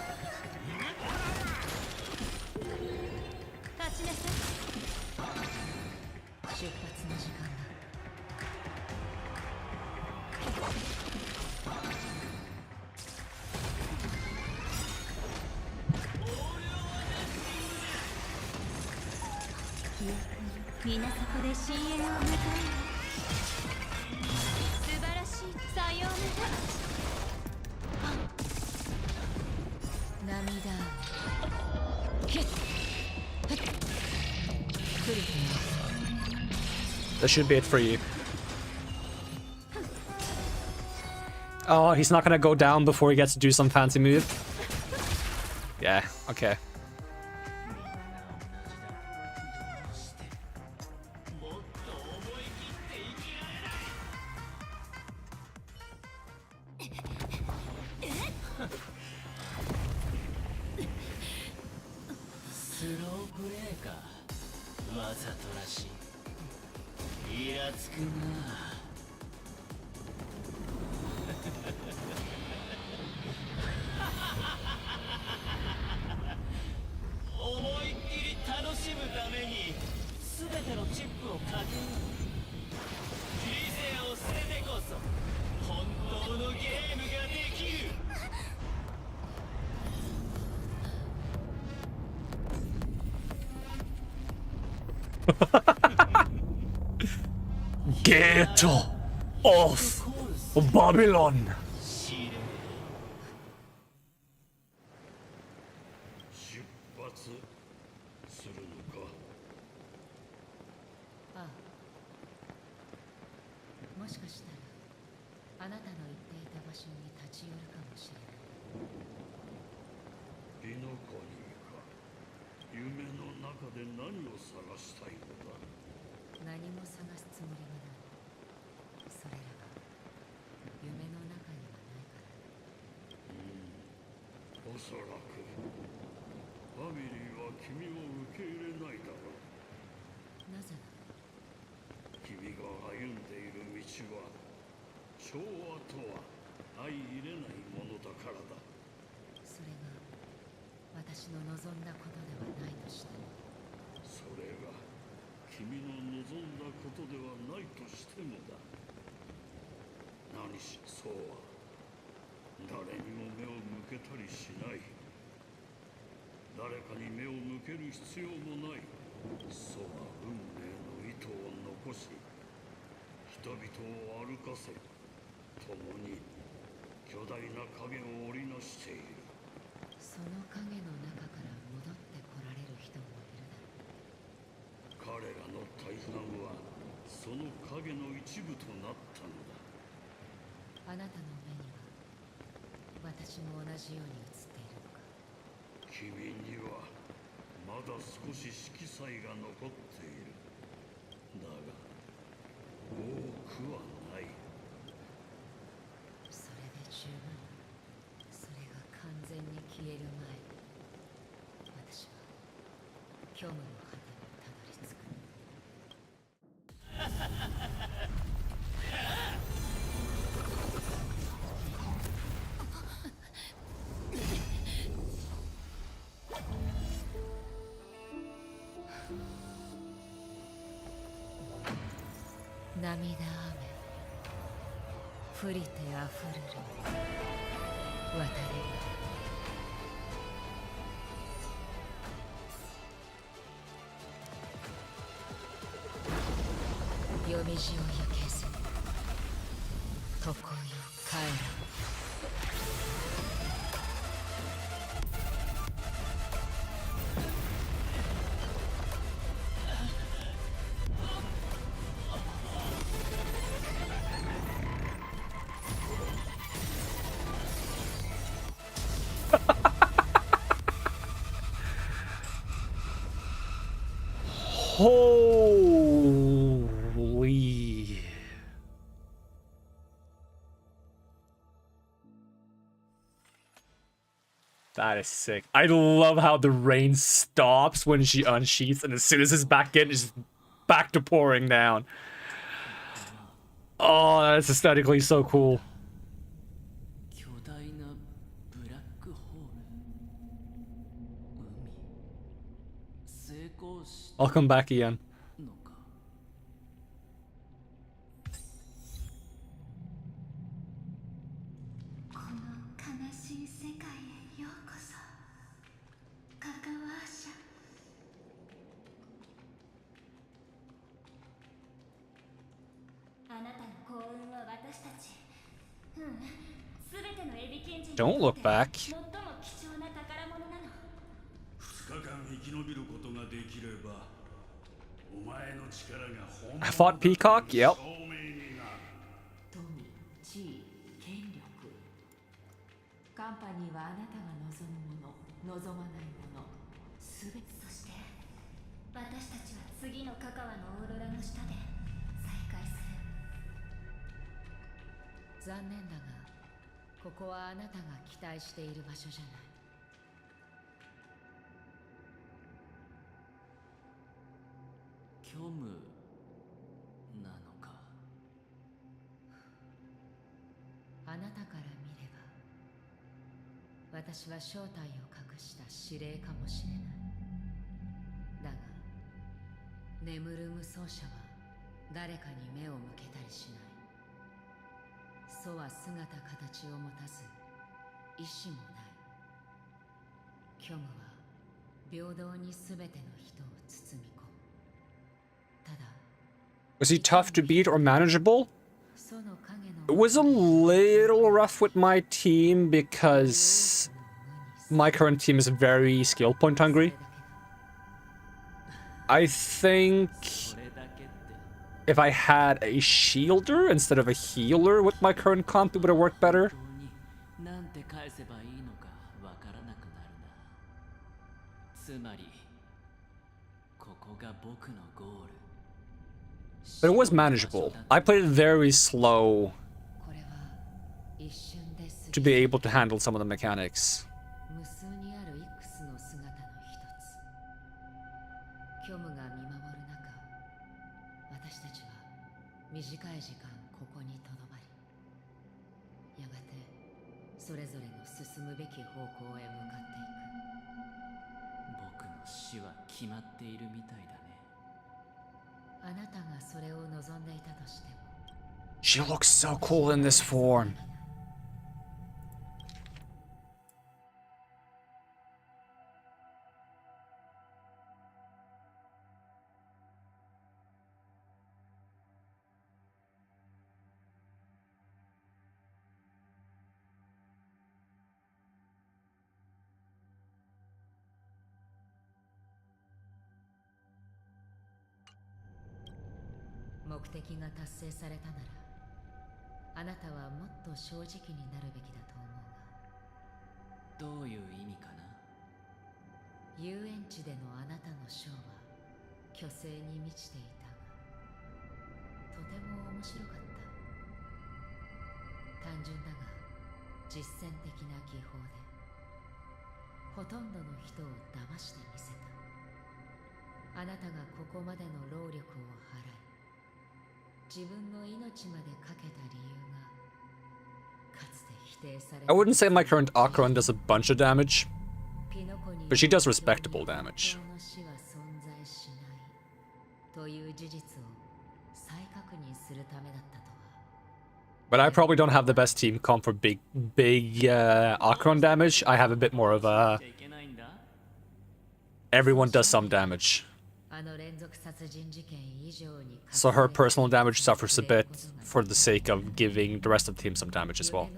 [SPEAKER 1] That should be it for you. Oh, he's not gonna go down before he gets to do some fancy move. Yeah, okay.
[SPEAKER 4] てのチップをかけよう。理性を捨ててこそ本当のゲームができる。
[SPEAKER 1] Get off Babylon!
[SPEAKER 13] 出発するのか。
[SPEAKER 5] ああ、もしかしたらあなたの言っていた場所に立ち寄るかもしれない。
[SPEAKER 13] リノコニーか。夢の中で何を探したいのだ。
[SPEAKER 5] 何も探すつもりはない。それらが夢の中にはないから。
[SPEAKER 13] おそらくファミリーは君を受け入れないだろう。
[SPEAKER 5] なぜだ。
[SPEAKER 13] 君が歩んでいる道は調和とは相入れないものだからだ。
[SPEAKER 5] それが私の望んだことではないとしても。
[SPEAKER 13] それが君の望んだことではないとしてもだ。何しそうは誰にも目を向けたりしない。誰かに目を向ける必要もない。そうは運命の糸を残し人々を歩かせ共に巨大な影を織りなしている。
[SPEAKER 5] その影の中から戻ってこられる人もいるだろう。
[SPEAKER 13] 彼らの大半はその影の一部となったのだ。
[SPEAKER 5] あなたの目には私も同じように映っているのか。
[SPEAKER 13] 君にはまだ少し色彩が残っている。だが多くはない。
[SPEAKER 5] それで十分。それが完全に消える前私は虚無の果てにたどり着く。涙雨降りてあふるる渡れる夜道を行けず常よ帰ら
[SPEAKER 1] Holy. That is sick. I love how the rain stops when she unsheaths, and as soon as it's back in, it's back to pouring down. Oh, that's aesthetically so cool. I'll come back again.
[SPEAKER 7] この悲しい世界へようこそカカワーシャ。あなたの幸運は私たち。すべてのエビキン人
[SPEAKER 1] Don't look back.
[SPEAKER 7] 最も貴重な宝物なの。
[SPEAKER 13] 2日間生き延びることができればお前の力が本
[SPEAKER 1] I fought Peacock? Yep.
[SPEAKER 5] 富、地位、権力。カンパニーはあなたが望むもの、望まないもの、すべて。
[SPEAKER 7] そして私たちは次のカカワのオーロラの下で再会する。
[SPEAKER 5] 残念だがここはあなたが期待している場所じゃない。
[SPEAKER 4] 虚無なのか。
[SPEAKER 5] あなたから見れば私は正体を隠した司令かもしれない。だが眠る無双者は誰かに目を向けたりしない。祖は姿形を持たず意志もない。虚無は平等に全ての人を包み込む。ただ
[SPEAKER 1] Was he tough to beat or manageable? It was a little rough with my team because my current team is very skill point hungry. I think if I had a shielder instead of a healer with my current comp, it would have worked better. But it was manageable. I played it very slow to be able to handle some of the mechanics.
[SPEAKER 5] 無数にあるいくつの姿の一つ。虚無が見守る中、私たちは短い時間ここにとどまり、やがてそれぞれの進むべき方向へ向かっていく。
[SPEAKER 4] 僕の死は決まっているみたいだね。
[SPEAKER 5] あなたがそれを望んでいたとしても。
[SPEAKER 1] She looks so cool in this form.
[SPEAKER 5] 目的が達成されたなら、あなたはもっと正直になるべきだと思うが。
[SPEAKER 4] どういう意味かな。
[SPEAKER 5] 遊園地でのあなたのショーは虚勢に満ちていたが、とても面白かった。単純だが実践的な技法で、ほとんどの人を騙してみせた。あなたがここまでの労力を払い、自分の命までかけた理由が、かつて否定された。
[SPEAKER 1] I wouldn't say my current Acheron does a bunch of damage, but she does respectable damage.
[SPEAKER 5] という事実を再確認するためだったとは。
[SPEAKER 1] But I probably don't have the best team comp for big Acheron damage. I have a bit more of a... Everyone does some damage. So her personal damage suffers a bit for the sake of giving the rest of the team some damage as well.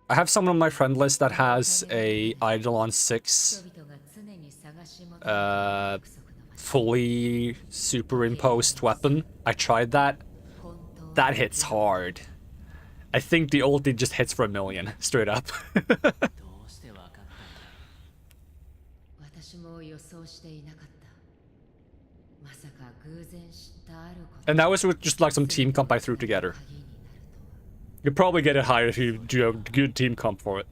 [SPEAKER 1] I have someone on my friend list that has a Eidolon 6 fully superimposed weapon. I tried that. That hits hard. I think the ulti just hits for 1,000,000 straight up. And that was with just like some team comp I threw together. You'd probably get it higher if you do a good team comp for it.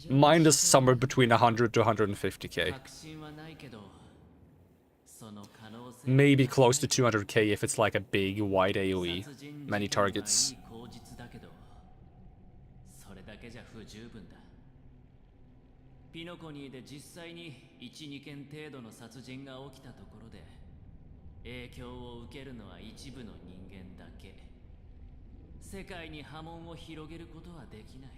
[SPEAKER 1] Mine is somewhere between 100 to 150k. Maybe close to 200k if it's like a big wide AoE, many targets.
[SPEAKER 4] ピノコニーで実際に 1,2 件程度の殺人が起きたところで影響を受けるのは一部の人間だけ。世界に波紋を広げることはできない。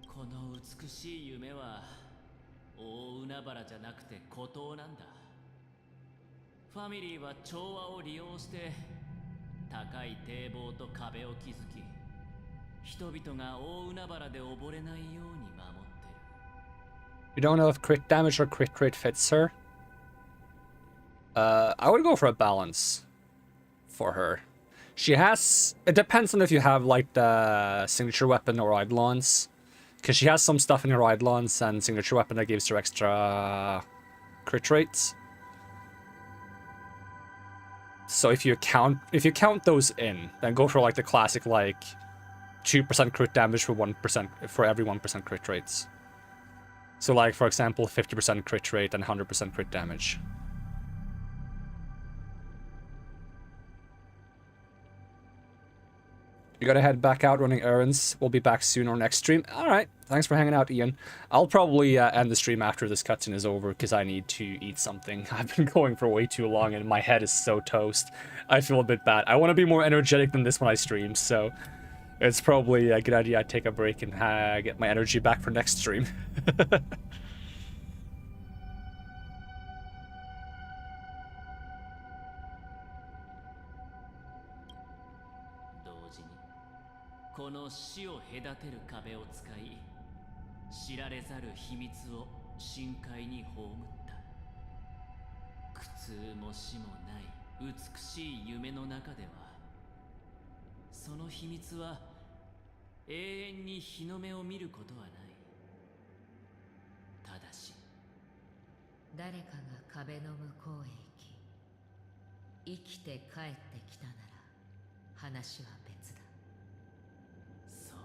[SPEAKER 4] この美しい夢は大海原じゃなくて孤島なんだ。ファミリーは調和を利用して高い堤防と壁を築き、人々が大海原で溺れないように守ってる。
[SPEAKER 1] You don't know if crit damage or crit rate fits her? I would go for a balance for her. She has... It depends on if you have, like, the signature weapon or Eidolons. Because she has some stuff in her Eidolons and signature weapon that gives her extra crit rates. So if you count those in, then go for, like, the classic, like, 2% crit damage for 1% for every 1% crit rates. So, like, for example, 50% crit rate and 100% crit damage. You gotta head back out running errands. We'll be back soon on next stream. Alright, thanks for hanging out, Ian. I'll probably end the stream after this cutscene is over, because I need to eat something. I've been going for way too long, and my head is so toast. I feel a bit bad. I want to be more energetic than this when I stream, so... It's probably a good idea I take a break and get my energy back for next stream.
[SPEAKER 4] この死を隔てる壁を使い、知られざる秘密を深海に葬った。苦痛も死もない美しい夢の中では、その秘密は永遠に日の目を見ることはない。ただし、
[SPEAKER 5] 誰かが壁の向こうへ行き、生きて帰ってきたなら話は別だ。
[SPEAKER 4] そ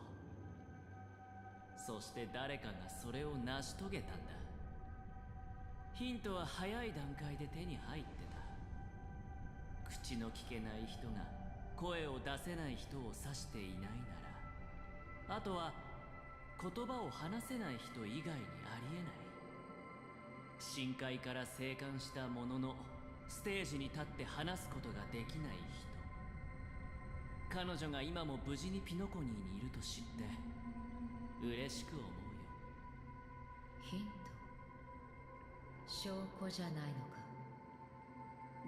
[SPEAKER 4] う。そして誰かがそれを成し遂げたんだ。ヒントは早い段階で手に入ってた。口の聞けない人が声を出せない人を指していないなら、あとは言葉を話せない人以外にありえない。深海から生還したものの、ステージに立って話すことができない人。彼女が今も無事にピノコニーにいると知って嬉しく思うよ。
[SPEAKER 5] ヒント？証拠じゃないのか？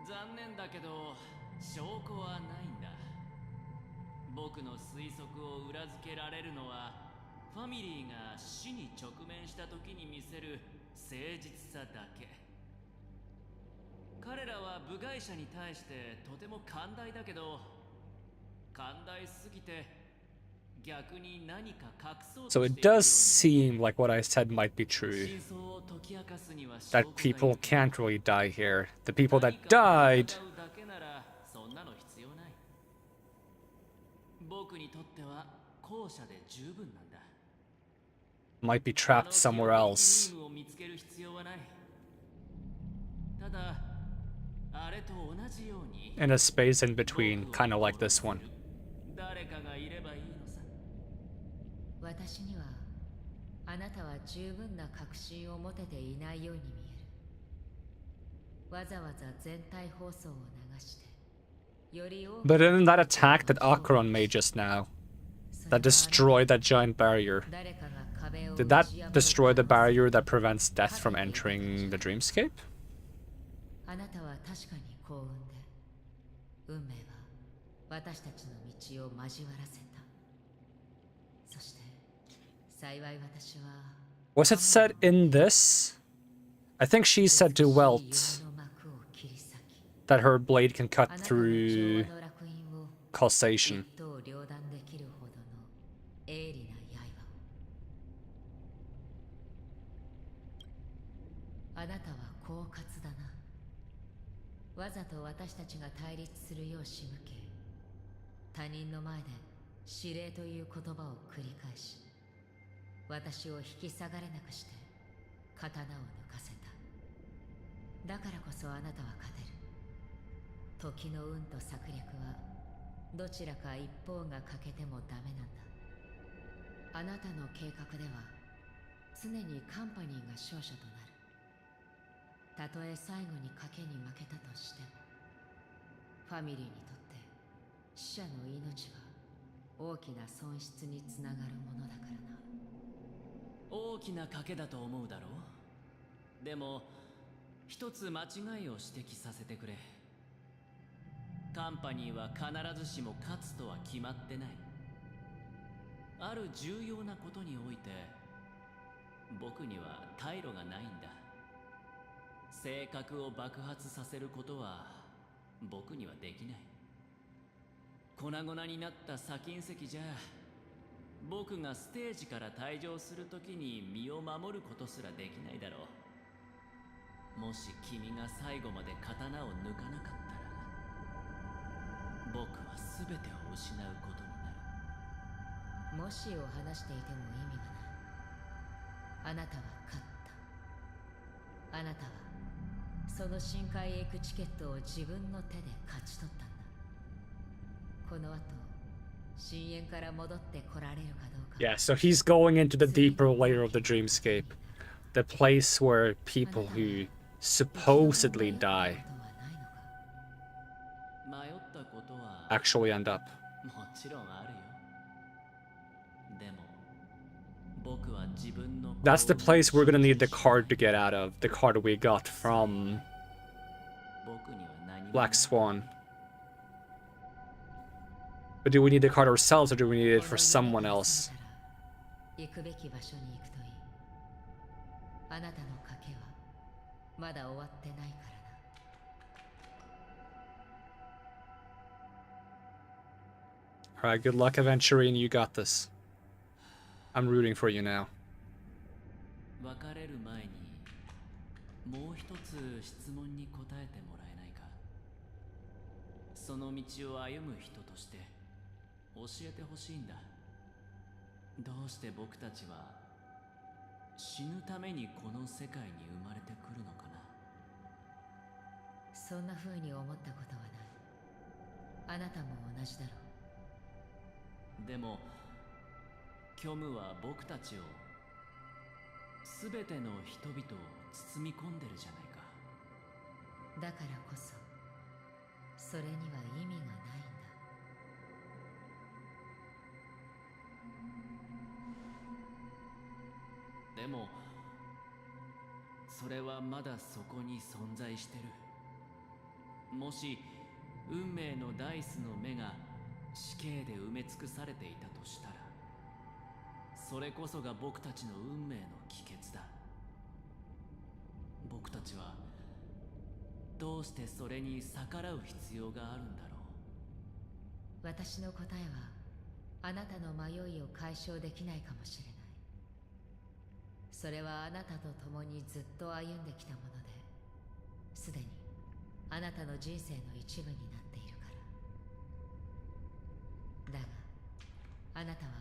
[SPEAKER 4] 残念だけど証拠はないんだ。僕の推測を裏付けられるのは、ファミリーが死に直面した時に見せる誠実さだけ。彼らは部外者に対してとても寛大だけど、寛大すぎて逆に何か隠そうとしているように。
[SPEAKER 1] So it does seem like what I said might be true. That people can't really die here. The people that died might be trapped somewhere else. In a space in between, kind of like this one.
[SPEAKER 5] 私にはあなたは十分な確信を持てていないように見える。わざわざ全体放送を流して、より多く。
[SPEAKER 1] But in that attack that Acheron made just now, that destroyed that giant barrier, did that destroy the barrier that prevents death from entering the dreamscape?
[SPEAKER 5] あなたは確かに幸運で、運命は私たちの道を交わらせた。そして幸い私は。
[SPEAKER 1] Was it said in this? I think she said to Welt that her blade can cut through causation.
[SPEAKER 5] あなたは狡猾だな。わざと私たちが対立するよう仕向け、他人の前で指令という言葉を繰り返し、私を引き下がれなくして刀を抜かせた。だからこそあなたは勝てる。時の運と策略はどちらか一方が欠けてもダメなんだ。あなたの計画では常にカンパニーが勝者となる。たとえ最後に賭けに負けたとしても、ファミリーにとって死者の命は大きな損失につながるものだからな。
[SPEAKER 4] 大きな賭けだと思うだろう。でも一つ間違いを指摘させてくれ。カンパニーは必ずしも勝つとは決まってない。ある重要なことにおいて僕には退路がないんだ。性格を爆発させることは僕にはできない。粉々になった砂金石じゃ僕がステージから退場するときに身を守ることすらできないだろう。もし君が最後まで刀を抜かなかったら僕は全てを失うことになる。
[SPEAKER 5] もしを話していても意味がない。あなたは勝った。あなたはその深海へ行くチケットを自分の手で勝ち取ったんだ。この後深淵から戻って来られるかどうか。
[SPEAKER 1] Yeah, so he's going into the deeper layer of the dreamscape, the place where people who supposedly die actually end up.
[SPEAKER 4] もちろんあるよ。でも僕は自分の
[SPEAKER 1] That's the place we're gonna need the card to get out of, the card we got from Black Swan. But do we need the card ourselves or do we need it for someone else?
[SPEAKER 5] 行くべき場所に行くといい。あなたの賭けはまだ終わってないからな。
[SPEAKER 1] Alright, good luck, Aventurine. You got this. I'm rooting for you now.
[SPEAKER 4] 別れる前にもう一つ質問に答えてもらえないか。その道を歩む人として教えてほしいんだ。どうして僕たちは死ぬためにこの世界に生まれてくるのかな。
[SPEAKER 5] そんな風に思ったことはない。あなたも同じだろ
[SPEAKER 4] う。でも虚無は僕たちを全ての人々を包み込んでるじゃないか。
[SPEAKER 5] だからこそそれには意味がないんだ。
[SPEAKER 4] でもそれはまだそこに存在してる。もし運命のダイスの目が死刑で埋め尽くされていたとしたら、それこそが僕たちの運命の帰結だ。僕たちはどうしてそれに逆らう必要があるんだろ
[SPEAKER 5] う。私の答えはあなたの迷いを解消できないかもしれない。それはあなたと共にずっと歩んできたもので、すでにあなたの人生の一部になっているから。だがあなたは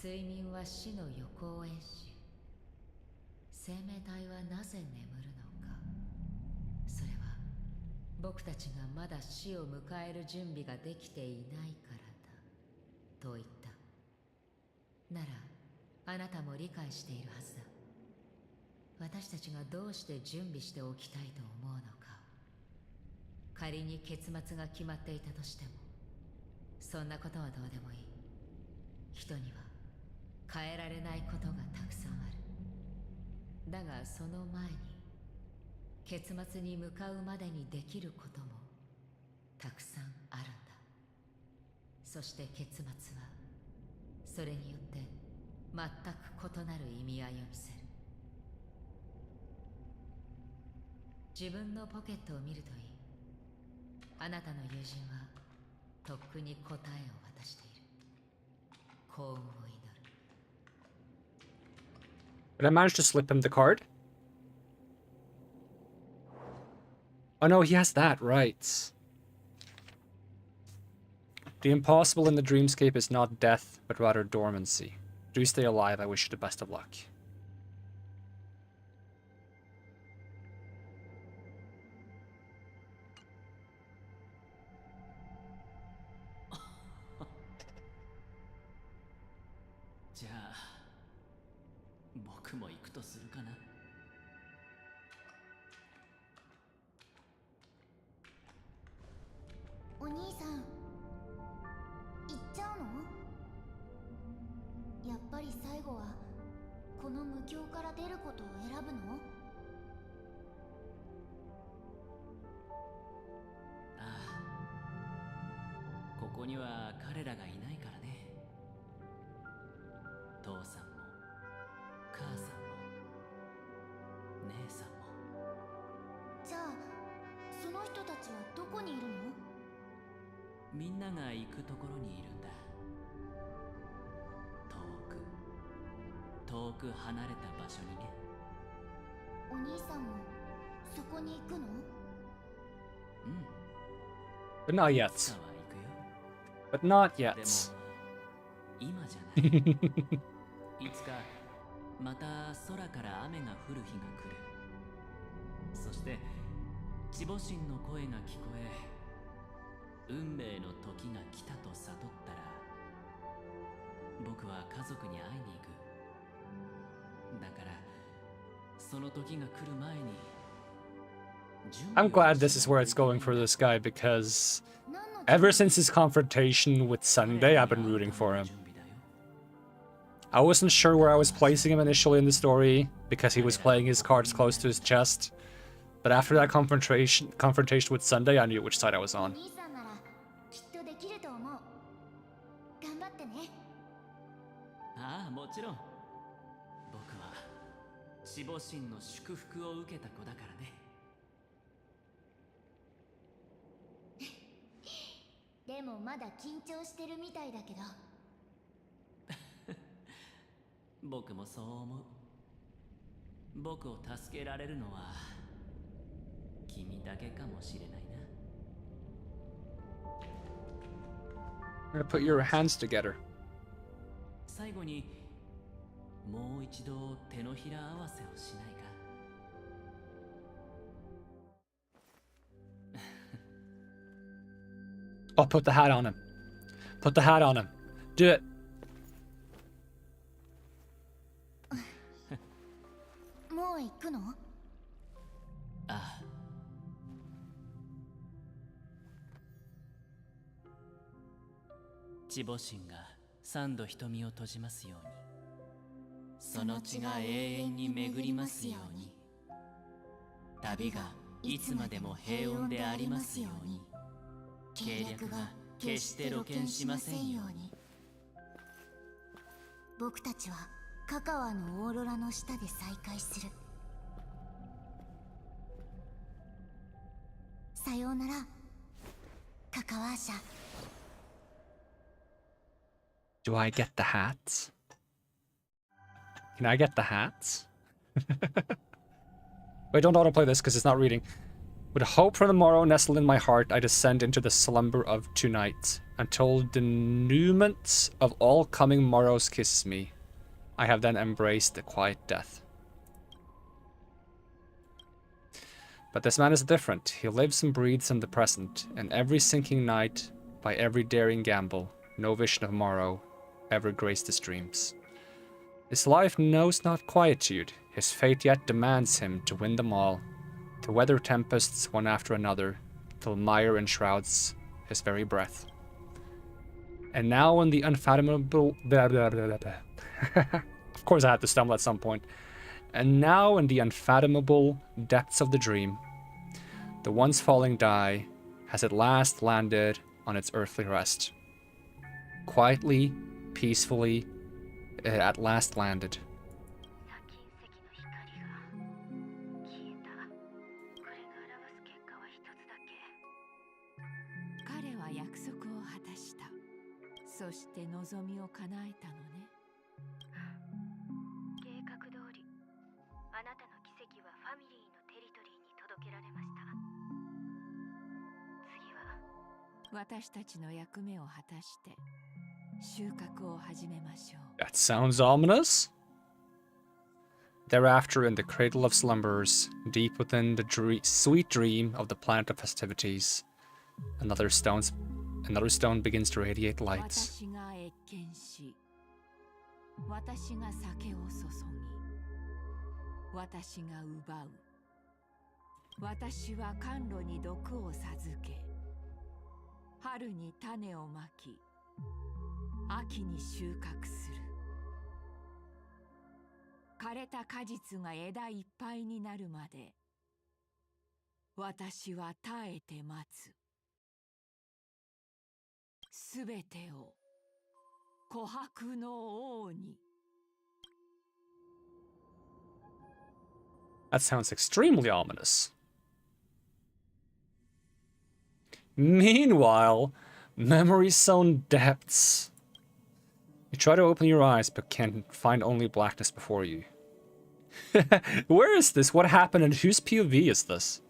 [SPEAKER 5] 睡眠は死の予行演習。生命体はなぜ眠るのか。それは僕たちがまだ死を迎える準備ができていないからだと言った。ならあなたも理解しているはずだ。私たちがどうして準備しておきたいと思うのか。仮に結末が決まっていたとしても、そんなことはどうでもいい。人には変えられないことがたくさんある。だがその前に結末に向かうまでにできることもたくさんあるんだ。そして結末はそれによって全く異なる意味合いを見せる。自分のポケットを見るといい。あなたの友人はとっくに答えを渡している。幸運を祈る。
[SPEAKER 1] Did I manage to slip him the card? Oh no, he has that, right. The impossible in the dreamscape is not death, but rather dormancy. Do stay alive, I wish you the best of luck.
[SPEAKER 4] には彼らがいないからね。父さんも母さんも姉さんも。
[SPEAKER 7] じゃあその人たちはどこにいるの？
[SPEAKER 4] みんなが行くところにいるんだ。遠く離れた場所にね。
[SPEAKER 7] お兄さんもそこに行くの？
[SPEAKER 4] うん。
[SPEAKER 1] But not yet. But not yet.
[SPEAKER 4] でも今じゃない。いつかまた空から雨が降る日が来る。そして地母神の声が聞こえ、運命の時が来たと悟ったら、僕は家族に会いに行く。だからその時が来る前に。
[SPEAKER 1] I'm glad this is where it's going for this guy because ever since his confrontation with Sunday, I've been rooting for him. I wasn't sure where I was placing him initially in the story because he was playing his cards close to his chest. But after that confrontation with Sunday, I knew which side I was on.
[SPEAKER 4] ああ、もちろん。僕は地母神の祝福を受けた子だからね。
[SPEAKER 7] でもまだ緊張してるみたいだけど。
[SPEAKER 4] 僕もそう思う。僕を助けられるのは君だけかもしれないな。
[SPEAKER 1] You're gonna put your hands together.
[SPEAKER 4] 最後にもう一度手のひら合わせをしないか。
[SPEAKER 1] Oh, put the hat on him. Put the hat on him. Do it.
[SPEAKER 7] もう行くの？
[SPEAKER 4] ああ。地母神が三度瞳を閉じますように、その血が永遠に巡りますように、旅がいつまでも平穏でありますように、計略が決して露見しませんように。
[SPEAKER 7] 僕たちはカカワのオーロラの下で再会する。さようなら、カカワーシャ。
[SPEAKER 1] Do I get the hats? Can I get the hats? Wait, don't autoplay this because it's not reading. With hope for the morrow nestled in my heart, I descend into the slumber of tonight, until denouement of all coming morrows kisses me. I have then embraced the quiet death. But this man is different. He lives and breathes in the present, and every sinking night, by every daring gamble, no vision of morrow ever graced his dreams. His life knows not quietude. His fate yet demands him to win them all, to weather tempests one after another, till mire enshrouds his very breath. And now in the unfathomable... Of course I had to stumble at some point. And now in the unfathomable depths of the dream, the once falling die has at last landed on its earthly rest. Quietly, peacefully, it at last landed. That sounds ominous. Thereafter, in the cradle of slumbers, deep within the sweet dream of the planet of festivities, another stone begins to radiate lights.
[SPEAKER 2] 春に種をまき、秋に収穫する。枯れた果実が枝いっぱいになるまで、私は耐えて待つ。
[SPEAKER 14] すべてを琥珀の王に。
[SPEAKER 1] That sounds extremely ominous. Meanwhile, memory zone depths. You try to open your eyes, but can find only blackness before you. Where is this? What happened? And whose POV is this?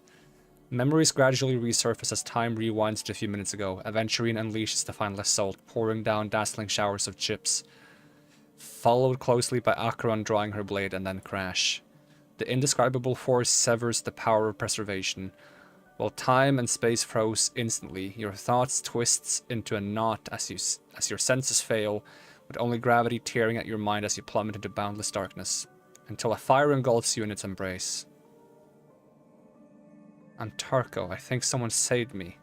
[SPEAKER 1] Memories gradually resurface as time rewinds to a few minutes ago. Aventurine unleashes the final assault, pouring down dazzling showers of chips, followed closely by Acheron drawing her blade, and then crash. The indescribable force severs the power of preservation. While time and space froze instantly, your thoughts twists into a knot as your senses fail, with only gravity tearing at your mind as you plummet into boundless darkness, until a fire engulfs you in its embrace. I'm Tarko. I think someone saved me.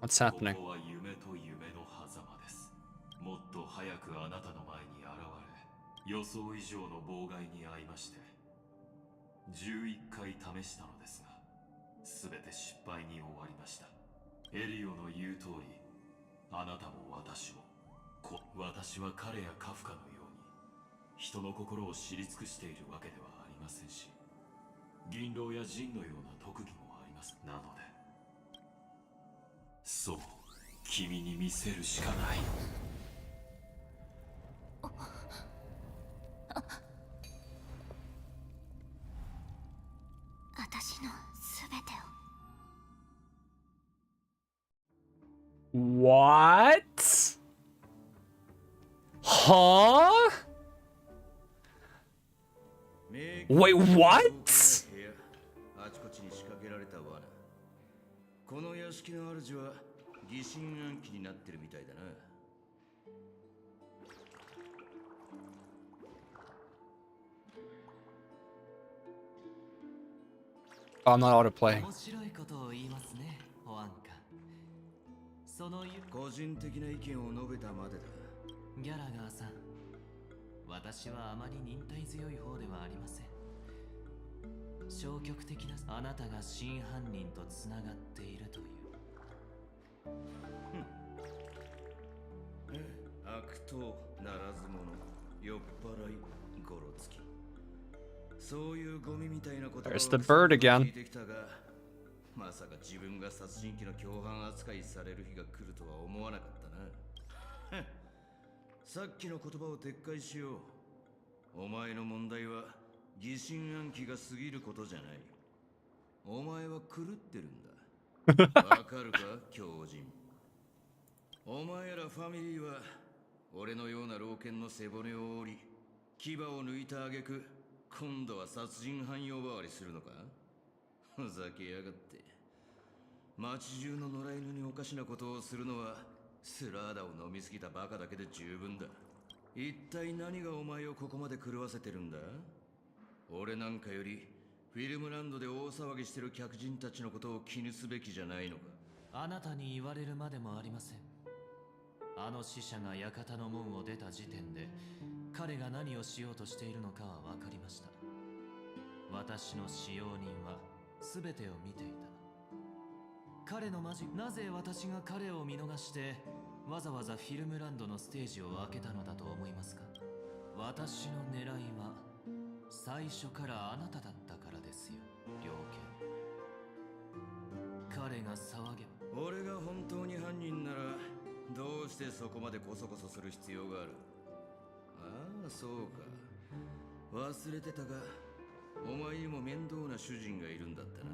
[SPEAKER 1] What's happening?
[SPEAKER 9] もっと早くあなたの前に現れ、予想以上の妨害に遭いまして、11回試したのですが、すべて失敗に終わりました。エリオの言う通り、あなたも私も、私は彼やカフカのように、人の心を知り尽くしているわけではありませんし、銀狼やジンのような特技もあります。なので、そう、君に見せるしかない。
[SPEAKER 7] 私のすべてを。
[SPEAKER 1] What? Huh? Wait, what?
[SPEAKER 10] あちこちに仕掛けられた罠。この屋敷の主は疑心暗鬼になってるみたいだな。
[SPEAKER 1] I'm not autoplaying.
[SPEAKER 12] 面白いことを言いますね、ホアンカ。その
[SPEAKER 10] 個人的な意見を述べたまでだ。
[SPEAKER 12] ギャラガーさん、私はあまり忍耐強い方ではありません。消極的なあなたが真犯人とつながっているという。
[SPEAKER 10] 悪党ならず者、酔っ払い、ゴロつき。そういうゴミみたいなことを
[SPEAKER 1] There's the bird again.
[SPEAKER 10] 聞いてきたが、まさか自分が殺人鬼の共犯扱いされる日が来るとは思わなかったな。さっきの言葉を撤回しよう。お前の問題は疑心暗鬼が過ぎることじゃない。お前は狂ってるんだ。わかるか、狂人。お前らファミリーは俺のような老犬の背骨を折り、牙を抜いた挙句、今度は殺人犯呼ばわりするのか。ふざけやがって。街中の野良犬におかしなことをするのはスラーダを飲みすぎたバカだけで十分だ。一体何がお前をここまで狂わせてるんだ。俺なんかよりフィルムランドで大騒ぎしてる客人たちのことを気にすべきじゃないのか。
[SPEAKER 12] あなたに言われるまでもありません。あの死者が館の門を出た時点で彼が何をしようとしているのかは分かりました。私の使用人は全てを見ていた。彼のマジなぜ私が彼を見逃してわざわざフィルムランドのステージを開けたのだと思いますか。私の狙いは最初からあなただったからですよ、猟犬。彼が騒げば
[SPEAKER 10] 俺が本当に犯人ならどうしてそこまでコソコソする必要がある。ああ、そうか。忘れてたが、お前にも面倒な主人がいるんだったな。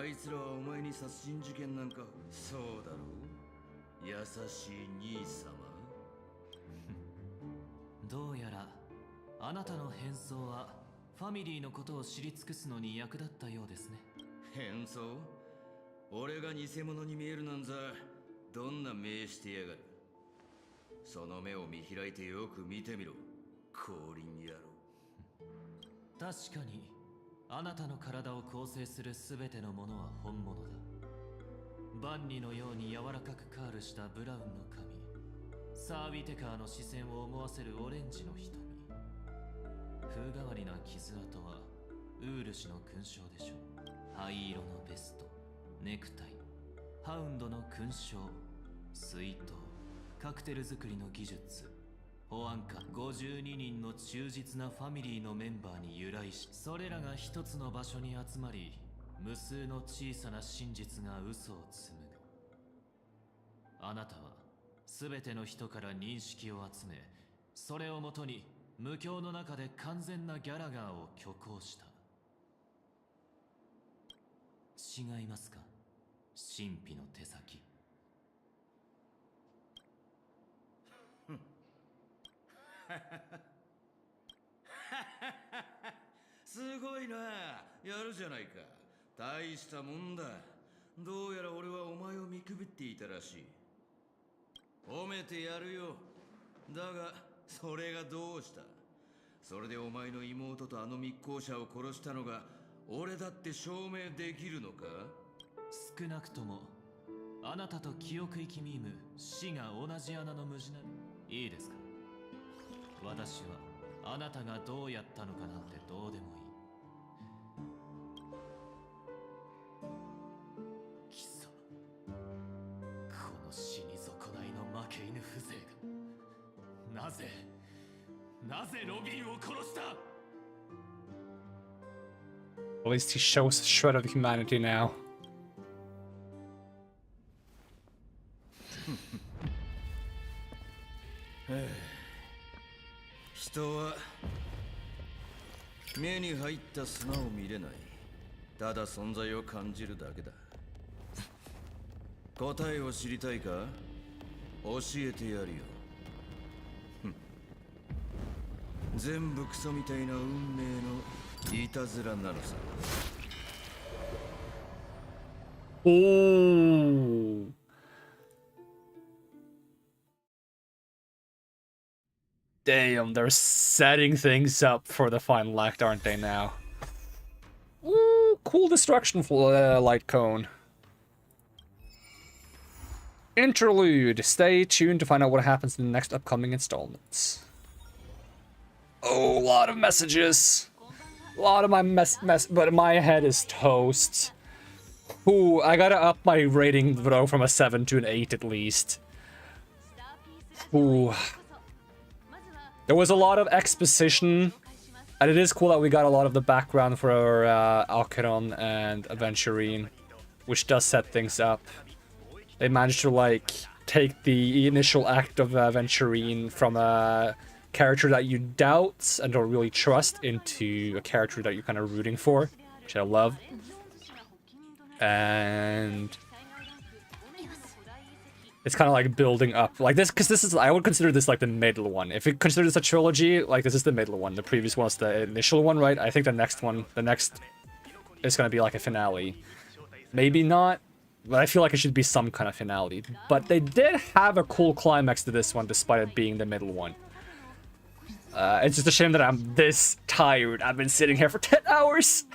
[SPEAKER 10] あいつらはお前に殺人事件なんか。そうだろう、優しい兄様。
[SPEAKER 12] どうやらあなたの変装はファミリーのことを知り尽くすのに役立ったようですね。
[SPEAKER 10] 変装？俺が偽物に見えるなんざどんな目してやがる。その目を見開いてよく見てみろ、降臨野郎。
[SPEAKER 12] 確かにあなたの体を構成する全てのものは本物だ。万里のように柔らかくカールしたブラウンの髪、サービテカーの視線を思わせるオレンジの瞳。風変わりな傷跡はウール氏の勲章でしょう。灰色のベスト、ネクタイ、ハウンドの勲章、水筒、カクテル作りの技術、保安官52人の忠実なファミリーのメンバーに由来し、それらが一つの場所に集まり、無数の小さな真実が嘘を紡ぐ。あなたは全ての人から認識を集め、それをもとに無境の中で完全なギャラガーを虚構した。違いますか、神秘の手先。
[SPEAKER 10] すごいな、やるじゃないか。大したもんだ。どうやら俺はお前を見くびっていたらしい。褒めてやるよ。だがそれがどうした。それでお前の妹とあの密航者を殺したのが俺だって証明できるのか。
[SPEAKER 12] 少なくともあなたと記憶生きミーム死が同じ穴の無地なる。いいですか、私はあなたがどうやったのかなんてどうでもいい。貴様、この死に損ないの負け犬風情が、なぜロビンを殺した。
[SPEAKER 1] At least he shows a shred of humanity now.
[SPEAKER 10] 人は目に入った砂を見れない。ただ存在を感じるだけだ。答えを知りたいか、教えてやるよ。全部クソみたいな運命のいたずらなのさ。
[SPEAKER 1] Oh. Damn, they're setting things up for the final act, aren't they now? Ooh, cool destruction light cone. Interlude. Stay tuned to find out what happens in the next upcoming installments. Oh, a lot of messages. A lot of my but my head is toast. Ooh, I gotta up my rating though from a 7 to an 8 at least. Ooh. There was a lot of exposition, and it is cool that we got a lot of the background for Acheron and Aventurine, which does set things up. They managed to like take the initial act of Aventurine from a character that you doubt and don't really trust into a character that you're kind of rooting for, which I love. And it's kind of like building up like this, because this is, I would consider this like the middle one. If you consider this a trilogy, like this is the middle one. The previous one was the initial one, right? I think the next is going to be like a finale. Maybe not, but I feel like it should be some kind of finale. But they did have a cool climax to this one, despite it being the middle one. It's just a shame that I'm this tired. I've been sitting here for 10 hours.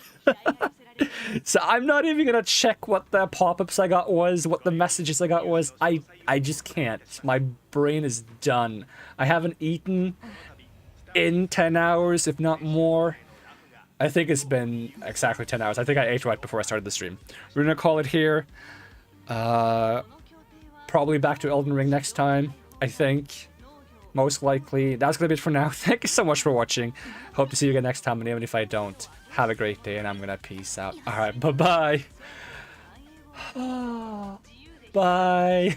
[SPEAKER 1] So I'm not even gonna check what the pop-ups I got was, what the messages I got was. I just can't. My brain is done. I haven't eaten in 10 hours, if not more. I think it's been exactly 10 hours. I think I ate right before I started the stream. We're gonna call it here. Probably back to Elden Ring next time, I think. Most likely. That's gonna be it for now. Thank you so much for watching. Hope to see you again next time, and even if I don't, have a great day, and I'm gonna peace out. Alright, bye-bye. Bye.